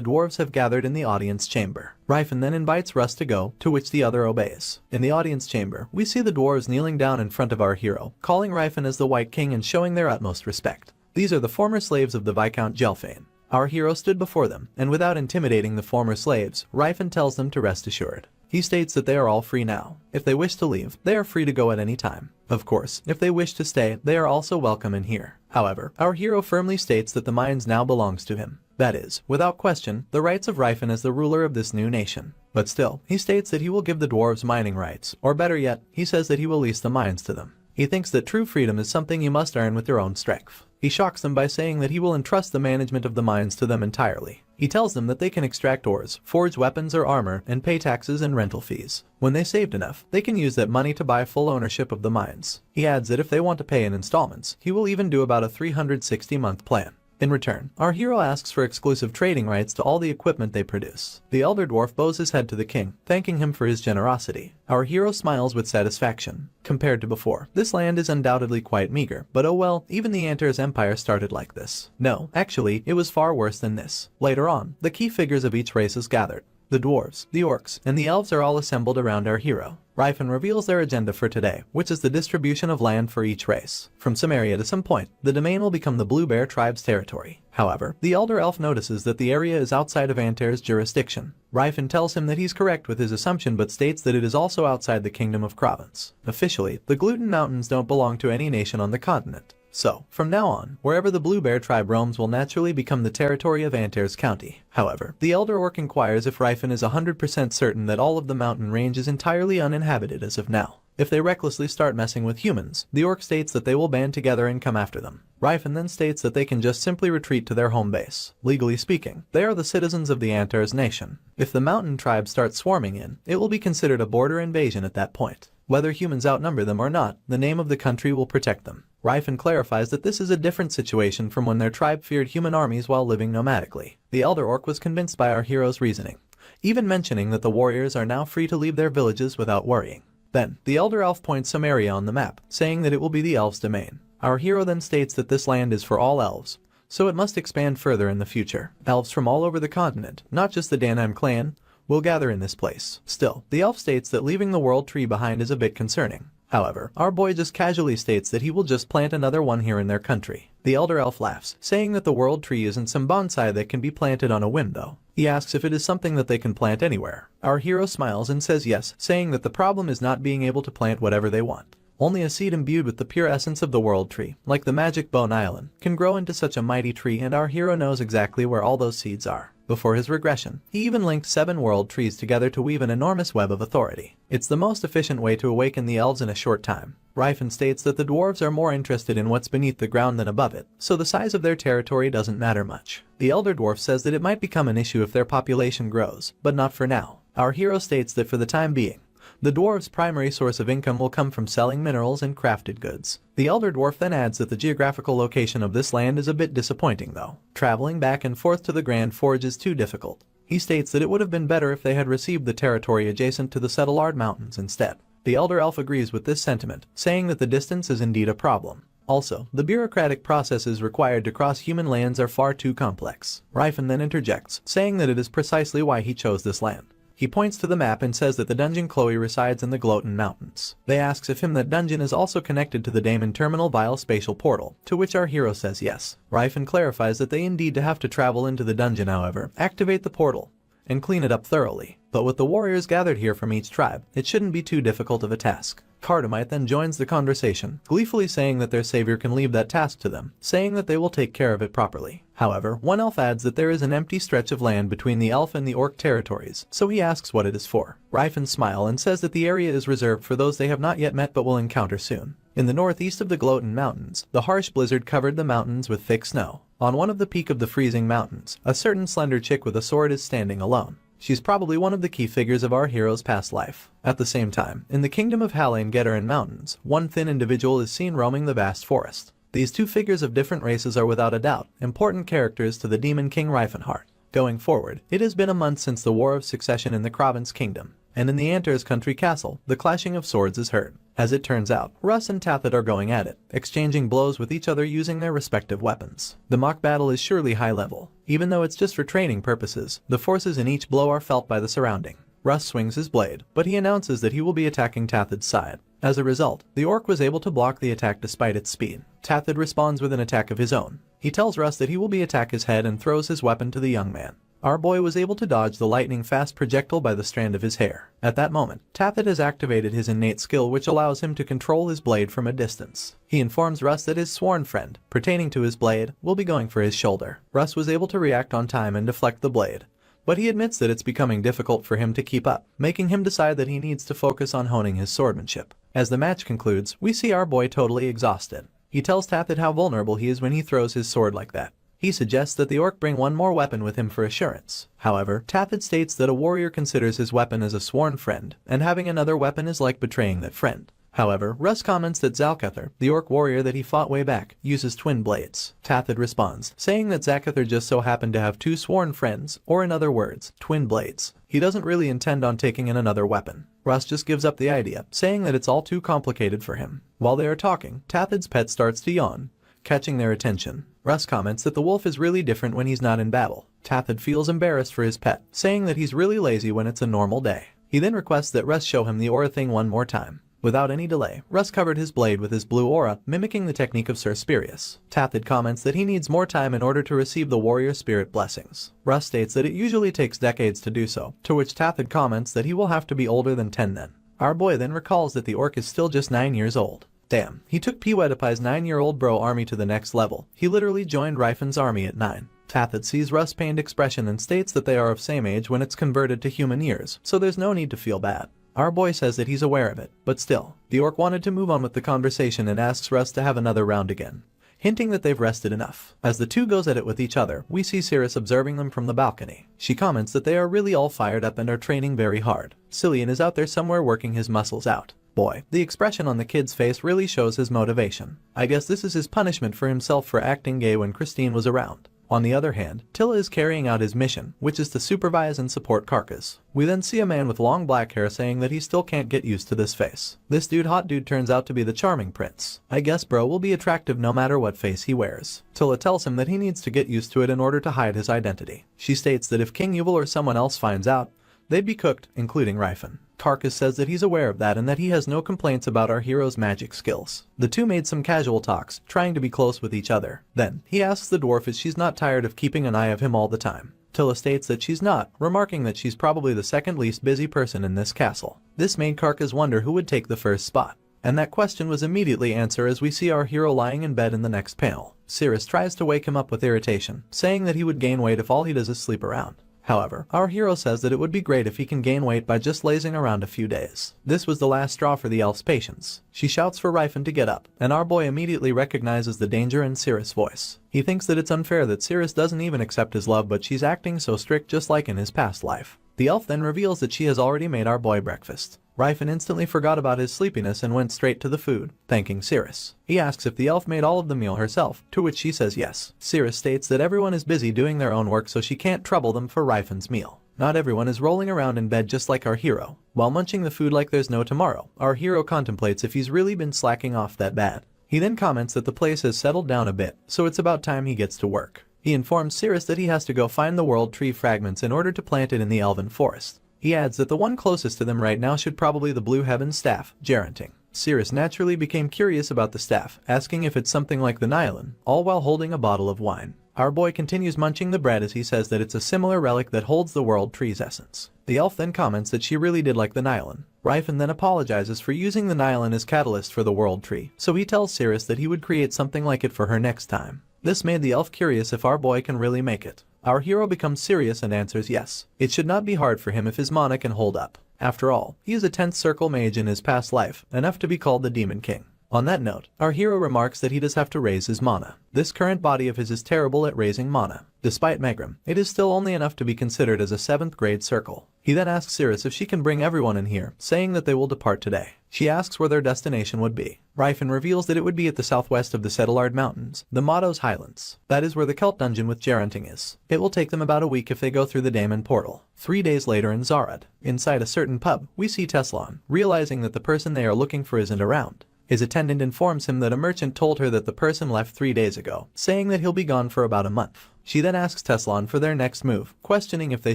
dwarves have gathered in the audience chamber. Reifen then invites Russ to go, to which the other obeys. In the audience chamber, we see the dwarves kneeling down in front of our hero, calling Reifen as the White King and showing their utmost respect. These are the former slaves of the Viscount Gelfane. Our hero stood before them, and without intimidating the former slaves, Rifen tells them to rest assured. He states that they are all free now. If they wish to leave, they are free to go at any time. Of course, if they wish to stay, they are also welcome in here. However, our hero firmly states that the mines now belongs to him. That is, without question, the rights of Rifen as the ruler of this new nation. But still, he states that he will give the dwarves mining rights, or better yet, he says that he will lease the mines to them. He thinks that true freedom is something you must earn with your own strength. He shocks them by saying that he will entrust the management of the mines to them entirely. He tells them that they can extract ores, forge weapons or armor, and pay taxes and rental fees. When they saved enough, they can use that money to buy full ownership of the mines. He adds that if they want to pay in installments, he will even do about a 360-month plan. In return, our hero asks for exclusive trading rights to all the equipment they produce. The elder dwarf bows his head to the king, thanking him for his generosity. Our hero smiles with satisfaction. Compared to before, this land is undoubtedly quite meager, but oh well, even the Antares Empire started like this. No, actually, it was far worse than this. Later on, the key figures of each race is gathered. The dwarves, the orcs, and the elves are all assembled around our hero. Rifen reveals their agenda for today, which is the distribution of land for each race. From some area to some point, the domain will become the Blue Bear tribe's territory. However, the elder elf notices that the area is outside of Antares' jurisdiction. Rifen tells him that he's correct with his assumption but states that it is also outside the kingdom of Kravens. Officially, the Gluten Mountains don't belong to any nation on the continent. So, from now on, wherever the Blue Bear tribe roams will naturally become the territory of Antares County. However, the elder orc inquires if Rifen is 100% certain that all of the mountain range is entirely uninhabited as of now. If they recklessly start messing with humans, the orc states that they will band together and come after them. Rifen then states that they can just simply retreat to their home base. Legally speaking, they are the citizens of the Antares nation. If the mountain tribes start swarming in, it will be considered a border invasion at that point. Whether humans outnumber them or not, the name of the country will protect them. Rifen clarifies that this is a different situation from when their tribe feared human armies while living nomadically. The elder orc was convinced by our hero's reasoning, even mentioning that the warriors are now free to leave their villages without worrying. Then, the elder elf points some area on the map, saying that it will be the elves' domain. Our hero then states that this land is for all elves, so it must expand further in the future. Elves from all over the continent, not just the Danheim clan, will gather in this place. Still, the elf states that leaving the world tree behind is a bit concerning. However, our boy just casually states that he will just plant another one here in their country. The elder elf laughs, saying that the world tree isn't some bonsai that can be planted on a whim though. He asks if it is something that they can plant anywhere. Our hero smiles and says yes, saying that the problem is not being able to plant whatever they want. Only a seed imbued with the pure essence of the world tree, like the magic bone island, can grow into such a mighty tree, and our hero knows exactly where all those seeds are. Before his regression, he even linked 7 world trees together to weave an enormous web of authority. It's the most efficient way to awaken the elves in a short time. Rifen states that the dwarves are more interested in what's beneath the ground than above it, so the size of their territory doesn't matter much. The elder dwarf says that it might become an issue if their population grows, but not for now. Our hero states that for the time being, the dwarves' primary source of income will come from selling minerals and crafted goods. The elder dwarf then adds that the geographical location of this land is a bit disappointing though. Traveling back and forth to the Grand Forge is too difficult. He states that it would have been better if they had received the territory adjacent to the Settlard Mountains instead. The elder elf agrees with this sentiment, saying that the distance is indeed a problem. Also, the bureaucratic processes required to cross human lands are far too complex. Rifen then interjects, saying that it is precisely why he chose this land. He points to the map and says that the dungeon Chloe resides in the Gloatin Mountains. They asks if that dungeon is also connected to the Daemon Terminal Vial spatial portal, to which our hero says yes. Rifen clarifies that they indeed have to travel into the dungeon, however, activate the portal, and clean it up thoroughly. But with the warriors gathered here from each tribe, it shouldn't be too difficult of a task. Cardamite then joins the conversation, gleefully saying that their savior can leave that task to them, saying that they will take care of it properly. However, one elf adds that there is an empty stretch of land between the elf and the orc territories, so he asks what it is for. Rifen smiles and says that the area is reserved for those they have not yet met but will encounter soon. In the northeast of the Gloatin Mountains, the harsh blizzard covered the mountains with thick snow. On one of the peak of the freezing mountains, a certain slender chick with a sword is standing alone. She's probably one of the key figures of our hero's past life. At the same time, in the kingdom of Halain Gedaran Mountains, one thin individual is seen roaming the vast forest. These two figures of different races are without a doubt important characters to the Demon King Riefenhart. Going forward, it has been a month since the War of Succession in the Kravens Kingdom, and in the Antares country castle, the clashing of swords is heard. As it turns out, Russ and Tathat are going at it, exchanging blows with each other using their respective weapons. The mock battle is surely high level. Even though it's just for training purposes, the forces in each blow are felt by the surrounding. Russ swings his blade, but he announces that he will be attacking Tathat's side. As a result, the orc was able to block the attack despite its speed. Tathid responds with an attack of his own. He tells Russ that he will attack his head and throws his weapon to the young man. Our boy was able to dodge the lightning-fast projectile by the strand of his hair. At that moment, Tathid has activated his innate skill which allows him to control his blade from a distance. He informs Russ that his sworn friend, pertaining to his blade, will be going for his shoulder. Russ was able to react on time and deflect the blade, but he admits that it's becoming difficult for him to keep up, making him decide that he needs to focus on honing his swordsmanship. As the match concludes, we see our boy totally exhausted. He tells Tathid how vulnerable he is when he throws his sword like that. He suggests that the orc bring one more weapon with him for assurance. However, Tathid states that a warrior considers his weapon as a sworn friend, and having another weapon is like betraying that friend. However, Russ comments that Zalcathar, the orc warrior that he fought way back, uses twin blades. Tathid responds, saying that Zalcathar just so happened to have two sworn friends, or in other words, twin blades. He doesn't really intend on taking in another weapon. Russ just gives up the idea, saying that it's all too complicated for him. While they are talking, Tathid's pet starts to yawn, catching their attention. Russ comments that the wolf is really different when he's not in battle. Tathid feels embarrassed for his pet, saying that he's really lazy when it's a normal day. He then requests that Russ show him the aura thing one more time. Without any delay, Russ covered his blade with his blue aura, mimicking the technique of Sir Spirius. Tathid comments that he needs more time in order to receive the warrior spirit blessings. Russ states that it usually takes decades to do so, to which Tathid comments that he will have to be older than 10 then. Our boy then recalls that the orc is still just 9 years old. Damn, he took Pewedipai's 9-year-old bro army to the next level. He literally joined Rifen's army at 9. Tathid sees Russ' pained expression and states that they are of same age when it's converted to human years, so there's no need to feel bad. Our boy says that he's aware of it, but still, the orc wanted to move on with the conversation and asks Russ to have another round again, hinting that they've rested enough. As the two goes at it with each other, we see Cirrus observing them from the balcony. She comments that they are really all fired up and are training very hard. Cillian is out there somewhere working his muscles out. Boy, the expression on the kid's face really shows his motivation. I guess this is his punishment for himself for acting gay when Christine was around. On the other hand, Tilla is carrying out his mission, which is to supervise and support Carcass. We then see a man with long black hair saying that he still can't get used to this face. This hot dude turns out to be the charming prince. I guess bro will be attractive no matter what face he wears. Tilla tells him that he needs to get used to it in order to hide his identity. She states that if King Yuval or someone else finds out, they'd be cooked, including Rifen. Carcass says that he's aware of that and that he has no complaints about our hero's magic skills. The two made some casual talks, trying to be close with each other. Then, he asks the dwarf if she's not tired of keeping an eye of him all the time. Tilla states that she's not, remarking that she's probably the second least busy person in this castle. This made Carcass wonder who would take the first spot. And that question was immediately answered as we see our hero lying in bed in the next panel. Cirrus tries to wake him up with irritation, saying that he would gain weight if all he does is sleep around. However, our hero says that it would be great if he can gain weight by just lazing around a few days. This was the last straw for the elf's patience. She shouts for Rifen to get up, and our boy immediately recognizes the danger in Cirrus' voice. He thinks that it's unfair that Cirrus doesn't even accept his love, but she's acting so strict just like in his past life. The elf then reveals that she has already made our boy breakfast. Rifen instantly forgot about his sleepiness and went straight to the food, thanking Cirrus. He asks if the elf made all of the meal herself, to which she says yes. Cirrus states that everyone is busy doing their own work so she can't trouble them for Rifen's meal. Not everyone is rolling around in bed just like our hero. While munching the food like there's no tomorrow, our hero contemplates if he's really been slacking off that bad. He then comments that the place has settled down a bit, so it's about time he gets to work. He informs Cirrus that he has to go find the world tree fragments in order to plant it in the elven forest. He adds that the one closest to them right now should probably the Blue Heaven staff, Gerenting. Cirrus naturally became curious about the staff, asking if it's something like the Nylon, all while holding a bottle of wine. Our boy continues munching the bread as he says that it's a similar relic that holds the world tree's essence. The elf then comments that she really did like the Nylon. Rifen then apologizes for using the Nylon as catalyst for the world tree, so he tells Cirrus that he would create something like it for her next time. This made the elf curious if our boy can really make it. Our hero becomes serious and answers yes. It should not be hard for him if his mana can hold up. After all, he is a 10th circle mage in his past life, enough to be called the Demon King. On that note, our hero remarks that he does have to raise his mana. This current body of his is terrible at raising mana. Despite Megrim, it is still only enough to be considered as a 7th grade circle. He then asks Cirrus if she can bring everyone in here, saying that they will depart today. She asks where their destination would be. Rifen reveals that it would be at the southwest of the Settlard Mountains, the Motto's Highlands. That is where the Kelp dungeon with Gerenting is. It will take them about a week if they go through the Daemon portal. 3 days later in Zarad, inside a certain pub, we see Teslon, realizing that the person they are looking for isn't around. His attendant informs him that a merchant told her that the person left 3 days ago, saying that he'll be gone for about a month. She then asks Teslan for their next move, questioning if they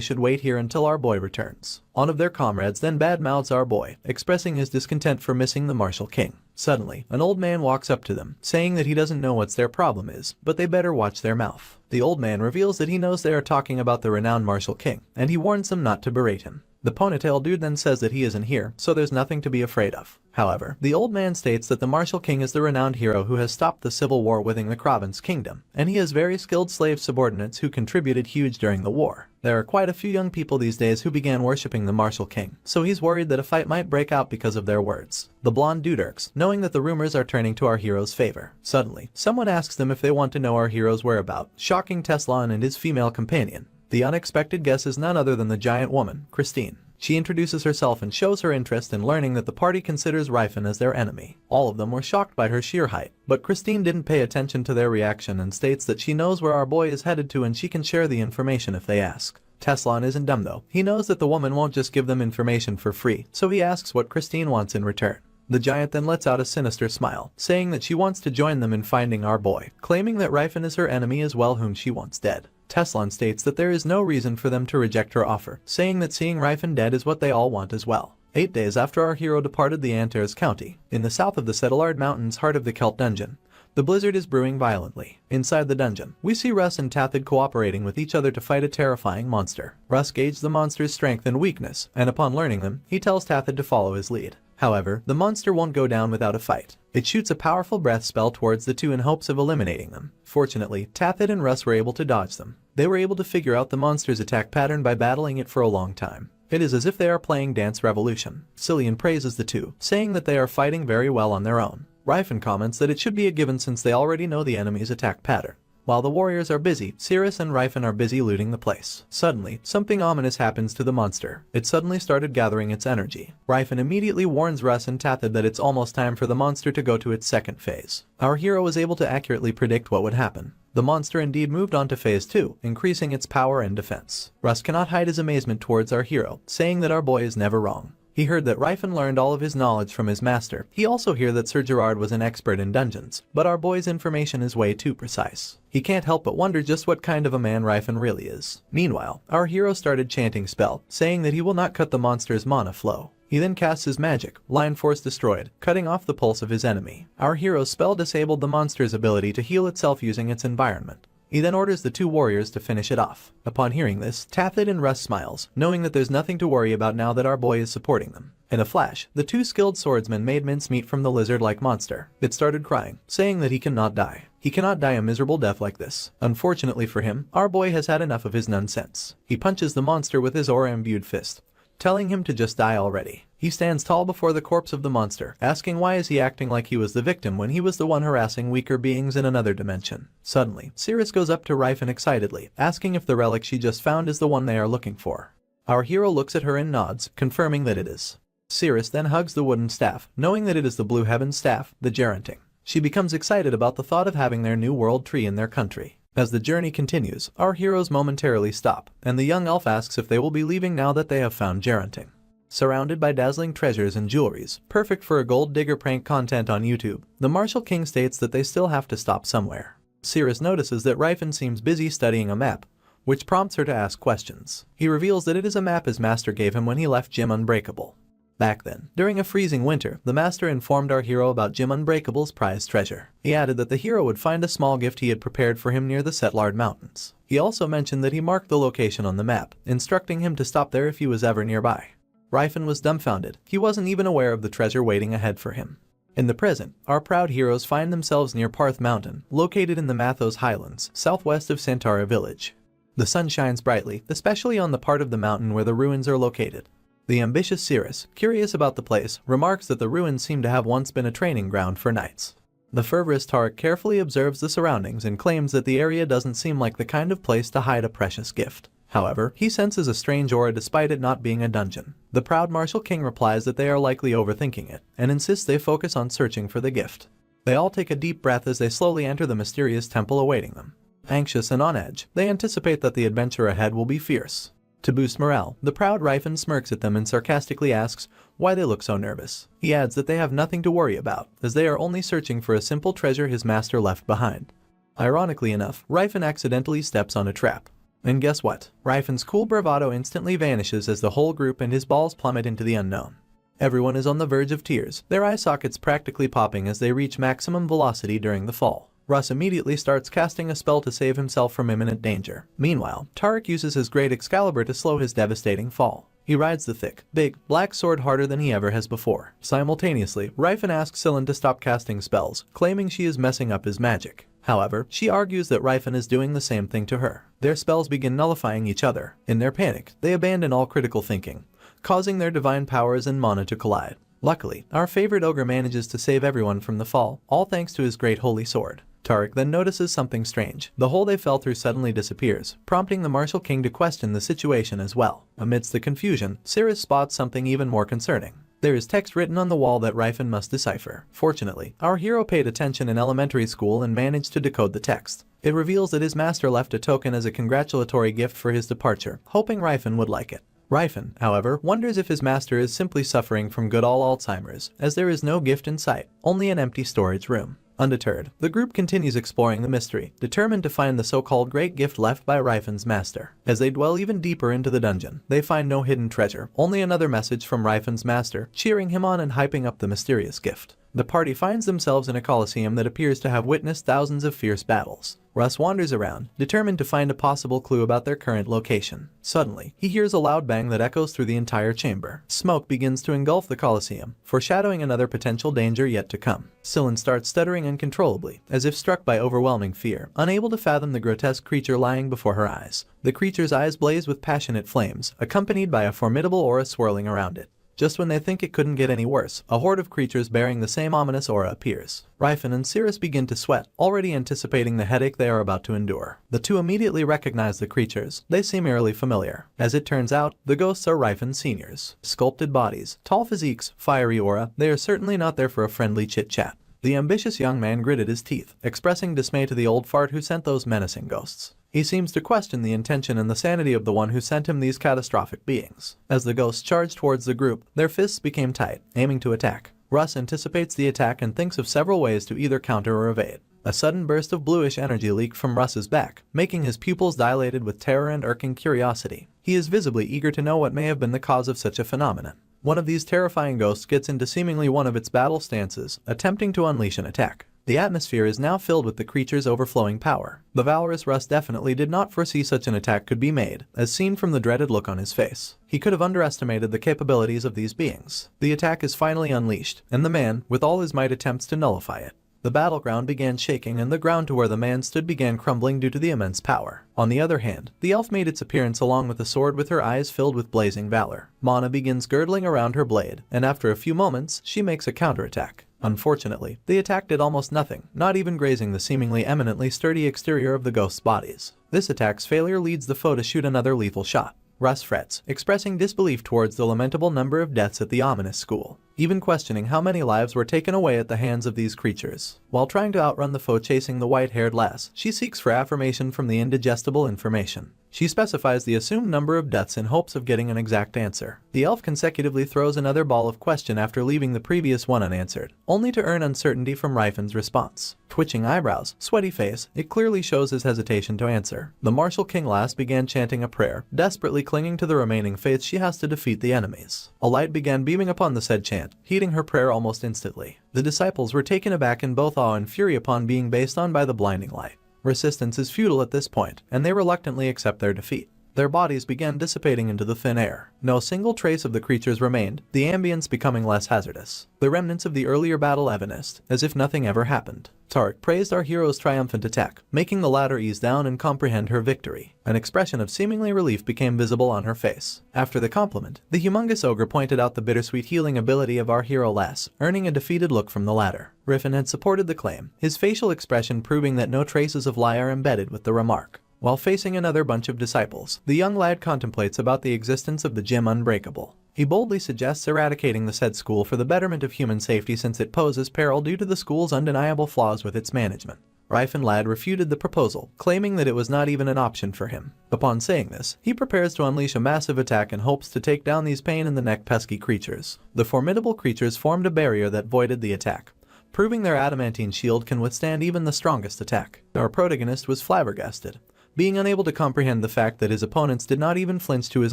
should wait here until our boy returns. One of their comrades then badmouths our boy, expressing his discontent for missing the martial king. Suddenly, an old man walks up to them, saying that he doesn't know what's their problem is, but they better watch their mouth. The old man reveals that he knows they are talking about the renowned martial king, and he warns them not to berate him. The ponytail dude then says that he isn't here, so there's nothing to be afraid of. However, the old man states that the martial king is the renowned hero who has stopped the civil war within the province kingdom, and he has very skilled slave subordinates who contributed huge during the war. There are quite a few young people these days who began worshipping the martial king, so he's worried that a fight might break out because of their words. The blonde dude irks, knowing that the rumors are turning to our hero's favor. Suddenly, someone asks them if they want to know our hero's whereabouts, shocking Teslan and his female companion. The unexpected guest is none other than the giant woman, Christine. She introduces herself and shows her interest in learning that the party considers Ryfen as their enemy. All of them were shocked by her sheer height, but Christine didn't pay attention to their reaction and states that she knows where our boy is headed to and she can share the information if they ask. Teslan isn't dumb though. He knows that the woman won't just give them information for free, so he asks what Christine wants in return. The giant then lets out a sinister smile, saying that she wants to join them in finding our boy, claiming that Ryfen is her enemy as well whom she wants dead. Teslan states that there is no reason for them to reject her offer, saying that seeing Ryfen dead is what they all want as well. 8 days after our hero departed the Antares County, in the south of the Settlard Mountains heart of the Celt dungeon, the blizzard is brewing violently. Inside the dungeon, we see Russ and Tathid cooperating with each other to fight a terrifying monster. Russ gauges the monster's strength and weakness, and upon learning them, he tells Tathid to follow his lead. However, the monster won't go down without a fight. It shoots a powerful breath spell towards the two in hopes of eliminating them. Fortunately, Tathid and Russ were able to dodge them. They were able to figure out the monster's attack pattern by battling it for a long time. It is as if they are playing Dance Revolution. Cillian praises the two, saying that they are fighting very well on their own. Ryfen comments that it should be a given since they already know the enemy's attack pattern. While the warriors are busy, Cirrus and Ryfen are busy looting the place. Suddenly, something ominous happens to the monster. It suddenly started gathering its energy. Ryfen immediately warns Russ and Tathid that it's almost time for the monster to go to its second phase. Our hero was able to accurately predict what would happen. The monster indeed moved on to phase 2, increasing its power and defense. Russ cannot hide his amazement towards our hero, saying that our boy is never wrong. He heard that Ryfen learned all of his knowledge from his master. He also heard that Sir Gerard was an expert in dungeons, but our boy's information is way too precise. He can't help but wonder just what kind of a man Ryfen really is. Meanwhile, our hero started chanting spell, saying that he will not cut the monster's mana flow. He then casts his magic, Line Force Destroyed, cutting off the pulse of his enemy. Our hero's spell disabled the monster's ability to heal itself using its environment. He then orders the two warriors to finish it off. Upon hearing this, Tathid and Russ smiles, knowing that there's nothing to worry about now that our boy is supporting them. In a flash, the two skilled swordsmen made mincemeat from the lizard-like monster. It started crying, saying that he cannot die. He cannot die a miserable death like this. Unfortunately for him, our boy has had enough of his nonsense. He punches the monster with his aura-imbued fist, telling him to just die already. He stands tall before the corpse of the monster, asking why is he acting like he was the victim when he was the one harassing weaker beings in another dimension. Suddenly, Cirrus goes up to Ryfen excitedly, asking if the relic she just found is the one they are looking for. Our hero looks at her and nods, confirming that it is. Cirrus then hugs the wooden staff, knowing that it is the Blue Heaven staff, the Gerenting. She becomes excited about the thought of having their new world tree in their country. As the journey continues, our heroes momentarily stop, and the young elf asks if they will be leaving now that they have found Gerenting. Surrounded by dazzling treasures and jewelries, perfect for a gold digger prank content on YouTube, the Martial King states that they still have to stop somewhere. Cirrus notices that Ryfen seems busy studying a map, which prompts her to ask questions. He reveals that it is a map his master gave him when he left Jim Unbreakable. Back then, during a freezing winter, the master informed our hero about Jim Unbreakable's prized treasure. He added that the hero would find a small gift he had prepared for him near the Settlard Mountains. He also mentioned that he marked the location on the map, instructing him to stop there if he was ever nearby. Ryfen was dumbfounded. He wasn't even aware of the treasure waiting ahead for him. In the present, our proud heroes find themselves near Parth Mountain, located in the Mathos Highlands, southwest of Santara Village. The sun shines brightly, especially on the part of the mountain where the ruins are located. The ambitious Cirrus, curious about the place, remarks that the ruins seem to have once been a training ground for knights. The fervorous Tarek carefully observes the surroundings and claims that the area doesn't seem like the kind of place to hide a precious gift. However, he senses a strange aura despite it not being a dungeon. The proud Martial King replies that they are likely overthinking it, and insists they focus on searching for the gift. They all take a deep breath as they slowly enter the mysterious temple awaiting them. Anxious and on edge, they anticipate that the adventure ahead will be fierce. To boost morale, the proud Ryfen smirks at them and sarcastically asks, why they look so nervous. He adds that they have nothing to worry about, as they are only searching for a simple treasure his master left behind. Ironically enough, Rifen accidentally steps on a trap. And guess what? Rifen's cool bravado instantly vanishes as the whole group and his balls plummet into the unknown. Everyone is on the verge of tears, their eye sockets practically popping as they reach maximum velocity during the fall. Russ immediately starts casting a spell to save himself from imminent danger. Meanwhile, Tariq uses his great Excalibur to slow his devastating fall. He rides the thick, big, black sword harder than he ever has before. Simultaneously, Rifen asks Scylla to stop casting spells, claiming she is messing up his magic. However, she argues that Rifen is doing the same thing to her. Their spells begin nullifying each other. In their panic, they abandon all critical thinking, causing their divine powers and mana to collide. Luckily, our favorite ogre manages to save everyone from the fall, all thanks to his great holy sword. Tariq then notices something strange. The hole they fell through suddenly disappears, prompting the Martial King to question the situation as well. Amidst the confusion, Cirrus spots something even more concerning. There is text written on the wall that Rifen must decipher. Fortunately, our hero paid attention in elementary school and managed to decode the text. It reveals that his master left a token as a congratulatory gift for his departure, hoping Rifen would like it. Rifen, however, wonders if his master is simply suffering from good old Alzheimer's, as there is no gift in sight, only an empty storage room. Undeterred, the group continues exploring the mystery, determined to find the so-called great gift left by Rifen's master. As they dwell even deeper into the dungeon, they find no hidden treasure, only another message from Rifen's master, cheering him on and hyping up the mysterious gift. The party finds themselves in a coliseum that appears to have witnessed thousands of fierce battles. Russ wanders around, determined to find a possible clue about their current location. Suddenly, he hears a loud bang that echoes through the entire chamber. Smoke begins to engulf the coliseum, foreshadowing another potential danger yet to come. Scylla starts stuttering uncontrollably, as if struck by overwhelming fear, unable to fathom the grotesque creature lying before her eyes. The creature's eyes blaze with passionate flames, accompanied by a formidable aura swirling around it. Just when they think it couldn't get any worse, a horde of creatures bearing the same ominous aura appears. Rifen and Cirrus begin to sweat, already anticipating the headache they are about to endure. The two immediately recognize the creatures. They seem eerily familiar. As it turns out, the ghosts are Rifen's seniors. Sculpted bodies, tall physiques, fiery aura, they are certainly not there for a friendly chit-chat. The ambitious young man gritted his teeth, expressing dismay to the old fart who sent those menacing ghosts. He seems to question the intention and the sanity of the one who sent him these catastrophic beings. As the ghosts charge towards the group, their fists became tight, aiming to attack. Russ anticipates the attack and thinks of several ways to either counter or evade. A sudden burst of bluish energy leaked from Russ's back, making his pupils dilated with terror and irking curiosity. He is visibly eager to know what may have been the cause of such a phenomenon. One of these terrifying ghosts gets into seemingly one of its battle stances, attempting to unleash an attack. The atmosphere is now filled with the creature's overflowing power. The valorous Russ definitely did not foresee such an attack could be made, as seen from the dreaded look on his face. He could have underestimated the capabilities of these beings. The attack is finally unleashed, and the man, with all his might, attempts to nullify it. The battleground began shaking and the ground to where the man stood began crumbling due to the immense power. On the other hand, the elf made its appearance along with a sword with her eyes filled with blazing valor. Mana begins girdling around her blade, and after a few moments, she makes a counterattack. Unfortunately, the attack did almost nothing, not even grazing the seemingly eminently sturdy exterior of the ghosts' bodies. This attack's failure leads the foe to shoot another lethal shot. Russ frets, expressing disbelief towards the lamentable number of deaths at the ominous school, even questioning how many lives were taken away at the hands of these creatures. While trying to outrun the foe chasing the white-haired lass, she seeks for affirmation from the indigestible information. She specifies the assumed number of deaths in hopes of getting an exact answer. The elf consecutively throws another ball of question after leaving the previous one unanswered, only to earn uncertainty from Rifen's response. Twitching eyebrows, sweaty face, it clearly shows his hesitation to answer. The Martial King lass began chanting a prayer, desperately clinging to the remaining faith she has to defeat the enemies. A light began beaming upon the said chant, heeding her prayer almost instantly. The disciples were taken aback in both awe and fury upon being based on by the blinding light. Resistance is futile at this point, and they reluctantly accept their defeat. Their bodies began dissipating into the thin air. No single trace of the creatures remained, the ambience becoming less hazardous. The remnants of the earlier battle evanesced, as if nothing ever happened. Tariq praised our hero's triumphant attack, making the latter ease down and comprehend her victory. An expression of seemingly relief became visible on her face. After the compliment, the humongous ogre pointed out the bittersweet healing ability of our hero lass, earning a defeated look from the latter. Rifen had supported the claim, his facial expression proving that no traces of lie are embedded with the remark. While facing another bunch of disciples, the young lad contemplates about the existence of the gym Unbreakable. He boldly suggests eradicating the said school for the betterment of human safety since it poses peril due to the school's undeniable flaws with its management. Rifen Lad refuted the proposal, claiming that it was not even an option for him. Upon saying this, he prepares to unleash a massive attack in hopes to take down these pain-in-the-neck pesky creatures. The formidable creatures formed a barrier that voided the attack, proving their adamantine shield can withstand even the strongest attack. Our protagonist was flabbergasted, being unable to comprehend the fact that his opponents did not even flinch to his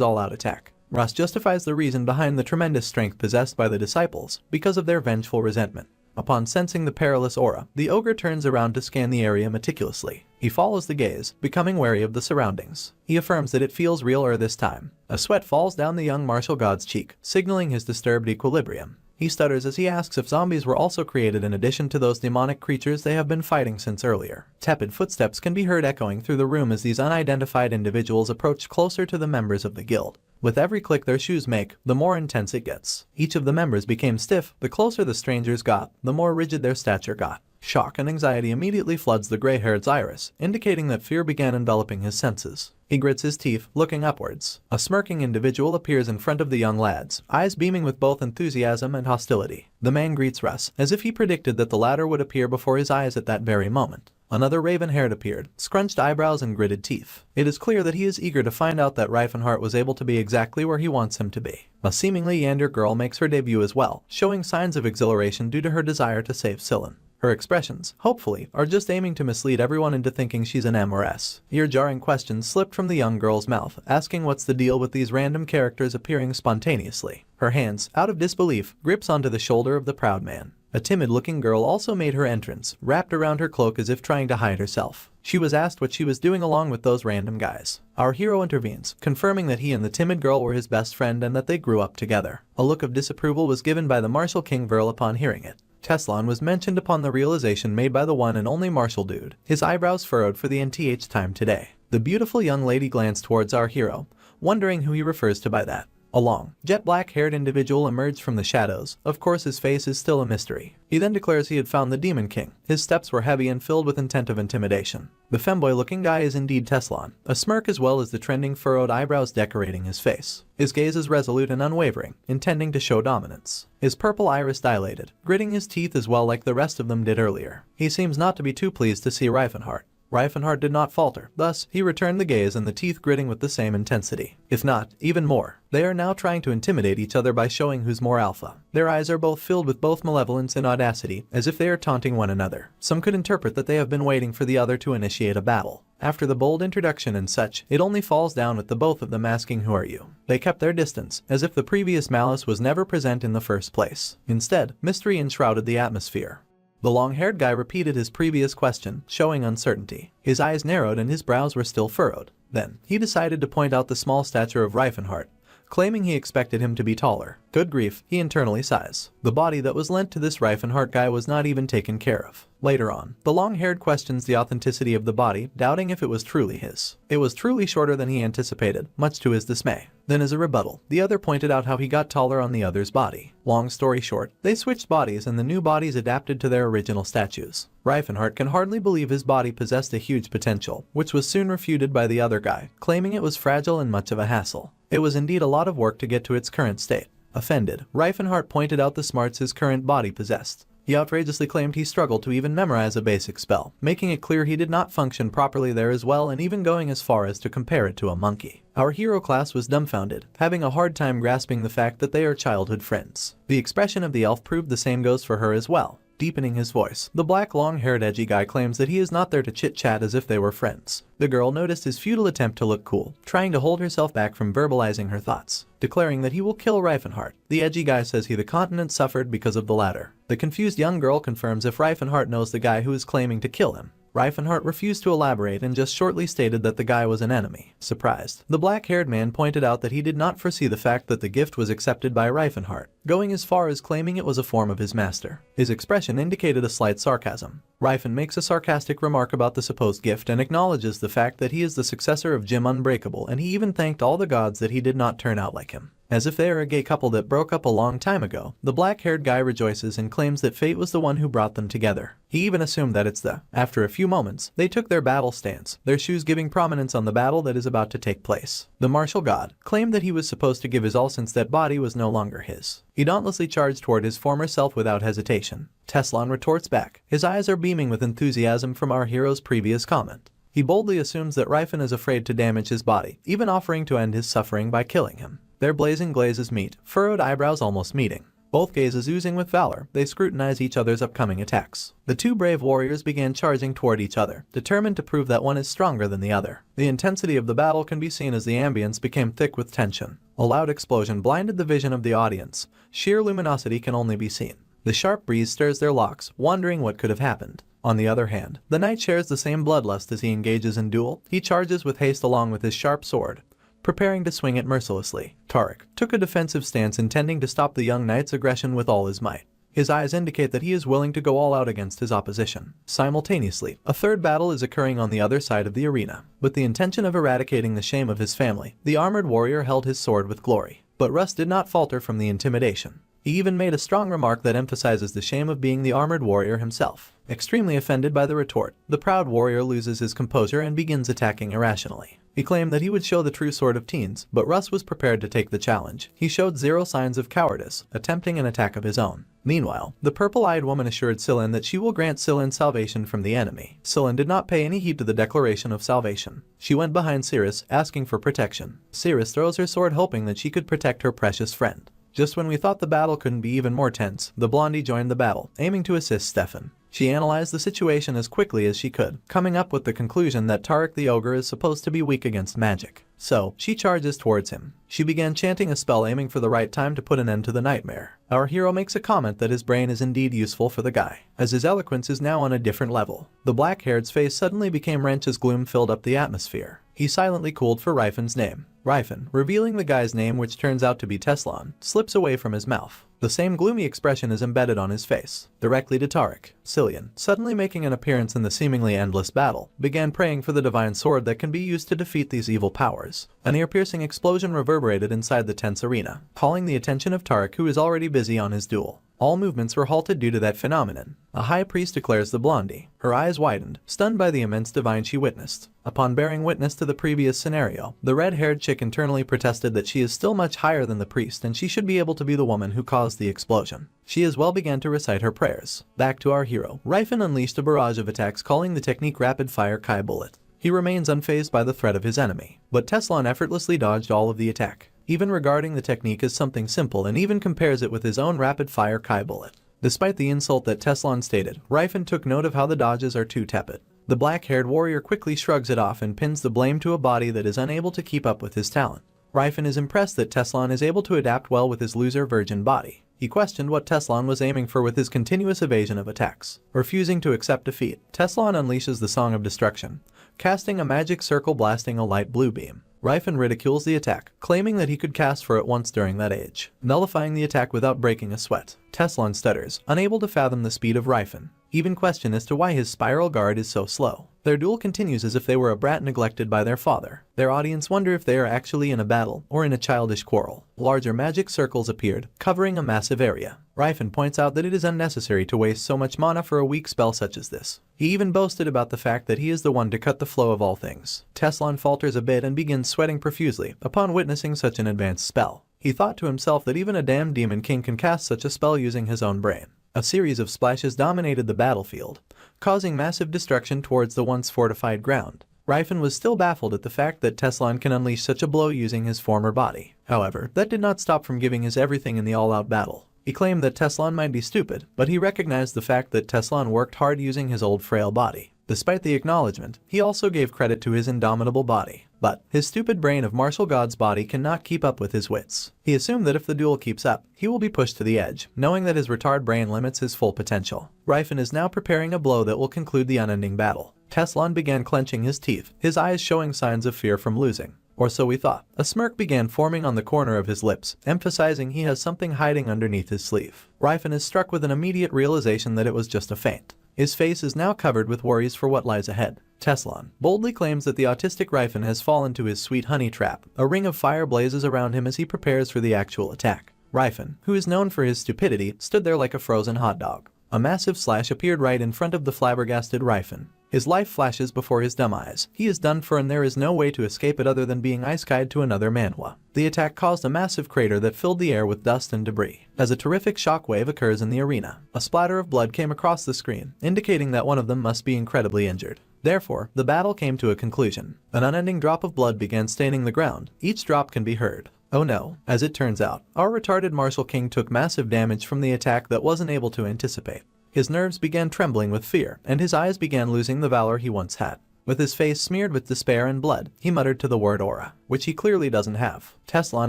all-out attack. Ross justifies the reason behind the tremendous strength possessed by the disciples, because of their vengeful resentment. Upon sensing the perilous aura, the ogre turns around to scan the area meticulously. He follows the gaze, becoming wary of the surroundings. He affirms that it feels realer this time. A sweat falls down the young martial god's cheek, signaling his disturbed equilibrium. He stutters as he asks if zombies were also created in addition to those demonic creatures they have been fighting since earlier. Tepid footsteps can be heard echoing through the room as these unidentified individuals approach closer to the members of the guild. With every click their shoes make, the more intense it gets. Each of the members became stiff. The closer the strangers got, the more rigid their stature got. Shock and anxiety immediately floods the gray-haired's iris, indicating that fear began enveloping his senses. He grits his teeth, looking upwards. A smirking individual appears in front of the young lads, eyes beaming with both enthusiasm and hostility. The man greets Russ, as if he predicted that the latter would appear before his eyes at that very moment. Another raven-haired appeared, scrunched eyebrows and gritted teeth. It is clear that he is eager to find out that Riefenhart was able to be exactly where he wants him to be. A seemingly yander girl makes her debut as well, showing signs of exhilaration due to her desire to save Scyllin. Her expressions, hopefully, are just aiming to mislead everyone into thinking she's an M.R.S. Ear-jarring questions slipped from the young girl's mouth, asking what's the deal with these random characters appearing spontaneously. Her hands, out of disbelief, grips onto the shoulder of the proud man. A timid-looking girl also made her entrance, wrapped around her cloak as if trying to hide herself. She was asked what she was doing along with those random guys. Our hero intervenes, confirming that he and the timid girl were his best friend and that they grew up together. A look of disapproval was given by the martial king Verl upon hearing it. Teslan was mentioned upon the realization made by the one and only martial dude, his eyebrows furrowed for the nth time today. The beautiful young lady glanced towards our hero, wondering who he refers to by that. A long, jet-black-haired individual emerged from the shadows. Of course his face is still a mystery. He then declares he had found the Demon King. His steps were heavy and filled with intent of intimidation. The femboy-looking guy is indeed Teslan, a smirk as well as the trending furrowed eyebrows decorating his face. His gaze is resolute and unwavering, intending to show dominance. His purple iris dilated, gritting his teeth as well like the rest of them did earlier. He seems not to be too pleased to see Riefenhart. Riefenhart did not falter, thus, he returned the gaze and the teeth gritting with the same intensity. If not, even more. They are now trying to intimidate each other by showing who's more alpha. Their eyes are both filled with both malevolence and audacity, as if they are taunting one another. Some could interpret that they have been waiting for the other to initiate a battle. After the bold introduction and such, it only falls down with the both of them asking who are you. They kept their distance, as if the previous malice was never present in the first place. Instead, mystery enshrouded the atmosphere. The long-haired guy repeated his previous question, showing uncertainty. His eyes narrowed and his brows were still furrowed. Then, he decided to point out the small stature of Riefenhart, claiming he expected him to be taller. Good grief, he internally sighs. The body that was lent to this Riefenhart guy was not even taken care of. Later on, the long-haired questions the authenticity of the body, doubting if it was truly his. It was truly shorter than he anticipated, much to his dismay. Then as a rebuttal, the other pointed out how he got taller on the other's body. Long story short, they switched bodies and the new bodies adapted to their original statues. Riefenhart can hardly believe his body possessed a huge potential, which was soon refuted by the other guy, claiming it was fragile and much of a hassle. It was indeed a lot of work to get to its current state. Offended, Riefenhart pointed out the smarts his current body possessed. He outrageously claimed he struggled to even memorize a basic spell, making it clear he did not function properly there as well and even going as far as to compare it to a monkey. Our hero class was dumbfounded, having a hard time grasping the fact that they are childhood friends. The expression of the elf proved the same goes for her as well. Deepening his voice, the black long-haired edgy guy claims that he is not there to chit-chat as if they were friends. The girl noticed his futile attempt to look cool, trying to hold herself back from verbalizing her thoughts, declaring that he will kill Riefenhart. The edgy guy says the continent suffered because of the latter. The confused young girl confirms if Riefenhart knows the guy who is claiming to kill him. Riefenhart refused to elaborate and just shortly stated that the guy was an enemy. Surprised, the black-haired man pointed out that he did not foresee the fact that the gift was accepted by Riefenhart, going as far as claiming it was a form of his master. His expression indicated a slight sarcasm. Rifen makes a sarcastic remark about the supposed gift and acknowledges the fact that he is the successor of Jim Unbreakable, and he even thanked all the gods that he did not turn out like him. As if they are a gay couple that broke up a long time ago, the black-haired guy rejoices and claims that fate was the one who brought them together. He even assumed that it's the. After a few moments, they took their battle stance, their shoes giving prominence on the battle that is about to take place. The martial god claimed that he was supposed to give his all since that body was no longer his. He dauntlessly charged toward his former self without hesitation. Teslan retorts back. His eyes are beaming with enthusiasm from our hero's previous comment. He boldly assumes that Rifin is afraid to damage his body, even offering to end his suffering by killing him. Their blazing glazes meet, furrowed eyebrows almost meeting. Both gazes oozing with valor, they scrutinize each other's upcoming attacks. The two brave warriors began charging toward each other, determined to prove that one is stronger than the other. The intensity of the battle can be seen as the ambience became thick with tension. A loud explosion blinded the vision of the audience. Sheer luminosity can only be seen. The sharp breeze stirs their locks, wondering what could have happened. On the other hand, the knight shares the same bloodlust as he engages in duel. He charges with haste along with his sharp sword, preparing to swing it mercilessly. Tariq took a defensive stance, intending to stop the young knight's aggression with all his might. His eyes indicate that he is willing to go all out against his opposition. Simultaneously, a third battle is occurring on the other side of the arena. With the intention of eradicating the shame of his family, the armored warrior held his sword with glory. But Russ did not falter from the intimidation. He even made a strong remark that emphasizes the shame of being the armored warrior himself. Extremely offended by the retort, the proud warrior loses his composure and begins attacking irrationally. He claimed that he would show the true sword of teens, but Russ was prepared to take the challenge. He showed zero signs of cowardice, attempting an attack of his own. Meanwhile, the purple-eyed woman assured Sillin that she will grant Sillin salvation from the enemy. Sillin did not pay any heed to the declaration of salvation. She went behind Cirrus, asking for protection. Cirrus throws her sword, hoping that she could protect her precious friend. Just when we thought the battle couldn't be even more tense, the blondie joined the battle, aiming to assist Stefan. She analyzed the situation as quickly as she could, coming up with the conclusion that Tariq the ogre is supposed to be weak against magic. So, she charges towards him. She began chanting a spell, aiming for the right time to put an end to the nightmare. Our hero makes a comment that his brain is indeed useful for the guy, as his eloquence is now on a different level. The black-haired's face suddenly became wrench as gloom filled up the atmosphere. He silently called for Rifin's name. Rifin, revealing the guy's name, which turns out to be Teslan, slips away from his mouth. The same gloomy expression is embedded on his face. Directly to Tariq, Cillian, suddenly making an appearance in the seemingly endless battle, began praying for the divine sword that can be used to defeat these evil powers. An ear-piercing explosion reverberated inside the tense arena, calling the attention of Tariq, who is already busy on his duel. All movements were halted due to that phenomenon. A high priest declares the blondie. Her eyes widened, stunned by the immense divine she witnessed. Upon bearing witness to the previous scenario, the red-haired chick internally protested that she is still much higher than the priest and she should be able to be the woman who caused the explosion. She as well began to recite her prayers. Back to our hero. Rifin unleashed a barrage of attacks, calling the technique rapid-fire Kai Bullet. He remains unfazed by the threat of his enemy, but Teslan effortlessly dodged all of the attack. Even regarding the technique as something simple, and even compares it with his own rapid-fire Kai Bullet. Despite the insult that Teslan stated, Rifin took note of how the dodges are too tepid. The black-haired warrior quickly shrugs it off and pins the blame to a body that is unable to keep up with his talent. Rifin is impressed that Teslan is able to adapt well with his loser virgin body. He questioned what Teslan was aiming for with his continuous evasion of attacks. Refusing to accept defeat, Teslan unleashes the Song of Destruction, casting a magic circle, blasting a light blue beam. Rifin ridicules the attack, claiming that he could cast for it once during that age, nullifying the attack without breaking a sweat. Teslan stutters, unable to fathom the speed of Rifin, even questioned as to why his spiral guard is so slow. Their duel continues as if they were a brat neglected by their father. Their audience wonder if they are actually in a battle or in a childish quarrel. Larger magic circles appeared, covering a massive area. Rifin points out that it is unnecessary to waste so much mana for a weak spell such as this. He even boasted about the fact that he is the one to cut the flow of all things. Teslan falters a bit and begins sweating profusely upon witnessing such an advanced spell. He thought to himself that even a damn demon king can cast such a spell using his own brain. A series of splashes dominated the battlefield, causing massive destruction towards the once fortified ground. Rifin was still baffled at the fact that Teslan can unleash such a blow using his former body. However, that did not stop from giving his everything in the all-out battle. He claimed that Teslan might be stupid, but he recognized the fact that Teslan worked hard using his old frail body. Despite the acknowledgement, he also gave credit to his indomitable body. But his stupid brain of martial god's body cannot keep up with his wits. He assumed that if the duel keeps up, he will be pushed to the edge, knowing that his retard brain limits his full potential. Rifin is now preparing a blow that will conclude the unending battle. Teslan began clenching his teeth, his eyes showing signs of fear from losing. Or so we thought. A smirk began forming on the corner of his lips, emphasizing he has something hiding underneath his sleeve. Rifin is struck with an immediate realization that it was just a feint. His face is now covered with worries for what lies ahead. Teslan boldly claims that the autistic Rifin has fallen to his sweet honey trap. A ring of fire blazes around him as he prepares for the actual attack. Rifin, who is known for his stupidity, stood there like a frozen hot dog. A massive slash appeared right in front of the flabbergasted Rifin. His life flashes before his dumb eyes. He is done for and there is no way to escape it other than being ice-kai'd to another manhwa. The attack caused a massive crater that filled the air with dust and debris. As a terrific shockwave occurs in the arena, a splatter of blood came across the screen, indicating that one of them must be incredibly injured. Therefore, the battle came to a conclusion. An unending drop of blood began staining the ground. Each drop can be heard. Oh no, as it turns out, our retarded Martial King took massive damage from the attack that wasn't able to anticipate. His nerves began trembling with fear, and his eyes began losing the valor he once had. With his face smeared with despair and blood, he muttered to the word aura, which he clearly doesn't have. Teslan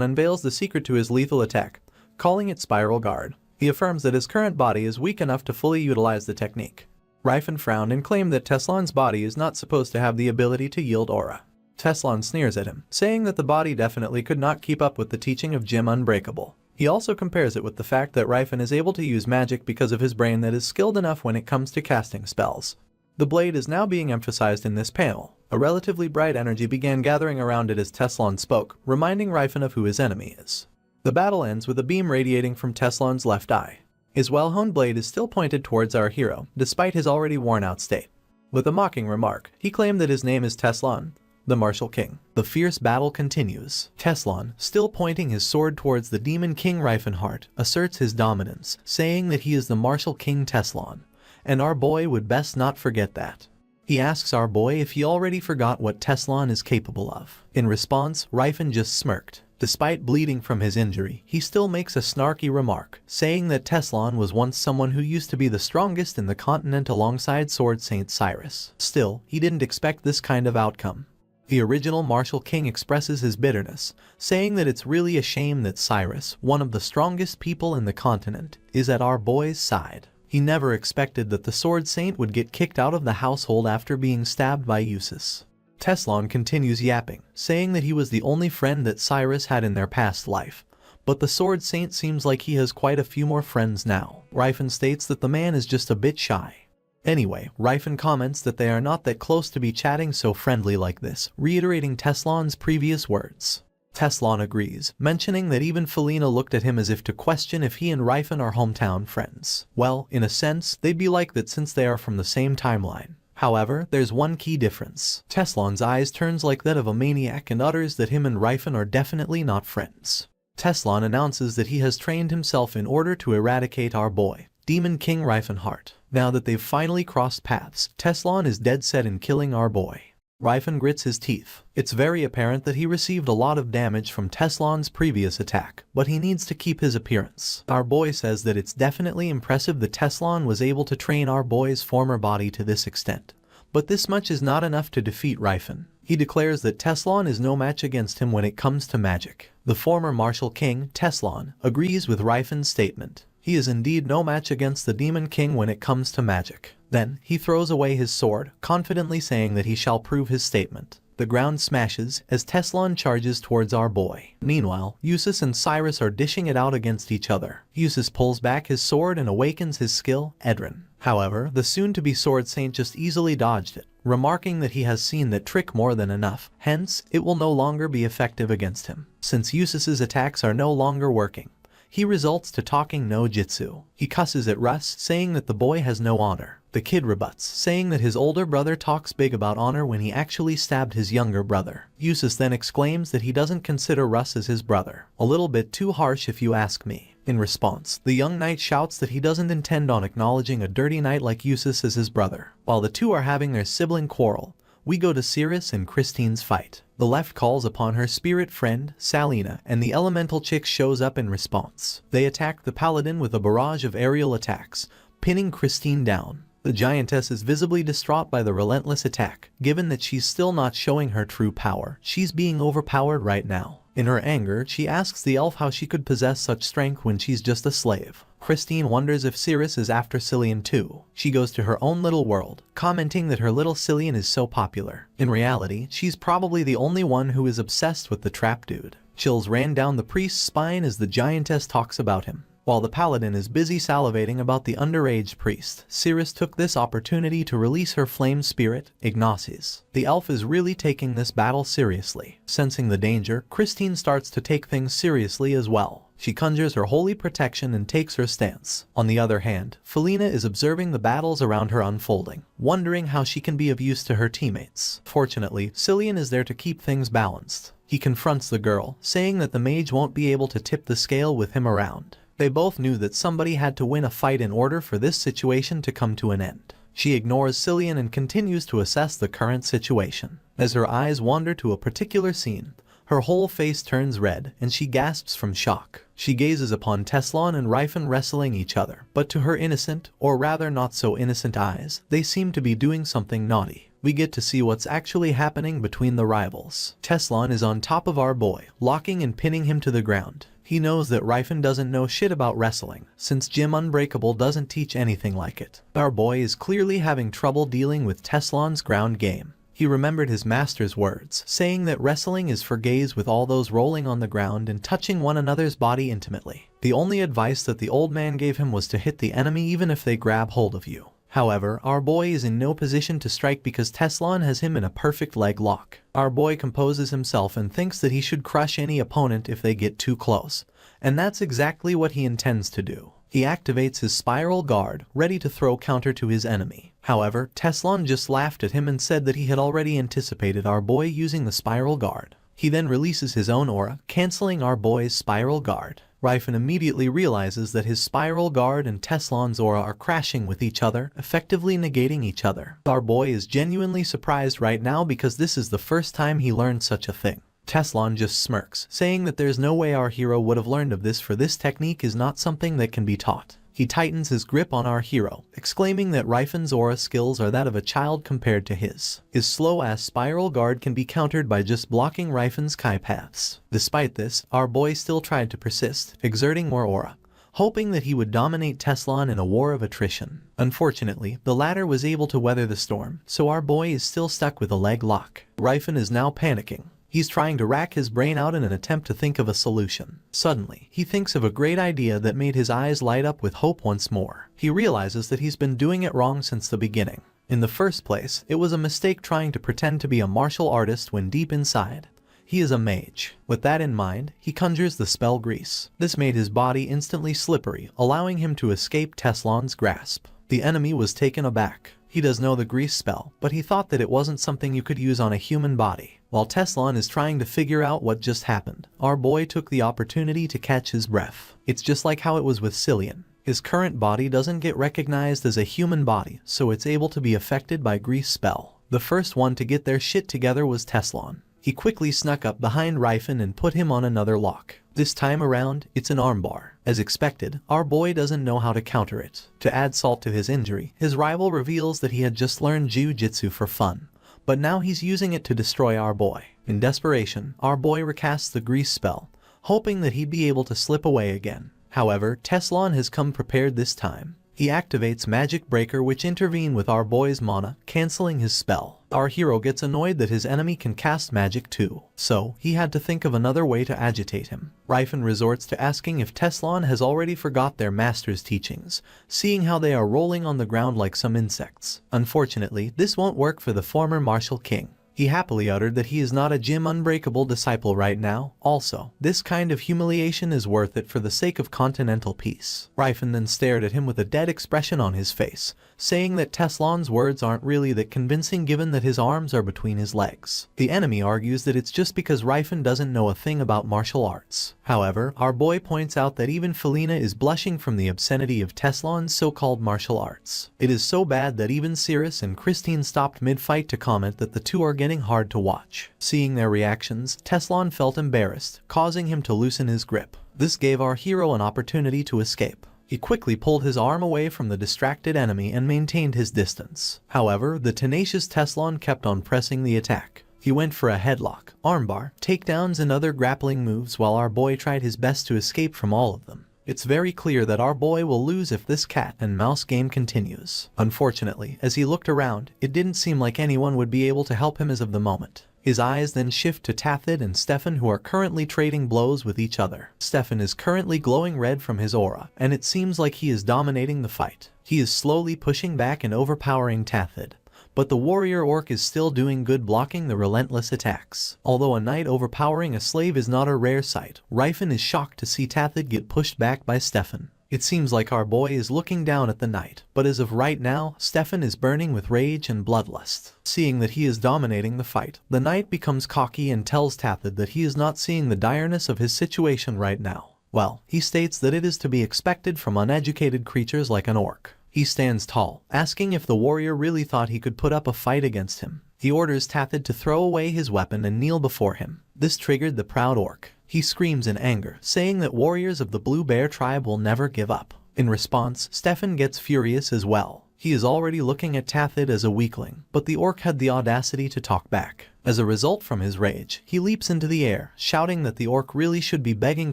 unveils the secret to his lethal attack, calling it Spiral Guard. He affirms that his current body is weak enough to fully utilize the technique. Rifen frowned and claimed that Teslan's body is not supposed to have the ability to yield aura. Teslan sneers at him, saying that the body definitely could not keep up with the teaching of Jim Unbreakable. He also compares it with the fact that Rifen is able to use magic because of his brain that is skilled enough when it comes to casting spells. The blade is now being emphasized in this panel. A relatively bright energy began gathering around it as Teslan spoke, reminding Rifen of who his enemy is. The battle ends with a beam radiating from Teslan's left eye. His well-honed blade is still pointed towards our hero, despite his already worn-out state. With a mocking remark, he claimed that his name is Teslan, the Martial King. The fierce battle continues. Teslan, still pointing his sword towards the Demon King Riefenheart, asserts his dominance, saying that he is the Martial King Teslan, and our boy would best not forget that. He asks our boy if he already forgot what Teslan is capable of. In response, Rifen just smirked. Despite bleeding from his injury, he still makes a snarky remark, saying that Teslan was once someone who used to be the strongest in the continent alongside Sword Saint Cyrus. Still, he didn't expect this kind of outcome. The original Martial King expresses his bitterness, saying that it's really a shame that Cyrus, one of the strongest people in the continent, is at our boy's side. He never expected that the Sword Saint would get kicked out of the household after being stabbed by Usus. Teslan continues yapping, saying that he was the only friend that Cyrus had in their past life, but the Sword Saint seems like he has quite a few more friends now. Rifen states that the man is just a bit shy. Anyway, Rifen comments that they are not that close to be chatting so friendly like this, reiterating Teslan's previous words. Teslan agrees, mentioning that even Felina looked at him as if to question if he and Rifen are hometown friends. Well, in a sense, they'd be like that since they are from the same timeline. However, there's one key difference. Teslan's eyes turns like that of a maniac and utters that him and Rifen are definitely not friends. Teslan announces that he has trained himself in order to eradicate our boy, Demon King Riefenheart. Now that they've finally crossed paths, Teslan is dead set in killing our boy. Rifen grits his teeth. It's very apparent that he received a lot of damage from Teslan's previous attack, but he needs to keep his appearance. Our boy says that it's definitely impressive that Teslan was able to train our boy's former body to this extent. But this much is not enough to defeat Rifen. He declares that Teslan is no match against him when it comes to magic. The former Martial King, Teslan, agrees with Rifen's statement. He is indeed no match against the Demon King when it comes to magic. Then, he throws away his sword, confidently saying that he shall prove his statement. The ground smashes as Teslan charges towards our boy. Meanwhile, Usus and Cyrus are dishing it out against each other. Usus pulls back his sword and awakens his skill, Edrin. However, the soon-to-be Sword Saint just easily dodged it, remarking that he has seen that trick more than enough, hence, it will no longer be effective against him. Since Usus's attacks are no longer working, he resorts to talking no jutsu. He cusses at Russ, saying that the boy has no honor. The kid rebuts, saying that his older brother talks big about honor when he actually stabbed his younger brother. Usus then exclaims that he doesn't consider Russ as his brother. A little bit too harsh if you ask me. In response, the young knight shouts that he doesn't intend on acknowledging a dirty knight like Usus as his brother. While the two are having their sibling quarrel, we go to Cirrus and Christine's fight. The left calls upon her spirit friend, Salina, and the elemental chick shows up in response. They attack the paladin with a barrage of aerial attacks, pinning Christine down. The giantess is visibly distraught by the relentless attack. Given that she's still not showing her true power, she's being overpowered right now. In her anger, she asks the elf how she could possess such strength when she's just a slave. Christine wonders if Cirrus is after Cillian too. She goes to her own little world, commenting that her little Cillian is so popular. In reality, she's probably the only one who is obsessed with the trap dude. Chills ran down the priest's spine as the giantess talks about him. While the paladin is busy salivating about the underage priest, Cirrus took this opportunity to release her flame spirit, Ignaces. The elf is really taking this battle seriously. Sensing the danger, Christine starts to take things seriously as well. She conjures her holy protection and takes her stance. On the other hand, Felina is observing the battles around her unfolding, wondering how she can be of use to her teammates. Fortunately, Cillian is there to keep things balanced. He confronts the girl, saying that the mage won't be able to tip the scale with him around. They both knew that somebody had to win a fight in order for this situation to come to an end. She ignores Cillian and continues to assess the current situation. As her eyes wander to a particular scene, her whole face turns red and she gasps from shock. She gazes upon Teslan and Ryfan wrestling each other, but to her innocent, or rather not so innocent eyes, they seem to be doing something naughty. We get to see what's actually happening between the rivals. Teslan is on top of our boy, locking and pinning him to the ground. He knows that Ryfan doesn't know shit about wrestling, since Jim Unbreakable doesn't teach anything like it. Our boy is clearly having trouble dealing with Teslan's ground game. He remembered his master's words, saying that wrestling is for gays with all those rolling on the ground and touching one another's body intimately. The only advice that the old man gave him was to hit the enemy even if they grab hold of you. However, our boy is in no position to strike because Teslan has him in a perfect leg lock. Our boy composes himself and thinks that he should crush any opponent if they get too close, and that's exactly what he intends to do. He activates his spiral guard, ready to throw counter to his enemy. However, Teslan just laughed at him and said that he had already anticipated our boy using the spiral guard. He then releases his own aura, cancelling our boy's spiral guard. Ryfan immediately realizes that his spiral guard and Teslan's aura are crashing with each other, effectively negating each other. Our boy is genuinely surprised right now because this is the first time he learned such a thing. Teslan just smirks, saying that there's no way our hero would have learned of this, for this technique is not something that can be taught. He tightens his grip on our hero, exclaiming that Ryfan's aura skills are that of a child compared to his. His slow-ass spiral guard can be countered by just blocking Ryfan's Kai paths. Despite this, our boy still tried to persist, exerting more aura, hoping that he would dominate Teslan in a war of attrition. Unfortunately, the latter was able to weather the storm, so our boy is still stuck with a leg lock. Ryfan is now panicking. He's trying to rack his brain out in an attempt to think of a solution. Suddenly, he thinks of a great idea that made his eyes light up with hope once more. He realizes that he's been doing it wrong since the beginning. In the first place, it was a mistake trying to pretend to be a martial artist when deep inside, he is a mage. With that in mind, he conjures the spell Grease. This made his body instantly slippery, allowing him to escape Teslan's grasp. The enemy was taken aback. He does know the Grease spell, but he thought that it wasn't something you could use on a human body. While Teslan is trying to figure out what just happened, our boy took the opportunity to catch his breath. It's just like how it was with Cillian. His current body doesn't get recognized as a human body, so it's able to be affected by Grease spell. The first one to get their shit together was Teslan. He quickly snuck up behind Ryfan and put him on another lock. This time around, it's an armbar. As expected, our boy doesn't know how to counter it. To add salt to his injury, his rival reveals that he had just learned Jiu-Jitsu for fun, but now he's using it to destroy our boy. In desperation, our boy recasts the Grease spell, hoping that he'd be able to slip away again. However, Teslan has come prepared this time. He activates Magic Breaker, which intervene with our boy's mana, cancelling his spell. Our hero gets annoyed that his enemy can cast magic too, so he had to think of another way to agitate him. Ryfan resorts to asking if Teslan has already forgot their master's teachings, seeing how they are rolling on the ground like some insects. Unfortunately, this won't work for the former martial king. He happily uttered that he is not a Jim Unbreakable disciple right now. Also, this kind of humiliation is worth it for the sake of continental peace. Ryfan then stared at him with a dead expression on his face, saying that Teslan's words aren't really that convincing given that his arms are between his legs. The enemy argues that it's just because Ryfan doesn't know a thing about martial arts. However, our boy points out that even Felina is blushing from the obscenity of Teslan's so-called martial arts. It is so bad that even Cirrus and Christine stopped mid-fight to comment that the two are getting hard to watch. Seeing their reactions, Teslan felt embarrassed, causing him to loosen his grip. This gave our hero an opportunity to escape. He quickly pulled his arm away from the distracted enemy and maintained his distance. However, the tenacious Teslan kept on pressing the attack. He went for a headlock, armbar, takedowns and other grappling moves while our boy tried his best to escape from all of them. It's very clear that our boy will lose if this cat and mouse game continues. Unfortunately, as he looked around, it didn't seem like anyone would be able to help him as of the moment. His eyes then shift to Tathid and Stefan, who are currently trading blows with each other. Stefan is currently glowing red from his aura, and it seems like he is dominating the fight. He is slowly pushing back and overpowering Tathid, but the warrior orc is still doing good, blocking the relentless attacks. Although a knight overpowering a slave is not a rare sight, Ryfin is shocked to see Tathid get pushed back by Stefan. It seems like our boy is looking down at the knight, but as of right now, Stefan is burning with rage and bloodlust. Seeing that he is dominating the fight, the knight becomes cocky and tells Tathid that he is not seeing the direness of his situation right now. Well, he states that it is to be expected from uneducated creatures like an orc. He stands tall, asking if the warrior really thought he could put up a fight against him. He orders Tathid to throw away his weapon and kneel before him. This triggered the proud orc. He screams in anger, saying that warriors of the Blue Bear tribe will never give up. In response, Stefan gets furious as well. He is already looking at Tathid as a weakling, but the orc had the audacity to talk back. As a result from his rage, he leaps into the air, shouting that the orc really should be begging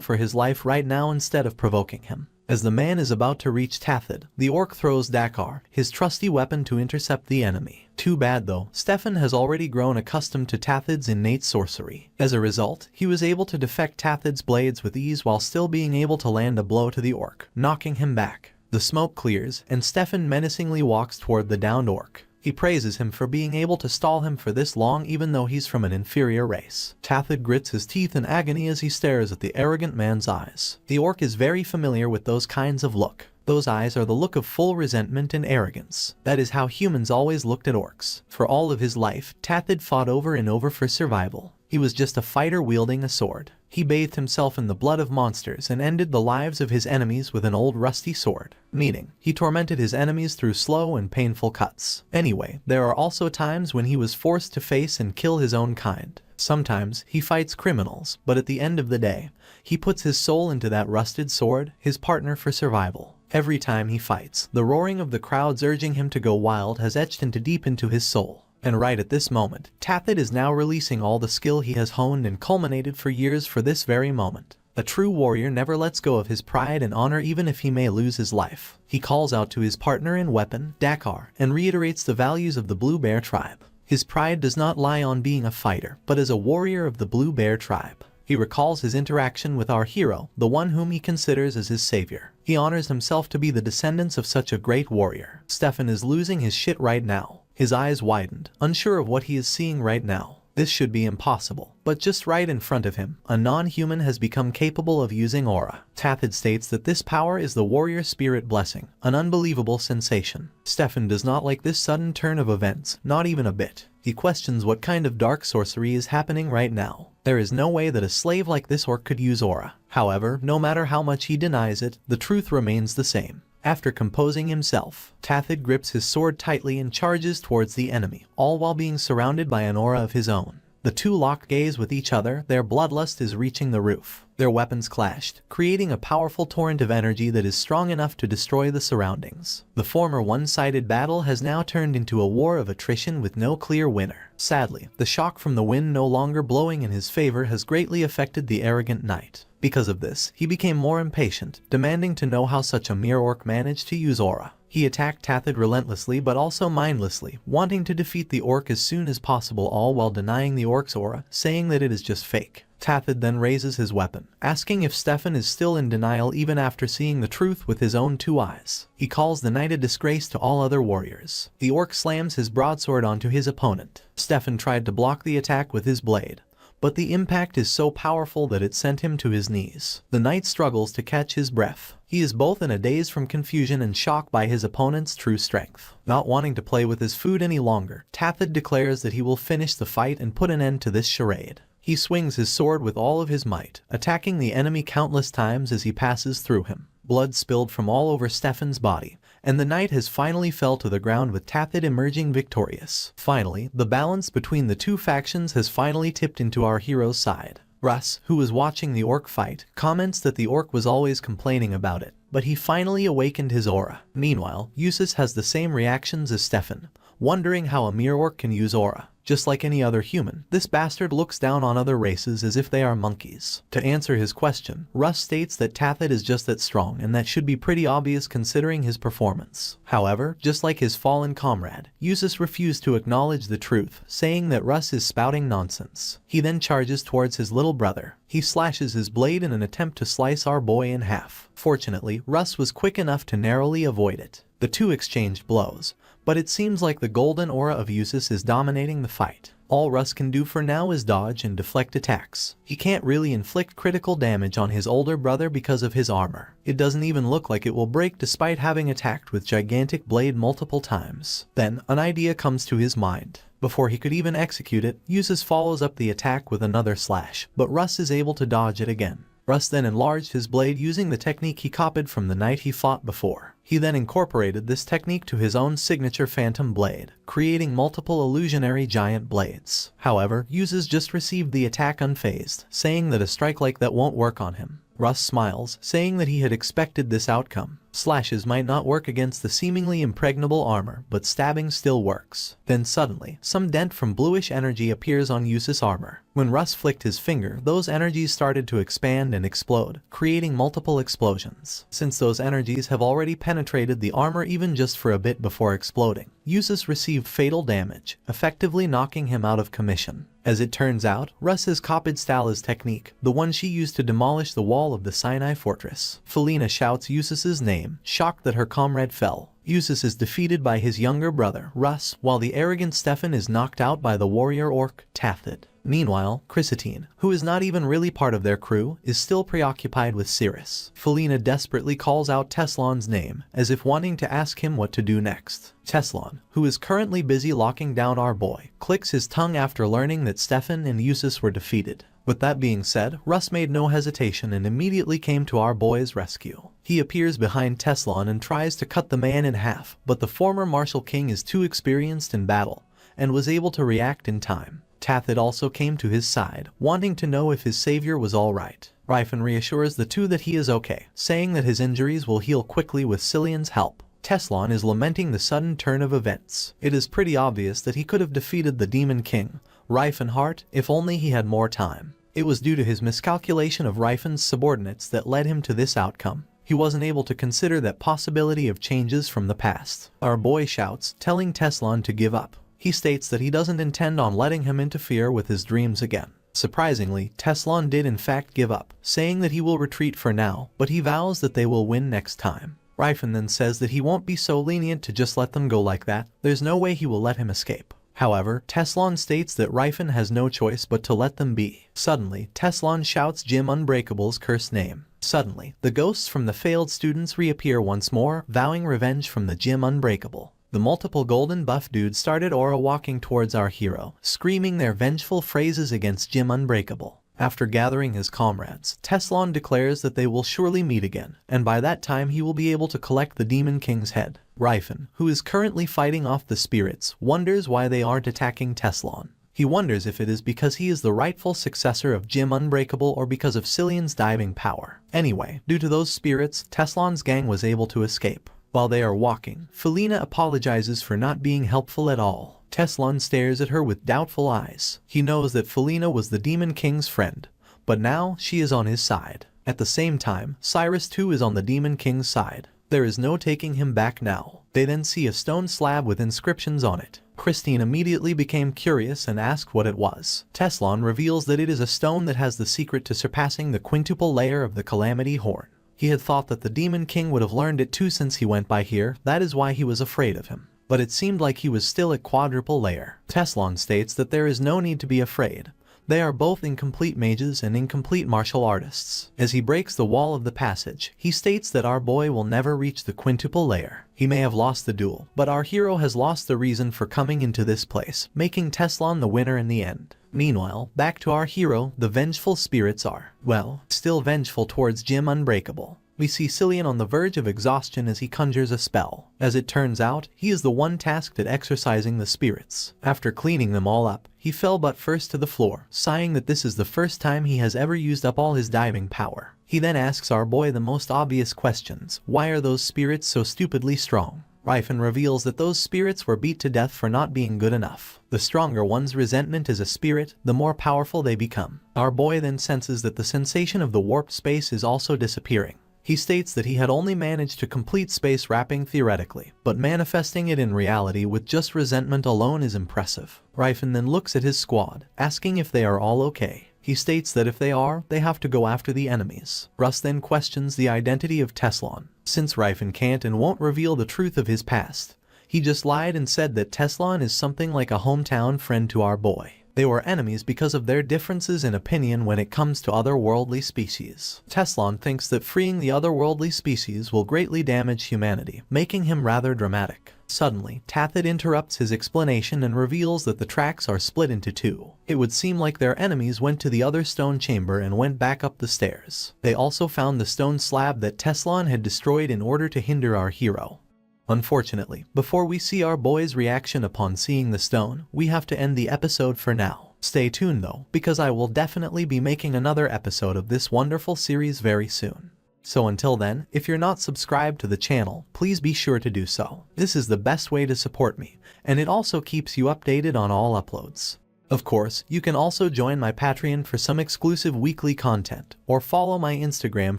for his life right now instead of provoking him. As the man is about to reach Tathid, the orc throws Dakar, his trusty weapon, to intercept the enemy. Too bad though, Stefan has already grown accustomed to Tathid's innate sorcery. As a result, he was able to defect Tathid's blades with ease while still being able to land a blow to the orc, knocking him back. The smoke clears, and Stefan menacingly walks toward the downed orc. He praises him for being able to stall him for this long even though he's from an inferior race. Tathid grits his teeth in agony as he stares at the arrogant man's eyes. The orc is very familiar with those kinds of look. Those eyes are the look of full resentment and arrogance. That is how humans always looked at orcs. For all of his life, Tathid fought over and over for survival. He was just a fighter wielding a sword. He bathed himself in the blood of monsters and ended the lives of his enemies with an old rusty sword. Meaning, he tormented his enemies through slow and painful cuts. Anyway, there are also times when he was forced to face and kill his own kind. Sometimes, he fights criminals, but at the end of the day, he puts his soul into that rusted sword, his partner for survival. Every time he fights, the roaring of the crowds urging him to go wild has etched deep into his soul. And right at this moment, Tathid is now releasing all the skill he has honed and culminated for years for this very moment. A true warrior never lets go of his pride and honor even if he may lose his life. He calls out to his partner in weapon, Dakar, and reiterates the values of the Blue Bear tribe. His pride does not lie on being a fighter, but as a warrior of the Blue Bear tribe. He recalls his interaction with our hero, the one whom he considers as his savior. He honors himself to be the descendants of such a great warrior. Stefan is losing his shit right now. His eyes widened, unsure of what he is seeing right now. This should be impossible. But just right in front of him, a non-human has become capable of using aura. Tathid states that this power is the warrior spirit blessing, an unbelievable sensation. Stefan does not like this sudden turn of events, not even a bit. He questions what kind of dark sorcery is happening right now. There is no way that a slave like this orc could use aura. However, no matter how much he denies it, the truth remains the same. After composing himself, Tathid grips his sword tightly and charges towards the enemy, all while being surrounded by an aura of his own. The two lock gaze with each other, their bloodlust is reaching the roof. Their weapons clashed, creating a powerful torrent of energy that is strong enough to destroy the surroundings. The former one-sided battle has now turned into a war of attrition with no clear winner. Sadly, the shock from the wind no longer blowing in his favor has greatly affected the arrogant knight. Because of this, he became more impatient, demanding to know how such a mere orc managed to use aura. He attacked Tathid relentlessly but also mindlessly, wanting to defeat the orc as soon as possible, all while denying the orc's aura, saying that it is just fake. Tathid then raises his weapon, asking if Stefan is still in denial even after seeing the truth with his own two eyes. He calls the knight a disgrace to all other warriors. The orc slams his broadsword onto his opponent. Stefan tried to block the attack with his blade, but the impact is so powerful that it sent him to his knees. The knight struggles to catch his breath. He is both in a daze from confusion and shock by his opponent's true strength. Not wanting to play with his food any longer, Tathid declares that he will finish the fight and put an end to this charade. He swings his sword with all of his might, attacking the enemy countless times as he passes through him. Blood spilled from all over Stefan's body, and the knight has finally fell to the ground with Tathid emerging victorious. Finally, the balance between the two factions has finally tipped into our hero's side. Russ, who was watching the orc fight, comments that the orc was always complaining about it, but he finally awakened his aura. Meanwhile, Eustace has the same reactions as Stefan, wondering how a mere orc can use aura. Just like any other human, this bastard looks down on other races as if they are monkeys. To answer his question, Russ states that Tathid is just that strong, and that should be pretty obvious considering his performance. However, just like his fallen comrade, Usus refused to acknowledge the truth, saying that Russ is spouting nonsense. He then charges towards his little brother. He slashes his blade in an attempt to slice our boy in half. Fortunately, Russ was quick enough to narrowly avoid it. The two exchanged blows, but it seems like the golden aura of Usus is dominating the fight. All Russ can do for now is dodge and deflect attacks. He can't really inflict critical damage on his older brother because of his armor. It doesn't even look like it will break despite having attacked with gigantic blade multiple times. Then, an idea comes to his mind. Before he could even execute it, Usus follows up the attack with another slash, but Russ is able to dodge it again. Russ then enlarged his blade using the technique he copied from the knight he fought before. He then incorporated this technique to his own signature phantom blade, creating multiple illusionary giant blades. However, Usus just received the attack unfazed, saying that a strike like that won't work on him. Russ smiles, saying that he had expected this outcome. Slashes might not work against the seemingly impregnable armor, but stabbing still works. Then suddenly, some dent from bluish energy appears on Usus' armor. When Russ flicked his finger, those energies started to expand and explode, creating multiple explosions. Since those energies have already penetrated the armor even just for a bit before exploding, Usus received fatal damage, effectively knocking him out of commission. As it turns out, Russ has copied Stella's technique, the one she used to demolish the wall of the Sinai fortress. Felina shouts Usus' name, shocked that her comrade fell. Usus is defeated by his younger brother, Russ, while the arrogant Stefan is knocked out by the warrior orc, Tathid. Meanwhile, Chrysotine, who is not even really part of their crew, is still preoccupied with Cirrus. Felina desperately calls out Teslon's name, as if wanting to ask him what to do next. Teslon, who is currently busy locking down our boy, clicks his tongue after learning that Stefan and Usus were defeated. With that being said, Russ made no hesitation and immediately came to our boy's rescue. He appears behind Teslon and tries to cut the man in half, but the former Martial King is too experienced in battle, and was able to react in time. Tathid also came to his side, wanting to know if his savior was alright. Ryfan reassures the two that he is okay, saying that his injuries will heal quickly with Cillian's help. Teslon is lamenting the sudden turn of events. It is pretty obvious that he could have defeated the Demon King, Ryfan Hart, if only he had more time. It was due to his miscalculation of Ryfan's subordinates that led him to this outcome. He wasn't able to consider that possibility of changes from the past. Our boy shouts, telling Teslon to give up. He states that he doesn't intend on letting him interfere with his dreams again. Surprisingly, Teslon did in fact give up, saying that he will retreat for now, but he vows that they will win next time. Ryfan then says that he won't be so lenient to just let them go like that. There's no way he will let him escape. However, Teslon states that Ryfan has no choice but to let them be. Suddenly, Teslon shouts Jim Unbreakable's cursed name. Suddenly, the ghosts from the failed students reappear once more, vowing revenge from the Jim Unbreakable. The multiple golden buff dudes started aura walking towards our hero, screaming their vengeful phrases against Jim Unbreakable. After gathering his comrades, Teslon declares that they will surely meet again, and by that time he will be able to collect the Demon King's head. Ryfan, who is currently fighting off the spirits, wonders why they aren't attacking Teslon. He wonders if it is because he is the rightful successor of Jim Unbreakable or because of Cillian's diving power. Anyway, due to those spirits, Teslon's gang was able to escape. While they are walking, Felina apologizes for not being helpful at all. Teslon stares at her with doubtful eyes. He knows that Felina was the Demon King's friend, but now she is on his side. At the same time, Cyrus too is on the Demon King's side. There is no taking him back now. They then see a stone slab with inscriptions on it. Christine immediately became curious and asked what it was. Teslon reveals that it is a stone that has the secret to surpassing the quintuple layer of the Calamity Horn. He had thought that the Demon King would have learned it too since he went by here, that is why he was afraid of him. But it seemed like he was still at quadruple layer. Teslon states that there is no need to be afraid. They are both incomplete mages and incomplete martial artists. As he breaks the wall of the passage, he states that our boy will never reach the quintuple layer. He may have lost the duel, but our hero has lost the reason for coming into this place, making Teslon the winner in the end. Meanwhile, back to our hero, the vengeful spirits are, well, still vengeful towards Jim Unbreakable. We see Cillian on the verge of exhaustion as he conjures a spell. As it turns out, he is the one tasked at exorcising the spirits. After cleaning them all up, he fell butt first to the floor, sighing that this is the first time he has ever used up all his diving power. He then asks our boy the most obvious questions. Why are those spirits so stupidly strong? Rifen reveals that those spirits were beat to death for not being good enough. The stronger one's resentment is a spirit, the more powerful they become. Our boy then senses that the sensation of the warped space is also disappearing. He states that he had only managed to complete space wrapping theoretically, but manifesting it in reality with just resentment alone is impressive. Rifen then looks at his squad, asking if they are all okay. He states that if they are, they have to go after the enemies. Russ then questions the identity of Teslan. Since Rifen can't and won't reveal the truth of his past, he just lied and said that Teslan is something like a hometown friend to our boy. They were enemies because of their differences in opinion when it comes to otherworldly species. Teslan thinks that freeing the otherworldly species will greatly damage humanity, making him rather dramatic. Suddenly, Tathid interrupts his explanation and reveals that the tracks are split into two. It would seem like their enemies went to the other stone chamber and went back up the stairs. They also found the stone slab that Teslan had destroyed in order to hinder our hero. Unfortunately, before we see our boy's reaction upon seeing the stone, we have to end the episode for now. Stay tuned though, because I will definitely be making another episode of this wonderful series very soon. So until then, if you're not subscribed to the channel, please be sure to do so. This is the best way to support me, and it also keeps you updated on all uploads. Of course, you can also join my Patreon for some exclusive weekly content, or follow my Instagram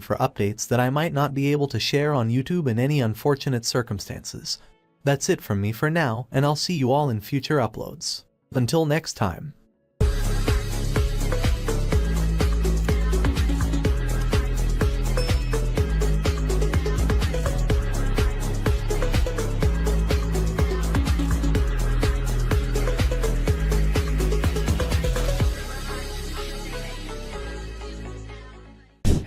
for updates that I might not be able to share on YouTube in any unfortunate circumstances. That's it from me for now, and I'll see you all in future uploads. Until next time.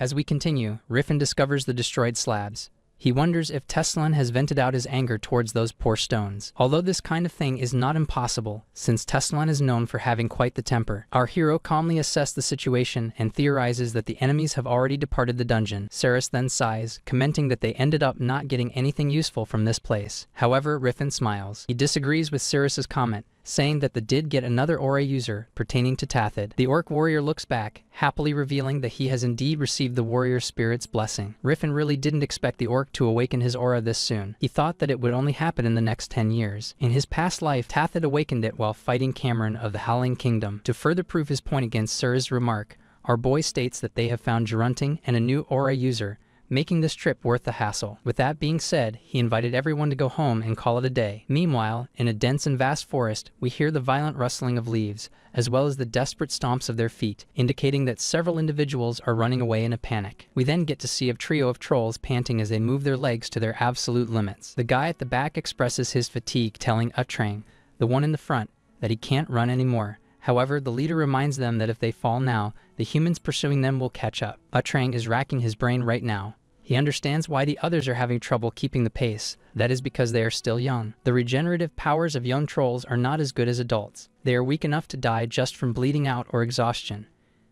As we continue, Rifen discovers the destroyed slabs. He wonders if Teslan has vented out his anger towards those poor stones. Although this kind of thing is not impossible, since Teslan is known for having quite the temper. Our hero calmly assesses the situation and theorizes that the enemies have already departed the dungeon. Ceres then sighs, commenting that they ended up not getting anything useful from this place. However, Rifen smiles. He disagrees with Ceres's comment, saying that they did get another aura user pertaining to Tathid. The orc warrior looks back, happily revealing that he has indeed received the warrior spirit's blessing. Rifen really didn't expect the orc to awaken his aura this soon. He thought that it would only happen in the next 10 years. In his past life, Tathid awakened it while fighting Cameron of the Howling Kingdom. To further prove his point against Sir's remark, our boy states that they have found Gerunting and a new aura user, making this trip worth the hassle. With that being said, he invited everyone to go home and call it a day. Meanwhile, in a dense and vast forest, we hear the violent rustling of leaves, as well as the desperate stomps of their feet, indicating that several individuals are running away in a panic. We then get to see a trio of trolls panting as they move their legs to their absolute limits. The guy at the back expresses his fatigue, telling Utrang, the one in the front, that he can't run anymore. However, the leader reminds them that if they fall now, the humans pursuing them will catch up. Utrang is racking his brain right now. He understands why the others are having trouble keeping the pace. That is because they are still young. The regenerative powers of young trolls are not as good as adults. They are weak enough to die just from bleeding out or exhaustion.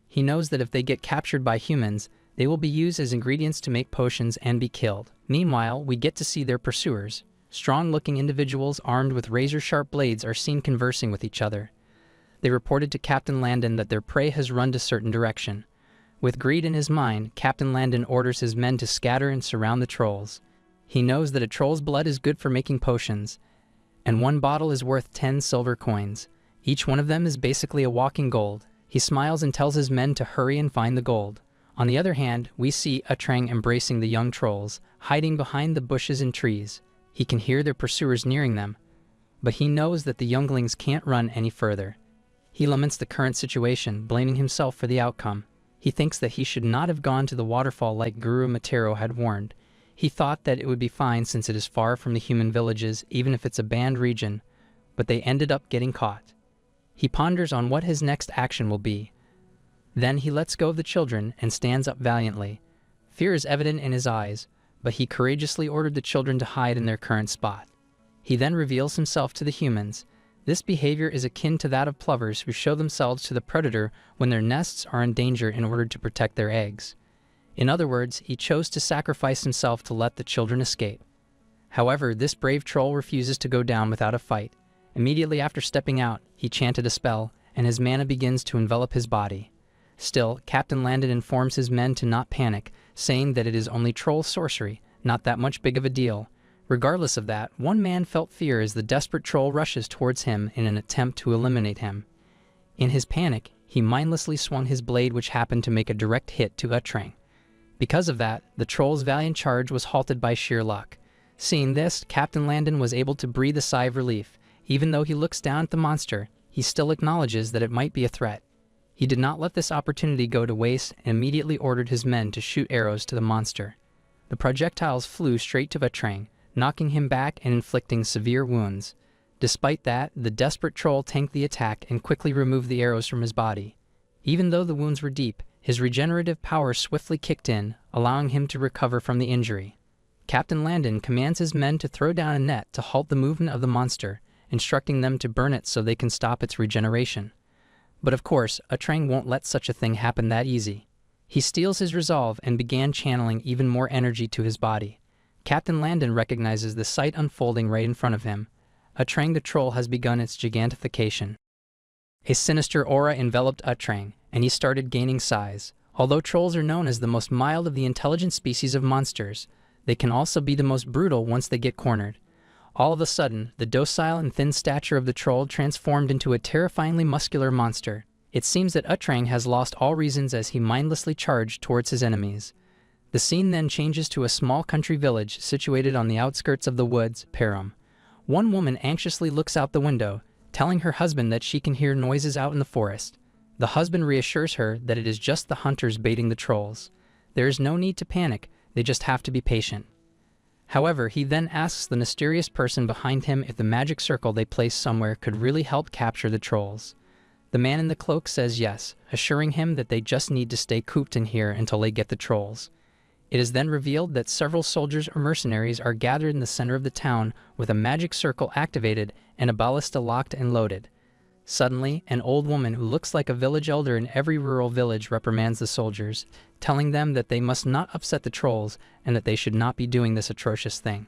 He knows that if they get captured by humans, they will be used as ingredients to make potions and be killed. Meanwhile, we get to see their pursuers. Strong-looking individuals armed with razor-sharp blades are seen conversing with each other. They reported to Captain Landon that their prey has run to certain direction. With greed in his mind, Captain Landon orders his men to scatter and surround the trolls. He knows that a troll's blood is good for making potions, and one bottle is worth 10 silver coins. Each one of them is basically a walking gold. He smiles and tells his men to hurry and find the gold. On the other hand, we see Utrang embracing the young trolls, hiding behind the bushes and trees. He can hear their pursuers nearing them, but he knows that the younglings can't run any further. He laments the current situation, blaming himself for the outcome. He thinks that he should not have gone to the waterfall like Guru Matero had warned. He thought that it would be fine since it is far from the human villages, even if it's a banned region, but they ended up getting caught. He ponders on what his next action will be. Then he lets go of the children and stands up valiantly. Fear is evident in his eyes, but he courageously ordered the children to hide in their current spot. He then reveals himself to the humans. This behavior is akin to that of plovers who show themselves to the predator when their nests are in danger in order to protect their eggs. In other words, he chose to sacrifice himself to let the children escape. However, this brave troll refuses to go down without a fight. Immediately after stepping out, he chanted a spell, and his mana begins to envelop his body. Still, Captain Landon informs his men to not panic, saying that it is only troll sorcery, not that much big of a deal. Regardless of that, one man felt fear as the desperate troll rushes towards him in an attempt to eliminate him. In his panic, he mindlessly swung his blade, which happened to make a direct hit to Utrang. Because of that, the troll's valiant charge was halted by sheer luck. Seeing this, Captain Landon was able to breathe a sigh of relief. Even though he looks down at the monster, he still acknowledges that it might be a threat. He did not let this opportunity go to waste and immediately ordered his men to shoot arrows to the monster. The projectiles flew straight to Utrang, knocking him back and inflicting severe wounds. Despite that, the desperate troll tanked the attack and quickly removed the arrows from his body. Even though the wounds were deep, his regenerative power swiftly kicked in, allowing him to recover from the injury. Captain Landon commands his men to throw down a net to halt the movement of the monster, instructing them to burn it so they can stop its regeneration. But of course, Utrang won't let such a thing happen that easy. He steals his resolve and began channeling even more energy to his body. Captain Landon recognizes the sight unfolding right in front of him. Utrang the troll has begun its gigantification. A sinister aura enveloped Utrang, and he started gaining size. Although trolls are known as the most mild of the intelligent species of monsters, they can also be the most brutal once they get cornered. All of a sudden, the docile and thin stature of the troll transformed into a terrifyingly muscular monster. It seems that Utrang has lost all reasons as he mindlessly charged towards his enemies. The scene then changes to a small country village situated on the outskirts of the woods, Param. One woman anxiously looks out the window, telling her husband that she can hear noises out in the forest. The husband reassures her that it is just the hunters baiting the trolls. There is no need to panic, they just have to be patient. However, he then asks the mysterious person behind him if the magic circle they placed somewhere could really help capture the trolls. The man in the cloak says yes, assuring him that they just need to stay cooped in here until they get the trolls. It is then revealed that several soldiers or mercenaries are gathered in the center of the town with a magic circle activated and a ballista locked and loaded. Suddenly, an old woman who looks like a village elder in every rural village reprimands the soldiers, telling them that they must not upset the trolls and that they should not be doing this atrocious thing.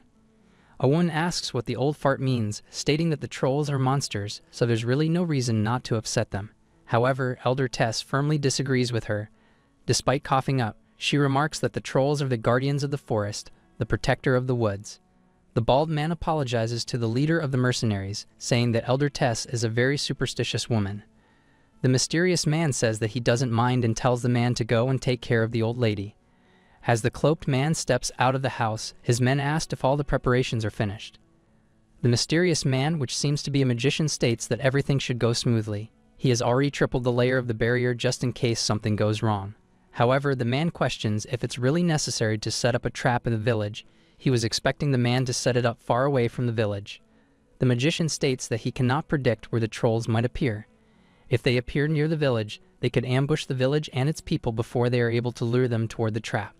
A woman asks what the old fart means, stating that the trolls are monsters, so there's really no reason not to upset them. However, Elder Tess firmly disagrees with her. Despite coughing up, she remarks that the trolls are the guardians of the forest, the protector of the woods. The bald man apologizes to the leader of the mercenaries, saying that Elder Tess is a very superstitious woman. The mysterious man says that he doesn't mind and tells the man to go and take care of the old lady. As the cloaked man steps out of the house, his men ask if all the preparations are finished. The mysterious man, which seems to be a magician, states that everything should go smoothly. He has already tripled the layer of the barrier just in case something goes wrong. However, the man questions if it's really necessary to set up a trap in the village. He was expecting the man to set it up far away from the village. The magician states that he cannot predict where the trolls might appear. If they appear near the village, they could ambush the village and its people before they are able to lure them toward the trap.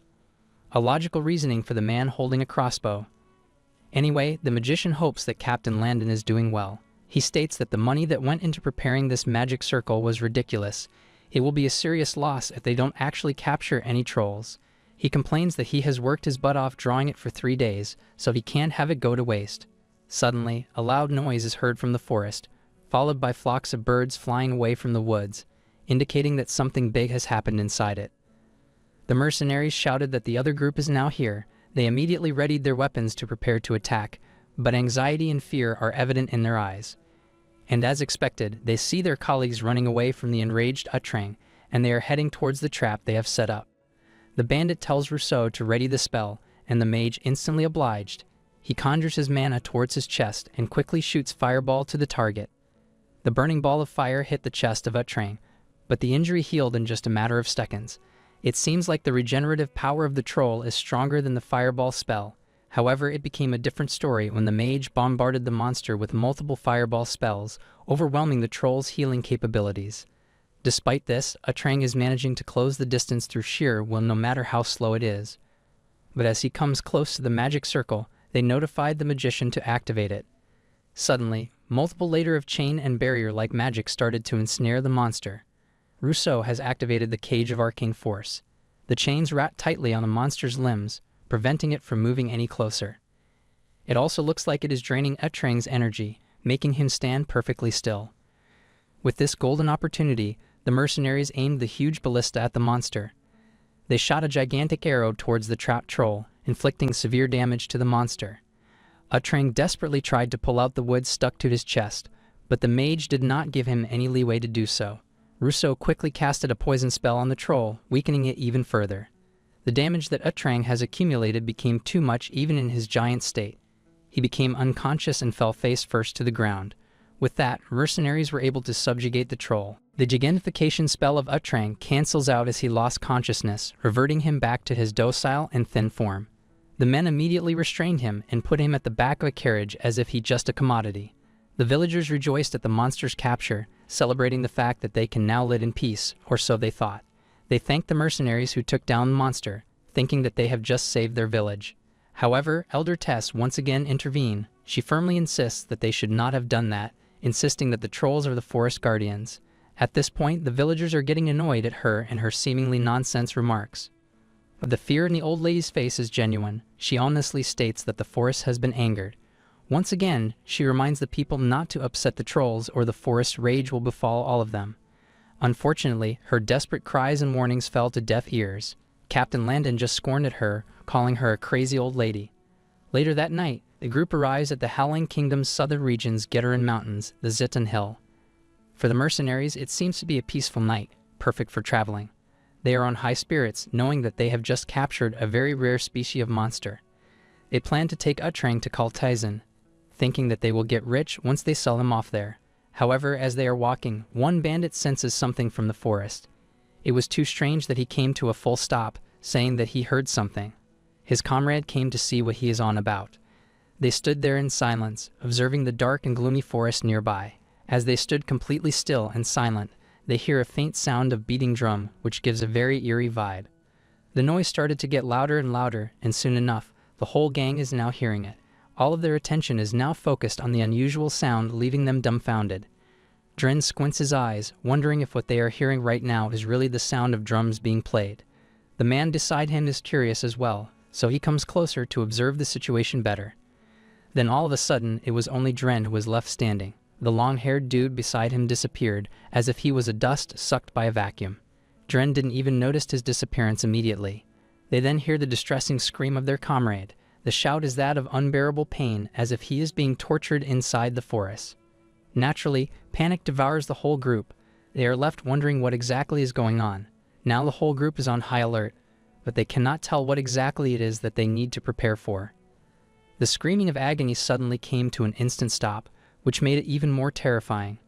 A logical reasoning for the man holding a crossbow. Anyway, the magician hopes that Captain Landon is doing well. He states that the money that went into preparing this magic circle was ridiculous. It will be a serious loss if they don't actually capture any trolls. He complains that he has worked his butt off drawing it for 3 days, so he can't have it go to waste. Suddenly, a loud noise is heard from the forest, followed by flocks of birds flying away from the woods, indicating that something big has happened inside it. The mercenaries shouted that the other group is now here. They immediately readied their weapons to prepare to attack, but anxiety and fear are evident in their eyes. And as expected, they see their colleagues running away from the enraged Utrang, and they are heading towards the trap they have set up. The bandit tells Rousseau to ready the spell, and the mage instantly obliged. He conjures his mana towards his chest and quickly shoots fireball to the target. The burning ball of fire hit the chest of Utrang, but the injury healed in just a matter of seconds. It seems like the regenerative power of the troll is stronger than the fireball spell. However, it became a different story when the mage bombarded the monster with multiple fireball spells, overwhelming the troll's healing capabilities. Despite this, Utrang is managing to close the distance through sheer will, no matter how slow it is. But as he comes close to the magic circle, they notified the magician to activate it. Suddenly, multiple layers of chain and barrier-like magic started to ensnare the monster. Rousseau has activated the cage of arcane force. The chains wrap tightly on the monster's limbs, preventing it from moving any closer. It also looks like it is draining Utrang's energy, making him stand perfectly still. With this golden opportunity, the mercenaries aimed the huge ballista at the monster. They shot a gigantic arrow towards the trapped troll, inflicting severe damage to the monster. Utrang desperately tried to pull out the wood stuck to his chest, but the mage did not give him any leeway to do so. Rousseau quickly casted a poison spell on the troll, weakening it even further. The damage that Utrang has accumulated became too much even in his giant state. He became unconscious and fell face first to the ground. With that, mercenaries were able to subjugate the troll. The gigantification spell of Utrang cancels out as he lost consciousness, reverting him back to his docile and thin form. The men immediately restrained him and put him at the back of a carriage as if he just a commodity. The villagers rejoiced at the monster's capture, celebrating the fact that they can now live in peace, or so they thought. They thanked the mercenaries who took down the monster, thinking that they have just saved their village. However, Elder Tess once again intervened. She firmly insists that they should not have done that, insisting that the trolls are the forest guardians. At this point, the villagers are getting annoyed at her and her seemingly nonsense remarks. But the fear in the old lady's face is genuine. She honestly states that the forest has been angered. Once again, she reminds the people not to upset the trolls or the forest's rage will befall all of them. Unfortunately, her desperate cries and warnings fell to deaf ears. Captain Landon just scorned at her, calling her a crazy old lady. Later that night, the group arrives at the Howling Kingdom's southern region's Getaran Mountains, the Zitan Hill. For the mercenaries, it seems to be a peaceful night, perfect for traveling. They are on high spirits, knowing that they have just captured a very rare species of monster. They plan to take Utrang to Kaltaizen, thinking that they will get rich once they sell him off there. However, as they are walking, one bandit senses something from the forest. It was too strange that he came to a full stop, saying that he heard something. His comrade came to see what he is on about. They stood there in silence, observing the dark and gloomy forest nearby. As they stood completely still and silent, they hear a faint sound of beating drum, which gives a very eerie vibe. The noise started to get louder and louder, and soon enough, the whole gang is now hearing it. All of their attention is now focused on the unusual sound, leaving them dumbfounded. Dren squints his eyes, wondering if what they are hearing right now is really the sound of drums being played. The man beside him is curious as well, so he comes closer to observe the situation better. Then all of a sudden, it was only Dren who was left standing. The long-haired dude beside him disappeared, as if he was a dust sucked by a vacuum. Dren didn't even notice his disappearance immediately. They then hear the distressing scream of their comrade. The shout is that of unbearable pain, as if he is being tortured inside the forest. Naturally, panic devours the whole group. They are left wondering what exactly is going on. Now the whole group is on high alert, but they cannot tell what exactly it is that they need to prepare for. The screaming of agony suddenly came to an instant stop, which made it even more terrifying.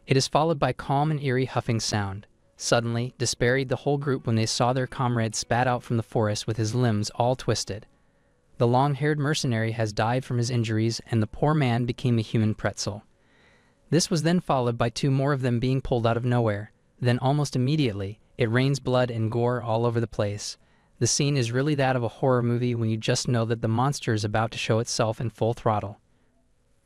It is followed by calm and eerie huffing sound. Suddenly, despaired the whole group when they saw their comrade spat out from the forest with his limbs all twisted. The long-haired mercenary has died from his injuries, and the poor man became a human pretzel. This was then followed by two more of them being pulled out of nowhere. Then almost immediately, it rains blood and gore all over the place. The scene is really that of a horror movie when you just know that the monster is about to show itself in full throttle.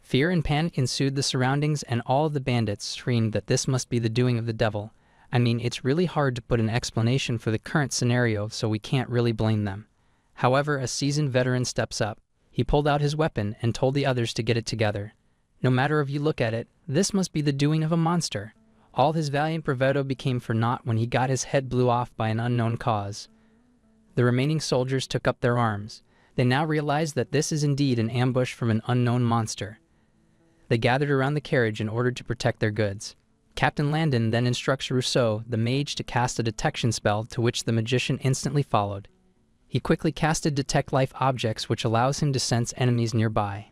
Fear and panic ensued the surroundings, and all of the bandits screamed that this must be the doing of the devil. I mean, it's really hard to put an explanation for the current scenario, so we can't really blame them. However, a seasoned veteran steps up. He pulled out his weapon and told the others to get it together. No matter if you look at it, this must be the doing of a monster. All his valiant bravado became for naught when he got his head blew off by an unknown cause. The remaining soldiers took up their arms. They now realized that this is indeed an ambush from an unknown monster. They gathered around the carriage in order to protect their goods. Captain Landon then instructs Rousseau, the mage, to cast a detection spell, to which the magician instantly followed. He quickly casted Detect Life Objects, which allows him to sense enemies nearby.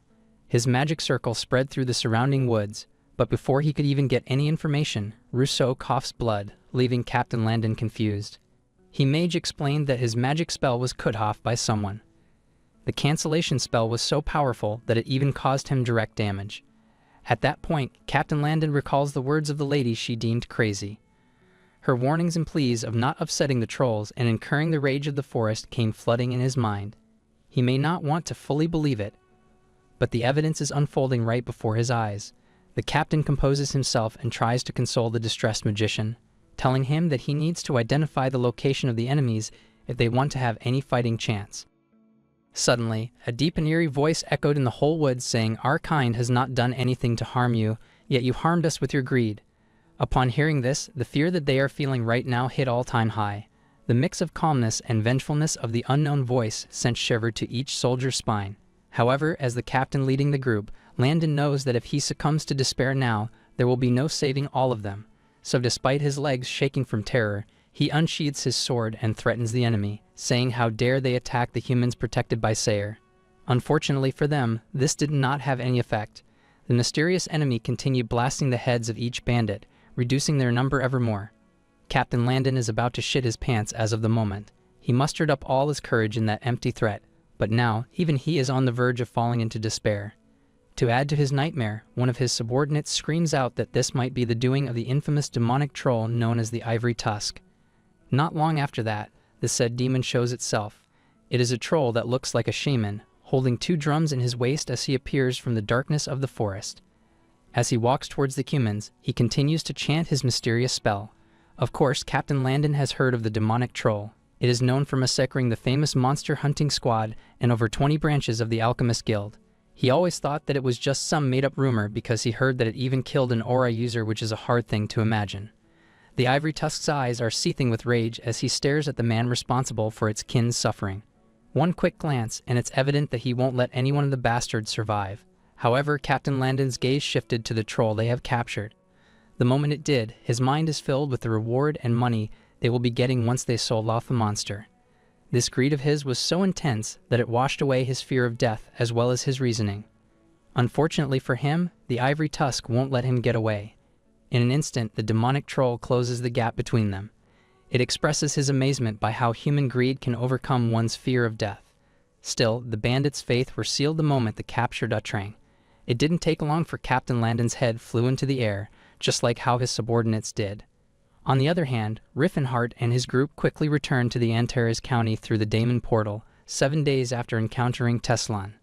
His magic circle spread through the surrounding woods, but before he could even get any information, Rousseau coughs blood, leaving Captain Landon confused. He mage explained that his magic spell was cut off by someone. The cancellation spell was so powerful that it even caused him direct damage. At that point, Captain Landon recalls the words of the lady she deemed crazy. Her warnings and pleas of not upsetting the trolls and incurring the rage of the forest came flooding in his mind. He may not want to fully believe it, but the evidence is unfolding right before his eyes. The captain composes himself and tries to console the distressed magician, telling him that he needs to identify the location of the enemies if they want to have any fighting chance. Suddenly, a deep and eerie voice echoed in the whole woods saying, "Our kind has not done anything to harm you, yet you harmed us with your greed." Upon hearing this, the fear that they are feeling right now hit all-time high. The mix of calmness and vengefulness of the unknown voice sent shiver to each soldier's spine. However, as the captain leading the group, Landon knows that if he succumbs to despair now, there will be no saving all of them. So despite his legs shaking from terror, he unsheathes his sword and threatens the enemy, saying how dare they attack the humans protected by Sayer. Unfortunately for them, this did not have any effect. The mysterious enemy continued blasting the heads of each bandit, reducing their number ever more. Captain Landon is about to shit his pants as of the moment. He mustered up all his courage in that empty threat, but now even he is on the verge of falling into despair. To add to his nightmare, one of his subordinates screams out that this might be the doing of the infamous demonic troll known as the Ivory Tusk. Not long after that, the said demon shows itself. It is a troll that looks like a shaman, holding 2 drums in his waist as he appears from the darkness of the forest. As he walks towards the humans, he continues to chant his mysterious spell. Of course, Captain Landon has heard of the demonic troll. It is known for massacring the famous monster hunting squad and over 20 branches of the Alchemist Guild. He always thought that it was just some made-up rumor because he heard that it even killed an aura user, which is a hard thing to imagine. The Ivory Tusk's eyes are seething with rage as he stares at the man responsible for its kin's suffering. One quick glance, and it's evident that he won't let any one of the bastards survive. However, Captain Landon's gaze shifted to the troll they have captured. The moment it did, his mind is filled with the reward and money they will be getting once they sold off the monster. This greed of his was so intense that it washed away his fear of death as well as his reasoning. Unfortunately for him, the Ivory Tusk won't let him get away. In an instant, the demonic troll closes the gap between them. It expresses his amazement by how human greed can overcome one's fear of death. Still, the bandits' faith were sealed the moment the captured Utrang. It didn't take long for Captain Landon's head flew into the air, just like how his subordinates did. On the other hand, Riffenhart and his group quickly returned to the Antares County through the Daemon Portal, 7 days after encountering Teslan.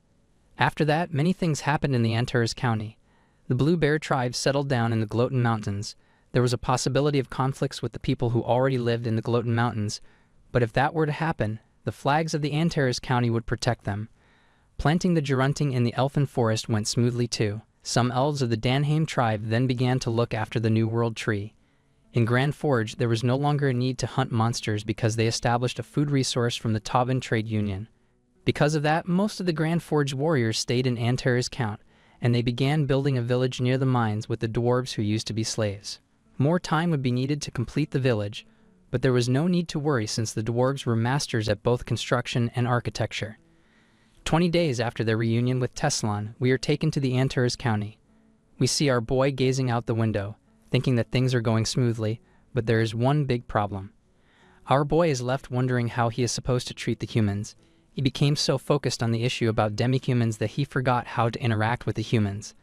After that, many things happened in the Antares County. The Blue Bear tribe settled down in the Gloatin Mountains. There was a possibility of conflicts with the people who already lived in the Gloatin Mountains, but if that were to happen, the flags of the Antares County would protect them. Planting the Gerunting in the Elfin Forest went smoothly too. Some elves of the Danheim tribe then began to look after the New World Tree. In Grand Forge, there was no longer a need to hunt monsters because they established a food resource from the Tauban Trade Union. Because of that, most of the Grand Forge warriors stayed in Antares Count, and they began building a village near the mines with the dwarves who used to be slaves. More time would be needed to complete the village, but there was no need to worry since the dwarves were masters at both construction and architecture. 20 days after their reunion with Teslan, we are taken to the Antares County. We see our boy gazing out the window, thinking that things are going smoothly, but there is one big problem. Our boy is left wondering how he is supposed to treat the humans. He became so focused on the issue about demi-humans that he forgot how to interact with the humans.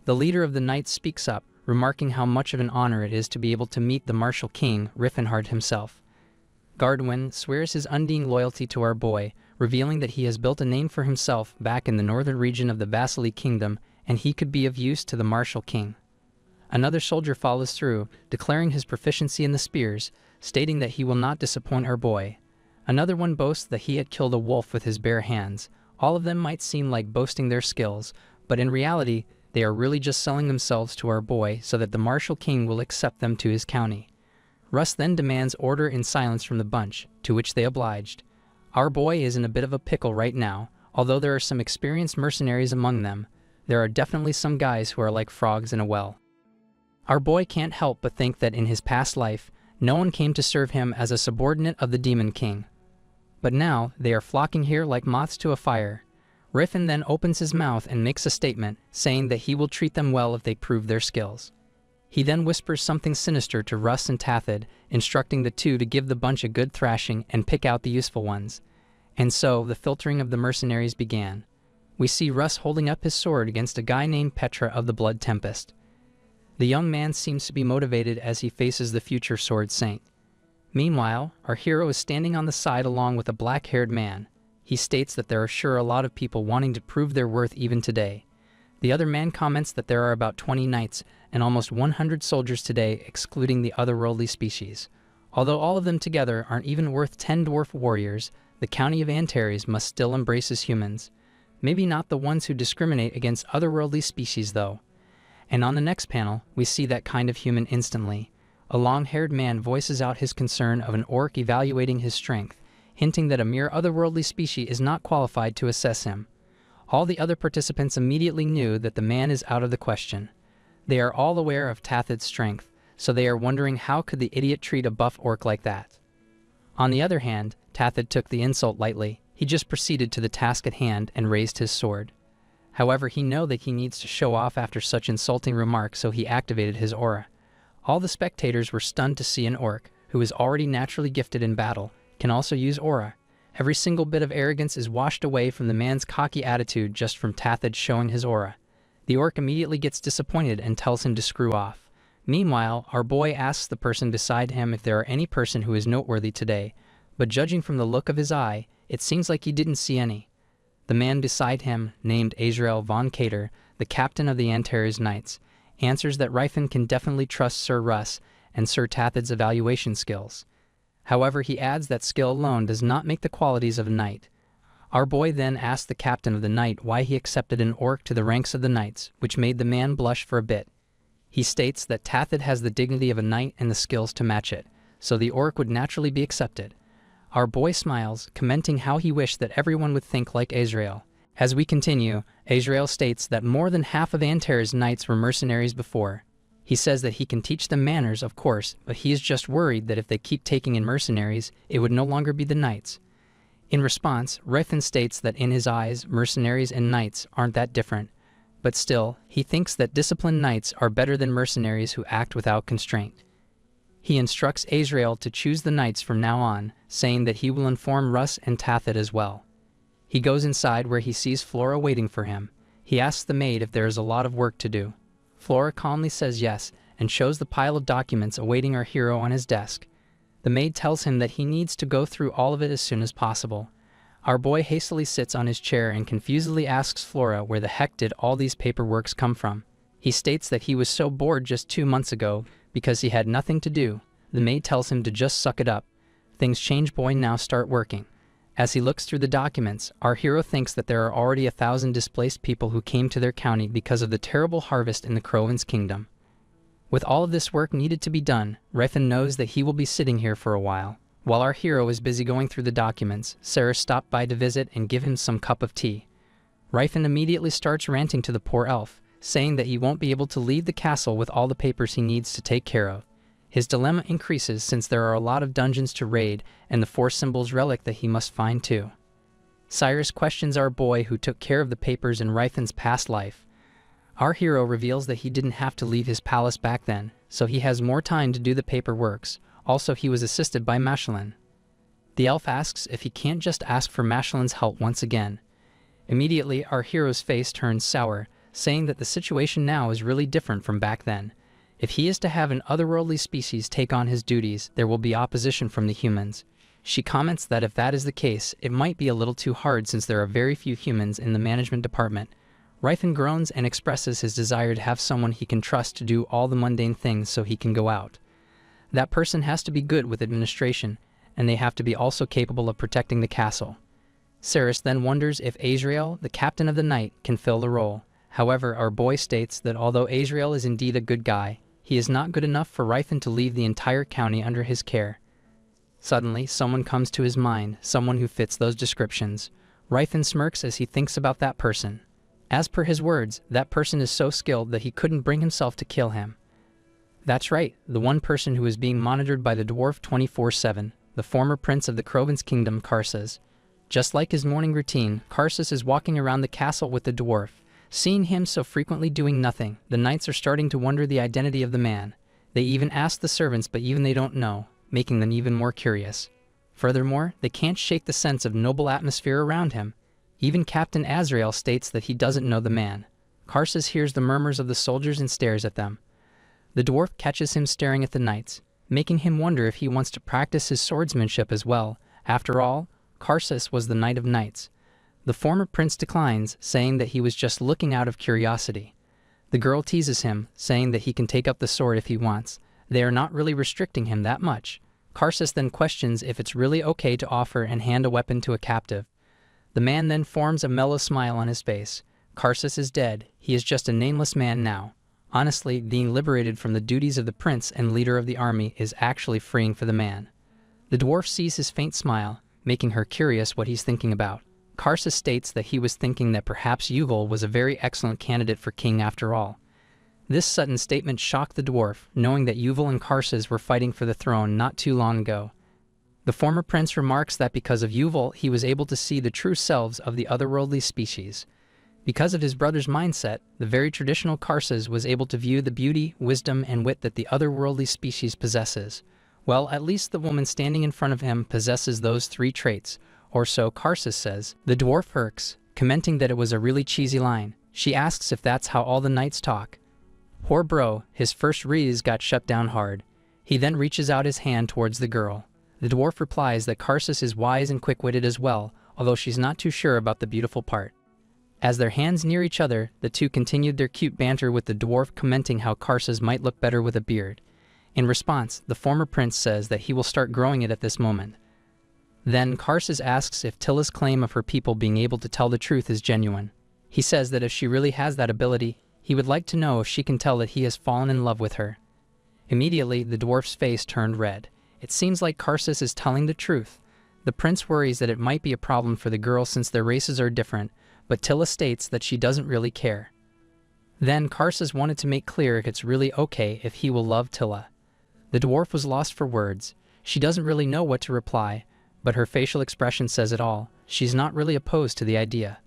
The leader of the Knights speaks up, remarking how much of an honor it is to be able to meet the martial king, Riffenhard himself. Gardwin swears his undying loyalty to our boy, revealing that he has built a name for himself back in the northern region of the Vasily Kingdom, and he could be of use to the martial king. Another soldier follows through, declaring his proficiency in the spears, stating that he will not disappoint our boy. Another one boasts that he had killed a wolf with his bare hands. All of them might seem like boasting their skills, but in reality, they are really just selling themselves to our boy so that the martial king will accept them to his county. Russ then demands order and silence from the bunch, to which they obliged. Our boy is in a bit of a pickle right now. Although there are some experienced mercenaries among them, there are definitely some guys who are like frogs in a well. Our boy can't help but think that in his past life, no one came to serve him as a subordinate of the Demon King. But now, they are flocking here like moths to a fire. Riffin then opens his mouth and makes a statement, saying that he will treat them well if they prove their skills. He then whispers something sinister to Russ and Tathid, instructing the two to give the bunch a good thrashing and pick out the useful ones. And so, the filtering of the mercenaries began. We see Russ holding up his sword against a guy named Petra of the Blood Tempest. The young man seems to be motivated as he faces the future Sword Saint. Meanwhile, our hero is standing on the side along with a black-haired man. He states that there are sure a lot of people wanting to prove their worth even today. The other man comments that there are about 20 knights and almost 100 soldiers today, excluding the otherworldly species. Although all of them together aren't even worth 10 dwarf warriors, the county of Antares must still embrace as humans. Maybe not the ones who discriminate against otherworldly species, though. And on the next panel, we see that kind of human instantly. A long-haired man voices out his concern of an orc evaluating his strength, hinting that a mere otherworldly species is not qualified to assess him. All the other participants immediately knew that the man is out of the question. They are all aware of Tathid's strength, so they are wondering how could the idiot treat a buff orc like that. On the other hand, Tathid took the insult lightly. He just proceeded to the task at hand and raised his sword. However, he knew that he needs to show off after such insulting remarks, so he activated his aura. All the spectators were stunned to see an orc, who is already naturally gifted in battle, can also use aura. Every single bit of arrogance is washed away from the man's cocky attitude just from Tathid showing his aura. The orc immediately gets disappointed and tells him to screw off. Meanwhile, our boy asks the person beside him if there are any person who is noteworthy today, but judging from the look of his eye, it seems like he didn't see any. The man beside him, named Azrael von Cater, the captain of the Antares Knights, answers that Ryfin can definitely trust Sir Russ and Sir Tathid's evaluation skills. However, he adds that skill alone does not make the qualities of a knight. Our boy then asked the captain of the knight why he accepted an orc to the ranks of the knights, which made the man blush for a bit. He states that Tathid has the dignity of a knight and the skills to match it, so the orc would naturally be accepted. Our boy smiles, commenting how he wished that everyone would think like Azrael. As we continue, Azrael states that more than half of Antares knights were mercenaries before. He says that he can teach them manners, of course, but he is just worried that if they keep taking in mercenaries, it would no longer be the knights. In response, Ryfin states that in his eyes, mercenaries and knights aren't that different, but still, he thinks that disciplined knights are better than mercenaries who act without constraint. He instructs Azrael to choose the knights from now on, saying that he will inform Russ and Tathid as well. He goes inside where he sees Flora waiting for him. He asks the maid if there is a lot of work to do. Flora calmly says yes, and shows the pile of documents awaiting our hero on his desk. The maid tells him that he needs to go through all of it as soon as possible. Our boy hastily sits on his chair and confusedly asks Flora where the heck did all these paperworks come from. He states that he was so bored just 2 months ago because he had nothing to do. The maid tells him to just suck it up. Things change, boy, now start working. As he looks through the documents, our hero thinks that there are already 1,000 displaced people who came to their county because of the terrible harvest in the Crowan's kingdom. With all of this work needed to be done, Ryfin knows that he will be sitting here for a while. While our hero is busy going through the documents, Sarah stopped by to visit and give him some cup of tea. Ryfin immediately starts ranting to the poor elf, saying that he won't be able to leave the castle with all the papers he needs to take care of. His dilemma increases since there are a lot of dungeons to raid and the 4 symbols relic that he must find too. Cyrus questions our boy who took care of the papers in Ryfin's past life. Our hero reveals that he didn't have to leave his palace back then, so he has more time to do the paperworks. Also, he was assisted by Mashalin. The elf asks if he can't just ask for Mashalin's help once again. Immediately, our hero's face turns sour, saying that the situation now is really different from back then. If he is to have an otherworldly species take on his duties, there will be opposition from the humans. She comments that if that is the case, it might be a little too hard since there are very few humans in the management department. Ryfin groans and expresses his desire to have someone he can trust to do all the mundane things so he can go out. That person has to be good with administration, and they have to be also capable of protecting the castle. Saris then wonders if Azrael, the captain of the night, can fill the role. However, our boy states that although Azrael is indeed a good guy, he is not good enough for Ryfin to leave the entire county under his care. Suddenly, someone comes to his mind, someone who fits those descriptions. Ryfin smirks as he thinks about that person. As per his words, that person is so skilled that he couldn't bring himself to kill him. That's right, the one person who is being monitored by the dwarf 24/7, the former prince of the Crowan's kingdom, Karsus. Just like his morning routine, Karsus is walking around the castle with the dwarf. Seeing him so frequently doing nothing, the knights are starting to wonder the identity of the man. They even ask the servants, but even they don't know, making them even more curious. Furthermore, they can't shake the sense of noble atmosphere around him. Even Captain Azrael states that he doesn't know the man. Karsus hears the murmurs of the soldiers and stares at them. The dwarf catches him staring at the knights, making him wonder if he wants to practice his swordsmanship as well. After all, Karsus was the knight of knights. The former prince declines, saying that he was just looking out of curiosity. The girl teases him, saying that he can take up the sword if he wants. They are not really restricting him that much. Karsus then questions if it's really okay to offer and hand a weapon to a captive. The man then forms a mellow smile on his face. Karsus is dead. He is just a nameless man now. Honestly, being liberated from the duties of the prince and leader of the army is actually freeing for the man. The dwarf sees his faint smile, making her curious what he's thinking about. Karsus states that he was thinking that perhaps Yuval was a very excellent candidate for king after all. This sudden statement shocked the dwarf, knowing that Yuval and Karsus were fighting for the throne not too long ago. The former prince remarks that because of Yuval, he was able to see the true selves of the otherworldly species. Because of his brother's mindset, the very traditional Karsus was able to view the beauty, wisdom, and wit that the otherworldly species possesses. Well, at least the woman standing in front of him possesses those three traits, or so Karsus says. The dwarf irks, commenting that it was a really cheesy line. She asks if that's how all the knights talk. Poor bro, his first rees got shut down hard. He then reaches out his hand towards the girl. The dwarf replies that Karsus is wise and quick-witted as well, although she's not too sure about the beautiful part. As their hands near each other, the two continued their cute banter with the dwarf commenting how Karsus might look better with a beard. In response, the former prince says that he will start growing it at this moment. Then Karsus asks if Tilla's claim of her people being able to tell the truth is genuine. He says that if she really has that ability, he would like to know if she can tell that he has fallen in love with her. Immediately, the dwarf's face turned red. It seems like Karsus is telling the truth. The prince worries that it might be a problem for the girl since their races are different, but Tilla states that she doesn't really care. Then Karsus wanted to make clear if it's really okay if he will love Tilla. The dwarf was lost for words. She doesn't really know what to reply, but her facial expression says it all. She's not really opposed to the idea.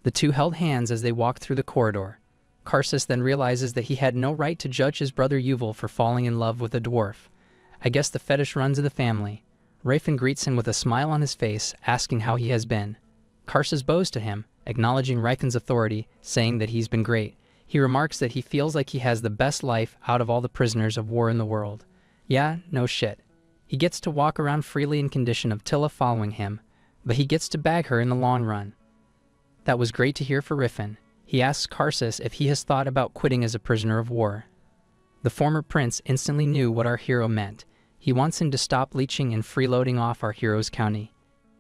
The two held hands as they walked through the corridor. Karsus then realizes that he had no right to judge his brother Yuval for falling in love with a dwarf. I guess the fetish runs in the family. Rafin greets him with a smile on his face, asking how he has been. Karsus bows to him, acknowledging Raifin's authority, saying that he's been great. He remarks that he feels like he has the best life out of all the prisoners of war in the world. Yeah, no shit. He gets to walk around freely in condition of Tilla following him, but he gets to bag her in the long run. That was great to hear for Rifin. He asks Karsus if he has thought about quitting as a prisoner of war. The former prince instantly knew what our hero meant. He wants him to stop leeching and freeloading off our hero's county.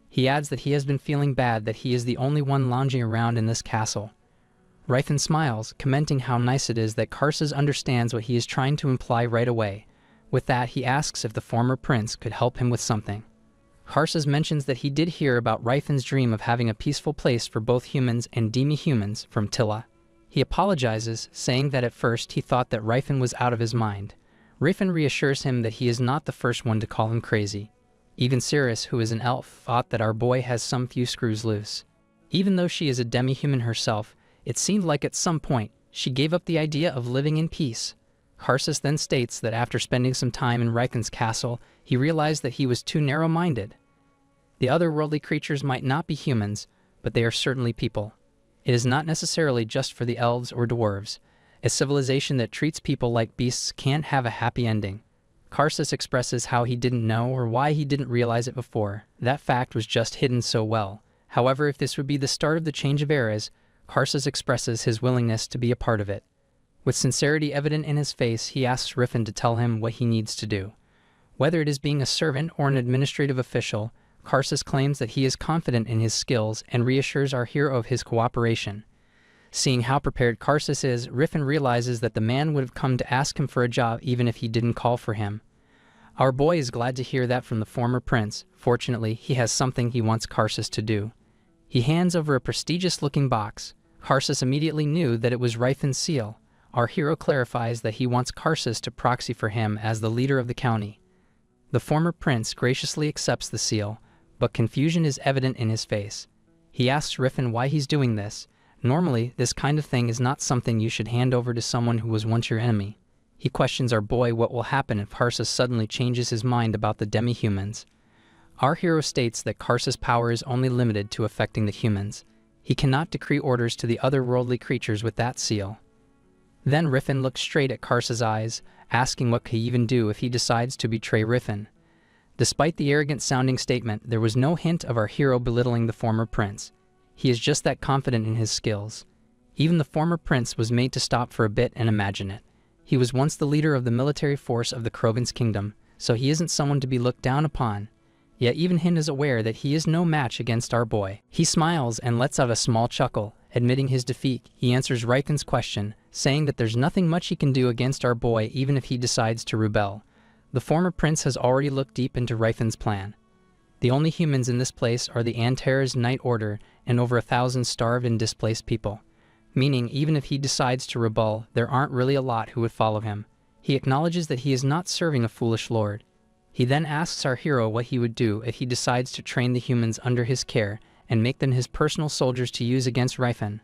He adds that he has been feeling bad that he is the only one lounging around in this castle. Rifin smiles, commenting how nice it is that Karsus understands what he is trying to imply right away. With that, he asks if the former prince could help him with something. Karsus mentions that he did hear about Rifin's dream of having a peaceful place for both humans and demi-humans from Tilla. He apologizes, saying that at first he thought that Rifin was out of his mind. Rifin reassures him that he is not the first one to call him crazy. Even Cirrus, who is an elf, thought that our boy has some few screws loose. Even though she is a demi-human herself, it seemed like at some point she gave up the idea of living in peace. Karsus then states that after spending some time in Riken's castle, he realized that he was too narrow-minded. The otherworldly creatures might not be humans, but they are certainly people. It is not necessarily just for the elves or dwarves. A civilization that treats people like beasts can't have a happy ending. Karsus expresses how he didn't know or why he didn't realize it before. That fact was just hidden so well. However, if this would be the start of the change of eras, Karsus expresses his willingness to be a part of it. With sincerity evident in his face, he asks Rifin to tell him what he needs to do. Whether it is being a servant or an administrative official, Karsus claims that he is confident in his skills and reassures our hero of his cooperation. Seeing how prepared Karsus is, Rifin realizes that the man would have come to ask him for a job even if he didn't call for him. Our boy is glad to hear that from the former prince. Fortunately, he has something he wants Karsus to do. He hands over a prestigious-looking box. Karsus immediately knew that it was Rifin's seal. Our hero clarifies that he wants Karsus to proxy for him as the leader of the county. The former prince graciously accepts the seal, but confusion is evident in his face. He asks Rifin why he's doing this. Normally, this kind of thing is not something you should hand over to someone who was once your enemy. He questions our boy what will happen if Karsus suddenly changes his mind about the demi-humans. Our hero states that Karsus' power is only limited to affecting the humans. He cannot decree orders to the otherworldly creatures with that seal. Then Rifin looks straight at Karsus' eyes, asking what he even do if he decides to betray Rifin. Despite the arrogant-sounding statement, there was no hint of our hero belittling the former prince. He is just that confident in his skills. Even the former prince was made to stop for a bit and imagine it. He was once the leader of the military force of the Krovin's kingdom, so he isn't someone to be looked down upon. Yet even him is aware that he is no match against our boy. He smiles and lets out a small chuckle. Admitting his defeat, he answers Riken's question, saying that there's nothing much he can do against our boy even if he decides to rebel. The former prince has already looked deep into Rifin's plan. The only humans in this place are the Antares Night Order and over 1,000 starved and displaced people. Meaning, even if he decides to rebel, there aren't really a lot who would follow him. He acknowledges that he is not serving a foolish lord. He then asks our hero what he would do if he decides to train the humans under his care and make them his personal soldiers to use against Rifin.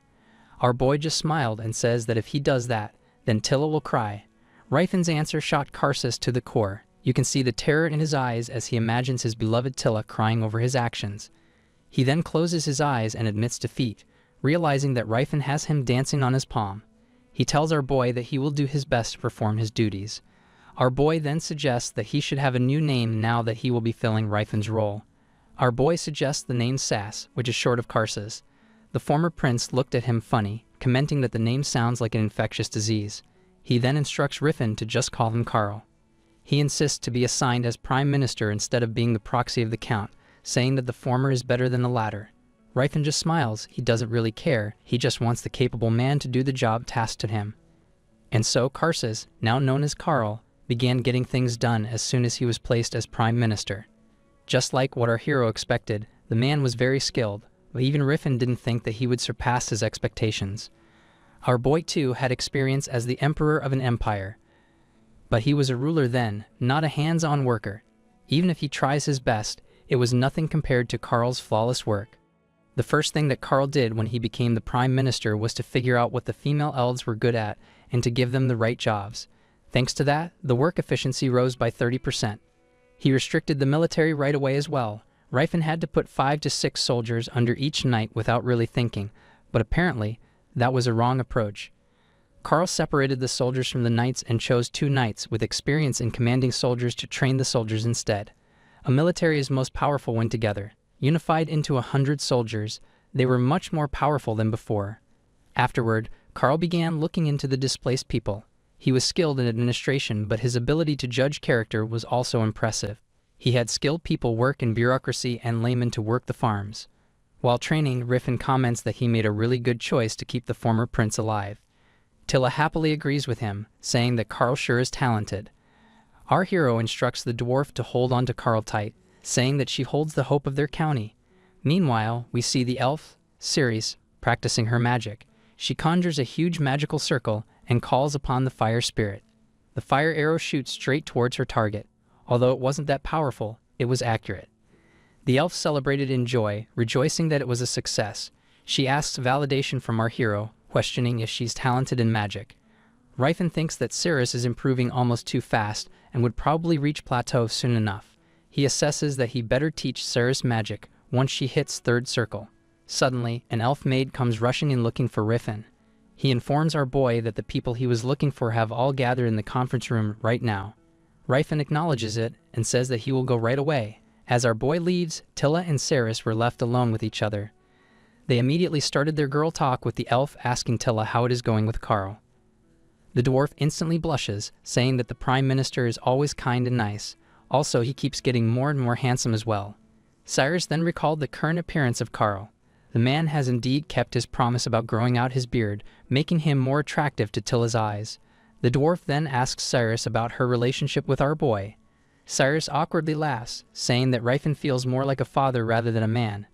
Our boy just smiled and says that if he does that, then Tilla will cry. Rifin's answer shocked Karsus to the core. You can see the terror in his eyes as he imagines his beloved Tilla crying over his actions. He then closes his eyes and admits defeat, realizing that Rifin has him dancing on his palm. He tells our boy that he will do his best to perform his duties. Our boy then suggests that he should have a new name now that he will be filling Rifin's role. Our boy suggests the name Sass, which is short of Karsus. The former prince looked at him funny, commenting that the name sounds like an infectious disease. He then instructs Rifin to just call him Karl. He insists to be assigned as prime minister instead of being the proxy of the count, saying that the former is better than the latter. Rifin just smiles. He doesn't really care. He just wants the capable man to do the job tasked to him. And so Karsus, now known as Karl, began getting things done as soon as he was placed as prime minister. Just like what our hero expected, the man was very skilled, but even Rifin didn't think that he would surpass his expectations. Our boy too had experience as the emperor of an empire, but he was a ruler then, not a hands-on worker. Even if he tries his best, it was nothing compared to Karl's flawless work. The first thing that Karl did when he became the prime minister was to figure out what the female elves were good at and to give them the right jobs. Thanks to that, the work efficiency rose by 30%. He restricted the military right away as well. Rifin had to put 5 to 6 soldiers under each knight without really thinking, but apparently that was a wrong approach. Karl separated the soldiers from the knights and chose 2 knights with experience in commanding soldiers to train the soldiers instead. A military is most powerful when together. Unified into 100 soldiers, they were much more powerful than before. Afterward, Karl began looking into the displaced people. He was skilled in administration, but his ability to judge character was also impressive. He had skilled people work in bureaucracy and laymen to work the farms. While training, Rifin comments that he made a really good choice to keep the former prince alive. Tilla happily agrees with him, saying that Karl sure is talented. Our hero instructs the dwarf to hold on to Karl tight, saying that she holds the hope of their county. Meanwhile, we see the elf, Ceres, practicing her magic. She conjures a huge magical circle and calls upon the fire spirit. The fire arrow shoots straight towards her target. Although it wasn't that powerful, it was accurate. The elf celebrated in joy, rejoicing that it was a success. She asks validation from our hero, questioning if she's talented in magic. Rifin thinks that Ceres is improving almost too fast and would probably reach plateau soon enough. He assesses that he better teach Ceres magic once she hits 3rd circle. Suddenly, an elf maid comes rushing in looking for Rifin. He informs our boy that the people he was looking for have all gathered in the conference room right now. Rifin acknowledges it and says that he will go right away. As our boy leaves, Tilla and Ceres were left alone with each other. They immediately started their girl talk with the elf asking Tilla how it is going with Karl. The dwarf instantly blushes, saying that the prime minister is always kind and nice. Also, he keeps getting more and more handsome as well. Cyrus then recalled the current appearance of Karl. The man has indeed kept his promise about growing out his beard, making him more attractive to Tilla's eyes. The dwarf then asks Cyrus about her relationship with our boy. Cyrus awkwardly laughs, saying that Rifin feels more like a father rather than a man.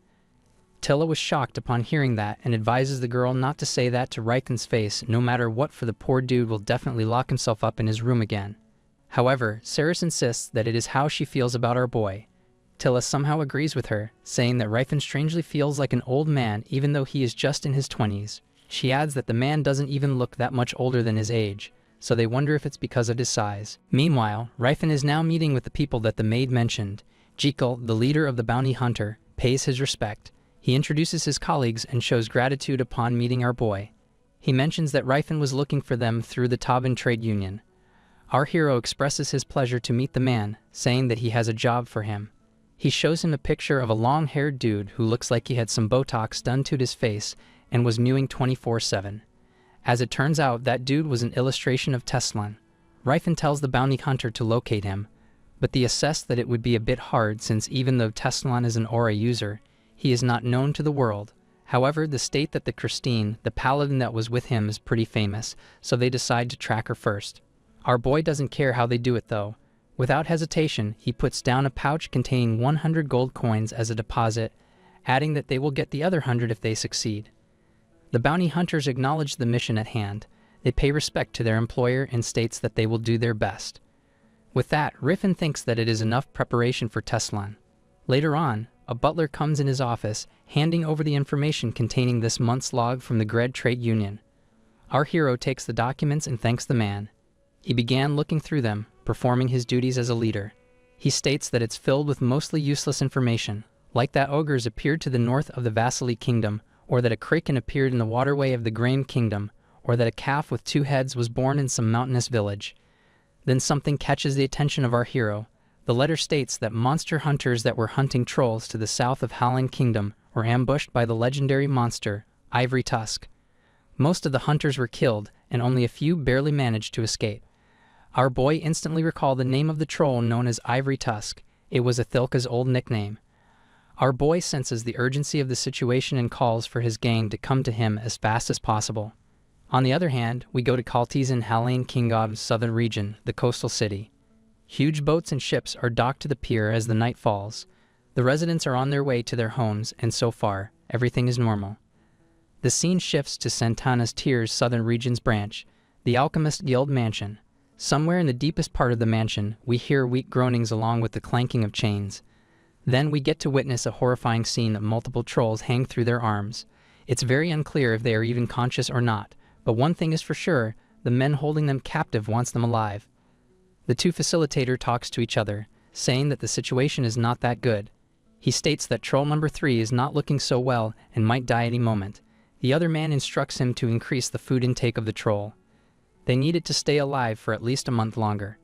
Tilla was shocked upon hearing that and advises the girl not to say that to Rifin's face no matter what, for the poor dude will definitely lock himself up in his room again. However, Cyrus insists that it is how she feels about our boy. Tilla somehow agrees with her, saying that Rifin strangely feels like an old man even though he is just in his 20s. She adds that the man doesn't even look that much older than his age, so they wonder if it's because of his size. Meanwhile, Rifin is now meeting with the people that the maid mentioned. Jekyll, the leader of the bounty hunter, pays his respect. He introduces his colleagues and shows gratitude upon meeting our boy. He mentions that Rifin was looking for them through the Taban trade union. Our hero expresses his pleasure to meet the man, saying that he has a job for him. He shows him a picture of a long-haired dude who looks like he had some Botox done to his face and was mewing 24/7. As it turns out, that dude was an illustration of Teslan. Rifin tells the bounty hunter to locate him, but they assess that it would be a bit hard since even though Teslan is an aura user, he is not known to the world. However, the state that the Christine, the paladin that was with him, is pretty famous, so they decide to track her first. Our boy doesn't care how they do it though. Without hesitation, he puts down a pouch containing 100 gold coins as a deposit, adding that they will get the other 100 if they succeed. The bounty hunters acknowledge the mission at hand. They pay respect to their employer and states that they will do their best. With that, Riffin thinks that it is enough preparation for Teslan. Later on, a butler comes in his office, handing over the information containing this month's log from the Gred Trade Union. Our hero takes the documents and thanks the man. He began looking through them, performing his duties as a leader. He states that it's filled with mostly useless information, like that ogres appeared to the north of the Vasily Kingdom, or that a kraken appeared in the waterway of the Grain Kingdom, or that a calf with 2 heads was born in some mountainous village. Then something catches the attention of our hero. The letter states that monster hunters that were hunting trolls to the south of Howling Kingdom were ambushed by the legendary monster, Ivory Tusk. Most of the hunters were killed, and only a few barely managed to escape. Our boy instantly recalled the name of the troll known as Ivory Tusk. It was Athilka's old nickname. Our boy senses the urgency of the situation and calls for his gang to come to him as fast as possible. On the other hand, we go to Kaltizen Halain Kingov's southern region, the coastal city. Huge boats and ships are docked to the pier as the night falls. The residents are on their way to their homes, and so far, everything is normal. The scene shifts to Santana's Tier's southern region's branch, the Alchemist Guild Mansion. Somewhere in the deepest part of the mansion, we hear weak groanings along with the clanking of chains. Then we get to witness a horrifying scene of multiple trolls hang through their arms. It's very unclear if they are even conscious or not, but one thing is for sure, the men holding them captive wants them alive. The two facilitator talks to each other, saying that the situation is not that good. He states that troll number 3 is not looking so well and might die any moment. The other man instructs him to increase the food intake of the troll. They need it to stay alive for at least a month longer.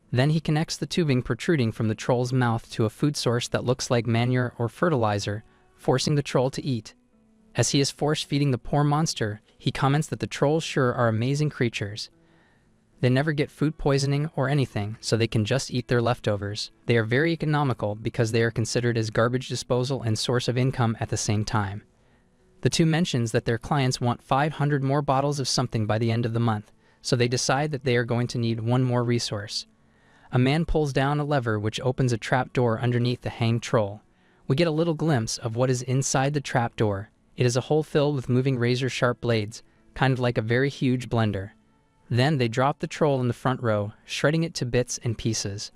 Then he connects the tubing protruding from the troll's mouth to a food source that looks like manure or fertilizer, forcing the troll to eat. As he is force-feeding the poor monster, he comments that the trolls sure are amazing creatures. They never get food poisoning or anything, so they can just eat their leftovers. They are very economical because they are considered as garbage disposal and source of income at the same time. The two mentions that their clients want 500 more bottles of something by the end of the month, so they decide that they are going to need one more resource. A man pulls down a lever which opens a trap door underneath the hanged troll. We get a little glimpse of what is inside the trap door. It is a hole filled with moving razor-sharp blades, kind of like a very huge blender. Then they drop the troll in the front row, shredding it to bits and pieces.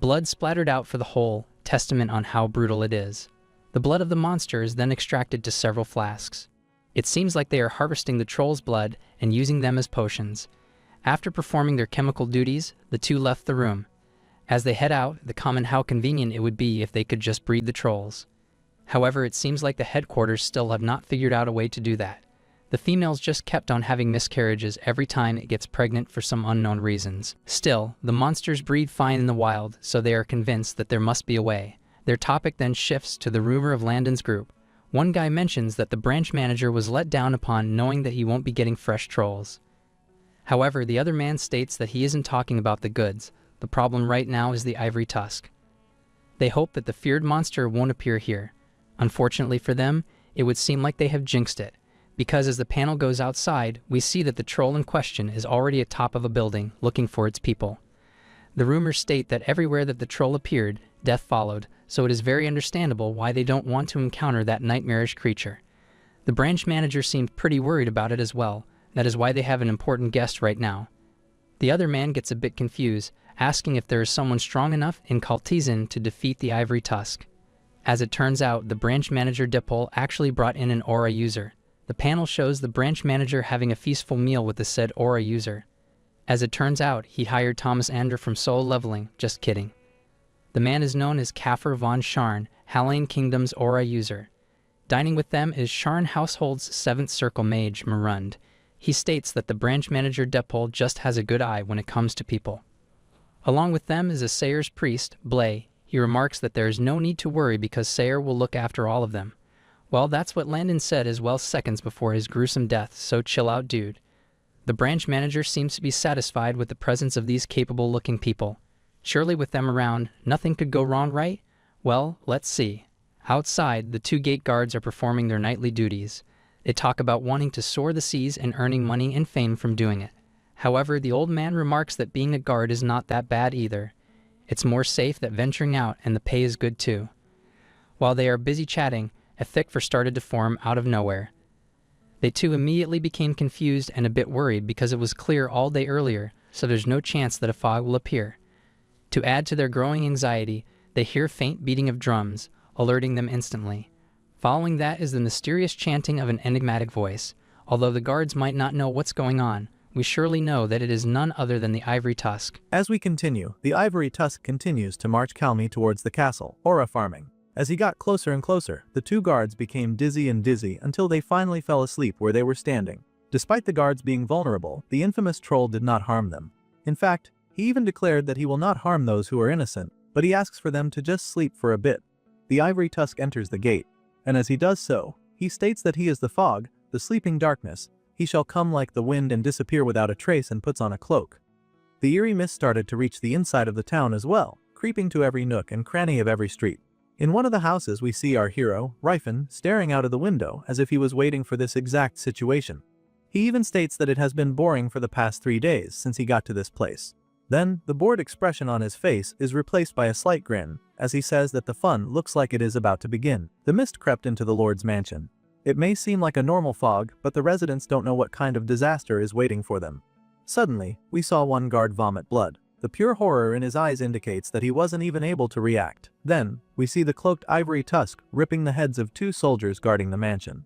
Blood splattered out for the hole, testament on how brutal it is. The blood of the monster is then extracted to several flasks. It seems like they are harvesting the troll's blood and using them as potions. After performing their chemical duties, the two left the room. As they head out, they comment how convenient it would be if they could just breed the trolls. However, it seems like the headquarters still have not figured out a way to do that. The females just kept on having miscarriages every time it gets pregnant for some unknown reasons. Still, the monsters breed fine in the wild, so they are convinced that there must be a way. Their topic then shifts to the rumor of Landon's group. One guy mentions that the branch manager was let down upon knowing that he won't be getting fresh trolls. However, the other man states that he isn't talking about the goods. The problem right now is the Ivory Tusk. They hope that the feared monster won't appear here. Unfortunately for them, it would seem like they have jinxed it, because as the panel goes outside, we see that the troll in question is already atop of a building, looking for its people. The rumors state that everywhere that the troll appeared, death followed, so it is very understandable why they don't want to encounter that nightmarish creature. The branch manager seemed pretty worried about it as well. That is why they have an important guest right now. The other man gets a bit confused, asking if there is someone strong enough in Kaltizen to defeat the Ivory Tusk. As it turns out, the branch manager Dipole actually brought in an aura user. The panel shows the branch manager having a feastful meal with the said aura user. As it turns out, he hired Thomas Ander from Soul Leveling, just kidding. The man is known as Kafir von Sharn, Halain Kingdom's aura user. Dining with them is Sharn Household's 7th Circle mage, Marund. He states that the branch manager Depol just has a good eye when it comes to people. Along with them is a Sayer's priest, Blay. He remarks that there is no need to worry because Sayer will look after all of them. Well, that's what Landon said as well seconds before his gruesome death, so chill out, dude. The branch manager seems to be satisfied with the presence of these capable-looking people. Surely with them around, nothing could go wrong, right? Well, let's see. Outside, the two gate guards are performing their nightly duties. They talk about wanting to soar the seas and earning money and fame from doing it. However, the old man remarks that being a guard is not that bad either. It's more safe than venturing out, and the pay is good too. While they are busy chatting, a thick fur started to form out of nowhere. They too immediately became confused and a bit worried because it was clear all day earlier, so there's no chance that a fog will appear. To add to their growing anxiety, they hear faint beating of drums, alerting them instantly. Following that is the mysterious chanting of an enigmatic voice. Although the guards might not know what's going on, we surely know that it is none other than the Ivory Tusk. As we continue, the Ivory Tusk continues to march calmly towards the castle, aura farming. As he got closer and closer, the two guards became dizzy and dizzy until they finally fell asleep where they were standing. Despite the guards being vulnerable, the infamous troll did not harm them. In fact, he even declared that he will not harm those who are innocent, but he asks for them to just sleep for a bit. The Ivory Tusk enters the gate, and as he does so, he states that he is the fog, the sleeping darkness. He shall come like the wind and disappear without a trace, and puts on a cloak. The eerie mist started to reach the inside of the town as well, creeping to every nook and cranny of every street. In one of the houses we see our hero, Ryfin, staring out of the window as if he was waiting for this exact situation. He even states that it has been boring for the past 3 days since he got to this place. Then, the bored expression on his face is replaced by a slight grin, as he says that the fun looks like it is about to begin. The mist crept into the Lord's mansion. It may seem like a normal fog, but the residents don't know what kind of disaster is waiting for them. Suddenly, we saw one guard vomit blood. The pure horror in his eyes indicates that he wasn't even able to react. Then, we see the cloaked Ivory Tusk ripping the heads of 2 soldiers guarding the mansion.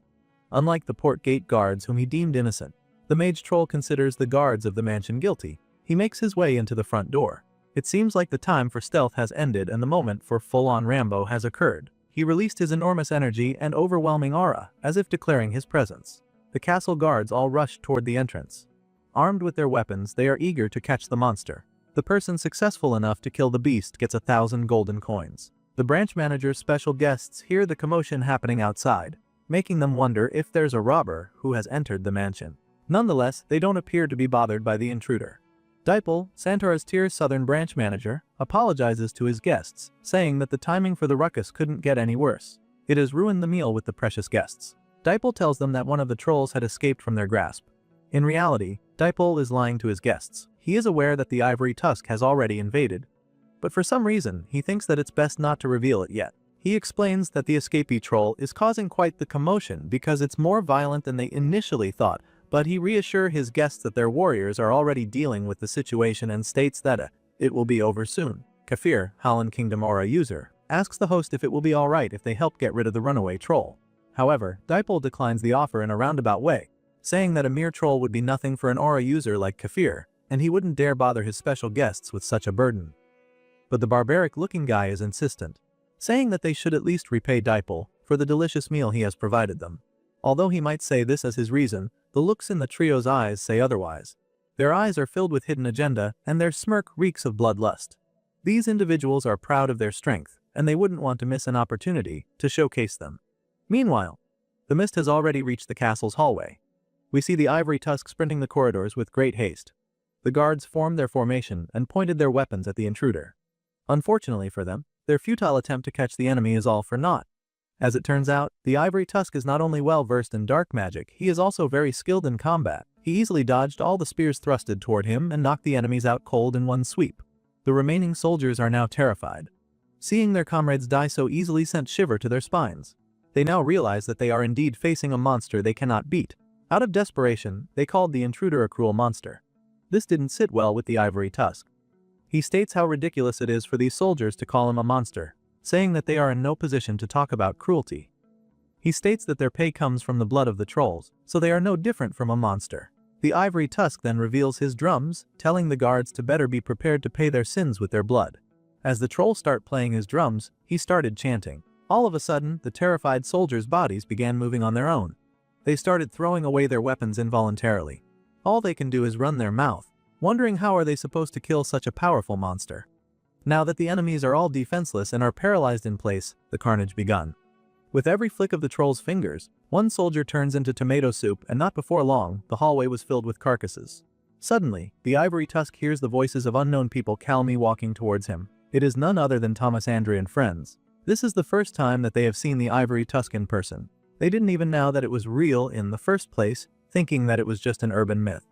Unlike the port gate guards whom he deemed innocent, the mage troll considers the guards of the mansion guilty. He makes his way into the front door. It seems like the time for stealth has ended and the moment for full-on Rambo has occurred. He released his enormous energy and overwhelming aura, as if declaring his presence. The castle guards all rushed toward the entrance. Armed with their weapons, they are eager to catch the monster. The person successful enough to kill the beast gets 1,000 golden coins. The branch manager's special guests hear the commotion happening outside, making them wonder if there's a robber who has entered the mansion. Nonetheless, they don't appear to be bothered by the intruder. Dipel, Santora's Tier's southern branch manager, apologizes to his guests, saying that the timing for the ruckus couldn't get any worse. It has ruined the meal with the precious guests. Dipel tells them that one of the trolls had escaped from their grasp. In reality, Dipel is lying to his guests. He is aware that the Ivory Tusk has already invaded, but for some reason, he thinks that it's best not to reveal it yet. He explains that the escapee troll is causing quite the commotion because it's more violent than they initially thought, but he reassures his guests that their warriors are already dealing with the situation and states that it will be over soon. Kafir, Holland Kingdom Aura user, asks the host if it will be alright if they help get rid of the runaway troll. However, Dipel declines the offer in a roundabout way, saying that a mere troll would be nothing for an aura user like Kafir, and he wouldn't dare bother his special guests with such a burden. But the barbaric-looking guy is insistent, saying that they should at least repay Dipel for the delicious meal he has provided them. Although he might say this as his reason, the looks in the trio's eyes say otherwise. Their eyes are filled with hidden agenda, and their smirk reeks of bloodlust. These individuals are proud of their strength, and they wouldn't want to miss an opportunity to showcase them. Meanwhile, the mist has already reached the castle's hallway. We see the Ivory Tusk sprinting the corridors with great haste. The guards formed their formation and pointed their weapons at the intruder. Unfortunately for them, their futile attempt to catch the enemy is all for naught. As it turns out, the Ivory Tusk is not only well versed in dark magic, he is also very skilled in combat. He easily dodged all the spears thrusted toward him and knocked the enemies out cold in one sweep. The remaining soldiers are now terrified. Seeing their comrades die so easily sent shiver to their spines. They now realize that they are indeed facing a monster they cannot beat. Out of desperation, they called the intruder a cruel monster. This didn't sit well with the Ivory Tusk. He states how ridiculous it is for these soldiers to call him a monster, saying that they are in no position to talk about cruelty. He states that their pay comes from the blood of the trolls, so they are no different from a monster. The Ivory Tusk then reveals his drums, telling the guards to better be prepared to pay their sins with their blood. As the trolls start playing his drums, he started chanting. All of a sudden, the terrified soldiers' bodies began moving on their own. They started throwing away their weapons involuntarily. All they can do is run their mouth, wondering how are they supposed to kill such a powerful monster. Now that the enemies are all defenseless and are paralyzed in place, the carnage begun. With every flick of the troll's fingers, one soldier turns into tomato soup, and not before long, the hallway was filled with carcasses. Suddenly, the Ivory Tusk hears the voices of unknown people calmly walking towards him. It is none other than Thomas Andre and friends. This is the first time that they have seen the Ivory Tusk in person. They didn't even know that it was real in the first place, thinking that it was just an urban myth.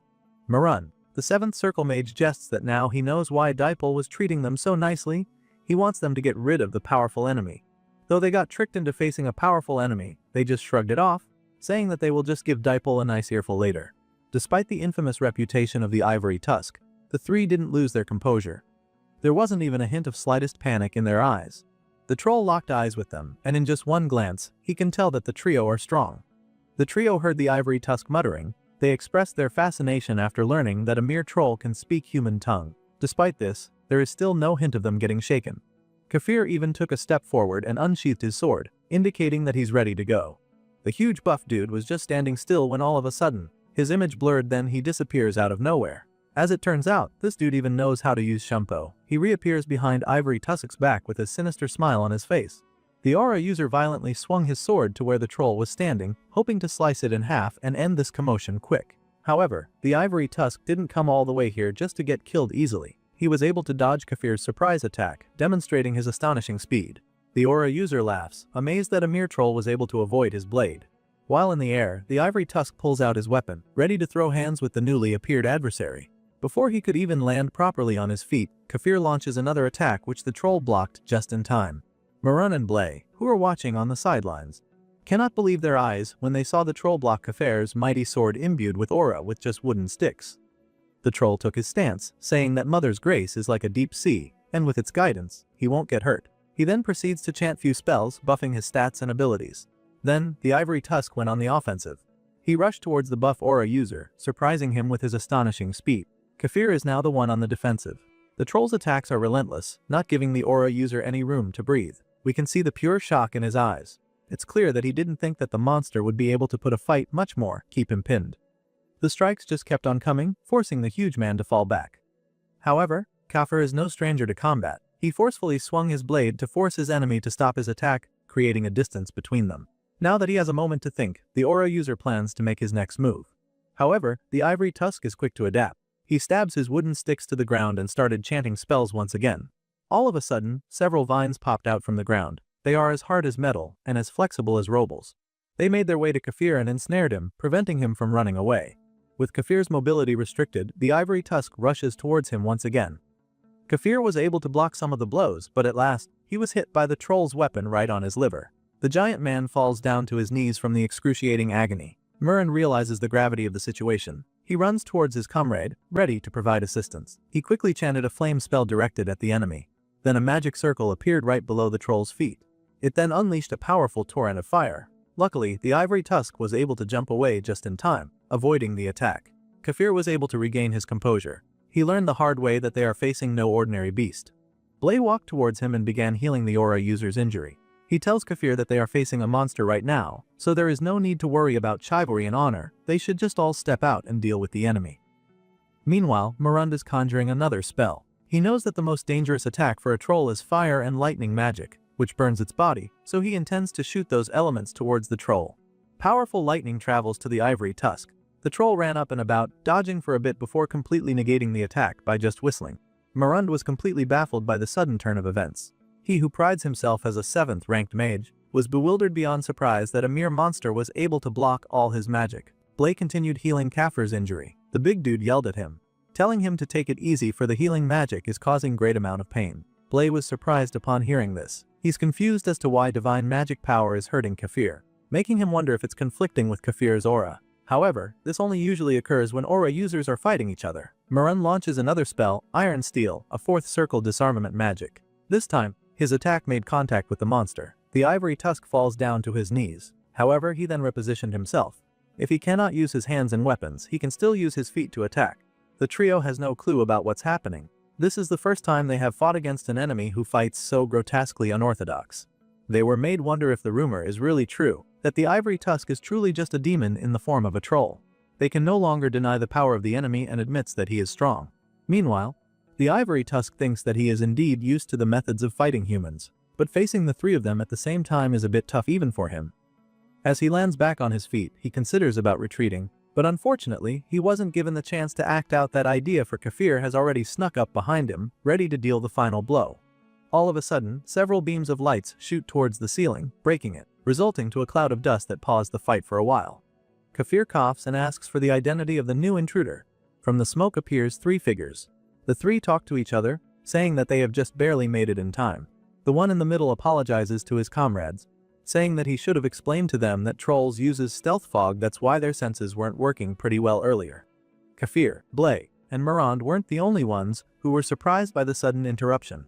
Marun, The 7th Circle Mage jests that now he knows why Dipole was treating them so nicely. He wants them to get rid of the powerful enemy. Though they got tricked into facing a powerful enemy, they just shrugged it off, saying that they will just give Dipole a nice earful later. Despite the infamous reputation of the Ivory Tusk, the three didn't lose their composure. There wasn't even a hint of slightest panic in their eyes. The troll locked eyes with them, and in just one glance, he can tell that the trio are strong. The trio heard the Ivory Tusk muttering. They expressed their fascination after learning that a mere troll can speak human tongue. Despite this, there is still no hint of them getting shaken. Kafir even took a step forward and unsheathed his sword, indicating that he's ready to go. The huge buff dude was just standing still when all of a sudden, his image blurred, then he disappears out of nowhere. As it turns out, this dude even knows how to use Shumpo. He reappears behind Ivory Tusk's back with a sinister smile on his face. The aura user violently swung his sword to where the troll was standing, hoping to slice it in half and end this commotion quick. However, the Ivory Tusk didn't come all the way here just to get killed easily. He was able to dodge Kafir's surprise attack, demonstrating his astonishing speed. The aura user laughs, amazed that a mere troll was able to avoid his blade. While in the air, the Ivory Tusk pulls out his weapon, ready to throw hands with the newly appeared adversary. Before he could even land properly on his feet, Kafir launches another attack which the troll blocked just in time. Marun and Blay, who are watching on the sidelines, cannot believe their eyes when they saw the troll block Kafir's mighty sword imbued with aura with just wooden sticks. The troll took his stance, saying that Mother's grace is like a deep sea, and with its guidance, he won't get hurt. He then proceeds to chant few spells, buffing his stats and abilities. Then, the Ivory Tusk went on the offensive. He rushed towards the buff aura user, surprising him with his astonishing speed. Kafir is now the one on the defensive. The troll's attacks are relentless, not giving the aura user any room to breathe. We can see the pure shock in his eyes. It's clear that he didn't think that the monster would be able to put a fight, much more keep him pinned. The strikes just kept on coming, forcing the huge man to fall back. However, Kafir is no stranger to combat. He forcefully swung his blade to force his enemy to stop his attack, creating a distance between them. Now that he has a moment to think, the aura user plans to make his next move. However, the Ivory Tusk is quick to adapt. He stabs his wooden sticks to the ground and started chanting spells once again. All of a sudden, several vines popped out from the ground. They are as hard as metal and as flexible as robles. They made their way to Kafir and ensnared him, preventing him from running away. With Kafir's mobility restricted, the Ivory Tusk rushes towards him once again. Kafir was able to block some of the blows, but at last, he was hit by the troll's weapon right on his liver. The giant man falls down to his knees from the excruciating agony. Murren realizes the gravity of the situation. He runs towards his comrade, ready to provide assistance. He quickly chanted a flame spell directed at the enemy. Then a magic circle appeared right below the troll's feet. It then unleashed a powerful torrent of fire. Luckily, the Ivory Tusk was able to jump away just in time, avoiding the attack. Kafir was able to regain his composure. He learned the hard way that they are facing no ordinary beast. Blay walked towards him and began healing the aura user's injury. He tells Kafir that they are facing a monster right now, so there is no need to worry about chivalry and honor. They should just all step out and deal with the enemy. Meanwhile, Marund is conjuring another spell. He knows that the most dangerous attack for a troll is fire and lightning magic, which burns its body, so he intends to shoot those elements towards the troll. Powerful lightning travels to the Ivory Tusk. The troll ran up and about, dodging for a bit before completely negating the attack by just whistling. Marund was completely baffled by the sudden turn of events. He who prides himself as a 7th ranked mage was bewildered beyond surprise that a mere monster was able to block all his magic. Blay continued healing Kafir's injury. The big dude yelled at him, telling him to take it easy for the healing magic is causing great amount of pain. Blay was surprised upon hearing this. He's confused as to why divine magic power is hurting Kafir, making him wonder if it's conflicting with Kafir's aura. However, this only usually occurs when aura users are fighting each other. Marun launches another spell, Iron Steel, a 4th circle disarmament magic. This time, his attack made contact with the monster. The Ivory Tusk falls down to his knees. However, he then repositioned himself. If he cannot use his hands and weapons, he can still use his feet to attack. The trio has no clue about what's happening. This is the first time they have fought against an enemy who fights so grotesquely unorthodox. They were made wonder if the rumor is really true, that the Ivory Tusk is truly just a demon in the form of a troll. They can no longer deny the power of the enemy and admits that he is strong. Meanwhile, the Ivory Tusk thinks that he is indeed used to the methods of fighting humans, but facing the three of them at the same time is a bit tough even for him. As he lands back on his feet, he considers about retreating, but unfortunately, he wasn't given the chance to act out that idea, for Kafir has already snuck up behind him, ready to deal the final blow. All of a sudden, several beams of lights shoot towards the ceiling, breaking it, resulting to a cloud of dust that paused the fight for a while. Kafir coughs and asks for the identity of the new intruder. From the smoke appears 3 figures. The 3 talk to each other, saying that they have just barely made it in time. The one in the middle apologizes to his comrades, saying that he should have explained to them that trolls uses stealth fog, that's why their senses weren't working pretty well earlier. Kafir, Blay, and Morand weren't the only ones who were surprised by the sudden interruption.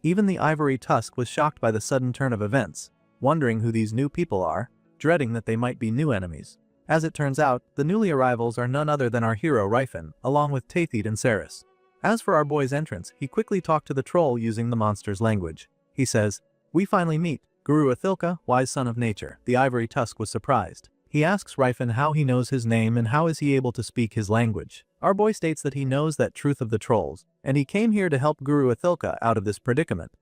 Even the Ivory Tusk was shocked by the sudden turn of events, wondering who these new people are, dreading that they might be new enemies. As it turns out, the newly arrivals are none other than our hero Ryfen, along with Tathid and Saris. As for our boy's entrance, he quickly talked to the troll using the monster's language. He says, "We finally meet. Guru Athilka, wise son of nature." The Ivory Tusk was surprised. He asks Ryfen how he knows his name and how is he able to speak his language. Our boy states that he knows that truth of the trolls, and he came here to help Guru Athilka out of this predicament.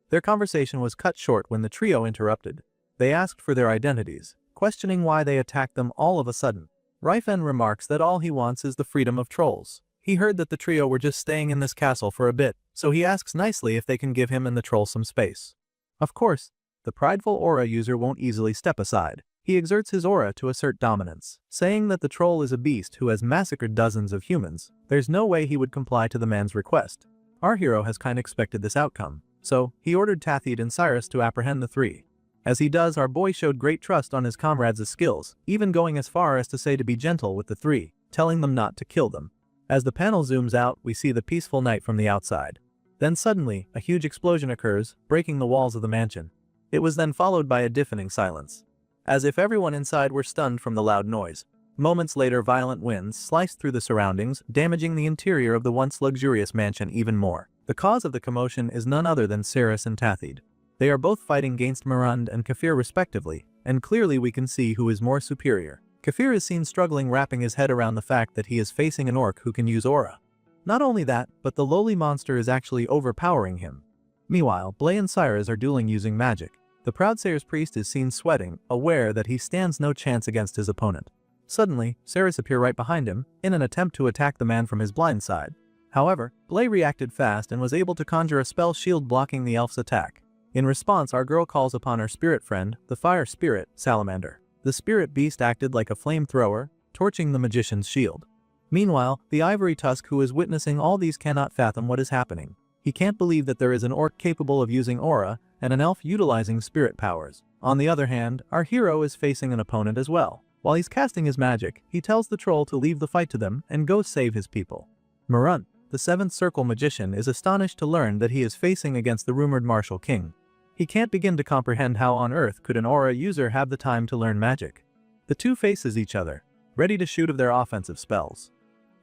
Their conversation was cut short when the trio interrupted. They asked for their identities, questioning why they attacked them all of a sudden. Ryfen remarks that all he wants is the freedom of trolls. He heard that the trio were just staying in this castle for a bit, so he asks nicely if they can give him and the troll some space. Of course, the prideful aura user won't easily step aside. He exerts his aura to assert dominance, saying that the troll is a beast who has massacred dozens of humans. There's no way he would comply to the man's request. Our hero has kinda expected this outcome, so he ordered Tathid and Cyrus to apprehend the 3. As he does, our boy showed great trust on his comrades' skills, even going as far as to say to be gentle with the 3, telling them not to kill them. As the panel zooms out, we see the peaceful night from the outside. Then suddenly, a huge explosion occurs, breaking the walls of the mansion. It was then followed by a deafening silence, as if everyone inside were stunned from the loud noise. Moments later, violent winds sliced through the surroundings, damaging the interior of the once luxurious mansion even more. The cause of the commotion is none other than Saris and Tathid. They are both fighting against Morand and Kafir respectively, and clearly we can see who is more superior. Kafir is seen struggling, wrapping his head around the fact that he is facing an orc who can use aura. Not only that, but the lowly monster is actually overpowering him. Meanwhile, Blay and Cyrus are dueling using magic. The proud Sayer's priest is seen sweating, aware that he stands no chance against his opponent. Suddenly, Cyrus appears right behind him, in an attempt to attack the man from his blind side. However, Blay reacted fast and was able to conjure a spell shield blocking the elf's attack. In response, our girl calls upon her spirit friend, the fire spirit, Salamander. The spirit beast acted like a flamethrower, torching the magician's shield. Meanwhile, the Ivory Tusk, who is witnessing all these, cannot fathom what is happening. He can't believe that there is an orc capable of using aura, and an elf utilizing spirit powers. On the other hand, our hero is facing an opponent as well. While he's casting his magic, he tells the troll to leave the fight to them and go save his people. Morant, the 7th Circle magician, is astonished to learn that he is facing against the rumored martial king. He can't begin to comprehend how on earth could an aura user have the time to learn magic. The two faces each other, ready to shoot of their offensive spells.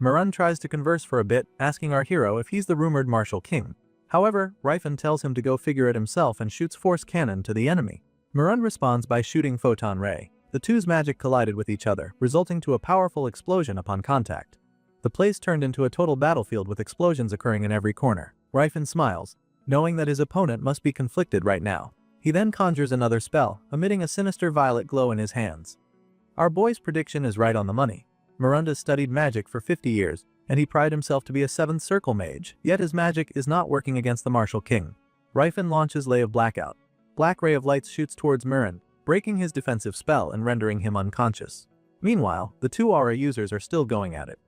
Morant tries to converse for a bit, asking our hero if he's the rumored martial king. However, Ryfen tells him to go figure it himself and shoots force cannon to the enemy. Morant responds by shooting photon ray. The two's magic collided with each other, resulting to a powerful explosion upon contact. The place turned into a total battlefield with explosions occurring in every corner. Ryfen smiles, knowing that his opponent must be conflicted right now. He then conjures another spell, emitting a sinister violet glow in his hands. Our boy's prediction is right on the money. Morant has studied magic for 50 years, and he prided himself to be a 7th Circle mage, yet his magic is not working against the martial king. Ryfen launches Lay of Blackout. Black Ray of Lights shoots towards Morant, breaking his defensive spell and rendering him unconscious. Meanwhile, the two aura users are still going at it.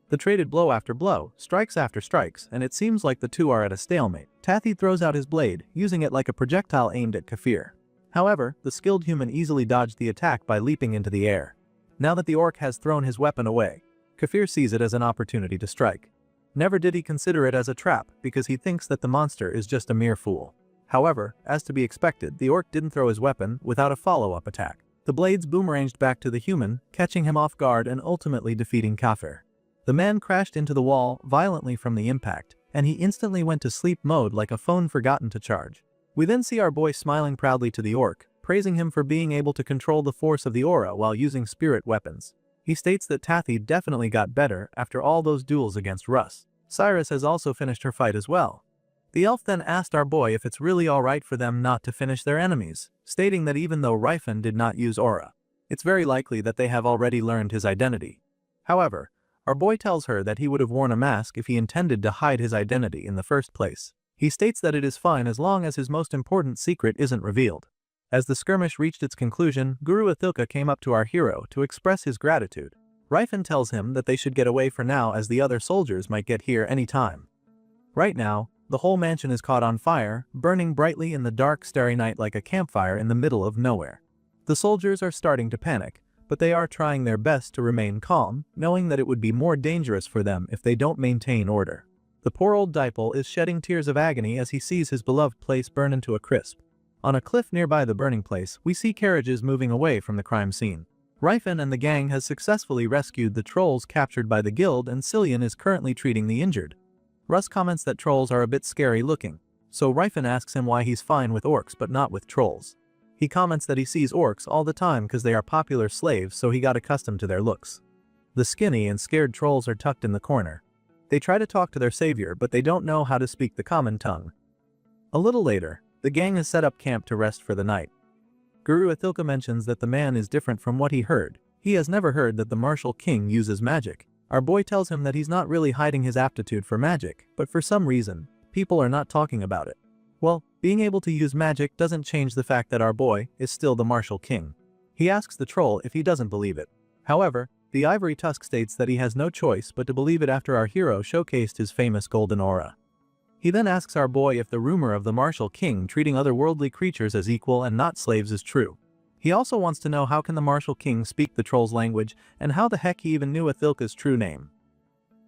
The traded blow after blow, strikes after strikes, and it seems like the two are at a stalemate. Tathid throws out his blade, using it like a projectile aimed at Kafir. However, the skilled human easily dodged the attack by leaping into the air. Now that the orc has thrown his weapon away, Kafir sees it as an opportunity to strike. Never did he consider it as a trap, because he thinks that the monster is just a mere fool. However, as to be expected, the orc didn't throw his weapon without a follow-up attack. The blades boomeranged back to the human, catching him off guard and ultimately defeating Kafir. The man crashed into the wall violently from the impact, and he instantly went to sleep mode like a phone forgotten to charge. We then see our boy smiling proudly to the orc, praising him for being able to control the force of the aura while using spirit weapons. He states that Tathid definitely got better after all those duels against Russ. Cyrus has also finished her fight as well. The elf then asked our boy if it's really alright for them not to finish their enemies, stating that even though Ryfen did not use aura, it's very likely that they have already learned his identity. However, our boy tells her that he would have worn a mask if he intended to hide his identity in the first place. He states that it is fine as long as his most important secret isn't revealed. As the skirmish reached its conclusion, Guru Athilka came up to our hero to express his gratitude. Rifen tells him that they should get away for now as the other soldiers might get here any time. Right now, the whole mansion is caught on fire, burning brightly in the dark starry night like a campfire in the middle of nowhere. The soldiers are starting to panic, but they are trying their best to remain calm, knowing that it would be more dangerous for them if they don't maintain order. The poor old Dipole is shedding tears of agony as he sees his beloved place burn into a crisp. On a cliff nearby the burning place, we see carriages moving away from the crime scene. Rifen and the gang has successfully rescued the trolls captured by the guild, and Cillian is currently treating the injured. Russ comments that trolls are a bit scary looking, so Rifen asks him why he's fine with orcs but not with trolls. He comments that he sees orcs all the time because they are popular slaves, so he got accustomed to their looks. The skinny and scared trolls are tucked in the corner. They try to talk to their savior, but they don't know how to speak the common tongue. A little later, the gang has set up camp to rest for the night. Guru Athilka mentions that the man is different from what he heard. He has never heard that the martial king uses magic. Our boy tells him that he's not really hiding his aptitude for magic, but for some reason, people are not talking about it. Well, being able to use magic doesn't change the fact that our boy is still the martial king. He asks the troll if he doesn't believe it. However, the Ivory Tusk states that he has no choice but to believe it after our hero showcased his famous golden aura. He then asks our boy if the rumor of the martial king treating otherworldly creatures as equal and not slaves is true. He also wants to know how can the martial king speak the troll's language and how the heck he even knew Athilka's true name.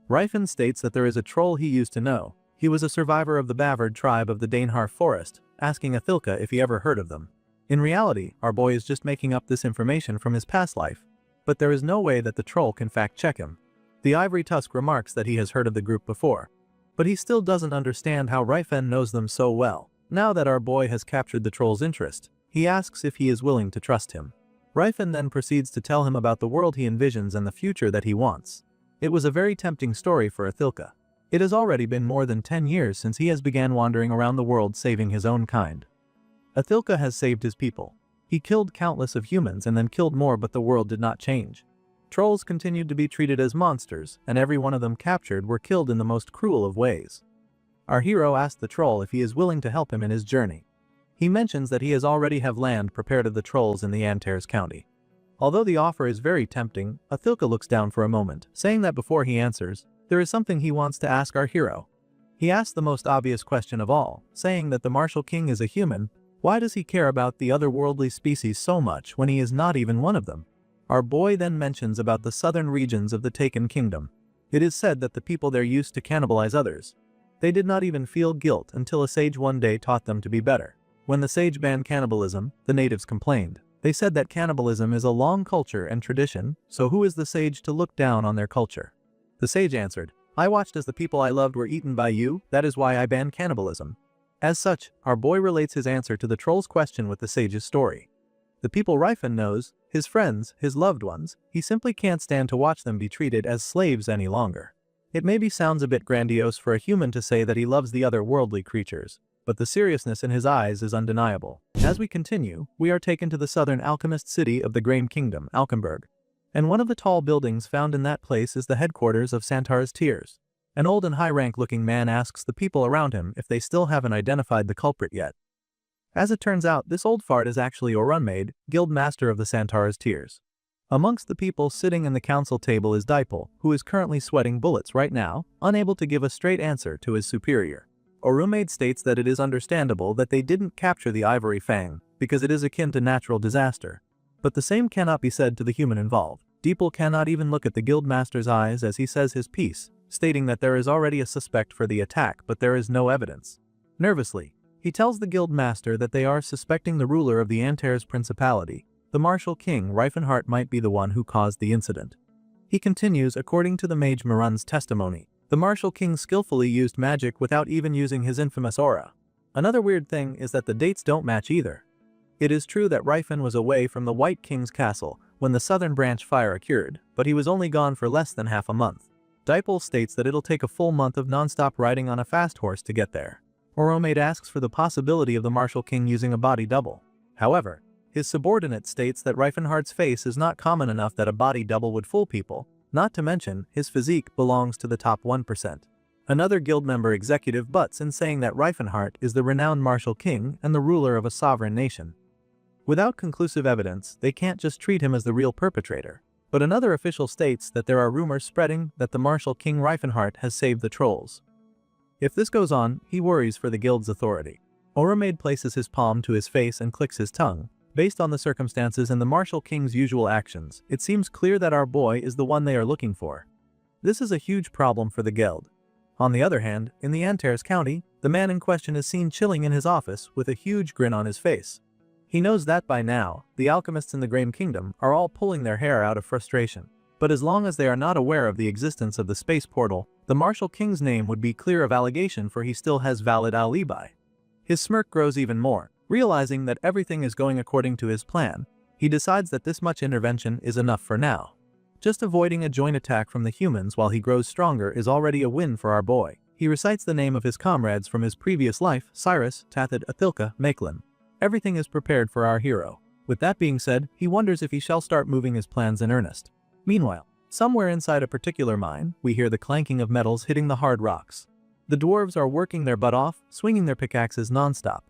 Rifen states that there is a troll he used to know. He was a survivor of the Bavard tribe of the Dainhar forest, asking Athilka if he ever heard of them. In reality, our boy is just making up this information from his past life, but there is no way that the troll can fact-check him. The Ivory Tusk remarks that he has heard of the group before, but he still doesn't understand how Rifen knows them so well. Now that our boy has captured the troll's interest, he asks if he is willing to trust him. Rifen then proceeds to tell him about the world he envisions and the future that he wants. It was a very tempting story for Athilka. It has already been more than 10 years since he has began wandering around the world saving his own kind. Athilka has saved his people. He killed countless of humans and then killed more, but the world did not change. Trolls continued to be treated as monsters, and every one of them captured were killed in the most cruel of ways. Our hero asked the troll if he is willing to help him in his journey. He mentions that he has already have land prepared of the trolls in the Antares County. Although the offer is very tempting, Athilka looks down for a moment, saying that before he answers, there is something he wants to ask our hero. He asks the most obvious question of all, saying that the martial king is a human. Why does he care about the otherworldly species so much when he is not even one of them? Our boy then mentions about the southern regions of the Taken Kingdom. It is said that the people there used to cannibalize others. They did not even feel guilt until a sage one day taught them to be better. When the sage banned cannibalism, the natives complained. They said that cannibalism is a long culture and tradition, so who is the sage to look down on their culture? The sage answered, "I watched as the people I loved were eaten by you, that is why I banned cannibalism." As such, our boy relates his answer to the troll's question with the sage's story. The people Rifen knows, his friends, his loved ones, he simply can't stand to watch them be treated as slaves any longer. It maybe sounds a bit grandiose for a human to say that he loves the otherworldly creatures, but the seriousness in his eyes is undeniable. As we continue, we are taken to the southern alchemist city of the Grain Kingdom, Alkenberg. And one of the tall buildings found in that place is the headquarters of Santar's Tears. An old and high-rank-looking man asks the people around him if they still haven't identified the culprit yet. As it turns out, this old fart is actually Orunmaid, guild master of the Santar's Tears. Amongst the people sitting in the council table is Dipole, who is currently sweating bullets right now, unable to give a straight answer to his superior. Orunmaid states that it is understandable that they didn't capture the Ivory Fang, because it is akin to natural disaster. But the same cannot be said to the human involved. Dipole cannot even look at the guildmaster's eyes as he says his piece, stating that there is already a suspect for the attack but there is no evidence. Nervously, he tells the guildmaster that they are suspecting the ruler of the Antares Principality. The martial king Riefenhart might be the one who caused the incident. He continues, according to the mage Marun's testimony, the martial king skillfully used magic without even using his infamous aura. Another weird thing is that the dates don't match either. It is true that Rifen was away from the White King's castle when the southern branch fire occurred, but he was only gone for less than half a month. Dipole states that it'll take a full month of non-stop riding on a fast horse to get there. Orunmaid asks for the possibility of the martial king using a body double. However, his subordinate states that Riefenhart's face is not common enough that a body double would fool people, not to mention his physique belongs to the top 1%. Another guild member executive butts in saying that Riefenhart is the renowned martial king and the ruler of a sovereign nation. Without conclusive evidence, they can't just treat him as the real perpetrator. But another official states that there are rumors spreading that the martial King Reifenhart has saved the trolls. If this goes on, he worries for the guild's authority. Oromade places his palm to his face and clicks his tongue. Based on the circumstances and the martial king's usual actions, it seems clear that our boy is the one they are looking for. This is a huge problem for the guild. On the other hand, in the Antares County, the man in question is seen chilling in his office with a huge grin on his face. He knows that by now, the alchemists in the Grame Kingdom are all pulling their hair out of frustration. But as long as they are not aware of the existence of the space portal, the martial king's name would be clear of allegation, for he still has valid alibi. His smirk grows even more. Realizing that everything is going according to his plan, he decides that this much intervention is enough for now. Just avoiding a joint attack from the humans while he grows stronger is already a win for our boy. He recites the name of his comrades from his previous life: Cyrus, Tathid, Athilka, Makelin. Everything is prepared for our hero. With that being said, he wonders if he shall start moving his plans in earnest. Meanwhile, somewhere inside a particular mine, we hear the clanking of metals hitting the hard rocks. The dwarves are working their butt off, swinging their pickaxes non-stop.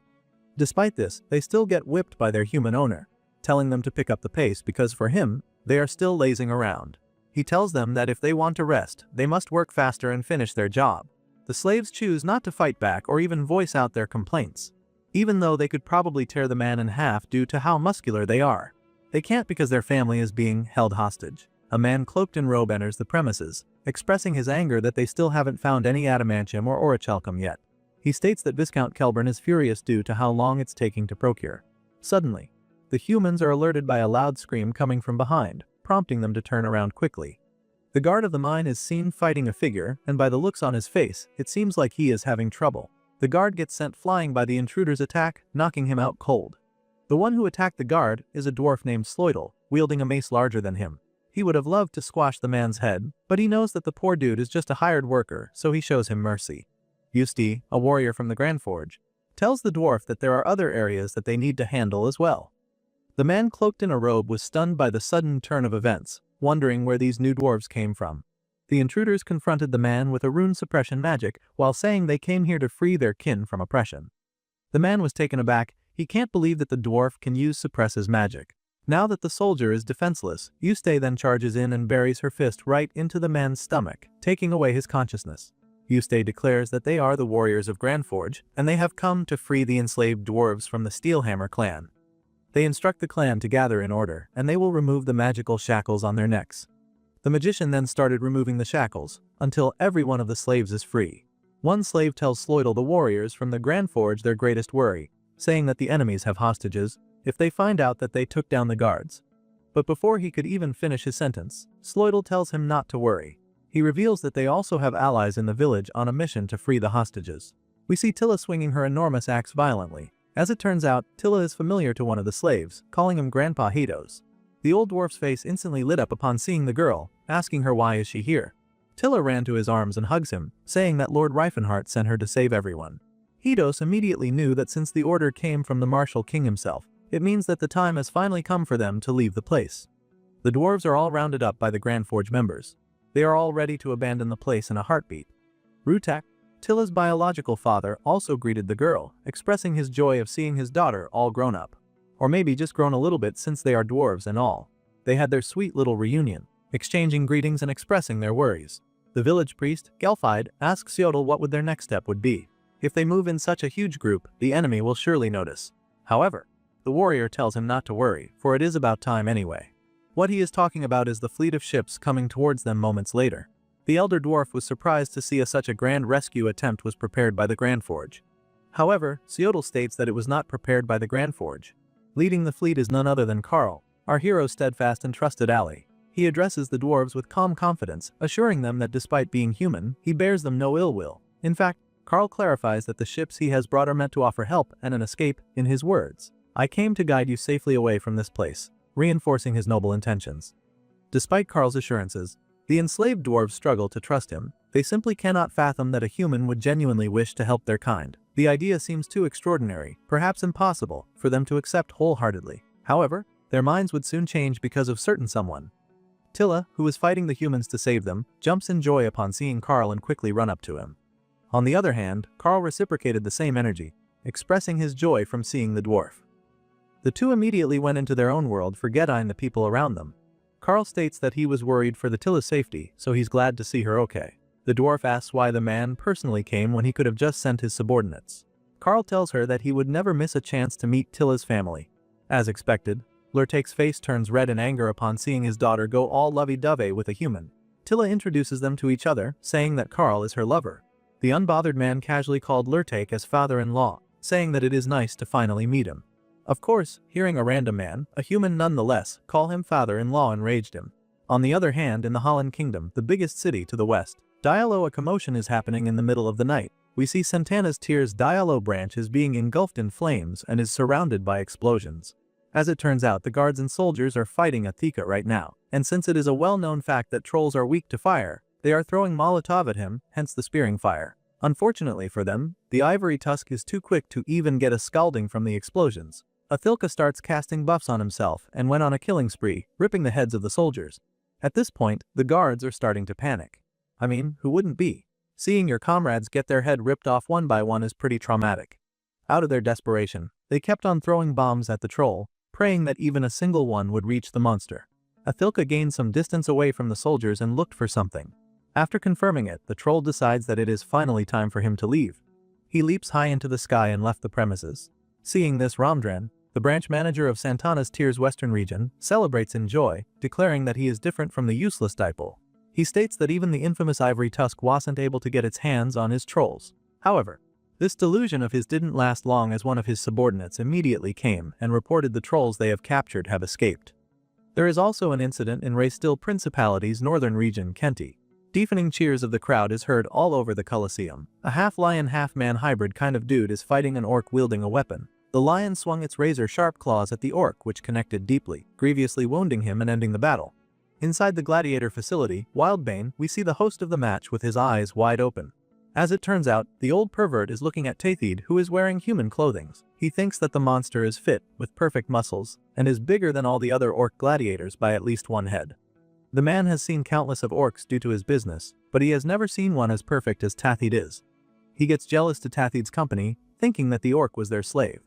Despite this, they still get whipped by their human owner, telling them to pick up the pace because for him, they are still lazing around. He tells them that if they want to rest, they must work faster and finish their job. The slaves choose not to fight back or even voice out their complaints, even though they could probably tear the man in half due to how muscular they are. They can't because their family is being held hostage. A man cloaked in robe enters the premises, expressing his anger that they still haven't found any adamantium or orichalcum yet. He states that Viscount Kelburn is furious due to how long it's taking to procure. Suddenly, the humans are alerted by a loud scream coming from behind, prompting them to turn around quickly. The guard of the mine is seen fighting a figure, and by the looks on his face, it seems like he is having trouble. The guard gets sent flying by the intruder's attack, knocking him out cold. The one who attacked the guard is a dwarf named Sloidel, wielding a mace larger than him. He would have loved to squash the man's head, but he knows that the poor dude is just a hired worker, so he shows him mercy. Yusti, a warrior from the Grand Forge, tells the dwarf that there are other areas that they need to handle as well. The man cloaked in a robe was stunned by the sudden turn of events, wondering where these new dwarves came from. The intruders confronted the man with a rune suppression magic while saying they came here to free their kin from oppression. The man was taken aback. He can't believe that the dwarf can use suppresses magic. Now that the soldier is defenseless, Yuste then charges in and buries her fist right into the man's stomach, taking away his consciousness. Yuste declares that they are the warriors of Grandforge, and they have come to free the enslaved dwarves from the Steelhammer clan. They instruct the clan to gather in order, and they will remove the magical shackles on their necks. The magician then started removing the shackles, until every one of the slaves is free. One slave tells Sloidel the warriors from the Grandforge their greatest worry, saying that the enemies have hostages if they find out that they took down the guards. But before he could even finish his sentence, Sloidel tells him not to worry. He reveals that they also have allies in the village on a mission to free the hostages. We see Tilla swinging her enormous axe violently. As it turns out, Tilla is familiar to one of the slaves, calling him Grandpa Hidos. The old dwarf's face instantly lit up upon seeing the girl, asking her why is she here. Tilla ran to his arms and hugs him, saying that Lord Reifenhart sent her to save everyone. Hidos immediately knew that since the order came from the martial king himself, it means that the time has finally come for them to leave the place. The dwarves are all rounded up by the Grandforge members. They are all ready to abandon the place in a heartbeat. Rutak, Tilla's biological father, also greeted the girl, expressing his joy of seeing his daughter all grown up. Or maybe just grown a little bit since they are dwarves and all. They had their sweet little reunion, exchanging greetings and expressing their worries. The village priest, Gelfide, asks Yodel what would their next step would be. If they move in such a huge group, the enemy will surely notice. However, the warrior tells him not to worry, for it is about time anyway. What he is talking about is the fleet of ships coming towards them moments later. The elder dwarf was surprised to see such a grand rescue attempt was prepared by the Grandforge. However, Seodal states that it was not prepared by the Grandforge. Leading the fleet is none other than Carl, our hero's steadfast and trusted ally. He addresses the dwarves with calm confidence, assuring them that despite being human, he bears them no ill will. In fact, Carl clarifies that the ships he has brought are meant to offer help and an escape, in his words. I came to guide you safely away from this place, reinforcing his noble intentions. Despite Carl's assurances, the enslaved dwarves struggle to trust him. They simply cannot fathom that a human would genuinely wish to help their kind. The idea seems too extraordinary, perhaps impossible, for them to accept wholeheartedly. However, their minds would soon change because of certain someone. Tilla, who is fighting the humans to save them, jumps in joy upon seeing Carl and quickly run up to him. On the other hand, Carl reciprocated the same energy, expressing his joy from seeing the dwarf. The two immediately went into their own world, forgetting the people around them. Carl states that he was worried for the Tilla's safety, so he's glad to see her okay. The dwarf asks why the man personally came when he could have just sent his subordinates. Carl tells her that he would never miss a chance to meet Tilla's family. As expected, Lurtake's face turns red in anger upon seeing his daughter go all lovey-dovey with a human. Tilla introduces them to each other, saying that Carl is her lover. The unbothered man casually called Lurtake as father-in-law, saying that it is nice to finally meet him. Of course, hearing a random man, a human nonetheless, call him father-in-law enraged him. On the other hand, in the Holland Kingdom, the biggest city to the west, Diallo, a commotion is happening in the middle of the night. We see Santana's Tears Diallo branch is being engulfed in flames and is surrounded by explosions. As it turns out, the guards and soldiers are fighting Athika right now, and since it is a well-known fact that trolls are weak to fire, they are throwing Molotov at him, hence the spearing fire. Unfortunately for them, the ivory tusk is too quick to even get a scalding from the explosions. Athilka starts casting buffs on himself and went on a killing spree, ripping the heads of the soldiers. At this point, the guards are starting to panic. I mean, who wouldn't be? Seeing your comrades get their head ripped off one by one is pretty traumatic. Out of their desperation, they kept on throwing bombs at the troll, praying that even a single one would reach the monster. Athilka gained some distance away from the soldiers and looked for something. After confirming it, the troll decides that it is finally time for him to leave. He leaps high into the sky and left the premises. Seeing this, Ramdran, the branch manager of Santana's Tears Western region, celebrates in joy, declaring that he is different from the useless Dipole. He states that even the infamous Ivory Tusk wasn't able to get its hands on his trolls. However, this delusion of his didn't last long, as one of his subordinates immediately came and reported the trolls they have captured have escaped. There is also an incident in Raystil Principality's northern region, Kenti. Deafening cheers of the crowd is heard all over the Colosseum. A half-lion half-man hybrid kind of dude is fighting an orc wielding a weapon. The lion swung its razor-sharp claws at the orc, which connected deeply, grievously wounding him and ending the battle. Inside the gladiator facility, Wildbane, we see the host of the match with his eyes wide open. As it turns out, the old pervert is looking at Tathid, who is wearing human clothing. He thinks that the monster is fit, with perfect muscles, and is bigger than all the other orc gladiators by at least one head. The man has seen countless of orcs due to his business, but he has never seen one as perfect as Tathid is. He gets jealous to Tathid's company, thinking that the orc was their slave.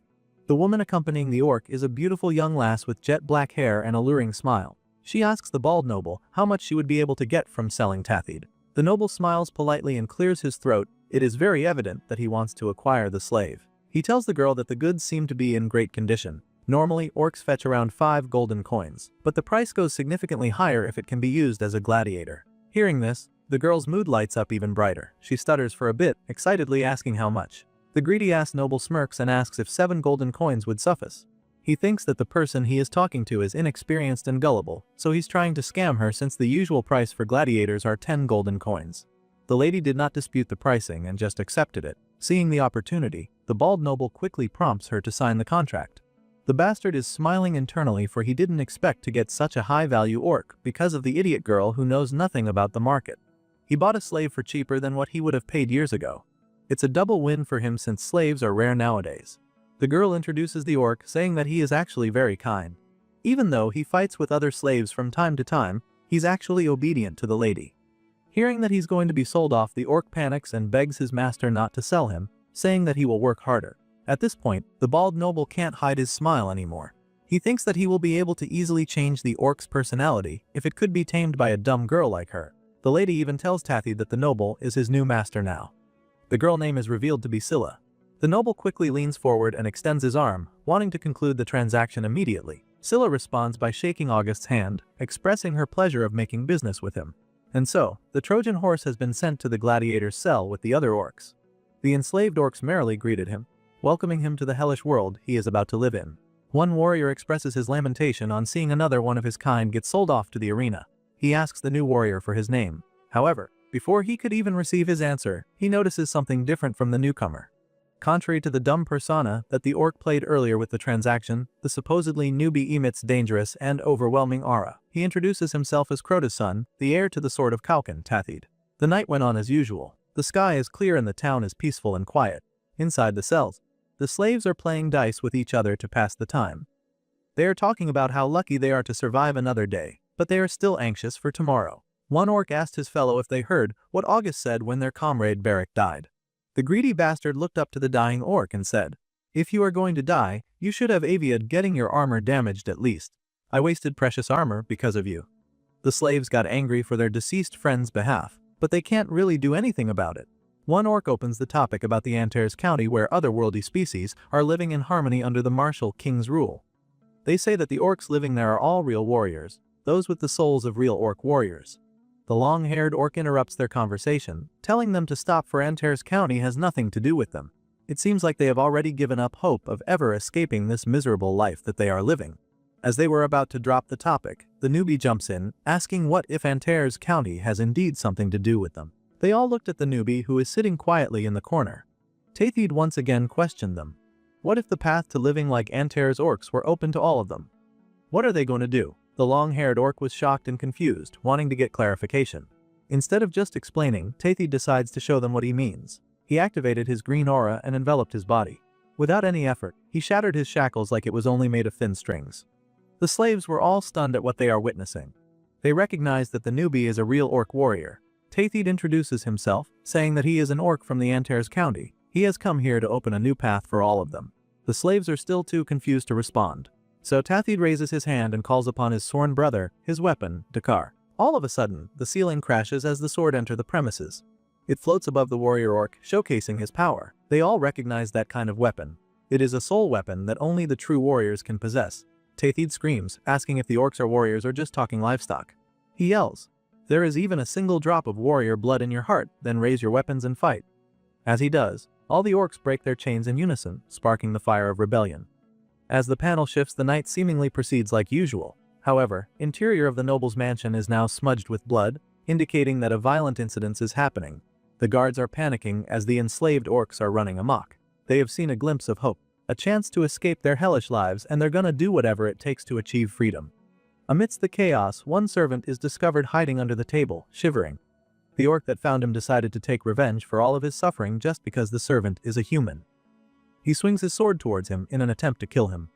The woman accompanying the orc is a beautiful young lass with jet black hair and alluring smile. She asks the bald noble how much she would be able to get from selling Tathid. The noble smiles politely and clears his throat. It is very evident that he wants to acquire the slave. He tells the girl that the goods seem to be in great condition. Normally, orcs fetch around 5 golden coins, but the price goes significantly higher if it can be used as a gladiator. Hearing this, the girl's mood lights up even brighter. She stutters for a bit, excitedly asking how much. The greedy-ass noble smirks and asks if 7 golden coins would suffice. He thinks that the person he is talking to is inexperienced and gullible, so he's trying to scam her since the usual price for gladiators are 10 golden coins. The lady did not dispute the pricing and just accepted it. Seeing the opportunity, the bald noble quickly prompts her to sign the contract. The bastard is smiling internally, for he didn't expect to get such a high-value orc because of the idiot girl who knows nothing about the market. He bought a slave for cheaper than what he would have paid years ago. It's a double win for him since slaves are rare nowadays. The girl introduces the orc, saying that he is actually very kind. Even though he fights with other slaves from time to time, he's actually obedient to the lady. Hearing that he's going to be sold off, the orc panics and begs his master not to sell him, saying that he will work harder. At this point, the bald noble can't hide his smile anymore. He thinks that he will be able to easily change the orc's personality if it could be tamed by a dumb girl like her. The lady even tells Tathid that the noble is his new master now. The girl name is revealed to be Scylla. The noble quickly leans forward and extends his arm, wanting to conclude the transaction immediately. Scylla responds by shaking August's hand, expressing her pleasure of making business with him. And so, the Trojan horse has been sent to the gladiator's cell with the other orcs. The enslaved orcs merrily greeted him, welcoming him to the hellish world he is about to live in. One warrior expresses his lamentation on seeing another one of his kind get sold off to the arena. He asks the new warrior for his name. However, before he could even receive his answer, he notices something different from the newcomer. Contrary to the dumb persona that the orc played earlier with the transaction, the supposedly newbie emits dangerous and overwhelming aura. He introduces himself as Crota's son, the heir to the sword of Kalkin, Tathid. The night went on as usual. The sky is clear and the town is peaceful and quiet. Inside the cells, the slaves are playing dice with each other to pass the time. They are talking about how lucky they are to survive another day, but they are still anxious for tomorrow. One orc asked his fellow if they heard what August said when their comrade Barak died. The greedy bastard looked up to the dying orc and said, "If you are going to die, you should have aviated getting your armor damaged at least. I wasted precious armor because of you." The slaves got angry for their deceased friend's behalf, but they can't really do anything about it. One orc opens the topic about the Antares County where otherworldly species are living in harmony under the martial king's rule. They say that the orcs living there are all real warriors, those with the souls of real orc warriors. The long-haired orc interrupts their conversation, telling them to stop for Antares County has nothing to do with them. It seems like they have already given up hope of ever escaping this miserable life that they are living. As they were about to drop the topic, the newbie jumps in, asking what if Antares County has indeed something to do with them. They all looked at the newbie who is sitting quietly in the corner. Tathid once again questioned them. What if the path to living like Antares orcs were open to all of them? What are they going to do? The long-haired orc was shocked and confused, wanting to get clarification. Instead of just explaining, Tathid decides to show them what he means. He activated his green aura and enveloped his body. Without any effort, he shattered his shackles like it was only made of thin strings. The slaves were all stunned at what they are witnessing. They recognize that the newbie is a real orc warrior. Tathid introduces himself, saying that he is an orc from the Antares County. He has come here to open a new path for all of them. The slaves are still too confused to respond. So Tathid raises his hand and calls upon his sworn brother, his weapon, Dakar. All of a sudden, the ceiling crashes as the sword enters the premises. It floats above the warrior orc, showcasing his power. They all recognize that kind of weapon. It is a soul weapon that only the true warriors can possess. Tathid screams, asking if the orcs are warriors or just talking livestock. He yells, "There is even a single drop of warrior blood in your heart, then raise your weapons and fight." As he does, all the orcs break their chains in unison, sparking the fire of rebellion. As the panel shifts, the night seemingly proceeds like usual. However, interior of the noble's mansion is now smudged with blood, indicating that a violent incident is happening. The guards are panicking as the enslaved orcs are running amok. They have seen a glimpse of hope, a chance to escape their hellish lives, and they're gonna do whatever it takes to achieve freedom. Amidst the chaos, one servant is discovered hiding under the table, shivering. The orc that found him decided to take revenge for all of his suffering just because the servant is a human. He swings his sword towards him in an attempt to kill him.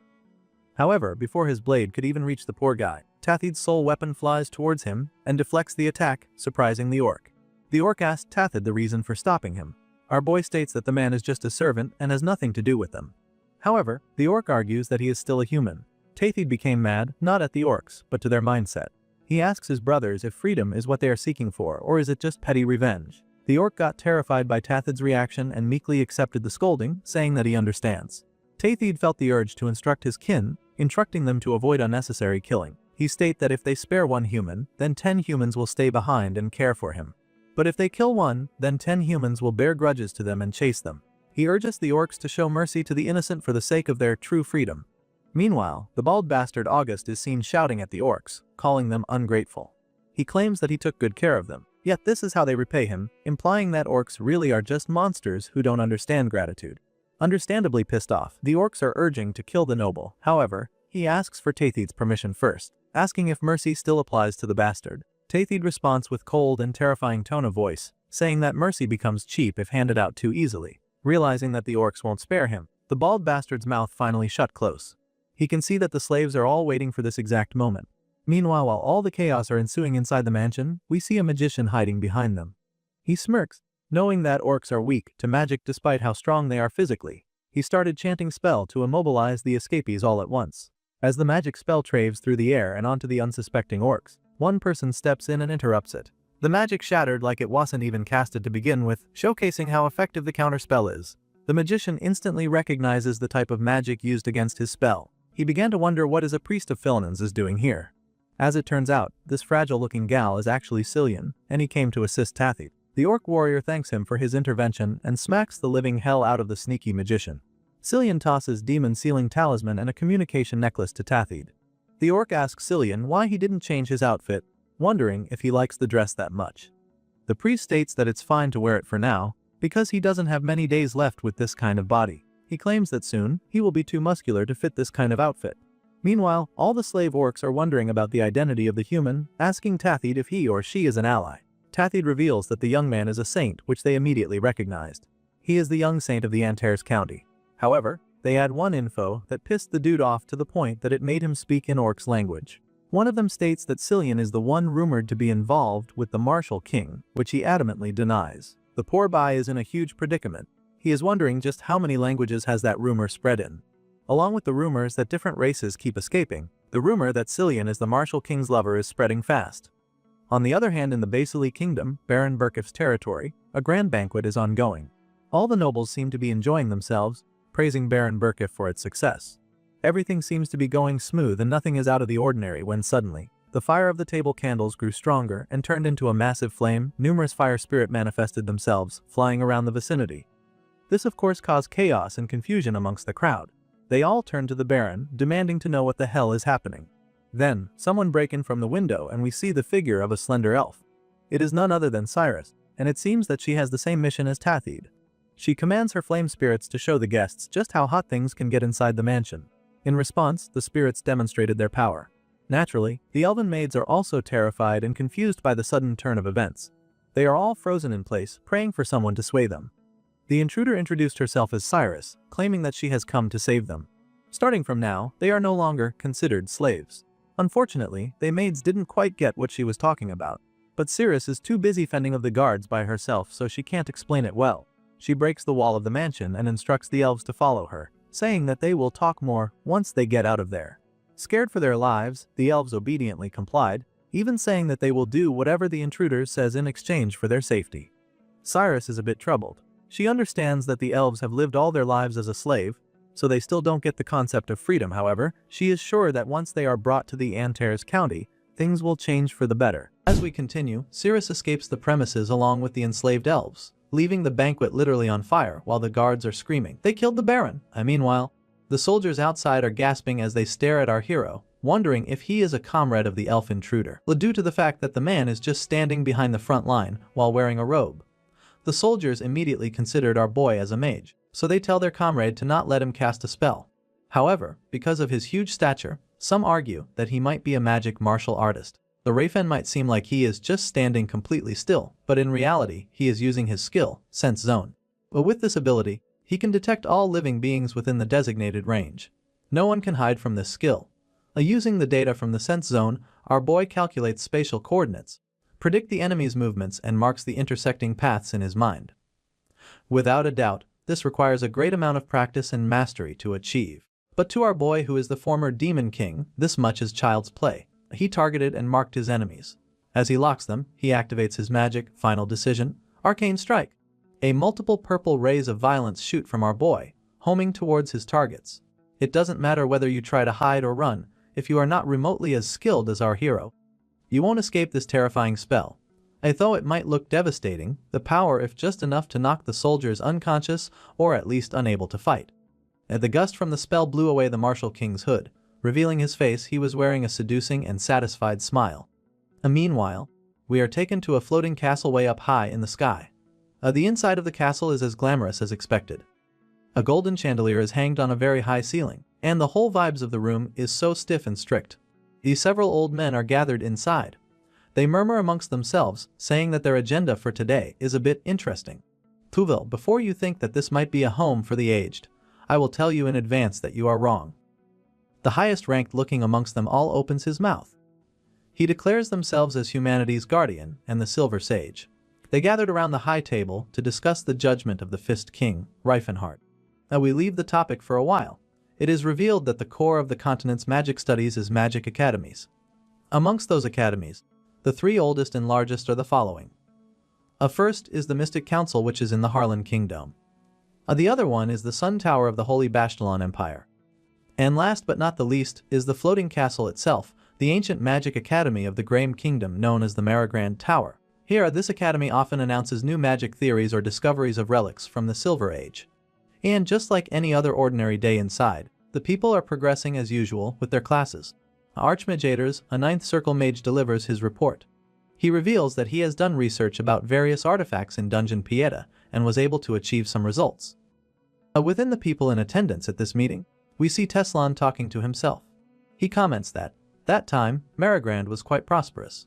However, before his blade could even reach the poor guy, Tathid's soul weapon flies towards him and deflects the attack, surprising the orc. The orc asked Tathid the reason for stopping him. Our boy states that the man is just a servant and has nothing to do with them. However, the orc argues that he is still a human. Tathid became mad, not at the orcs, but to their mindset. He asks his brothers if freedom is what they are seeking for, or is it just petty revenge. The orc got terrified by Tathid's reaction and meekly accepted the scolding, saying that he understands. Tathid felt the urge to instruct his kin, instructing them to avoid unnecessary killing. He states that if they spare one human, then 10 humans will stay behind and care for him. But if they kill one, then 10 humans will bear grudges to them and chase them. He urges the orcs to show mercy to the innocent for the sake of their true freedom. Meanwhile, the bald bastard August is seen shouting at the orcs, calling them ungrateful. He claims that he took good care of them, yet this is how they repay him, implying that orcs really are just monsters who don't understand gratitude. Understandably pissed off, the orcs are urging to kill the noble. However, he asks for Tathid's permission first, asking if mercy still applies to the bastard. Tathid responds with cold and terrifying tone of voice, saying that mercy becomes cheap if handed out too easily. Realizing that the orcs won't spare him, the bald bastard's mouth finally shut close. He can see that the slaves are all waiting for this exact moment. Meanwhile, while all the chaos are ensuing inside the mansion, we see a magician hiding behind them. He smirks, knowing that orcs are weak to magic despite how strong they are physically. He started chanting spell to immobilize the escapees all at once. As the magic spell traves through the air and onto the unsuspecting orcs, one person steps in and interrupts it. The magic shattered like it wasn't even casted to begin with, showcasing how effective the counterspell is. The magician instantly recognizes the type of magic used against his spell. He began to wonder what a priest of Philinans is doing here. As it turns out, this fragile-looking gal is actually Cillian, and he came to assist Tathid. The orc warrior thanks him for his intervention and smacks the living hell out of the sneaky magician. Cillian tosses demon sealing talisman and a communication necklace to Tathid. The orc asks Cillian why he didn't change his outfit, wondering if he likes the dress that much. The priest states that it's fine to wear it for now, because he doesn't have many days left with this kind of body. He claims that soon, he will be too muscular to fit this kind of outfit. Meanwhile, all the slave orcs are wondering about the identity of the human, asking Tathid if he or she is an ally. Tathid reveals that the young man is a saint, which they immediately recognized. He is the young saint of the Antares County. However, they add one info that pissed the dude off to the point that it made him speak in orcs language. One of them states that Cillian is the one rumored to be involved with the martial king, which he adamantly denies. The poor guy is in a huge predicament. He is wondering just how many languages has that rumor spread in. Along with the rumors that different races keep escaping, the rumor that Cillian is the martial king's lover is spreading fast. On the other hand, in the Basili Kingdom, Baron Berkif's territory, a grand banquet is ongoing. All the nobles seem to be enjoying themselves, praising Baron Berkif for its success. Everything seems to be going smooth and nothing is out of the ordinary when suddenly, the fire of the table candles grew stronger and turned into a massive flame. Numerous fire spirits manifested themselves, flying around the vicinity. This of course caused chaos and confusion amongst the crowd. They all turned to the Baron, demanding to know what the hell is happening. Then, someone break in from the window and we see the figure of a slender elf. It is none other than Cyrus, and it seems that she has the same mission as Tathid. She commands her flame spirits to show the guests just how hot things can get inside the mansion. In response, the spirits demonstrated their power. Naturally, the elven maids are also terrified and confused by the sudden turn of events. They are all frozen in place, praying for someone to sway them. The intruder introduced herself as Cyrus, claiming that she has come to save them. Starting from now, they are no longer considered slaves. Unfortunately, the maids didn't quite get what she was talking about. But Cyrus is too busy fending off the guards by herself, so she can't explain it well. She breaks the wall of the mansion and instructs the elves to follow her, saying that they will talk more once they get out of there. Scared for their lives, the elves obediently complied, even saying that they will do whatever the intruder says in exchange for their safety. Cyrus is a bit troubled. She understands that the elves have lived all their lives as a slave, so they still don't get the concept of freedom. However, she is sure that once they are brought to the Antares County, things will change for the better. As we continue, Cyrus escapes the premises along with the enslaved elves, leaving the banquet literally on fire while the guards are screaming, "They killed the Baron!" Meanwhile, the soldiers outside are gasping as they stare at our hero, wondering if he is a comrade of the elf intruder, due to the fact that the man is just standing behind the front line while wearing a robe. The soldiers immediately considered our boy as a mage, so they tell their comrade to not let him cast a spell. However, because of his huge stature, some argue that he might be a magic martial artist. The Rafen might seem like he is just standing completely still, but in reality, he is using his skill, Sense Zone. But with this ability, he can detect all living beings within the designated range. No one can hide from this skill. Using the data from the Sense Zone, our boy calculates spatial coordinates, predicts the enemy's movements and marks the intersecting paths in his mind. Without a doubt, this requires a great amount of practice and mastery to achieve. But to our boy, who is the former Demon King, this much is child's play. He targeted and marked his enemies. As he locks them, he activates his magic, Final Decision, Arcane Strike. Multiple purple rays of violence shoot from our boy, homing towards his targets. It doesn't matter whether you try to hide or run, if you are not remotely as skilled as our hero, you won't escape this terrifying spell. Though it might look devastating, the power is just enough to knock the soldiers unconscious or at least unable to fight. The gust from the spell blew away the Martial King's hood, revealing his face. He was wearing a seducing and satisfied smile. Meanwhile, we are taken to a floating castle way up high in the sky. The inside of the castle is as glamorous as expected. A golden chandelier is hanged on a very high ceiling, and the whole vibes of the room is so stiff and strict. Several old men are gathered inside. They murmur amongst themselves, saying that their agenda for today is a bit interesting. Tuvil, before you think that this might be a home for the aged, I will tell you in advance that you are wrong. The highest ranked looking amongst them all opens his mouth. He declares themselves as humanity's guardian and the Silver Sage. They gathered around the high table to discuss the judgment of the Fist King, Reifenhardt. Now we leave the topic for a while. It is revealed that the core of the continent's magic studies is magic academies. Amongst those academies, the three oldest and largest are the following. First is the Mystic Council, which is in the Harlan Kingdom. The other one is the Sun Tower of the Holy Bastalon Empire. And last but not the least is the floating castle itself, the ancient magic academy of the Graham Kingdom known as the Marigrand Tower. Here, this academy often announces new magic theories or discoveries of relics from the Silver Age. And just like any other ordinary day inside, the people are progressing as usual with their classes. Archmage, a 9th Circle Mage, delivers his report. He reveals that he has done research about various artifacts in Dungeon Pieta and was able to achieve some results. Within the people in attendance at this meeting, we see Teslan talking to himself. He comments that time, Marigrand was quite prosperous.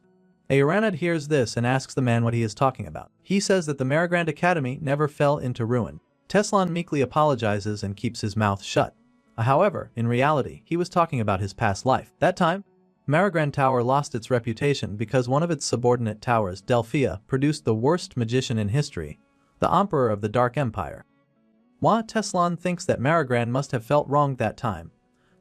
Aranad hears this and asks the man what he is talking about. He says that the Marigrand Academy never fell into ruin. Teslan meekly apologizes and keeps his mouth shut. However, in reality, he was talking about his past life. That time, Marigrand Tower lost its reputation because one of its subordinate towers, Delphia, produced the worst magician in history, the Emperor of the Dark Empire. Teslan thinks that Marigrand must have felt wronged that time.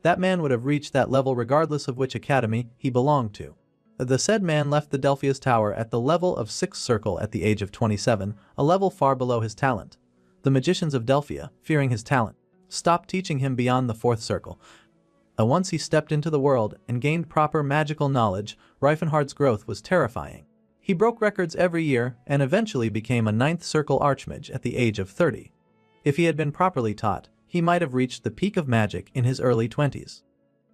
That man would have reached that level regardless of which academy he belonged to. The said man left the Delphius Tower at the level of 6th circle at the age of 27, a level far below his talent. The magicians of Delphia, fearing his talent, stopped teaching him beyond the 4th circle. Once he stepped into the world and gained proper magical knowledge, Reifenhardt's growth was terrifying. He broke records every year and eventually became a 9th circle archmage at the age of 30. If he had been properly taught, he might have reached the peak of magic in his early 20s.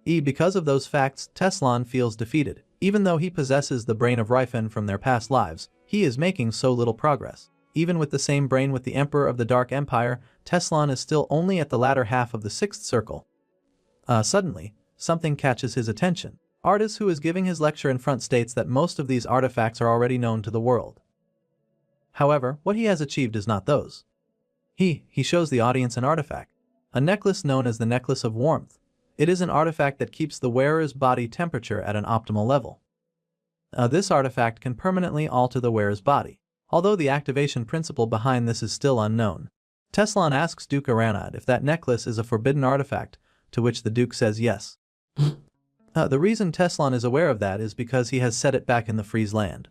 Because of those facts, Teslan feels defeated. Even though he possesses the brain of Reifen from their past lives, he is making so little progress. Even with the same brain with the Emperor of the Dark Empire, Teslan is still only at the latter half of the 6th circle. Suddenly, something catches his attention. Artis, who is giving his lecture in front, states that most of these artifacts are already known to the world. However, what he has achieved is not those. He shows the audience an artifact, a necklace known as the Necklace of Warmth. It is an artifact that keeps the wearer's body temperature at an optimal level. This artifact can permanently alter the wearer's body, although the activation principle behind this is still unknown. Teslan asks Duke Aranad if that necklace is a forbidden artifact, to which the Duke says yes. The reason Teslan is aware of that is because he has set it back in the Freeze land.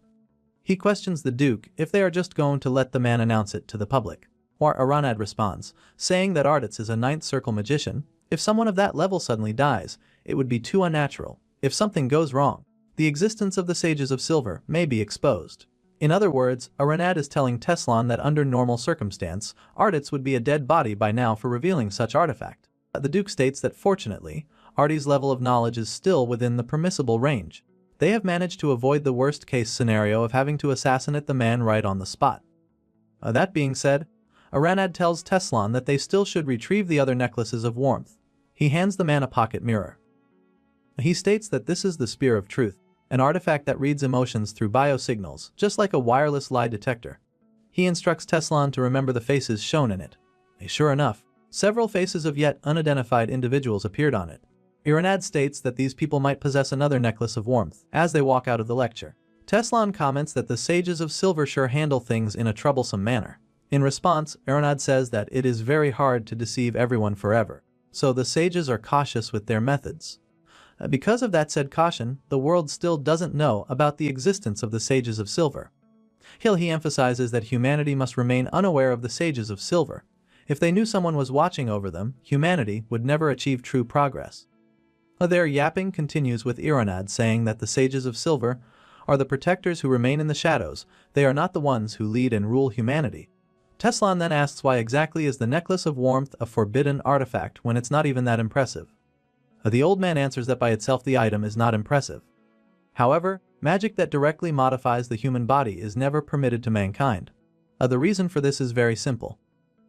He questions the Duke if they are just going to let the man announce it to the public. Or Aranad responds, saying that Artis is a 9th circle magician. If someone of that level suddenly dies, it would be too unnatural. If something goes wrong, the existence of the Sages of Silver may be exposed. In other words, Aranad is telling Teslan that under normal circumstance, Artis would be a dead body by now for revealing such artifact. The Duke states that fortunately, Artis' level of knowledge is still within the permissible range. They have managed to avoid the worst-case scenario of having to assassinate the man right on the spot. That being said, Aranad tells Teslan that they still should retrieve the other necklaces of warmth. He hands the man a pocket mirror. He states that this is the Spear of Truth, an artifact that reads emotions through biosignals, just like a wireless lie detector. He instructs Teslan to remember the faces shown in it. Sure enough, several faces of yet unidentified individuals appeared on it. Aranad states that these people might possess another necklace of warmth as they walk out of the lecture. Teslan comments that the Sages of Silver sure handle things in a troublesome manner. In response, Aranad says that it is very hard to deceive everyone forever, so the sages are cautious with their methods. Because of that said caution, the world still doesn't know about the existence of the Sages of Silver. He emphasizes that humanity must remain unaware of the Sages of Silver. If they knew someone was watching over them, humanity would never achieve true progress. Their yapping continues with Aranad saying that the Sages of Silver are the protectors who remain in the shadows. They are not the ones who lead and rule humanity. Teslan then asks why exactly is the Necklace of Warmth a forbidden artifact when it's not even that impressive. The old man answers that by itself the item is not impressive. However, magic that directly modifies the human body is never permitted to mankind. The reason for this is very simple.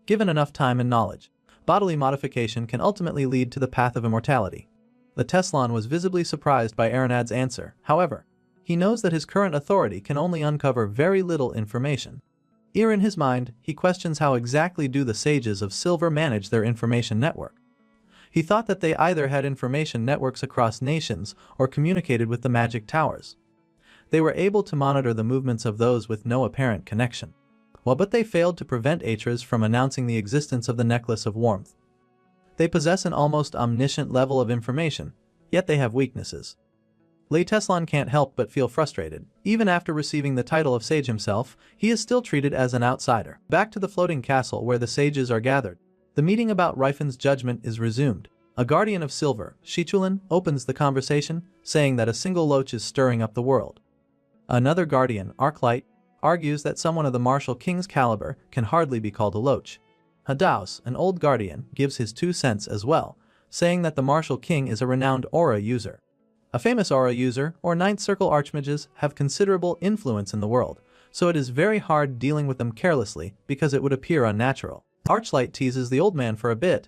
Given enough time and knowledge, bodily modification can ultimately lead to the path of immortality. The Teslan was visibly surprised by Aranad's answer. However, he knows that his current authority can only uncover very little information. In his mind, he questions how exactly do the Sages of Silver manage their information network. He thought that they either had information networks across nations or communicated with the magic towers. They were able to monitor the movements of those with no apparent connection. But they failed to prevent Atras from announcing the existence of the Necklace of Warmth. They possess an almost omniscient level of information, yet they have weaknesses. Teslan can't help but feel frustrated. Even after receiving the title of sage himself, he is still treated as an outsider. Back to the floating castle where the sages are gathered. The meeting about Reifen's judgment is resumed. A guardian of silver, Shichulin, opens the conversation, saying that a single loach is stirring up the world. Another guardian, Arclight, argues that someone of the martial king's caliber can hardly be called a loach. Hadaus, an old guardian, gives his 2 cents as well, saying that the martial king is a renowned aura user. A famous aura user, or 9th circle archmages, have considerable influence in the world, so it is very hard dealing with them carelessly because it would appear unnatural. Archlight teases the old man for a bit,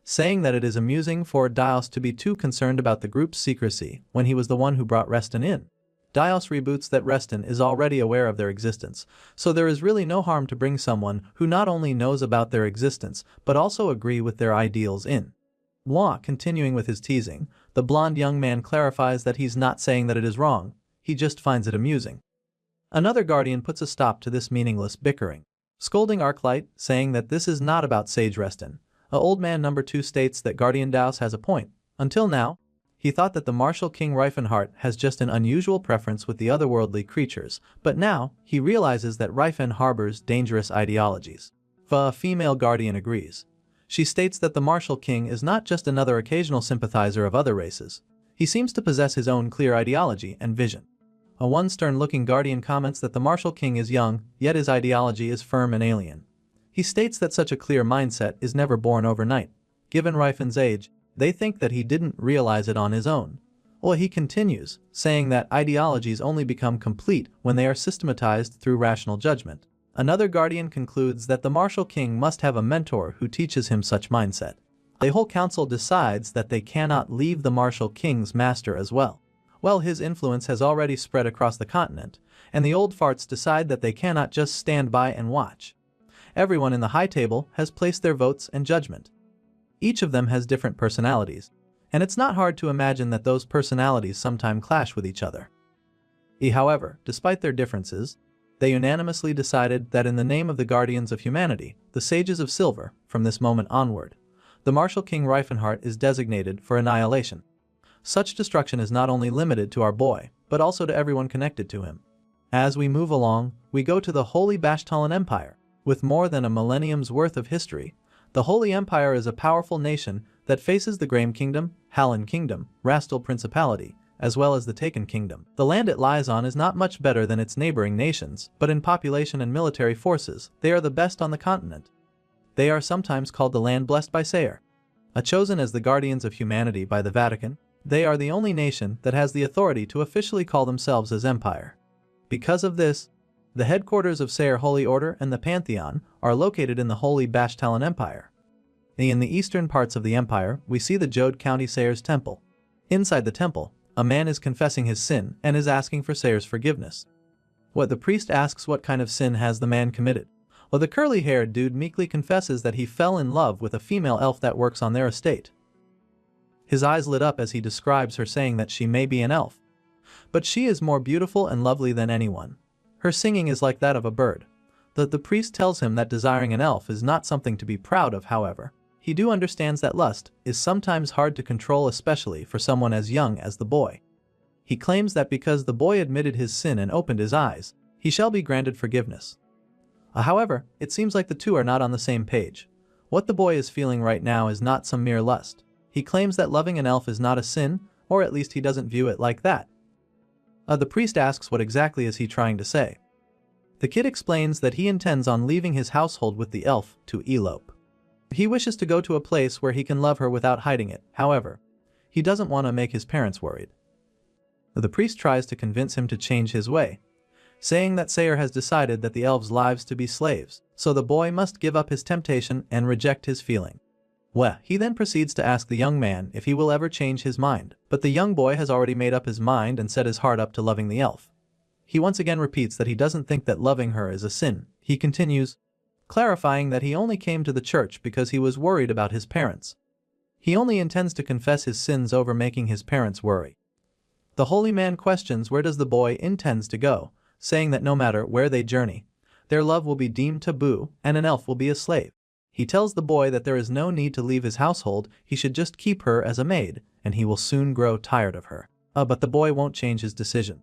saying that it is amusing for Dios to be too concerned about the group's secrecy when he was the one who brought Reston in. Dios reboots that Reston is already aware of their existence, so there is really no harm to bring someone who not only knows about their existence but also agree with their ideals in. Continuing with his teasing, the blonde young man clarifies that he's not saying that it is wrong, he just finds it amusing. Another guardian puts a stop to this meaningless bickering, scolding Arclight, saying that this is not about Sage Reston. Old man number 2 states that Guardian Daos has a point. Until now, He thought that the martial King Reifenhart has just an unusual preference with the otherworldly creatures, but now, he realizes that Reifen harbors dangerous ideologies. The female guardian agrees. She states that the martial king is not just another occasional sympathizer of other races. He seems to possess his own clear ideology and vision. A one stern-looking guardian comments that the martial king is young, yet his ideology is firm and alien. He states that such a clear mindset is never born overnight. Given Reifen's age, they think that he didn't realize it on his own. Well, he continues, saying that ideologies only become complete when they are systematized through rational judgment. Another guardian concludes that the martial king must have a mentor who teaches him such mindset. The whole council decides that they cannot leave the martial king's master as well. Well, his influence has already spread across the continent, and the old farts decide that they cannot just stand by and watch. Everyone in the high table has placed their votes and judgment. Each of them has different personalities, and it's not hard to imagine that those personalities sometimes clash with each other. However, despite their differences, they unanimously decided that in the name of the guardians of humanity, the sages of silver, from this moment onward, the martial king Reifenhart is designated for annihilation. Such destruction is not only limited to our boy, but also to everyone connected to him. As we move along, we go to the Holy Bashtalan Empire. With more than a millennium's worth of history, the Holy Empire is a powerful nation that faces the Graham Kingdom, Hallan Kingdom, Rastal Principality, as well as the Taken Kingdom. The land it lies on is not much better than its neighboring nations, but in population and military forces, they are the best on the continent. They are sometimes called the land blessed by Sayre. Chosen as the guardians of humanity by the Vatican, they are the only nation that has the authority to officially call themselves as empire. Because of this, the headquarters of Sayre Holy Order and the Pantheon are located in the Holy Bashtalan Empire. In the eastern parts of the empire, we see the Jode County Sayre's temple. Inside the temple, a man is confessing his sin and is asking for Sayre's forgiveness. The priest asks what kind of sin has the man committed. The curly-haired dude meekly confesses that he fell in love with a female elf that works on their estate. His eyes lit up as he describes her, saying that she may be an elf, but she is more beautiful and lovely than anyone. Her singing is like that of a bird. The priest tells him that desiring an elf is not something to be proud of. However, he understands that lust is sometimes hard to control, especially for someone as young as the boy. He claims that because the boy admitted his sin and opened his eyes, he shall be granted forgiveness. However, it seems like the two are not on the same page. What the boy is feeling right now is not some mere lust. He claims that loving an elf is not a sin, or at least he doesn't view it like that. The priest asks what exactly is he trying to say. The kid explains that he intends on leaving his household with the elf to elope. He wishes to go to a place where he can love her without hiding it. However, he doesn't want to make his parents worried. The priest tries to convince him to change his way, saying that Sayre has decided that the elves' lives to be slaves, so the boy must give up his temptation and reject his feeling. He then proceeds to ask the young man if he will ever change his mind, but the young boy has already made up his mind and set his heart up to loving the elf. He once again repeats that he doesn't think that loving her is a sin. He continues, clarifying that he only came to the church because he was worried about his parents. He only intends to confess his sins over making his parents worry. The holy man questions where does the boy intends to go, saying that no matter where they journey, their love will be deemed taboo and an elf will be a slave. He tells the boy that there is no need to leave his household, he should just keep her as a maid, and he will soon grow tired of her. But the boy won't change his decision.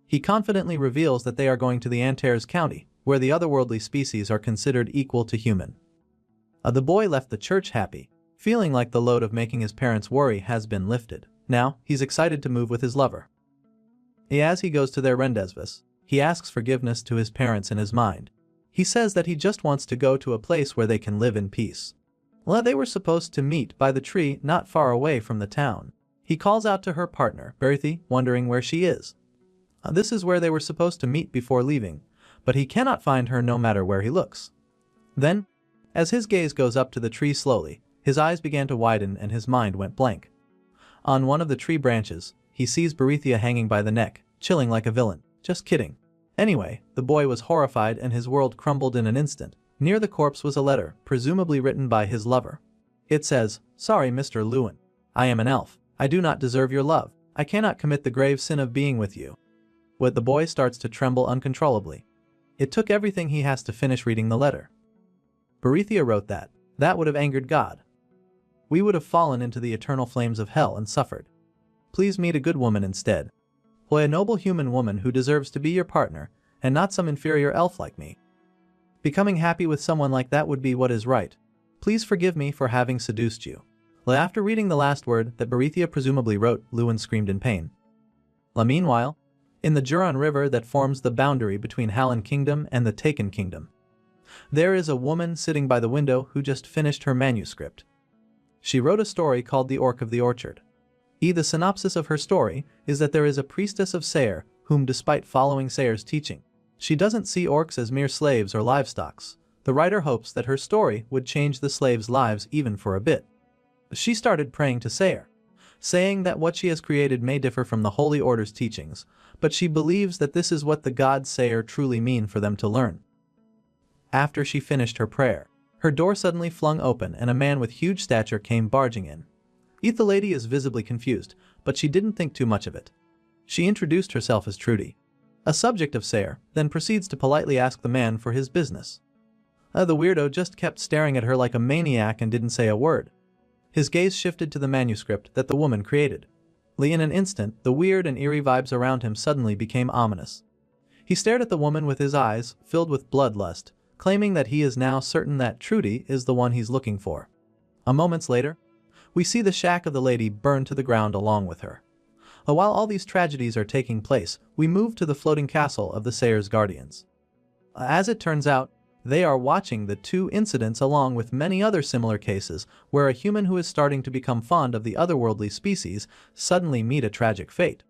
He confidently reveals that they are going to the Antares County, where the otherworldly species are considered equal to human. The boy left the church happy, feeling like the load of making his parents worry has been lifted. Now, he's excited to move with his lover. As he goes to their rendezvous, he asks forgiveness to his parents in his mind. He says that he just wants to go to a place where they can live in peace. They were supposed to meet by the tree not far away from the town. He calls out to her partner, Berthy, wondering where she is. This is where they were supposed to meet before leaving, but he cannot find her no matter where he looks. Then, as his gaze goes up to the tree slowly, his eyes began to widen and his mind went blank. On one of the tree branches, he sees Berethia hanging by the neck, chilling like a villain. Just kidding. Anyway, the boy was horrified and his world crumbled in an instant. Near the corpse was a letter, presumably written by his lover. It says, "Sorry, Mr. Lewin. I am an elf. I do not deserve your love. I cannot commit the grave sin of being with you." The boy starts to tremble uncontrollably. It took everything he has to finish reading the letter. Berethia wrote that. That would have angered God. We would have fallen into the eternal flames of hell and suffered. Please meet a good woman instead. Play a noble human woman who deserves to be your partner, and not some inferior elf like me. Becoming happy with someone like that would be what is right. Please forgive me for having seduced you. After reading the last word that Berethia presumably wrote, Lewin screamed in pain. Meanwhile, in the Juron River that forms the boundary between Hallan Kingdom and the Taken Kingdom, there is a woman sitting by the window who just finished her manuscript. She wrote a story called The Orc of the Orchard. The synopsis of her story is that there is a priestess of Sayre whom, despite following Sayre's teaching, she doesn't see orcs as mere slaves or livestock. The writer hopes that her story would change the slaves' lives even for a bit. She started praying to Sayre, saying that what she has created may differ from the Holy Order's teachings, but she believes that this is what the gods Sayre truly mean for them to learn. After she finished her prayer, her door suddenly flung open and a man with huge stature came barging in. The lady is visibly confused, but she didn't think too much of it. She introduced herself as Trudy, a subject of Sayre, then proceeds to politely ask the man for his business. The weirdo just kept staring at her like a maniac and didn't say a word. His gaze shifted to the manuscript that the woman created. In an instant, the weird and eerie vibes around him suddenly became ominous. He stared at the woman with his eyes filled with bloodlust, claiming that he is now certain that Trudy is the one he's looking for. A moment later, we see the shack of the lady burn to the ground along with her. While all these tragedies are taking place, we move to the floating castle of the Sayre's guardians. As it turns out, they are watching the two incidents along with many other similar cases where a human who is starting to become fond of the otherworldly species suddenly meet a tragic fate.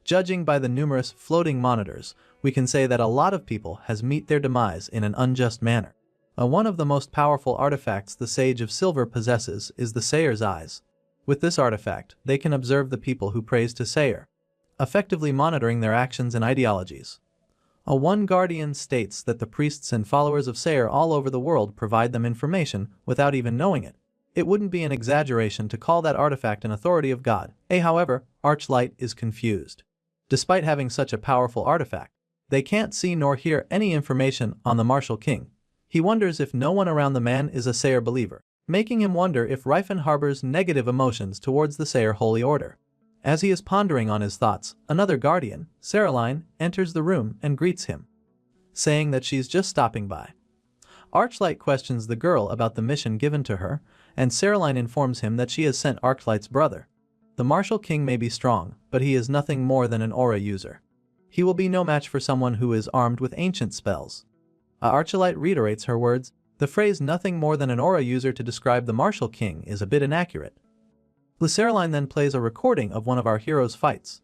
Judging by the numerous floating monitors, we can say that a lot of people has meet their demise in an unjust manner. One of the most powerful artifacts the Sage of Silver possesses is the Sayre's Eyes. With this artifact, they can observe the people who praise to Sayre, effectively monitoring their actions and ideologies. One guardian states that the priests and followers of Sayre all over the world provide them information without even knowing it. It wouldn't be an exaggeration to call that artifact an authority of God. However, Archlight is confused. Despite having such a powerful artifact, they can't see nor hear any information on the Martial King. He wonders if no one around the man is a Sayre believer, making him wonder if Rifen harbors negative emotions towards the Sayre Holy Order. As he is pondering on his thoughts, another guardian, Saraline, enters the room and greets him, saying that she's just stopping by. Archlight questions the girl about the mission given to her, and Saraline informs him that she has sent Archlight's brother. The Martial King may be strong, but he is nothing more than an aura user. He will be no match for someone who is armed with ancient spells. Archlight reiterates her words. The phrase nothing more than an aura user to describe the Martial King is a bit inaccurate. Saraline then plays a recording of one of our heroes' fights.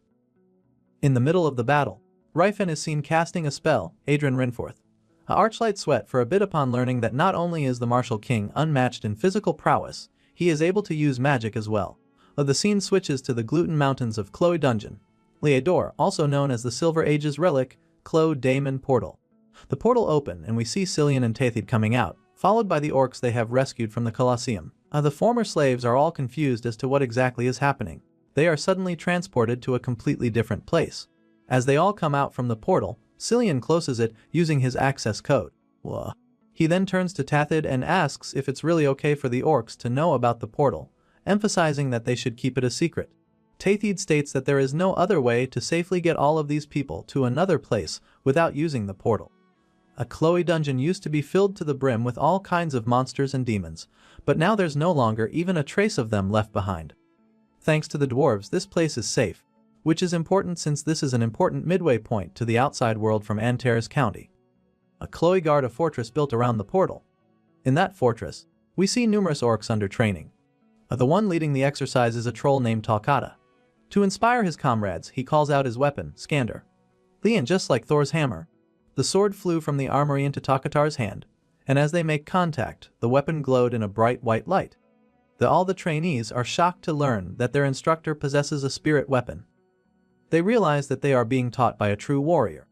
In the middle of the battle, Rifen is seen casting a spell, Adrian Rinforth. Archlight sweat for a bit upon learning that not only is the Martial King unmatched in physical prowess, he is able to use magic as well. The scene switches to the Gluten Mountains of Chloe Dungeon. Leodor, also known as the Silver Age's relic, Chloe Daemon Portal. The portal open and we see Cillian and Tathid coming out, followed by the orcs they have rescued from the Colosseum. The former slaves are all confused as to what exactly is happening. They are suddenly transported to a completely different place. As they all come out from the portal, Cillian closes it using his access code. He then turns to Tathid and asks if it's really okay for the orcs to know about the portal, emphasizing that they should keep it a secret. Tathid states that there is no other way to safely get all of these people to another place without using the portal. A Chloe dungeon used to be filled to the brim with all kinds of monsters and demons, but now there's no longer even a trace of them left behind. Thanks to the dwarves, this place is safe, which is important since this is an important midway point to the outside world from Antares County. Chloe guard a fortress built around the portal. In that fortress, we see numerous orcs under training. The one leading the exercise is a troll named Talkata. To inspire his comrades, he calls out his weapon, Skander. And just like Thor's hammer, the sword flew from the armory into Takatar's hand, and as they make contact, the weapon glowed in a bright white light. All the trainees are shocked to learn that their instructor possesses a spirit weapon. They realize that they are being taught by a true warrior.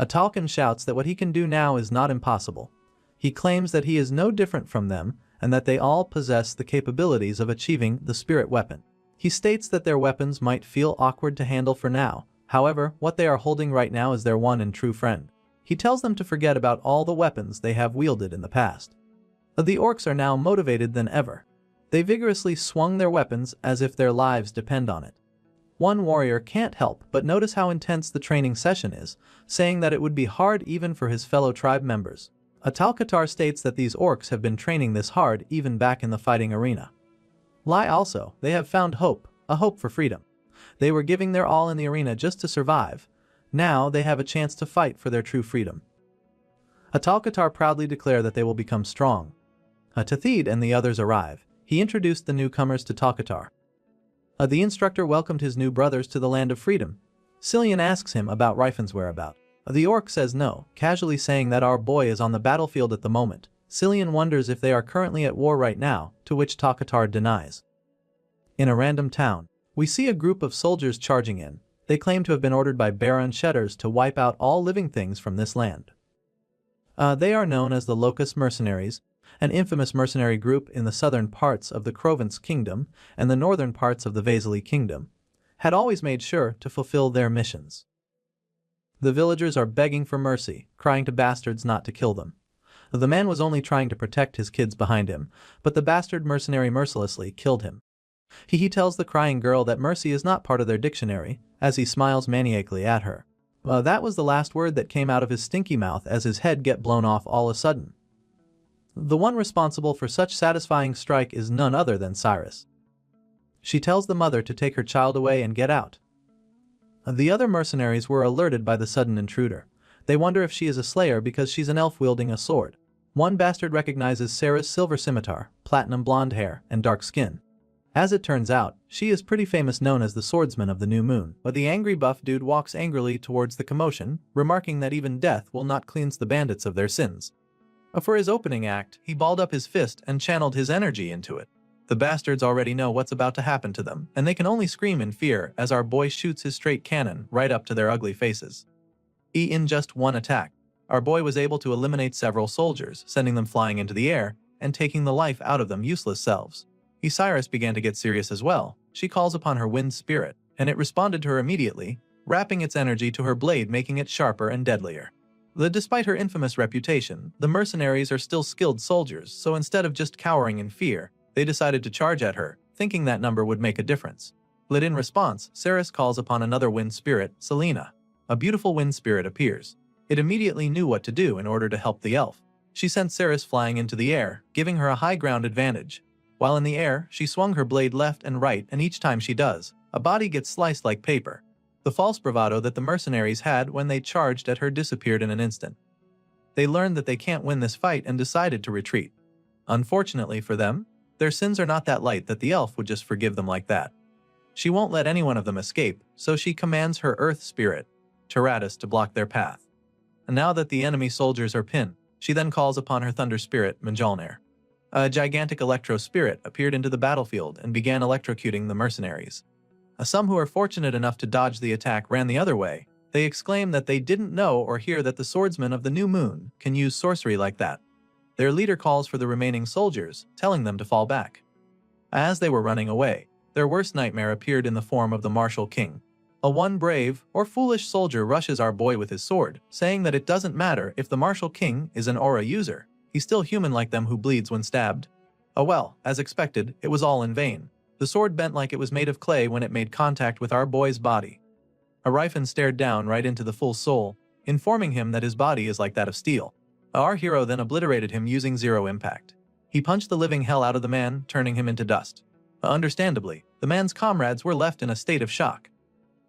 Talkin shouts that what he can do now is not impossible. He claims that he is no different from them, and that they all possess the capabilities of achieving the spirit weapon. He states that their weapons might feel awkward to handle for now, however, what they are holding right now is their one and true friend. He tells them to forget about all the weapons they have wielded in the past. The orcs are now motivated than ever. They vigorously swung their weapons as if their lives depend on it. One warrior can't help but notice how intense the training session is, saying that it would be hard even for his fellow tribe members. Atalkatar states that these orcs have been training this hard even back in the fighting arena. Lie also, they have found hope, a hope for freedom. They were giving their all in the arena just to survive. Now they have a chance to fight for their true freedom. Atalkatar proudly declare that they will become strong. Tathid and the others arrive. He introduced the newcomers to Talkatar. The instructor welcomed his new brothers to the land of freedom. Cillian asks him about Rifan's whereabouts. The orc says no, casually saying that our boy is on the battlefield at the moment. Cillian wonders if they are currently at war right now, to which Talkatar denies. In a random town, we see a group of soldiers charging in. They claim to have been ordered by Baron Shedders to wipe out all living things from this land. They are known as the Locust Mercenaries, an infamous mercenary group in the southern parts of the Crovence Kingdom and the northern parts of the Vasily Kingdom, had always made sure to fulfill their missions. The villagers are begging for mercy, crying to bastards not to kill them. The man was only trying to protect his kids behind him, but the bastard mercenary mercilessly killed him. He tells the crying girl that mercy is not part of their dictionary, as he smiles maniacally at her. That was the last word that came out of his stinky mouth as his head get blown off all of a sudden. The one responsible for such satisfying strike is none other than Cyrus. She tells the mother to take her child away and get out. The other mercenaries were alerted by the sudden intruder. They wonder if she is a slayer because she's an elf wielding a sword. One bastard recognizes Sarah's silver scimitar, platinum blonde hair, and dark skin. As it turns out, she is pretty famous, known as the swordsman of the new moon. But the angry buff dude walks angrily towards the commotion, remarking that even death will not cleanse the bandits of their sins. For his opening act, he balled up his fist and channeled his energy into it. The bastards already know what's about to happen to them, and they can only scream in fear as our boy shoots his straight cannon right up to their ugly faces. In just one attack, our boy was able to eliminate several soldiers, sending them flying into the air and taking the life out of them useless selves. Cyrus began to get serious as well. She calls upon her wind spirit, and it responded to her immediately, wrapping its energy to her blade, making it sharper and deadlier. Despite her infamous reputation, the mercenaries are still skilled soldiers, so instead of just cowering in fear, they decided to charge at her, thinking that number would make a difference. In response, Ceres calls upon another wind spirit, Selena. A beautiful wind spirit appears. It immediately knew what to do in order to help the elf. She sent Ceres flying into the air, giving her a high ground advantage. While in the air, she swung her blade left and right, and each time she does, a body gets sliced like paper. The false bravado that the mercenaries had when they charged at her disappeared in an instant. They learned that they can't win this fight and decided to retreat. Unfortunately for them, their sins are not that light that the elf would just forgive them like that. She won't let any one of them escape, so she commands her earth spirit, Taratus, to block their path. And now that the enemy soldiers are pinned, she then calls upon her thunder spirit, Mjolnir. A gigantic electro spirit appeared into the battlefield and began electrocuting the mercenaries. Some who are fortunate enough to dodge the attack ran the other way. They exclaim that they didn't know or hear that the swordsman of the new moon can use sorcery like that. Their leader calls for the remaining soldiers, telling them to fall back. As they were running away, their worst nightmare appeared in the form of the martial king. One brave or foolish soldier rushes our boy with his sword, saying that it doesn't matter if the martial king is an aura user. He's still human like them who bleeds when stabbed. Well, as expected, it was all in vain. The sword bent like it was made of clay when it made contact with our boy's body. Arifan stared down right into the full soul, informing him that his body is like that of steel. Our hero then obliterated him using zero impact. He punched the living hell out of the man, turning him into dust. Understandably, the man's comrades were left in a state of shock.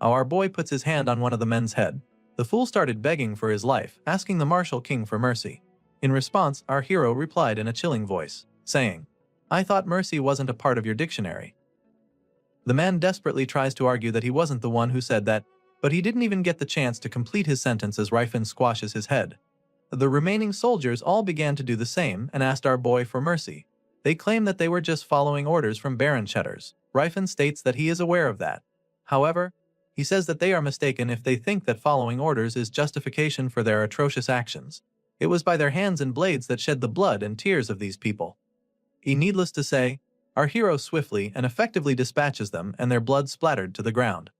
Our boy puts his hand on one of the men's head. The fool started begging for his life, asking the martial king for mercy. In response, our hero replied in a chilling voice, saying, "I thought mercy wasn't a part of your dictionary." The man desperately tries to argue that he wasn't the one who said that, but he didn't even get the chance to complete his sentence as Rifin squashes his head. The remaining soldiers all began to do the same and asked our boy for mercy. They claim that they were just following orders from Baron Shedders. Rifin states that he is aware of that. However, he says that they are mistaken if they think that following orders is justification for their atrocious actions. It was by their hands and blades that shed the blood and tears of these people. Needless to say, our hero swiftly and effectively dispatches them and their blood splattered to the ground.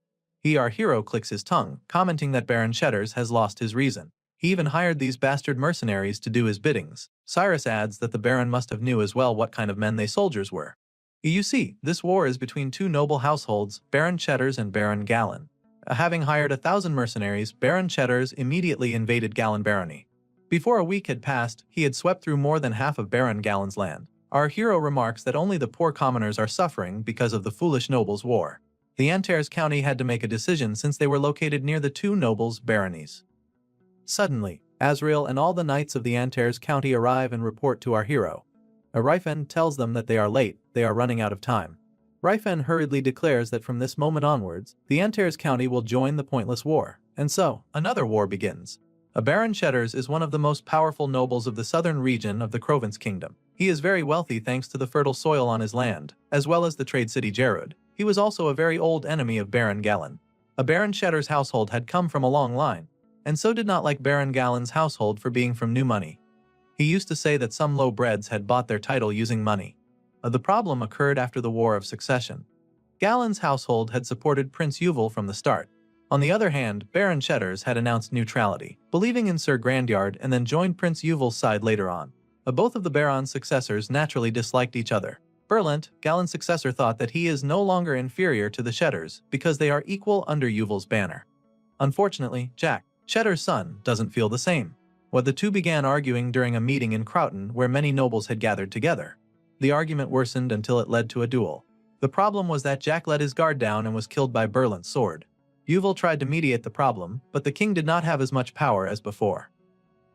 Our hero clicks his tongue, commenting that Baron Shedders has lost his reason. He even hired these bastard mercenaries to do his biddings. Cyrus adds that the Baron must have knew as well what kind of men they soldiers were. You see, this war is between two noble households, Baron Cheddars and Baron Gallon. Having hired 1,000 mercenaries, Baron Cheddars immediately invaded Gallon barony. Before a week had passed, he had swept through more than half of Baron Gallon's land. Our hero remarks that only the poor commoners are suffering because of the foolish nobles' war. The Antares County had to make a decision since they were located near the two nobles' baronies. Suddenly, Azrael and all the knights of the Antares County arrive and report to our hero. Rifen tells them that they are late, they are running out of time. Rifen hurriedly declares that from this moment onwards, the Antares County will join the pointless war, and so, another war begins. Baron Cheddars is one of the most powerful nobles of the southern region of the Crovence Kingdom. He is very wealthy thanks to the fertile soil on his land, as well as the trade city Jerud. He was also a very old enemy of Baron Gallon. Baron Cheddars' household had come from a long line, and so did not like Baron Gallon's household for being from new money. He used to say that some low-breds had bought their title using money. The problem occurred after the War of Succession. Gallon's household had supported Prince Yuval from the start. On the other hand, Baron Cheddars had announced neutrality, believing in Sir Grandyard, and then joined Prince Yuval's side later on. Both of the Baron's successors naturally disliked each other. Berlant, Gallon's successor, thought that he is no longer inferior to the Cheddars because they are equal under Yuval's banner. Unfortunately, Jack, Cheddars' son, doesn't feel the same. The two began arguing during a meeting in Crouten where many nobles had gathered together. The argument worsened until it led to a duel. The problem was that Jack let his guard down and was killed by Berlant's sword. Yuval tried to mediate the problem, but the king did not have as much power as before.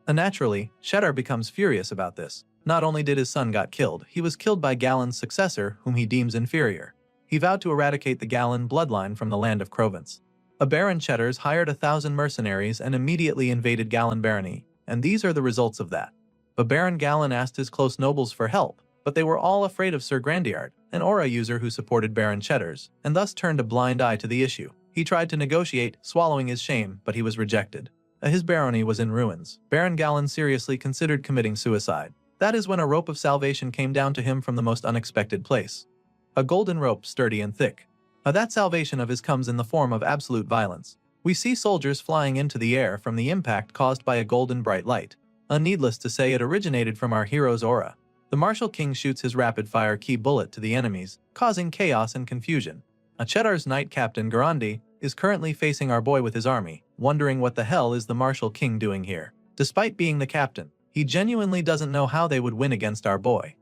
Naturally, Cheddar becomes furious about this. Not only did his son got killed, he was killed by Gallon's successor, whom he deems inferior. He vowed to eradicate the Gallon bloodline from the land of Crovence. Baron Cheddars hired 1,000 mercenaries and immediately invaded Gallon barony, and these are the results of that. Baron Gallon asked his close nobles for help, but they were all afraid of Sir Grandyard, an aura user who supported Baron Cheddars, and thus turned a blind eye to the issue. He tried to negotiate, swallowing his shame, but he was rejected. His barony was in ruins. Baron Gallon seriously considered committing suicide. That is when a rope of salvation came down to him from the most unexpected place. A golden rope, sturdy and thick. That salvation of his comes in the form of absolute violence. We see soldiers flying into the air from the impact caused by a golden bright light. Needless to say, it originated from our hero's aura. The Martial King shoots his rapid-fire key bullet to the enemies, causing chaos and confusion. Cheddar's Knight Captain Garandi is currently facing our boy with his army, wondering what the hell is the Martial King doing here. Despite being the captain, he genuinely doesn't know how they would win against our boy.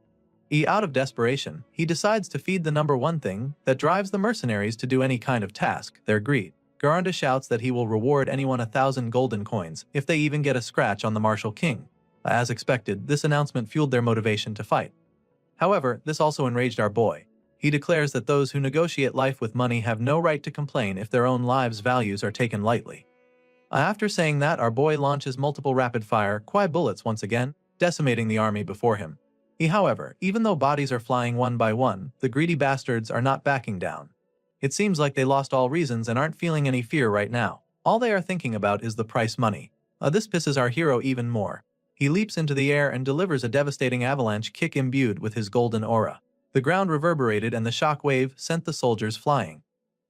Out of desperation, he decides to feed the number one thing that drives the mercenaries to do any kind of task, their greed. Garanda shouts that he will reward anyone 1,000 golden coins if they even get a scratch on the Martial King. As expected, this announcement fueled their motivation to fight. However, this also enraged our boy. He declares that those who negotiate life with money have no right to complain if their own lives' values are taken lightly. After saying that, our boy launches multiple rapid-fire Kwai bullets once again, decimating the army before him. However, even though bodies are flying one by one, the greedy bastards are not backing down. It seems like they lost all reasons and aren't feeling any fear right now. All they are thinking about is the price money. This pisses our hero even more. He leaps into the air and delivers a devastating avalanche kick imbued with his golden aura. The ground reverberated and the shock wave sent the soldiers flying.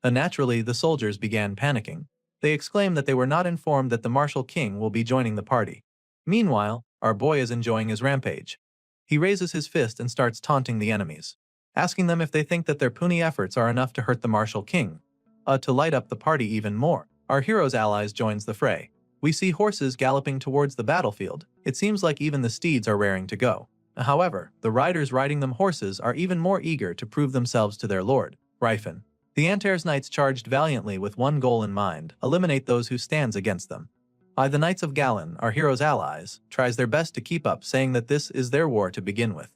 Naturally, the soldiers began panicking. They exclaimed that they were not informed that the Martial King will be joining the party. Meanwhile, our boy is enjoying his rampage. He raises his fist and starts taunting the enemies, asking them if they think that their puny efforts are enough to hurt the Martial King. To light up the party even more, our hero's allies joins the fray. We see horses galloping towards the battlefield. It seems like even the steeds are raring to go. However, the riders riding them horses are even more eager to prove themselves to their lord, Rifen. The Antares Knights charged valiantly with one goal in mind: eliminate those who stands against them. The Knights of Gallon, our hero's allies, tries their best to keep up, saying that this is their war to begin with.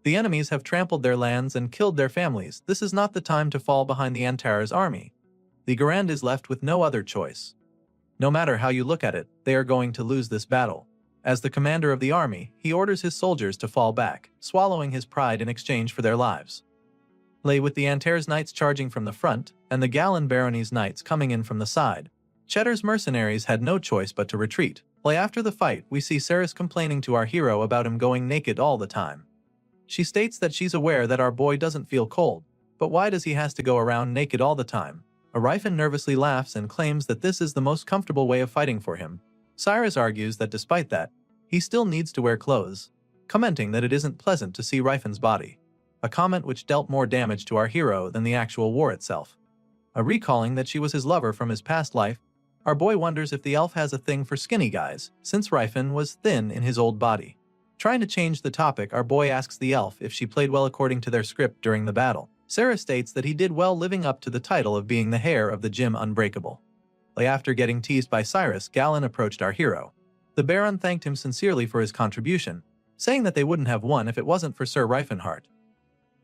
The enemies have trampled their lands and killed their families. This is not the time to fall behind the Antares army. The Garand is left with no other choice. No matter how you look at it, they are going to lose this battle. As the commander of the army, he orders his soldiers to fall back, swallowing his pride in exchange for their lives. With the Antares Knights charging from the front, and the Gallon Barony's Knights coming in from the side, Cheddar's mercenaries had no choice but to retreat. After the fight, we see Ceres complaining to our hero about him going naked all the time. She states that she's aware that our boy doesn't feel cold, but why does he has to go around naked all the time? Rifen nervously laughs and claims that this is the most comfortable way of fighting for him. Cyrus argues that despite that, he still needs to wear clothes, commenting that it isn't pleasant to see Rifen's body. a comment which dealt more damage to our hero than the actual war itself. Recalling that she was his lover from his past life, our boy wonders if the elf has a thing for skinny guys, since Rifen was thin in his old body. Trying to change the topic, our boy asks the elf if she played well according to their script during the battle. Sarah states that he did well, living up to the title of being the heir of the gym Unbreakable. After getting teased by Cyrus, Galen approached our hero. The Baron thanked him sincerely for his contribution, saying that they wouldn't have won if it wasn't for Sir Reifenhart.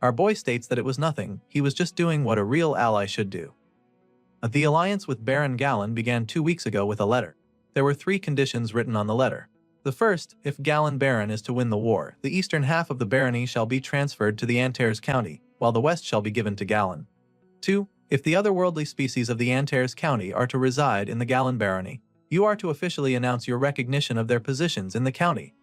Our boy states that it was nothing, he was just doing what a real ally should do. The alliance with Baron Galen began 2 weeks ago with a letter. There were 3 conditions written on the letter. The first, if Galen Baron is to win the war, the eastern half of the barony shall be transferred to the Antares County, while the west shall be given to Galen. 2. If the otherworldly species of the Antares County are to reside in the Galen barony, you are to officially announce your recognition of their positions in the county.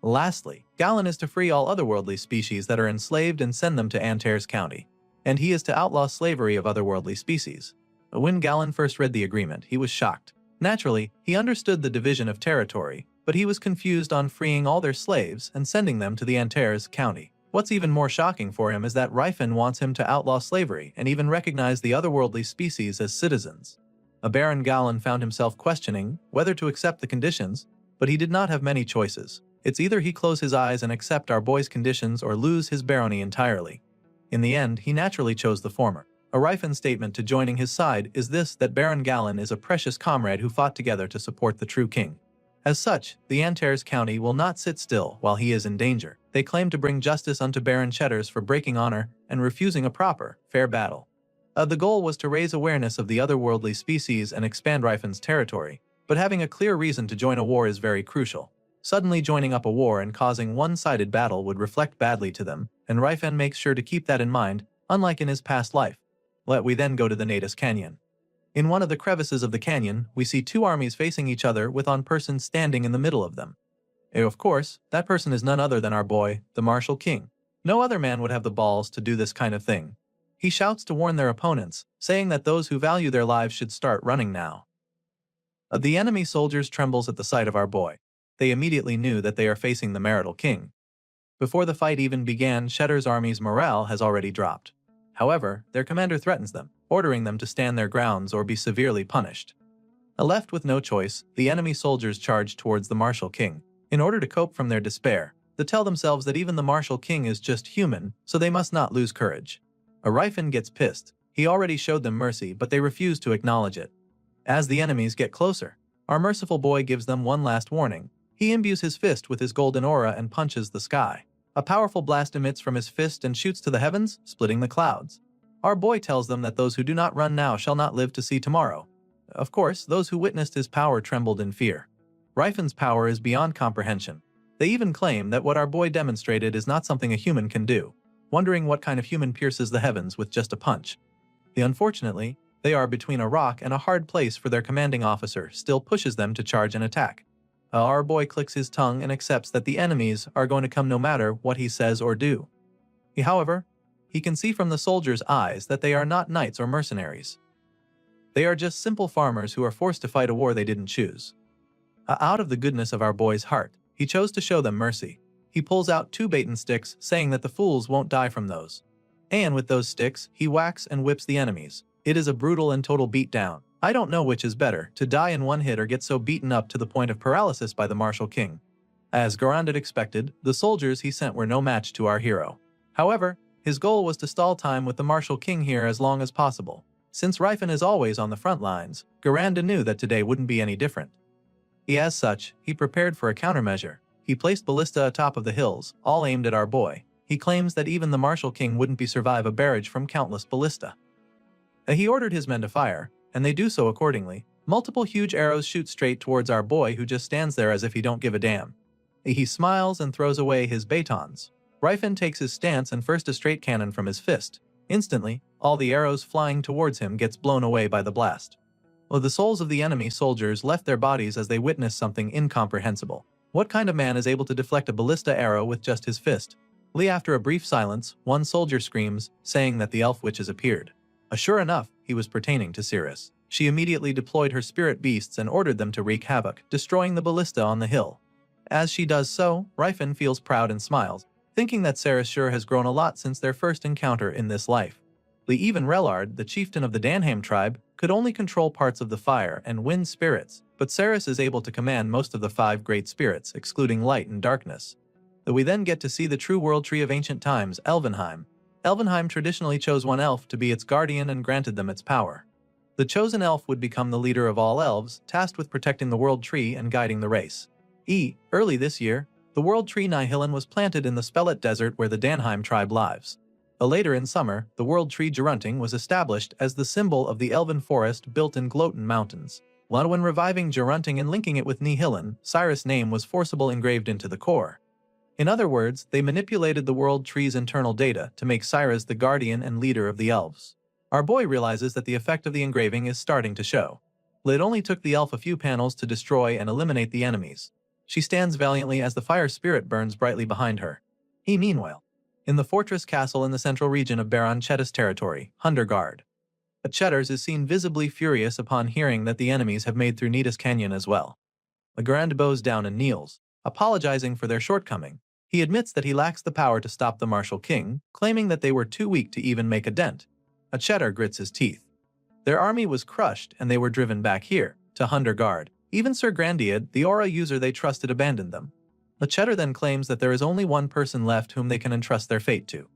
Lastly, Galen is to free all otherworldly species that are enslaved and send them to Antares County, and he is to outlaw slavery of otherworldly species. When Galen first read the agreement, he was shocked. Naturally, he understood the division of territory, but he was confused on freeing all their slaves and sending them to the Antares County. What's even more shocking for him is that Rifen wants him to outlaw slavery and even recognize the otherworldly species as citizens. Baron Galen found himself questioning whether to accept the conditions, but he did not have many choices. It's either he close his eyes and accept our boy's conditions or lose his barony entirely. In the end, he naturally chose the former. Rifen's statement to joining his side is this: that Baron Galen is a precious comrade who fought together to support the true king. As such, the Antares County will not sit still while he is in danger. They claim to bring justice unto Baron Cheddars for breaking honor and refusing a proper, fair battle. The goal was to raise awareness of the otherworldly species and expand Rifen's territory, but having a clear reason to join a war is very crucial. Suddenly joining up a war and causing one-sided battle would reflect badly to them, and Rifen makes sure to keep that in mind, unlike in his past life. We then go to the Natus Canyon. In one of the crevices of the canyon, we see 2 armies facing each other with one person standing in the middle of them. Of course, that person is none other than our boy, the Martial King. No other man would have the balls to do this kind of thing. He shouts to warn their opponents, saying that those who value their lives should start running now. The enemy soldiers trembles at the sight of our boy. They immediately knew that they are facing the Marital King. Before the fight even began, Cheddar's army's morale has already dropped. However, their commander threatens them, ordering them to stand their grounds or be severely punished. Left with no choice, the enemy soldiers charge towards the Martial King. In order to cope from their despair, they tell themselves that even the Martial King is just human, so they must not lose courage. Rifen gets pissed. He already showed them mercy, but they refuse to acknowledge it. As the enemies get closer, our merciful boy gives them one last warning. He imbues his fist with his golden aura and punches the sky. A powerful blast emits from his fist and shoots to the heavens, splitting the clouds. Our boy tells them that those who do not run now shall not live to see tomorrow. Of course, those who witnessed his power trembled in fear. Rifen's power is beyond comprehension. They even claim that what our boy demonstrated is not something a human can do, wondering what kind of human pierces the heavens with just a punch. Unfortunately, they are between a rock and a hard place, for their commanding officer still pushes them to charge and attack. Our boy clicks his tongue and accepts that the enemies are going to come no matter what he says or do. However, he can see from the soldiers' eyes that they are not knights or mercenaries. They are just simple farmers who are forced to fight a war they didn't choose. Out of the goodness of our boy's heart, he chose to show them mercy. He pulls out 2 baton sticks, saying that the fools won't die from those. And with those sticks, he whacks and whips the enemies. It is a brutal and total beatdown. I don't know which is better, to die in one hit or get so beaten up to the point of paralysis by the Martial King. As Garand had expected, the soldiers he sent were no match to our hero. However, his goal was to stall time with the Martial King here as long as possible. Since Rifen is always on the front lines, Garanda knew that today wouldn't be any different. As such, he prepared for a countermeasure. He placed ballista atop of the hills, all aimed at our boy. He claims that even the Martial King wouldn't survive a barrage from countless ballista. He ordered his men to fire, and they do so accordingly. Multiple huge arrows shoot straight towards our boy, who just stands there as if he don't give a damn. He smiles and throws away his batons. Rifen takes his stance and first a straight cannon from his fist. Instantly, all the arrows flying towards him gets blown away by the blast. The souls of the enemy soldiers left their bodies as they witnessed something incomprehensible. What kind of man is able to deflect a ballista arrow with just his fist? After a brief silence, one soldier screams, saying that the elf witch has appeared. Sure enough, he was pertaining to Cirrus. She immediately deployed her spirit beasts and ordered them to wreak havoc, destroying the ballista on the hill. As she does so, Rifen feels proud and smiles, thinking that Saris sure has grown a lot since their first encounter in this life. Even Relard, the chieftain of the Danham tribe, could only control parts of the fire and wind spirits, but Saris is able to command most of the 5 great spirits, excluding light and darkness. We then get to see the true world tree of ancient times, Elvenheim. Elvenheim traditionally chose one elf to be its guardian and granted them its power. The chosen elf would become the leader of all elves, tasked with protecting the world tree and guiding the race. Early this year, the world tree Nihilin was planted in the Spellet Desert where the Danheim tribe lives. Later in summer, the world tree Gerunting was established as the symbol of the elven forest built in Gloten Mountains. When reviving Gerunting and linking it with Nihilin, Cyrus' name was forcibly engraved into the core. In other words, they manipulated the world tree's internal data to make Cyrus the guardian and leader of the elves. Our boy realizes that the effect of the engraving is starting to show. It only took the elf a few panels to destroy and eliminate the enemies. She stands valiantly as the fire spirit burns brightly behind her. Meanwhile, in the fortress castle in the central region of Baron Chetta's territory, Hundergard. Chetters is seen visibly furious upon hearing that the enemies have made through Nidus Canyon as well. Legrand bows down and kneels, apologizing for their shortcoming. He admits that he lacks the power to stop the Martial King, claiming that they were too weak to even make a dent. Cheddar grits his teeth. Their army was crushed and they were driven back here, to Hundergard. Even Sir Grandiad, the aura user they trusted, abandoned them. Cheddar then claims that there is only one person left whom they can entrust their fate to.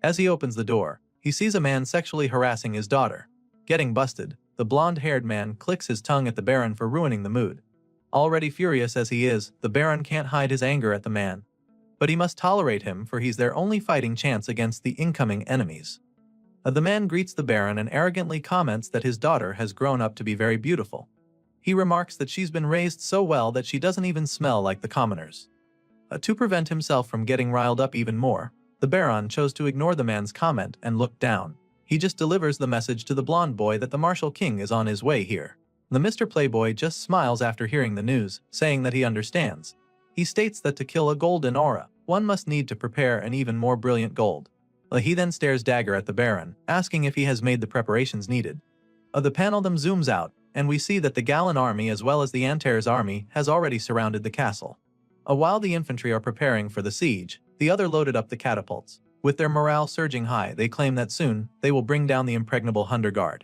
As he opens the door, he sees a man sexually harassing his daughter. Getting busted, the blonde-haired man clicks his tongue at the Baron for ruining the mood. Already furious as he is, the Baron can't hide his anger at the man. But he must tolerate him for he's their only fighting chance against the incoming enemies. The man greets the Baron and arrogantly comments that his daughter has grown up to be very beautiful. He remarks that she's been raised so well that she doesn't even smell like the commoners. To prevent himself from getting riled up even more, the Baron chose to ignore the man's comment and look down. He just delivers the message to the blonde boy that the Martial King is on his way here. The Mr. Playboy just smiles after hearing the news, saying that he understands. He states that to kill a golden aura, one must need to prepare an even more brilliant gold. He then stares dagger at the Baron, asking if he has made the preparations needed. The panel then zooms out, and we see that the Galan army as well as the Antares army has already surrounded the castle. While the infantry are preparing for the siege, the other loaded up the catapults. With their morale surging high, they claim that soon they will bring down the impregnable Hundergard.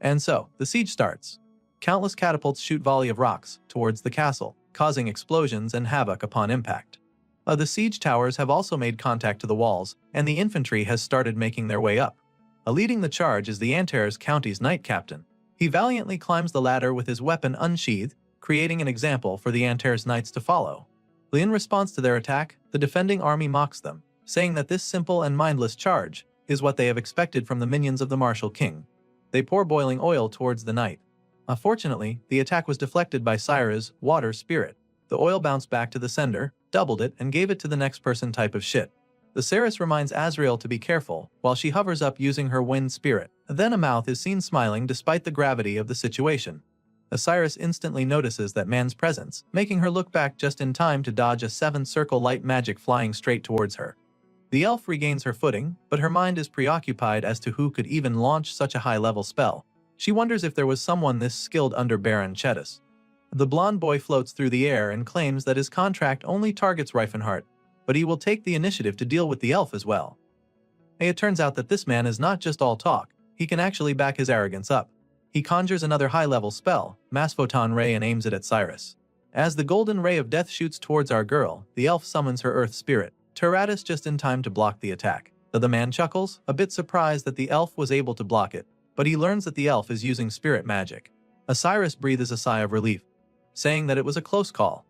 And so, the siege starts. Countless catapults shoot volley of rocks towards the castle, causing explosions and havoc upon impact. The siege towers have also made contact to the walls, and the infantry has started making their way up. Leading the charge is the Antares County's Knight Captain. He valiantly climbs the ladder with his weapon unsheathed, creating an example for the Antares Knights to follow. In response to their attack, the defending army mocks them, saying that this simple and mindless charge is what they have expected from the minions of the Martial King. They pour boiling oil towards the knight. Fortunately, the attack was deflected by Syra's water spirit. The oil bounced back to the sender, doubled it, and gave it to the next person type of shit. The Ceres reminds Azrael to be careful while she hovers up using her wind spirit. Then a mouth is seen smiling despite the gravity of the situation. Cyrus instantly notices that man's presence, making her look back just in time to dodge a 7-circle light magic flying straight towards her. The elf regains her footing, but her mind is preoccupied as to who could even launch such a high-level spell. She wonders if there was someone this skilled under Baron Chettis. The blonde boy floats through the air and claims that his contract only targets Reifenhart, but he will take the initiative to deal with the elf as well. It turns out that this man is not just all talk, he can actually back his arrogance up. He conjures another high-level spell, Masphoton Ray, and aims it at Cyrus. As the golden ray of death shoots towards our girl, the elf summons her earth spirit, Teratus, just in time to block the attack. The man chuckles, a bit surprised that the elf was able to block it, but he learns that the elf is using spirit magic. Cyrus breathes a sigh of relief, saying that it was a close call.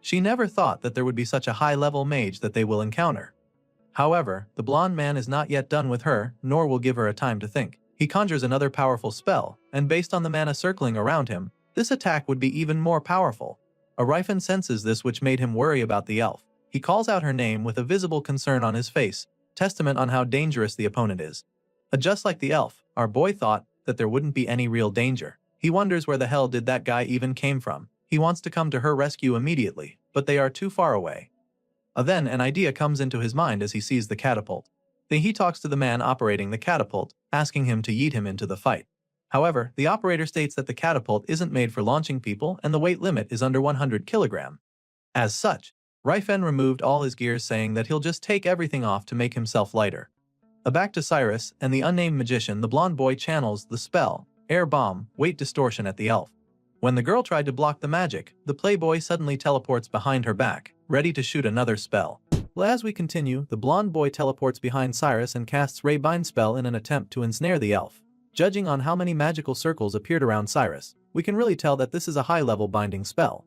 She never thought that there would be such a high-level mage that they will encounter. However, the blonde man is not yet done with her, nor will give her a time to think. He conjures another powerful spell, and based on the mana circling around him, this attack would be even more powerful. Rifen senses this, which made him worry about the elf. He calls out her name with a visible concern on his face, testament on how dangerous the opponent is. Just like the elf, our boy thought that there wouldn't be any real danger. He wonders where the hell did that guy even came from. He wants to come to her rescue immediately, but they are too far away. Then an idea comes into his mind as he sees the catapult. Then he talks to the man operating the catapult, asking him to yeet him into the fight. However, the operator states that the catapult isn't made for launching people and the weight limit is under 100 kg. As such, Ryfen removed all his gears, saying that he'll just take everything off to make himself lighter. Back to Cyrus and the unnamed magician, the blonde boy channels the spell, air bomb, weight distortion at the elf. When the girl tried to block the magic, the playboy suddenly teleports behind her back, ready to shoot another spell. As we continue, the blonde boy teleports behind Cyrus and casts Ray Bind spell in an attempt to ensnare the elf. Judging on how many magical circles appeared around Cyrus, we can really tell that this is a high-level binding spell.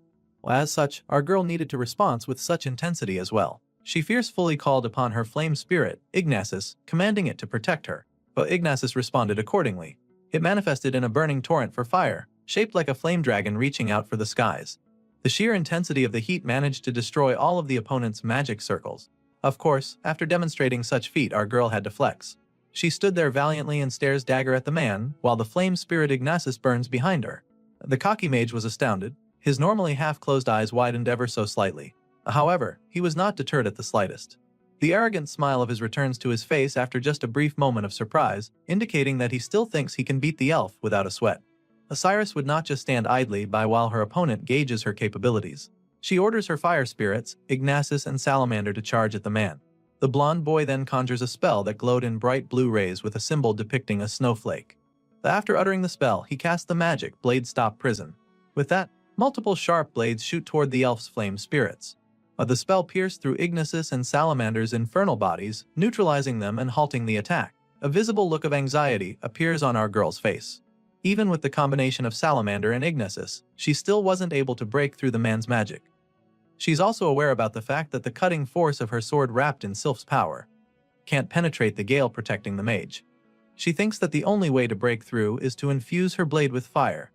As such, our girl needed to respond with such intensity as well. She fiercely called upon her flame spirit, Ignacis, commanding it to protect her. But Ignacis responded accordingly. It manifested in a burning torrent for fire, shaped like a flame dragon reaching out for the skies. The sheer intensity of the heat managed to destroy all of the opponent's magic circles. Of course, after demonstrating such feat, our girl had to flex. She stood there valiantly and stares dagger at the man, while the flame spirit Ignacis burns behind her. The cocky mage was astounded. His normally half-closed eyes widened ever so slightly. However, he was not deterred at the slightest. The arrogant smile of his returns to his face after just a brief moment of surprise, indicating that he still thinks he can beat the elf without a sweat. Cyrus would not just stand idly by while her opponent gauges her capabilities. She orders her fire spirits, Ignacis and Salamander, to charge at the man. The blonde boy then conjures a spell that glowed in bright blue rays with a symbol depicting a snowflake. After uttering the spell, he cast the magic Blade Stop Prison. With that, multiple sharp blades shoot toward the elf's flame spirits. The spell pierced through Ignacis and Salamander's infernal bodies, neutralizing them and halting the attack. A visible look of anxiety appears on our girl's face. Even with the combination of Salamander and Ignacis, she still wasn't able to break through the man's magic. She's also aware about the fact that the cutting force of her sword wrapped in Sylph's power can't penetrate the gale protecting the mage. She thinks that the only way to break through is to infuse her blade with fire,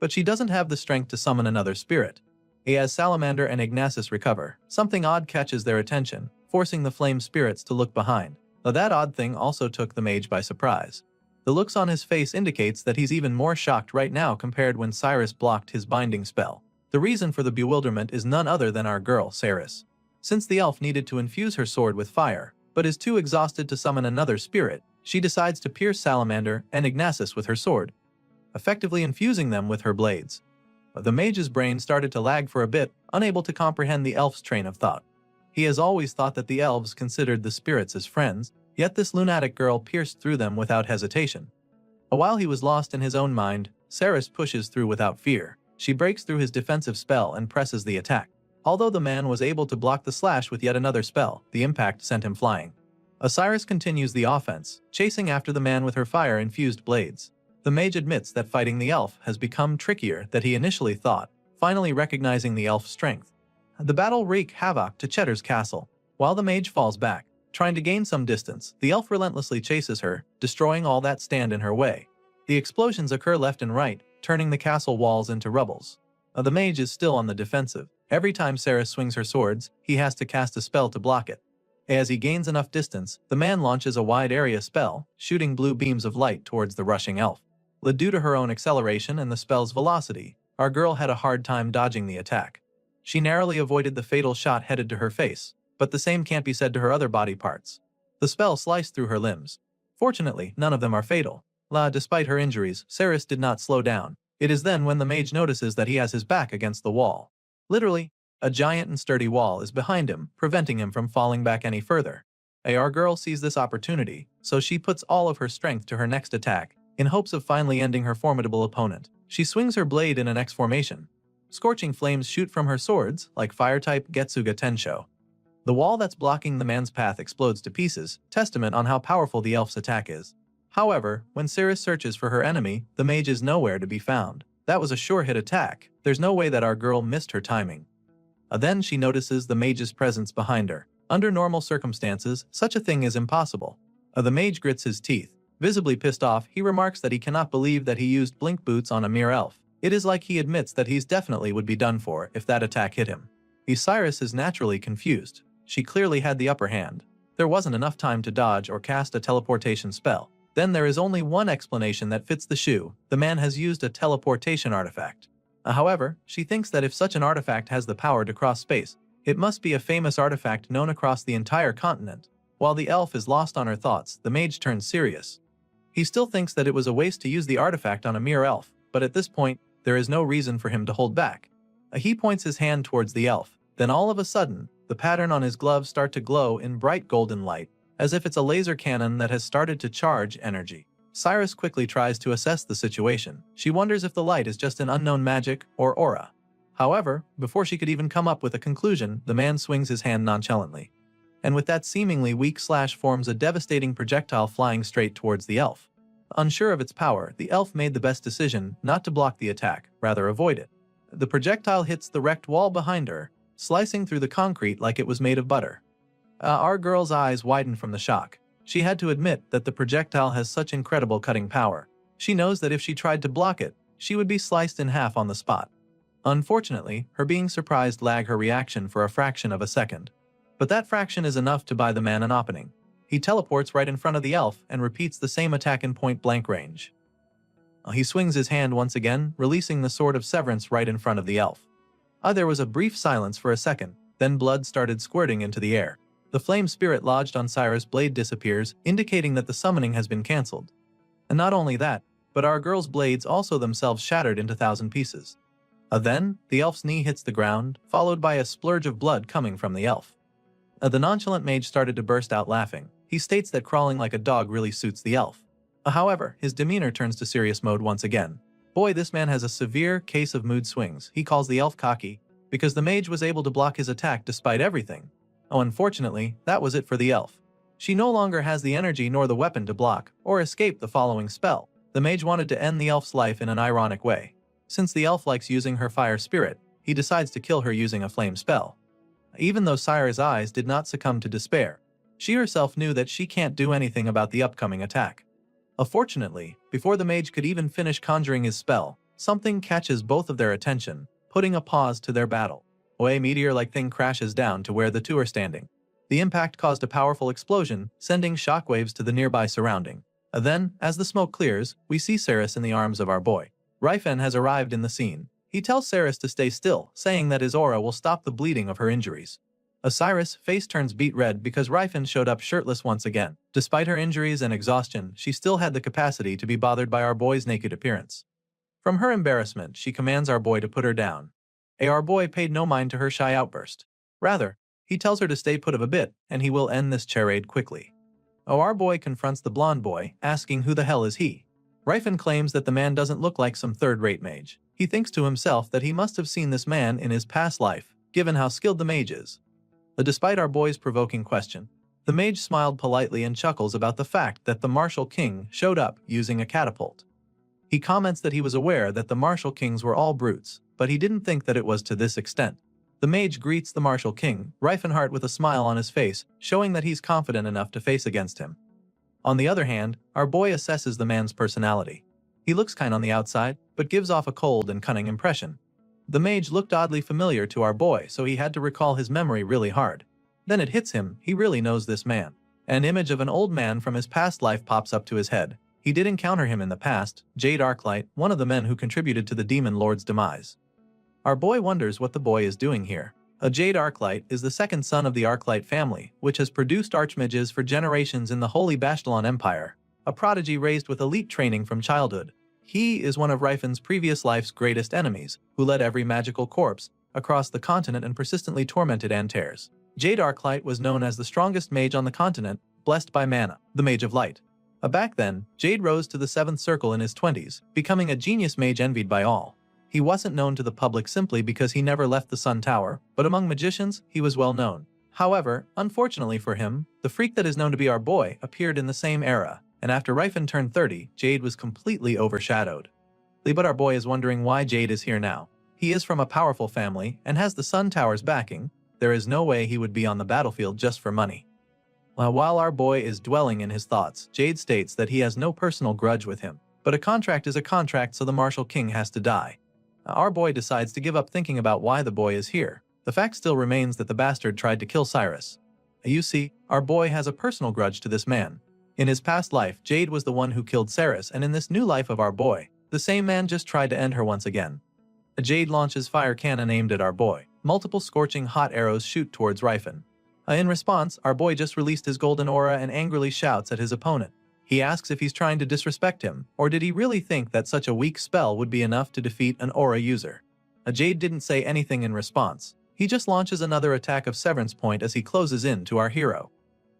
but she doesn't have the strength to summon another spirit. As Salamander and Ignacis recover, something odd catches their attention, forcing the flame spirits to look behind. That odd thing also took the mage by surprise. The looks on his face indicates that he's even more shocked right now compared when Cyrus blocked his binding spell. The reason for the bewilderment is none other than our girl, Cyrus. Since the elf needed to infuse her sword with fire, but is too exhausted to summon another spirit, she decides to pierce Salamander and Ignacis with her sword, effectively infusing them with her blades. The mage's brain started to lag for a bit, unable to comprehend the elf's train of thought. He has always thought that the elves considered the spirits as friends, yet this lunatic girl pierced through them without hesitation. While he was lost in his own mind, Cyrus pushes through without fear. She breaks through his defensive spell and presses the attack. Although the man was able to block the slash with yet another spell, the impact sent him flying. Cyrus continues the offense, chasing after the man with her fire-infused blades. The mage admits that fighting the elf has become trickier than he initially thought, finally recognizing the elf's strength. The battle wreaks havoc to Cheddar's castle. While the mage falls back, trying to gain some distance, the elf relentlessly chases her, destroying all that stand in her way. The explosions occur left and right, turning the castle walls into rubbles. The mage is still on the defensive. Every time Cyrus swings her swords, he has to cast a spell to block it. As he gains enough distance, the man launches a wide area spell, shooting blue beams of light towards the rushing elf. Due to her own acceleration and the spell's velocity, our girl had a hard time dodging the attack. She narrowly avoided the fatal shot headed to her face, but the same can't be said to her other body parts. The spell sliced through her limbs. Fortunately, none of them are fatal. Despite her injuries, Cyrus did not slow down. It is then when the mage notices that he has his back against the wall. Literally, a giant and sturdy wall is behind him, preventing him from falling back any further. Our girl sees this opportunity, so she puts all of her strength to her next attack, in hopes of finally ending her formidable opponent. She swings her blade in an X formation. Scorching flames shoot from her swords, like fire-type Getsuga Tensho. The wall that's blocking the man's path explodes to pieces, testament on how powerful the elf's attack is. However, when Cyrus searches for her enemy, the mage is nowhere to be found. That was a sure-hit attack. There's no way that our girl missed her timing. Then she notices the mage's presence behind her. Under normal circumstances, such a thing is impossible. The mage grits his teeth. Visibly pissed off, he remarks that he cannot believe that he used blink boots on a mere elf. It is like he admits that he's definitely would be done for if that attack hit him. Cyrus is naturally confused. She clearly had the upper hand. There wasn't enough time to dodge or cast a teleportation spell. Then there is only one explanation that fits the shoe. The man has used a teleportation artifact. However, she thinks that if such an artifact has the power to cross space, it must be a famous artifact known across the entire continent. While the elf is lost on her thoughts, the mage turns serious. He still thinks that it was a waste to use the artifact on a mere elf, but at this point, there is no reason for him to hold back. He points his hand towards the elf. Then all of a sudden, the pattern on his gloves start to glow in bright golden light, as if it's a laser cannon that has started to charge energy. Cyrus quickly tries to assess the situation. She wonders if the light is just an unknown magic or aura. However, before she could even come up with a conclusion, the man swings his hand nonchalantly. And with that seemingly weak slash forms a devastating projectile flying straight towards the elf. Unsure of its power, the elf made the best decision not to block the attack, rather avoid it. The projectile hits the wrecked wall behind her, slicing through the concrete like it was made of butter. Our girl's eyes widen from the shock. She had to admit that the projectile has such incredible cutting power. She knows that if she tried to block it, she would be sliced in half on the spot. Unfortunately, her being surprised lagged her reaction for a fraction of a second. But that fraction is enough to buy the man an opening. He teleports right in front of the elf and repeats the same attack in point-blank range. He swings his hand once again, releasing the Sword of Severance right in front of the elf. There was a brief silence for a second, then blood started squirting into the air. The flame spirit lodged on Cyrus' blade disappears, indicating that the summoning has been cancelled. And not only that, but our girl's blades also themselves shattered into 1,000 pieces. Then, the elf's knee hits the ground, followed by a splurge of blood coming from the elf. The nonchalant mage started to burst out laughing. He states that crawling like a dog really suits the elf. However, his demeanor turns to serious mode once again. Boy, this man has a severe case of mood swings. He calls the elf cocky, because the mage was able to block his attack despite everything. Unfortunately, that was it for the elf. She no longer has the energy nor the weapon to block or escape the following spell. The mage wanted to end the elf's life in an ironic way. Since the elf likes using her fire spirit, he decides to kill her using a flame spell. Even though Cyrus' eyes did not succumb to despair, she herself knew that she can't do anything about the upcoming attack. Fortunately, before the mage could even finish conjuring his spell, something catches both of their attention, putting a pause to their battle. A meteor-like thing crashes down to where the two are standing. The impact caused a powerful explosion, sending shockwaves to the nearby surrounding. Then, as the smoke clears, we see Cyrus in the arms of our boy. Rifen has arrived in the scene. He tells Cyrus to stay still, saying that his aura will stop the bleeding of her injuries. Cyrus' face turns beet red because Rifen showed up shirtless once again. Despite her injuries and exhaustion, she still had the capacity to be bothered by our boy's naked appearance. From her embarrassment, she commands our boy to put her down. Our boy paid no mind to her shy outburst. Rather, he tells her to stay put of a bit, and he will end this charade quickly. Our boy confronts the blonde boy, asking who the hell is he. Rifen claims that the man doesn't look like some third-rate mage. He thinks to himself that he must have seen this man in his past life, given how skilled the mage is. Despite our boy's provoking question, the mage smiled politely and chuckles about the fact that the martial king showed up using a catapult. He comments that he was aware that the martial kings were all brutes, but he didn't think that it was to this extent. The mage greets the martial king, Rifenheart, with a smile on his face, showing that he's confident enough to face against him. On the other hand, our boy assesses the man's personality. He looks kind on the outside, but gives off a cold and cunning impression. The mage looked oddly familiar to our boy, so he had to recall his memory really hard. Then it hits him, he really knows this man. An image of an old man from his past life pops up to his head. He did encounter him in the past, Jade Arclight, one of the men who contributed to the Demon Lord's demise. Our boy wonders what the boy is doing here. Jade Arclight is the second son of the Arclight family, which has produced archmages for generations in the Holy Bastalon Empire, a prodigy raised with elite training from childhood. He is one of Rifen's previous life's greatest enemies, who led every magical corpse across the continent and persistently tormented Antares. Jade Arclight was known as the strongest mage on the continent, blessed by Mana, the Mage of Light. Back then, Jade rose to the 7th circle in his 20s, becoming a genius mage envied by all. He wasn't known to the public simply because he never left the Sun Tower, but among magicians, he was well known. However, unfortunately for him, the freak that is known to be our boy appeared in the same era, and after Rifen turned 30, Jade was completely overshadowed. But our boy is wondering why Jade is here now. He is from a powerful family and has the Sun Tower's backing. There is no way he would be on the battlefield just for money. While our boy is dwelling in his thoughts, Jade states that he has no personal grudge with him, but a contract is a contract, so the Martial King has to die. Our boy decides to give up thinking about why the boy is here. The fact still remains that the bastard tried to kill Cyrus. You see, our boy has a personal grudge to this man. In his past life, Jade was the one who killed Cyrus, and in this new life of our boy, the same man just tried to end her once again. Jade launches fire cannon aimed at our boy. Multiple scorching hot arrows shoot towards Rifen. In response, our boy just released his golden aura and angrily shouts at his opponent. He asks if he's trying to disrespect him, or did he really think that such a weak spell would be enough to defeat an aura user? Jade didn't say anything in response. He just launches another attack of Severance Point as he closes in to our hero.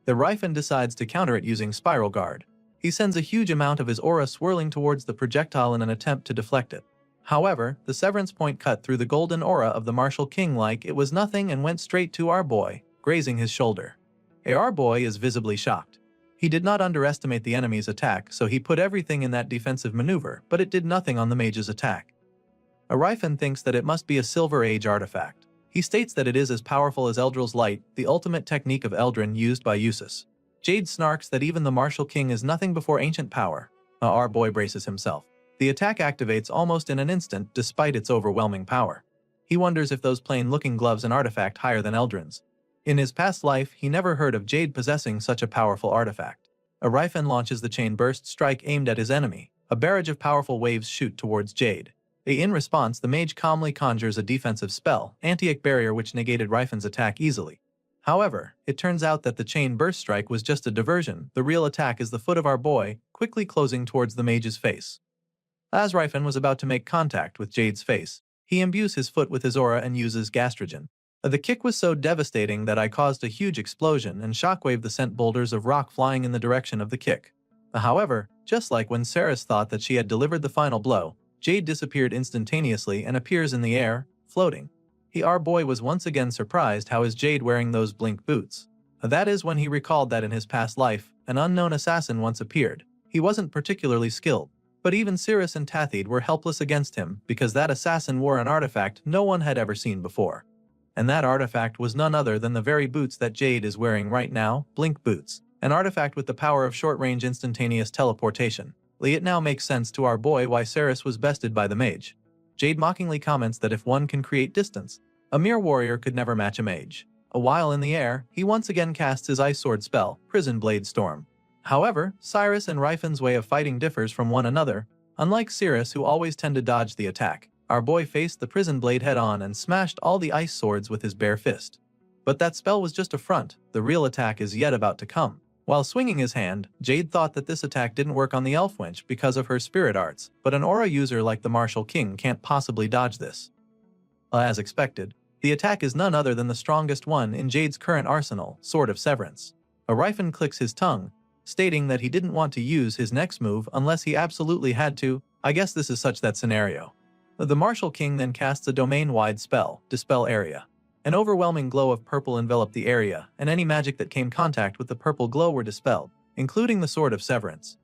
The Rifen decides to counter it using Spiral Guard. He sends a huge amount of his aura swirling towards the projectile in an attempt to deflect it. However, the Severance Point cut through the golden aura of the Martial King like it was nothing and went straight to our boy, grazing his shoulder. Our boy is visibly shocked. He did not underestimate the enemy's attack, so he put everything in that defensive maneuver, but it did nothing on the mage's attack. Rifen thinks that it must be a Silver Age artifact. He states that it is as powerful as Eldril's Light, the ultimate technique of Eldrin used by Usus. Jade snarks that even the Martial King is nothing before ancient power. Our boy braces himself. The attack activates almost in an instant despite its overwhelming power. He wonders if those plain-looking gloves an artifact higher than Eldrin's. In his past life, he never heard of Jade possessing such a powerful artifact. Rifen launches the Chain Burst strike aimed at his enemy. A barrage of powerful waves shoot towards Jade. In response, the mage calmly conjures a defensive spell, Anti-Ick Barrier, which negated Rifen's attack easily. However, it turns out that the Chain Burst strike was just a diversion. The real attack is the foot of our boy, quickly closing towards the mage's face. As Rifen was about to make contact with Jade's face, he imbues his foot with his aura and uses Gastrogen. The kick was so devastating that I caused a huge explosion and shockwave that sent boulders of rock flying in the direction of the kick. However, just like when Ceres thought that she had delivered the final blow, Jade disappeared instantaneously and appears in the air, floating. Our boy was once again surprised how is Jade wearing those blink boots. That is when he recalled that in his past life, an unknown assassin once appeared. He wasn't particularly skilled. But even Ceres and Tathid were helpless against him because that assassin wore an artifact no one had ever seen before. And that artifact was none other than the very boots that Jade is wearing right now, Blink Boots, an artifact with the power of short-range instantaneous teleportation. It now makes sense to our boy why Ceres was bested by the mage. Jade mockingly comments that if one can create distance, a mere warrior could never match a mage. While in the air, he once again casts his Ice Sword spell, Prison Blade Storm. However, Cyrus and Rifen's way of fighting differs from one another. Unlike Ceres, who always tend to dodge the attack, our boy faced the prison blade head-on and smashed all the ice swords with his bare fist. But that spell was just a front, the real attack is yet about to come. While swinging his hand, Jade thought that this attack didn't work on the elf wench because of her spirit arts, but an aura user like the Martial King can't possibly dodge this. As expected, the attack is none other than the strongest one in Jade's current arsenal, Sword of Severance. Rifen clicks his tongue, stating that he didn't want to use his next move unless he absolutely had to. I guess this is such that scenario. The Martial King then casts a domain-wide spell, Dispel Area. An overwhelming glow of purple enveloped the area, and any magic that came contact with the purple glow were dispelled, including the Sword of Severance.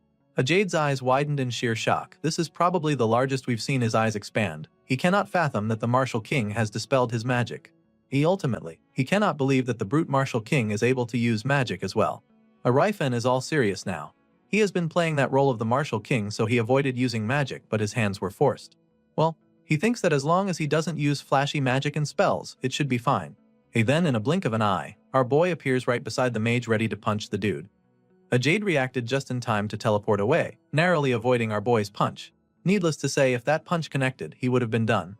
Jade's eyes widened in sheer shock. This is probably the largest we've seen his eyes expand. He cannot fathom that the Martial King has dispelled his magic. He cannot believe that the brute Martial King is able to use magic as well. Rifen is all serious now. He has been playing that role of the Martial King, so he avoided using magic, but his hands were forced. Well, he thinks that as long as he doesn't use flashy magic and spells, it should be fine. Then in a blink of an eye, our boy appears right beside the mage ready to punch the dude. Jade reacted just in time to teleport away, narrowly avoiding our boy's punch. Needless to say, if that punch connected, he would have been done.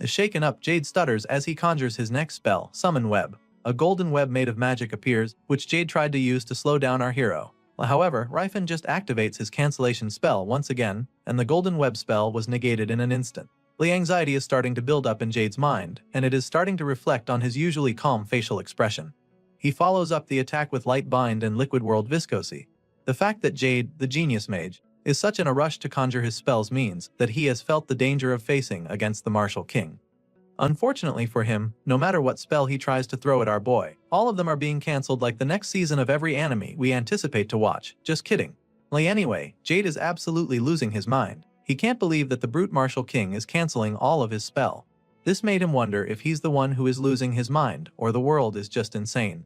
Shaken up, Jade stutters as he conjures his next spell, Summon Web. A golden web made of magic appears, which Jade tried to use to slow down our hero. However, Rifen just activates his cancellation spell once again, and the golden web spell was negated in an instant. Anxiety is starting to build up in Jade's mind, and it is starting to reflect on his usually calm facial expression. He follows up the attack with Light Bind and Liquid World Viscosity. The fact that Jade, the genius mage, is such in a rush to conjure his spells means that he has felt the danger of facing against the Martial King. Unfortunately for him, no matter what spell he tries to throw at our boy, all of them are being cancelled like the next season of every anime we anticipate to watch. Just kidding. Anyway, Jade is absolutely losing his mind. He can't believe that the brute Martial King is cancelling all of his spell. This made him wonder if he's the one who is losing his mind, or the world is just insane.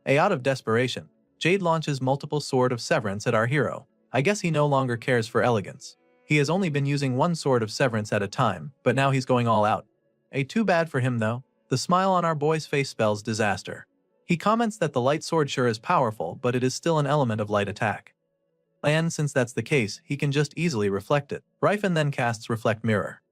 Out of desperation, Jade launches multiple Sword of Severance at our hero. I guess he no longer cares for elegance. He has only been using one Sword of Severance at a time, but now he's going all out. Too bad for him though. The smile on our boy's face spells disaster. He comments that the light sword sure is powerful, but it is still an element of light attack. And since that's the case, he can just easily reflect it. Rifen then casts Reflect Mirror.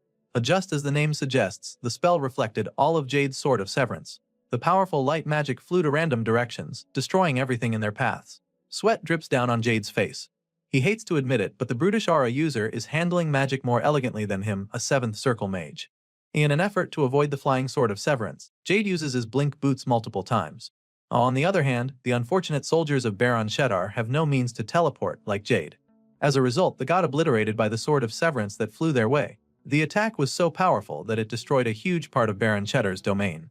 Just as the name suggests, the spell reflected all of Jade's Sword of Severance. The powerful light magic flew to random directions, destroying everything in their paths. Sweat drips down on Jade's face. He hates to admit it, but the brutish aura user is handling magic more elegantly than him, a 7th circle mage. In an effort to avoid the flying sword of severance, Jade uses his blink boots multiple times. On the other hand, the unfortunate soldiers of Baron Shedar have no means to teleport like Jade. As a result, they got obliterated by the sword of severance that flew their way. The attack was so powerful that it destroyed a huge part of Baron Shedar's domain.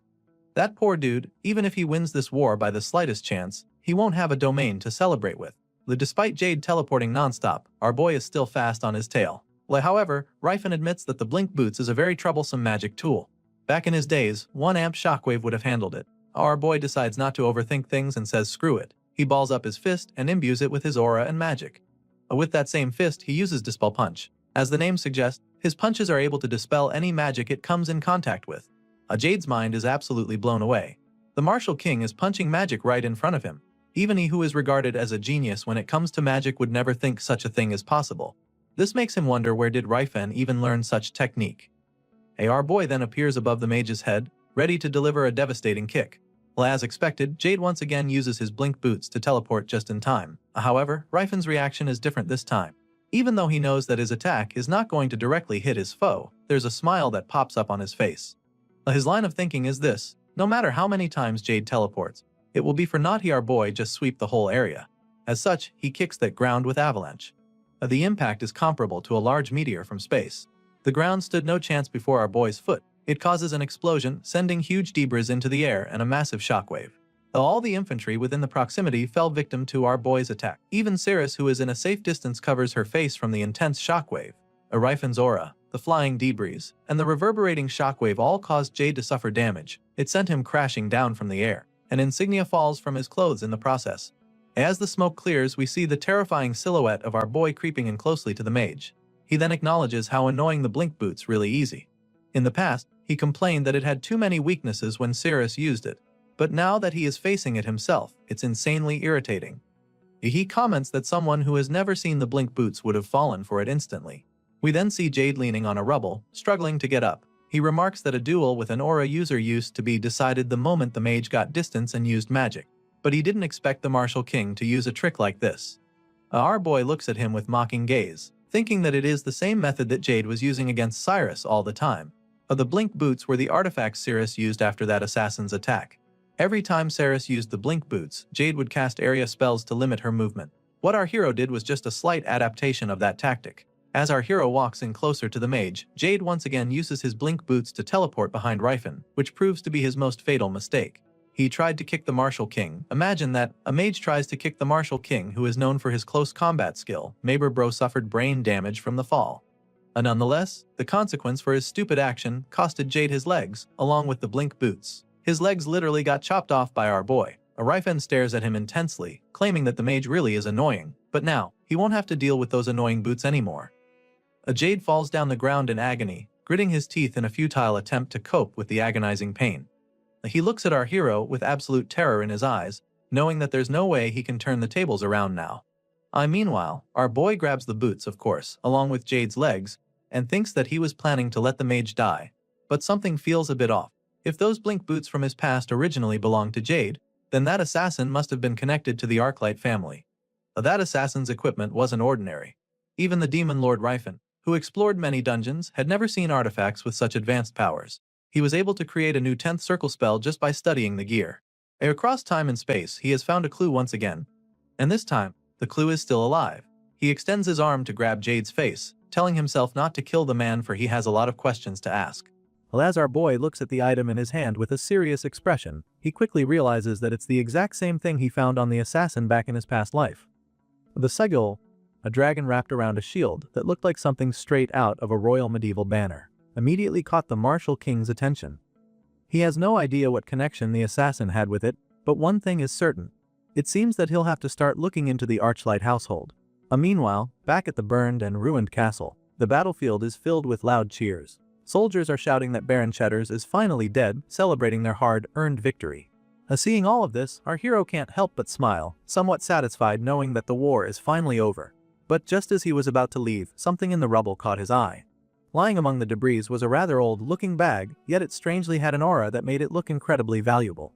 That poor dude, even if he wins this war by the slightest chance, he won't have a domain to celebrate with. Despite Jade teleporting nonstop, our boy is still fast on his tail. However, Rifen admits that the blink boots is a very troublesome magic tool. Back in his days, 1 amp shockwave would have handled it. Our boy decides not to overthink things and says screw it. He balls up his fist and imbues it with his aura and magic. With that same fist, he uses Dispel Punch. As the name suggests, his punches are able to dispel any magic it comes in contact with. Jade's mind is absolutely blown away. The Martial King is punching magic right in front of him. Even he who is regarded as a genius when it comes to magic would never think such a thing is possible. This makes him wonder where did Rifen even learn such technique. Our boy then appears above the mage's head, ready to deliver a devastating kick. As expected, Jade once again uses his blink boots to teleport just in time. However, Rifen's reaction is different this time. Even though he knows that his attack is not going to directly hit his foe, there's a smile that pops up on his face. His line of thinking is this: no matter how many times Jade teleports, it will be for naught our boy just sweep the whole area. As such, he kicks that ground with avalanche. The impact is comparable to a large meteor from space. The ground stood no chance before our boy's foot. It causes an explosion, sending huge debris into the air and a massive shockwave. All the infantry within the proximity fell victim to our boy's attack. Even Cirrus, who is in a safe distance, covers her face from the intense shockwave. Rifen's aura, the flying debris, and the reverberating shockwave all caused Jade to suffer damage. It sent him crashing down from the air. An insignia falls from his clothes in the process. As the smoke clears, we see the terrifying silhouette of our boy creeping in closely to the mage. He then acknowledges how annoying the blink boot's really easy. In the past, he complained that it had too many weaknesses when Cirrus used it, but now that he is facing it himself, it's insanely irritating. He comments that someone who has never seen the blink boots would have fallen for it instantly. We then see Jade leaning on a rubble, struggling to get up. He remarks that a duel with an aura user used to be decided the moment the mage got distance and used magic. But he didn't expect the Martial King to use a trick like this. Our boy looks at him with mocking gaze, thinking that it is the same method that Jade was using against Cyrus all the time. The blink boots were the artifacts Cirrus used after that assassin's attack. Every time Cirrus used the blink boots, Jade would cast area spells to limit her movement. What our hero did was just a slight adaptation of that tactic. As our hero walks in closer to the mage, Jade once again uses his blink boots to teleport behind Rifen, which proves to be his most fatal mistake. He tried to kick the Martial King. Imagine that, a mage tries to kick the Martial King who is known for his close combat skill. Maber Bro suffered brain damage from the fall. Nonetheless, the consequence for his stupid action costed Jade his legs, along with the blink boots. His legs literally got chopped off by our boy. Rifen stares at him intensely, claiming that the mage really is annoying, but now, he won't have to deal with those annoying boots anymore. Jade falls down the ground in agony, gritting his teeth in a futile attempt to cope with the agonizing pain. He looks at our hero with absolute terror in his eyes, knowing that there's no way he can turn the tables around now. Meanwhile, our boy grabs the boots, of course, along with Jade's legs, and thinks that he was planning to let the mage die. But something feels a bit off. If those blink boots from his past originally belonged to Jade, then that assassin must have been connected to the Arclight family. That assassin's equipment wasn't ordinary. Even the Demon Lord Rifen, who explored many dungeons, had never seen artifacts with such advanced powers. He was able to create a new 10th circle spell just by studying the gear. Across time and space, he has found a clue once again. And this time, the clue is still alive. He extends his arm to grab Jade's face, telling himself not to kill the man for he has a lot of questions to ask. As our boy looks at the item in his hand with a serious expression, he quickly realizes that it's the exact same thing he found on the assassin back in his past life. The Segul, a dragon wrapped around a shield that looked like something straight out of a royal medieval banner, immediately caught the Martial King's attention. He has no idea what connection the assassin had with it, but one thing is certain. It seems that he'll have to start looking into the Archlight household. Meanwhile, back at the burned and ruined castle, the battlefield is filled with loud cheers. Soldiers are shouting that Baron Cheddars is finally dead, celebrating their hard-earned victory. Seeing all of this, our hero can't help but smile, somewhat satisfied knowing that the war is finally over. But just as he was about to leave, something in the rubble caught his eye. Lying among the debris was a rather old-looking bag, yet it strangely had an aura that made it look incredibly valuable.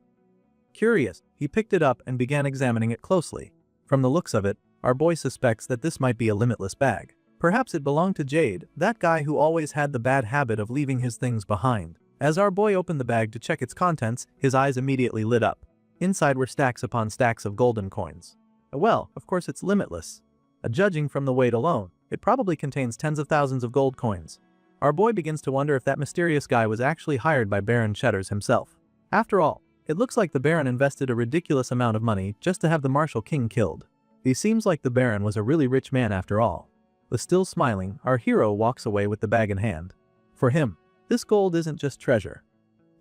Curious, he picked it up and began examining it closely. From the looks of it, our boy suspects that this might be a limitless bag. Perhaps it belonged to Jade, that guy who always had the bad habit of leaving his things behind. As our boy opened the bag to check its contents, his eyes immediately lit up. Inside were stacks upon stacks of golden coins. Well, of course it's limitless. Judging from the weight alone, it probably contains tens of thousands of gold coins. Our boy begins to wonder if that mysterious guy was actually hired by Baron Cheddars himself. After all, it looks like the Baron invested a ridiculous amount of money just to have the Martial King killed. It seems like the Baron was a really rich man after all. Still smiling, our hero walks away with the bag in hand. For him, this gold isn't just treasure.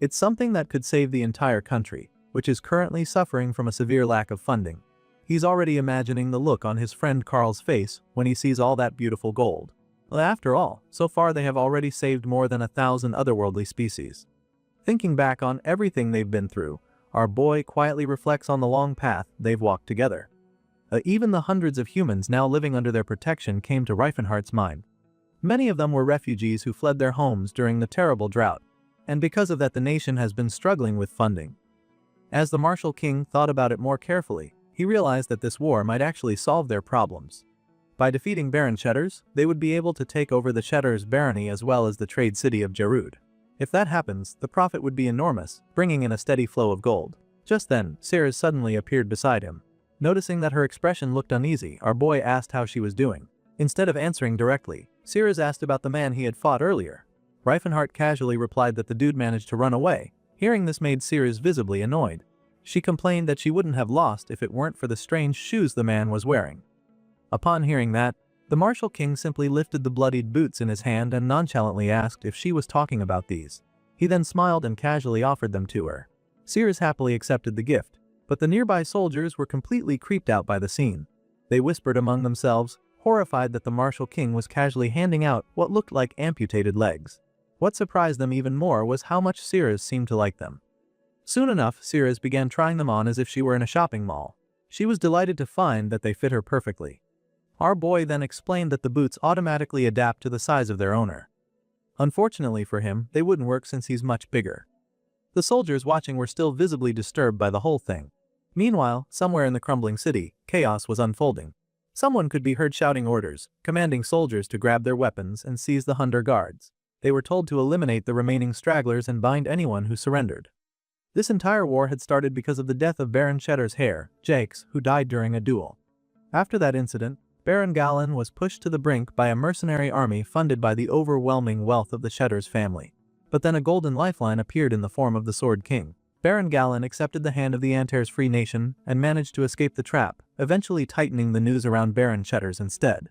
It's something that could save the entire country, which is currently suffering from a severe lack of funding. He's already imagining the look on his friend Carl's face when he sees all that beautiful gold. After all, so far they have already saved more than 1,000 otherworldly species. Thinking back on everything they've been through, our boy quietly reflects on the long path they've walked together. Even the hundreds of humans now living under their protection came to Reifenhardt's mind. Many of them were refugees who fled their homes during the terrible drought, and because of that the nation has been struggling with funding. As the Martial King thought about it more carefully, he realized that this war might actually solve their problems. By defeating Baron Cheddars, they would be able to take over the Cheddars barony as well as the trade city of Jarud. If that happens, the profit would be enormous, bringing in a steady flow of gold. Just then, Ceres suddenly appeared beside him. Noticing that her expression looked uneasy, our boy asked how she was doing. Instead of answering directly, Ceres asked about the man he had fought earlier. Reifenhardt casually replied that the dude managed to run away. Hearing this made Ceres visibly annoyed. She complained that she wouldn't have lost if it weren't for the strange shoes the man was wearing. Upon hearing that, the Martial King simply lifted the bloodied boots in his hand and nonchalantly asked if she was talking about these. He then smiled and casually offered them to her. Ceres happily accepted the gift, but the nearby soldiers were completely creeped out by the scene. They whispered among themselves, horrified that the Martial King was casually handing out what looked like amputated legs. What surprised them even more was how much Ceres seemed to like them. Soon enough, Ceres began trying them on as if she were in a shopping mall. She was delighted to find that they fit her perfectly. Our boy then explained that the boots automatically adapt to the size of their owner. Unfortunately for him, they wouldn't work since he's much bigger. The soldiers watching were still visibly disturbed by the whole thing. Meanwhile, somewhere in the crumbling city, chaos was unfolding. Someone could be heard shouting orders, commanding soldiers to grab their weapons and seize the Hunter guards. They were told to eliminate the remaining stragglers and bind anyone who surrendered. This entire war had started because of the death of Baron Cheddar's heir, Jakes, who died during a duel. After that incident, Baron Galen was pushed to the brink by a mercenary army funded by the overwhelming wealth of the Cheddars family. But then a golden lifeline appeared in the form of the Sword King. Baron Galen accepted the hand of the Antares Free Nation and managed to escape the trap, eventually tightening the noose around Baron Cheddars instead.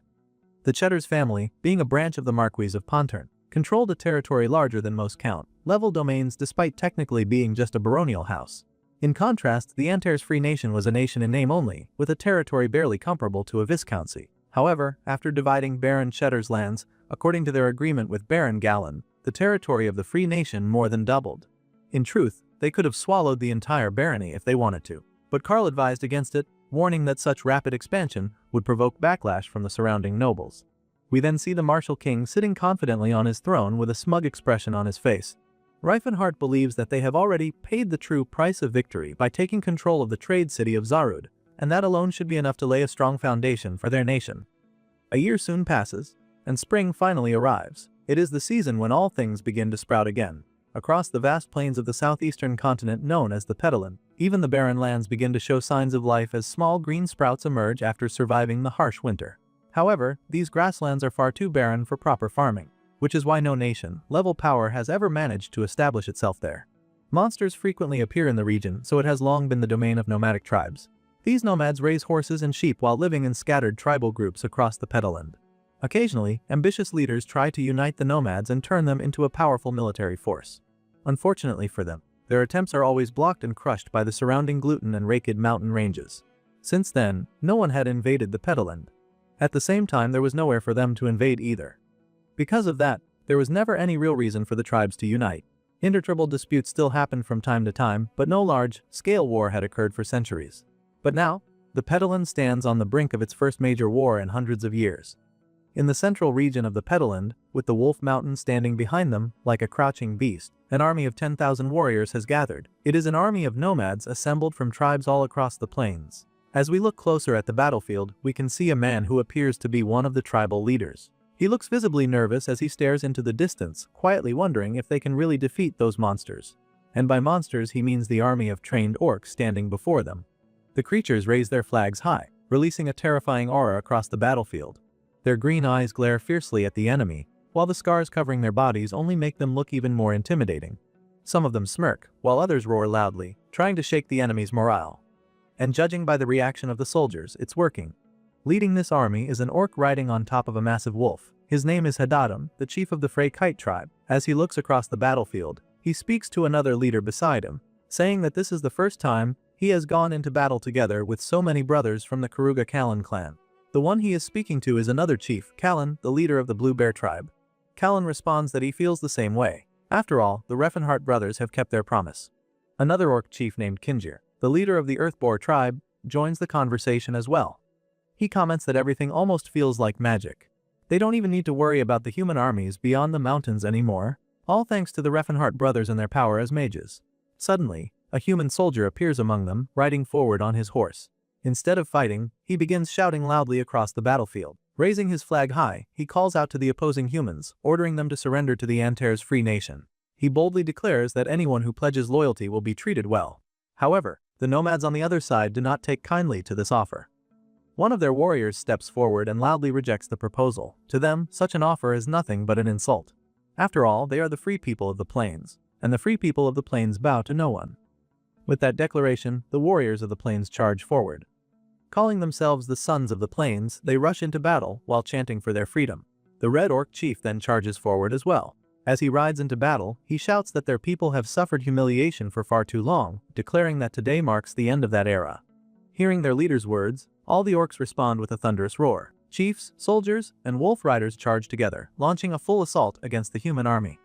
The Cheddars family, being a branch of the Marquis of Pontern, controlled a territory larger than most count-level domains despite technically being just a baronial house. In contrast, the Antares Free Nation was a nation in name only, with a territory barely comparable to a viscountcy. However, after dividing Baron Cheddar's lands, according to their agreement with Baron Galen, the territory of the Free Nation more than doubled. In truth, they could have swallowed the entire barony if they wanted to, but Karl advised against it, warning that such rapid expansion would provoke backlash from the surrounding nobles. We then see the Martial King sitting confidently on his throne with a smug expression on his face. Reifenhardt believes that they have already paid the true price of victory by taking control of the trade city of Zarud, and that alone should be enough to lay a strong foundation for their nation. A year soon passes, and spring finally arrives. It is the season when all things begin to sprout again. Across the vast plains of the southeastern continent known as the Petalin, even the barren lands begin to show signs of life as small green sprouts emerge after surviving the harsh winter. However, these grasslands are far too barren for proper farming, which is why no nation-level power has ever managed to establish itself there. Monsters frequently appear in the region, so it has long been the domain of nomadic tribes. These nomads raise horses and sheep while living in scattered tribal groups across the Petalin. Occasionally, ambitious leaders try to unite the nomads and turn them into a powerful military force. Unfortunately for them, their attempts are always blocked and crushed by the surrounding gluten and Raked mountain ranges. Since then, no one had invaded the Petalin. At the same time, there was nowhere for them to invade either. Because of that, there was never any real reason for the tribes to unite. Intertribal disputes still happened from time to time, but no large-scale war had occurred for centuries. But now, the Petalin stands on the brink of its first major war in hundreds of years. In the central region of the Petalin, with the Wolf Mountain standing behind them like a crouching beast, an army of 10,000 warriors has gathered. It is an army of nomads assembled from tribes all across the plains. As we look closer at the battlefield, we can see a man who appears to be one of the tribal leaders. He looks visibly nervous as he stares into the distance, quietly wondering if they can really defeat those monsters. And by monsters he means the army of trained orcs standing before them. The creatures raise their flags high, releasing a terrifying aura across the battlefield. Their green eyes glare fiercely at the enemy, while the scars covering their bodies only make them look even more intimidating. Some of them smirk, while others roar loudly, trying to shake the enemy's morale. And judging by the reaction of the soldiers, it's working. Leading this army is an orc riding on top of a massive wolf. His name is Hadadam, the chief of the Frey Kite tribe. As he looks across the battlefield, he speaks to another leader beside him, saying that this is the first time he has gone into battle together with so many brothers from the Karuga Kallan clan. The one he is speaking to is another chief, Kallan, the leader of the Blue Bear tribe. Kallan responds that he feels the same way. After all, the Refenhart brothers have kept their promise. Another orc chief named Kinjir, the leader of the Earthboar tribe, joins the conversation as well. He comments that everything almost feels like magic. They don't even need to worry about the human armies beyond the mountains anymore, all thanks to the Refenhart brothers and their power as mages. Suddenly, a human soldier appears among them, riding forward on his horse. Instead of fighting, he begins shouting loudly across the battlefield. Raising his flag high, he calls out to the opposing humans, ordering them to surrender to the Antares Free Nation. He boldly declares that anyone who pledges loyalty will be treated well. However, the nomads on the other side do not take kindly to this offer. One of their warriors steps forward and loudly rejects the proposal. To them, such an offer is nothing but an insult. After all, they are the free people of the plains, and the free people of the plains bow to no one. With that declaration, the warriors of the plains charge forward. Calling themselves the Sons of the Plains, they rush into battle while chanting for their freedom. The Red Orc chief then charges forward as well. As he rides into battle, he shouts that their people have suffered humiliation for far too long, declaring that today marks the end of that era. Hearing their leader's words, all the orcs respond with a thunderous roar. Chiefs, soldiers, and wolf riders charge together, launching a full assault against the human army.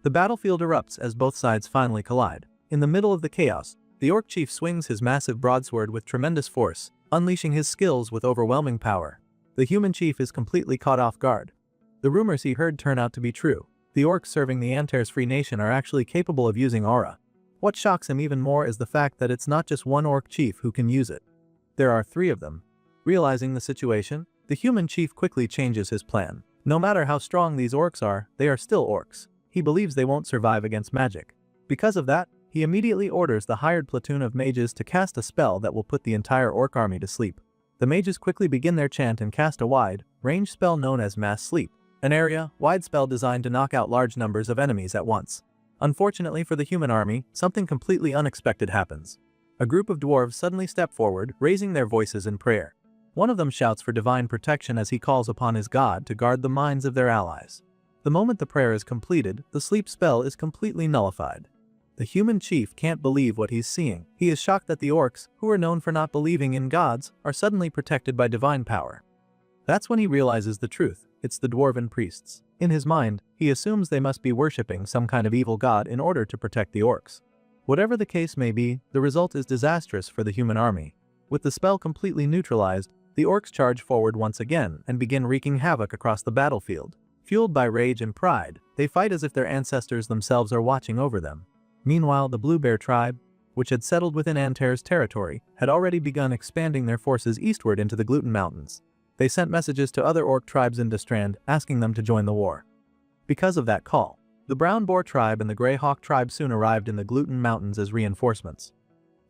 The battlefield erupts as both sides finally collide. In the middle of the chaos, the orc chief swings his massive broadsword with tremendous force, unleashing his skills with overwhelming power. The human chief is completely caught off guard. The rumors he heard turn out to be true. The orcs serving the Antares Free Nation are actually capable of using aura. What shocks him even more is the fact that it's not just one orc chief who can use it. There are 3 of them. Realizing the situation, the human chief quickly changes his plan. No matter how strong these orcs are, they are still orcs. He believes they won't survive against magic. Because of that, he immediately orders the hired platoon of mages to cast a spell that will put the entire orc army to sleep. The mages quickly begin their chant and cast a wide, range spell known as Mass Sleep, an area-wide spell designed to knock out large numbers of enemies at once. Unfortunately for the human army, something completely unexpected happens. A group of dwarves suddenly step forward, raising their voices in prayer. One of them shouts for divine protection as he calls upon his god to guard the minds of their allies. The moment the prayer is completed, the sleep spell is completely nullified. The human chief can't believe what he's seeing. He is shocked that the orcs, who are known for not believing in gods, are suddenly protected by divine power. That's when he realizes the truth. It's the dwarven priests. In his mind, he assumes they must be worshipping some kind of evil god in order to protect the orcs. Whatever the case may be, the result is disastrous for the human army. With the spell completely neutralized, the orcs charge forward once again and begin wreaking havoc across the battlefield. Fueled by rage and pride, they fight as if their ancestors themselves are watching over them. Meanwhile, the Blue Bear tribe, which had settled within Antares territory, had already begun expanding their forces eastward into the Gluten Mountains. They sent messages to other orc tribes in Destrand asking them to join the war. Because of that call, the Brown Boar tribe and the Grey Hawk tribe soon arrived in the Gluten Mountains as reinforcements.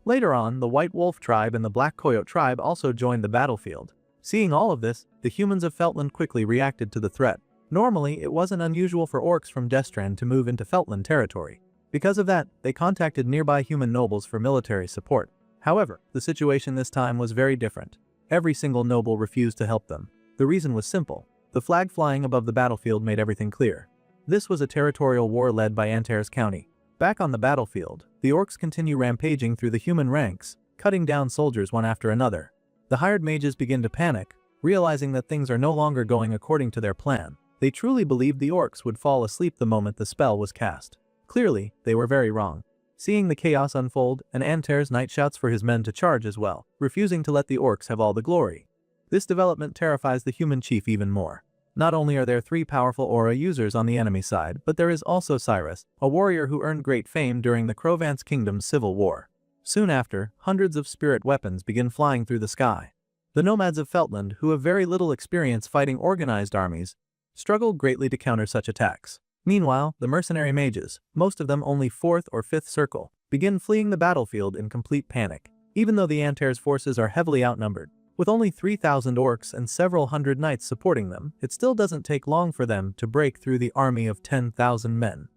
Later on, the White Wolf tribe and the Black Coyote tribe also joined the battlefield. Seeing all of this, the humans of Feltland quickly reacted to the threat. Normally, it wasn't unusual for orcs from Destrand to move into Feltland territory. Because of that, they contacted nearby human nobles for military support. However, the situation this time was very different. Every single noble refused to help them. The reason was simple. The flag flying above the battlefield made everything clear. This was a territorial war led by Antares County. Back on the battlefield, the orcs continue rampaging through the human ranks, cutting down soldiers one after another. The hired mages begin to panic, realizing that things are no longer going according to their plan. They truly believed the orcs would fall asleep the moment the spell was cast. Clearly, they were very wrong. Seeing the chaos unfold, an Antares knight shouts for his men to charge as well, refusing to let the orcs have all the glory. This development terrifies the human chief even more. Not only are there 3 powerful aura users on the enemy side, but there is also Cyrus, a warrior who earned great fame during the Crovance Kingdom's civil war. Soon after, hundreds of spirit weapons begin flying through the sky. The nomads of Feltland, who have very little experience fighting organized armies, struggled greatly to counter such attacks. Meanwhile, the mercenary mages, most of them only 4th or 5th circle, begin fleeing the battlefield in complete panic. Even though the Antares forces are heavily outnumbered, with only 3,000 orcs and several hundred knights supporting them, it still doesn't take long for them to break through the army of 10,000 men.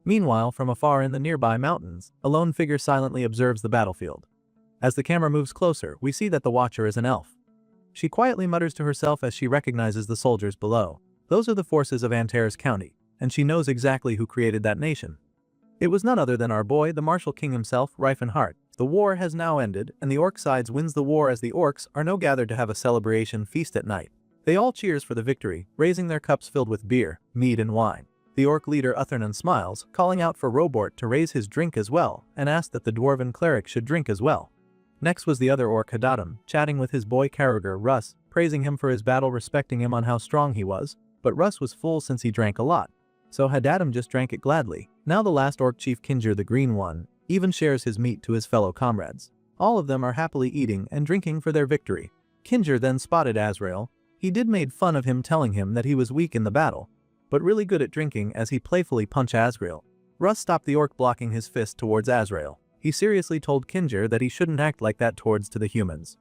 Meanwhile, from afar in the nearby mountains, a lone figure silently observes the battlefield. As the camera moves closer, we see that the watcher is an elf. She quietly mutters to herself as she recognizes the soldiers below. Those are the forces of Antares County, and she knows exactly who created that nation. It was none other than our boy, the martial king himself, Reifenhart. The war has now ended, and the orc sides wins the war as the orcs are now gathered to have a celebration feast at night. They all cheers for the victory, raising their cups filled with beer, mead and wine. The orc leader Uthernan smiles, calling out for Robort to raise his drink as well, and asked that the dwarven cleric should drink as well. Next was the other orc Hadadim, chatting with his boy Karagor Russ, praising him for his battle, respecting him on how strong he was, but Russ was full since he drank a lot. So Hadadim just drank it gladly. Now the last orc chief Kinger the Green One even shares his meat to his fellow comrades. All of them are happily eating and drinking for their victory. Kinger then spotted Azrael. He did made fun of him, telling him that he was weak in the battle, but really good at drinking, as he playfully punched Azrael. Russ stopped the orc blocking his fist towards Azrael. He seriously told Kinger that he shouldn't act like that towards to the humans.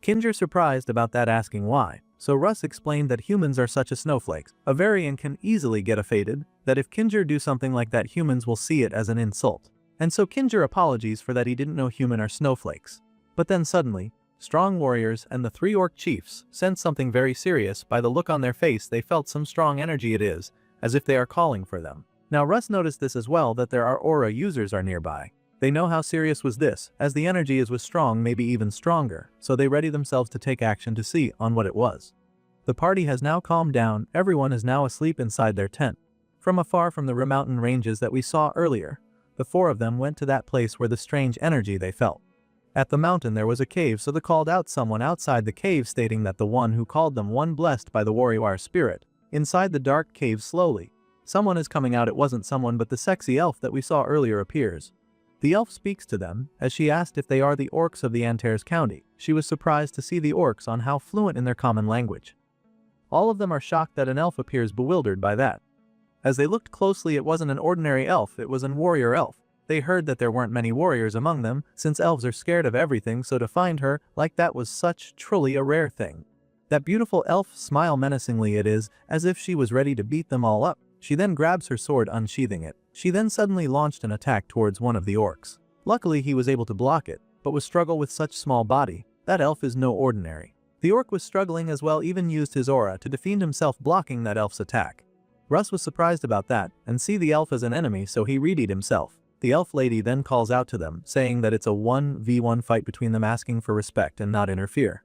Kinger surprised about that, asking why. So Russ explained that humans are such a snowflakes. A variant can easily get offended, that if Kinger do something like that humans will see it as an insult. And so Kinger apologies for that, he didn't know human are snowflakes. But then suddenly, strong warriors and the 3 orc chiefs sense something very serious. By the look on their face, they felt some strong energy, it is, as if they are calling for them. Now Russ noticed this as well, that there are aura users are nearby. They know how serious was this, as the energy is was strong, maybe even stronger, so they ready themselves to take action to see on what it was. The party has now calmed down, everyone is now asleep inside their tent. From afar from the mountain ranges that we saw earlier, the 4 of them went to that place where the strange energy they felt. At the mountain there was a cave, so they called out someone outside the cave, stating that the one who called them one blessed by the warrior spirit. Inside the dark cave slowly, someone is coming out. It wasn't someone but the sexy elf that we saw earlier appears. The elf speaks to them, as she asked if they are the orcs of the Antares County. She was surprised to see the orcs on how fluent in their common language. All of them are shocked that an elf appears, bewildered by that. As they looked closely, it wasn't an ordinary elf, it was an warrior elf. They heard that there weren't many warriors among them, since elves are scared of everything, so to find her like that was such truly a rare thing. That beautiful elf smile menacingly, it is, as if she was ready to beat them all up. She then grabs her sword, unsheathing it. She then suddenly launched an attack towards one of the orcs. Luckily he was able to block it, but with struggle with such small body, that elf is no ordinary. The orc was struggling as well, even used his aura to defend himself, blocking that elf's attack. Russ was surprised about that, and see the elf as an enemy, so he readied himself. The elf lady then calls out to them, saying that it's a 1v1 fight between them, asking for respect and not interfere.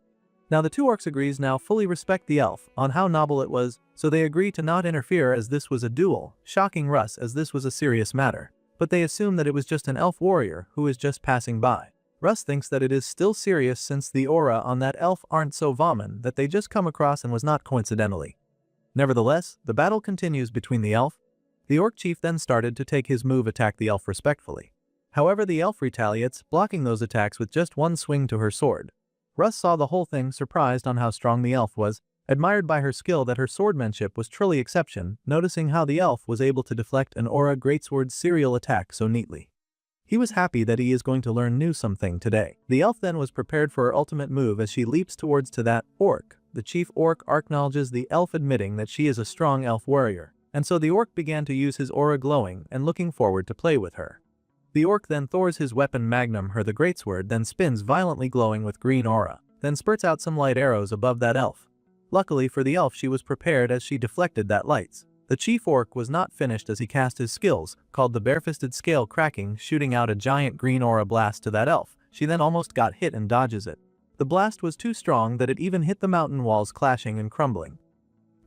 Now the 2 orcs agrees now fully respect the elf on how noble it was, so they agree to not interfere as this was a duel, shocking Russ as this was a serious matter. But they assume that it was just an elf warrior who is just passing by. Russ thinks that it is still serious, since the aura on that elf aren't so vomit that they just come across and was not coincidentally. Nevertheless, the battle continues between the elf. The orc chief then started to take his move, attack the elf respectfully. However, the elf retaliates, blocking those attacks with just one swing to her sword. Russ saw the whole thing, surprised on how strong the elf was, admired by her skill that her swordmanship was truly exception, noticing how the elf was able to deflect an aura greatsword serial attack so neatly. He was happy that he is going to learn new something today. The elf then was prepared for her ultimate move as she leaps towards to that orc. The chief orc acknowledges the elf, admitting that she is a strong elf warrior, and so the orc began to use his aura, glowing and looking forward to play with her. The orc then throws his weapon magnum, her the greatsword, then spins violently, glowing with green aura, then spurts out some light arrows above that elf. Luckily for the elf, she was prepared as she deflected that lights. The chief orc was not finished as he cast his skills, called the barefisted scale, cracking, shooting out a giant green aura blast to that elf. She then almost got hit and dodges it. The blast was too strong that it even hit the mountain walls, clashing and crumbling.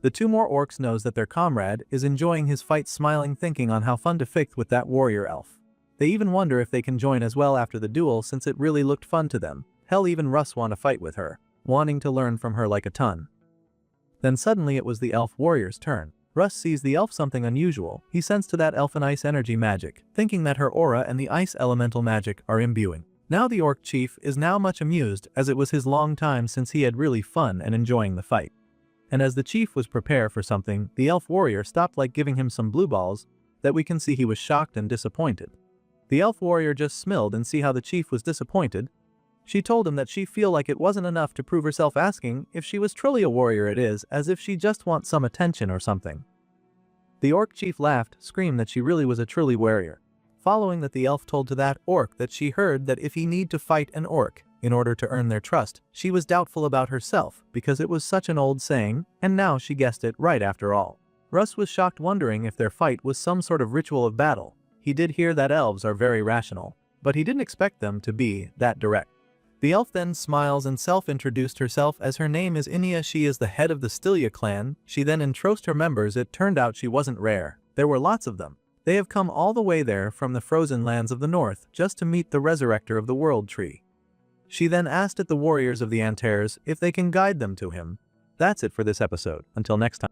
The 2 more orcs knows that their comrade is enjoying his fight, smiling, thinking on how fun to fight with that warrior elf. They even wonder if they can join as well after the duel, since it really looked fun to them. Hell, even Russ want to fight with her, wanting to learn from her like a ton. Then suddenly it was the elf warrior's turn. Russ sees the elf something unusual. He sends to that elf an ice energy magic, thinking that her aura and the ice elemental magic are imbuing. Now the orc chief is now much amused, as it was his long time since he had really fun and enjoying the fight. And as the chief was prepare for something, the elf warrior stopped like giving him some blue balls, that we can see he was shocked and disappointed. The elf warrior just smiled and see how the chief was disappointed. She told him that she feel like it wasn't enough to prove herself, asking if she was truly a warrior, it is as if she just wants some attention or something. The orc chief laughed, screamed that she really was a truly warrior. Following that, the elf told to that orc that she heard that if he need to fight an orc in order to earn their trust, she was doubtful about herself because it was such an old saying, and now she guessed it right after all. Russ was shocked, wondering if their fight was some sort of ritual of battle. He did hear that elves are very rational, but he didn't expect them to be that direct. The elf then smiles and self-introduced herself as her name is Inia. She is the head of the Stylia clan. She then introduced her members. It turned out she wasn't rare. There were lots of them. They have come all the way there from the frozen lands of the north just to meet the resurrector of the world tree. She then asked at the warriors of the Antares if they can guide them to him. That's it for this episode. Until next time.